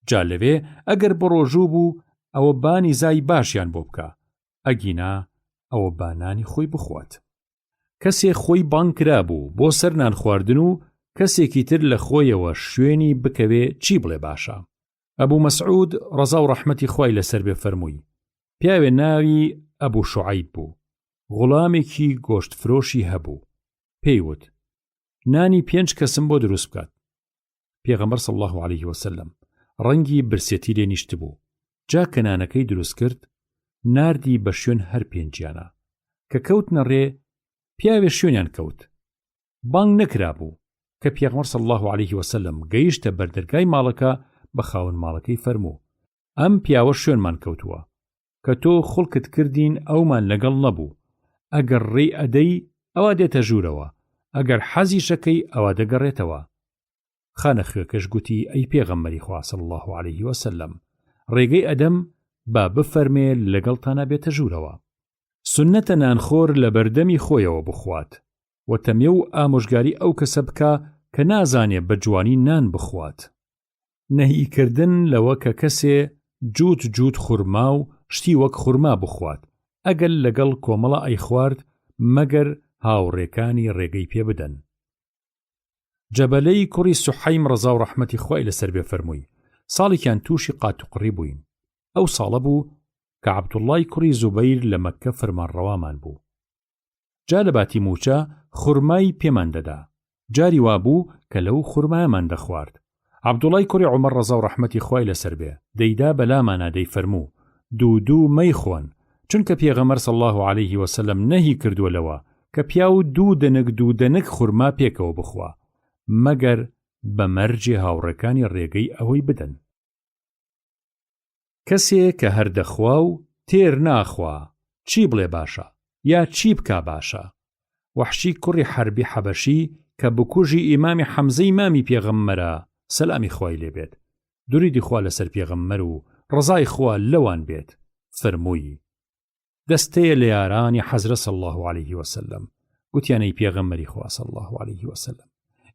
جا لەوێ ئەگەر بە ڕۆژوو بوو ئەوە بانی زای باشیان بۆ بکە ئەگینا ئەوە بانانی خۆی بخوات. کەسێ خۆی بانگ کرابوو بۆ سەر نان خواردن و کەسێکی تر لە خۆیەوە شوێنی بکەوێ چی بڵێ باشە. ئەبوو مەسعود ڕەزا و ڕەحمەتی خوای لەسەر بێ فەرمووی پیاوێ ناوی ئەبوو شوعەیب بوو غوڵامێکی گۆشت فرۆشی هەبوو پێیوت نانی 5 کەسم بۆ دروست بکات. پێغەمبەر صلی الله علیه و سلم ڕەنگی برسێتی لێ نیشت بوو جا کە نانەکەی دروست کرد ناردی بە شوێن هەر 5یانە کە کەوتنە ڕێ پیاوێ شوێنیان کەوت بانگ نەکرابوو کە پێغەمبەر صلی الله علیه و سلم گەیشتە بەردەرگای ماڵەکە بە خاوەن ماڵەکەی فەرموو ئەم پیاوە شوێنمان کەوتووە کە تۆ خوڵکت کردین ئەومان لەگەڵ نەبوو ئەگەر ڕێی ئەدەی ئەوە دێتە ژوورەوە ئەگەر حەزی شەکەی ئەوە دەگەڕێتەوە. خانە خوێکەش گوتی ئەی پێغەمبەری خوا صلی الله علیه و سلم ڕێگەی ئەدەم با بفەرمێ لەگەڵتانە بێتە ژوورەوە. سنەتە نانخۆر لە بەردەمی خۆیەوە بخوات و تەمێ و ئامۆژگاری ئەو کەسە بکە کە نازانێ بە جوانی نان بخوات. نەهیکردن لەوە کە کەسێ جووت خورما و شتی وەک خورما بخوات ئەگەر لەگەڵ کۆمەڵە ئەی خوارد مەگەر هاوڕێکانی ڕێگەی پێ بدەن. جەبەلەی کوڕی سوحەیم ڕەزا و ڕەحمەتی خوای لەسەر بێ فەرمووی ساڵێکیان تووشی قاتوقڕی بووین. ئەو ساڵە بوو کە عەبدوڵڵای کوڕی زوبەیر لە مەککە فەرمانڕەوامان بوو. جا لە باتی موچە خورمای پێمان دەدا جاری وا بوو کە لەو خورمایەمان دەخوارد. عەبدوڵڵای کوڕی عومەر ڕەزا و ڕەحمەتی خوای لەسەر بێ دەیدا بەلامانە دەی فەرموو دوو مەی خۆن چونکە پێغەمبەر صلی الله علیه و سلم نەهی کردووە لەوە کە پیاو دوو دەنک خورما پێکەوە بخوا مەگەر بە مەرجێ هاوڕێکانی ڕێگەی ئەوەی بدەن. کەسێ کە هەردەخوا و تێر ناخوا چی بڵێ باشە یا چی بکا باشە. وەحشی کوڕی حەربی حەبەشی کە بکوژی ئیمامی حەمزەی مامی پێغەمبەرە سەلامی خوای لێ بێت دوریدی خوا لەسەر پێغەمبەر و ڕزای خوا لەوان بێت فەرمووی دەستەیە لە یارانی حەزرەت صلی الله علیه و سلم گوتیانەی پێغەمبەری خوا صلی الله علیه و سلم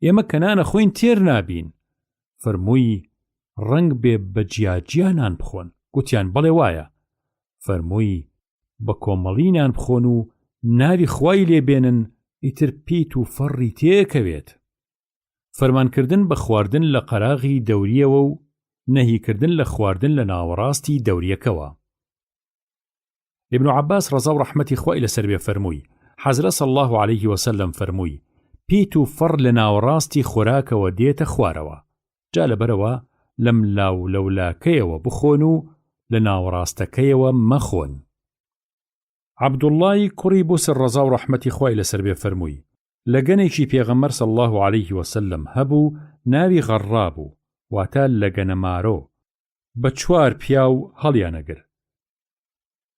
ئێمە کە نانە خۆین تێر نابین. فەرمووی ڕەنگ بێ بە جیاجیانان بخۆن. گوتیان بەڵێ وایە. فەرمووی بە کۆمەڵینان بخۆن و ناوی خوای لێبێنن ئیتر پیت و فەڕی تێکەوێت. فەرمانکردن بە خواردن لە قەراغی دەوریەوە و نەهیکردن لە خواردن لە ناوەڕاستی دەوریەکەوە. ابن عباس ڕەزا و ڕەحمەتی خوای لەسەر بێ فەرمووی حەزرەت صلی الله علیه و سلم فەرمووی پیت و فەڕ لە ناوەڕاستی خۆراکەوە دێتە خوارەوە جا لەبەرەوە لەم لاو لەولاکەیەوە بخۆن و لە ناوەڕاستەکەیەوە مەخۆن. عەبدوڵڵای کوڕی بوسر ڕەزا و ڕەحمەتی خوای لەسەر بێ فەرمووی لە گەنێکی پێغەمبەر صلی الله علیه و سلم هەبوو ناوی غەڕا بوو واتە لە گەنەمارۆ بە 4 پیاو هەڵیانەگر.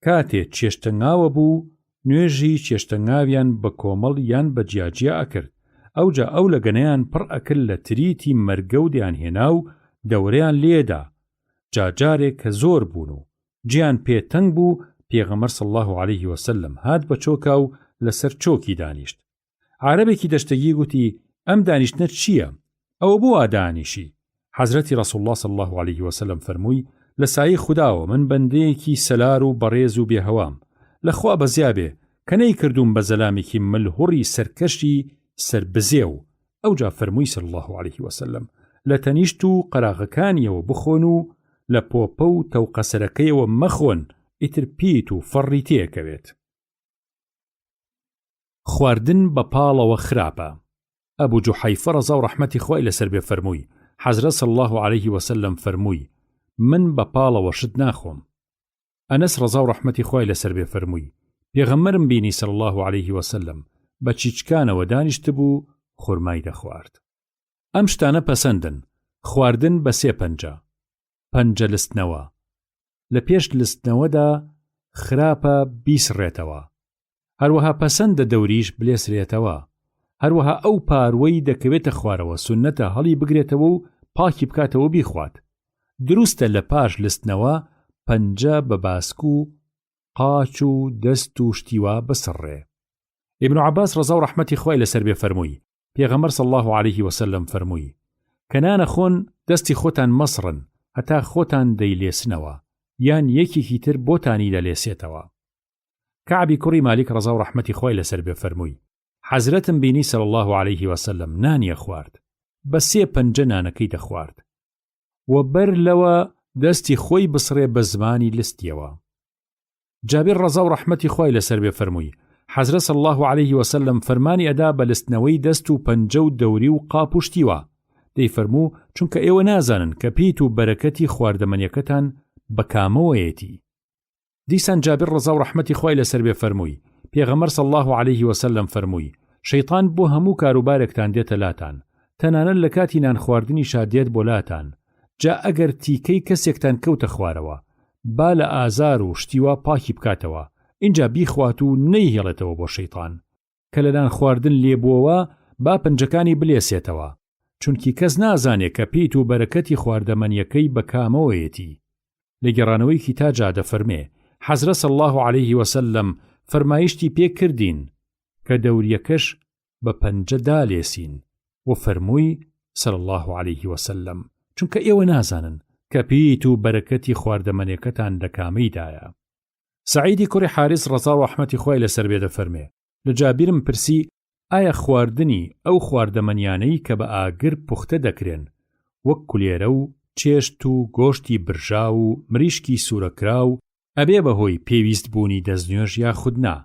کاتێ چێشتەنگاوە بوو نوێژی چێشتەنگاویان بە کۆمەڵ یان بە جیاجیا ئەکرد. ئەوجا ئەو لە گەنەیان پڕ ئەکرد لە تریتی مەرگە و دەیانهێنا و دەورەیان لێدا. جاجارێک کە زۆر بوون و گیان پێتەنگ بوو، پێغەمبەر صلی الله عليه وسلم هات بە چۆکا و لەسەر چۆکی دانیشت. عارەبێکی دەشتەگی گوتی: ئەم دانیشتنە چییە؟ ئەوە بۆ وا دانیشی؟ حەزرەتی ڕەسوڵ الله صلی الله عليه وسلم فەرمووی: لە سایەی خوداوە من بەندەیەکی سەلار و بەڕێز و بێهەوام، لەخوا بەزیابێ کە نەیکردوم بە زەلامێکی ملهوڕی سەرکەشی سەربزێ و ئەوجا فەرمووی صلی الله عليه وسلم: لە تەنیشت و قەراغەکانیەوە بخۆن و لە پۆپە و تەوقەسەرەکەیەوە مەخۆن، ئیتر پیت و فەڕی تێکەوێت. خواردن بە پاڵەوە خراپە. ئەبوو جوحەیفە ڕەزا و ڕەحمەتی خوای لەسەر بێ فەرمووی: حەزرەت صلی الله عليه وسلم فەرمووی: من بە پاڵەوە شت ناخۆم. ئەنەس ڕەزا و ڕەحمەتی خوای لەسەر بێ فەرمووی: پێغەمبەرم بینی صلی الله عليه وسلم بە چیچکانەوە دانیشت بوو خورمای دەخوارد. ئەم شتانە پەسەندن. خواردن بە سێ پەنجە. پەنجە لستنەوە. لە پێش لستنەوەدا خراپە بیسڕێتەوە. هەروەها پەسەندە دەوریش بلێسرێتەوە. هەروەها ئەو پاروەی دەکەوێتە خوارەوە سونەتە هەڵی بگرێتەوە و پاکی بکاتەوە بیخوات. دروستە لە پاش لستنەوە پەنجە بە باسک و قاچ و دەست و شتیوا بسڕێ. ئیبن عەباس ڕەزا و ڕەحمەتی خوای لەسەر بێ فەرمووی: پێغەمبەر صلی الله عليه وسلم فەرمووی: کە نانە خۆن دەستی خۆتان مەسڕن هەتا خۆتان دەیلێسنەوە، یان یەکێکی تر بۆتانی دەلێسێتەوە. کەعبی کوڕی مالیک ڕەزا و ڕەحمەتی خوای لەسەر بێ فەرمووی: حەزرەتم بینی صلی الله عليه وسلم نانیە خوارد، بە سێ پەنجە نانەکەی دەخوارد و بەر لەوە دەستی خۆی بسڕێ بە زمانی لستیەوە. جابر ڕەزا و ڕەحمەتی خوای لەسەر بێ فەرمووی: حەزرەت صلی الله عليه وسلم فەرمانی ئەدا بە لستنەوەی دەست و پەنجە و دەوری و قاپ و شتیوە. دەی فەرموو: چونکە ئێوە نازانن کە پیت و بەرەکەتی خواردەمەنیەکەتان بە کامەوەیەتی. دیسان جابر ڕەزا و ڕەحمەتی خوای لەسەر بێ فەرمووی: پێغەمبەر صلی الله عليه وسلم فەرمووی: شەیطان بۆ هەموو کاروبارێکتان دێتە لاتان، تەنانەت لە کاتی نان خواردنی شادێت بۆ لاتان. جا ئەگەر تیکەی کەسێکتان کەوتە خوارەوە، با لە ئازار و شتیوا پاکی بکاتەوە، اینجا بیخوات و نەیهێڵێتەوە بۆ شەیطان. کە لە نان خواردن لێبووەوە با پەنجەکانی بلێسێتەوە، چونکی کەس نازانێت کە پیت و بەرەکەتی خواردەمەنیەکەی بە کامەوەیەتی. لە گێڕانەوەیکی تاجا دەفەرمێ: حەزرەت صلی الله عليه وسلم فەرمایشتی پێ کردین کە دەوریەکەش بە پەنجە دالێسین و فەرمووی صلی الله عليه وسلم: چونکە ئێوە نازانن کە پیت و بەرەکەتی خواردەمەنیەکەتان لە کامەیدایە. سعیدی کوڕی حارس ڕەزا و ڕەحمەتی خوای لەسەر بێ دەفەرمێ: لە جابیرم پرسی: ئایا خواردنی ئەو خواردەمەنیانەی کە بە ئاگر پوختە دەکرێن، وەک کولێرە و چێشت و گۆشتی برژا و مریشکی سوورەکرا و ئەبێ بەهۆی پێویست بوونی دەستنوێژ یاخود نا؟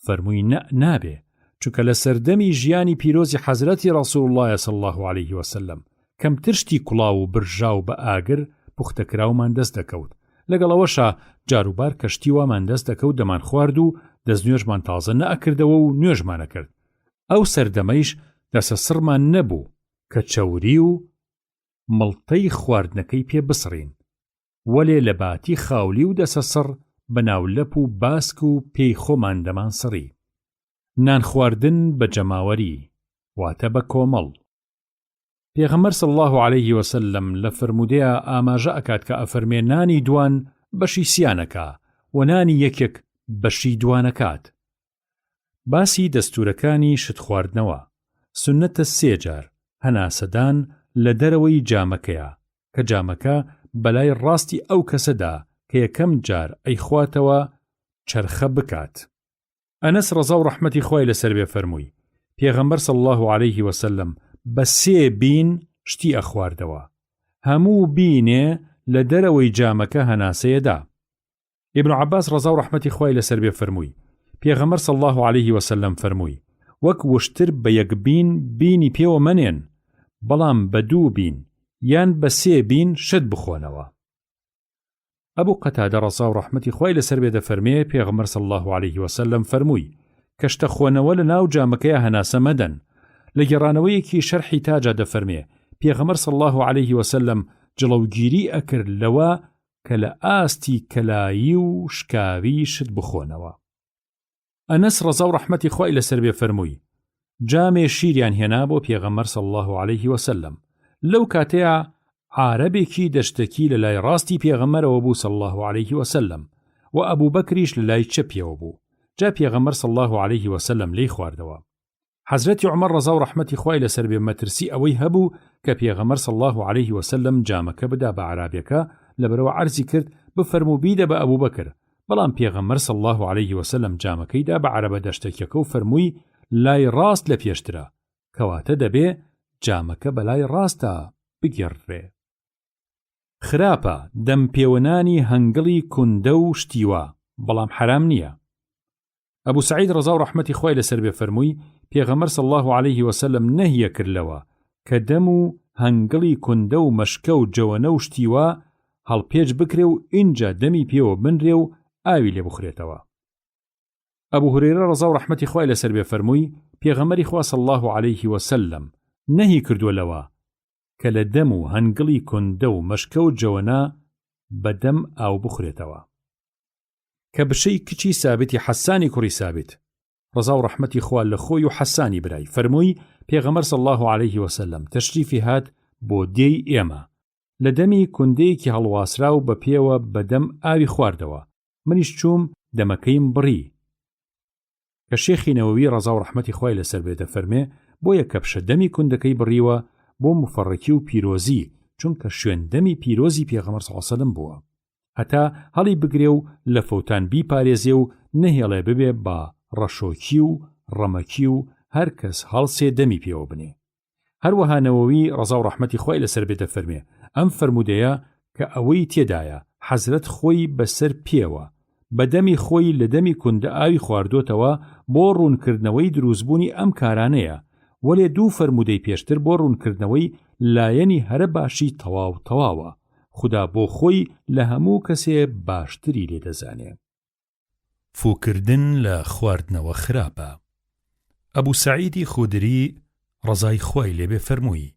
فەرمووی: نابێ، چونکە لە سەردەمی ژیانی پیرۆزی حەزرەتی ڕەسوڵ الله صلی الله عليه وسلم کەمتر شتی کوڵاو و برژا و بە ئاگر پوختەکراومان دەست دەکەوت. لەگەڵەوەشە جاروبار کەشتی وامان دەست دەکەوت دەمان خوارد و دەستنوێژمان تازە نەئەکردەوە و نوێژمانە کرد. ئەو سەردەمەیش دەسە سڕمان نەبوو کە چەوری و مڵتەی خواردنەکەی پێ بسڕین، وەلێ لە باتی خاولی و دەسە سڕ بەناولەپ و باسک و پێی خۆمان دەمان سڕی. نان خواردن بە جەماوەری واتە بە کۆمەڵ. پێغەمبەر صلی الله عليه وسلم لە فرمودەیە ئاماژە ئەکات کە ئەفەرمێ نانی دوان بەشی سیانەکە و نانی یەکێک بەشی دوانەکات. باسی دەستورەکانی شت خواردنەوە. سنەتە 3 جار هەناسەدان لە دەرەوەی جامەکەیە کە جامەکە بەلای ڕاستی ئەو کەسەدا کە یەکەم جار ئەیخواتەوە چرخە بکات. ئەنەس ڕەزا و ڕەحمەتی خوای لەسەر بێ فەرمووی: پێغەمبەر صلی الله عليه وسلم بە 3 بین شتی ئەخواردەوە، هەموو بینێ لە دەرەوەی جامەکە هەناسەیەدا. ئیبن عەباس ڕەزا و ڕەحمەتی خوای لەسەر بێ فەرمووی: پێغەمبەر صلی الله عليه وسلم فەرمووی: وەک وشتر بە 1 بین بینی پێوە منێن، بەڵام بە 2 بین یان بە 3 بین شت بخۆنەوە. ئەبوو قەتادە ڕەزا و ڕەحمەتی خوای لەسەر بێ دەفەرمێ پێغەمبەر صلی الله عليه وسلم فەرمووی: کەشتە خۆنەوە لە ناو جامەکەیە هەناسە مەدەن. لە گێڕانەوەیەکی شەرحی تاجا دەفەرمێ پێغەمبەر صلی الله عليه وسلم جڵەوگیری ئەکرد لەوە کە لە ئاستی کەلایی و شکاوی شت بخۆنەوە. ئەنەس ڕەزا و ڕەحمەتی خوای لەسەر بێ فەرمووی جامێ شیریان هێنا بۆ پێغەمبەر صلی الله عليه وسلم. لەو کاتەیە عارەبێکی دەشتەکی لە لای ڕاستی پێغەمبەرەوە بوو صلی الله عليه وسلم و ئەبوو بەکریش لە لای چەپیەوە بوو. جا پێغەمبەر صلی الله عليه وسلم لێی خواردەوە. حەزرەتی عومەر ڕەزا و ڕەحمەتی خوای لەسەر بێ مەترسی ئەوەی هەبوو کە پێغەمبەر صلی الله عليه وسلم جامەکە بدا بە عارابیەکە لەبەرەوە عەرزی کرد بفەرموو بیدە بە ئەبوو بەکر. بەڵام پێغەمبەر صلی الله عليه وسلم جامەکەیدا بە عەرەبە دەشتێکەکە و فەرمووی لای ڕاست لە پێشترە، کەواتە دەبێ جامەکە بەلای ڕاستە بگێڕێ. خراپە دەم پێوەنانی هەنگڵی کوندە و شتیوە، بەڵام حرام نییە. ئەبوو سعید ڕەزا و ڕەحمەتی خوای لەسەر بێ فەرمووی پێغەمبەر صلی الله عليه وسلم نەهیە کردلەوە کە دەم و هەنگڵی کوندە و مەشکە و جەوەنە و شتیوە هەڵپێچ بکرێ و ئینجا دەمی پێوە بنرێ و ئاوی لێ بخورێتەوە. ئەبوو هورێرە ڕەزا و ڕەحمەتی خوای لەسەر بێ فەرمووی پێغەمبەری خوا صلی الله عليه وسلم نەهی کردووە لەوە کە لە دەم و هەنگڵی کوندە و مەشکە و جەوەنە بەدەم ئاو بخورێتەوە. کە بشەی کچی سابتی حەسانی کوڕی سابت ڕەزا و ڕەحمەتی خوا لە خۆی و حەسانی برای فەرمووی پێغەمبەر صلی الله عليه وسلم تەشریفی هات بۆ دێی ئێمە لە دەمی کوندەیەکی هەڵواسرا و بە پێوە بەدەم ئاوی خواردەوە. منیش چووم دەمەکەیم بڕی. کە شێخی نەوەوی ڕەزا و ڕەحمەتی خوای لەسەر بێ دەفەرمێ بۆیە کە پشە دەمی کوندەکەی بڕیوە بۆ مفەڕەکی و پیرۆزی، چونکە شوێن دەمی پیرۆزی پێغەمبەر صلی الله عليه وسلم بووە، هەتا هەڵی بگرێ و لە فەوتان بیپارێزێ و نەهێڵێ ببێ بە ڕەشۆکی و ڕەمەکی و هەر کەس هەڵسێ دەمی پێوە بنێ. هەروەها نەوەوی ڕەزا و ڕەحمەتی خوای لەسەر بێ دەفەرمێ ئەم فەرمودەیە کە ئەوەی تێدایە حەزرەت خۆی بەسەر پێوە بە دەمی خۆی لە دەمی کوندە ئاوی خواردوتەوە بۆ ڕوونکردنەوەی دروستبوونی ئەم کارانەیە، وەلێ دوو فەرمودەی پێشتر بۆ ڕوونکردنەوەی لایەنی هەرە باشی تەواو تەواوە. خدا بۆ خۆی لە هەموو کەسێ باشتری لێ دەزانێ. فوکردن لە خواردنەوە خراپە. ئەبوو سعیدی خودری ڕەزای خوای لێبێ فەرمووی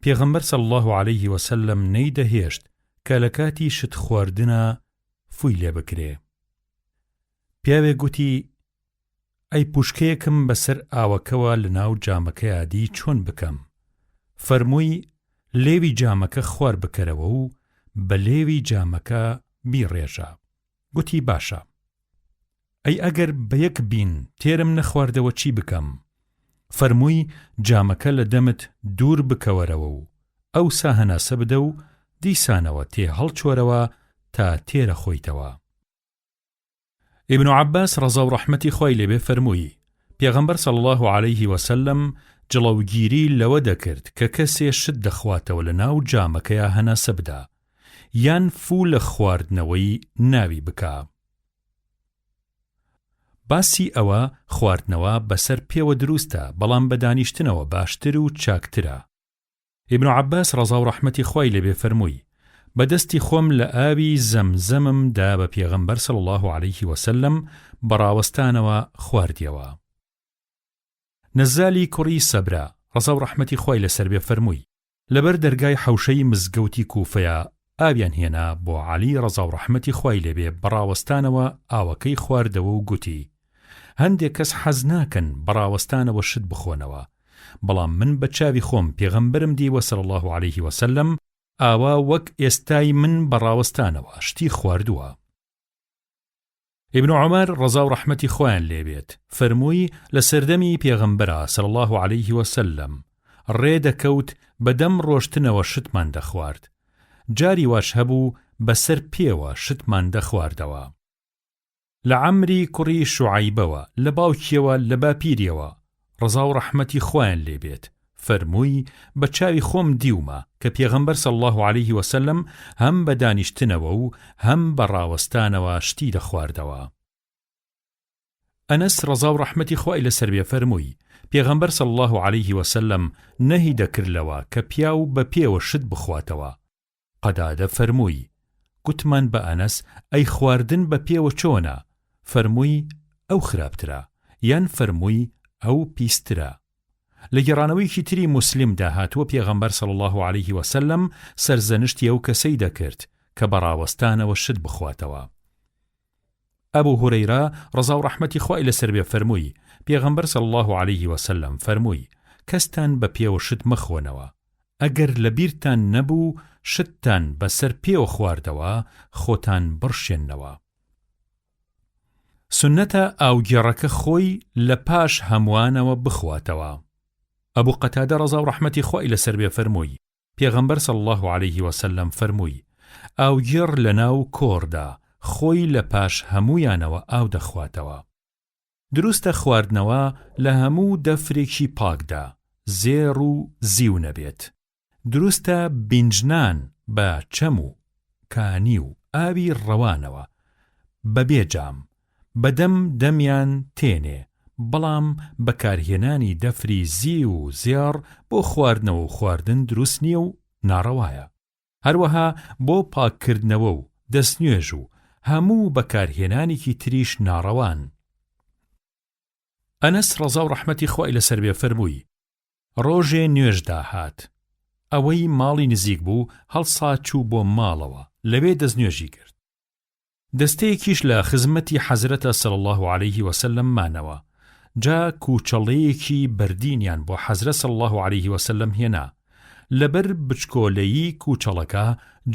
پێغەمبەر صلی الله عليه وسلم نەیدەهێشت کە لە کاتی شت خواردنە فوی لێ بکرێ. پیاوێ گوتی ئەی پوشکەیەکم بەسەر ئاوەکەوە لە ناو جامەکەی عادی چۆن بکەم؟ فەرمووی لێوی جامەکە خوار بکەرەوە و بە لێوی جامەکە بیڕێژە. گوتی باشە. ئەی ئەگەر بە یەک بین تێرم نەخواردەوە چی بکەم؟ فەرمووی جامەکە لە دەمت دوور بکەوەرەوە و ئەو سا هەناسە بدە و دیسانەوە تێ هەڵچۆرەوە تا تێرە خۆیتەوە. ابن عباس ڕەزا و ڕەحمەتی خوای لێبێ فەرمووی پێغەمبەر صلی الله عليه وسلم جڵەوگیری لەوە دەکرد کە کەسێ شت دەخواتەوە لە ناو جامەکەیە هەناسە بدە یان فوو لە خواردنەوەی ناوی بکە. باسی ئەوە خواردنەوە بەسەر پێوە دروستە، بەڵام بە دانیشتنەوە باشتر و چاکترە. ابن عباس ڕەزا و ڕەحمەتی خوای لێبێ فەرمووی بەدەستی خۆم لە ئاوی زەمزەمم دا بە پێغەمبەر صلی الله عليه وسلم بەڕاوەستانەوە خواردیەوە. نەزالی کوڕی سەبرا ڕەزا و ڕەحمەتی خوای لەسەر بێ فەرمووی لەبەر دەرگای حەوشەی مزگەوتی کوفەیە ئاویان هێنا بۆ عەلی ڕەزا و ڕەحمەتی خوای لێبێ بەڕاوەستانەوە ئاوەکەی خواردەوە و گوتی هەندێک کەس حەز ناکەن بەڕاوەستانەوە شت بخۆنەوە، بەڵام من بە چاوی خۆم پێغەمبەرم دیوە صلی الله عليه وسلم ئاوا وەک ئێستای من بەڕاوەستانەوە شتی خواردووە. ابن عمر ڕەزا و ڕەحمەتی خۆیان لێبێت فەرمووی لە سەردەمی پێغەمبەرە صلی الله عليه وسلم ڕێدەکەوت بەدەم ڕۆشتنەوە شتمان دەخوارد، جاری واش هەبوو بەسەر پێوە شتمان دەخواردەوە. لە عەمری کوڕی شوعەیبەوە لە باوکیەوە لە باپیریەوە ڕەزا و ڕەحمەتی خۆیان لێبێت فەرمووی بە چاوی خۆم دیومە کە پێغەمبەر صلی الله عليه وسلم هەم بە دانیشتنەوە و هەم بە ڕاوەستانەوە شتی دەخواردەوە. ئەنەس ڕەزا و ڕەحمەتی خوای لەسەر بێ فەرمووی پێغەمبەر صلی الله عليه وسلم نەهی دەکردلەوە کە پیاو بە پێوە شت بخواتەوە. قەدادە فەرمووی گوتمان بە ئەنەس ئەی خواردن بە پێوە چۆنە؟ فەرمووی ئەو خراپترە، یان فەرمووی ئەو پیسترە. لە گێڕانەوەیەکی تری موسلمدا هاتووە پێغەمبەر صلی الله عليه وسلم سەرزەنشتی ئەو کەسەی دەکرد کە بەڕاوەستانەوە شت بخواتەوە. ئەبوو هورەیرە ڕەزا و ڕەحمەتی خوای لەسەر بێ فەرمووی پێغەمبەر صلی الله عليه وسلم فەرمووی کەستان بە پێوە شت مەخۆنەوە ئەگەر لەبیرتان نەبوو شتتان بەسەر پێوە خواردەوە خۆتان بڕشێننەوە. سنەتە ئاوگێڕەکە خۆی لە پاش هەمووانەوە بخواتەوە. ئەبوو قەتادە ڕەزا و ڕەحمەتی خوای لەسەر بێ فەرمووی پێغەمبەر صلی الله عليه وسلم فەرمووی ئاوگێڕ لەناو کۆڕدا خۆی لە پاش هەموویانەوە ئاو دەخواتەوە. دروستە خواردنەوە لە هەموو دەفرێکی پاکدا زێڕ و زیو نەبێت. دروستە بینجنان بە چەم و کانی و ئاوی ڕەوانەوە بەبێ جام بەدەم دەمیان تێنێ، بەڵام بەکارهێنانی دەفری زی و زێڕ بۆ خواردنەوە و خواردن دروست نییە و ناڕەوایە. هەروەها بۆ پاککردنەوە و دەستنوێژ و هەموو بەکارهێنانێکی تریش ناڕەوان. ئەنەس ڕەزا و ڕەحمەتی خوای لەسەر بێ فەرمووی ڕۆژێ نوێژ داهات، ئەوەی ماڵی نزیک بوو هەڵسا چوو بۆ ماڵەوە لەوێ دەستنوێژی کرد. دەستەیەکیش لە خزمەتی حەزرەتە صلی الله عليه وسلم مانەوە، جا کوچەڵەیەکی بەردینیان بۆ حەزرەت صلی الله عليه وسلم هێنا. لەبەر بچکۆلەیی کوچەڵەکە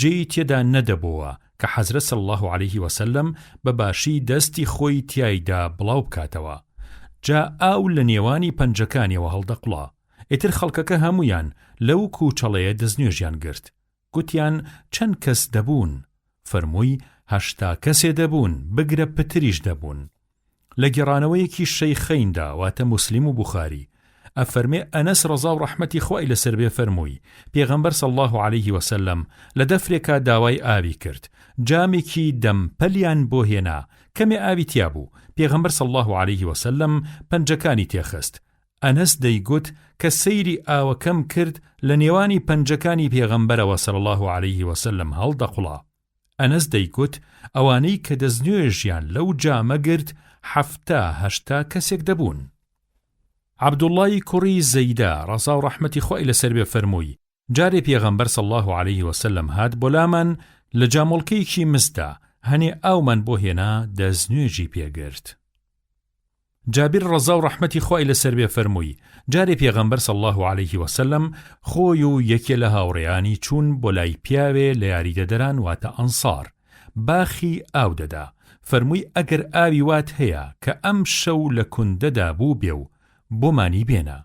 جێی تێدا نەدەبووە کە حەزرەت صلی الله عليه وسلم بەباشی دەستی خۆی تیایدا بڵاو بکاتەوە. جا ئاو لە نێوانی پەنجەکانیەوە هەڵدەقڵا. ئیتر خەڵکەکە هەمویان لەو کوچەڵەیە دەستنوێژیان گرت. گوتیان چەند کەس دەبوون؟ فەرمووی 80 کەسێ دەبوون، بگرە پتریش دەبوون. لە گێڕانەوەیەکی شەیخەیندا واتە موسلیم و بوخاری ئەفەرمێ ئەنەس ڕەزا و ڕەحمەتی خوای لەسەر بێ فەرمووی پێغەمبەر صلی الله عليه وسلم لە دەفرێکا داوای ئاوی کرد، جامێکی دەمپەلیان بۆ هێنا، کەمێ ئاوی تیا بوو. پێغەمبەر صلی الله عليه وسلم پەنجەکانی تێخست. ئەنەس دەیگوت کە سەیری ئاوەکەم کرد لە نێوانی پەنجەکانی پێغەمبەرەوە صلی الله عليه وسلم هەڵدەقوڵا. ئەنەس دەیگوت ئەوانەی کە دەستنوێژیان لەو جامە گرت 70-80 کەسێک دەبوون. عەبدوڵڵای کوڕی زەیدا ڕەزا و ڕەحمەتی خوای لەسەر بێ فەرمووی جارێ پێغەمبەر صلی الله عليه وسلم هات بۆ لامان لە جامۆڵکەیەکی مسدا هەنێ ئاومان بۆ هێنا دەستنوێژی پێگرت. جابر ڕەزا و ڕەحمەتی خوای لەسەر بێ فەرمووی جارێ پێغەمبەر صلی الله عليه وسلم خۆی و یەکێ لە هاوڕێیانی چوون بۆ لای پیاوێ لە یاریدەدەران واتە ئەنسار، باخی ئاو دەدا. فەرمووی ئەگەر ئاوی وات هەیە کە ئەم شەو لە کوندەدا بوو بێ و بۆمانی بێنە،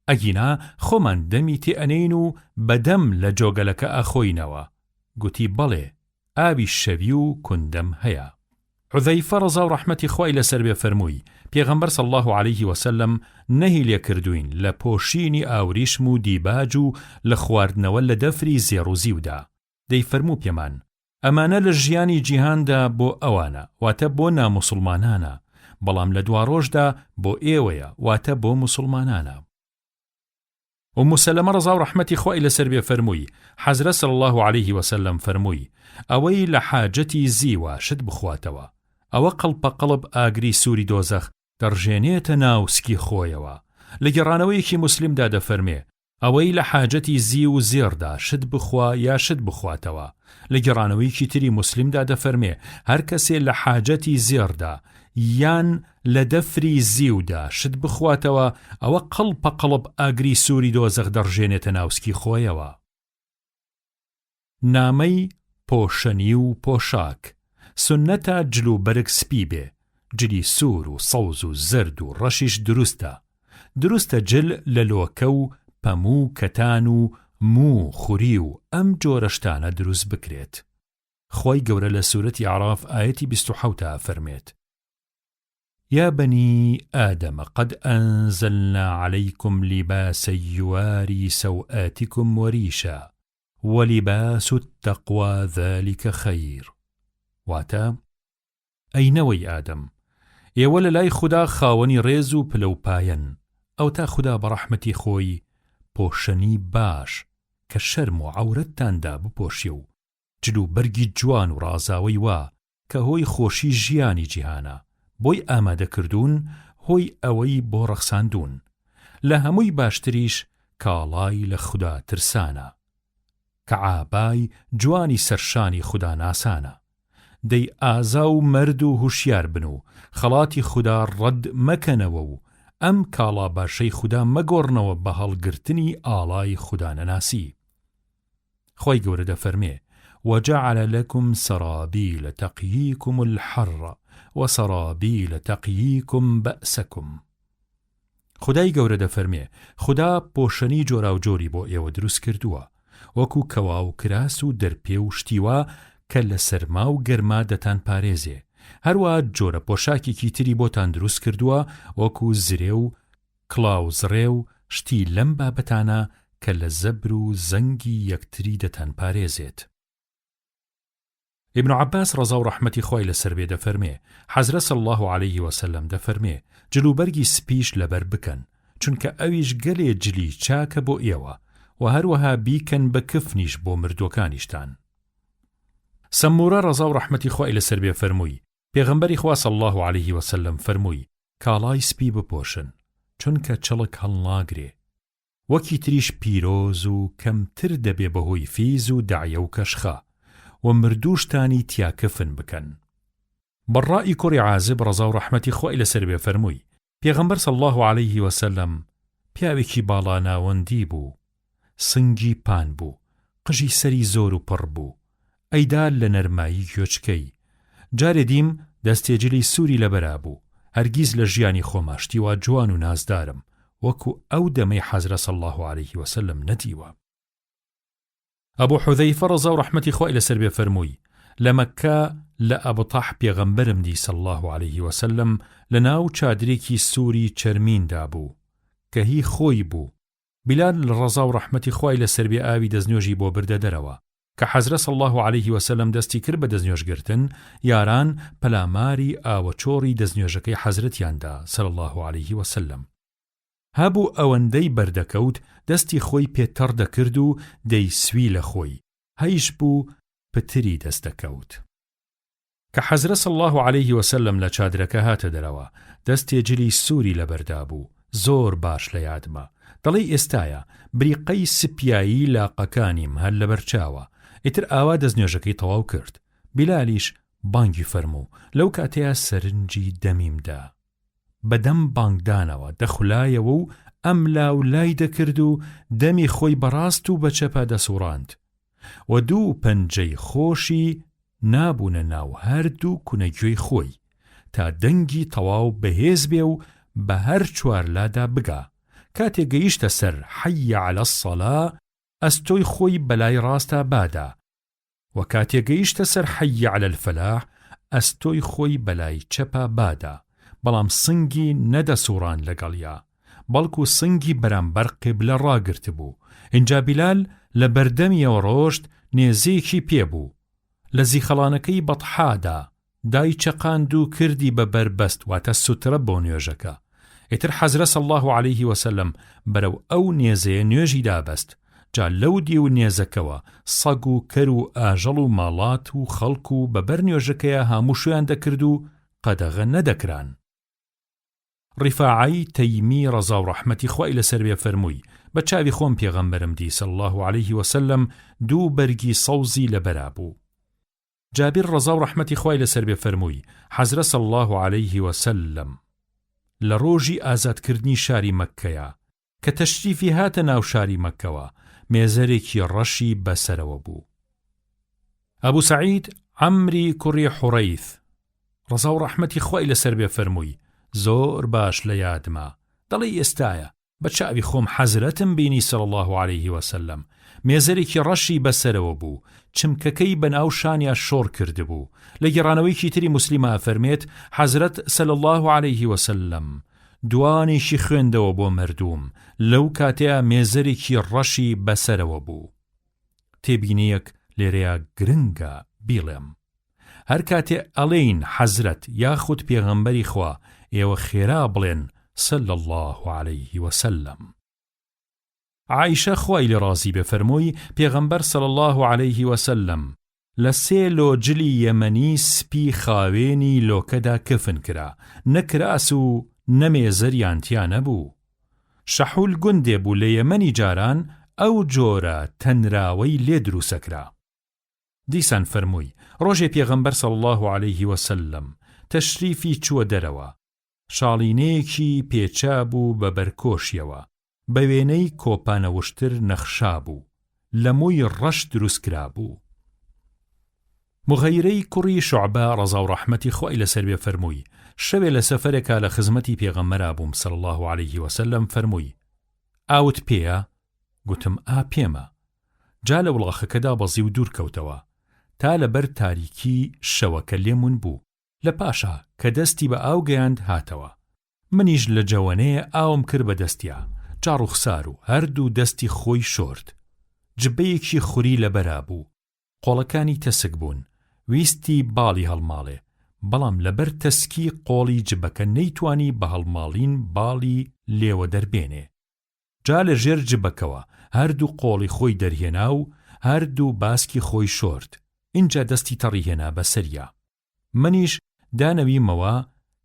ئەگینا خۆمان دەمی تێئەنین و بەدەم لە جۆگەلەکە ئەخۆینەوە. گوتی بەڵێ ئاوی شەوی و کوندەم هەیە. حوذەیفە ڕەزا و ڕەحمەتی خوای لەسەر بێ فەرمووی پێغەمبەر صلی الله عليه وسلم نەهی لێ کردوین لە پۆشینی ئاوریشم و دیباج و لە خواردنەوە لە دەفری زێڕ و زیودا. دەیفەرموو پێمان ئەمانە لە ژیانی جیهاندا بۆ ئەوانە واتە بۆ ناموسڵمانانە، بەڵام لە دوا ڕۆژدا بۆ ئێوەیە واتە بۆ موسڵمانانە. ئومو سەلەمە ڕەزا و ڕەحمەتی خوای لەسەر بێ فەرمووی حەزرەت صلی الله عليه وسلم فەرمووی ئەوەی لە حاجەتی زیوە شت بخواتەوە، ئەوە قەڵپەقەڵب ئاگری سووری دۆزەخ دەڕژێنێتە ناو سکی خۆیەوە. لە گێڕانەوەیەکی موسلیمدا دەفەرمێ ئەوەی لە حاجەتی زی و زێڕدا شت بخوا یا شت بخواتەوە. لە گێڕانەوەیەکی تری موسلیمدا دەفەرمێ هەر کەسێ لە حاجەتی زێڕدا یان لە دەفری زیودا شت بخواتەوە ئەوە قەڵپەقەڵب ئاگری سووری دۆزەخ دەڕژێنێتە ناو سکی خۆیەوە. نامەی پۆشەنی و پۆشاک سنەتە جل و بەرگ سپی بێ، جلی سوور و سەوز و زرد و ڕەشیش دروستە جل لە لۆکە و پەموو کەتان و مو خوری و ئەم جۆرەشتانە دروست بکرێت. خۆی گەورە لە سورەتی عەراف ئایەتی 27 فەرمێت يا بني آدم قد أنزلنا عليكم لباسا يواري سوآتكم وريشا ولباس التقوى ذلك خير. واتا ئەینەوەی ئادەم ئێوە لە لای خوددا خاوەنی ڕێز و پلەپایەن، ئەو تا خوددا بە ڕەحمەتی خۆی پۆشەنی باش کە شەرم و عەورەتتاندا بپۆشی و جل و بەرگی جوان و ڕازاوی وا کە هۆی خۆشی ژیانی جیهانە، بۆی ئامادەکردوون هۆی ئەوەی بۆ ڕەخساندوون. لە هەمووی باشتریش کاڵای لە خوددا ترسانە کە عابای جوانی سەرشانی خوددا ناسانە. دەی ئازا و مەرد و هوشیار بن و خەڵاتی خوددا ڕەد مەکەنەوە و ئەم کاڵا باشەی خوددا مەگۆڕنەوە بە هەڵگرتنی ئاڵای خوددانەناسی. خۆی گەورە دەفەرمێ: وجعل لكم سرابيل تقييكم الحر وسرابيل تقييكم بأسكم. خدای گەورە دەفەرمێ: خوددا پۆشەنی جۆرا و جۆری بۆ ئێوە دروست کردووە، وەکو کەوا و کراس و دەرپێ و شتیوا کە لە سەرما و گەرما دەتان پارێزێ. هەروە جۆرە پۆشاکێکی تری بۆتان دروست کردووە، وەکو زرێ و کڵاوزڕێ و شتی لەم بابەتانە کە لە زەبر و زەنگی یەکتری دەتان پارێزێت. ابن عباس ڕەزا و ڕەحمەتی خۆی لەسەر بێ دەفەرمێ: حەزرەت صلی الله عليه وسلم دەفەرمێ جلوبەرگی سپیش لەبەر بکەن، چونکە ئەویش گەلێ جلی چاکە بۆ ئێوە، و هەروەها بیکەن بە کفنیش بۆ مردوەکانیشتان. سەمورە ڕەزا و ڕەحمەتی خۆی لەسەر بێ فەرمووی: پێغەمبەری خوا صلی الله عليه وسلم فەرمووی کاڵای سپی بپۆشن، چونکە چڵک هەڵناگرێ، وەکی تریش پیرۆز و کەمتر دەبێ بەهۆی فیز و داعیە و کەشخە، و مردوشتانی تیاکفن بکەن. بەڕائی کوڕی عازب ڕەزا و ڕەحمەتی خۆی لەسەر بێ فەرمووی پێغەمبەر صلی الله عليه وسلم پیاوێکی باڵا ناوەندی بوو، سنگی پان بوو، قژی سەری زۆر و پڕ بوو، ئەیدا لە نەرمایی گوێچکەی. جارێ دیم دەستێجلی سووری لەبەرا بوو، هەرگیز لە ژیانی خۆماشتی وا جوان و نازدارم وەکو ئەو دەمەی حەزرەت صلی الله عليه وسلم نەدیوە. ئەبوو حوذەیفە ڕەزا و ڕەحمەتی خۆی لەسەر بێ فەرمووی لە مەککە لە ئەبتەح پێغەمبەرم دی صلی الله عليه وسلم لە ناو چادرێکی سووری چەرمیندا بوو کە هی خۆی بوو. بلال ڕەزا و ڕەحمەتی خۆی لەسەر بێ ئاوی دەستنوێژی بۆ بردە دەرەوە کە حەزرەت صلی الله عليه وسلم دەستی کرد بە دەستنوێژگرتن، یاران پەلاماری ئاوەچۆڕی دەستنوێژەکەی حەزرەتیاندا صلی الله عليه وسلم. هەبوو ئەوەندەی بەردەکەوت دەستی خۆی پێتەڕ دەکرد و دەیسوی لە خۆی، هەیش بوو پتری دەستەکەوت. کە حەزرەت صلی الله عليه وسلم لە چادرەکە هاتە دەرەوە، دەستێجلی سووری لەبەردا بوو، زۆر باش لە یادمە. دەڵێ ئێستایە بریقەی سپیایی لاقەکانیم هەر لەبەر چاوە. ئیتر ئاوا دەستنوێژەکەی تەواو کرد. بیلالیش بانگی فەرموو، لەو کاتەیە سەرنجی دەمیمدا. بەدەم بانگدانەوە دەخولایەوە و ئەم لاو لای دەکرد و دەمی خۆی بەڕاست و بەچەپە دەسوڕاند، و دوو پەنجەی خۆشی نابوونە ناو هەردوو کونەگوێی خۆی تا دەنگی تەواو بەهێز بێ و بە هەر چوار لادا بگا. کاتێک گەیشتە سەر حەی عەلە الصەلا، ئەستۆی خۆی بەلای ڕاستە بادا، و کاتێک گەیشتە سەر حەی عەلە الفەلاح، ئەستۆی خۆی بەلای چەپە بادا، بەڵام سنگی نەدەسوڕان لەگەڵیا، بەڵکو سنگی بەرامبەر قیبلە ڕاگرت بوو. اینجا بیلال لە بەردەمیەوە ڕۆشت، نێزەیەکی پێبوو لە زیخەڵانەکەی بەطحادا، دای چەقاند و کردی بە بەربەست، واتە سوترە بۆ نوێژەکە. ئیتر حەزرەت صلی الله عليه وسلم بەرەو ئەو نێزەیە نوێژی دابەست. جا لەو دی و نێزەکەوە سەگ و کەر و ئاژەڵ و ماڵات و خەڵک و بەبەر نوێژەکەیە هەمووشیان دەکرد و قەدەغە نەدەکران. ڕیفاعی تەیمی ڕەزا و ڕەحمەتی خۆی لەسەر بێ فەرمووی بە چاوی خۆم پێغەمبەرم دی صلی الله عليه وسلم دوو بەرگی سەوزی لەبەرا بوو. جابر ڕەزا و ڕەحمەتی خۆی لەسەر بێ فەرمووی حەزرەت صلی الله عليه وسلم لە ڕۆژی ئازادکردنی شاری مەککەیە کە تەشریفی هاتە ناو شاری مەککەوە، مێزەرێکی ڕەشی بەسەرەوە بوو. ئەبوو سەعید عەمری کوڕی حوڕەیث ڕەزا و ڕەحمەتی خۆی لەسەر بێ فەرمووی زۆر باش لە یادمە، دەڵێ ئێستایە بە چاوی خۆم حەزرەتم بینی صلی الله عليه وسلم، مێزەرێکی ڕەشی بەسەرەوە بوو، چمکەکەی بەناو شانیا شۆڕ کرده بوو. لە گێڕانەوەیکی تری موسلیمە فەرمێت حەزرەت صلی الله عليه وسلم دوانێکی خوێندەوە بۆ مردوم، لەو کاتەیە مێزەرێکی ڕەشی بەسەرەوە بوو. تێبینیەک لێرەیە گرنگە بیڵێم، هەر کاتێ ئەڵێین حەزرەت یاخود پێغەمبەری خوا، ئێوە خێرا بڵێن صلی الله عليه وسلم. عائشە خوای لێ ڕازی بێ فەرمووی پێغەمبەر صلی الله عليه وسلم لە سێ لۆجلی یەمەنی سپی خاوێنی لۆکەدا کفن کرا، نەکراس و نەمێزەریان تیا نەبوو. شەحول گوندێ بوو لە یەمەنی جاران ئەو جۆرە تەنراوەی لێ دروسەکرا. دیسان فەرمووی ڕۆژێ پێغەمبەر صلی الله عليه وسلم تەشریفی چووە دەرەوە، شاڵینەیەکی پێچا بوو بە بەرکۆشیەوە، بە وێنەی کۆپانە وشتر نەخشا بوو، لە مووی ڕەش دروست کرا بوو. مغەیرەی کوڕی شوعبە ڕەزا و ڕەحمەتی خۆی لەسەر بێ فەرمووی شەوێ لە سەفەرێکا لە خزمەتی پێغەمبەرا بووم صلی الله عليه وسلم فەرمووی ئاوت پێیە؟ گوتم ئا پێمە. جا لە وڵاخەکەدا بەزی و دوور کەوتەوە تا لەبەر تاریکی شەوەکە لێمون بوو، لە پاشا کە دەستی بە ئاو گەیاند هاتەوە. منیش لە جەوەنەیە ئاوم کرد بە دەستیا، جا ڕوخسار و هەردوو دەستی خۆی شۆرد. جبەیەکی خوری لەبەرا بوو، قۆڵەکانی تەسک بوون، ویستی باڵی هەڵماڵێ، بەڵام لەبەر تەسکی قۆڵی جبەکە نەیتوانی بە هەڵماڵین باڵی لێوە دەربێنێ. جا لە ژێر جبەکەوە هەردوو قۆڵی خۆی دەرهێنا و هەردوو باسکی خۆی شۆرد. اینجا دەستی تەڕیهێنا بەسەریا. منیش دانەویمەوە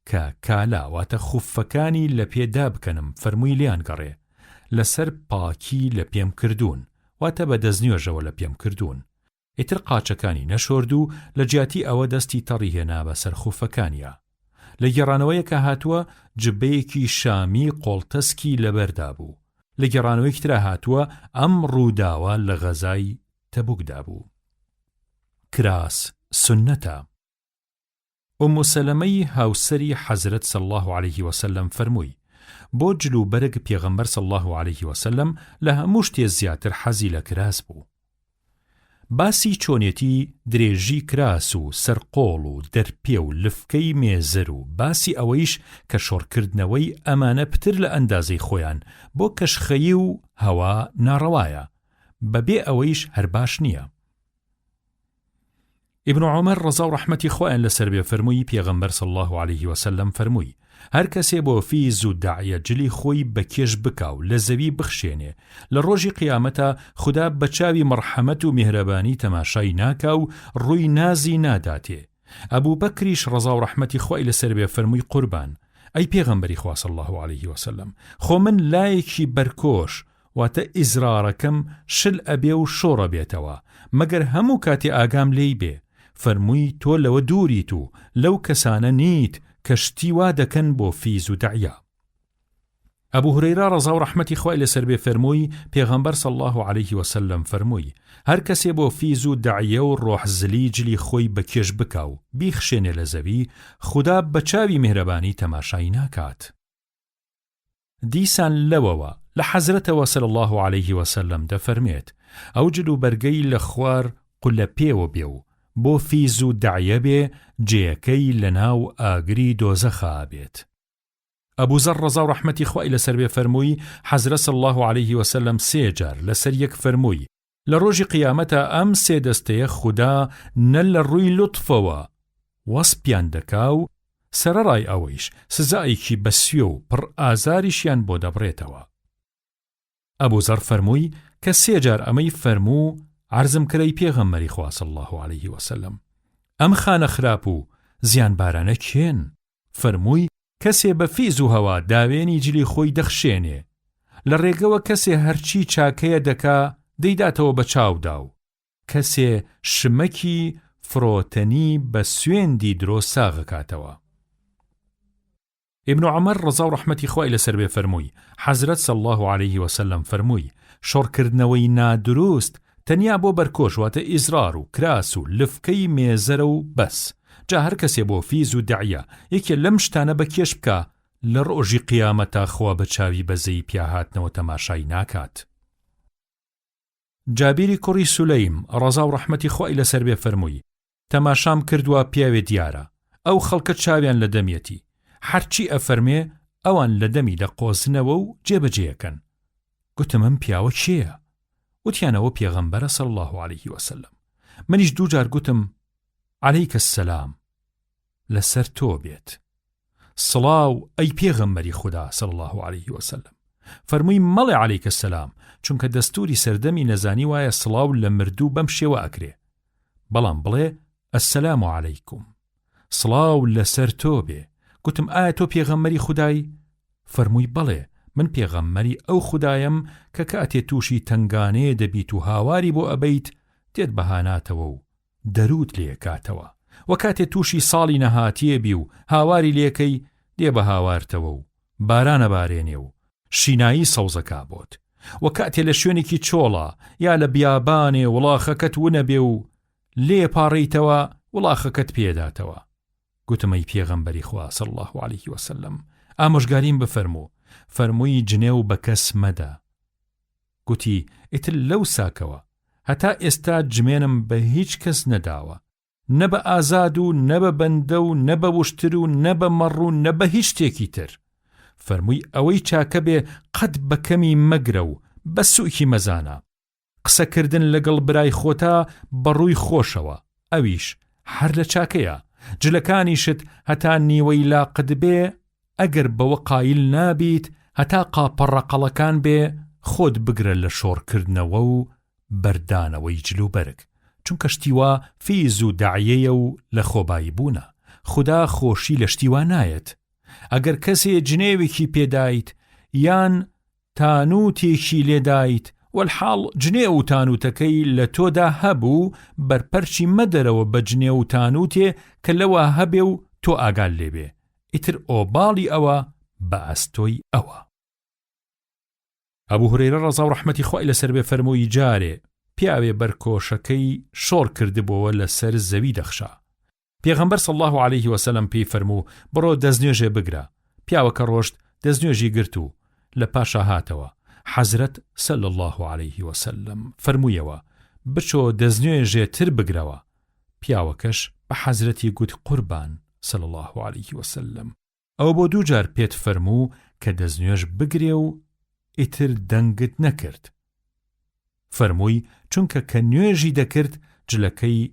کە کالاواتە خوفەکانی لە پێدا بکەنم، فەرمووی لیان گەڕێ، لەسەر پاکی لە پێم کردوون، واتە بە دەستنوێژەوە لە پێم کردوون. ئیتر قاچەکانی نەشۆرد و لە جیاتی ئەوە دەستی تەڕیهێنا بەسەر خوفەکانیە. لە گێڕانەوەیەکە هاتووە جبەیەکی شامی قۆڵتەسکی لەبەردا بوو. لە گێڕانەوەیەکی ترا هاتووە ئەم ڕووداوە لە غەزای تەبوکدا بوو. کراس سنەتە. ئومو سەلەمەی هاوسەری حەزرەت صلی الله عليه وسلم فەرمووی بۆ جلوبەرگ پێغەمبەر صلی الله عليه وسلم لە هەموو شتێ زیاتر حەزی لە کراس بوو. باسی چۆنێتی درێژی کراس و سەرقۆڵ و دەرپێ و لفکەی مێزر و باسی ئەوەیش کە شۆڕکردنەوەی ئەمانە پتر لە ئەندازەی خۆیان بۆ کەشخەیی و هەوا ناڕەوایە، بەبێ ئەوەیش هەر باش نییە. ابن عمر ڕەزا و ڕەحمەتی خۆیان لەسەر بێ فەرمووی پێغەمبەر صلی الله عليه وسلم فەرمووی هەر کەسێ بۆ فیز و داعیە جلی خۆی بە کێش بکاو لە زەوی بخشێنێ، لە ڕۆژی قیامەتە خوددا بە چاوی مەرحەمەت و میهرەبانی تەماشای ناکا و ڕووی نازی ناداتێ. ئەبوو بەکریش ڕەزا و ڕەحمەتی خۆی لەسەر بێ فەرمووی قوربان ئەی پێغەمبەری خوا صلی الله عليه وسلم، خۆ من لایەکی بەرکۆش واتە ئیزرارەکەم شل ئەبێ و شۆڕە بێتەوە، مەگەر هەموو کاتێ ئاگام لێی بێ. فەرمووی تۆ لەوە دووریت و لەو کەسانە نیت کە شتی وا دەکەن بۆ فیز و دەعیا. ئەبوو هورەیرە ڕەزا و ڕەحمەتی خۆی لەسەر بێ فەرمووی پێغەمبەر صلی الله عليه وسلم فەرمووی هەر کەسێ بۆ فیز و دەعیە و ڕۆحزلی جلی خۆی بە کێش بکاو بیخشێنێ لە زەوی، خوددا بە چاوی میهرەبانی تەماشای ناکات. دیسان لەوەوە لە حەزرەتەوە صلی الله عليه وسلم دەفەرمێت ئەو جلوبەرگەی لە خوار قولە پێوە بێ و بۆ فیز و دەعیە بێ جێیەکەی لە ناو ئاگری دۆزەخا بێت. ئەبوو زەر ڕەزا و ڕەحمەتی خۆی لەسەر بێ فەرمووی حەزرەت صلی الله عليه وسلم سێ جار لەسەر یەک فەرمووی لە ڕۆژی قیامەتە ئەم سێ دەستەیە خوددا نە لە ڕووی لوتفەوە وەسپیان دەکا و سەرەڕای ئەوەیش سزایەکی بەسوێ و پڕ ئازاریشیان بۆ دەبڕێتەوە. ئەبوو زەر فەرمووی کە سێ جار ئەمەی فەرموو عرضم کردەی پێغەمبەری خوا صلی الله عليه وسلم ئەم خانە خراپ و زیان بارانە کێن؟ فەرمووی کەسێ بە فیز و هەوا داوێنی جلی خۆی دەخشێنێ، لە ڕێگەوە کەسێ هەرچی چاکەیە دەکا دەیداتەوە بە چاودا و کەسێ شمەکی فرۆتەنی بە سوێندی درۆ ساغەکاتەوە. ابن عمر ڕەزا و ڕەحمەتی خۆی لەسەر بێ فەرمووی حەزرەت صلی الله عليه وسلم فەرمووی شۆڕکردنەوەی نادروست تەنیا بۆ بەرکۆش واتە ئیزرار و کراس و لفکەی مێزەرە و بەس. جا هەر کەسێ بۆ فیز و دەعیە یەکێ لەم شتانە بە کێش بکە، لە ڕۆژی قیامەتە خوا بە چاوی بەزەی پیاهاتنەوە تەماشای ناکات. جابیری کوڕی سولەیم ڕەزا و ڕەحمەتی خۆی لەسەر بێ فەرمووی تەماشام کردووە پیاوێ دیارە، ئەو خەڵکە چاویان لە دەمێتی، هەرچی ئەفەرمێ ئەوان لە دەمی دەقۆزنەوە و جێبەجێەکەن. گوتم ئەم پیاوە کێیە؟ وتیانەوە پێغەمبەرە صلی الله عليه وسلم. منیش دوو جار گوتم عەلەیکە السەلام، لەسەر تۆ بێت. سڵاو ئەی پێغەمبەری خوددا صلی الله عليه وسلم. فەرمووی مەڵێ عەلەیکە السەلام، چونکە دەستوری سەردەمی نەزانی وایە سڵاو لە مردوو بەم شێوە ئەکرێ، بەڵام بڵێ ئەسسەلام عەلەیکم، سڵاو لەسەر تۆ بێ. گوتم ئایا تۆ پێغەمبەری خودایی؟ فەرمووی بەڵێ، من پێغەمبەری ئەو خودایم کە کاتێ تووشی تنگانەیە دەبیت و هاواری بۆ ئەبەیت تێت بەهاناتەوە و دەرود لێکاتەوە، وە کاتێ تووشی ساڵی نەهاتیە بی و هاواری لێکەی دێ بە هاوارتەوە و بارانە بارێنێ و شینایی سەوزەکا بۆت، وە کاتێ لە شوێنێکی چۆڵە یا لە بیابانێ وڵاخەکەت ونە بێ و لێ پاڕیتەوە وڵاخەکەت پێداتەوە. گوتمەی پێغەمبەری خوا صلی الله علیه وسلم ئامۆژگاریم بفەرموو، فەرمووی جنێو بە کەس مەدە. گوتی ئیتر لەو ساکەوە هەتا ئێستا جمێنم بە هیچ کەس نەداوە، نە بە ئازاد و نە بە بەندە و نە بە وشتر و نە بە مەڕ و نە بە هیچ شتێکی تر. فەرمووی ئەوەی چاکە بێ قەت بە کەمی مەگرە و بە سووکی مەزانە. قسەکردن لەگەڵ برای خۆتا بەڕووی خۆشەوە، ئەویش هەر لە چاکەیە. جلەکانیشت هەتا نیوەی لاقت بێ ئەگەر بەوە قایل نابیت هەتا قاپەڕەقەڵەکان بێ خۆت بگرە لە شۆڕکردنەوە و بەردانەوەی جلوبەرگ، چونکە شتیوا فیز و داعیەیە و لە خۆبایی بوونە. خدا خۆشی لە شتیوا نایەت. ئەگەر کەسێ جنێوێکی پێدایت یان تانوتێکی لێدایت والحاڵ جنێ و تانوتەکەی لە تۆدا هەبوو، بەرپەرچی مەدەرەوە بە جنێ و تانوتێ کە لەوە هەبێ و تۆ ئاگال لێبێ، ئیتر ئۆباڵی ئەوە بە ئەستۆی ئەوە. ئەبوو هورەیرە ڕەزا و ڕەحمەتی خوای لەسەر بێ فەرمووی جارێ پیاوێ بەرکۆشەکەی شۆڕ کردبووە لەسەر زەوی دەخشا. پێغەمبەر صلی الله علیه وسلم پێی فەرموو بڕۆ دەستنوێژێ بگرە. پیاوەکە ڕۆشت دەستنوێژی گرت و لە پاشا هاتەوە. حەزرەت صلی الله علیه وسلم فەرموویەوە بچۆ دەستنوێژێ تر بگرەوە. پیاوەکەش بە حەزرەتی گوت قوربان صلی الله علیه وسلم. ئەو بۆ دوو جار پێت فەرموو کە دەستنوێژ بگرێ و ئیتر دەنگت نەکرد. فەرمووی چونکە کە نوێژی دەکرد جلەکەی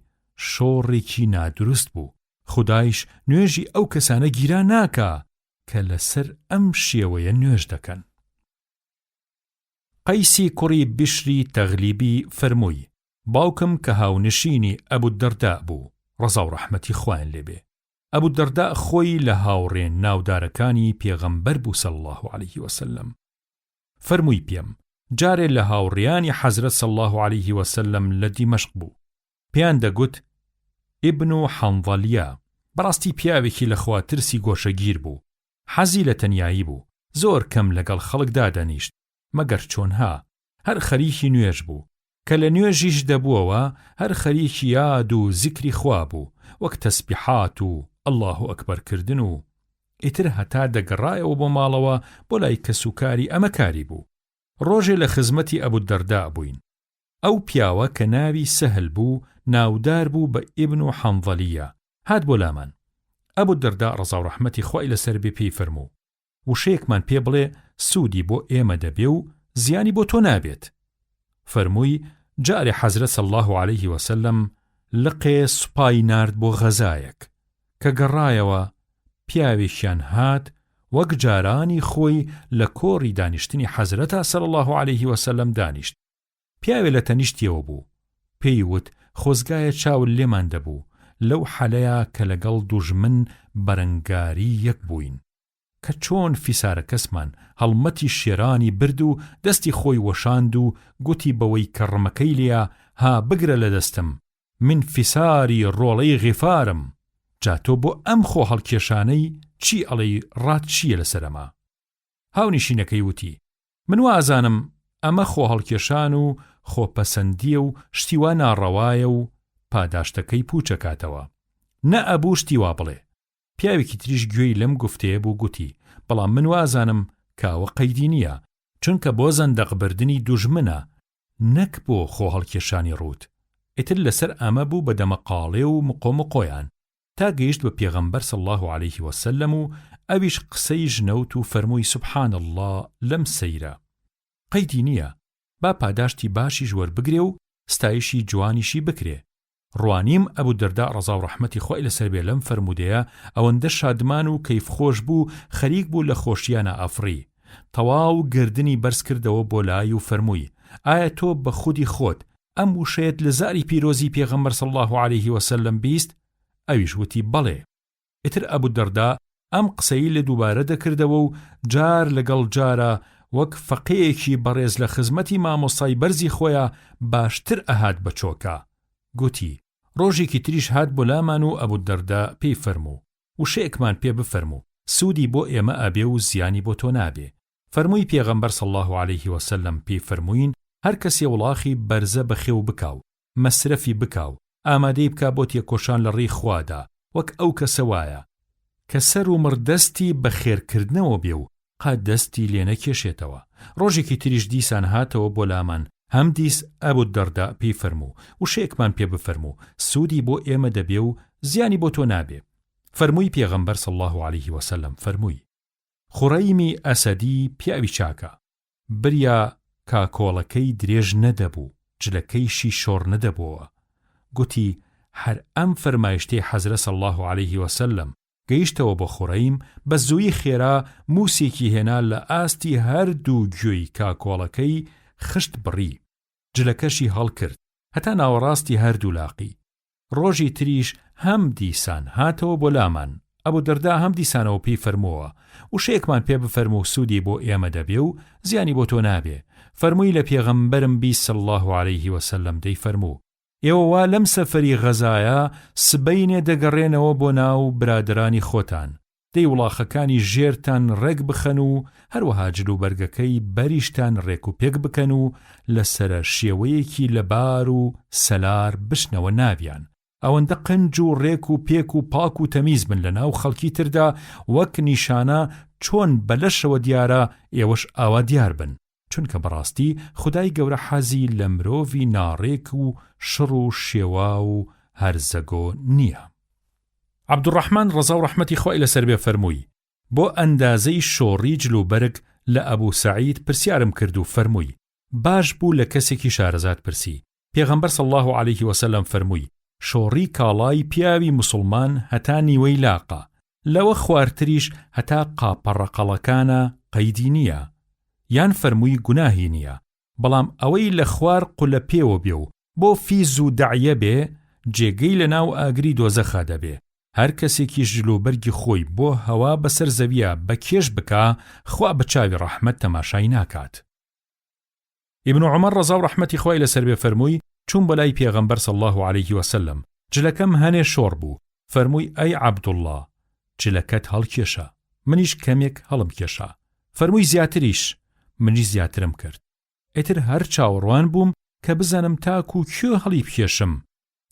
شۆڕێکی نادروست بوو. خودایش نوێژی ئەو کەسانە گیرا ناکا کە لەسەر ئەم شێوەیە نوێژ دەکەن. قەیسی کوڕی بشری تەغلیبی فەرمووی باوکم کە هاونشینی ئەبوو دەردا بوو ڕەزا و ڕەحمەتی خوایان لێبێ. ئەبوو دەردا خۆی لە هاوڕێن ناودارەکانی پێغەمبەر بوو صلی الله علیه وسلم. فەرمووی پێم جارێ لە هاوڕێیانی حەزرەت صلی الله علیه وسلم لە دیمەشق بوو. پێیان دەگوت ئیبن حەنظەلیە. بەڕاستی پیاوێکی لە خوا ترسی گۆشەگیر بوو. حەزی لە تەنیایی بوو. زۆر کەم لەگەڵ خەڵکدا دەنیشت مەگەر چۆنها هەر خەریکی نوێژ بوو کە لە نوێژیش دەبووەوە هەر خەریکی یاد و زیکری خوا بوو وەک تەسبیحات و الله ئەکبەر کردن و ئیتر هەتا دەگەڕایەوە بۆ ماڵەوە بۆ لای کەسوکاری ئەمەکاری بوو. ڕۆژێ لە خزمەتی ئەبوو دەردا بووین. ئەو پیاوە کە ناوی سەهل بوو ناودار بوو بە ئیبن حەنظەلیە. هات بۆ لامان. ئەبوو دەردا ڕەزا و ڕەحمەتی خوای لەسەر بێ پێی فەرموو وشەیەکمان پێ بڵێ سوودی بۆ ئێمە دەبێ و زیانی بۆ تۆ نابێت. فەرمووی جارێ حەزرەت صلی الله علیه وسلم لقێ سوپای نارد بۆ غەزایەک کە گەڕایەوە پیاوێکیان هات وەک جارانی خۆی لە کۆڕی دانیشتنی حەزرەتا صلی الله علیه وسلم دانیشت. پیاوێ لە تەنیشتیەوە بوو. پێی وت خۆزگایە چاول لێمان دەبوو لەو حەلەیە کە لەگەڵ دوژمن بەرەنگاری یەک بووین کە چۆن فیسارە کەسمان هەڵمەتی شێرانی برد و دەستی خۆی وەشاند و گوتی بەوەی کە ڕمەکەی لێیە ها بگرە لە دەستم من فیساری ڕۆڵەی غیفارم. جا تۆ بۆ ئەم خۆ هەڵکێشانەی چی ئەڵێی ڕات چییە لەسەرەما؟ هاونیشینەکەی وتی من وازانم ئەمە خۆ هەڵکێشان و خۆپەسەندیە و شتیوا ناڕەوایە و پاداشتەکەی پوچەکاتەوە. نە ئەبوو شتیوا بڵێ. پیاوێکی تریش گوێی لەم گفتەیە بوو گوتی بەڵام من وازانم کاوە قەیدی نییە چونکە بۆ زەندەقبردنی دوژمنە نەک بۆ خۆ هەڵکێشانی ڕوت. ئیتر لەسەر ئەمە بوو بە دەمەقاڵێ و مقۆمقۆیان تا گەیشت بە پێغەمبەر صلی الله علیه وسلم و ئەویش قسەی ژنەوت و فەرمووی سوبحان الله لەم سەیرە. قەیدی نییە با پاداشتی باشیش وەربگرێ و ستایشی جوانیشی بکرێ. ڕوانیم ئەبوو دەردا ڕەزا و ڕەحمەتی خوای لەسەر بێ لەم فەرمودەیە ئەوەندە شادمان و کەیف خۆش بوو خەریک بوو لە خۆشیانە ئەفری. تەواو گردنی بەرز کردەوە بۆ لای و فەرمووی ئایا تۆ بە خودی خۆت ئەم وشەیەت لە زاری پیرۆزی پێغەمبەر صلی الله علیه وسلم بیست؟ ئەویش وتی بەڵێ. ئیتر ئەبوو دەردا ئەم قسەی لە دووبارە دەکردەوە و جار لەگەڵ جارە وەک فەقێیەکی بەڕێز لە خزمەتی مامۆستای بەرزی خۆیە باشتر ئەهات بە چۆکە. گوتی ڕۆژێکی تریش هات بۆ لامان و ئەبوو دەردا پێی فەرموو وشەیەکمان پێ بفەرموو سوودی بۆ ئێمە ئەبێ و زیانی بۆ تۆ نابێ. فەرمووی پێغەمبەر صلی الله عليه وسلم پێی فەرمووین هەر کەسێ وڵاخی بەرزە بەخێو بکاو، مەسرەفی بکاو، ئامادەی بکا بۆ تێکۆشان لە ڕێی خوادا، وەک ئەو کەسە وایە کە سەر و مردەستی بە خێرکردنەوە بێ و قەت دەستی لێ نەکێشێتەوە. ڕۆژێکی تریش دیسان هاتەوە بۆ لامان، هەم دیس ئەبوو دەردا پێی فەرموو وشەیەکمان پێ بفەرموو سوودی بۆ ئێمە دەبێ و زیانی بۆ تۆ نابێ. فەرمووی پێغەمبەر صلی الله عليه وسلم فەرمووی خوڕەیمی ئەسەدی پیاوی چاکە، بریا کاکۆڵەکەی درێژ نەدەبوو، جلەکەیشی شۆڕ نەدەبووە. گوتی هەر ئەم فەرمایشتەی حەزرە صلی الله عليه وسلم گەیشتەوە بۆ خوڕەیم، بە زووی خێرا موسێکی هێنا لە ئاستی هەردوو گوێی کاکۆڵەکەی خشت بڕی، جلەکەشی هەڵکرد هەتا ناوەڕاستی هەردوو لاقی. ڕۆژی تریش هەم دیسان هاتەوە بۆ لامان، ئەبوو دەردا هەم دیسانەوە پێی فەرمووە وشەیەکمان پێ بفەرموو سوودی بۆ ئێمە دەبێ و زیانی بۆ تۆ نابێ. فەرمووی لە پێغەمبەرم بیست صلی الله عليه وسلم دەی فەرموو ئێوە وا لەم سەفەری غەزایە سبەینێ دەگەڕێنەوە بۆ ناو برادرانی خۆتان، دەی وڵاخەکانی ژێرتان ڕێک بخەن و هەروەها جلوبەرگەکەی بەریشتان ڕێک و پێک بکەن و لەسرە شێوەیەکی لەبار و سەلار بشنەوە ناویان، ئەوەندە قنج و ڕێک و پێک و پاک و تەمیز بن لە ناو خەڵکی تردا وەک نیشانە چۆن بەلەشەوە دیارە ئێوەش ئاوا دیار بن، چونکە بەڕاستی خودای گەورە حەزی لە مرۆڤی ناڕێک و شڕ و شێوا و هەرزەگۆ نییە. عەبدوڕەحمان ڕەزا و ڕەحمەتی خوای لەسەر بێ فەرمووی بۆ ئەندازەی شۆڕی جلوبەرگ لە ئەبوو سەعید پرسیارم کرد و فەرمووی باش بوو لە کەسێکی شارەزات پرسی. پێغەمبەر صلی الله عليه وسلم فەرمووی شۆڕی کاڵای پیاوی مسلمان هەتا نیوەی لاقە، لەوە خوارتریش هەتا قاپەڕەقەڵەکانە قەیدی نییە، یان فەرمووی گوناهی نییە، بەڵام ئەوەی لە خوار قولە پێوە بێ و بۆ فیز و دەعیە بێ جێگەی لە ناو ئاگری دۆزەخا دەبێ. هەر کەسێکی جلوبەرگی خۆی بۆ هەوا بەسەر زەویە بە کێش بکا خوا بە چاوی ڕەحمەت تەماشای ناکات. ئیبن عومەر ڕەزا و ڕەحمەتی خوای لەسەر بێ فەرمووی چوون بەلای پێغەمبەر صلی الله عليه وسلم، جلەکەم هەنێ شۆڕ بوو، فەرمووی ئەی عەبدوڵڵا جلەکەت هەڵکێشە، منیش کەمێک هەڵم کێشە. فەرمووی زیاتریش، منیش زیاترم کرد. ئیتر هەر چاوەڕوان بووم کە بزانم تاکو کوێ هەڵی بکێشم،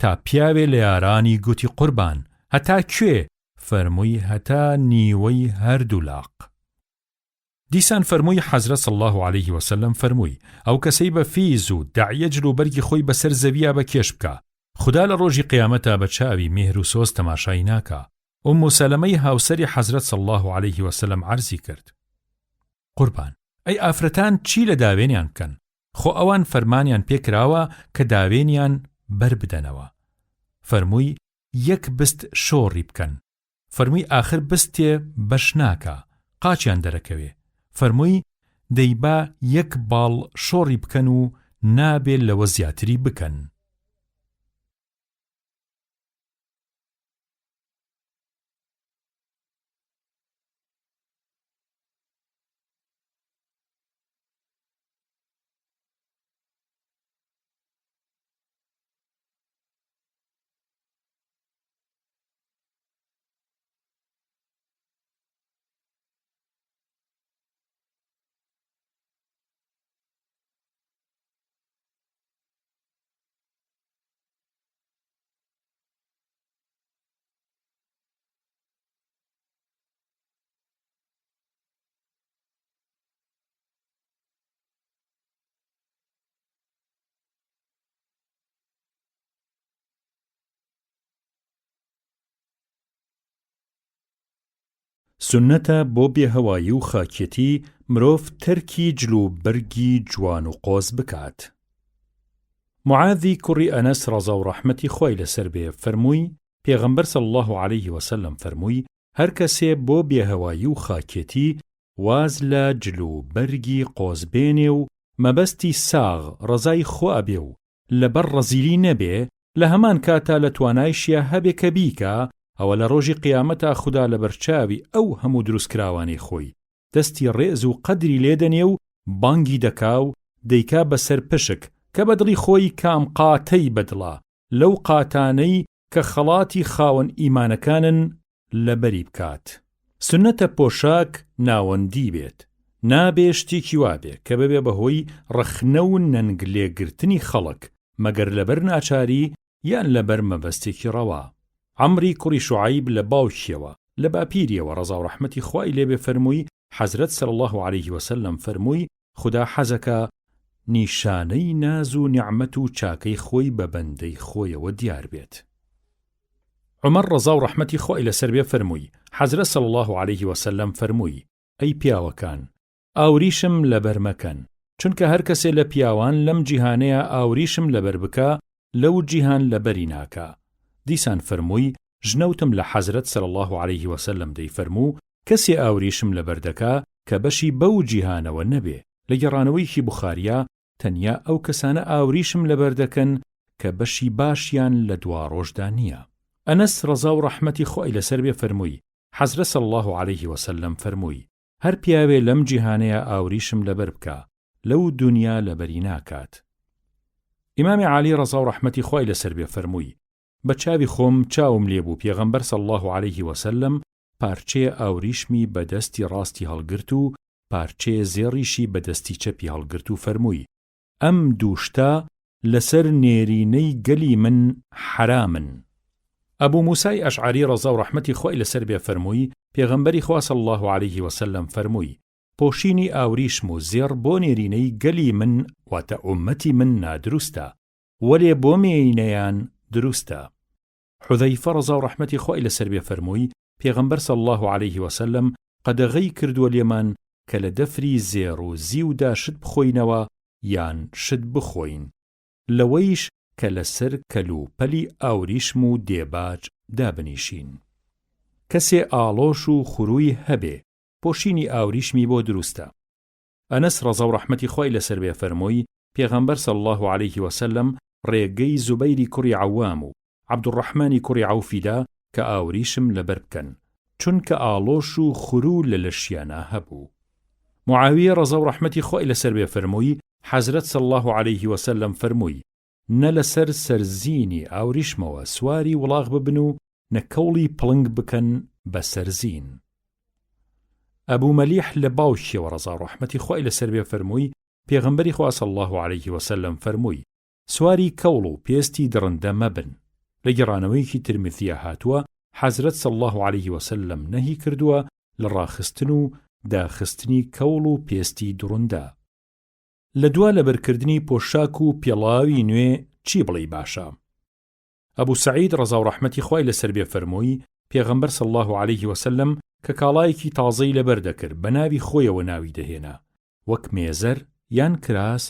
تا پیاوێ لە یارانی گوتی قوربان هەتا کوێ؟ فەرمووی هەتا نیوەی هەردوو لاق. دیسان فەرمووی حەزرە صلی الله عليه وسلم فەرمووی ئەو کەسەی بە فیز و دەعیە جلوبەرگی خۆی بەسەر زەویە بە کێش بکە، خدا لە ڕۆژی قیامەتە بە چاوی میهر و سۆز تەماشای ناکا. ئومو سەلەمەی هاوسەری حەزرەت صلی الله عليه وسلم عەرزی کرد قوربان ئەی ئافرەتان چی لە داوێنیان بکەن؟ خۆ ئەوان فەرمانیان پێکراوە کە داوێنیان بەر بدەنەوە. فەرمووی یەک بست شۆڕی بکەن. فەرمووی ئاخر بستێ بەش ناکە، قاچیان دەرەکەوێ. فەرمووی دەیبا یەک باڵ شۆڕی بکەن و نابێت لەوە زیاتری بکەن. سنەتە بۆ بێهەوایی و خاکێتی مرۆڤ تەرکی جلوبەرگی جوان و قۆز بکات. معاذی کوڕی ئەنەس ڕەزا و ڕەحمەتی خوای لەسەر بێ فەرمووی پێغەمبەر صلی الله عليه وسلم فەرمووی هەر کەسێ بۆ بێهەوایی و خاکێتی واز لە جلوبەرگی قۆز بێنێ و مەبەستی ساغ ڕەزای خوا بێ و لەبەر ڕەزیلی نەبێ، لە هەمان کاتا لە توانایشیە هەبێ کە بیکە، ئەوە لە ڕۆژی قیامەتا خوددا لە بەرچاوی ئەو هەموو دروستکراوانەی خۆی دەستی ڕێز و قەدری لێدەنێ و بانگی دەکا و دەیکا بەسەر پشک کە بەدڵی خۆی کام قاتەی بەدڵە لەو قاتانەی کە خەڵاتی خاوەن ئیمانەکانن لەبەری بکات. سنەتە پۆشاک ناوەندی بێت، نابێ شتێکی وابێ کە ببێ بەهۆی ڕەخنە و نەنگ لێگرتنی خەڵک مەگەر لەبەر ناچاری یان لەبەر مەبەستێکی ڕەوا. عەمری کوڕی شوعەیب لە باوکیەوە لە باپیریەوە ڕەزا و ڕەحمەتی خوای لێبێ فەرمووی حەزرەت صلی الله عليه وسلم فەرمووی خدا حەزەکە نیشانەی ناز و نیعمەت و چاکەی خۆی بە بەندەی خۆیەوە دیار بێت. عومەر ڕەزا و ڕەحمەتی خوای لەسەر بێ فەرمووی حەزرەت صلی الله عليه وسلم فەرمووی ئەی پیاوەکان ئاوریشم لەبەر مەکەن، چونکە هەر کەسێ لە پیاوان لەم جیهانەیە ئاوریشم لەبەر بکە لەو جیهان لەبەری ناکە. دیسان فەرمووی ژنەوتم لە حەزرەت صلی الله عليه وسلم دەی فەرموو کەسێ ئاوریشم لەبەر دەکا کە بەشی بەو جیهانەوە نەبێ. لە گەڕانەوەیکی بوخاریە تەنیا ئەو کەسانە ئاوریشم لەبەر دەکەن کە بەشی باشیان لە دوا ڕۆژدا نییە. ئەنەس ڕەزا و ڕەحمەتی خوای لەسەر بێ فەرمووی حەزرەت صلی الله عليه وسلم فەرمووی هەر پیاوێ لەم جیهانەیە ئاوریشم لەبەر بکە لەو دنیا لەبەری ناکات. ئیمامی عالی ڕەزا و ڕەحمەتی خوای لەسەر بێ فەرمووی بە چاوی خۆم چاوم لێبوو پێغەمبەر صلی الله عليه وسلم پارچەیە ئاوریشمی بەدەستی ڕاستی هەڵگرت و پارچەیە زێڕیشی بەدەستی چەپی هەڵگرت و فەرمووی ئەم دووشتە لەسەر نێرینەی گەلی من حرامن. ئەبوو موسای ئەشعەری ڕەزا و ڕەحمەتی خوای لەسەر بێ فەرمووی پێغەمبەری خوا صلی الله عليه وسلم فەرمووی پۆشینی ئاوریشم و زێڕ بۆ نێرینەی گەلی من واتە ئومەتی من نادروستە، وەلێ بۆ مێینەیان دروستە. حوذەیفە ڕەزا و ڕەحمەتی خوای لەسەر بێ فەرمووی پێغەمبەر صلی الله عليه وسلم قەدەغەی کردووە لێمان کە لە دەفری زێڕ و زیودا شت بخۆینەوە یان شت بخۆین، لەوەیش کە لەسەر کەلوپەلی ئاوریشم و دێباج دابنیشین. کەسێ ئاڵۆش و خوروی هەبێ پۆشینی ئاوریشمی بۆ دروستە. ئەنەس ڕەزا و ڕەحمەتی خوای لەسەر بێ فەرمووی پێغەمبەر صلی الله عليه وسلم ڕێگەی زوبەیری کوڕی عەوام و عەبدوڕەحمانی کوڕی عەوفیدا کە ئاوریشم لەبەر بکەن چونکە ئاڵۆش و خورو لە لەشیانە هەبوو. معاویە ڕەزا و ڕەحمەتی خوای لەسەر بێ فەرمووی حەزرەت صلی الله عليه وسلم فەرمووی نە لەسەر سەرزینی ئاوریشمەوە سواری وڵاغ ببن و نەکەوڵی پڵنگ بکەن بە سەرزین. ئەبوو مەلیح لە باوکیەوە ڕەزا و ڕەحمەتی خوای لەسەر بێ فەرمووی پێغەمبەری خوا صلی الله عليه وسلم فەرمووی سواری کەوڵ و پێستی درندە مەبن. لە گەڕانەوەیەکی ترمذیە هاتووە حەزرەت صلی الله عليه وسلم نەهی کردووە لە ڕاخستن و داخستنی کەوڵ و پێستی درندە. لە دوا لەبەرکردنی پۆشاک و پێڵاوی نوێ چی بڵێ باشە؟ ئەبوو سەعید ڕەزا و ڕەحمەتی خوای لەسەر بێ فەرمووی پێغەمبەر صلی الله عليه وسلم کە کاڵایەکی تازەی لەبەر دەکرد بە ناوی خۆیەوە ناوی دەهێنا وەک مێزەر یان کراس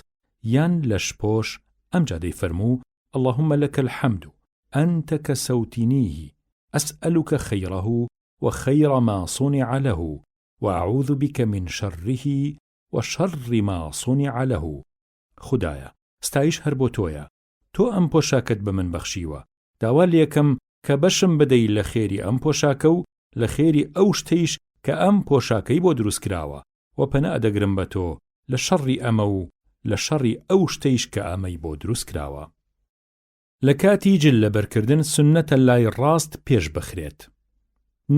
یان لەشپۆش ئەمجا دەیفەرموو اللهم لك الحمد أنت كسوتنيه أسألك خيره وخير ما صنع له وأعوذ بك من شره وشر ما صنع له. خدایە ستایش هەر بۆ تۆیە، تۆ ئەم پۆشاکت بە من بەخشیوە، داوا لێکم کە بەشم بدەی لە خێری ئەم پۆشاکە و لە خێری ئەو شتەیش کە ئەم پۆشاکەی بۆ دروست کراوە و پەنا ئەدەگرم بە تۆ لە شەڕی ئەمە و لە شەڕی ئەو شتەیش کە ئەمەی بۆ دروست کراوە. لە کاتی جل لەبەرکردن سنەتە لای ڕاست پێش بخرێت.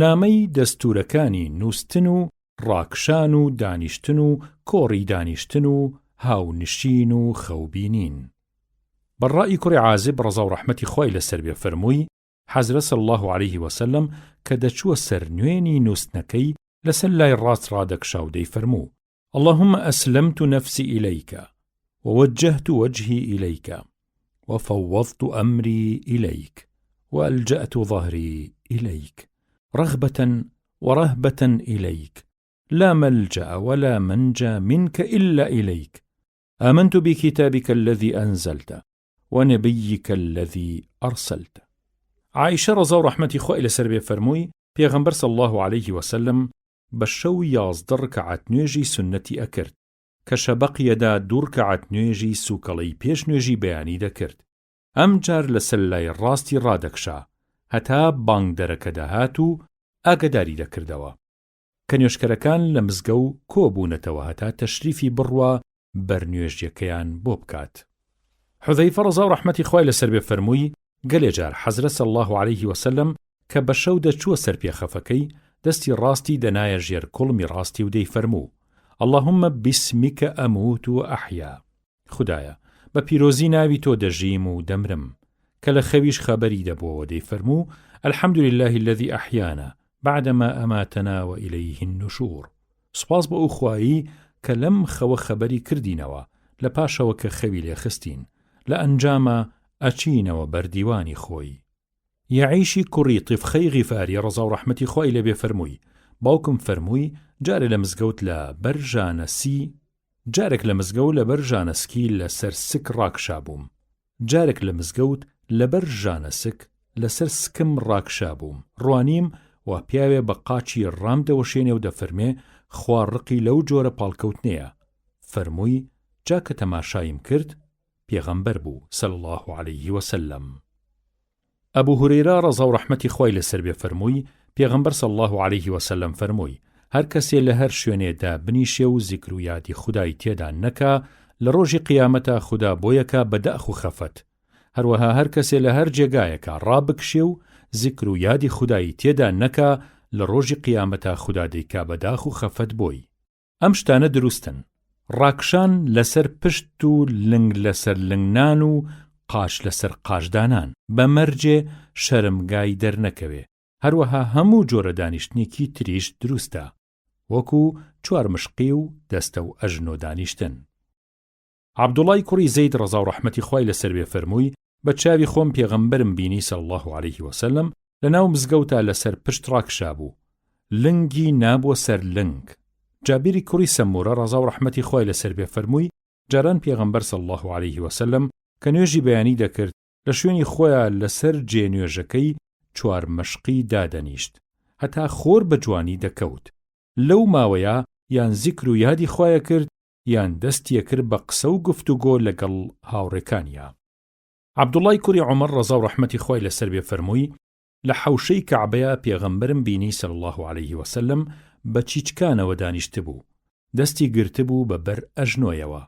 نامەی دەستورەکانی نووستن و ڕاکشان و دانیشتن و کۆڕی دانیشتن و هاونشین و خەوبینین. بەڕای کوڕی عازب ڕەزا و ڕەحمەتی خوای لەسەر بێ فەرمووی حەزرەت صلی الله عليه وسلم کە دەچووە سەر نوێنی نووستنەکەی لەسەر لای ڕاست ڕادەکشا و دەیفەرموو اللهم أسلمت نفسي إليك ووجهت وجهي إليك وفوضت أمري إليك وألجأت ظهري إليك رغبة ورهبة إليك لا ملجأ ولا منجى منك إلا إليك آمنت بكتابك الذي أنزلت ونبيك الذي أرسلت. عائشة رضا و رحمەتی خوای لەسەر بێ فەرمووی پێغەمبەر صلی الله عليه وسلم بە شەو 11 ڕکعات نوێژی سنەتی ئەکرد کە شەبەقیەدا 2 ڕکعات نوێژی سووکەڵەی پێش نوێژی بەیانی دەکرد. ئەم جار لەسەر لای ڕاستی ڕادەکشا هەتا بانگ دەرەکە دەهات و ئاگداری دەکردەوە کە نوێشکەرەکان لە مزگە و کۆبوونەتەوە هەتا تەشریفی بڕوا بەرنوێژیەکەیان بۆ بکات. حوذەیفە ڕەزا و ڕەحمەتی خوای لەسەر بێ فەرمووی گەلێ جار حەزرەت صلی الله عليه وسلم کە بە شەو دەچووە سەر پێخەفەکەی دەستی ڕاستی دەنایە ژێر کوڵمی ڕاستی و دەیفەرموو اللهم بسمك أموت وأحيا خدایە بە پیرۆزی ناوی تۆ دەژیم و دەمرم کە لە خەویش خەبەری دەبووەوە دەیفەرموو الحمد لله الذي أحيانا بعدما أماتنا وإليه النشور سپاس بە ئەو خوایی کە لەم خەوە خەبەری کردینەوە لە پاشەوە کە خەوی لێ خستین لە ئەنجامە ئەچینەوە بەردیوانی خۆی. یعیشی کوڕی طیفخەی غیفاری ڕەزا و ڕەحمەتی خوای لێبێ فەرمووی باوکم فەرمووی جارێک لە مزگەوت لە بەر ژانەسکی لەسەر سک ڕاکشا بووم جارێک لە مزگەوت لەبەر ژانەسک لەسەر سکم ڕاکشا بووم ڕوانیم و پیاوێ بە قاچی ڕام دەوەشێنێ و دەفەرمێ خوا ڕقی لەو جۆرە پاڵکەوتنەیە فەرمووی جا کە تەماشایم کرد پێغەمبەر بوو صلی الله عليه وسلم. ئەبوو هورەیرە ڕەزا و ڕەحمەتی خوای لەسەر بێ فەرمووی پێغەمبەر صلی الله عليه وسلم فەرمووی هەر کەسێ لە هەر شوێنێدا بنیشێ و زیکر و یادی خودای تێدا نەکا لە ڕۆژی قیامەتە خوددا بۆیەکە بە دەخ و خەفەت هەروەها هەر کەسێ لە هەر جێگایەکە ڕابکشێ و زیکر و یادی خودای تێدا نەکا لە ڕۆژی قیامەتە خوددا دەیکا بە داخ و خەفەت بۆی. ئەم شتانە دروستن ڕاکشان لەسەر پشت و لنگ لەسەر لنگنان و قاش لەسەر قاشدانان بە مەرجێ شەرمگای دەرنەکەوێ هەروەها هەموو جۆرە دانیشتنێکی تریش دروستە وەکو چوارمشقی و دەستە و ئەژنۆ دانیشتن. عەبدوڵای کوڕی زەید ڕەزا و ڕەحمەتی خوای لەسەر بێ فەرمووی بە چاوی خۆم پێغەمبەرم بینی صلی الله عليه وسلم لەناو مزگەوتا لەسەر پشت ڕاکشا بوو لنگی نابووە سەر لنگ. جابیری کوڕی سەمورە ڕەزا و ڕەحمەتی خوای لەسەر بێ فەرمووی جاران پێغەمبەر صلی الله عليه وسلم کە نوێژی بەیانی دەکرد لە شوێنی خۆیان لەسەر جێنوێژەکەی چوار مەشقی دادەنیشت هەتا خۆر بە جوانی دەکەوت لەو ماوەیە یان زیکر و یادی خوایە کرد یان دەستیە کرد بە قسە و گفتوگۆ لەگەڵ هاوڕێکانیە. عەبدوڵای کوڕی عومەر ڕەزا و ڕەحمەتی خوای لەسەر بێ فەرمووی لە حەوشەی کەعبەیە پێغەمبەرم بینی صلی الله عليه وسلم بە چیچکانەوە دانیشت بوو دەستی گرتبوو بە بەر ئەژنۆیەوە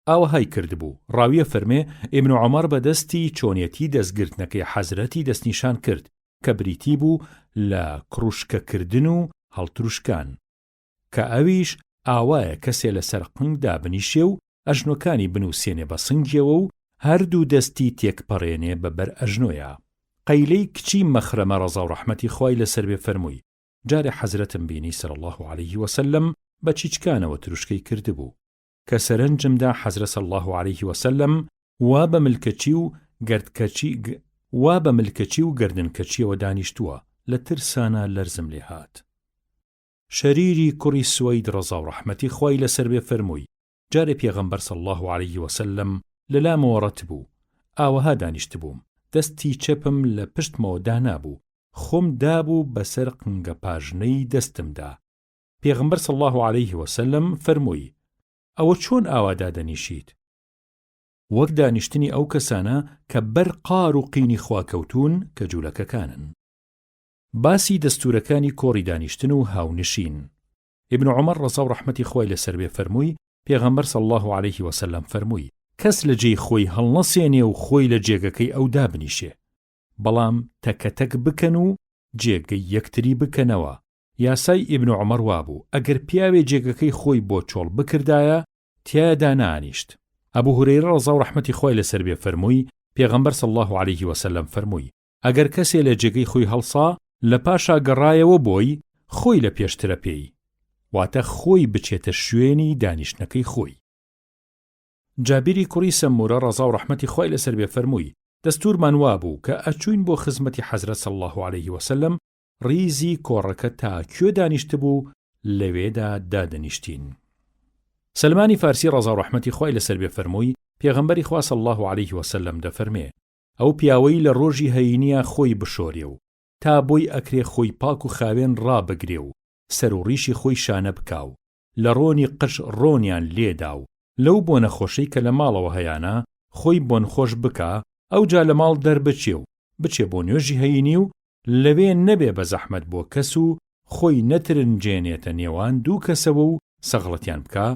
ئاوەهای کردبوو. ڕاویە فەرمێ ئیبن عومەر بە دەستی چۆنیەتی دەستگرتنەکەی حەزرەتی دەستنیشان کرد کە بریتی بوو لە کڕوشکەکردن و هەڵتروشکان کە ئەویش ئاوایە کەسێ لەسەر قنگدا بنیشێ و ئەژنۆکانی بنووسێنێ بە سنگیەوە و هەردوو دەستی تێکپەڕێنێ بە بەر ئەژنۆیە. قەیلەی کچی مەخرەمە ڕەزا و ڕەحمەتی خوای لەسەر بێ فەرمووی جارێ حەزرەتم بینی صلی الله عليه وسلم بە چیچکانەوە تروشکەی کردبوو کە سەرنجمدا حەزرەت صلی الله عليه وسلم وا بە ملکەچی و گەردنکەچیەوە دانیشتووە لە ترسانە لەرزم لێ هات. شەریری کوڕی سوەید ڕەزا و ڕەحمەتی خوای لەسەر بێ فەرمووی جارێ پێغەمبەر صلی الله عليه وسلم لەلامەوە ڕەت بوو ئاوەها دانیشت بووم دەستی چەپم لە پشتمەوە دانابوو خۆم دابوو بەسەر قنگە پاژنەی دەستمدا. پێغەمبەر صلی الله عليه وسلم فەرمووی ئەوە چۆن ئاوادا دەنیشیت؟ وەک دانیشتنی ئەو کەسانە کە بەر قار و قینی خواکەوتون کە جوولەکەکانن. باسی دەستورەکانی کۆڕی دانیشتن و هاونشین. ئیبن عومەر ڕەزا و ڕەحمەتی خوای لەسەر بێ فەرمووی پێغەمبەر صلی الله عليه وسلم فەرمووی کەس لە جێی خۆی هەڵنەسێنێ و خۆی لە جێگەکەی ئەو دابنیشێ بەڵام تەکەتەک بکەن و جێگەی یەکتری بکەنەوە. یاسای ئیبن عومەر وابوو ئەگەر پیاوێ جێگەکەی خۆی بۆ چۆڵ بکردایە تیادا نانیشت. ئەبوو هورەیرە ڕەزا و ڕەحمەتی خوای لەسەر بێ فەرمووی پێغەمبەر صلی الله عليه وسلم فەرمووی ئەگەر کەسێ لە جێگەی خۆی هەڵسا لە پاشا گەڕایەوە بۆی خۆی لە پێشترە پێی واتە خۆی بچێتە شوێنی دانیشتنەکەی خۆی. جابیری کوڕی سەمورە ڕەزا و ڕەحمەتی خوای لەسەر بێ فەرمووی دەستورمان وابوو کە ئەچوین بۆ خزمەتی حەزرەت صلی الله عليه وسلم ریزی کۆڕەکە تا کوێ دانیشت بوو لەوێدا دادەنیشتین. سلمانی فارسی ڕەزا و ڕەحمەتی خوای لەسەر بێ فەرمووی پێغەمبەری خوا صلی الله عليه وسلم دەفەرمێ ئەو پیاوەی لە ڕۆژی هەینیە خۆی بشۆرێ و تا بۆی ئەکرێ خۆی پاک و خاوێن ڕابگرێ و سەر و ڕیشی خۆی شانە بکاو لە ڕۆنی قژ ڕۆنیان لێدا و لەو بۆ نەخۆشەی کە لە ماڵەوە هەیانە خۆی بۆن خۆش بکا ئەو جا لە ماڵ دەربچێ و بچێ بۆ نوێژی هەینی و لەوێ نەبێ بە زەحمەت بۆ کەس و خۆی نەترنجێنێتە نێوان دوو کەسەوە و سەغڵەتیان بکا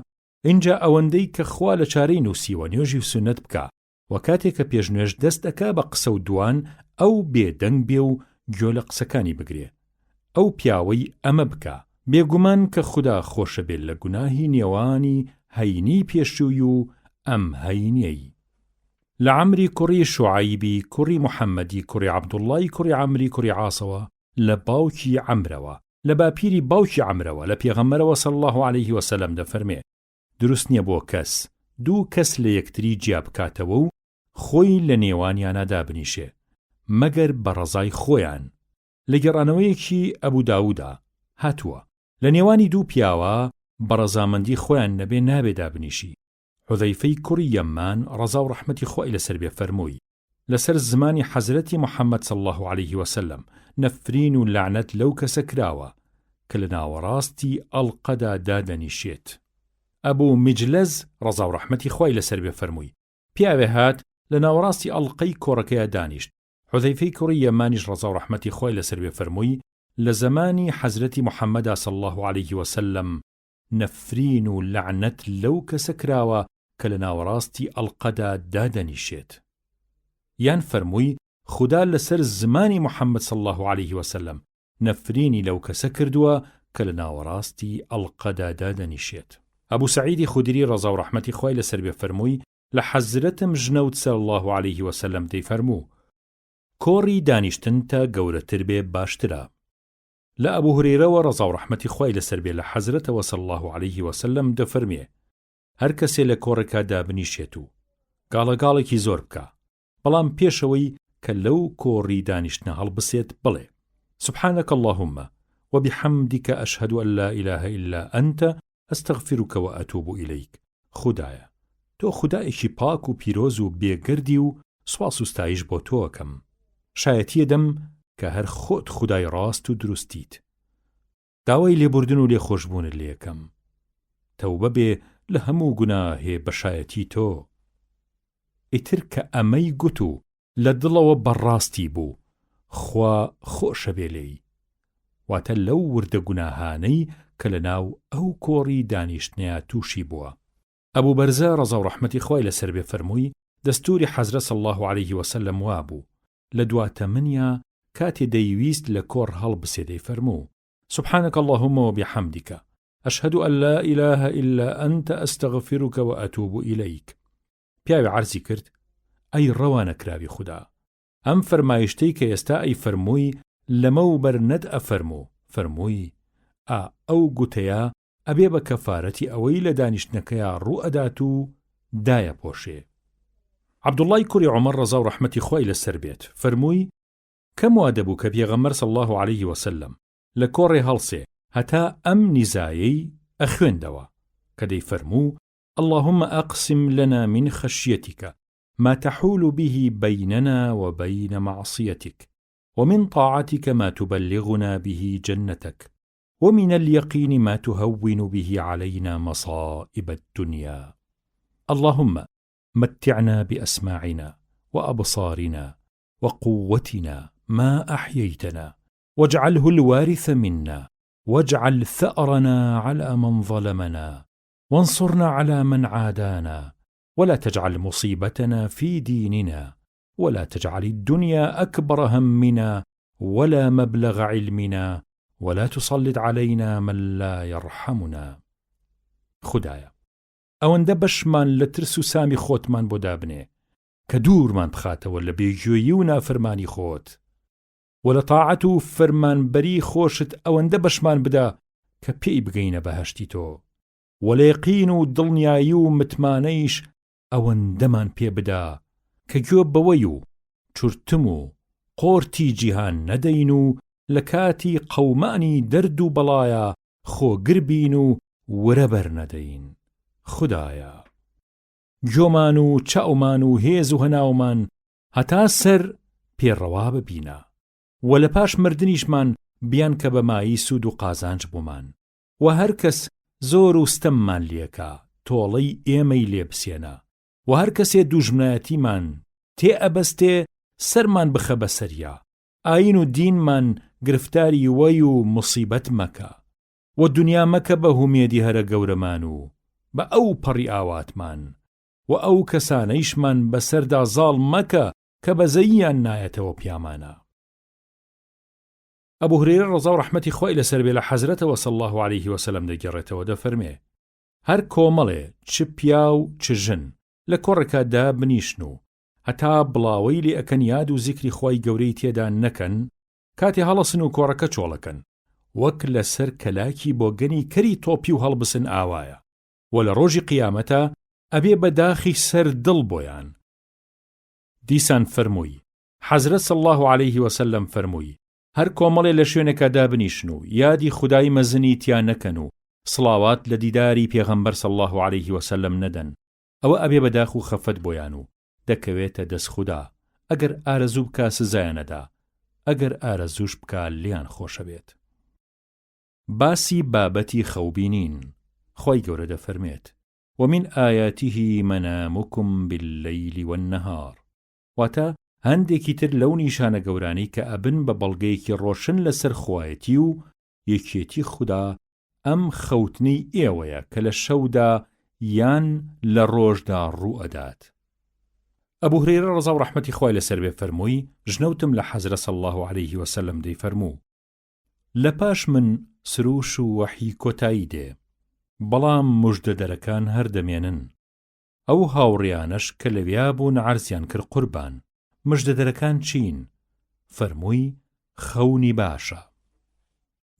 اینجا ئەوەندەی کە خوا لە چارەی نووسیوە نوێژی سونەت بکا و کاتێک کە پێشنوێژ دەست دەکا بە قسە و دوان ئەو بێدەنگ بێ و گوێ لە قسەکانی بگرێ. ئەو پیاوەی ئەمە بکە، بێگومان کە خوددا خۆشە بێت لە گوناهی نێوانی هەینی پێشووی و ئەم هەینیەی. لە عەمری کوڕی شوعەیبی کوڕی محەممەدی کوڕی عەبدوڵڵای کوڕی عەمری کوڕی عاسەوە لە باوکی عەمرەوە لە باپیری باوکی عەمرەوە لە پێغەمبەرەوە صلی الله عەلەیه وسەلەم دەفەرمێ دروست نییە بۆ کەس دوو کەس لە یەکتری جیا بکاتەوە و خۆی لە نێوانیانە دابنیشێ مەگەر بە ڕەزای خۆیان. لە گەڕانەوەیەکی ئەبوو داوودا هاتووە لە نێوانی دوو پیاوە بە ڕەزامەندی خۆیان نەبێ نابێ دابنیشی. حوذەیفەی کوڕی یەمان ڕەزا و ڕەحمەتی خۆی لەسەر بێ فەرمووی لەسەر زمانی حەزرەتی محەممەد صلی الله عەلەیه وسەلەم نەفرین و لعنەت لەو کەسە کراوە کە لە ناوەڕاستی ئەڵقەدا دادەنیشێت. ئەبوو میجلەز ڕەزا و ڕەحمەتی خۆی لەسەر بێ فەرمووی پیاوێ هات لە ناوەڕاستی ئەڵقەی کۆڕەکەیە دانیشت. حوذەیفەی کوڕی یەمانیش ڕەزا و ڕەحمەتی خۆی لەسەر بێ فەرمووی لە زمانی حەزرەتی محەممەدا صلی الله عەلەیه وسەلەم نەفرین و لعنەت لەو کەسە کراوە کە لە ناوەڕاستی ئەڵقەدا دادەنیشێت. یان فەرمووی خوددا لەسەر زمانی محەممەد صلی الله عەلەیه وسەلەم نەفرینی لەو کەسە کردووە کە لە ناوەڕاستی ئەڵقەدا دادەنیشێت. ئەبوو سەعیدی خودری ڕەزا و ڕەحمەتی خۆی لەسەر بێ فەرمووی لە حەزرەتم ژنەوت صلی الله عەلەیه وسەلەم دەی فەرموو کۆڕی دانیشتن تا گەورەتر بێ باشترە. لە ئەبوو هورەیرەوە ڕەزا و ڕەحمەتی خۆی لەسەر بێ لە حەزرەتەوە صلی الله عەلەیه وسەلەم دەفەرمێ هەر کەسێ لە کۆڕێکا دابنیشێت و گاڵەگاڵێکی زۆر بکە بەڵام پێشەوەی کە لەو کۆڕی دانیشتنە هەڵبسێت بڵێ سبحانك اللهم وبحمدك أشهد أن لا إله إلا أنت أستغفرك وأتوب إليك. خدایە تۆ خودایەکی پاک و پیرۆز و بێگردی و سواس و ستایش بۆ تۆکەم. شایەتیە دەم کە هەر خۆت خودای ڕاست و دروستیت. داوای لێبوردن و لێخۆشبوونت لێ یەکەم. تەوبە بێ لە هەموو گوناهێ بەشایەتی تۆ. ئیتر کە ئەمەی گوت و لە دڵەوە بەڕاستی بوو خوا خۆشە بێ لێی. واتە لەو وردە گوناهانەی کە لە ناو ئەو کۆڕی دانیشتنەیە تووشی بووە. ئەبوو بەرزە ڕەزا و ڕەحمەتی خۆی لەسەر بێ فەرمووی دەستوری حەزرەت صلی الله عەلەیه وسەلەم وابوو لە دواتەمەنیا کاتێ دەیویست لە کۆڕ هەڵبسێ دەی فەرموو سبحانك اللهم وبحمدك أشهد أن لا إله إلا أنت أستغفرك وأتوب إليك. پیاوی عرضی کرد ئەی ڕەوانە کراوی خوددا ئەم فەرمایشتەی کە ئێستا ئەی فەرمووی لەمەوبەر نەت ئەفەرموو فەرمووی ئەو گوتەیە ئەبێ بە کەفارەتی ئەوەی لە دانیشتنەکەیە ڕوو ئەدات و دایە پۆشێ. عەبدوڵڵای کوڕی عومەر ڕەزا و ڕەحمەتی خۆی لەسەر بێت فەرمووی کەم وا دەبوو کە پێغەمبەر صلی الله عەلەیه وسەلەم لە کۆڕێ هەڵسێ هەتا ئەم نیزایەی ئەخوێندەوە کە دەی فەرموو اللهم أقسم لنا من خشيتك ما تحول به بيننا وبين معصيتك ومن طاعتك ما تبلغنا به جنتك ومن اليقين ما تهون به علينا مصائب الدنيا اللهم متعنا بأسماعنا وأبصارنا وقوتنا ما أحييتنا واجعله الوارث منا واجعل ثأرنا على من ظلمنا وانصرنا على من عادانا ولا تجعل مصيبتنا في ديننا ولا تجعل الدنيا أكبر همنا ولا مبلغ علمنا ولا تسلط علينا من لا يرحمنا. خدایە ئەوەندە بەشمان لە ترس و سامی خۆتمان بۆ دابنێ کە دوورمان بخاتەوە لە بێگوێیی و نافرمانی خۆت و لە تاعەت و فەرمانبەری خۆشت ئەوەندە بەشمان بدا کە پێی بگەینە بەهەشتی تۆ و لە یەقین و دڵنیایی و متمانەیش ئەوەندەمان پێ بدا کە گوێ بەوەی و چورتم و قۆرتی جیهان نەدەین و لە کاتی قەومانی دەرد و بەڵایە خۆگربین و وەرەبەر نەدەین. خدایە گوێمان و چاومان و هێز و هەناومان هەتا سەر پێڕەوا ببینە و لە پاش مردنیشمان بیان کە بەمایی سوود و قازانج بوومان و هەر کەس زۆر و ستەممان لێکە تۆڵەی ئێمەی لێ بسێنە و هەر کەسێ دوژمنایەتیمان تێ ئەبەستێ سەرمان بخە بەسەریا ئاین و دینمان گرفتاری وەی و مصیبەت مەکە و دنیا مەکە بە هومێدی هەرە گەورەمان و بە ئەو پەڕی ئاواتمان و ئەو کەسانەیشمان بەسەردا زاڵ مەکە کە بەزەییان نایەتەوە پیامانە. ئەبوو هورەیرە ڕەزا و ڕەحمەتی خۆی لەسەر بێ لە حەزرەتەوە صلی الله عليه وسلم دەگەڕێتەوە دەفەرمێ هەر کۆمەڵێ چ پیا و چ ژن لە کۆڕێکەدا بنیشن و هەتا بڵاوەی لێ ئەکەن یاد و زیکری خۆی گەورەی تێدا نەکەن کاتێ هەڵەسن و کۆڕەکە چۆڵەکەن وەک لەسەر کەلاکی بۆ گەنی کەری تۆپی و هەڵبسن ئاوایە و لە ڕۆژی قیامەتە ئەبێ بەداخی سەر دڵ بۆیان. دیسان فەرمووی حەزرەت صلی الله عليه وسلم فەرمووی هەر کۆمەڵێ لە شوێنێکەدا بنیشن و یادی خودای مەزنی تیان نەکەن و سڵاوات لە دیداری پێغەمبەر صلی الله عليه وسلم نەدەن ئەوە ئەبێ بەداخ و خەفەت بۆیان و دەکەوێتە دەست خوددا ئەگەر ئارەزوو بکە سزایانەدا ئەگەر ئارەزوش بکە لیان خۆشە بێت. باسی بابەتی خەوبینین خۆی گەورە دەفەرمێت ومن آياته منامكم بالليل والنهار واتە هەندێکی تر لەو نیشانە گەورانەی کە ئەبن بە بەڵگەیەکی ڕۆشن لەسەر خوایەتی و یەکێتی خوددا ئەم خەوتنی ئێوەیە کە لە شەودا یان لە ڕۆژدا ڕوو ئەدات. ئەبوو هورەیرە ڕەزا و ڕەحمەتی خۆی لەسەر بێ فەرمووی ژنەوتم لە حەزرەت صلی الله عليه وسلم دەیفەرموو لە پاش من سروش و وەحی کۆتایی دێ بەڵام موژدەدەرەکان هەردەمێنن ئەو هاوڕیانەش کە لەویا بوون عەرزیان کرد قوربان مژدەدەرەکان چین؟ فەرمووی خەونی باشە.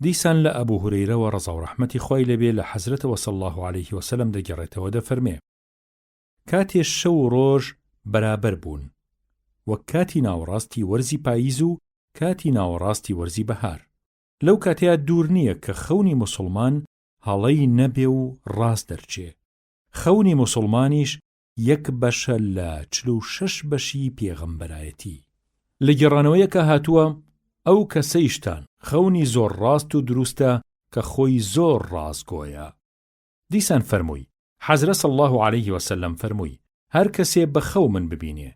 دیسان لە ئەبوو هورەیرەوە ڕەزا و ڕەحمەتی خۆی لەبێ لە حەزرەتەوە صلی الله عليه وسلم دەگەڕێتەوە دەفەرمێ کاتێ شەو و ڕۆژ بەرابەر بوون وەک کاتی ناوەڕاستی وەرزی پاییز و کاتی ناوەڕاستی وەرزی بەهار لەو کاتەیە دوور نییە کە خەونی موسڵمان هەڵەی نەبێ و ڕاست دەرچێ. خەونی موسڵمانیش 1/6 لە 46 بەشی پێغەمبەرایەتی. لە گێڕانەوەیەکە هاتووە ئەو کەسەیشتان خەونی زۆر ڕاست و دروستە کە خۆی زۆر ڕاستگۆیە. دیسان فەرمووی حەزرەت صلی الله عليه وسلم فەرمووی هەر کەسێ بە خەو من ببینێ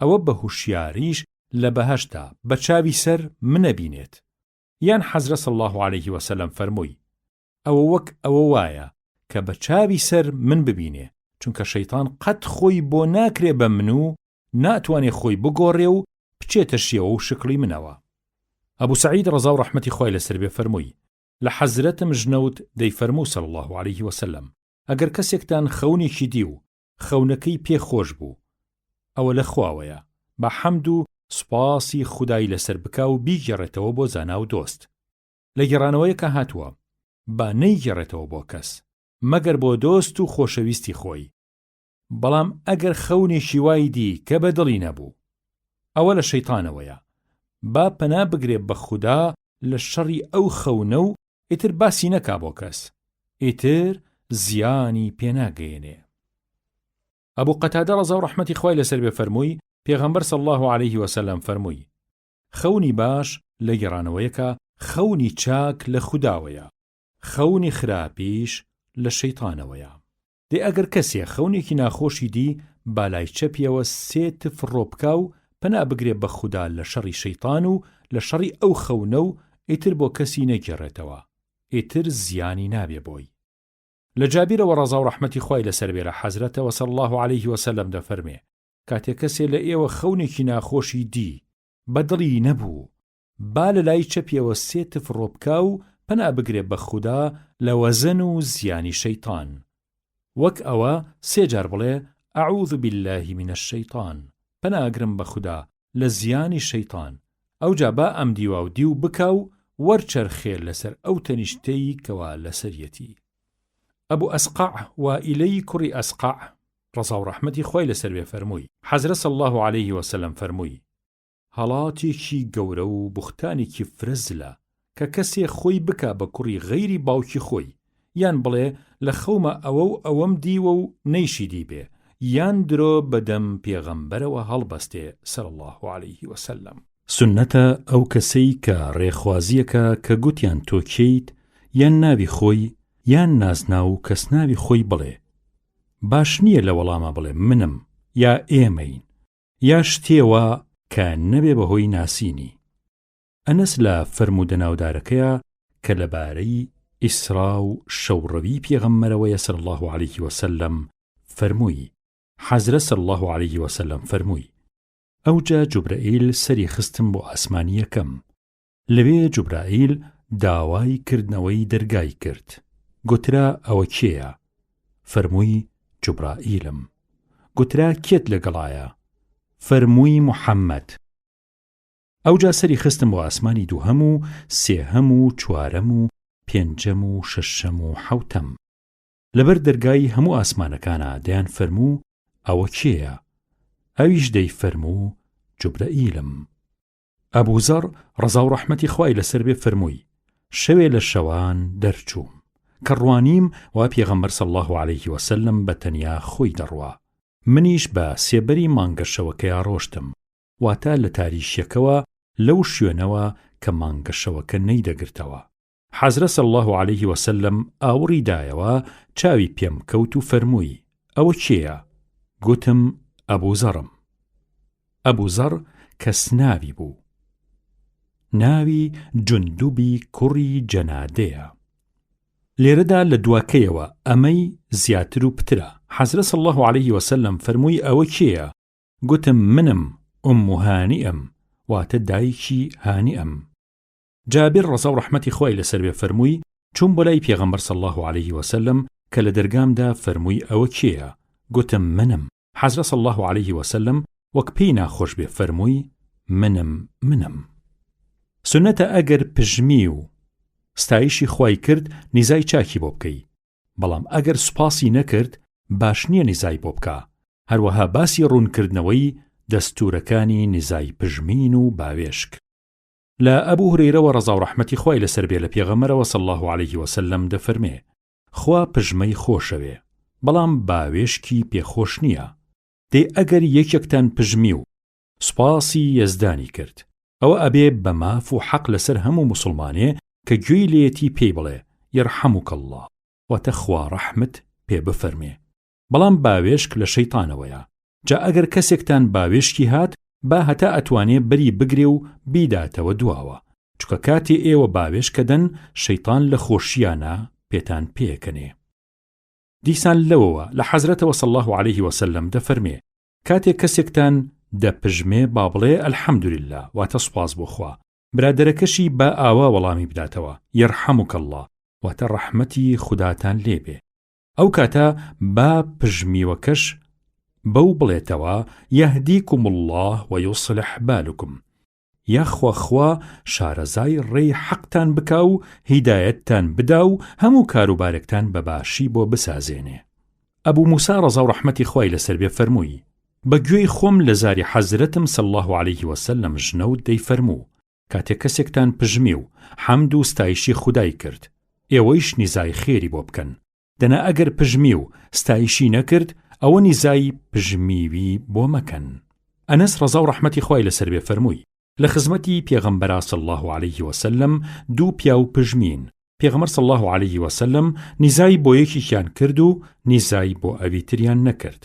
ئەوە بە هوشیاریش لە بەهەشتا بە چاوی سەر منە بینێت. یان حەزرەت صلی الله عليه وسلم فەرمووی ئەوە وەک ئەوە وایە کە بە چاوی سەر من ببینێ چونکە شەیتان قەت خۆی بۆ ناکرێ بە من و ناتوانێ خۆی بگۆڕێ و بچێتە شێوە و شکڵی منەوە. ئەبوو سەعید ڕەزا و ڕەحمەتی خۆی لەسەر بێ فەرمووی لە حەزرەتم ژنەوت دەیفەرموو صلی الله عليه وسلم ئەگەر کەسێکتان خەونێکی دی و خەونەکەی پێخۆش بوو ئەوە لە خواوەیە بە حەمد و سوپاسی خودای لەسەر بکا و بیگەڕێتەوە بۆ زانا و دۆست. لە گێڕانەوەیەکە هاتووە با نەیگەڕێتەوە بۆ کەس مەگەر بۆ دۆست و خۆشەویستی خۆی بەڵام ئەگەر خەونێکی وای دی کە بەدڵی نەبوو ئەوە لە شەیتانەوەیە با پەنا بگرێ بە خودا لە شەڕی ئەو خەونە و ئیتر باسی نەکا بۆ کەس ئیتر زیانی پێناگەیەنێ. ئەبوو قەتادە ڕەزا و ڕەحمەتی خۆی لەسەر بێ فەرمووی پێغەمبەر صلی الله عليه وسلم فەرمووی خەونی باش لە گێڕانەوەیەکە خەونی چاک لە خوداوەیە خەونی خراپیش لە شەیتانەوەیە. دێ ئەگەر کەسێ خەونێکی ناخۆشی دی بالای چەپیەوە 3 تف ڕۆبکا و پەنا بگرێ بە خودا لە شەڕی شەیتان و لە شەڕی ئەو خەونە و ئیتر بۆ کەسی نەگێڕێتەوە ئیتر زیانی نابێ بۆی. لە جابیرەوە ڕەزا و ڕەحمەتی خۆی لەسەر بێ لە حەزرەتەوە صلی الله عليه وسلم دەفەرمێ کاتێک کەسێ لە ئێوە خەونێکی ناخۆشی دی بەدڵی نەبوو با لە لای چەپیەوە 3 تف ڕۆبکا و پەنا بگرێ بە خودا لە وەزن و زیانی شەیتان وەک ئەوە 3 جار بڵێ ئەعوذ بالله من الشەیطان پەناگرم بە خودا لە زیانی شەیتان ئەوجا با ئەم دیوا و دیو بکا و وەرچەرخێ لەسەر ئەو تەنیشتەی کەوا لەسەریەتی. ئەبوو ئەسقع وائیلەی کوڕی ئەسقع ڕەزا و ڕەحمەتی خۆی لەسەر بێ فەرمووی حەزرەت صلی الله عليه وسلم فەرمووی هەڵاتێکی گەورە و بوختانێکی فرزلە کە کەسێ خۆی بکا بە کوڕی غەیری باوکی خۆی یان بڵێ لە خەومە ئەوە و ئەوەم دیوە و نەیشیدی بێ یان درۆ بەدەم پێغەمبەرەوە هەڵبەستێ صلی الله عليه وسلم. سنەتە ئەو کەسەی کە ڕێخوازیەکە کە گوتیان تۆکیت یان ناوی خۆی یان نازنا و کەس ناوی خۆی بڵێ باش نییە لە وەڵامە بڵێ منم یا ئێمەین یا شتێوە کە نەبێ بەهۆی ناسینی. ئەنەس لە فەرموودە ناودارەکەیە کە لەبارەی ئیسرا و شەوڕەوی پێغەمبەرەوەیە صلی الله عليه وسلم فەرمووی حەزرەت صلی الله عليه وسلم فەرمووی: ئەوجا جوبرائیل سەری خستم بۆ ئاسمانی یەکەم. لەوێ جوبرائیل داوای کردنەوەی دەرگای کرد. گوترا ئەوە کێیە؟ فەرمووی: جوبرائیلم. گوترا کێت لەگەڵایە؟ فەرمووی: محەممەد. ئەوجا سەری خستم بۆ ئاسمانی دووهەم و سێهەم و چوارەم و پێنجەم و شەشەم و حەوتەم. لەبەر دەرگای هەموو ئاسمانەکانە دەیان فەرموو: ئەوە کێیە؟ ئەویش دەی فەرموو: جوبرائیلم. ئەبوزەڕ ڕەزا و ڕەحمەتی خوای لەسەر بێ فەرمووی: شەوێ لە شەوان دەرچووم کە ڕوانیم وا پێغەمبەر صلی الله عليه وسلم بە تەنیا خۆی دەڕوا. منیش بە سێبەری مانگە شەوەکەیا ڕۆشتم، واتە لە تاریشیەکەوە لەو شوێنەوە کە مانگە شەوەکە نەیدەگرتەوە. حەزرەت صلی الله عليه وسلم ئاوڕی دایەوە، چاوی پێم کەوت و فەرمووی: ئەوە کێیە؟ گوتم: ئەبوزەڕم. ئەبوزەڕ کەس ناوی بوو. ناوی جوندوبی کوڕی جەنادەیە. لێرەدا لە دواکەیەوە ئەمەی زیاتر و پترە. حەزرەت صلی الله عليه وسلم فەرمووی: ئەوە کێیە؟ گوتم: منم، ئوم هانیئەم، واتە دایکی هانیئەم. جابر ڕەزا و ڕەحمەتی خوای لەسەر بێ فەرمووی: چوون بۆ لای پێغەمبەر صلی الله عليه وسلم کە لە دەرگامدا فەرمووی: ئەوە کێیە؟ گوتم: منم. حەزرەت صلی الله عليه وسلم وەک پێی ناخۆش بێ فەرمووی: منم. سنەتە ئەگەر پژمی و ستایشی خوای کرد نیزای چاکی بۆ بکەی، بەڵام ئەگەر سوپاسی نەکرد باش نییە نیزای بۆ بکە. هەروەها باسی ڕوونکردنەوەی دەستورەکانی نیزای پژمین و باوێشک. لە ئەبوو هورەیرەوە ڕەزا و ڕەحمەتی خوای لەسەر بێ لە پێغەمبەرەوە صلی الله عليه وسلم دەفەرمێ: خوا پژمەی خۆشەوێ، بەڵام باوێشکی پێخۆش نییە. دەی ئەگەر یەکێکتان پژمی و سوپاسی یەزدانی کرد، ئەوە ئەبێ بە ماف و حەق لەسەر هەموو موسڵمانێ کە گوێی لێتی پێی بڵێ: یەرحەموکە الله، واتە خوا ڕەحمت پێ بفەرمێ. بەڵام باوێشک لە شەیتانەوەیە. جا ئەگەر کەسێکتان باوێشکی هات، با هەتا ئەتوانێ بەری بگرێ و بیداتەوە دواوە، چکە کاتێ ئێوە باوێشکەدەن شەیتان لە خۆشیانە پێتان پێکەنێ. دیسان لەوەوە لە حەزرەتەوە صلی الله عليه وسلم دەفەرمێ: کاتێک کەسێکتان دەپژمێ با بڵێ ئەلحەمدولله، واتە سوپاس بۆ خوا. برادەرەکەشی با ئاوا وەڵامی بداتەوە: یەرحەموکە الله، واتە ڕەحمەتی خوداتان لێبێ. ئەو کاتە با پژمیوەکەش بەو بڵێتەوە: یەهدیکم الله وەیوصلح بالکم، یاخوا خوا شارەزای ڕێی حەقتان بکا و هیدایەتتان بدا و هەموو کاروبارێکتان بەباشی بۆ بسازێنێ. ئەبوو موسا ڕەزا و ڕەحمەتی خوای لەسەر بێ فەرمووی: بەگوێی خۆم لە زاری حەزرەتم صلی الله عليه وسلم ژنەوت دەیفەرموو: کاتێک کەسێکتان پژمی و حەمد و ستایشی خودای کرد، ئێوەیش نیزای خێری بۆ بکەن. دەنا ئەگەر پژمی و ستایشی نەکرد، ئەوە نیزای پژمیوی بۆ مەکەن. ئەنەس ڕەزا و ڕەحمەتی خوای لەسەر بێ فەرمووی: لە خزمەتی پێغەمبەرا صلی الله عليه وسلم دوو پیا و پژمین. پێغەمبەر صلی الله عليه وسلم نیزای بۆ یەکیان کرد و نیزای بۆ ئەوی تریان نەکرد.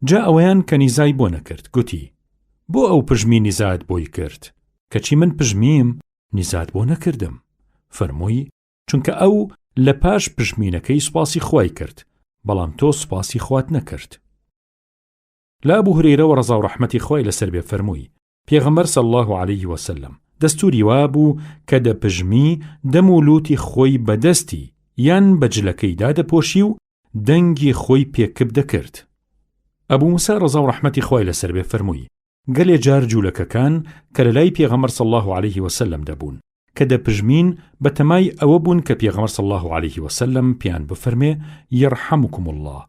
جا ئەوەیان کە نیزای بۆ نەکرد گوتی: بۆ ئەو پژمی نیزات بۆی کرد؟ کەچی من پژمیم نیزات بۆ نەکردم. فەرمووی: چونکە ئەو لە پاش پژمینەکەی سوپاسی خوای کرد، بەڵام تۆ سوپاسی خوات نەکرد. لە ئەبوو هورەیرەوە ڕەزا و ڕەحمەتی خوای لەسەر بێ فەرمووی: پێغەمبەر صلی الله عليه وسلم دەستوری وابوو کە دەپژمی دەم و لوتی خۆی بەدەستی یان بەجلەکەیدا دەپۆشی و دەنگی خۆی پێکب دەکرد. ئەبوو موسا ڕەزا و ڕەحمەتی خوای لەسەر بێ فەرمووی: گەلێ جار جوولەکەکان کە لە لای پێغەمبەر صلی الله عليه وسلم دەبوون کە دەپژمین بە تەمای ئەوە بوون کە پێغەمبەر صلی الله عليه وسلم پیان بفەرمێ: یەرحەموکم الله،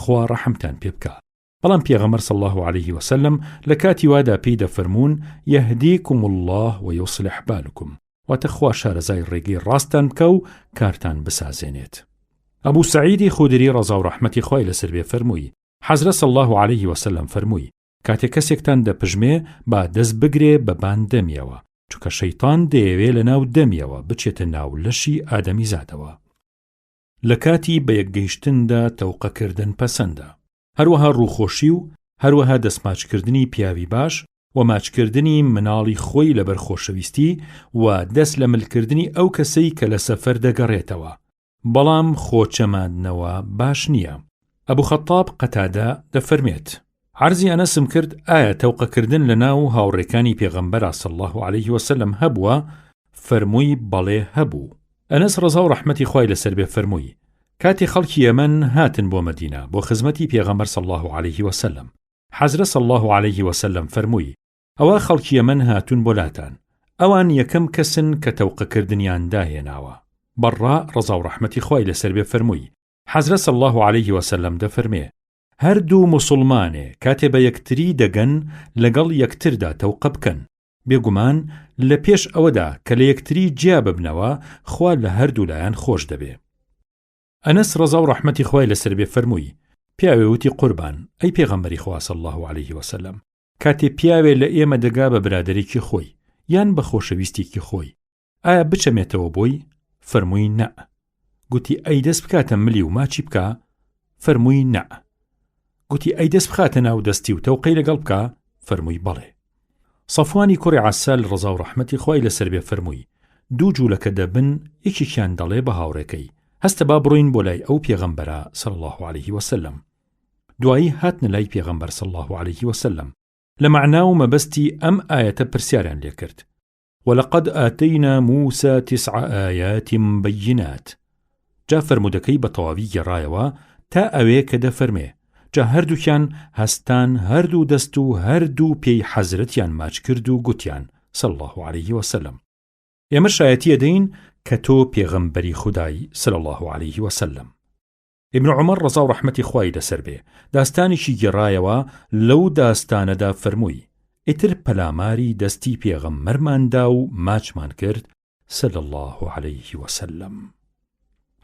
خوا ڕەحمتان پێ بکە. بەڵام پێغەمبەر صلی الله عليه وسلم لە کاتی وادا پێی دەفەرموون: یەهدیکم الله وەیوصلح بالکم، واتە خوا شارەزای ڕێگەی ڕاستان بکە و کارتان بسازێنێت. ئەبوو سەعیدی خودری ڕەزا و ڕەحمەتی خوای لەسەر بێ فەرمووی: حەزرەت صلی الله عليه وسلم فەرمووی: کاتێک کەسێکتان دەپژمێ با دەست بگرێ بە بان دەمیەوە، چونکە شەیطان دەیەوێ لە ناو دەمیەوە بچێتە ناو لەشی ئادەمی زادەوە. لە کاتی بە یەکگەیشتندا تەوقەکردن پەسەندە. هەروەها ڕووخۆشی و هەروەها دەستماچکردنی پیاوی باش و ماچکردنی مناڵی خۆی لەبەر خۆشەویستی و دەست لە ملکردنی ئەو کەسەی کە لە سەفەر دەگەڕێتەوە. بەڵام خۆچەماندنەوە باش نییە. ئەبوو خەتاب قەتادە دەفەرمێت عەرزی ئەنەسم کرد ئایا تەوقەکردن لەناو هاوڕێکانی پێغەمبەر صلی الله عليه وسلم هەبووە؟ فەرمووی بەڵێ هەبوو. ئەنەس ڕەزا و ڕەحمەتی خوای لەسەر بێ فەرمووی کاتی خەڵکی یەمەن هاتن بۆ مەدینە بۆ خزمەتی پێغەمبەر صلی الله عليه وسلم حەزرەت صلی الله عليه وسلم فەرمووی ئەوە خەڵکی یەمەن هاتون بۆ لاتان ئەوان یەکەم کەسن کە تەوقەکردنیان داهێناوە. بەڕا ڕەزا و ڕەحمەتی خوای لەسەر بێ فەرمووی حەزرەت صلی الله عليه وسلم دەفەرمێ هەردوو موسڵمانێ کاتێ بە یەکتری دەگەن لەگەڵ یەکتردا تەوقە بکەن بێگومان لە پێش ئەوەدا کە لە یەکتری جیا ببنەوە خوا لە هەردوو لایەن خۆش دەبێ. ئەنەس ڕەزا و ڕەحمەتی خوای لەسەر بێ فەرمووی پیاوێ وتی قوربان ئەی پێغەمبەری خوا صلی الله عليه وسلم کاتێ پیاوێ لە ئێمە دەگا بە برادەرێکی خۆی یان بە خۆشەویستێکی خۆی ئایا بچەمێتەوە بۆی؟ فەرمووی نە. گوتی ئەی دەست بکاتە ملی و ماچی بکە؟ فەرمووی نە. گوتی ئەی دەست بخاتە ناو دەستی و تەوقەی لەگەڵ بکە؟ فەرمووی بەڵێ. سەفوانی کوڕی عەسال ڕەزا و ڕەحمەتی خوای لەسەر بێ فەرمووی دوو جوولەکە دەبن یەکێکیان دەڵێ بە هاوڕێکەی هەستە با بڕۆین بۆ لای ئەو پێغەمبەرە صلی الله عليه وسلم. دوایی هاتنە لای پێغەمبەر صلی الله عليه وسلم لە مەعنا و مەبەستی ئەم ئایەتە پرسیاریان لێ کرد وَلَقَدْ آتَيْنَا مُوسَى 9 آيَاتٍ بَيِّنَاتٍ. جا فەرموودەکەی بە تەواوی گێڕایەوە تا ئەوێ کە دەفەرمێ جا هەردووکیان هەستان هەردوو دەست و هەردوو پێی حەزرەتیان ماچ کرد و گوتیان صلی الله عليه وسلم ئێمە شایەتی ئەدەین کە تۆ پێغەمبەری خودای صلی الله عليه وسلم. ابن عمر ڕەزا و ڕەحمەتی خوای لەسەر بێ داستانێکی گێڕایەوە لەو داستانەدا فەرمووی ئیتر پەلاماری دەستی پێغەمبەرماندا و ماچمان کرد صلی الله عليه وسلم.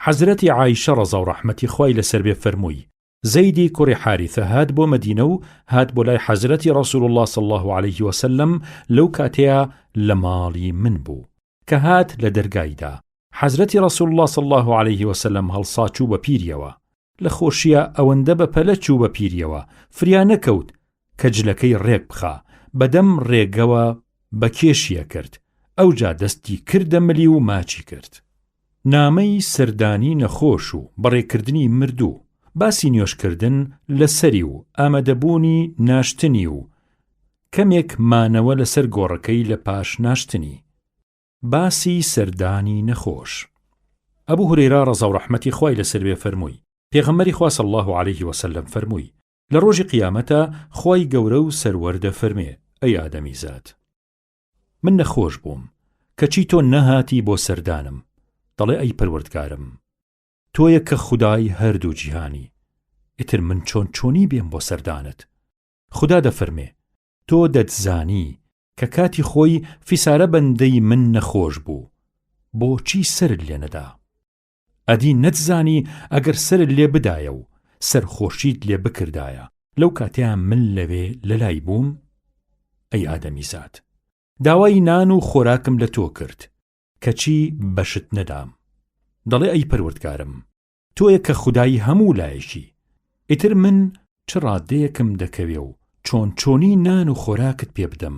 حەزرەتی عایشە ڕەزا و ڕەحمەتی خوای لەسەر بێ فەرمووی زەیدی کوڕی حارثە هات بۆ مەدینە و هات بۆ لای حەزرەتی ڕەسوول الله صلی الله عليه وسلم لەو کاتەیە لە ماڵی من بوو کە هات لە دەرگایدا حەزرەتی ڕەسوول الله صلی الله عليه وسلم هەڵسا چوو بە پیریەوە لە خۆشیە ئەوەندە بە پەلە چوو بە پیریەوە فریا نەکەوت کە جلەکەی ڕێک بخا بەدەم ڕێگەوە بە کێشیە کرد ئەوجا دەستی کردە ملی و ماچی کرد. نامەی سەردانی نەخۆش و بەڕێکردنی مردوو باسی نوێشکردن لەسەری و ئامادەبوونی ناشتنی و کەمێک مانەوە لەسەر گۆڕەکەی لە پاش ناشتنی باسی سەردانی نەخۆش. ئەبوو هورەیرە ڕەزا و ڕەحمەتی خوای لەسەر بێ فەرمووی پێغەمبەری خوا صلی الله عليه وسلم فەرمووی لە ڕۆژی قیامەتە خوای گەورە و سەروەردە فەرمێ ئەی ئادەمیزاد من نەخۆش بووم کەچی تۆ نەهاتی بۆ سەردانم دەڵێ ئەی پەروەردگارم تۆیە کە خودای هەردوو جیهانی ئیتر من چۆنی بێم بۆ سەردانت؟ خدا دەفەرمێ تۆ دەتزانی کە کاتی خۆی فیسارە بەندەی من نەخۆش بوو بۆچی سرت لێ نەدا؟ ئەدی نەتزانی ئەگەر سرت لێ بدایە و سەرخۆشیت لێ بکردایە لەو کاتیان من لەوێ لەلای بووم؟ ئەی ئادەمیزاد داوای نان و خۆراکم لە تۆ کرد کەچی بەشت نەدام دەڵێ ئەی پەروەردگارم تۆیە کە خودای هەموو لایەکی ئیتر من چ ڕادەیەکم دەکەوێ و چۆنی نان و خۆراکت پێ بدەم؟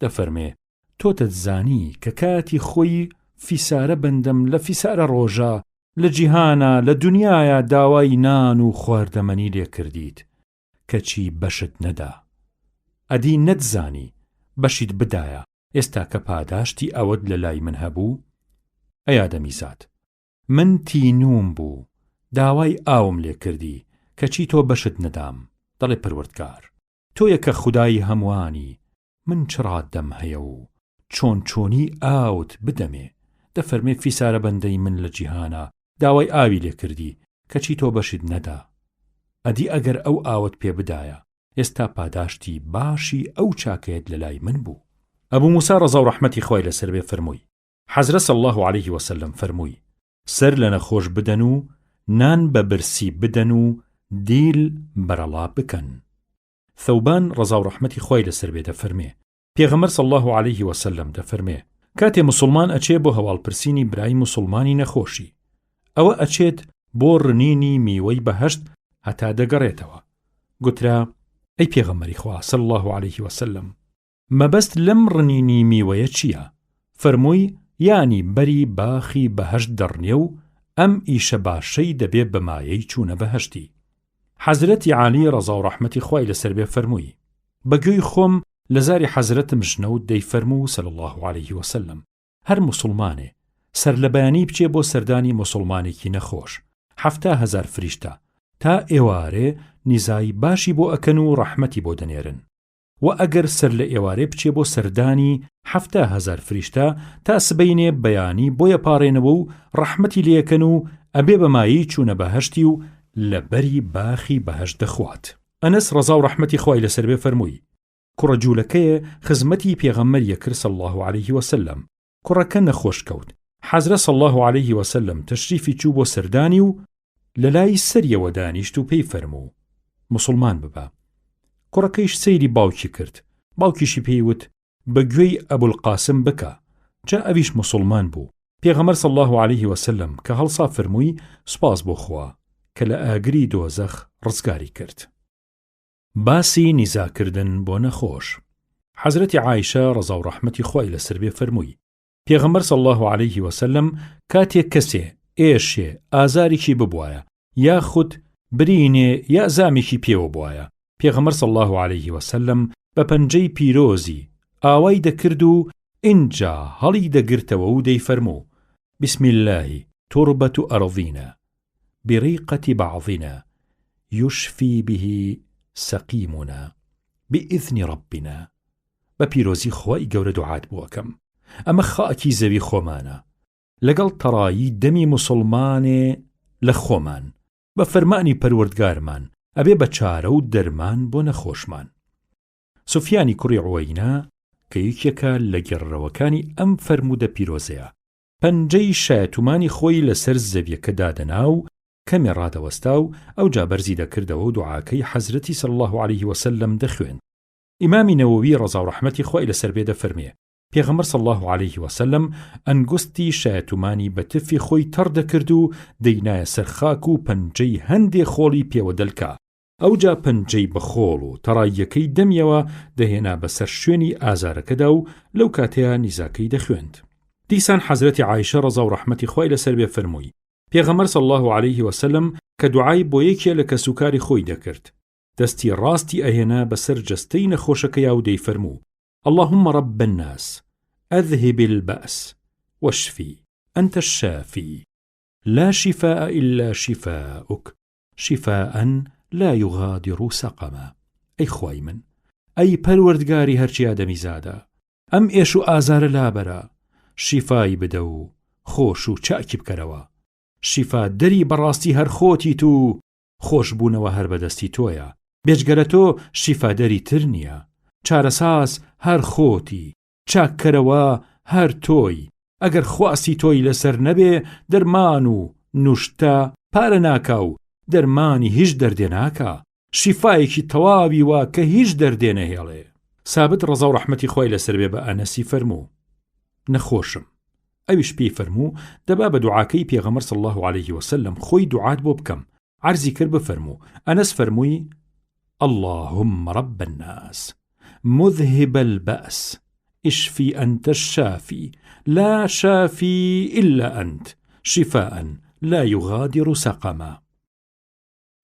دەفەرمێ تۆ دەتزانی کە کاتی خۆی فیسارە بەندەم لە فیسارە ڕۆژە لە جیهانە لە دنیاە داوای نان و خواردەمەنی لێ کردیت کەچی بەشت نەدا ئەدی نەتزانی بەشیت بدایە ئێستا کە پاداشتی ئەوەت لە لای من هەبوو؟ ئەی ئادەمیزاد من تینوم بوو داوای ئاوم لێ کردی کەچی تۆ بەشت نەدام دەڵێ پەروەردگار تۆیە کە خودای هەمووانی من چ ڕادەم هەیە و چۆنی ئاوت بدەمێ؟ دەفەرمێ فیسارە بەندەی من لە جیهانە داوای ئاوی لێ کردی کەچی تۆ بەشت نەدا ئەدی ئەگەر ئەو ئاوت پێ بدایە ئێستا پاداشتی باشی ئەو چاکەیەت لە لای من بوو. ئەبوو موسا ڕەزا و ڕەحمەتی خوای لەسەر بێ فەرمووی حەزرەت صلی الله عليه وسلم فەرمووی سەر لە نەخۆش بدەن و نان بە برسی بدەن و دیل بەرەڵا بکەن. ثەوبان ڕەزا و ڕەحمەتی خوای لەسەر بێ دەفەرمێ پێغەمبەر صلی الله عليه وسلم دەفەرمێ کاتێ مسلمان ئەچێ بۆ هەواڵپرسینی برای مسلمانی نەخۆشی ئەوە ئەچێت بۆ ڕنینی میوەی بەهەشت هەتا دەگەڕێتەوە. گوترا ئەی پێغەمبەری خوا صلی الله عليه وسلم مەبەست لەم ڕنینی میوەیە چییە؟ فەرمووی یانی بەری باخی بەهەشت دەڕنێ و ئەم ئیشە باشەی دەبێ بەمایەی چوونە بەهەشتی. حەزرەتی عالی ڕەزا و ڕەحمەتی خوای لەسەر بێ فەرمووی: بەگوێی خۆم لە زاری حەزرەتم ژنەوت دەیفەرموو صلی الله عليه وسلم: هەر موسڵمانێ سەر لە بەیانی بچێ بۆ سەردانی موسڵمانێکی نەخۆش 7,000 فریشتە تا ئێوارێ نیزای باشی بۆ ئەکەن و ڕەحمەتی بۆ دەنێرن، و ئەگەر سەر لە ئێوارێ بچێ بۆ سەردانی 7,000 فریشتە تا سبەینێ بەیانی بۆیە پاڕێنەوە و ڕەحمەتی لێەکەن و ئەبێ بەمایی چوونە بەهەشتی و لە بەری باخی بەهەشت دەخوات. ئەنەس ڕەزا و ڕەحمەتی خوای لەسەر بێ فەرمووی: کوڕە جوولەکەیە خزمەتی پێغەمبەریە کرد صلی الله عليه وسلم. کوڕەکە نەخۆش کەوت. حەزرەت صلی الله عليه وسلم تەشریفی چوو بۆ سەردانی و لە لای سەریەوە دانیشت و پێی فەرموو: موسڵمان ببە. کوڕەکەیش سەیری باوکی کرد. باوکیشی پێیوت: بەگوێی ئەبولقاسم بکە. جا ئەویش موسڵمان بوو. پێغەمبەر صلی الله عليه وسلم کە هەڵسا فەرمووی: سوپاس بۆ خوا کە لە ئاگری دۆزەخ ڕزگاری کرد. باسی نیزاکردن بۆ نەخۆش. حەزرەتی عایشە ڕەزا و ڕەحمەتی خوای لەسەر بێ فەرمووی: پێغەمبەر صلی الله عليه وسلم کاتێک کەسێ ئێشێ ئازارێکی ببوایە یاخود برینێ یا زامێکی پێوە بوایە، پێغەمبەر صلی الله عليه وسلم بە پەنجەی پیرۆزی ئاوای دەکرد و ئینجا هەڵی دەگرتەوە و دەیفەرموو: بسم الله تربة أرضنا بريقة بعضنا يشفي به سقيمنا بإذن ربنا. بەپیرۆزی خوای گەورە دوعات بۆکەم. ئەمە خاکی زەوی خۆمانە لەگەڵ تەڕایی دەمی موسڵمانێ لە خۆمان بە فەرمانی پەروەردگارمان ئەبێ بە چارە و دەرمان بۆ نەخۆشمان. سوفیانی کوڕی عوەینە کە یەکێکە لە گێڕەوەکانی ئەم فەرموودە پیرۆزەیە پەنجەی شایەتومانی خۆی لەسەر زەویەکە دادەنا و کەمێ ڕادەوەستا و ئەو جا بەرزی دەکردەوە و دوعاکەی حەزرەتی صلی الله عليه وسلم دەخوێن. ئیمامی نەوەوی ڕەزا و ڕەحمەتی خوای لەسەر بێ دەفەرمێ: پێغەمبەر صلی الله عليه وسلم ئەنگوستی شایەتومانی بە تفی خۆی تەڕ دەکرد و دەینایە سەر خاک و پەنجەی هەندێ خۆڵی پێوە دەلکا. ئەو جا پەنجەی بەخۆڵ و تەڕاییەکەی دەمیەوە دەهێنا بەسەر شوێنی ئازارەکەدا و لەو کاتەیە نیزاکەی دەخوێند. دیسان حەزرەتی عایشە ڕەزا و ڕەحمەتی خوای لەسەر بێ فەرمووی: پێغەمبەر صلی الله عليه وسلم کە دوعای بۆ یەکێ لە کەسوکاری خۆی دەکرد دەستی ڕاستی ئەهێنا بەسەر جەستەی نەخۆشەکەیا و دەیفەرموو: اللهم رب الناس أذهب البأس واشفي أنت الشافي لا شفاء إلا شفاؤك شفاء لا يغادر سقما. أي خوای من، أي پەروەردگاری هەرچی ئادەمی زادە، ئەم ئێش و ئازارە لابەرە، شیفای بدە و خۆش و چاکی بکەرەوە. شیفا دەری بەڕاستی هەر خۆتیت و خۆشبوونەوە هەر بەدەستی تۆیە. بێجگەرە تۆ شیفادەری تر نییە. چارەساز هەر خۆتی، چاککەرەوە هەر تۆی. ئەگەر خواستی تۆی لەسەر نەبێ دەرمان و نوشتە پارە ناکا و دەرمانی هیچ دەردێ ناکا. شیفایەکی تەواوی وا کە هیچ دەردێ نەهێڵێ. سابت ڕەزا و ڕەحمەتی خوای لەسەر بێ بە ئەنەسی فەرموو: نەخۆشم. ئەویش پێی فەرموو دەبا بە دوعاکەی پێغەمبەر صلی الله عليه وسلم خۆی دوعات بۆ بکەم. عەرزی کرد بفەرموو. ئەنەس فەرمووی: اللهم رب الناس مذهب البأس اشفي أنت الشافي لا شافي إلا أنت شفاء لا يغادر سقما.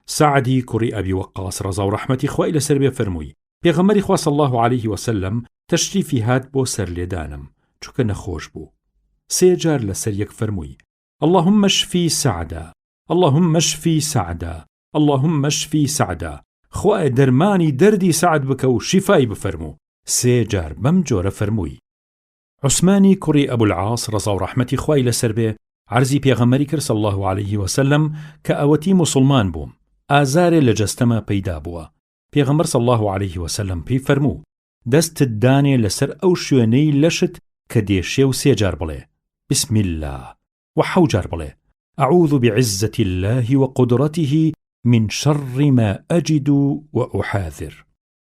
سعدی کوڕی ئەبی وەقاس ڕەزا و ڕەحمەتی خوای لەسەر بێ فەرمووی: پێغەمبەری خوا صلی الله عليه وسلم تەشریفی هات بۆ سەرلێدانم چونکە نەخۆش بوو. 3 جار لەسەر یەک فەرمووی: اللهم اشفي سعدا اللهم اشفي سعدا اللهم اشفي سعدا. خوای دەرمانی دەردی سعد بکە و شیفای بفەرموو. 3 جار بەم جۆرە فەرمووی. عوسمانی کوڕی ئەبولعاس ڕەزا و ڕەحمەتی خوای لەسەر بێ عەرزی پێغەمبەری کرد صلی الله عليه وسلم کە ئەوەتی موسڵمان بووم، ئازارێ لە جەستەمە پەیدا بووە. پێغەمبەر صلی الله عليه وسلم پێی فەرموو: دەستت دانێ لەسەر ئەو شوێنەی لەشت کە دێشێ و 3 جار بڵێ بسم الله، و 7 جار بڵێ أعوذ بعزة الله وقدرته من شر ما أجد وأحاذر.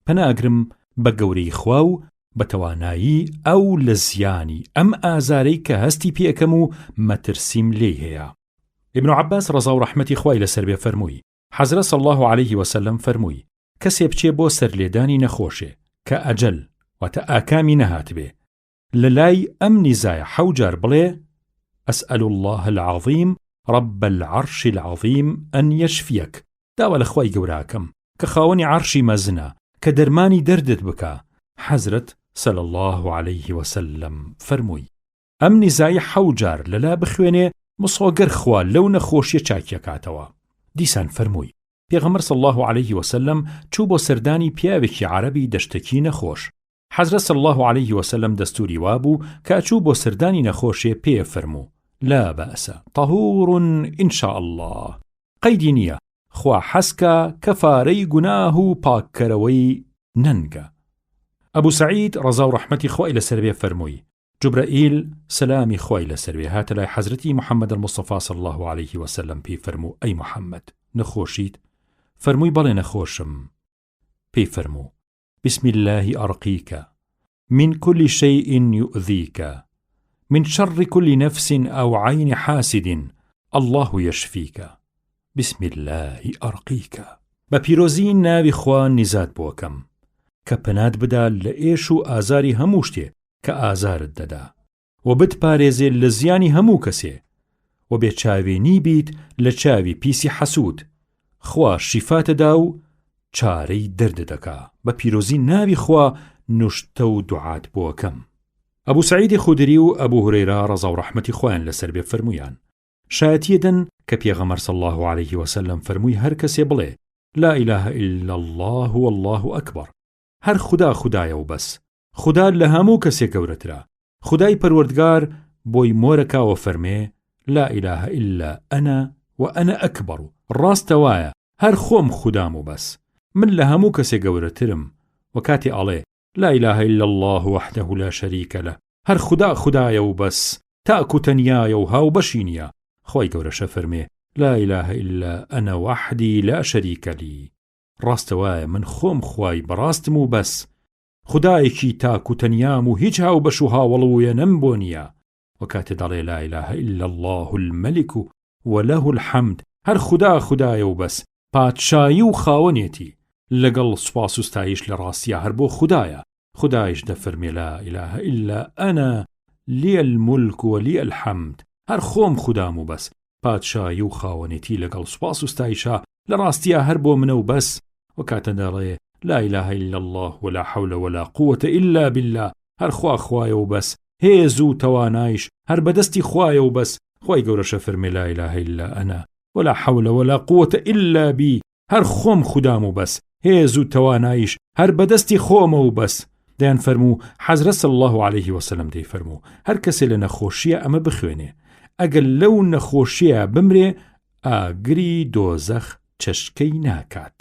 پەناگرم بە گەورەی خوا و بە توانایی ئەو لە زیانی ئەم ئازارەی کە هەستی پێکەم و مەترسیم لێی هەیە. ابن عباس ڕەزا و ڕەحمەتی خوای لەسەر بێ فەرمووی: حەزرەت صلی الله عليه وسلم فەرمووی: کەسێ بچێ بۆ سەرلێدانی نەخۆشێ کە ئەجەل واتە ئاکامی نەهات بێ، لە لای ئەم نیزایە 7 جار بڵێ أسأل الله العظيم رب العرش العظيم أن يشفيك داوە لە خوای گەوراکەم کە خاوەنی عەرشی مەزنە کە دەرمانی دەردت بکە. حەزرەت صلی الله عليه وسلم فەرمووی ئەم نیزایی 7 جار لەلا بخوێنێ مسۆگەر خوا لەو نەخۆشیە چاکیەکاتەوە. دیسان فەرمووی پێغەمبەر صلی الله عليه وسلم چوو بۆ سەردانی پیاوێکی عەرەبی دەشتێکی نەخۆش. حەزرەت صلی الله عليه وسلم دەستوری وابوو کە ئەچوو بۆ سەردانی نەخۆشیە پێ فەرموو لا بەئسە طەهوور ئین شاء الله، قەیدی نییە، خوا حەسکە کەفارەی گوناه و پاککەرەوەی نەنگە. ئەبوو سەعید ڕەزا و ڕەحمەتی خوای لەسەر بێ فەرمووی جوبرائیل سەلامی خوای لەسەر بێ هاتە لای حەزرەتی محەممەد المصطفى صلی الله عليه وسلم پێی فەرموو ئەی محەممەد نەخۆشیت؟ فەرمووی بەڵێ نەخۆشم. پێی فەرموو بسم الله أرقيك من كل شيء يؤذيك من شر كل نفس أو عين حاسد الله يشفيك بسم الله أرقيك. بەپیرۆزی ناوی خوا نزات بۆکەم کە پەنات بدا لە ئێش و ئازاری هەموو شتێ کە ئازارت دەدا و بتپارێزێ لە زیانی هەموو کەسێ و بێچاوێنی بیت لە چاوی پیسی حەسوود. خوا شیفاتەدا و چارەی دەرد دەکا. بە پیرۆزی ناوی خوا نوشتە و دوعات بۆکەم. ئەبوو سەعیدی خودری و ئەبوو هورەیرە ڕەزا و ڕەحمەتی خوایان لەسەر بێ فەرموویان شایەتیەدەن کە پێغەمبەر صلی الله عليه وسلم فەرمووی هەر کەسێ بڵێ لا إله إلا الله والله أكبر، هەر خدا خدایە و بەس، خدا لە هەموو کەسێک گەورەترە، خدای پەروەردگار بۆی مۆرەکاوە فەرمێ لا إله إلا أنا وأنا أكبر، ڕاستە وایە هەر خۆم خودام و بەس، من لە هەموو کەسێک گەورەترم. و کاتی ئەڵێ لا إله إلا الله وحده لا شريك له، هەر خدا خدایە و بەس، تاک و تەنیایە و هاو بەشی نییە. خۆی گەورەشە فەرمێ لا إله إلا أنا وحدي لا شريك لي، ڕاستە وایە من خۆم خوای بەڕاستم و بەس، خدایەکی تاک و تەنیام و هیچ هاو بەش و هاوڵ و وێنەم بۆ نییە. و کاتێ دەڵێ لا إله إلا الله الملك وله الحمد، هەر خدا خدایە و بەس، پادشایی و خاوەنێتی لەگەڵ سوپاس و ستایش لە ڕاستیە هەر بۆ خدایە. خدایش دەفەرمێ لا إله إلا أنا لي الملك ولي الحمد، هەر خۆم خودام و بەس، پادشایی و خاوەنێتی لەگەڵ سوپاس و ستایشە لە ڕاستیە هەر بۆ منە و بەس. و کاتە دەڵێ لا إله إلا الله ولا حول ولا قوة إلا بالله، هەر خوا خوایە و بەس، هێز و توانایش هەر بەدەستی خوایە و بەس. خۆی گەورەشە فەرمێ لا إله إلا أنا ولا حول ولا قوة إلا بي، هەر خۆم خودام و بەس، هێز و توانایش هەر بەدەستی خۆمە و بەس. دەیان فەرموو حەزرەت صلی الله عليه وسلم دەی فەرموو هەر کەسێ لە نەخۆشیە ئەمە بخوێنێ، ئەگەر لەو نەخۆشیە بمرێ ئاگری دۆزەخ چەشکەی ناکات.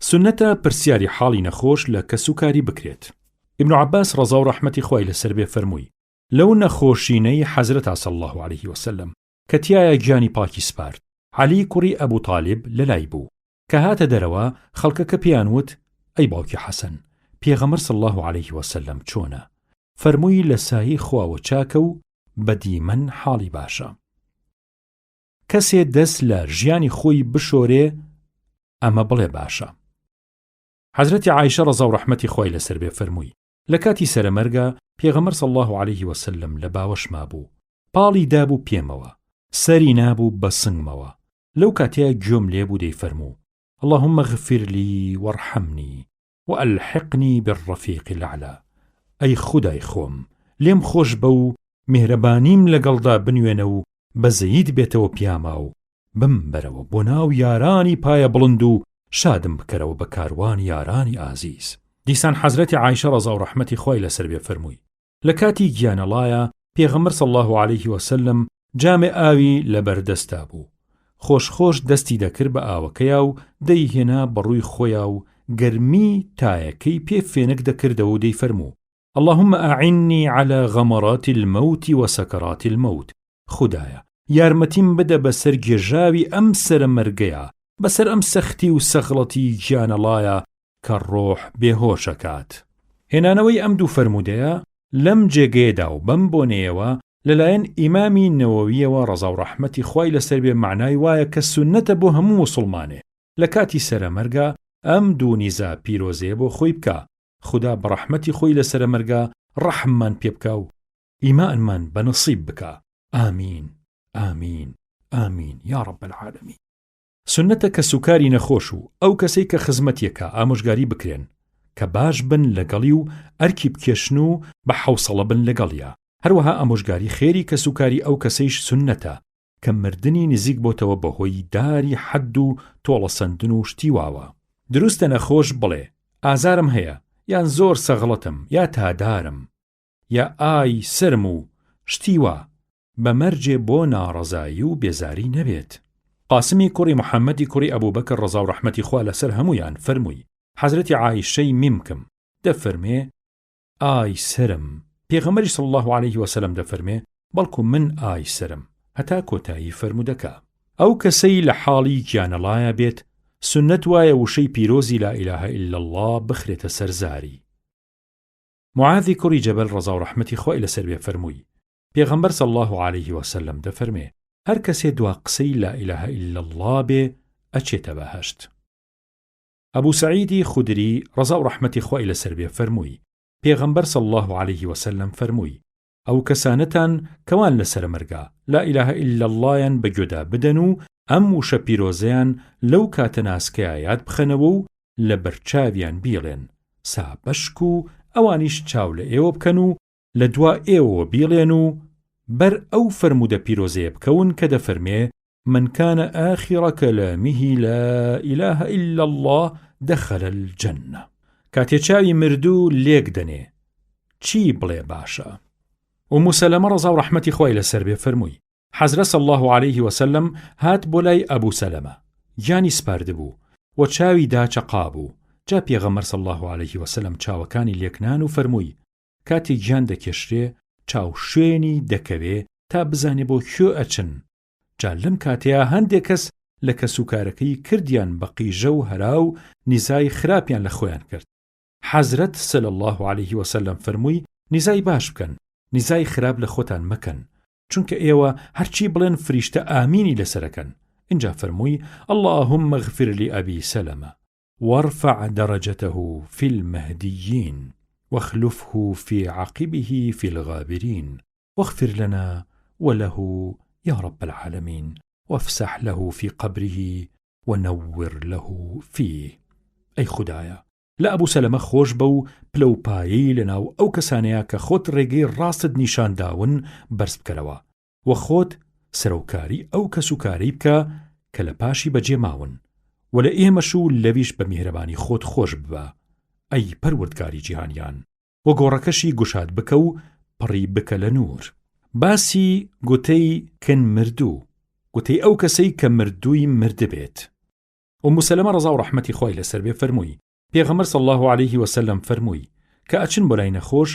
سنەتە پرسیاری حاڵی نەخۆش لە کەسوکاری بکرێت. ئیبن عەباس ڕەزا و ڕەحمەتی خوای لەسەر بێ فەرمووی لەو نەخۆشینەی حەزرەت صلی الله عليه وسلم کە تایە گیانی پاکی سپارد، عەلی کوڕی ئەبوو تاالب لەلای بوو کە هاتە دەرەوە خەڵکەکە پێیان وت ئەی باوکی حەسەن، پێغەمبەر صلی الله عليه وسلم چۆنە؟ فەرمووی لە سایەی خواوە چاکە و بەدیمەن حاڵی باشە. کەسێ دەست لە ژیانی خۆی بشۆرێ ئەمە بڵێ باشە. حەزرەتی عایشە ڕەزا و ڕەحمەتی خوای لەسەر بێ فەرمووی لە کاتی سەرەمەرگە پێغەمبەر صلی الله عليه وسلم لە باوەشما بوو، پاڵی دابوو پێمەوە، سەری نابوو بە سنگمەوە. لەو کاتەیە گوێم لێبوو دەی فەرموو اللهم اغفر لي وارحمني وألحقني بالرفيق الأعلى، ئەی خودای خۆم لێم خۆش بە و میهرەبانیم لەگەڵدا بنوێنە و بەزەیید بێتەوە پیاما و بمبەرەوە بۆ ناو یارانی پایە بڵند و شادم بکەرەوە بە کاروان یارانی ئازیز. دیسان حەزرەتی عایشە ڕەزا و ڕەحمەتی خوای لەسەر بێ فەرمووی لە کاتی گیانەڵایە پێغەمبەر صلی الله عليه وسلم جامێ ئاوی لەبەردەستا بوو، خۆش دەستی دەکرد بە ئاوەکەیا و دەیهێنا بەڕووی خۆیا و گەرمی تایەکەی پێ فێنک دەکردەوە و دەی فەرموو اللهم أعني على غمرات الموت وسكرات الموت، خدایە یارمەتیم بدە بەسەر گێژاوی ئەم سەرمەرگەیە، بەسەر ئەم سەختی و سەخڵەتی گیانەڵایە کە ڕۆح بێهۆشەکات. هێنانەوەی ئەم دوو فەرمودەیە لەم جێگەیەدا و بەم بۆنەیەوە لەلایەن ئیمامی نەوەویەوە ڕەزا و ڕەحمەتی خوای لەسەر بێ معنای وایە کە سونەتە بۆ هەموو موسڵمانێ لە کاتی سەرەمەرگە ئەم دوو نیزا پیرۆزەیە بۆ خۆی بکە، خدا بە ڕەحمەتی خۆی لە سەرەمەرگە ڕەحممان پێ بکە و ئیمانمان بەنصیب بکە. ئامین ئامین ئامین یا رب العالمین. سنەتە کە سوکاری نەخۆش و ئەو کەسەی کە خزمەتیەکە ئامۆژگاری بکرێن کە باش بن لەگەڵی و ئەرکی بکێشن و بە حوسڵە بن لەگەڵیە. هەروەها ئامۆژگاری خێری کە سوکاری ئەو کەسەیش سنەتە کە مردنی نزیک بۆتەوە بەهۆی داری حەد و تۆڵە سەندن و شتی واوە. دروستە نەخۆش بڵێ ئازارم هەیە، یان زۆر سەغڵەتم، یا تادارم، یا ئای سرم و شتی وا، بەمەرجێ بۆ ناڕەزایی و بێزاری نەبێت. قاسمی کوڕی محەممەدی کوڕی ئەبوبەکر ڕەزا و ڕەحمەتی خوا لەسەر هەمویان فەرمووی حەزرەتی عایشەی میمکم دەفەرمێ ئای سرم. پێغەمبەری صلی الله عليه وسلم دەفەرمێ بەڵکو من ئای سرم، هەتا کۆتایی فەرمودەکە. ئەو کەسەی لە حاڵی گیانەڵایە بێت سنەت وایە وشەی پیرۆزی لا إله إلا الله بخرێتە سەرزاری. معاذی کوڕی جەبەل ڕەزا و ڕەحمەتی خوای لەسەر بێ فەرمووی پێغەمبەر صلی الله عليه وسلم دەفەرمێ هەر کەسێ دوا قسەی لا إله إلا الله بێ ئەچێتە بەهەشت. ئەبوو سەعیدی خودری ڕەزا و ڕەحمەتی خوای لەسەر بێ فەرمووی پێغەمبەر صلی الله عليه وسلم فەرمووی ئەو کەسانەتان کەوان لەسەر مەرگا لا إله إلا اللهیان بەگوێدا بدەن و ئەم وشە پیرۆزەیان لەو کاتە ناسکەیە یاد بخەنەوە و لە بەرچاویان بیڵێن سابەشک و ئەوانیش چاو لە ئێوە بکەن و لە دوا ئێوە بیڵێن و بەر ئەو فەرمودە پیرۆزەیە بکەون کە دەفەرمێ من كان آخر كلامه لا إله إلا الله دخل الجنة. کاتێ چاوی مردوو لێک دەنێ چی بڵێ باشە؟ ئومو سەلەمە ڕەزا و ڕەحمەتی خوای لەسەر بێ فەرمووی حەزرەت صلی الله عليه وسلم هات بۆ لای ئەبوو سەلەمە گیانی سپاردبوو و چاوی داچەقا بوو. جا پێغەمبەر صلی الله عليه وسلم چاوەکانی لێکنان و فەرمووی کاتی گیان دەکێشرێ چاو شوێنی دەکەوێ تا بزانێ بۆ کوێ ئەچن. جا لەم کاتەیە هەندێک کەس لە کەسوکارەکەی کردیان بە قیژە و هەرا و نیزای خراپیان لە خۆیان کرد. حەزرەت صلی الله عليه وسلم فەرمووی نیزای باش بکەن، نیزای خراپ لە خۆتان مەکەن، چونکە ئێوە هەرچی بڵێن فریشتە ئامینی لەسەرەکەن. اینجا فەرمووی اللهم اغفر لأبي سلمة وارفع درجته في المهديين واخلفه في عقبه في الغابرين واغفر لنا وله يا رب العالمين وافسح له في قبره ونور له فيه. أي خدايا لە ئەبوو سەلەمە خۆش بە و پلەپایی لەناو ئەو کەسانەیە کە خۆت ڕێگەی ڕاستت نیشانداون بەرز بکەرەوە و خۆت سەرۆکاری ئەو کەسوکاری بکە کە لە پاشی بەجێ ماون و لە ئێمەش و لەویش بە میهرەبانی خۆت خۆش ببە ئەی پەروەردگاری جیهانیان و گۆڕەکەشی گوشاد بکە و پڕی بکە لە نور. باسی گوتەی کن مردوو، گوتەی ئەو کەسەی کە مردووی مردبێت. ئومو سەلەمە ڕەزا و ڕەحمەتی خوای لەسەر بێ فەرمووی پێغەمبەر صلی الله عليه وسلم فەرمووی کە ئەچن بۆ لای نەخۆش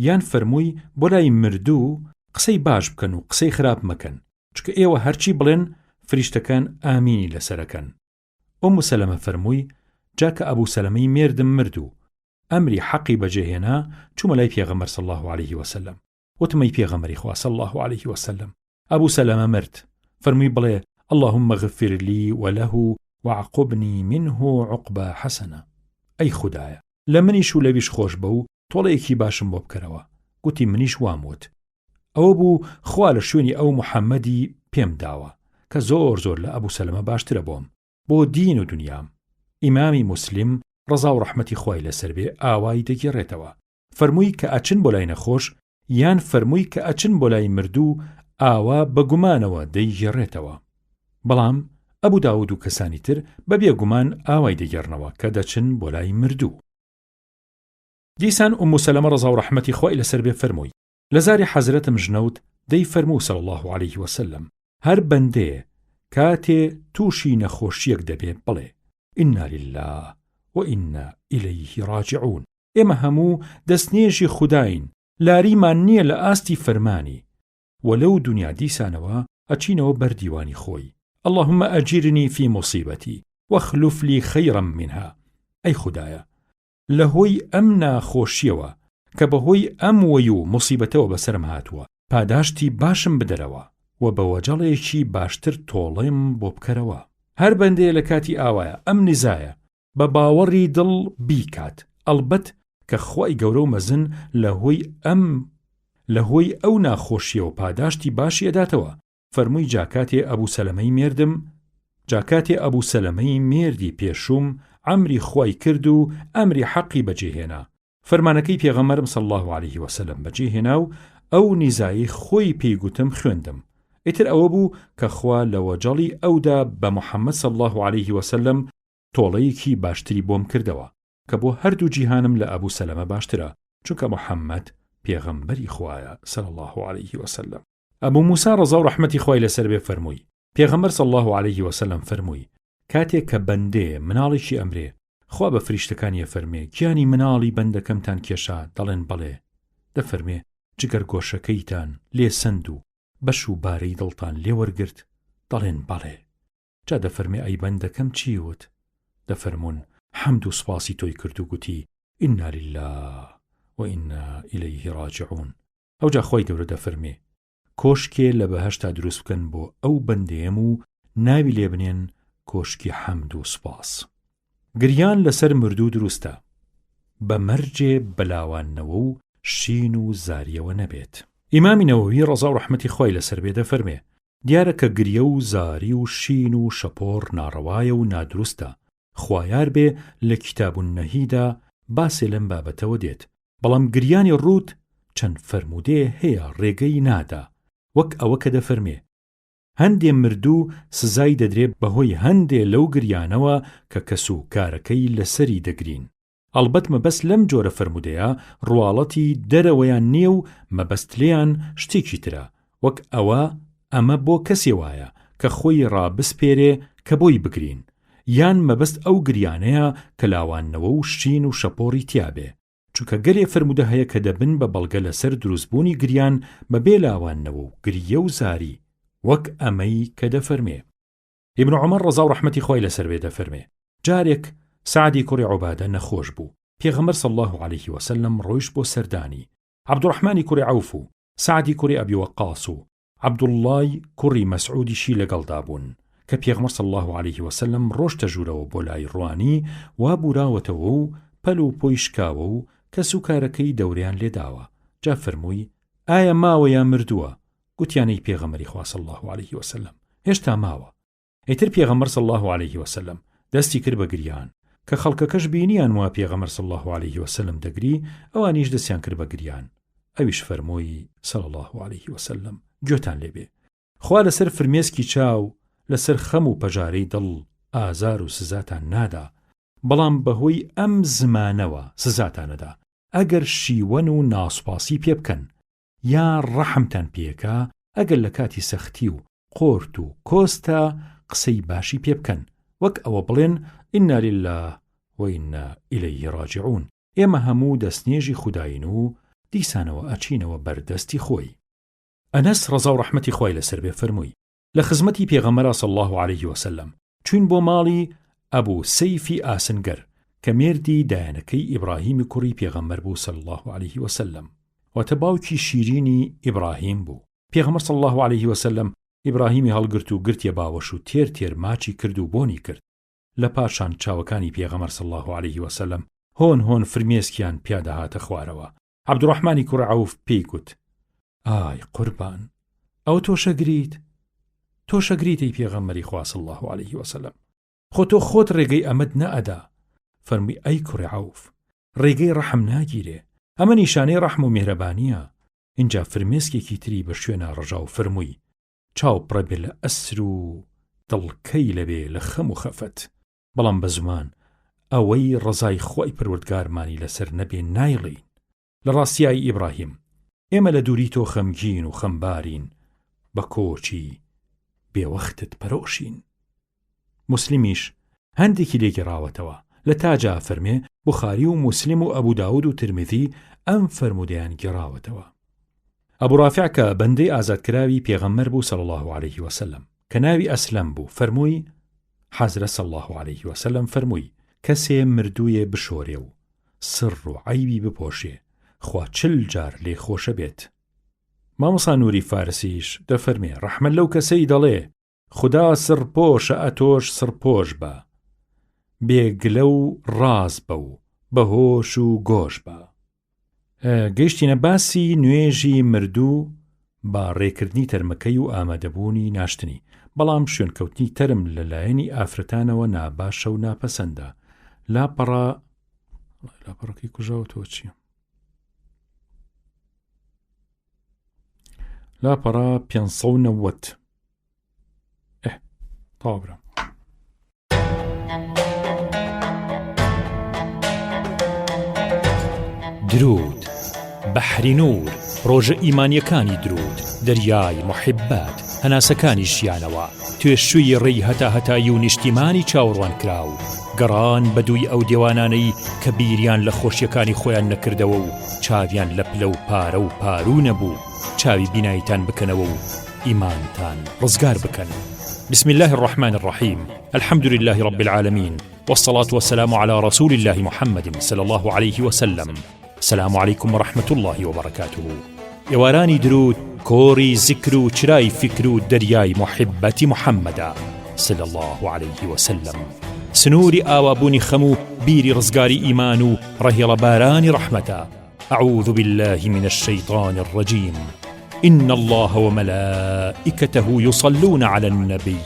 یان فەرمووی بۆ لای مردوو قسەی باش بکەن و قسەی خراپ مەکەن، چکە ئێوە هەرچی بڵێن فریشتەکان ئامینی لەسەرەکەن. ئومو سەلەمە فەرمووی جاکە ئەبوو سەلەمەی مێردم مردوو ئەمری حەقی بەجێهێنا چوومە لای پێغەمبەر صلی الله عليه وسلم وتمەی پێغەمبەری خوا صلی الله عليه وسلم ئەبوو سەلەمە مرد، فەرمووی بڵێ اللهم اغفر لي وله وعقبني منه عقبى حسنة. ئەی خودایە لە منیش و لەویش خۆش بە و تۆڵەیەکی باشم بۆ بکەرەوە. گوتی منیش واموت. ئەوە بوو خوا لە شوێنی ئەو محەممەدی پێم داوە کە زۆر زۆر لە ئەبوو سەلەمە باشترە بۆم بۆ دین و دنیام. ئیمامی موسلیم ڕەزا و ڕەحمەتی خوای لەسەر بێ ئاوای دەگێڕێتەوە فەرمووی کە ئەچن بۆ لای نەخۆش یان فەرمووی کە ئەچن بۆ لای مردوو ئاوا بە گومانەوە دەیگێڕێتەوە. بەڵام ئەبوو داود و کەسانی تر بەبێ گومان ئاوای دەگەڕنەوە کە دەچن بۆ لای مردوو. دیسان ئومو سەلەمە ڕەزا و ڕەحمەتی خوای لەسەر بێ فەرمووی لە زاری حەزرەتم ژنەوت دەی فەرموو صلی الله عليه وسلم هەر بەندێ کاتێ تووشی نەخۆشیەک دەبێ بڵێ ئینا لله وئینا ئیلەیه ڕاجعون. ئێمە هەموو دەستنێژی خوداین، لاریمان نییە لە ئاستی فەرمانی و لەو دنیا دیسانەوە ئەچینەوە بەردیوانی خۆی. اللهم أجرني في مصيبتي واخلف لي خيرا منها. أي خدايا لهوي أمنا خوشيوا كبهوي أمويو مصيبتو بسرم هاتوا پاداشتی باشم بدروا وبوجليشي باشتر طولم بوبكروا. هر بنده لكاتي آوايا أم نزايا بباوري دل بيكات البت كخواي گورو مزن لهوي أو ناخوشيو پاداشتی باشي أداتوا. فەرمووی جاکاتێ ئەبوو سەلەمەی مێردم جاکاتێ ئەبوو سەلەمەی مێردی پێشوم ئەمری خۆی کرد و ئەمری حەقی بەجێهێنا. فەرمانەکەی پێغەمبەرم صلی الله عليه وسلم بەجێهێنا و ئەو نیزایی خۆی پێیگوتم خوێندم. ئیتر ئەوە بوو کە خوا لە وەجەڵی ئەودا بە محەممەد صلی الله عليه وسلم تۆڵەیەکی باشتری بۆم کردەوە کە بۆ هەردوو جیهانم لە ئەبوو سەلەمە باشترە، چونکە محەممەد پێغەمبەری خوایە صلی الله عليه وسلم. ئەبوو موسا ڕەزا و ڕەحمەتی خوای لەسەر بێ فەرمووی پێغەمبەر صلی الله عليه وسلم فەرمووی کاتێک کە بەندێ مناڵێکی ئەمرێ خوا بە فریشتەکانی فەرمێ گیانی مناڵی بەندەکەمتان کێشا دەڵێن بەڵێ، دەفەرمێ جگەر گۆشەکەیتان لێ سند و بەش و بارەی دڵتان لێ وەرگرت دەڵێن بەڵێ. جا دەفەرمێ ئەی بەندەکەم چیوت؟ دەفەرمون حەمد و سپاسی تۆی کرد و گوتی ئینا لله وئینا ئیلەیه ڕاجعون. ئەوجا خۆی گەورە دەفەرمێ کۆشکێ لە بەهەشتا دروست بکەن بۆ ئەو بەندەیەم و ناوی لێ بنێن کۆشکی حەمد و سپاس. گریان لەسەر مردوو دروستە بە مەرجێ بەلاوانەوە و شین و زاریەوە نەبێت. ئیمامی نەوەوی ڕەزا و ڕەحمەتی خۆی لەسەر بێ دەفەرمێ دیارە کە گریە و زاری و شین و شەپۆڕ ناڕەوایە و نادروستە. خوایار بێ لە کتاب النەهیدا باسێ لەم بابەتەوە دێت، بەڵام گریانی ڕوت چەند فەرمودەیە هەیە ڕێگەی نادا، وەک ئەوە کە دەفەرمێ هەندێ مردوو سزای دەدرێت بەهۆی هەندێ لەو گریانەوە کە کەس و کارەکەی لەسەری دەگرین. ئەڵبەت مەبەست لەم جۆرە فەرمودەیە ڕواڵەتی دەرەوەیان نییە و مەبەست لێیان شتێکی ترە، وەک ئەمە بۆ کەسێ وایە کە خۆی ڕابسپێرێ کە بۆی بگرین، یان مەبەست ئەو گریانەیە کە لاوانەوە و شین و شەپۆڕی تیابێ، چونکە گەلێ فەرمودە هەیە کە دەبن بە بەڵگە لەسەر دروستبوونی گریان بەبێ لاوانەوە و گریە و زاری، وەک ئەمەی کە دەفەرمێ. ئیبن عومەر ڕەزا و ڕەحمەتی خۆی لەسەر بێ دەفەرمێ جارێک سعدی کوڕی عوبادە نەخۆش بوو، پێغەمبەر صلی الله عليه وسلم ڕۆیشت بۆ سەردانی. عەبدوڕەحمانی کوڕی عەوف و سعدی کوڕی ئەبی وەقاص و عەبدوڵڵای کوڕی مەسعودیشی لەگەڵدا بوون کە پێغەمبەر صلی الله عليه وسلم ڕۆشتە ژوورەوە بۆ لای ڕوانی وا بوراوەتەوە و پەل و پۆی شکاوە و کەس و کارەکەی دەوریان لێداوە. جا فەرمووی ئایا ماوە یا مردووە؟ گوتیانەی پێغەمبەری خوا صلی الله عليه وسلم هێشتا ماوە. ئیتر پێغەمبەر صلی الله عليه وسلم دەستی کرد بە گریان کە خەڵکەکەش بینیان وا پێغەمبەر صلی الله عليه وسلم دەگری، ئەوانیش دەستیان کرد بە گریان. ئەویش فەرمووی صلی الله عليه وسلم گوێتان لێبێ خوا لەسەر فرمێسکی چاو لەسەر خەم و پەژارەی دڵ ئازار و سزاتان نادا، بەڵام بەهۆی ئەم زمانەوە سزاتانەدا ئەگەر شیوەن و ناسوپاسی پێ بکەن یا ڕەحمتان پێکا، ئەگەر لە کاتی سەختی و قۆرت و کۆستا قسەی باشی پێ بکەن، وەک ئەوە بڵێن ئینا لله وئینا ئیلەیه ڕاجعون، ئێمە هەموو دەستنێژی خوداین و دیسانەوە ئەچینەوە بەردەستی خۆی. ئەنەس ڕەزا و ڕەحمەتی خۆی لەسەر بێ فەرمووی لە خزمەتی پێغەمبەر صلی الله عليه وسلم چوین بۆ ماڵی ئەبوو سەیفی ئاسنگەر کە مێردی دایانەکەی ئیبراهیمی کوڕی پێغەمبەر بوو صلی الله عليه وسلم، واتە باوکی شیرینی ئیبراهیم بوو. پێغەمبەر صلی الله عليه وسلم ئیبراهیمی هەڵگرت و گرتیە باوەش و تێر ماچی کرد و بۆنی کرد. لە پاشان چاوەکانی پێغەمبەر صلی الله عليه وسلم هۆن فرمێسکیان پیادە هاتە خوارەوە. عەبدوڕەحمانی کوڕ عەوف پێی گوت ئای قوربان ئەو تۆشەگریتەی پێغەمبەری خوا صلی الله عليه وسلم، خۆ خۆت ڕێگەی ئەمەد نەئەدا. فەرمی ئەی کوڕی عەوف ڕێگەی ڕەحم ناگیرێ، ئەمە نیشانەی ڕەحم و میهرەبانیە. اینجا فرمێسکێکی تری بە شوێنە ڕژا و فەرمووی چاو پڕەبێ لە ئەسر و دڵکەی لەبێ لە خەم و خەفەت، بەڵام بە زمان ئەوەی ڕزای خۆی پروردگارمانی لەسەر نەبێ نایڵین. لە ڕاستیایی ئیبراهیم ئێمە لە دووری تۆ خەمگین و خەمبارین، بە کۆچی بێوەختت پەرۆشین. موسلیمیش هەندێکی لێگەڕاوەتەوە لە تاجا فەرمێ بوخاری و موسلم و ئەبوو داود و ترمذی ئەم فەرمودەیان گێڕاوەتەوە. ئەبوو ڕافع کە بەندەی ئازادکراوی پێغەمبەر بوو صلی الله عليه وسلم کە ناوی ئەسلەم بوو فەرمووی حەزرەت صلی الله عليه وسلم فەرمووی کەسێ مردوویە بشۆرێ و سڕ و عیبی بپۆشێ خوا 40 جار لێ خۆشە بێت. مامۆستا نووری فارسیش دەفەرمێ ڕەحمەت لەو کەسەی دەڵێ خدا سڕپۆشە ئەتۆش سڕپۆش بە، بێگلە و ڕاز بە و بەهۆش و گۆش بە. گەیشتینە باسی نوێژی مردوو با ڕێکردنی تەرمەکەی و ئامادەبوونی ناشتنی. بەڵام شوێنکەوتنی تەرم لەلایەنی ئافرەتانەوە ناباشە و ناپەسەندە. لاپەڕەکەی کوژاوە تۆ چییە؟ لاپەڕە 590. تاوابرم. درود بەحری نور، ڕۆژە ئیمانیەکانی درود، دەریای محبات، هەناسەکانی ژیانەوە، توێشووی ڕێی هەتاهەتایی و نیشتیمانی چاوەڕوان کراو، گەڕان بەدووی ئەو دێوانانەی کە بیریان لە خۆشیەکانی خۆیان نەکردەوە و چاویان لە پلە و پارە و پارو نەبوو، چاوی بینایتان بکەنەوە و ئیمانتان ڕزگار بکەن. بسم الله الرحمن الرحيم، الحمد لله رب العالمين، والصلاة والسلام على رسول الله محمد صلى الله عليه وسلم. السلام عليكم ورحمة الله وبركاته. يواراني درود كوري ذكرو چرای فكرو دریای محبة محمد صلى الله عليه وسلم. سنوري آوابوني خمو بيري رزقاري إيمانو رهيل باراني رحمة. أعوذ بالله من الشيطان الرجيم. إن الله وملائكته يصلون على النبي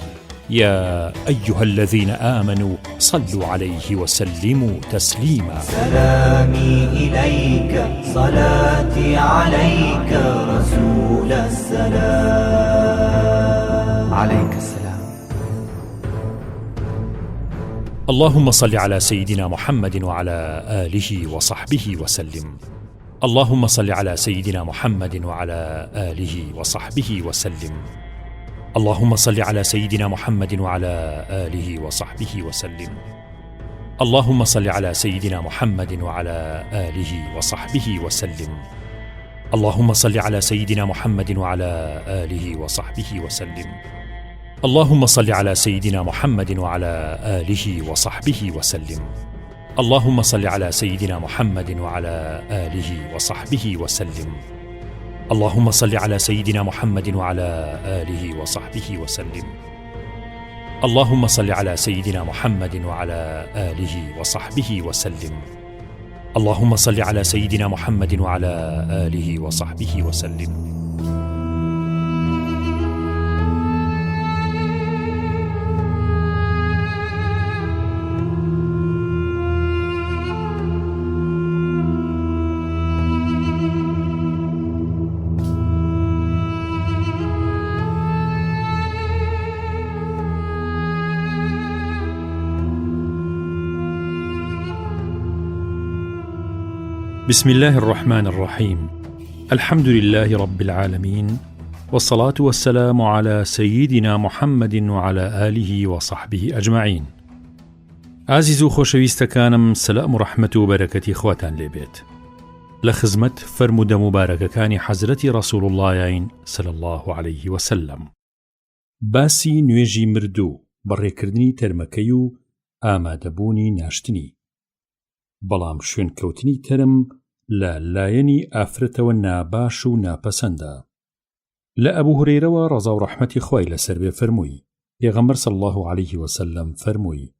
يا أيها الذين آمنوا صلوا عليه وسلموا تسليما. سلامي إليك صلاتي عليك رسول السلام عليك السلام. اللهم صل على سيدنا محمد وعلى آله وصحبه وسلم. اللهم صل على سيدنا محمد وعلى آله وصحبه وسلم. اللهم صل على سيدنا محمد وعلى آله وصحبه وسلم. اللهم صل على سيدنا محمد وعلى آله وصحبه وسلم. اللهم صل على سيدنا محمد وعلى آله وصحبه وسلم. اللهم صل على سيدنا محمد وعلى آله وصحبه وسلم. اللهم صل على سيدنا محمد وعلى آله وصحبه وسلم. اللهم صل على سيدنا محمد وعلى آله وصحبه وسلم. اللهم صل على سيدنا محمد وعلى آله وصحبه وسلم. اللهم صل على سيدنا محمد وعلى آله وصحبه وسلم. بسم الله الرحمن الرحيم. الحمد لله رب العالمين، والصلاة والسلام على سيدنا محمد وعلى آله وصحبه أجمعين. عزيز خوشويستكانم، سلام ورحمة وبركة خواتان لبيت لخزمت فرمود مبارك كان حضرة رسول الله يين صلى الله عليه وسلم. باسی نوێژی مردوو، بەڕێکردنی تەرمەکەی و ئامادەبوونی ناشتنی. بەڵام شوێنکەوتنی تەرم لە لایەنی ئافرەتەوە ناباش و ناپەسەندە. لە ئەبوو هورەیرەوە ڕەزا و ڕەحمەتی خوای لەسەر بێ فەرمووی، پێغەمبەر صلی الله عليه وسلم فەرمووی،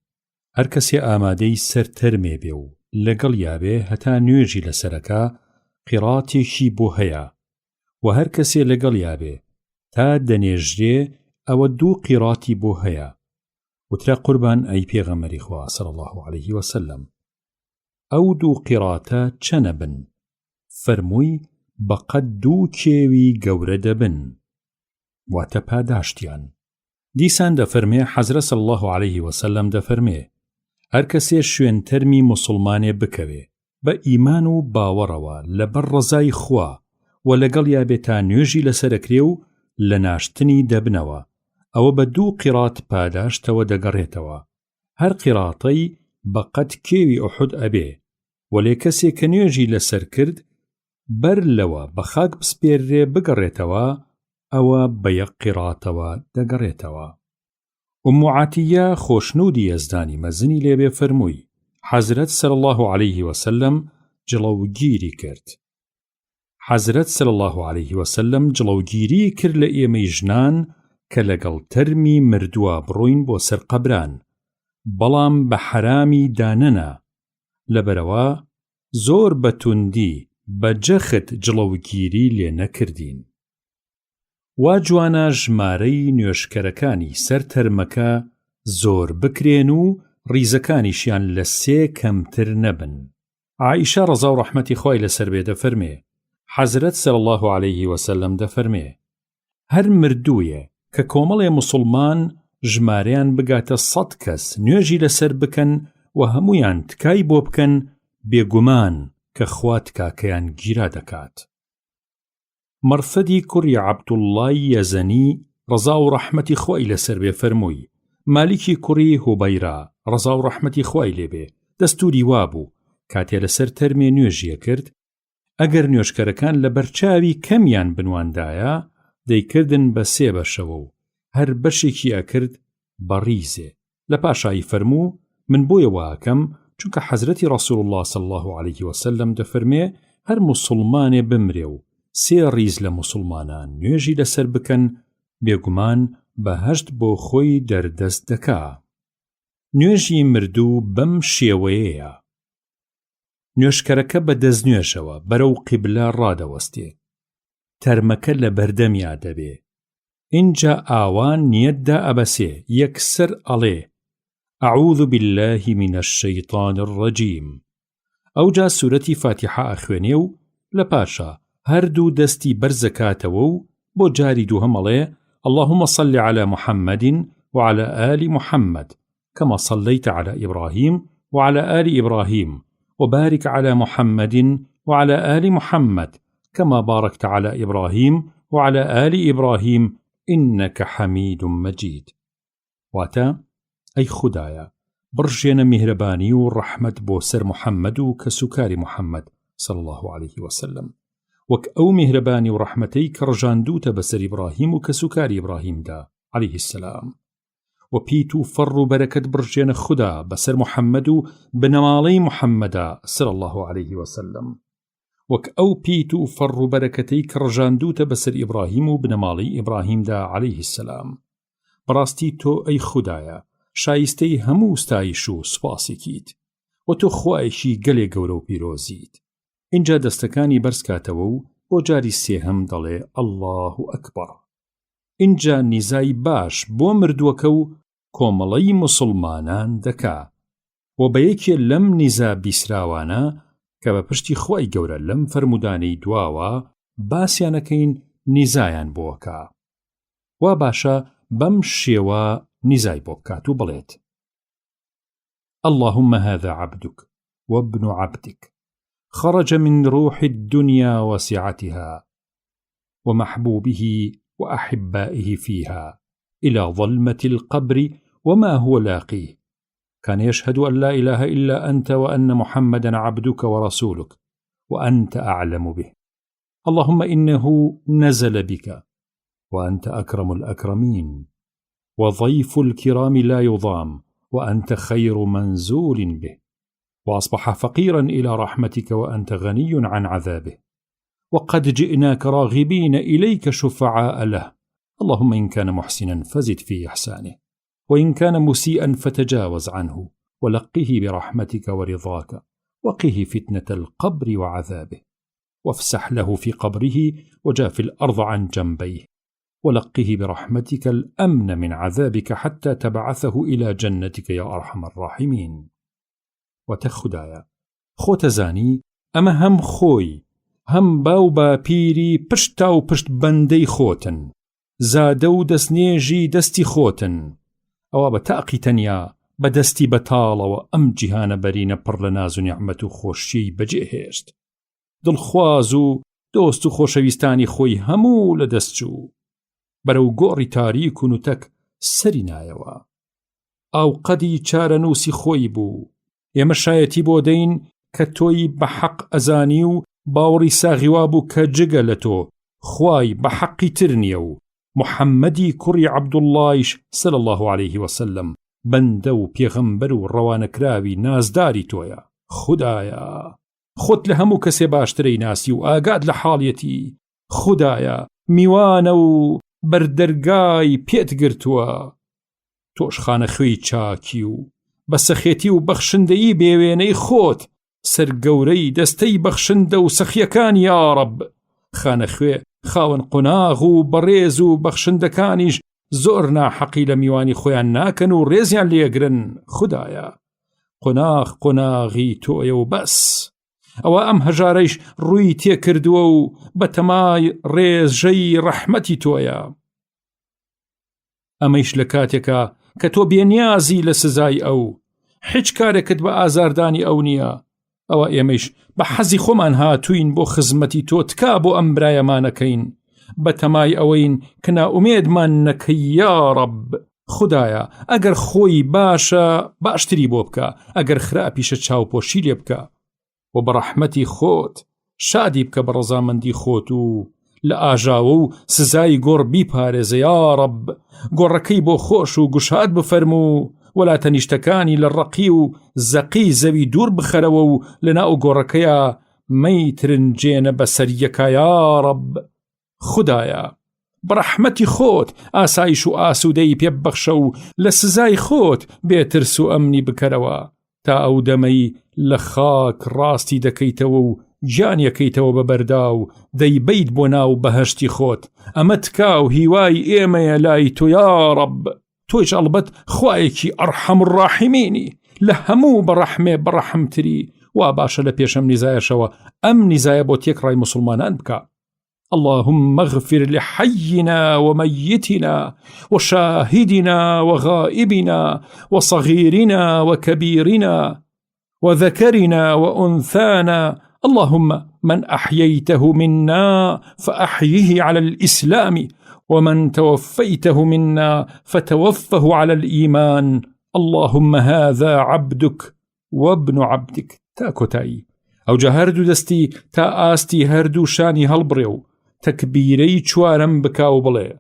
هەر کەسێ ئامادەی سەر تەرمێ بێ و لەگەڵ یابێ هەتا نوێژی لەسەرەکە قیراتێکی بۆ هەیە، و هەر کەسێ لەگەڵ یابێ تا دەنێژرێ ئەوە 2 قیراتی بۆ هەیە. وترا قوربان ئەی پێغەمبەری خوا صلی الله عليه وسلم، ئەو 2 قیراتە چەنە بن؟ فەرمووی بەقەد 2 کێوی گەورە دەبن، واتە پاداشتیان. دیسان دەفەرمێ حەزرە صلی الله عليه وسلم دەفەرمێ، هەر کەسێ شوێن تەرمی موسڵمانێ بکەوێ بە ئیمان و باوەڕەوە لەبەر ڕەزای خوا و لەگەڵ یابێت تا نوێژی لەسەرەکرێ و لە ناشتنی دەبنەوە، ئەوە بە 2 قیرات پاداشتەوە دەگەڕێتەوە. هەر قیراتەی بەقەد کێوی ئوحود ئەبێ، وەلێ کەسێک کە نوێژی لەسەر کرد بەر لەوە بە خاک بسپێررێ بگەڕێتەوە، ئەوە بە 1 قیراتەوە دەگەڕێتەوە. ئوم عاتیە خۆشنودی یەزدانی مەزنی لێبێ فەرمووی، حەزرەت صلی الله عليه وسلم جڵەوگیری کرد. حەزرەت صلی الله عليه وسلم جڵەوگیری کرد لە ئێمەی ژنان کە لەگەڵ تەرمی مردووە بڕۆین بۆ سەر قەبران، بەڵام بە حرامی دانەنا، لەبەرەوە زۆر بەتوندی بە جەخت جڵەوگیری لێ نەکردین. وا جوانە ژمارەی نوێشکەرەکانی سەر تەرمەکە زۆر بکرێن و ڕیزەکانیشیان لە 3 کەمتر نەبن. عائیشە ڕەزا و ڕەحمەتی خوای لەسەر بێ دەفەرمێ حەزرەت صلی الله عليه وسلم دەفەرمێ هەر مردوویە کە کۆمەڵێ موسڵمان ژمارەیان بگاتە 100 کەس نوێژی لەسەر بکەن و هەمویان تکای بۆ بکەن بێگومان کە خوا تکاکەیان گیرا دەکات. مەرثەدی کوڕی عەبدوڵڵای یەزەنی ڕەزا و ڕەحمەتی خوای لەسەر بێ فەرمووی مالیکی کوڕی هوبەیرا ڕەزا و ڕەحمەتی خوای لێبێ دەستوری وابوو کاتێ لەسەر تەرمێ نوێژیە کرد ئەگەر نوێژکەرەکان لە بەرچاوی کەمیان بنواندایە دەیکردن بە 3 بەشەوە و هەر بەشێکی ئەکرد بە ڕیزێ. لە پاشایی فەرموو من بۆیە واکەم چونکە حەزرەتی ڕەسوول الله صلی الله عليه وسلم دەفەرمێ هەر موسڵمانێ بمرێ و 3 ڕیز لە موسڵمانان نوێژی لەسەر بکەن بێگومان بەهەشت بۆ خۆی دەردەست دەکا. نوێژی مردوو بەم شێوەیەیە. نوێشکەرەکە بە دەستنوێژەوە بەرەو قیبلە ڕادەوەستێ. تەرمەکە لە بەردەمیا دەبێ. اینجا ئاوان نیەتدا ئەبەسێ یەکسەر ئەڵێ ئەعوذ بالله من الشەیطان الرەجیم. ئەوجا سورەتی فاتحە ئەخوێنێ و لە پاشا هەردوو دەستی بەرزەکاتەوە و بۆ جاری دووهەم ئەڵێ اللهم صل على محمد وعلى آل محمد كما صليت على إبراهيم وعلى آل إبراهيم وبارك على محمد وعلى آل محمد كما باركت على إبراهيم وعلى آل إبراهيم إنك حميد مجيد. واتا أي خدايا برجينا مهرباني ورحمة بوسر محمد كسكار محمد صلى الله عليه وسلم وك أو مهرباني ورحمتي كرجاندوت بسر إبراهيم كسكار إبراهيم دا عليه السلام وبيتو فر بركة برجينا خدا بسر محمد بنمالي محمد صلى الله عليه وسلم وك أو بيتو فر بركتي كرجاندوت بسر إبراهيم بنمالي إبراهيم دا عليه السلام. براستي تو أي خدايا شایستەی هەموو ستایش و سوپاسی کیت و تۆ خوایشی گەلێ گەورە و پیرۆزیت. اینجا دەستەکانی بەرزکاتەوە و بۆ جاری 3 دەڵێ الله ئەکبەر. اینجا نیزای باش بۆ مردووەکە و کۆمەڵەی موسڵمانان دەکا و بە یەکێ لەم نیزا بیسراوانە کە بە پشتی خوای گەورە لەم فەرمودانەی دواوە باسیانەکەین نیزایان بۆکە. وا باشە بەم شێوە نزاي بوكاتو بليت اللهم هذا عبدك وابن عبدك خرج من روح الدنيا وسعتها ومحبوبه وأحبائه فيها إلى ظلمة القبر وما هو لاقيه كان يشهد أن لا إله إلا أنت وأن محمدا عبدك ورسولك وأنت أعلم به. اللهم إنه نزل بك وأنت أكرم الأكرمين وضيف الكرام لا يضام وأنت خير منزول به وأصبح فقيرا إلى رحمتك وأنت غني عن عذابه وقد جئناك راغبين إليك شفعاء له. اللهم إن كان محسنا فزد في إحسانه وإن كان مسيئا فتجاوز عنه ولقه برحمتك ورضاك وقه فتنة القبر وعذابه وافسح له في قبره وجاف الأرض عن جنبيه ولقه برحمتك الأمن من عذابك حتى تبعثه إلى جنتك يا أرحم الراحمين. وتخدايا خوتزاني أما هم خوي هم باو با پیری پشتا و پشت بندەی خۆتن زادە و دەستنێژی دەستی خۆتن ئەوە بە تاقی تەنیا بە دەستی بەتاڵەوە ئەم جیهانە بەرینە پڕ لە ناز و نیعمەت و خۆشی بەجێهێشت دڵخواز و دۆست و خۆشەویستانی خۆی هەموو لە دەستچوو بەرەو گۆڕی تاریک و نوتەک سەری نایەوە ئاو قەدی چارەنووسی خۆی بوو ئێمە شایەتی بۆ دەین کە تۆی بە حەق ئەزانی و باوەڕی ساغیوا بوو کە جگە لە تۆ خوای بە حەقی تر نییە و محەممەدی کوڕی عەبدوڵڵایش سەلی الله عليه وسلم بەندە و پێغەمبەر و ڕەوانەکراوی نازداری تۆیە. خودایە خۆت لە هەموو کەسێ باشترەی ناسی و ئاگات لە حاڵیەتی خودایە میوانە و بەردەرگای پێت گرتووە تۆش خانەخوێی چاکی و بە سەخێتی و بەخشندەیی بێوێنەی خۆت سەرگەورەی دەستەی بەخشندە و سەخیەکان یا ڕەب خانەخوێ خاوەن قۆناغ و بەڕێز و بەخشندەکانیش زۆر ناحەقی لە میوانی خۆیان ناکەن و ڕێزیان لێگرن. خودایە قۆناغی تۆیە و بەس. ئەوە ئەم هەژارەیش ڕووی تێکردووە و بە تەمای ڕێژەی ڕەحمەتی تۆیە. ئەمەیش لە کاتێکە کە تۆ بێنیازی لە سزای ئەو، هیچ کارێکت بە ئازاردانی ئەو نییە. ئەوە ئێمەش بە حەزی خۆمان هاتووین بۆ خزمەتی تۆ تکا بۆ ئەم برایەمانەکەین، بە تەمای ئەوەین کە نائومێدمان نەکەی یا ڕەب. خودایە ئەگەر خۆی باشە باشتری بۆ بکە، ئەگەر خراپیشە چاوپۆشی لێ بکە و بە ڕەحمەتی خۆت شادی بکە بە ڕەزامەندی خۆت و لە ئاژاوە و سزای گۆڕ بیپارێزە یا ڕەب. گۆڕەکەی بۆ خۆش و گوشاد بفەرموو، وەلا تەنیشتەکانی لە ڕەقی و زەقی زەوی دوور بخەرەوە و لەناو گۆڕەکەیە مەیترنجێنە بەسەریەکە یا ڕەب. خودایە بە ڕەحمەتی خۆت ئاسایش و ئاسوودەی پێ ببەخشە و لە سزای خۆت بێترس و ئەمنی بکەرەوە تا ئەو دەمەی لە خاک ڕاستی دەکەیتەوە و گیانیەکەیتەوە بەبەردا و دەیبەیت بۆ ناو بەهەشتی خۆت. ئەمە تکا و هیوای ئێمەیە لای تۆ یا ڕەب. تۆیش ئەڵبەت خوایەکی ئەرحەم الراحیمینی، لە هەموو بەڕەحمێ بەڕەحمتری. وا باشە لە پێشەم نیزایەشەوە ئەم نیزایە بۆ تێکڕای مسلمانان بکە. اللهم اغفر لحينا وميتنا وشاهدنا وغائبنا وصغيرنا وكبيرنا وذكرنا وأنثانا. اللهم من أحييته منا فأحيه على الإسلام، ومن توفيته منا فتوفه على الإيمان. اللهم هذا عبدك وابن عبدك. تاكوتاي أو جهردو دستي تا آستي هردو شاني هالبريو تكبيري چوارم بكاو بلي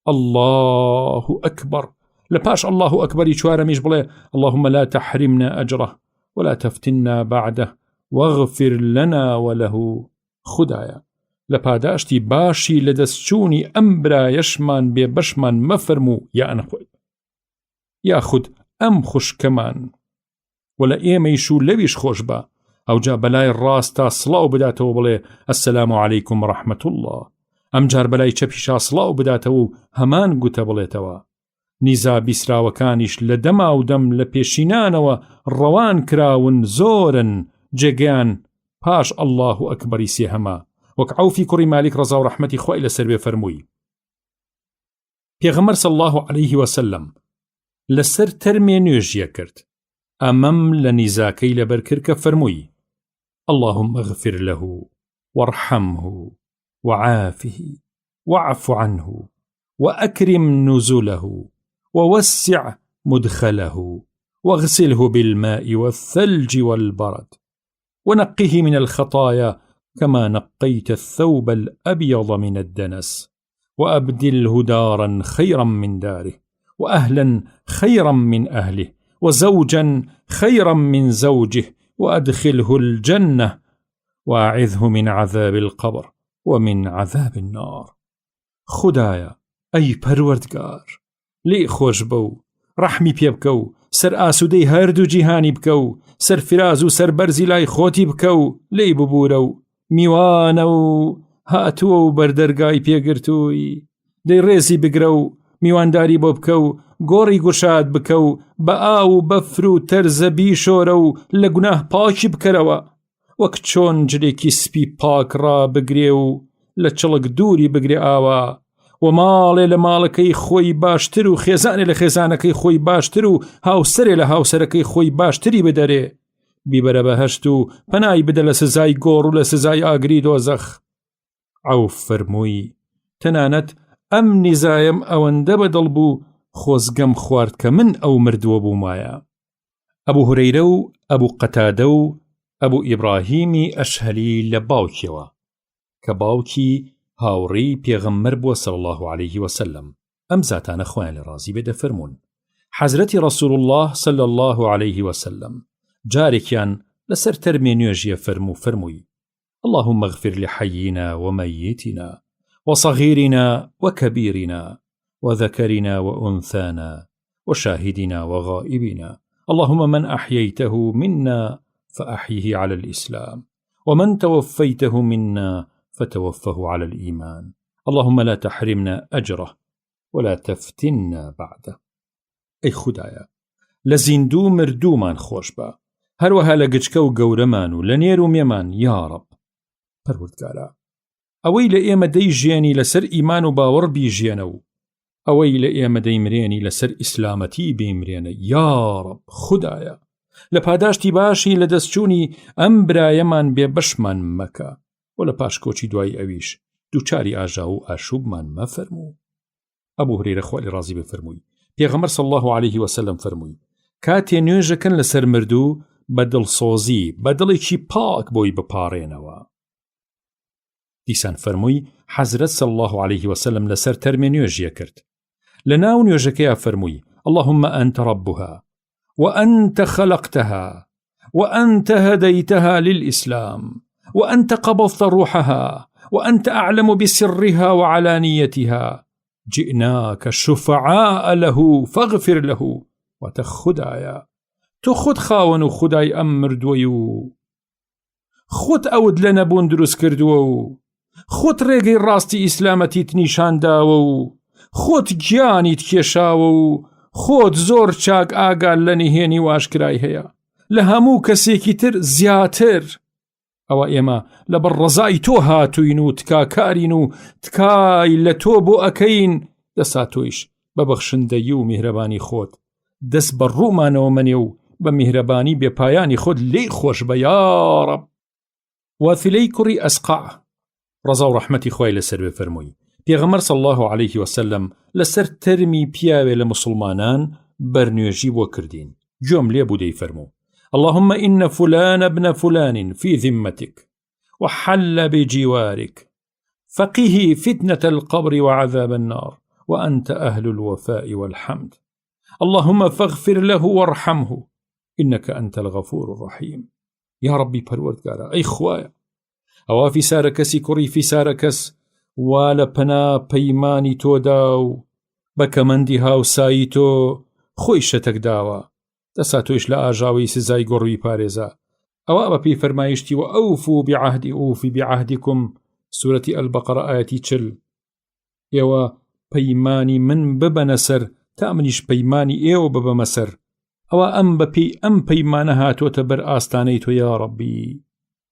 الله أكبر. لباش الله أكبر چوارميش بلي اللهم لا تحرمنا أجره ولا تفتنا بعده واغفر لنا وله. خدايا لپاداشتی باشی لدەستچوونی ئەم برایەشمان بێبەشمان مەفەرموو یا ئەنەخۆی یا خود ئەم خوشکەمان و لە ئێمەیش و لەویش خۆش بە. ئەوجا بەلای ڕاستا سڵاو بداتەوە بڵێ ئەسەلام عەلەیکم ڕەحمەت الله. ئەم جار بەلای چەپیشا سڵاو بداتەوە و هەمان گوتە بڵێتەوە. نیزا بیسراوەکانیش لە دەما و دەم لە پێشینانەوە ڕەوان کراون زۆرن جێگیان پاش الله ئەکبەری سێهەمە. وەک عەوفی کوڕی مالیک ڕەزا و ڕەحمەتی خوای لەسەر بێ فەرمووی پێغەمبەر صلی الله عەلەیه وسلم لەسەر تەرمێ نوێژیە کرد. ئەمەم لە نیزاکەی لەبەر کرد کە فەرمووی اللهم اغفر له وارحمه وعافه واعف عنه وأكرم نزله ووسع مدخله واغسله بالماء والثلج والبرد ونقه من الخطايا كما نقيت الثوب الأبيض من الدنس وأبدله دارا خيرا من داره وأهلا خيرا من أهله وزوجا خيرا من زوجه وأدخله الجنة وأعذه من عذاب القبر ومن عذاب النار. خدايا أي پروردگار لي خوش بو رحمي بيبكو سر آسودي هردو جيهاني بكو سر فرازو سر برزي لاي خوتي بكو لي ببورو میوانو هاتو بردرگای پێگرتووی دەی ڕێزی بگرە و میوانداری بۆ بکە و گۆڕی گوشاد بکە و بە ئاو و بەفر و تەرزە بیشۆرە و لە گوناه پاکی بکەرەوە وەک چۆن جلێکی سپی پاک ڕا بگرێ و لە چڵک دووری بگرێ ئاوا و ماڵێ لە ماڵەکەی خۆی باشتر و خێزانێ لە خێزانەکەی خۆی باشتر و هاوسەرێ لە هاوسەرەکەی خۆی باشتری بدەرێ بیبەرە بەهەشت و پەنای بدە لە سزای گۆڕ و لە سزای ئاگری دۆزەخ. عەوف فەرمووی تەنانەت ئەم نیزایم ئەوەندە بەدڵ بوو خۆزگەم خوارد کە من ئەو مردووە بوومایە. ئەبوو هورەیرە و ئەبوو قەتادە و ئەبوو ئیبراهیمی ئەشهەلی لە باوکیەوە کە باوکی هاوڕێی پێغەمبەر بووە صلی الله عەلەیه وسلم. ئەم زاتانە خۆیان لە ڕازی بێ دەفەرمون حەزرەتی ڕەسوول الله صلی الله عەلەیه وسلم جارێکیان لەسەر تەرمێ نوێژیە فەرمووی اللهم اغفر لحينا وميتنا وصغيرنا وكبيرنا وذكرنا وأنثانا وشاهدنا وغائبنا اللهم من أحييته منا فأحيه على الإسلام ومن توفيته منا فتوفه على الإيمان اللهم لا تحرمنا أجره ولا تفتنا بعده. ئەی خودایە لە زیندوو مردوومان خۆش بە، هەروەها لە گچکە و گەورەمان و لە نێر و مێمان یا ڕەب. پەروەردگارە ئەوەی لە ئێمە دەیژێنی لەسەر ئیمان و باوەڕ بیژێنە و ئەوەی لە ئێمە دەیمرێنی لەسەر ئیسلامەتی بیمرێنە یا ڕەب. خودایە لە پاداشتی باشی لە دەستچوونی ئەم برایەمان بێبەشمان مەکە و لە پاشکۆچی دوای ئەویش دووچاری ئاژا و ئاشوبمان مەفەرموو. ئەبوو هورەیرە خوا لێ ڕازی بێ فەرمووی پێغەمبەر صلی الله علیه وسلم فەرمووی کاتێ نوێژەکەن لەسەر مردوو بە دڵسۆزی بە دڵێکی پاک بۆی بپارێنەوە. دیسان فەرمووی حەزرەت صلی الله علیه وسلم لەسەر تەرمێ نوێژیە کرد. لە ناو نوێژەکەیە فەرمووی اللهم أنت ربها وأنت خلقتها وأنت هديتها للإسلام وأنت قبضت روحها وأنت أعلم بسرها وعلانيتها جئناك شفعاء له فاغفر له. وتخدايا تو خود خاون خداي أمر دويو خود أود لنا بندرس كردو خود ريقي راستي إسلامتي تنيشان داو خود جياني تكيشاو خود زور چاك آقال لنهيني واشكراي هيا لهمو كسيكي تر زياتر. ئەوە ئێمە لەبەر ڕەزای تۆ هاتووین و تکاکارین و تکای لە تۆ بۆ ئەکەین. دەسا تۆیش بە بەخشندەیی و میهرەبانی خۆت دەست بە ڕوومانەوە منێ و بە میهرەبانی بێپایانی خۆت لێی خۆش بە یا ڕەب. واثلەی کوڕی ئەسقع ڕەزا و ڕەحمەتی خوای لەسەر بێ فەرمووی پێغەمبەر صلی الله علیه وسلم لەسەر تەرمی پیاوێ لە مسلمانان بەرنوێژی بۆ کردین. گوێم لێ بوو دەیفەرموو اللهم إن فلان ابن فلان في ذمتك وحل بجوارك فقه فتنة القبر وعذاب النار وأنت أهل الوفاء والحمد اللهم فاغفر له وارحمه إنك أنت الغفور الرحيم. يا ربي پروردگارا أي خوايا أوا في ساركسي كوري في ساركس والا پنا پيماني تو داو بكمندي هاو سايتو خويشتك داوا دەسا تۆیش لە ئاژاوی سزای گۆڕوی پارێزە. ئەوە بە پێی فەرمایشتی و ئەوفوا بعهدی ئوفی بعهدکم سورەتی ئەلبەقەرە ئایەتی 40. ئێوە پەیمانی من ببەنە سەر تا منیش پەیمانی ئێوە ببەمە سەر. ئەوە ئەم بەپێی ئەم پەیمانە هاتۆتە بەر ئاستانەی تۆ یا ڕەبی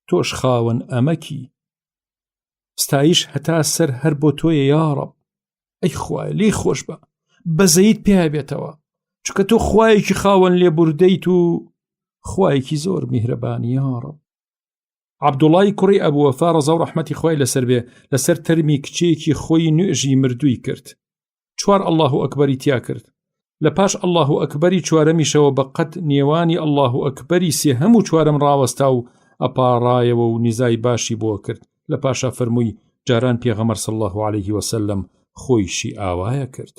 تۆش خاوەن ئەمەکی ستایش هەتا سەر هەر بۆ تۆیە یا ڕەب. ئەی خوایە لێی خۆش بە بەزەیت پێ بێتەوە چکە تۆ خوایەکی خاوەن لێبوردەیت و خوایەکی زۆر میهرەبانی یا ڕەب. عەبدوڵای کوڕی ئەبووەفا ڕەزا و ڕەحمەتی خوای لەسەر بێ لەسەر تەرمی کچێکی خۆی نوێژی مردووی کرد. 4 الله ئەکبەری تیا کرد. لە پاش الله ئەکبەری چوارەمیشەوە بە قەت نێوانی الله ئەکبەری سێ هەموو چوارەم ڕاوەستا و ئەپاڕایەوە و نیزای باشی بۆ کرد. لە پاشا فەرمووی جاران پێغەمبەر صلی الله علیه وسلم خۆیشی ئاوایە کرد.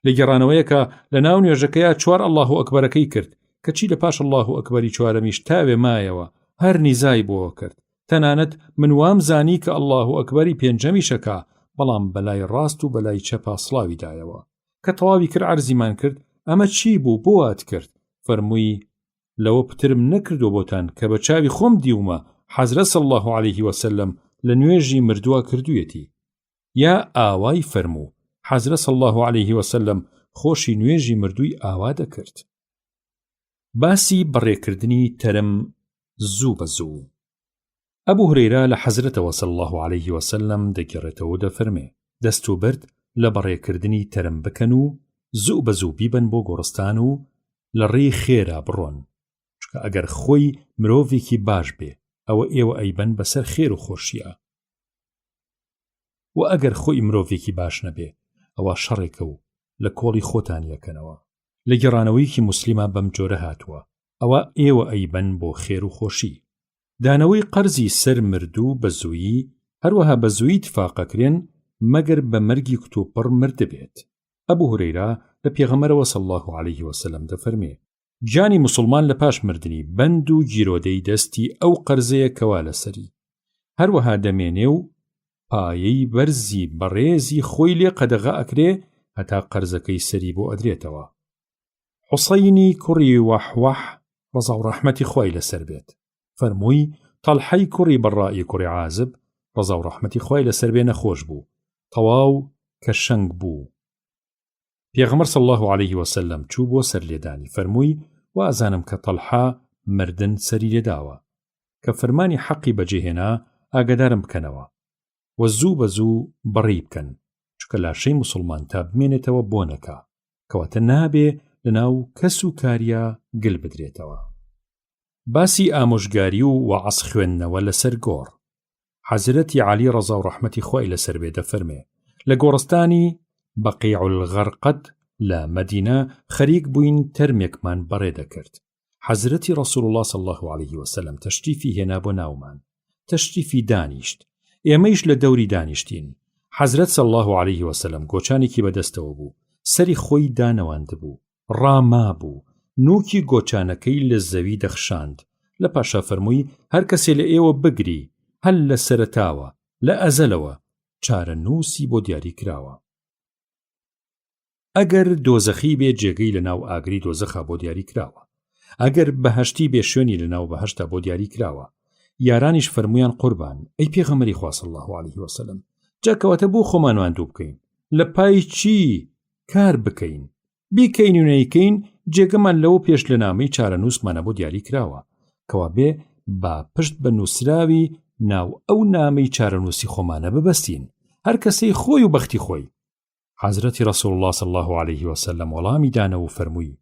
لە گەڕانەوەیەکە لە ناو نوێژەکەیە 4 الله ئەکبەرەکەی کرد کەچی لە پاش الله ئەکبەری چوارەمیش تاوێ مایەوە هەر نیزای بۆ کرد. تەنانەت من وام زانی کە الله ئەکبەری پێنجەمیشەکە بەڵام بەلای ڕاست و بەلای چەپا سڵاوی دایەوە. کە تەواوی کرد عەرزیمان کرد ئەمە چی بوو بۆ وات کرد؟ فەرمووی لەوە پترم نەکردو بۆتان کە بە چاوی خۆم دیومە حەزرەت صلی الله علیه وسلم لە نوێژی مردووە کردوویەتی. یا ئاوای فەرموو حەزرەت صلی الله علیه وسلم خۆشی نوێژی مردووی ئاوا دەکرد. باسی بەڕێکردنی تەرم زوو بە زوو. ئەبوو هورەیرە لە حەزرەتەوە صلی الله علیه وسلم دەگەڕێتەوە دەفەرمێ دەست و برد لە بەڕێکردنی تەرم بکەن و زوو بە زوو بیبن بۆ گۆڕستان و لە ڕێی خێرا بڕۆن چکە ئەگەر خۆی مرۆڤێکی باش بێ ئەوە ئێوە ئەیبەن بەسەر خێر و خۆشیە و ئەگەر خۆی مرۆڤێکی باش نەبێ ئەوە شەڕێکە و لە کۆڵی خۆتان یەکەنەوە. لە گەڕانەوەیکی موسلیمە بەم جۆرە هاتووە ئەوە ئێوە ئەیبەن بۆ خێر و خۆشی. دانەوەی قەرزی سەر مردوو بە زوویی هەروەها بە زوویی تفاقەکرێن مەگەر بە مەرگی کتوپڕ مردبێت. ئەبوو هورەیرە لە پێغەمبەرەوە صلی الله علیه وسلم دەفەرمێ گیانی موسڵمان لە پاش مردنی بەند و گیرۆدەی دەستی ئەو قەرزەیە کەوا لەسەری هەروەها دەمێنێ و پایەی بەرزی بەڕێزی خۆی لێ قەدەغا ئەکرێ هەتا قەرزەکەی سەری بۆ ئەدرێتەوە. حوسەینی کوڕی وەحوەح ڕەزا و ڕەحمەتی خوای لەسەر بێت فەرمووی تەڵحەی کوڕی بەڕائی کوڕی عازب ڕەزا و ڕەحمەتی خوای لەسەر بێ نەخۆش بوو تەواو کە شەنگ بوو. پێغەمبەر صلی الله عليه وسلم چوو بۆ سەرلێدانی فەرمووی وازانم کە تەڵحا مردن سەری لێداوە کە فەرمانی حەقی بەجێهێنا ئاگادارم بکەنەوە و زوو بە زوو بەڕێی بکەن چونکە لاشەی موسڵمان تا بمێنێتەوە بۆنەکە کەواتە نابێ لەناو کەس و کاریە گل بدرێتەوە. باسی ئامۆژگاری و وەعەز خوێندنەوە لەسەر گۆڕ. حەزرەتی عەلی ڕەزا و ڕەحمەتی خۆی لەسەر بێ دەفەرمێ لە گۆڕستانی بەقیع الغەرقەد لە مەدینە خەریک بووین تەرمێکمان بەڕێ دەکرد. حەزرەتی ڕەسوول الله صلی الله عليه وسلم تەشریفی هێنا بۆ ناومان، تەشریفی دانیشت، ئێمەیش لە دەوری دانیشتین. حەزرەت صلی الله عليه وسلم گۆچانێکی بەدەستەوە بوو، سەری خۆی دانەواند بوو، ڕاما بوو، نوکی گۆچانەکەی لە زەوی دەخشاند. لە پاشا فەرمووی هەر کەسێ لە ئێوە بگری هەل لە سەرەتاوە لە ئەزەلەوە چارە نووسی بۆ دیاری کراوە. ئەگەر دۆزەخی بێ جێگەی لە ناو ئاگری دۆزەخا بۆ دیاری کراوە، ئەگەر بەهەشتی بێ شوێنی لە ناو بەهەشتا بۆ دیاری کراوە. یارانیش فەرمویان قوربان ئەی پێغەمبەری خوا صلی الله عليه وسلم جاکەواتە بۆ خۆمان واندوو بکەین لە پای چی کار بکەین بیکەین و نەیکەین جێگەمان لەوە پێش لە نامەی چارە نووسمانە بۆ دیاری کراوە کەوا بێ با پشت بە نووسراوی ناو ئەو نامەی چارە نووسی خۆمانە ببەستین هەر کەسەی خۆی و بەختی خۆی. حەزرەتی ڕەسوول الله صلی الله عليه وسلم وەڵامی دانەوە و فەرمووی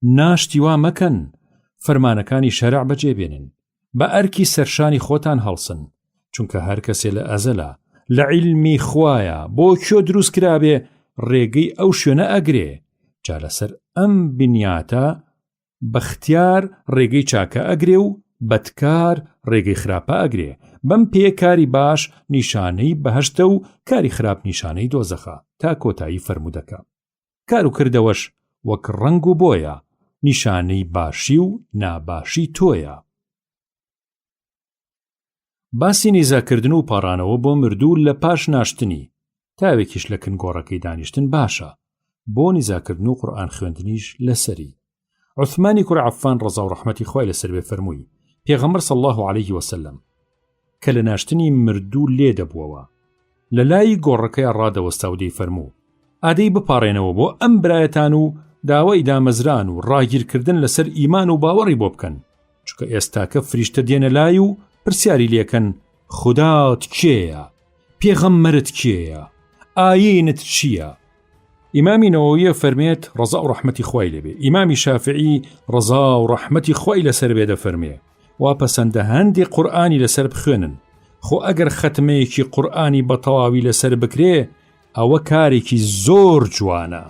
ناشتی وا مەکەن، فەرمانەکانی شەرع بەجێبێنن، بە ئەرکی سەرشانی خۆتان هەڵسن، چونکە هەر کەسێ لە ئەزەلا لە عیلمی خوایە بۆ کێ دروست کرابێ ڕێگەی ئەو شوێنە ئەگرێ، جا لەسەر ئەم بنیاتە بەختیار ڕێگەی چاکە ئەگرێ و بەدکار ڕێگەی خراپە ئەگرێ. بەم پێکاری باش نیشانەی بەهەشتە و کاری خراپ نیشانەی دۆزەخە تا کۆتایی فەرمودەکە. کار و کردەوەش وەک ڕنگ و بۆیە، نیشانەی باشی و ناباشی تۆیە. باسی نیزاکردن و پاڕانەوە بۆ مردوو لە پاش ناشتنی تاوێکیش لە کنگۆڕەکەی دانیشتن باشە، بۆ نیزاکردن و قورئان خوێندنیش لەسەری. عوثمانی کوڕ عەفان ڕەزا و ڕەحمەتی خۆی لەسەر بێ فەرمووی پێغەمبەر صلی الله عليه وسلم کە لە ناشتنی مردوو لێ دەبووەوە لە لای گۆڕەکەی ڕادەوەستا و دەیفەرموو ئادەی بپاڕێنەوە بۆ ئەم برایەتان و داوای دامەزران و ڕاگیرکردن لەسەر ئیمان و باوەڕی بۆ بکەن، چونکە ئێستاکە فریشتە دێنە لای و پرسیاری لێکەن خودات کێیە، پێغەمبەرت کێیە، ئایینت چییە؟ ئیمامی نەوەویە فەرمێت ڕەزا و ڕەحمەتی خوای لێبێ. ئیمامی شافعی ڕەزا و ڕەحمەتی خوای لەسەر بێ دەفەرمێ وا پەسەندە هەندێک قورئانی لەسەر بخوێنن، خۆ ئەگەر ختمەیەکی قورئانی بە تەواوی لەسەر بکرێ ئەوە کارێکی زۆر جوانە.